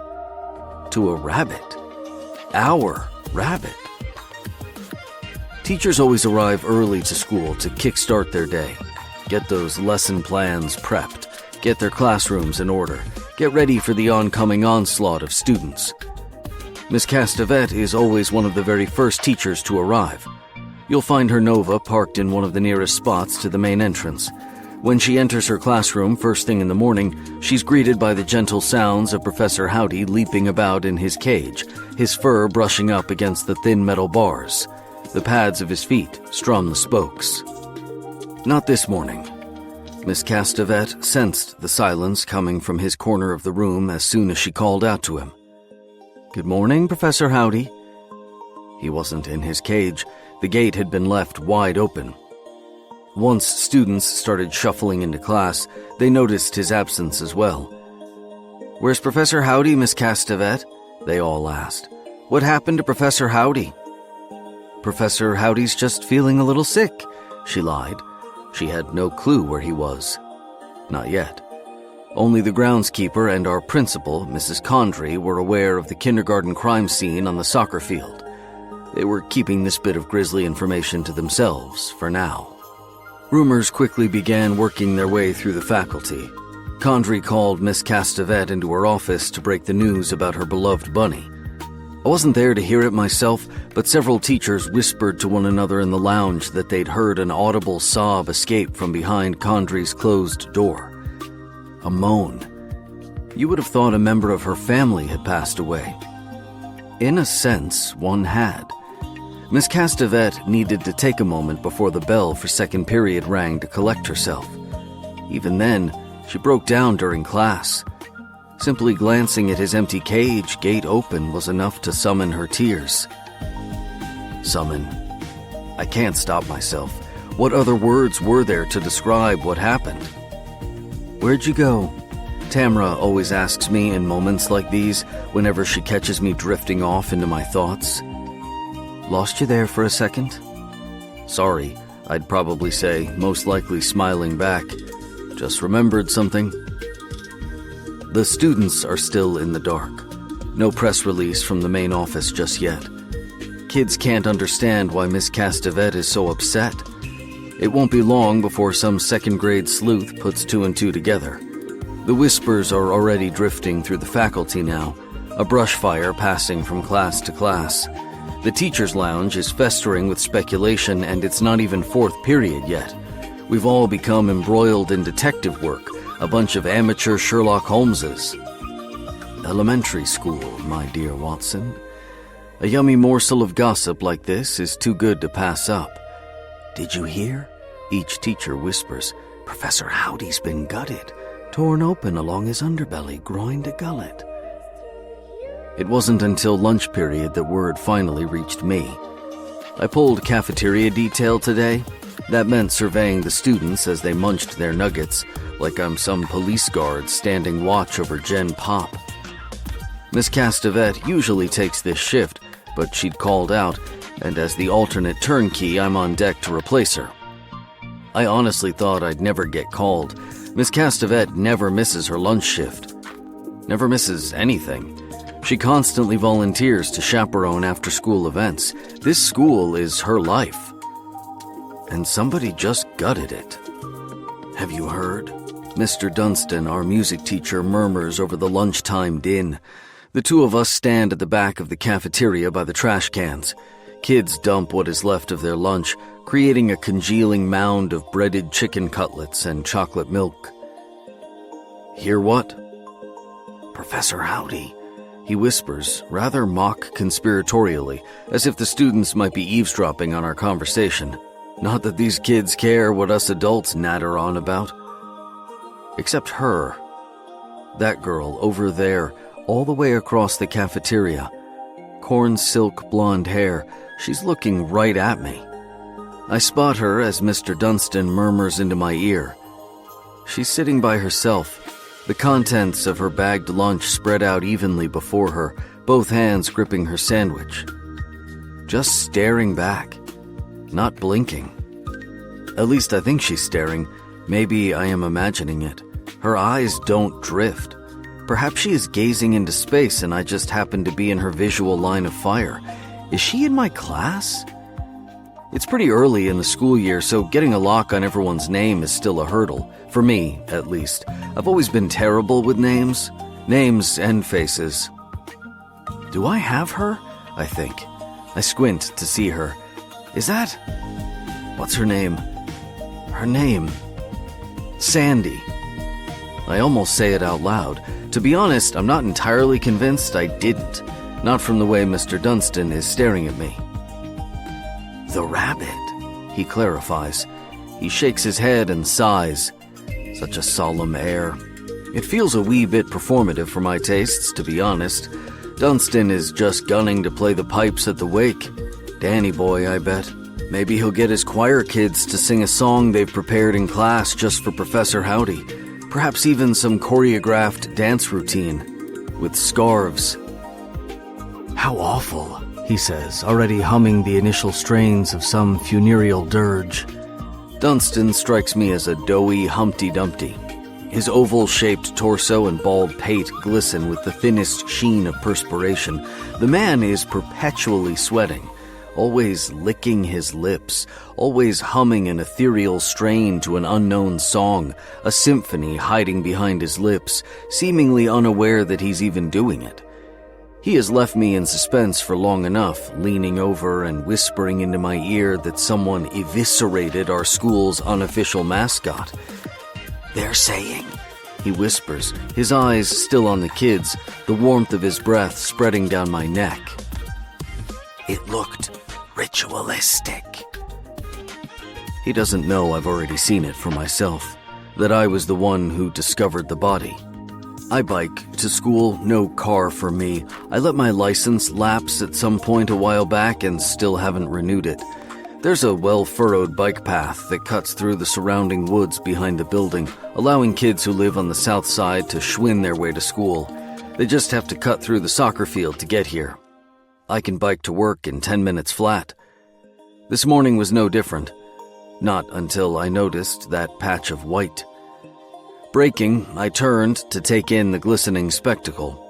To a rabbit. Our rabbit. Teachers always arrive early to school to kickstart their day, get those lesson plans prepped, get their classrooms in order, get ready for the oncoming onslaught of students. Miss Castevet is always one of the very first teachers to arrive. You'll find her Nova parked in one of the nearest spots to the main entrance. When she enters her classroom first thing in the morning, she's greeted by the gentle sounds of Professor Howdy leaping about in his cage, his fur brushing up against the thin metal bars. The pads of his feet strum the spokes. Not this morning. Miss Castevet sensed the silence coming from his corner of the room as soon as she called out to him. "Good morning, Professor Howdy." He wasn't in his cage. The gate had been left wide open. Once students started shuffling into class, they noticed his absence as well. "Where's Professor Howdy, Miss Castevet?" they all asked. "What happened to Professor Howdy?" "Professor Howdy's just feeling a little sick," she lied. She had no clue where he was. Not yet. Only the groundskeeper and our principal, Mrs. Condry, were aware of the kindergarten crime scene on the soccer field. They were keeping this bit of grisly information to themselves, for now. Rumors quickly began working their way through the faculty. Condry called Miss Castevet into her office to break the news about her beloved bunny. I wasn't there to hear it myself, but several teachers whispered to one another in the lounge that they'd heard an audible sob escape from behind Condry's closed door. A moan. You would have thought a member of her family had passed away. In a sense, one had. Miss Castevet needed to take a moment before the bell for second period rang to collect herself. Even then, she broke down during class. Simply glancing at his empty cage, gate open, was enough to summon her tears. Summon. I can't stop myself. What other words were there to describe what happened? "Where'd you go?" Tamra always asks me in moments like these, whenever she catches me drifting off into my thoughts. "Lost you there for a second?" "Sorry," I'd probably say, most likely smiling back. "Just remembered something." The students are still in the dark. No press release from the main office just yet. Kids can't understand why Miss Castevet is so upset. It won't be long before some second-grade sleuth puts two and two together. The whispers are already drifting through the faculty now, a brush fire passing from class to class. The teacher's lounge is festering with speculation, and it's not even fourth period yet. We've all become embroiled in detective work, a bunch of amateur Sherlock Holmeses. Elementary school, my dear Watson. A yummy morsel of gossip like this is too good to pass up. Did you hear? Each teacher whispers, Professor Howdy's been gutted, torn open along his underbelly, groin to gullet. It wasn't until lunch period that word finally reached me. I pulled cafeteria detail today. That meant surveying the students as they munched their nuggets, like I'm some police guard standing watch over Gen Pop. Miss Castevet usually takes this shift, but she'd called out, and as the alternate turnkey, I'm on deck to replace her. I honestly thought I'd never get called. Miss Castevet never misses her lunch shift. Never misses anything. She constantly volunteers to chaperone after-school events. This school is her life. And somebody just gutted it. Have you heard? Mr. Dunstan, our music teacher, murmurs over the lunchtime din. The two of us stand at the back of the cafeteria by the trash cans. Kids dump what is left of their lunch, creating a congealing mound of breaded chicken cutlets and chocolate milk. Hear what? Professor Howdy, he whispers, rather mock conspiratorially, as if the students might be eavesdropping on our conversation. Not that these kids care what us adults natter on about. Except her. That girl over there, all the way across the cafeteria. Corn silk blonde hair, she's looking right at me. I spot her as Mr. Dunstan murmurs into my ear. She's sitting by herself, the contents of her bagged lunch spread out evenly before her, both hands gripping her sandwich. Just staring back, not blinking. At least I think she's staring. Maybe I am imagining it. Her eyes don't drift. Perhaps she is gazing into space and I just happen to be in her visual line of fire. Is she in my class? It's pretty early in the school year, so getting a lock on everyone's name is still a hurdle. For me, at least. I've always been terrible with names. Names and faces. Do I have her? I think. I squint to see her. Is that... What's her name? Her name... Sandy. I almost say it out loud. To be honest, I'm not entirely convinced I didn't. Not from the way Mr. Dunstan is staring at me. The rabbit, he clarifies. He shakes his head and sighs. Such a solemn air. It feels a wee bit performative for my tastes, to be honest. Dunstan is just gunning to play the pipes at the wake. Danny boy, I bet. Maybe he'll get his choir kids to sing a song they've prepared in class just for Professor Howdy. Perhaps even some choreographed dance routine. With scarves. How awful, he says, already humming the initial strains of some funereal dirge. Dunstan strikes me as a doughy Humpty Dumpty. His oval-shaped torso and bald pate glisten with the thinnest sheen of perspiration. The man is perpetually sweating, always licking his lips, always humming an ethereal strain to an unknown song, a symphony hiding behind his lips, seemingly unaware that he's even doing it. He has left me in suspense for long enough, leaning over and whispering into my ear that someone eviscerated our school's unofficial mascot. They're saying, he whispers, his eyes still on the kids, the warmth of his breath spreading down my neck. It looked ritualistic. He doesn't know I've already seen it for myself, that I was the one who discovered the body. I bike to school, no car for me. I let my license lapse at some point a while back and still haven't renewed it. There's a well-furrowed bike path that cuts through the surrounding woods behind the building, allowing kids who live on the south side to schwinn their way to school. They just have to cut through the soccer field to get here. I can bike to work in 10 minutes flat. This morning was no different. Not until I noticed that patch of white. Braking, I turned to take in the glistening spectacle.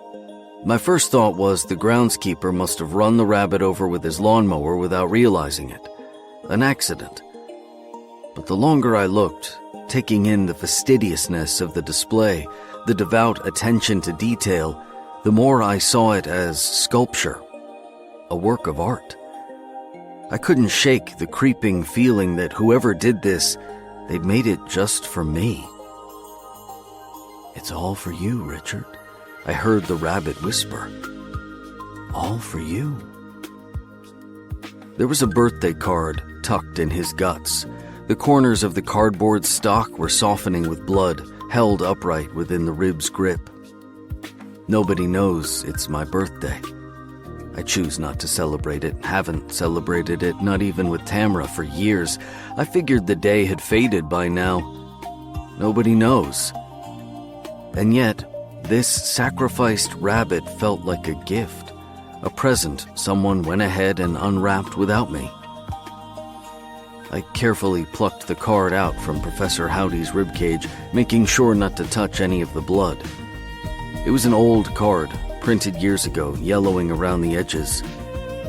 My first thought was the groundskeeper must have run the rabbit over with his lawnmower without realizing it. An accident. But the longer I looked, taking in the fastidiousness of the display, the devout attention to detail, the more I saw it as sculpture, a work of art. I couldn't shake the creeping feeling that whoever did this, they'd made it just for me. "It's all for you, Richard," I heard the rabbit whisper. "All for you." There was a birthday card tucked in his guts. The corners of the cardboard stock were softening with blood, held upright within the rib's grip. Nobody knows it's my birthday. I choose not to celebrate it, haven't celebrated it, not even with Tamra for years. I figured the day had faded by now. Nobody knows. And yet, this sacrificed rabbit felt like a gift, a present someone went ahead and unwrapped without me. I carefully plucked the card out from Professor Howdy's ribcage, making sure not to touch any of the blood. It was an old card, printed years ago, yellowing around the edges.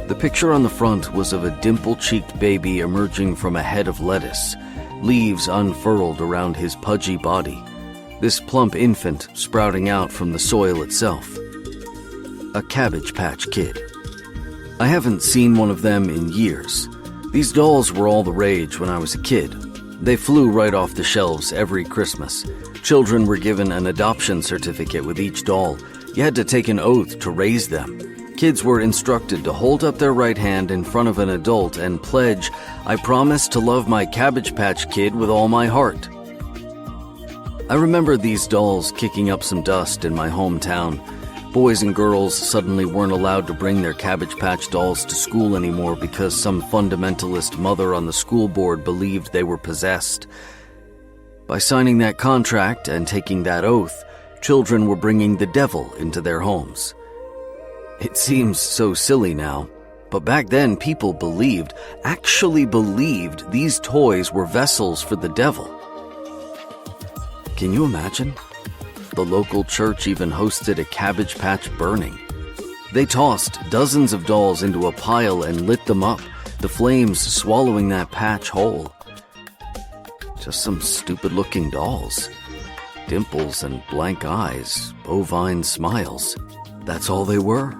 The picture on the front was of a dimple-cheeked baby emerging from a head of lettuce, leaves unfurled around his pudgy body. This plump infant sprouting out from the soil itself. A Cabbage Patch Kid. I haven't seen one of them in years. These dolls were all the rage when I was a kid. They flew right off the shelves every Christmas. Children were given an adoption certificate with each doll. You had to take an oath to raise them. Kids were instructed to hold up their right hand in front of an adult and pledge, "I promise to love my Cabbage Patch Kid with all my heart." I remember these dolls kicking up some dust in my hometown. Boys and girls suddenly weren't allowed to bring their Cabbage Patch dolls to school anymore because some fundamentalist mother on the school board believed they were possessed. By signing that contract and taking that oath, children were bringing the devil into their homes. It seems so silly now, but back then people actually believed these toys were vessels for the devil. Can you imagine? The local church even hosted a Cabbage Patch burning. They tossed dozens of dolls into a pile and lit them up, the flames swallowing that patch whole. Just some stupid-looking dolls. Dimples and blank eyes, bovine smiles. That's all they were.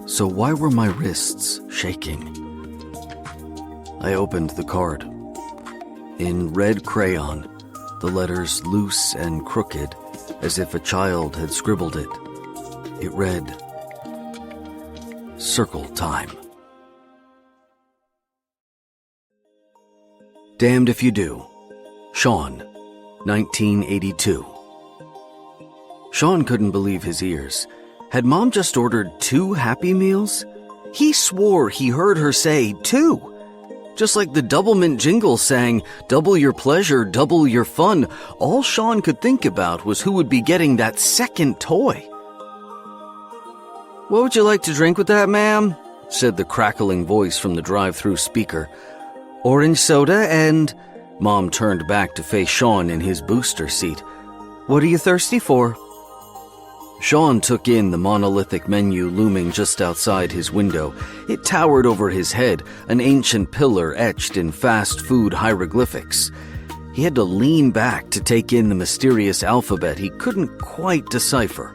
So why were my wrists shaking? I opened the card. In red crayon, the letters loose and crooked, as if a child had scribbled it. It read, "Circle Time." Damned if you do. Sean, 1982. Sean couldn't believe his ears. Had Mom just ordered 2 Happy Meals? He swore he heard her say 2. Just like the Doublemint jingle sang, "Double your pleasure, double your fun," all Sean could think about was who would be getting that second toy. "What would you like to drink with that, ma'am?" said the crackling voice from the drive-thru speaker. "Orange soda and—" Mom turned back to face Sean in his booster seat. "What are you thirsty for?" Sean took in the monolithic menu looming just outside his window. It towered over his head, an ancient pillar etched in fast food hieroglyphics. He had to lean back to take in the mysterious alphabet he couldn't quite decipher.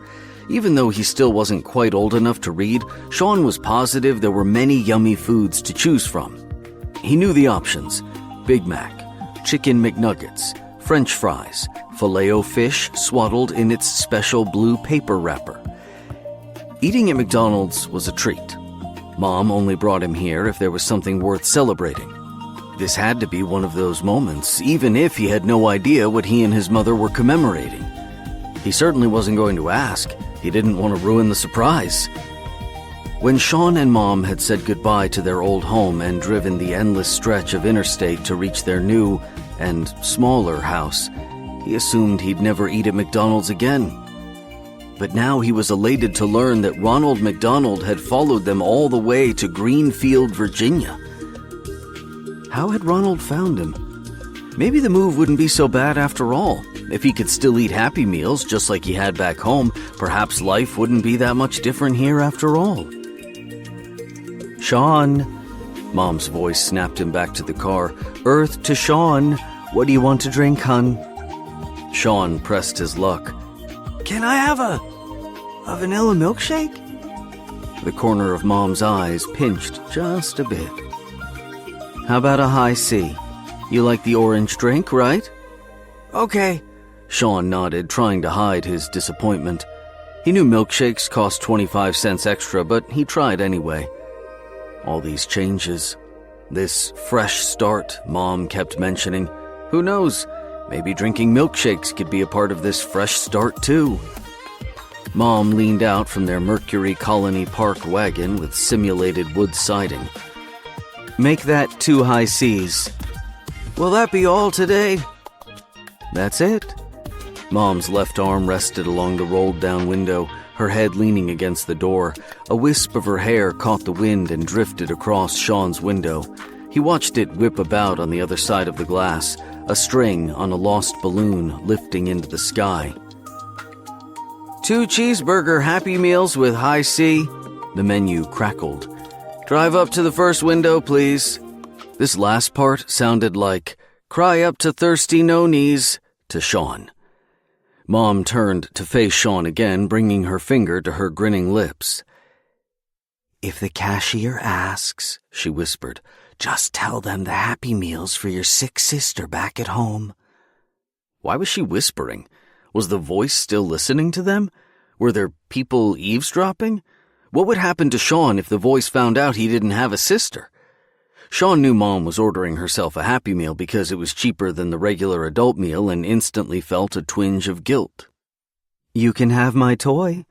Even though he still wasn't quite old enough to read, Sean was positive there were many yummy foods to choose from. He knew the options: Big Mac, Chicken McNuggets, French fries, Filet-O-Fish swaddled in its special blue paper wrapper. Eating at McDonald's was a treat. Mom only brought him here if there was something worth celebrating. This had to be one of those moments, even if he had no idea what he and his mother were commemorating. He certainly wasn't going to ask. He didn't want to ruin the surprise. When Sean and Mom had said goodbye to their old home and driven the endless stretch of interstate to reach their new and smaller house, he assumed he'd never eat at McDonald's again. But now he was elated to learn that Ronald McDonald had followed them all the way to Greenfield, Virginia. How had Ronald found him? Maybe the move wouldn't be so bad after all. If he could still eat Happy Meals just like he had back home, perhaps life wouldn't be that much different here after all. "Sean," Mom's voice snapped him back to the car. "Earth to Sean. What do you want to drink, hun?" Sean pressed his luck. "Can I have a vanilla milkshake?" The corner of Mom's eyes pinched just a bit. "How about a high C? You like the orange drink, right?" "Okay," Sean nodded, trying to hide his disappointment. He knew milkshakes cost 25 cents extra, but he tried anyway. All these changes, this fresh start Mom kept mentioning. Who knows, maybe drinking milkshakes could be a part of this fresh start too. Mom leaned out from their Mercury Colony Park wagon with simulated wood siding. "Make that 2 high C's." "Will that be all today?" "That's it." Mom's left arm rested along the rolled-down window, her head leaning against the door. A wisp of her hair caught the wind and drifted across Sean's window. He watched it whip about on the other side of the glass, a string on a lost balloon lifting into the sky. 2 cheeseburger Happy Meals with high C, the menu crackled. "Drive up to the first window, please." This last part sounded like, "Cry up to thirsty no-knees," to Sean. Mom turned to face Sean again, bringing her finger to her grinning lips. "If the cashier asks," she whispered, "just tell them the Happy Meals for your sick sister back at home." Why was she whispering? Was the voice still listening to them? Were there people eavesdropping? What would happen to Sean if the voice found out he didn't have a sister? Sean knew Mom was ordering herself a Happy Meal because it was cheaper than the regular adult meal and instantly felt a twinge of guilt. "You can have my toy."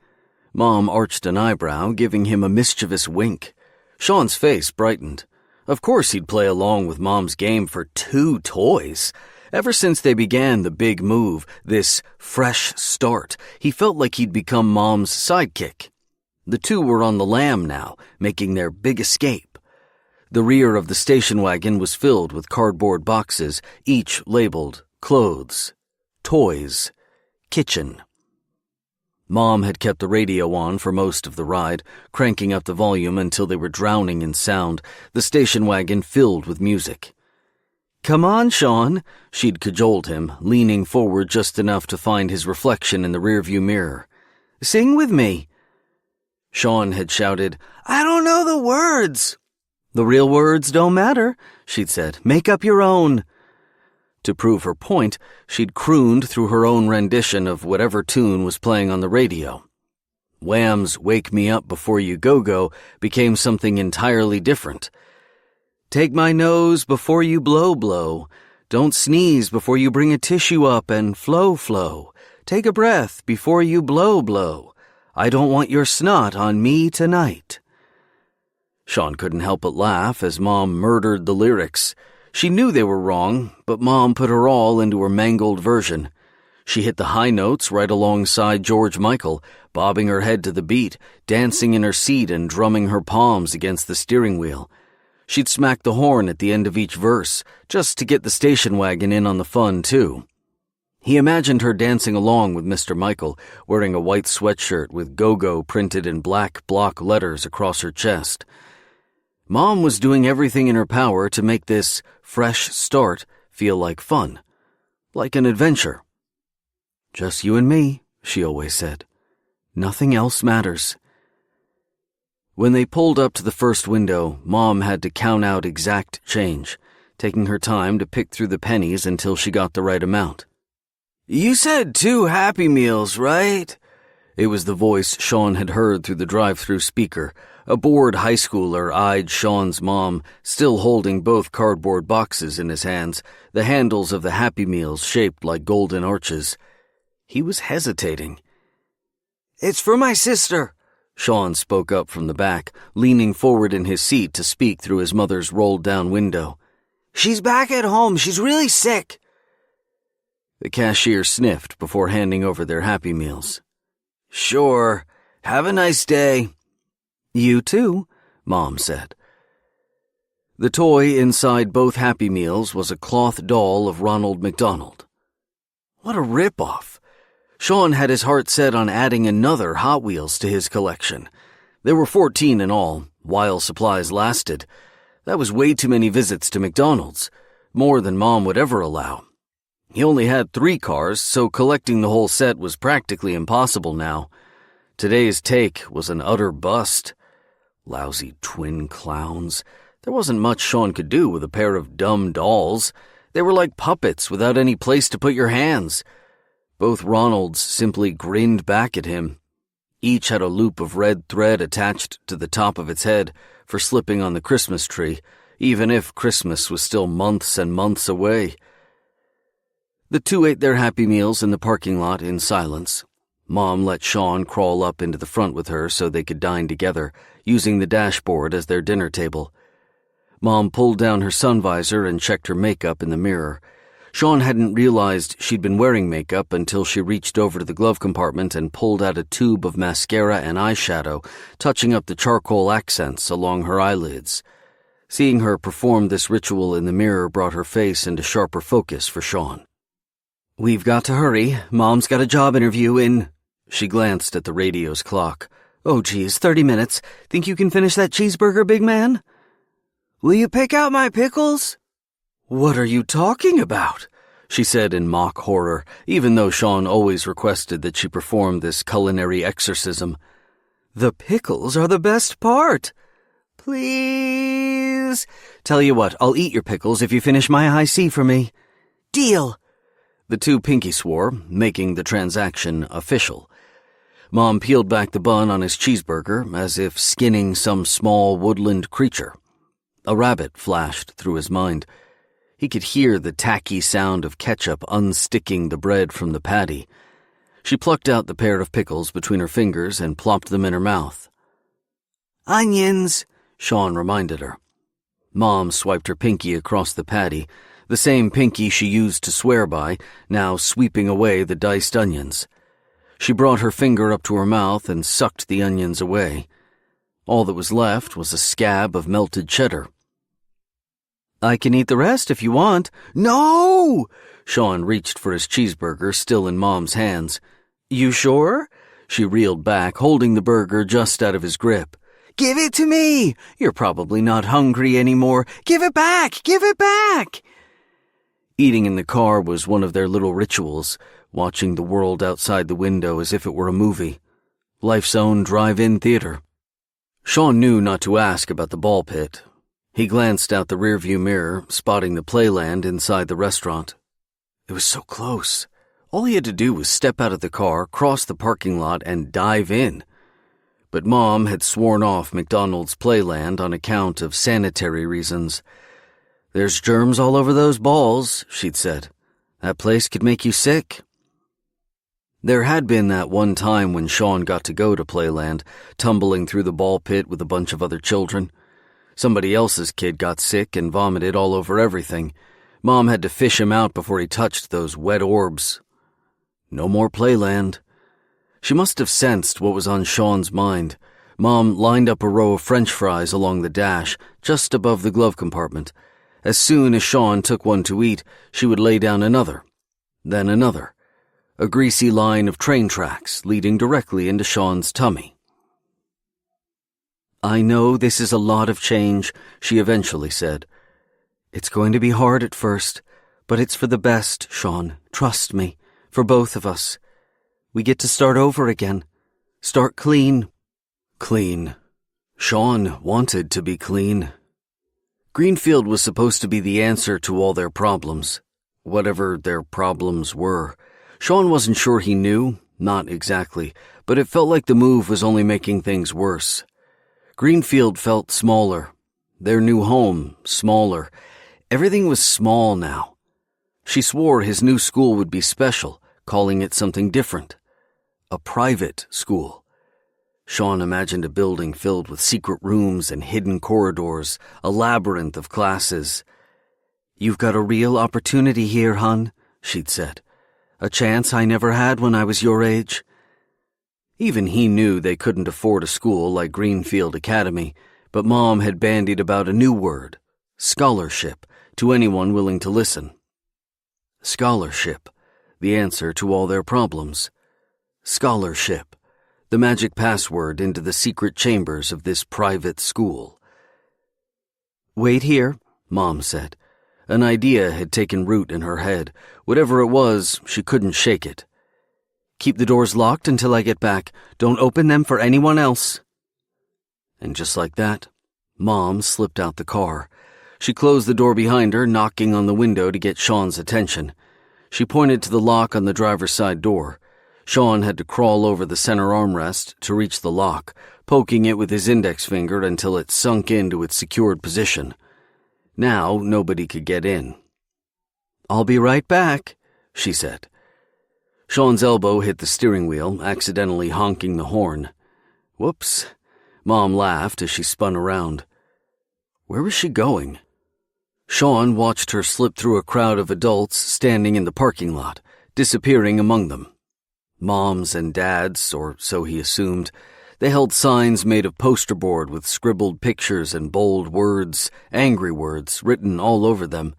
Mom arched an eyebrow, giving him a mischievous wink. Sean's face brightened. Of course he'd play along with Mom's game for 2 toys. Ever since they began the big move, this fresh start, he felt like he'd become Mom's sidekick. The two were on the lam now, making their big escape. The rear of the station wagon was filled with cardboard boxes, each labeled clothes, toys, kitchen. Mom had kept the radio on for most of the ride, cranking up the volume until they were drowning in sound, the station wagon filled with music. "Come on, Sean," she'd cajoled him, leaning forward just enough to find his reflection in the rearview mirror. "Sing with me." Sean had shouted, "I don't know the words." "The real words don't matter," she'd said. "Make up your own." To prove her point, she'd crooned through her own rendition of whatever tune was playing on the radio. Wham's "Wake Me Up Before You Go-Go" became something entirely different. "Take my nose before you blow, blow. Don't sneeze before you bring a tissue up and flow, flow. Take a breath before you blow, blow. I don't want your snot on me tonight." Sean couldn't help but laugh as Mom murdered the lyrics. She knew they were wrong, but Mom put her all into her mangled version. She hit the high notes right alongside George Michael, bobbing her head to the beat, dancing in her seat and drumming her palms against the steering wheel. She'd smack the horn at the end of each verse, just to get the station wagon in on the fun, too. He imagined her dancing along with Mr. Michael, wearing a white sweatshirt with "Go-Go" printed in black block letters across her chest. Mom was doing everything in her power to make this fresh start feel like fun, like an adventure. "Just you and me," she always said. "Nothing else matters." When they pulled up to the first window, Mom had to count out exact change, taking her time to pick through the pennies until she got the right amount. "You said 2 Happy Meals, right?" It was the voice Sean had heard through the drive-through speaker. A bored high schooler eyed Sean's mom, still holding both cardboard boxes in his hands, the handles of the Happy Meals shaped like golden arches. He was hesitating. "It's for my sister," Sean spoke up from the back, leaning forward in his seat to speak through his mother's rolled-down window. "She's back at home. She's really sick." The cashier sniffed before handing over their Happy Meals. "Sure. Have a nice day." "You too," Mom said. The toy inside both Happy Meals was a cloth doll of Ronald McDonald. What a rip-off. Sean had his heart set on adding another Hot Wheels to his collection. There were 14 in all, while supplies lasted. That was way too many visits to McDonald's, more than Mom would ever allow. He only had 3 cars, so collecting the whole set was practically impossible now. Today's take was an utter bust. Lousy twin clowns. There wasn't much Sean could do with a pair of dumb dolls. They were like puppets without any place to put your hands. Both Ronalds simply grinned back at him. Each had a loop of red thread attached to the top of its head for slipping on the Christmas tree, even if Christmas was still months and months away. The two ate their Happy Meals in the parking lot in silence. Mom let Sean crawl up into the front with her so they could dine together, using the dashboard as their dinner table. Mom pulled down her sun visor and checked her makeup in the mirror. Sean hadn't realized she'd been wearing makeup until she reached over to the glove compartment and pulled out a tube of mascara and eyeshadow, touching up the charcoal accents along her eyelids. Seeing her perform this ritual in the mirror brought her face into sharper focus for Sean. "We've got to hurry. Mom's got a job interview in..." She glanced at the radio's clock. "Oh, geez, 30 minutes. Think you can finish that cheeseburger, big man?" "Will you pick out my pickles?" "What are you talking about?" she said in mock horror, even though Sean always requested that she perform this culinary exorcism. "The pickles are the best part." "Please." "Tell you what, I'll eat your pickles if you finish my high C for me." "Deal." The two pinky swore, making the transaction official. Mom peeled back the bun on his cheeseburger as if skinning some small woodland creature. A rabbit flashed through his mind. He could hear the tacky sound of ketchup unsticking the bread from the patty. She plucked out the pair of pickles between her fingers and plopped them in her mouth. "Onions," Sean reminded her. Mom swiped her pinky across the patty, the same pinky she used to swear by, now sweeping away the diced onions. She brought her finger up to her mouth and sucked the onions away. All that was left was a scab of melted cheddar. "I can eat the rest if you want." "No!" Sean reached for his cheeseburger, still in Mom's hands. "You sure?" She reeled back, holding the burger just out of his grip. "Give it to me! You're probably not hungry anymore. Give it back! Give it back!" Eating in the car was one of their little rituals, watching the world outside the window as if it were a movie. Life's own drive-in theater. Sean knew not to ask about the ball pit. He glanced out the rearview mirror, spotting the playland inside the restaurant. It was so close. All he had to do was step out of the car, cross the parking lot, and dive in. But Mom had sworn off McDonald's playland on account of sanitary reasons. "There's germs all over those balls," she'd said. "That place could make you sick." There had been that one time when Sean got to go to Playland, tumbling through the ball pit with a bunch of other children. Somebody else's kid got sick and vomited all over everything. Mom had to fish him out before he touched those wet orbs. No more Playland. She must have sensed what was on Sean's mind. Mom lined up a row of French fries along the dash, just above the glove compartment. As soon as Sean took one to eat, she would lay down another, then another. A greasy line of train tracks leading directly into Sean's tummy. "I know this is a lot of change," she eventually said. "It's going to be hard at first, but it's for the best, Sean. Trust me, for both of us. We get to start over again. Start clean." Clean. Sean wanted to be clean. Greenfield was supposed to be the answer to all their problems, whatever their problems were. Sean wasn't sure he knew, not exactly, but it felt like the move was only making things worse. Greenfield felt smaller. Their new home, smaller. Everything was small now. She swore his new school would be special, calling it something different. A private school. Sean imagined a building filled with secret rooms and hidden corridors, a labyrinth of classes. "You've got a real opportunity here, hon," she'd said. "A chance I never had when I was your age." Even he knew they couldn't afford a school like Greenfield Academy, but Mom had bandied about a new word, scholarship, to anyone willing to listen. Scholarship. the answer to all their problems. Scholarship, the magic password into the secret chambers of this private school. "Wait here," Mom said. An idea had taken root in her head. Whatever it was, she couldn't shake it. "Keep the doors locked until I get back. Don't open them for anyone else." And just like that, Mom slipped out the car. She closed the door behind her, knocking on the window to get Sean's attention. She pointed to the lock on the driver's side door. Sean had to crawl over the center armrest to reach the lock, poking it with his index finger until it sunk into its secured position. Now nobody could get in. "I'll be right back," she said. Sean's elbow hit the steering wheel, accidentally honking the horn. "Whoops." Mom laughed as she spun around. Where was she going? Sean watched her slip through a crowd of adults standing in the parking lot, disappearing among them. Moms and dads, or so he assumed. They held signs made of poster board with scribbled pictures and bold words, angry words, written all over them.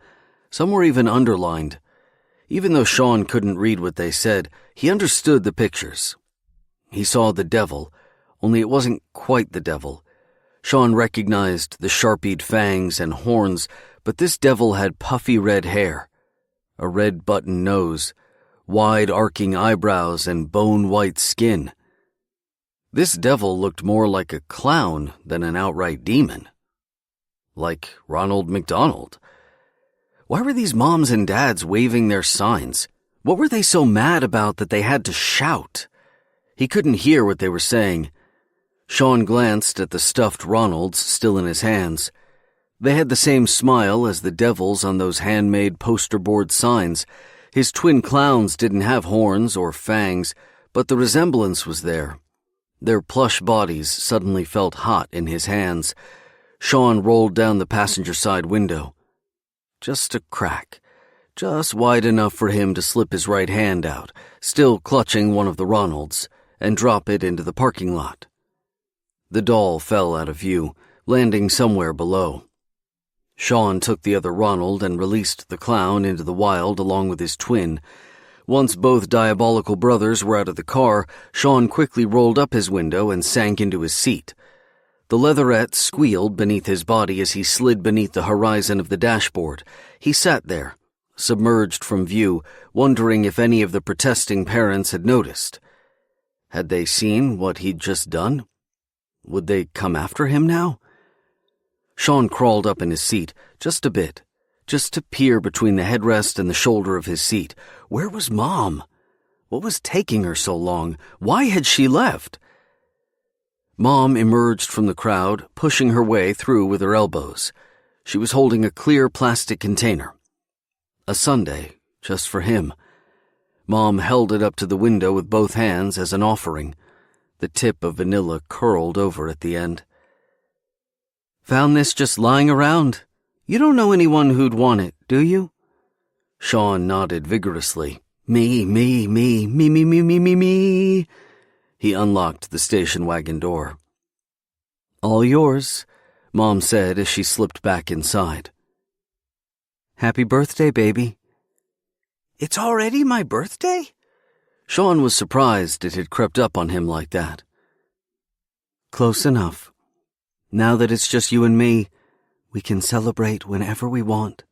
Some were even underlined. Even though Sean couldn't read what they said, he understood the pictures. He saw the devil, only it wasn't quite the devil. Sean recognized the sharpied fangs and horns, but this devil had puffy red hair, a red button nose, wide arcing eyebrows, and bone-white skin. This devil looked more like a clown than an outright demon. Like Ronald McDonald. Why were these moms and dads waving their signs? What were they so mad about that they had to shout? He couldn't hear what they were saying. Sean glanced at the stuffed Ronalds still in his hands. They had the same smile as the devils on those handmade poster board signs. His twin clowns didn't have horns or fangs, but the resemblance was there. Their plush bodies suddenly felt hot in his hands. Sean rolled down the passenger side window. Just a crack, just wide enough for him to slip his right hand out, still clutching one of the Ronalds, and drop it into the parking lot. The doll fell out of view, landing somewhere below. Sean took the other Ronald and released the clown into the wild along with his twin. Once both diabolical brothers were out of the car, Sean quickly rolled up his window and sank into his seat. The leatherette squealed beneath his body as he slid beneath the horizon of the dashboard. He sat there, submerged from view, wondering if any of the protesting parents had noticed. Had they seen what he'd just done? Would they come after him now? Sean crawled up in his seat, just a bit, just to peer between the headrest and the shoulder of his seat. Where was Mom? What was taking her so long? Why had she left? Mom emerged from the crowd, pushing her way through with her elbows. She was holding a clear plastic container. A sundae, just for him. Mom held it up to the window with both hands as an offering. The tip of vanilla curled over at the end. "Found this just lying around. You don't know anyone who'd want it, do you?" Sean nodded vigorously. Me. He unlocked the station wagon door. "All yours," Mom said as she slipped back inside. "Happy birthday, baby." "It's already my birthday?" Sean was surprised it had crept up on him like that. "Close enough. Now that it's just you and me, we can celebrate whenever we want."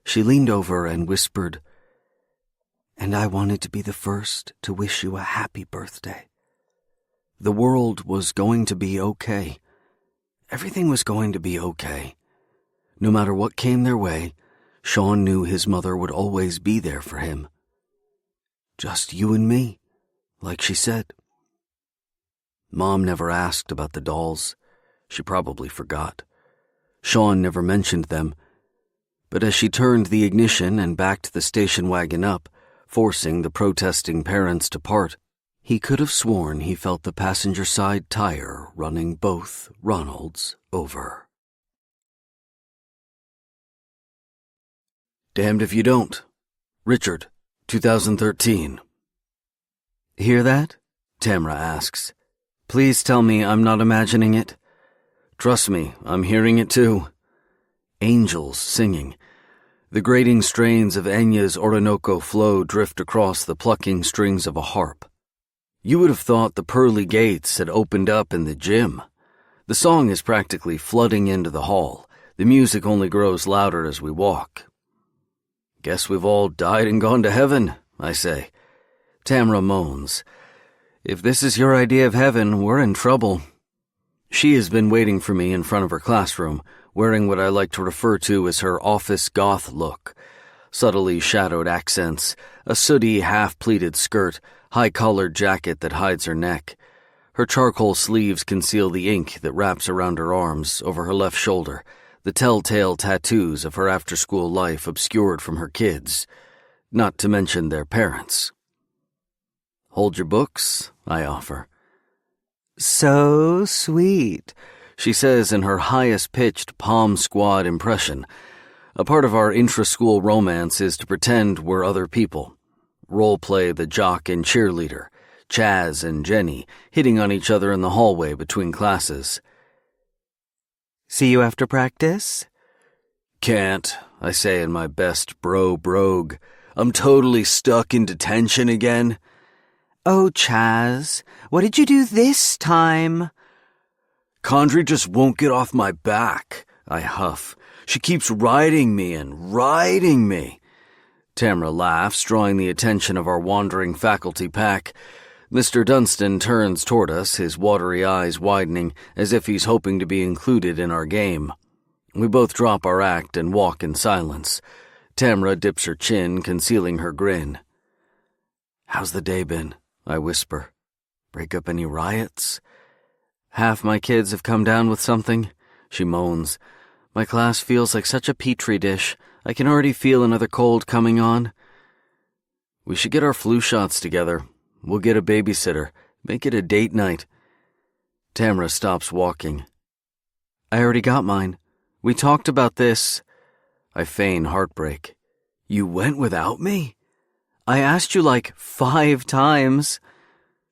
She leaned over and whispered, "And I wanted to be the first to wish you a happy birthday." The world was going to be okay. Everything was going to be okay. No matter what came their way, Sean knew his mother would always be there for him. Just you and me, like she said. Mom never asked about the dolls. She probably forgot. Sean never mentioned them. But as she turned the ignition and backed the station wagon up, forcing the protesting parents to part, he could have sworn he felt the passenger side tire running both Ronalds over. Damned If You Don't. Richard, 2013. Hear that? Tamra asks. Please tell me I'm not imagining it. Trust me, I'm hearing it too. Angels singing. The grating strains of Enya's Orinoco flow drift across the plucking strings of a harp. You would have thought the pearly gates had opened up in the gym. The song is practically flooding into the hall. The music only grows louder as we walk. Guess we've all died and gone to heaven, I say. Tamra moans. If this is your idea of heaven, we're in trouble. She has been waiting for me in front of her classroom, wearing what I like to refer to as her office goth look. Subtly shadowed accents, a sooty half-pleated skirt, high-collared jacket that hides her neck. Her charcoal sleeves conceal the ink that wraps around her arms, over her left shoulder, the telltale tattoos of her after-school life obscured from her kids, not to mention their parents. Hold your books, I offer. So sweet, she says in her highest-pitched Palm Squad impression. A part of our intra-school romance is to pretend we're other people. Role-play the jock and cheerleader, Chaz and Jenny, hitting on each other in the hallway between classes. See you after practice? Can't, I say in my best brogue. I'm totally stuck in detention again. Oh, Chaz, what did you do this time? Condry just won't get off my back, I huff. She keeps riding me. Tamra laughs, drawing the attention of our wandering faculty pack. Mr. Dunstan turns toward us, his watery eyes widening, as if he's hoping to be included in our game. We both drop our act and walk in silence. Tamra dips her chin, concealing her grin. How's the day been? I whisper. Break up any riots? Half my kids have come down with something, she moans. My class feels like such a petri dish. I can already feel another cold coming on. We should get our flu shots together. We'll get a babysitter. Make it a date night. Tamra stops walking. I already got mine. We talked about this. I feign heartbreak. You went without me? I asked you like 5 times.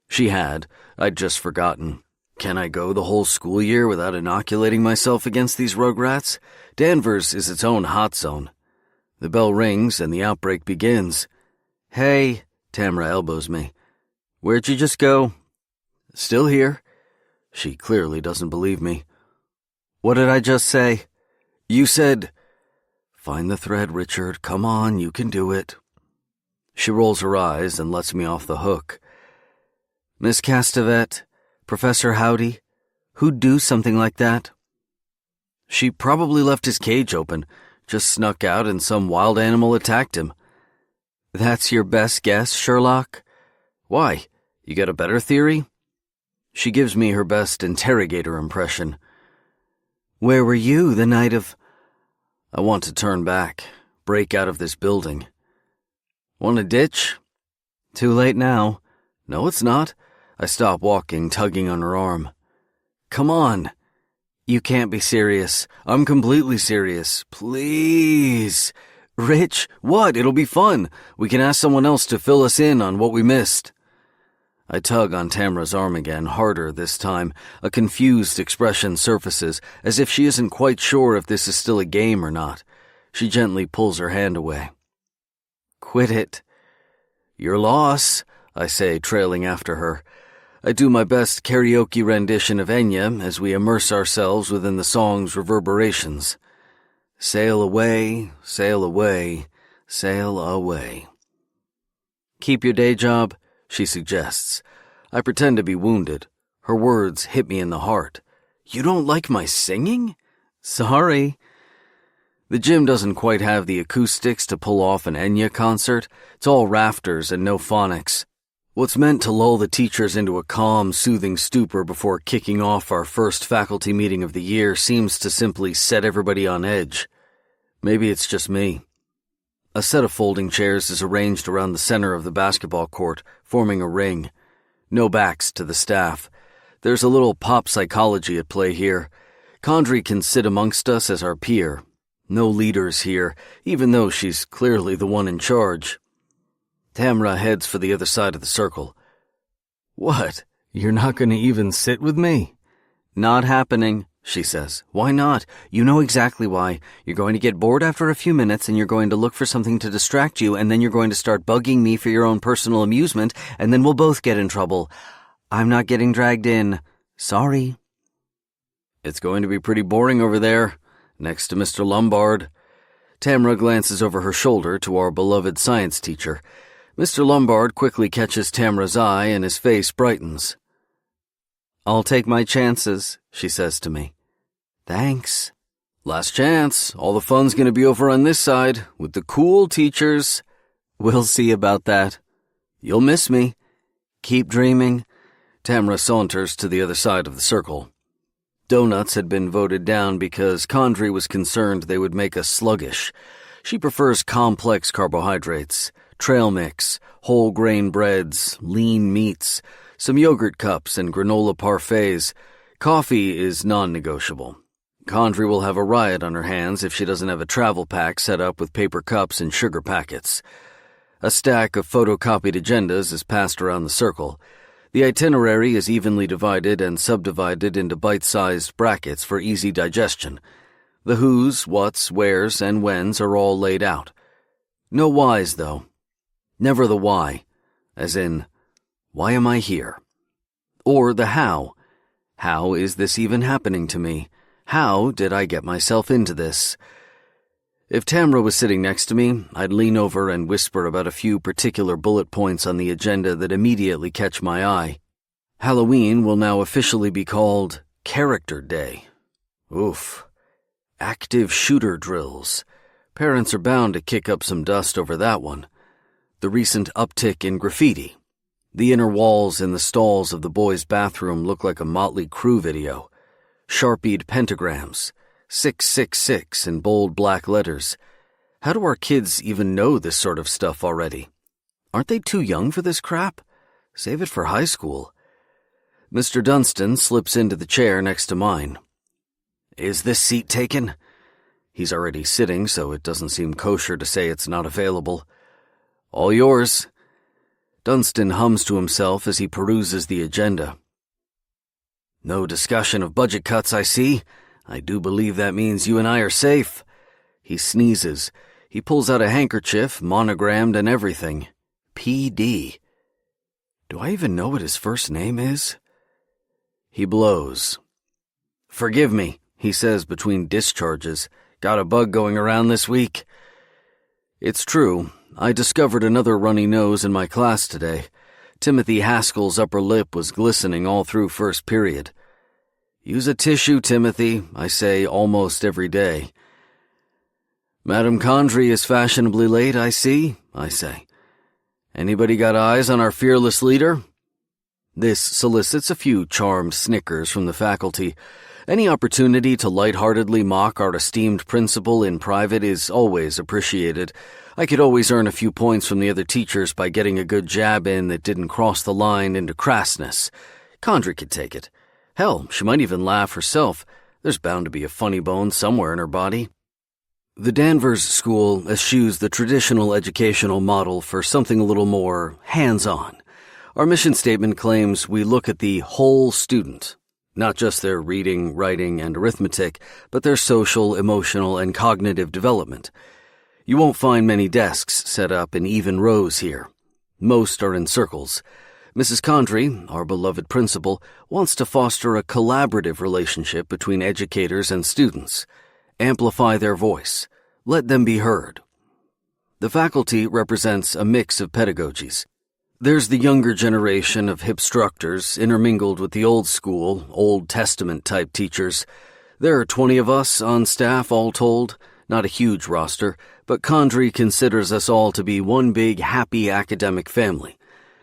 She had. I'd just forgotten. Can I go the whole school year without inoculating myself against these rugrats? Danvers is its own hot zone. The bell rings and the outbreak begins. Hey, Tamra elbows me. Where'd you just go? Still here. She clearly doesn't believe me. What did I just say? You said, find the thread, Richard. Come on, you can do it. She rolls her eyes and lets me off the hook. Miss Castevet, Professor Howdy, who'd do something like that? She probably left his cage open, just snuck out and some wild animal attacked him. That's your best guess, Sherlock? Why? You got a better theory? She gives me her best interrogator impression. Where were you the night of... I want to turn back, break out of this building. Want a ditch? Too late now. No, it's not. I stop walking, tugging on her arm. Come on. You can't be serious. I'm completely serious. Please. Rich, what? It'll be fun. We can ask someone else to fill us in on what we missed. I tug on Tamra's arm again, harder this time. A confused expression surfaces, as if she isn't quite sure if this is still a game or not. She gently pulls her hand away. Quit it. Your loss, I say, trailing after her. I do my best karaoke rendition of Enya as we immerse ourselves within the song's reverberations. Sail away, sail away, sail away. Keep your day job, she suggests. I pretend to be wounded. Her words hit me in the heart. You don't like my singing? Sorry. The gym doesn't quite have the acoustics to pull off an Enya concert. It's all rafters and no phonics. What's meant to lull the teachers into a calm, soothing stupor before kicking off our first faculty meeting of the year seems to simply set everybody on edge. Maybe it's just me. A set of folding chairs is arranged around the center of the basketball court, forming a ring. No backs to the staff. There's a little pop psychology at play here. Condry can sit amongst us as our peer. No leaders here, even though she's clearly the one in charge. Tamra heads for the other side of the circle. What? You're not going to even sit with me? Not happening. she says. Why not? You know exactly why. You're going to get bored after a few minutes, and you're going to look for something to distract you, and then you're going to start bugging me for your own personal amusement, and then we'll both get in trouble. I'm not getting dragged in. Sorry. It's going to be pretty boring over there, next to Mr. Lombard. Tamra glances over her shoulder to our beloved science teacher. Mr. Lombard quickly catches Tamra's eye, and his face brightens. I'll take my chances, she says to me. Thanks. Last chance. All the fun's going to be over on this side, with the cool teachers. We'll see about that. You'll miss me. Keep dreaming. Tamra saunters to the other side of the circle. Donuts had been voted down because Condrey was concerned they would make us sluggish. She prefers complex carbohydrates, trail mix, whole grain breads, lean meats, some yogurt cups and granola parfaits. Coffee is non-negotiable. Condrey will have a riot on her hands if she doesn't have a travel pack set up with paper cups and sugar packets. A stack of photocopied agendas is passed around the circle. The itinerary is evenly divided and subdivided into bite-sized brackets for easy digestion. The who's, what's, where's, and when's are all laid out. No why's, though. Never the why, as in, why am I here? Or the how. How is this even happening to me? How did I get myself into this? If Tamra was sitting next to me, I'd lean over and whisper about a few particular bullet points on the agenda that immediately catch my eye. Halloween will now officially be called Character Day. Oof. Active shooter drills. Parents are bound to kick up some dust over that one. The recent uptick in graffiti. The inner walls in the stalls of the boys' bathroom look like a Motley Crue video. Sharpied pentagrams. 666 in bold black letters. How do our kids even know this sort of stuff already? Aren't they too young for this crap? Save it for high school. Mr. Dunstan slips into the chair next to mine. Is this seat taken? He's already sitting, so it doesn't seem kosher to say it's not available. All yours. Dunstan hums to himself as he peruses the agenda. No discussion of budget cuts, I see. I do believe that means you and I are safe. He sneezes. He pulls out a handkerchief, monogrammed and everything. P.D. Do I even know what his first name is? He blows. Forgive me, he says between discharges. Got a bug going around this week. It's true. I discovered another runny nose in my class today. Timothy Haskell's upper lip was glistening all through first period. Use a tissue, Timothy, I say almost every day. Madam Condrey is fashionably late, I see, I say. Anybody got eyes on our fearless leader? This solicits a few charmed snickers from the faculty. Any opportunity to lightheartedly mock our esteemed principal in private is always appreciated. I could always earn a few points from the other teachers by getting a good jab in that didn't cross the line into crassness. Condrey could take it. Hell, she might even laugh herself. There's bound to be a funny bone somewhere in her body. The Danvers School eschews the traditional educational model for something a little more hands-on. Our mission statement claims we look at the whole student, not just their reading, writing, and arithmetic, but their social, emotional, and cognitive development. You won't find many desks set up in even rows here. Most are in circles. Mrs. Condrey, our beloved principal, wants to foster a collaborative relationship between educators and students. Amplify their voice. Let them be heard. The faculty represents a mix of pedagogies. There's the younger generation of hipstructors intermingled with the old school, Old Testament-type teachers. There are 20 of us on staff all told, not a huge roster, but Condrey considers us all to be one big happy academic family.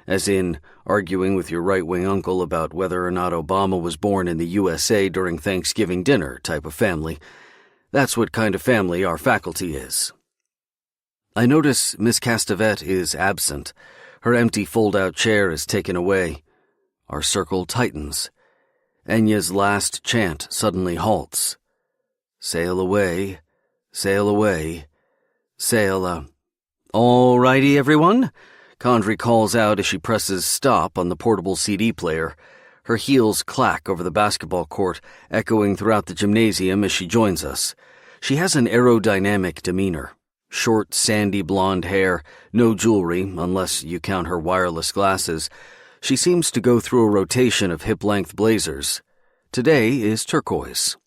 As in, arguing with your right-wing uncle about whether or not Obama was born in the USA during Thanksgiving dinner type of family. That's what kind of family our faculty is. I notice Miss Castevet is absent. Her empty fold-out chair is taken away. Our circle tightens. Enya's last chant suddenly halts. Sail away, sail away, sail, All righty, everyone? Condrey calls out as she presses stop on the portable CD player. Her heels clack over the basketball court, echoing throughout the gymnasium as she joins us. She has an aerodynamic demeanor. Short, sandy blonde hair, no jewelry, unless you count her wireless glasses. She seems to go through a rotation of hip-length blazers. Today is turquoise.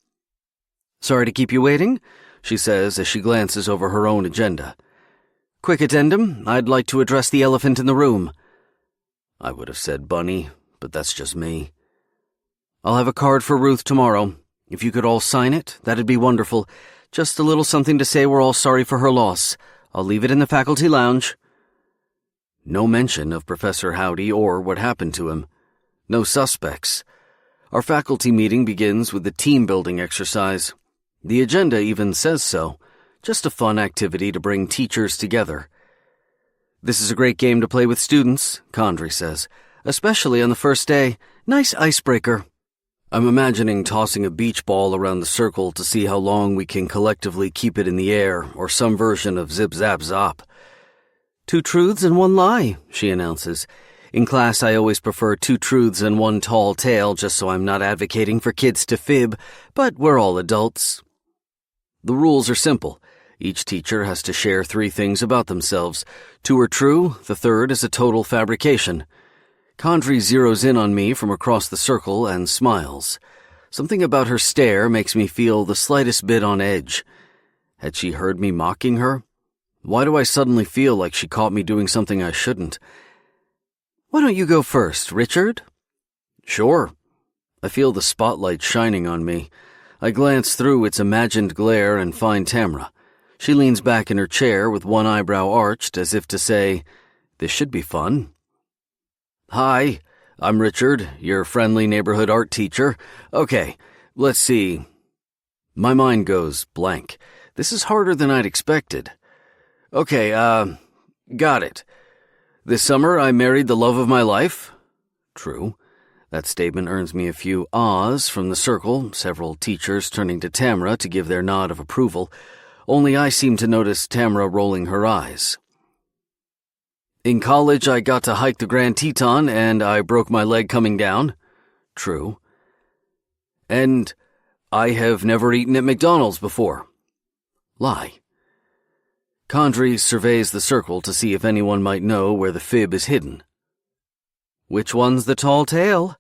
"Sorry to keep you waiting," she says as she glances over her own agenda. "Quick addendum, I'd like to address the elephant in the room." I would have said bunny, but that's just me. "I'll have a card for Ruth tomorrow. If you could all sign it, that'd be wonderful. Just a little something to say we're all sorry for her loss. I'll leave it in the faculty lounge." No mention of Professor Howdy or what happened to him. No suspects. Our faculty meeting begins with the team-building exercise. The agenda even says so. Just a fun activity to bring teachers together. "This is a great game to play with students," Condrey says, "especially on the first day. Nice icebreaker." I'm imagining tossing a beach ball around the circle to see how long we can collectively keep it in the air, or some version of zip-zap-zop. "2 truths and 1 lie," she announces. "In class, I always prefer 2 truths and 1 tall tale, just so I'm not advocating for kids to fib, but we're all adults." The rules are simple. Each teacher has to share 3 things about themselves. 2 are true, the third is a total fabrication. Condrey zeroes in on me from across the circle and smiles. Something about her stare makes me feel the slightest bit on edge. Had she heard me mocking her? Why do I suddenly feel like she caught me doing something I shouldn't? "Why don't you go first, Richard?" "Sure." I feel the spotlight shining on me. I glance through its imagined glare and find Tamra. She leans back in her chair with one eyebrow arched as if to say, "This should be fun." "Hi, I'm Richard, your friendly neighborhood art teacher. Okay, let's see." My mind goes blank. This is harder than I'd expected. "Okay, got it. This summer I married the love of my life." True. That statement earns me a few ahs from the circle, several teachers turning to Tamra to give their nod of approval. Only I seem to notice Tamra rolling her eyes. "In college, I got to hike the Grand Teton, and I broke my leg coming down." True. "And I have never eaten at McDonald's before." Lie. Condrey surveys the circle to see if anyone might know where the fib is hidden. "Which one's the tall tale?"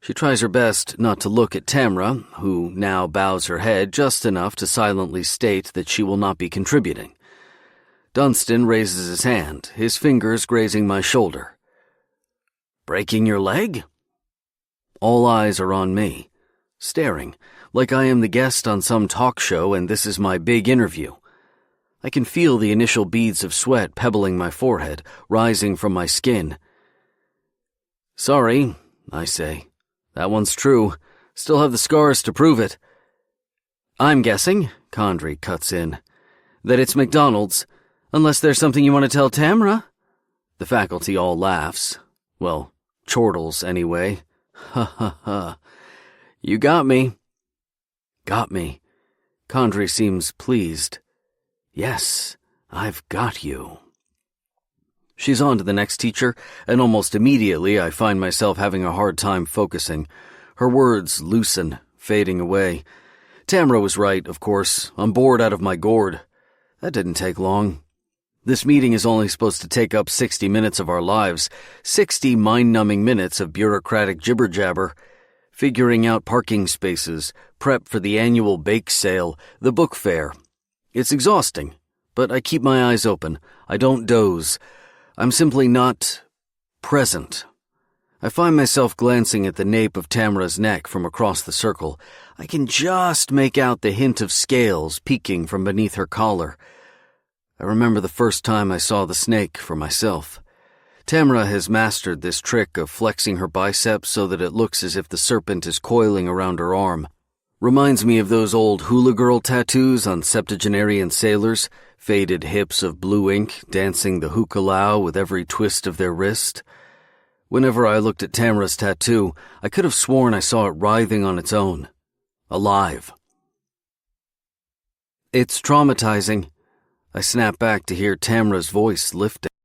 She tries her best not to look at Tamra, who now bows her head just enough to silently state that she will not be contributing. Dunstan raises his hand, his fingers grazing my shoulder. "Breaking your leg?" All eyes are on me, staring, like I am the guest on some talk show and this is my big interview. I can feel the initial beads of sweat pebbling my forehead, rising from my skin. "Sorry," I say. "That one's true. Still have the scars to prove it." "I'm guessing," Condrey cuts in, "that it's McDonald's, unless there's something you want to tell Tamra." The faculty all laughs. Well, chortles anyway. Ha ha ha. "You got me." Got me. Condrey seems pleased. "Yes, I've got you." She's on to the next teacher, and almost immediately I find myself having a hard time focusing. Her words loosen, fading away. Tamra was right, of course. I'm bored out of my gourd. That didn't take long. This meeting is only supposed to take up 60 minutes of our lives, 60 mind-numbing minutes of bureaucratic jibber-jabber, figuring out parking spaces, prep for the annual bake sale, the book fair. It's exhausting, but I keep my eyes open. I don't doze. I'm simply not present. I find myself glancing at the nape of Tamra's neck from across the circle. I can just make out the hint of scales peeking from beneath her collar. I remember the first time I saw the snake for myself. Tamra has mastered this trick of flexing her biceps so that it looks as if the serpent is coiling around her arm. Reminds me of those old hula girl tattoos on septuagenarian sailors, faded hips of blue ink dancing the hukalau with every twist of their wrist. Whenever I looked at Tamra's tattoo, I could have sworn I saw it writhing on its own. Alive. "It's traumatizing." I snap back to hear Tamra's voice lifting.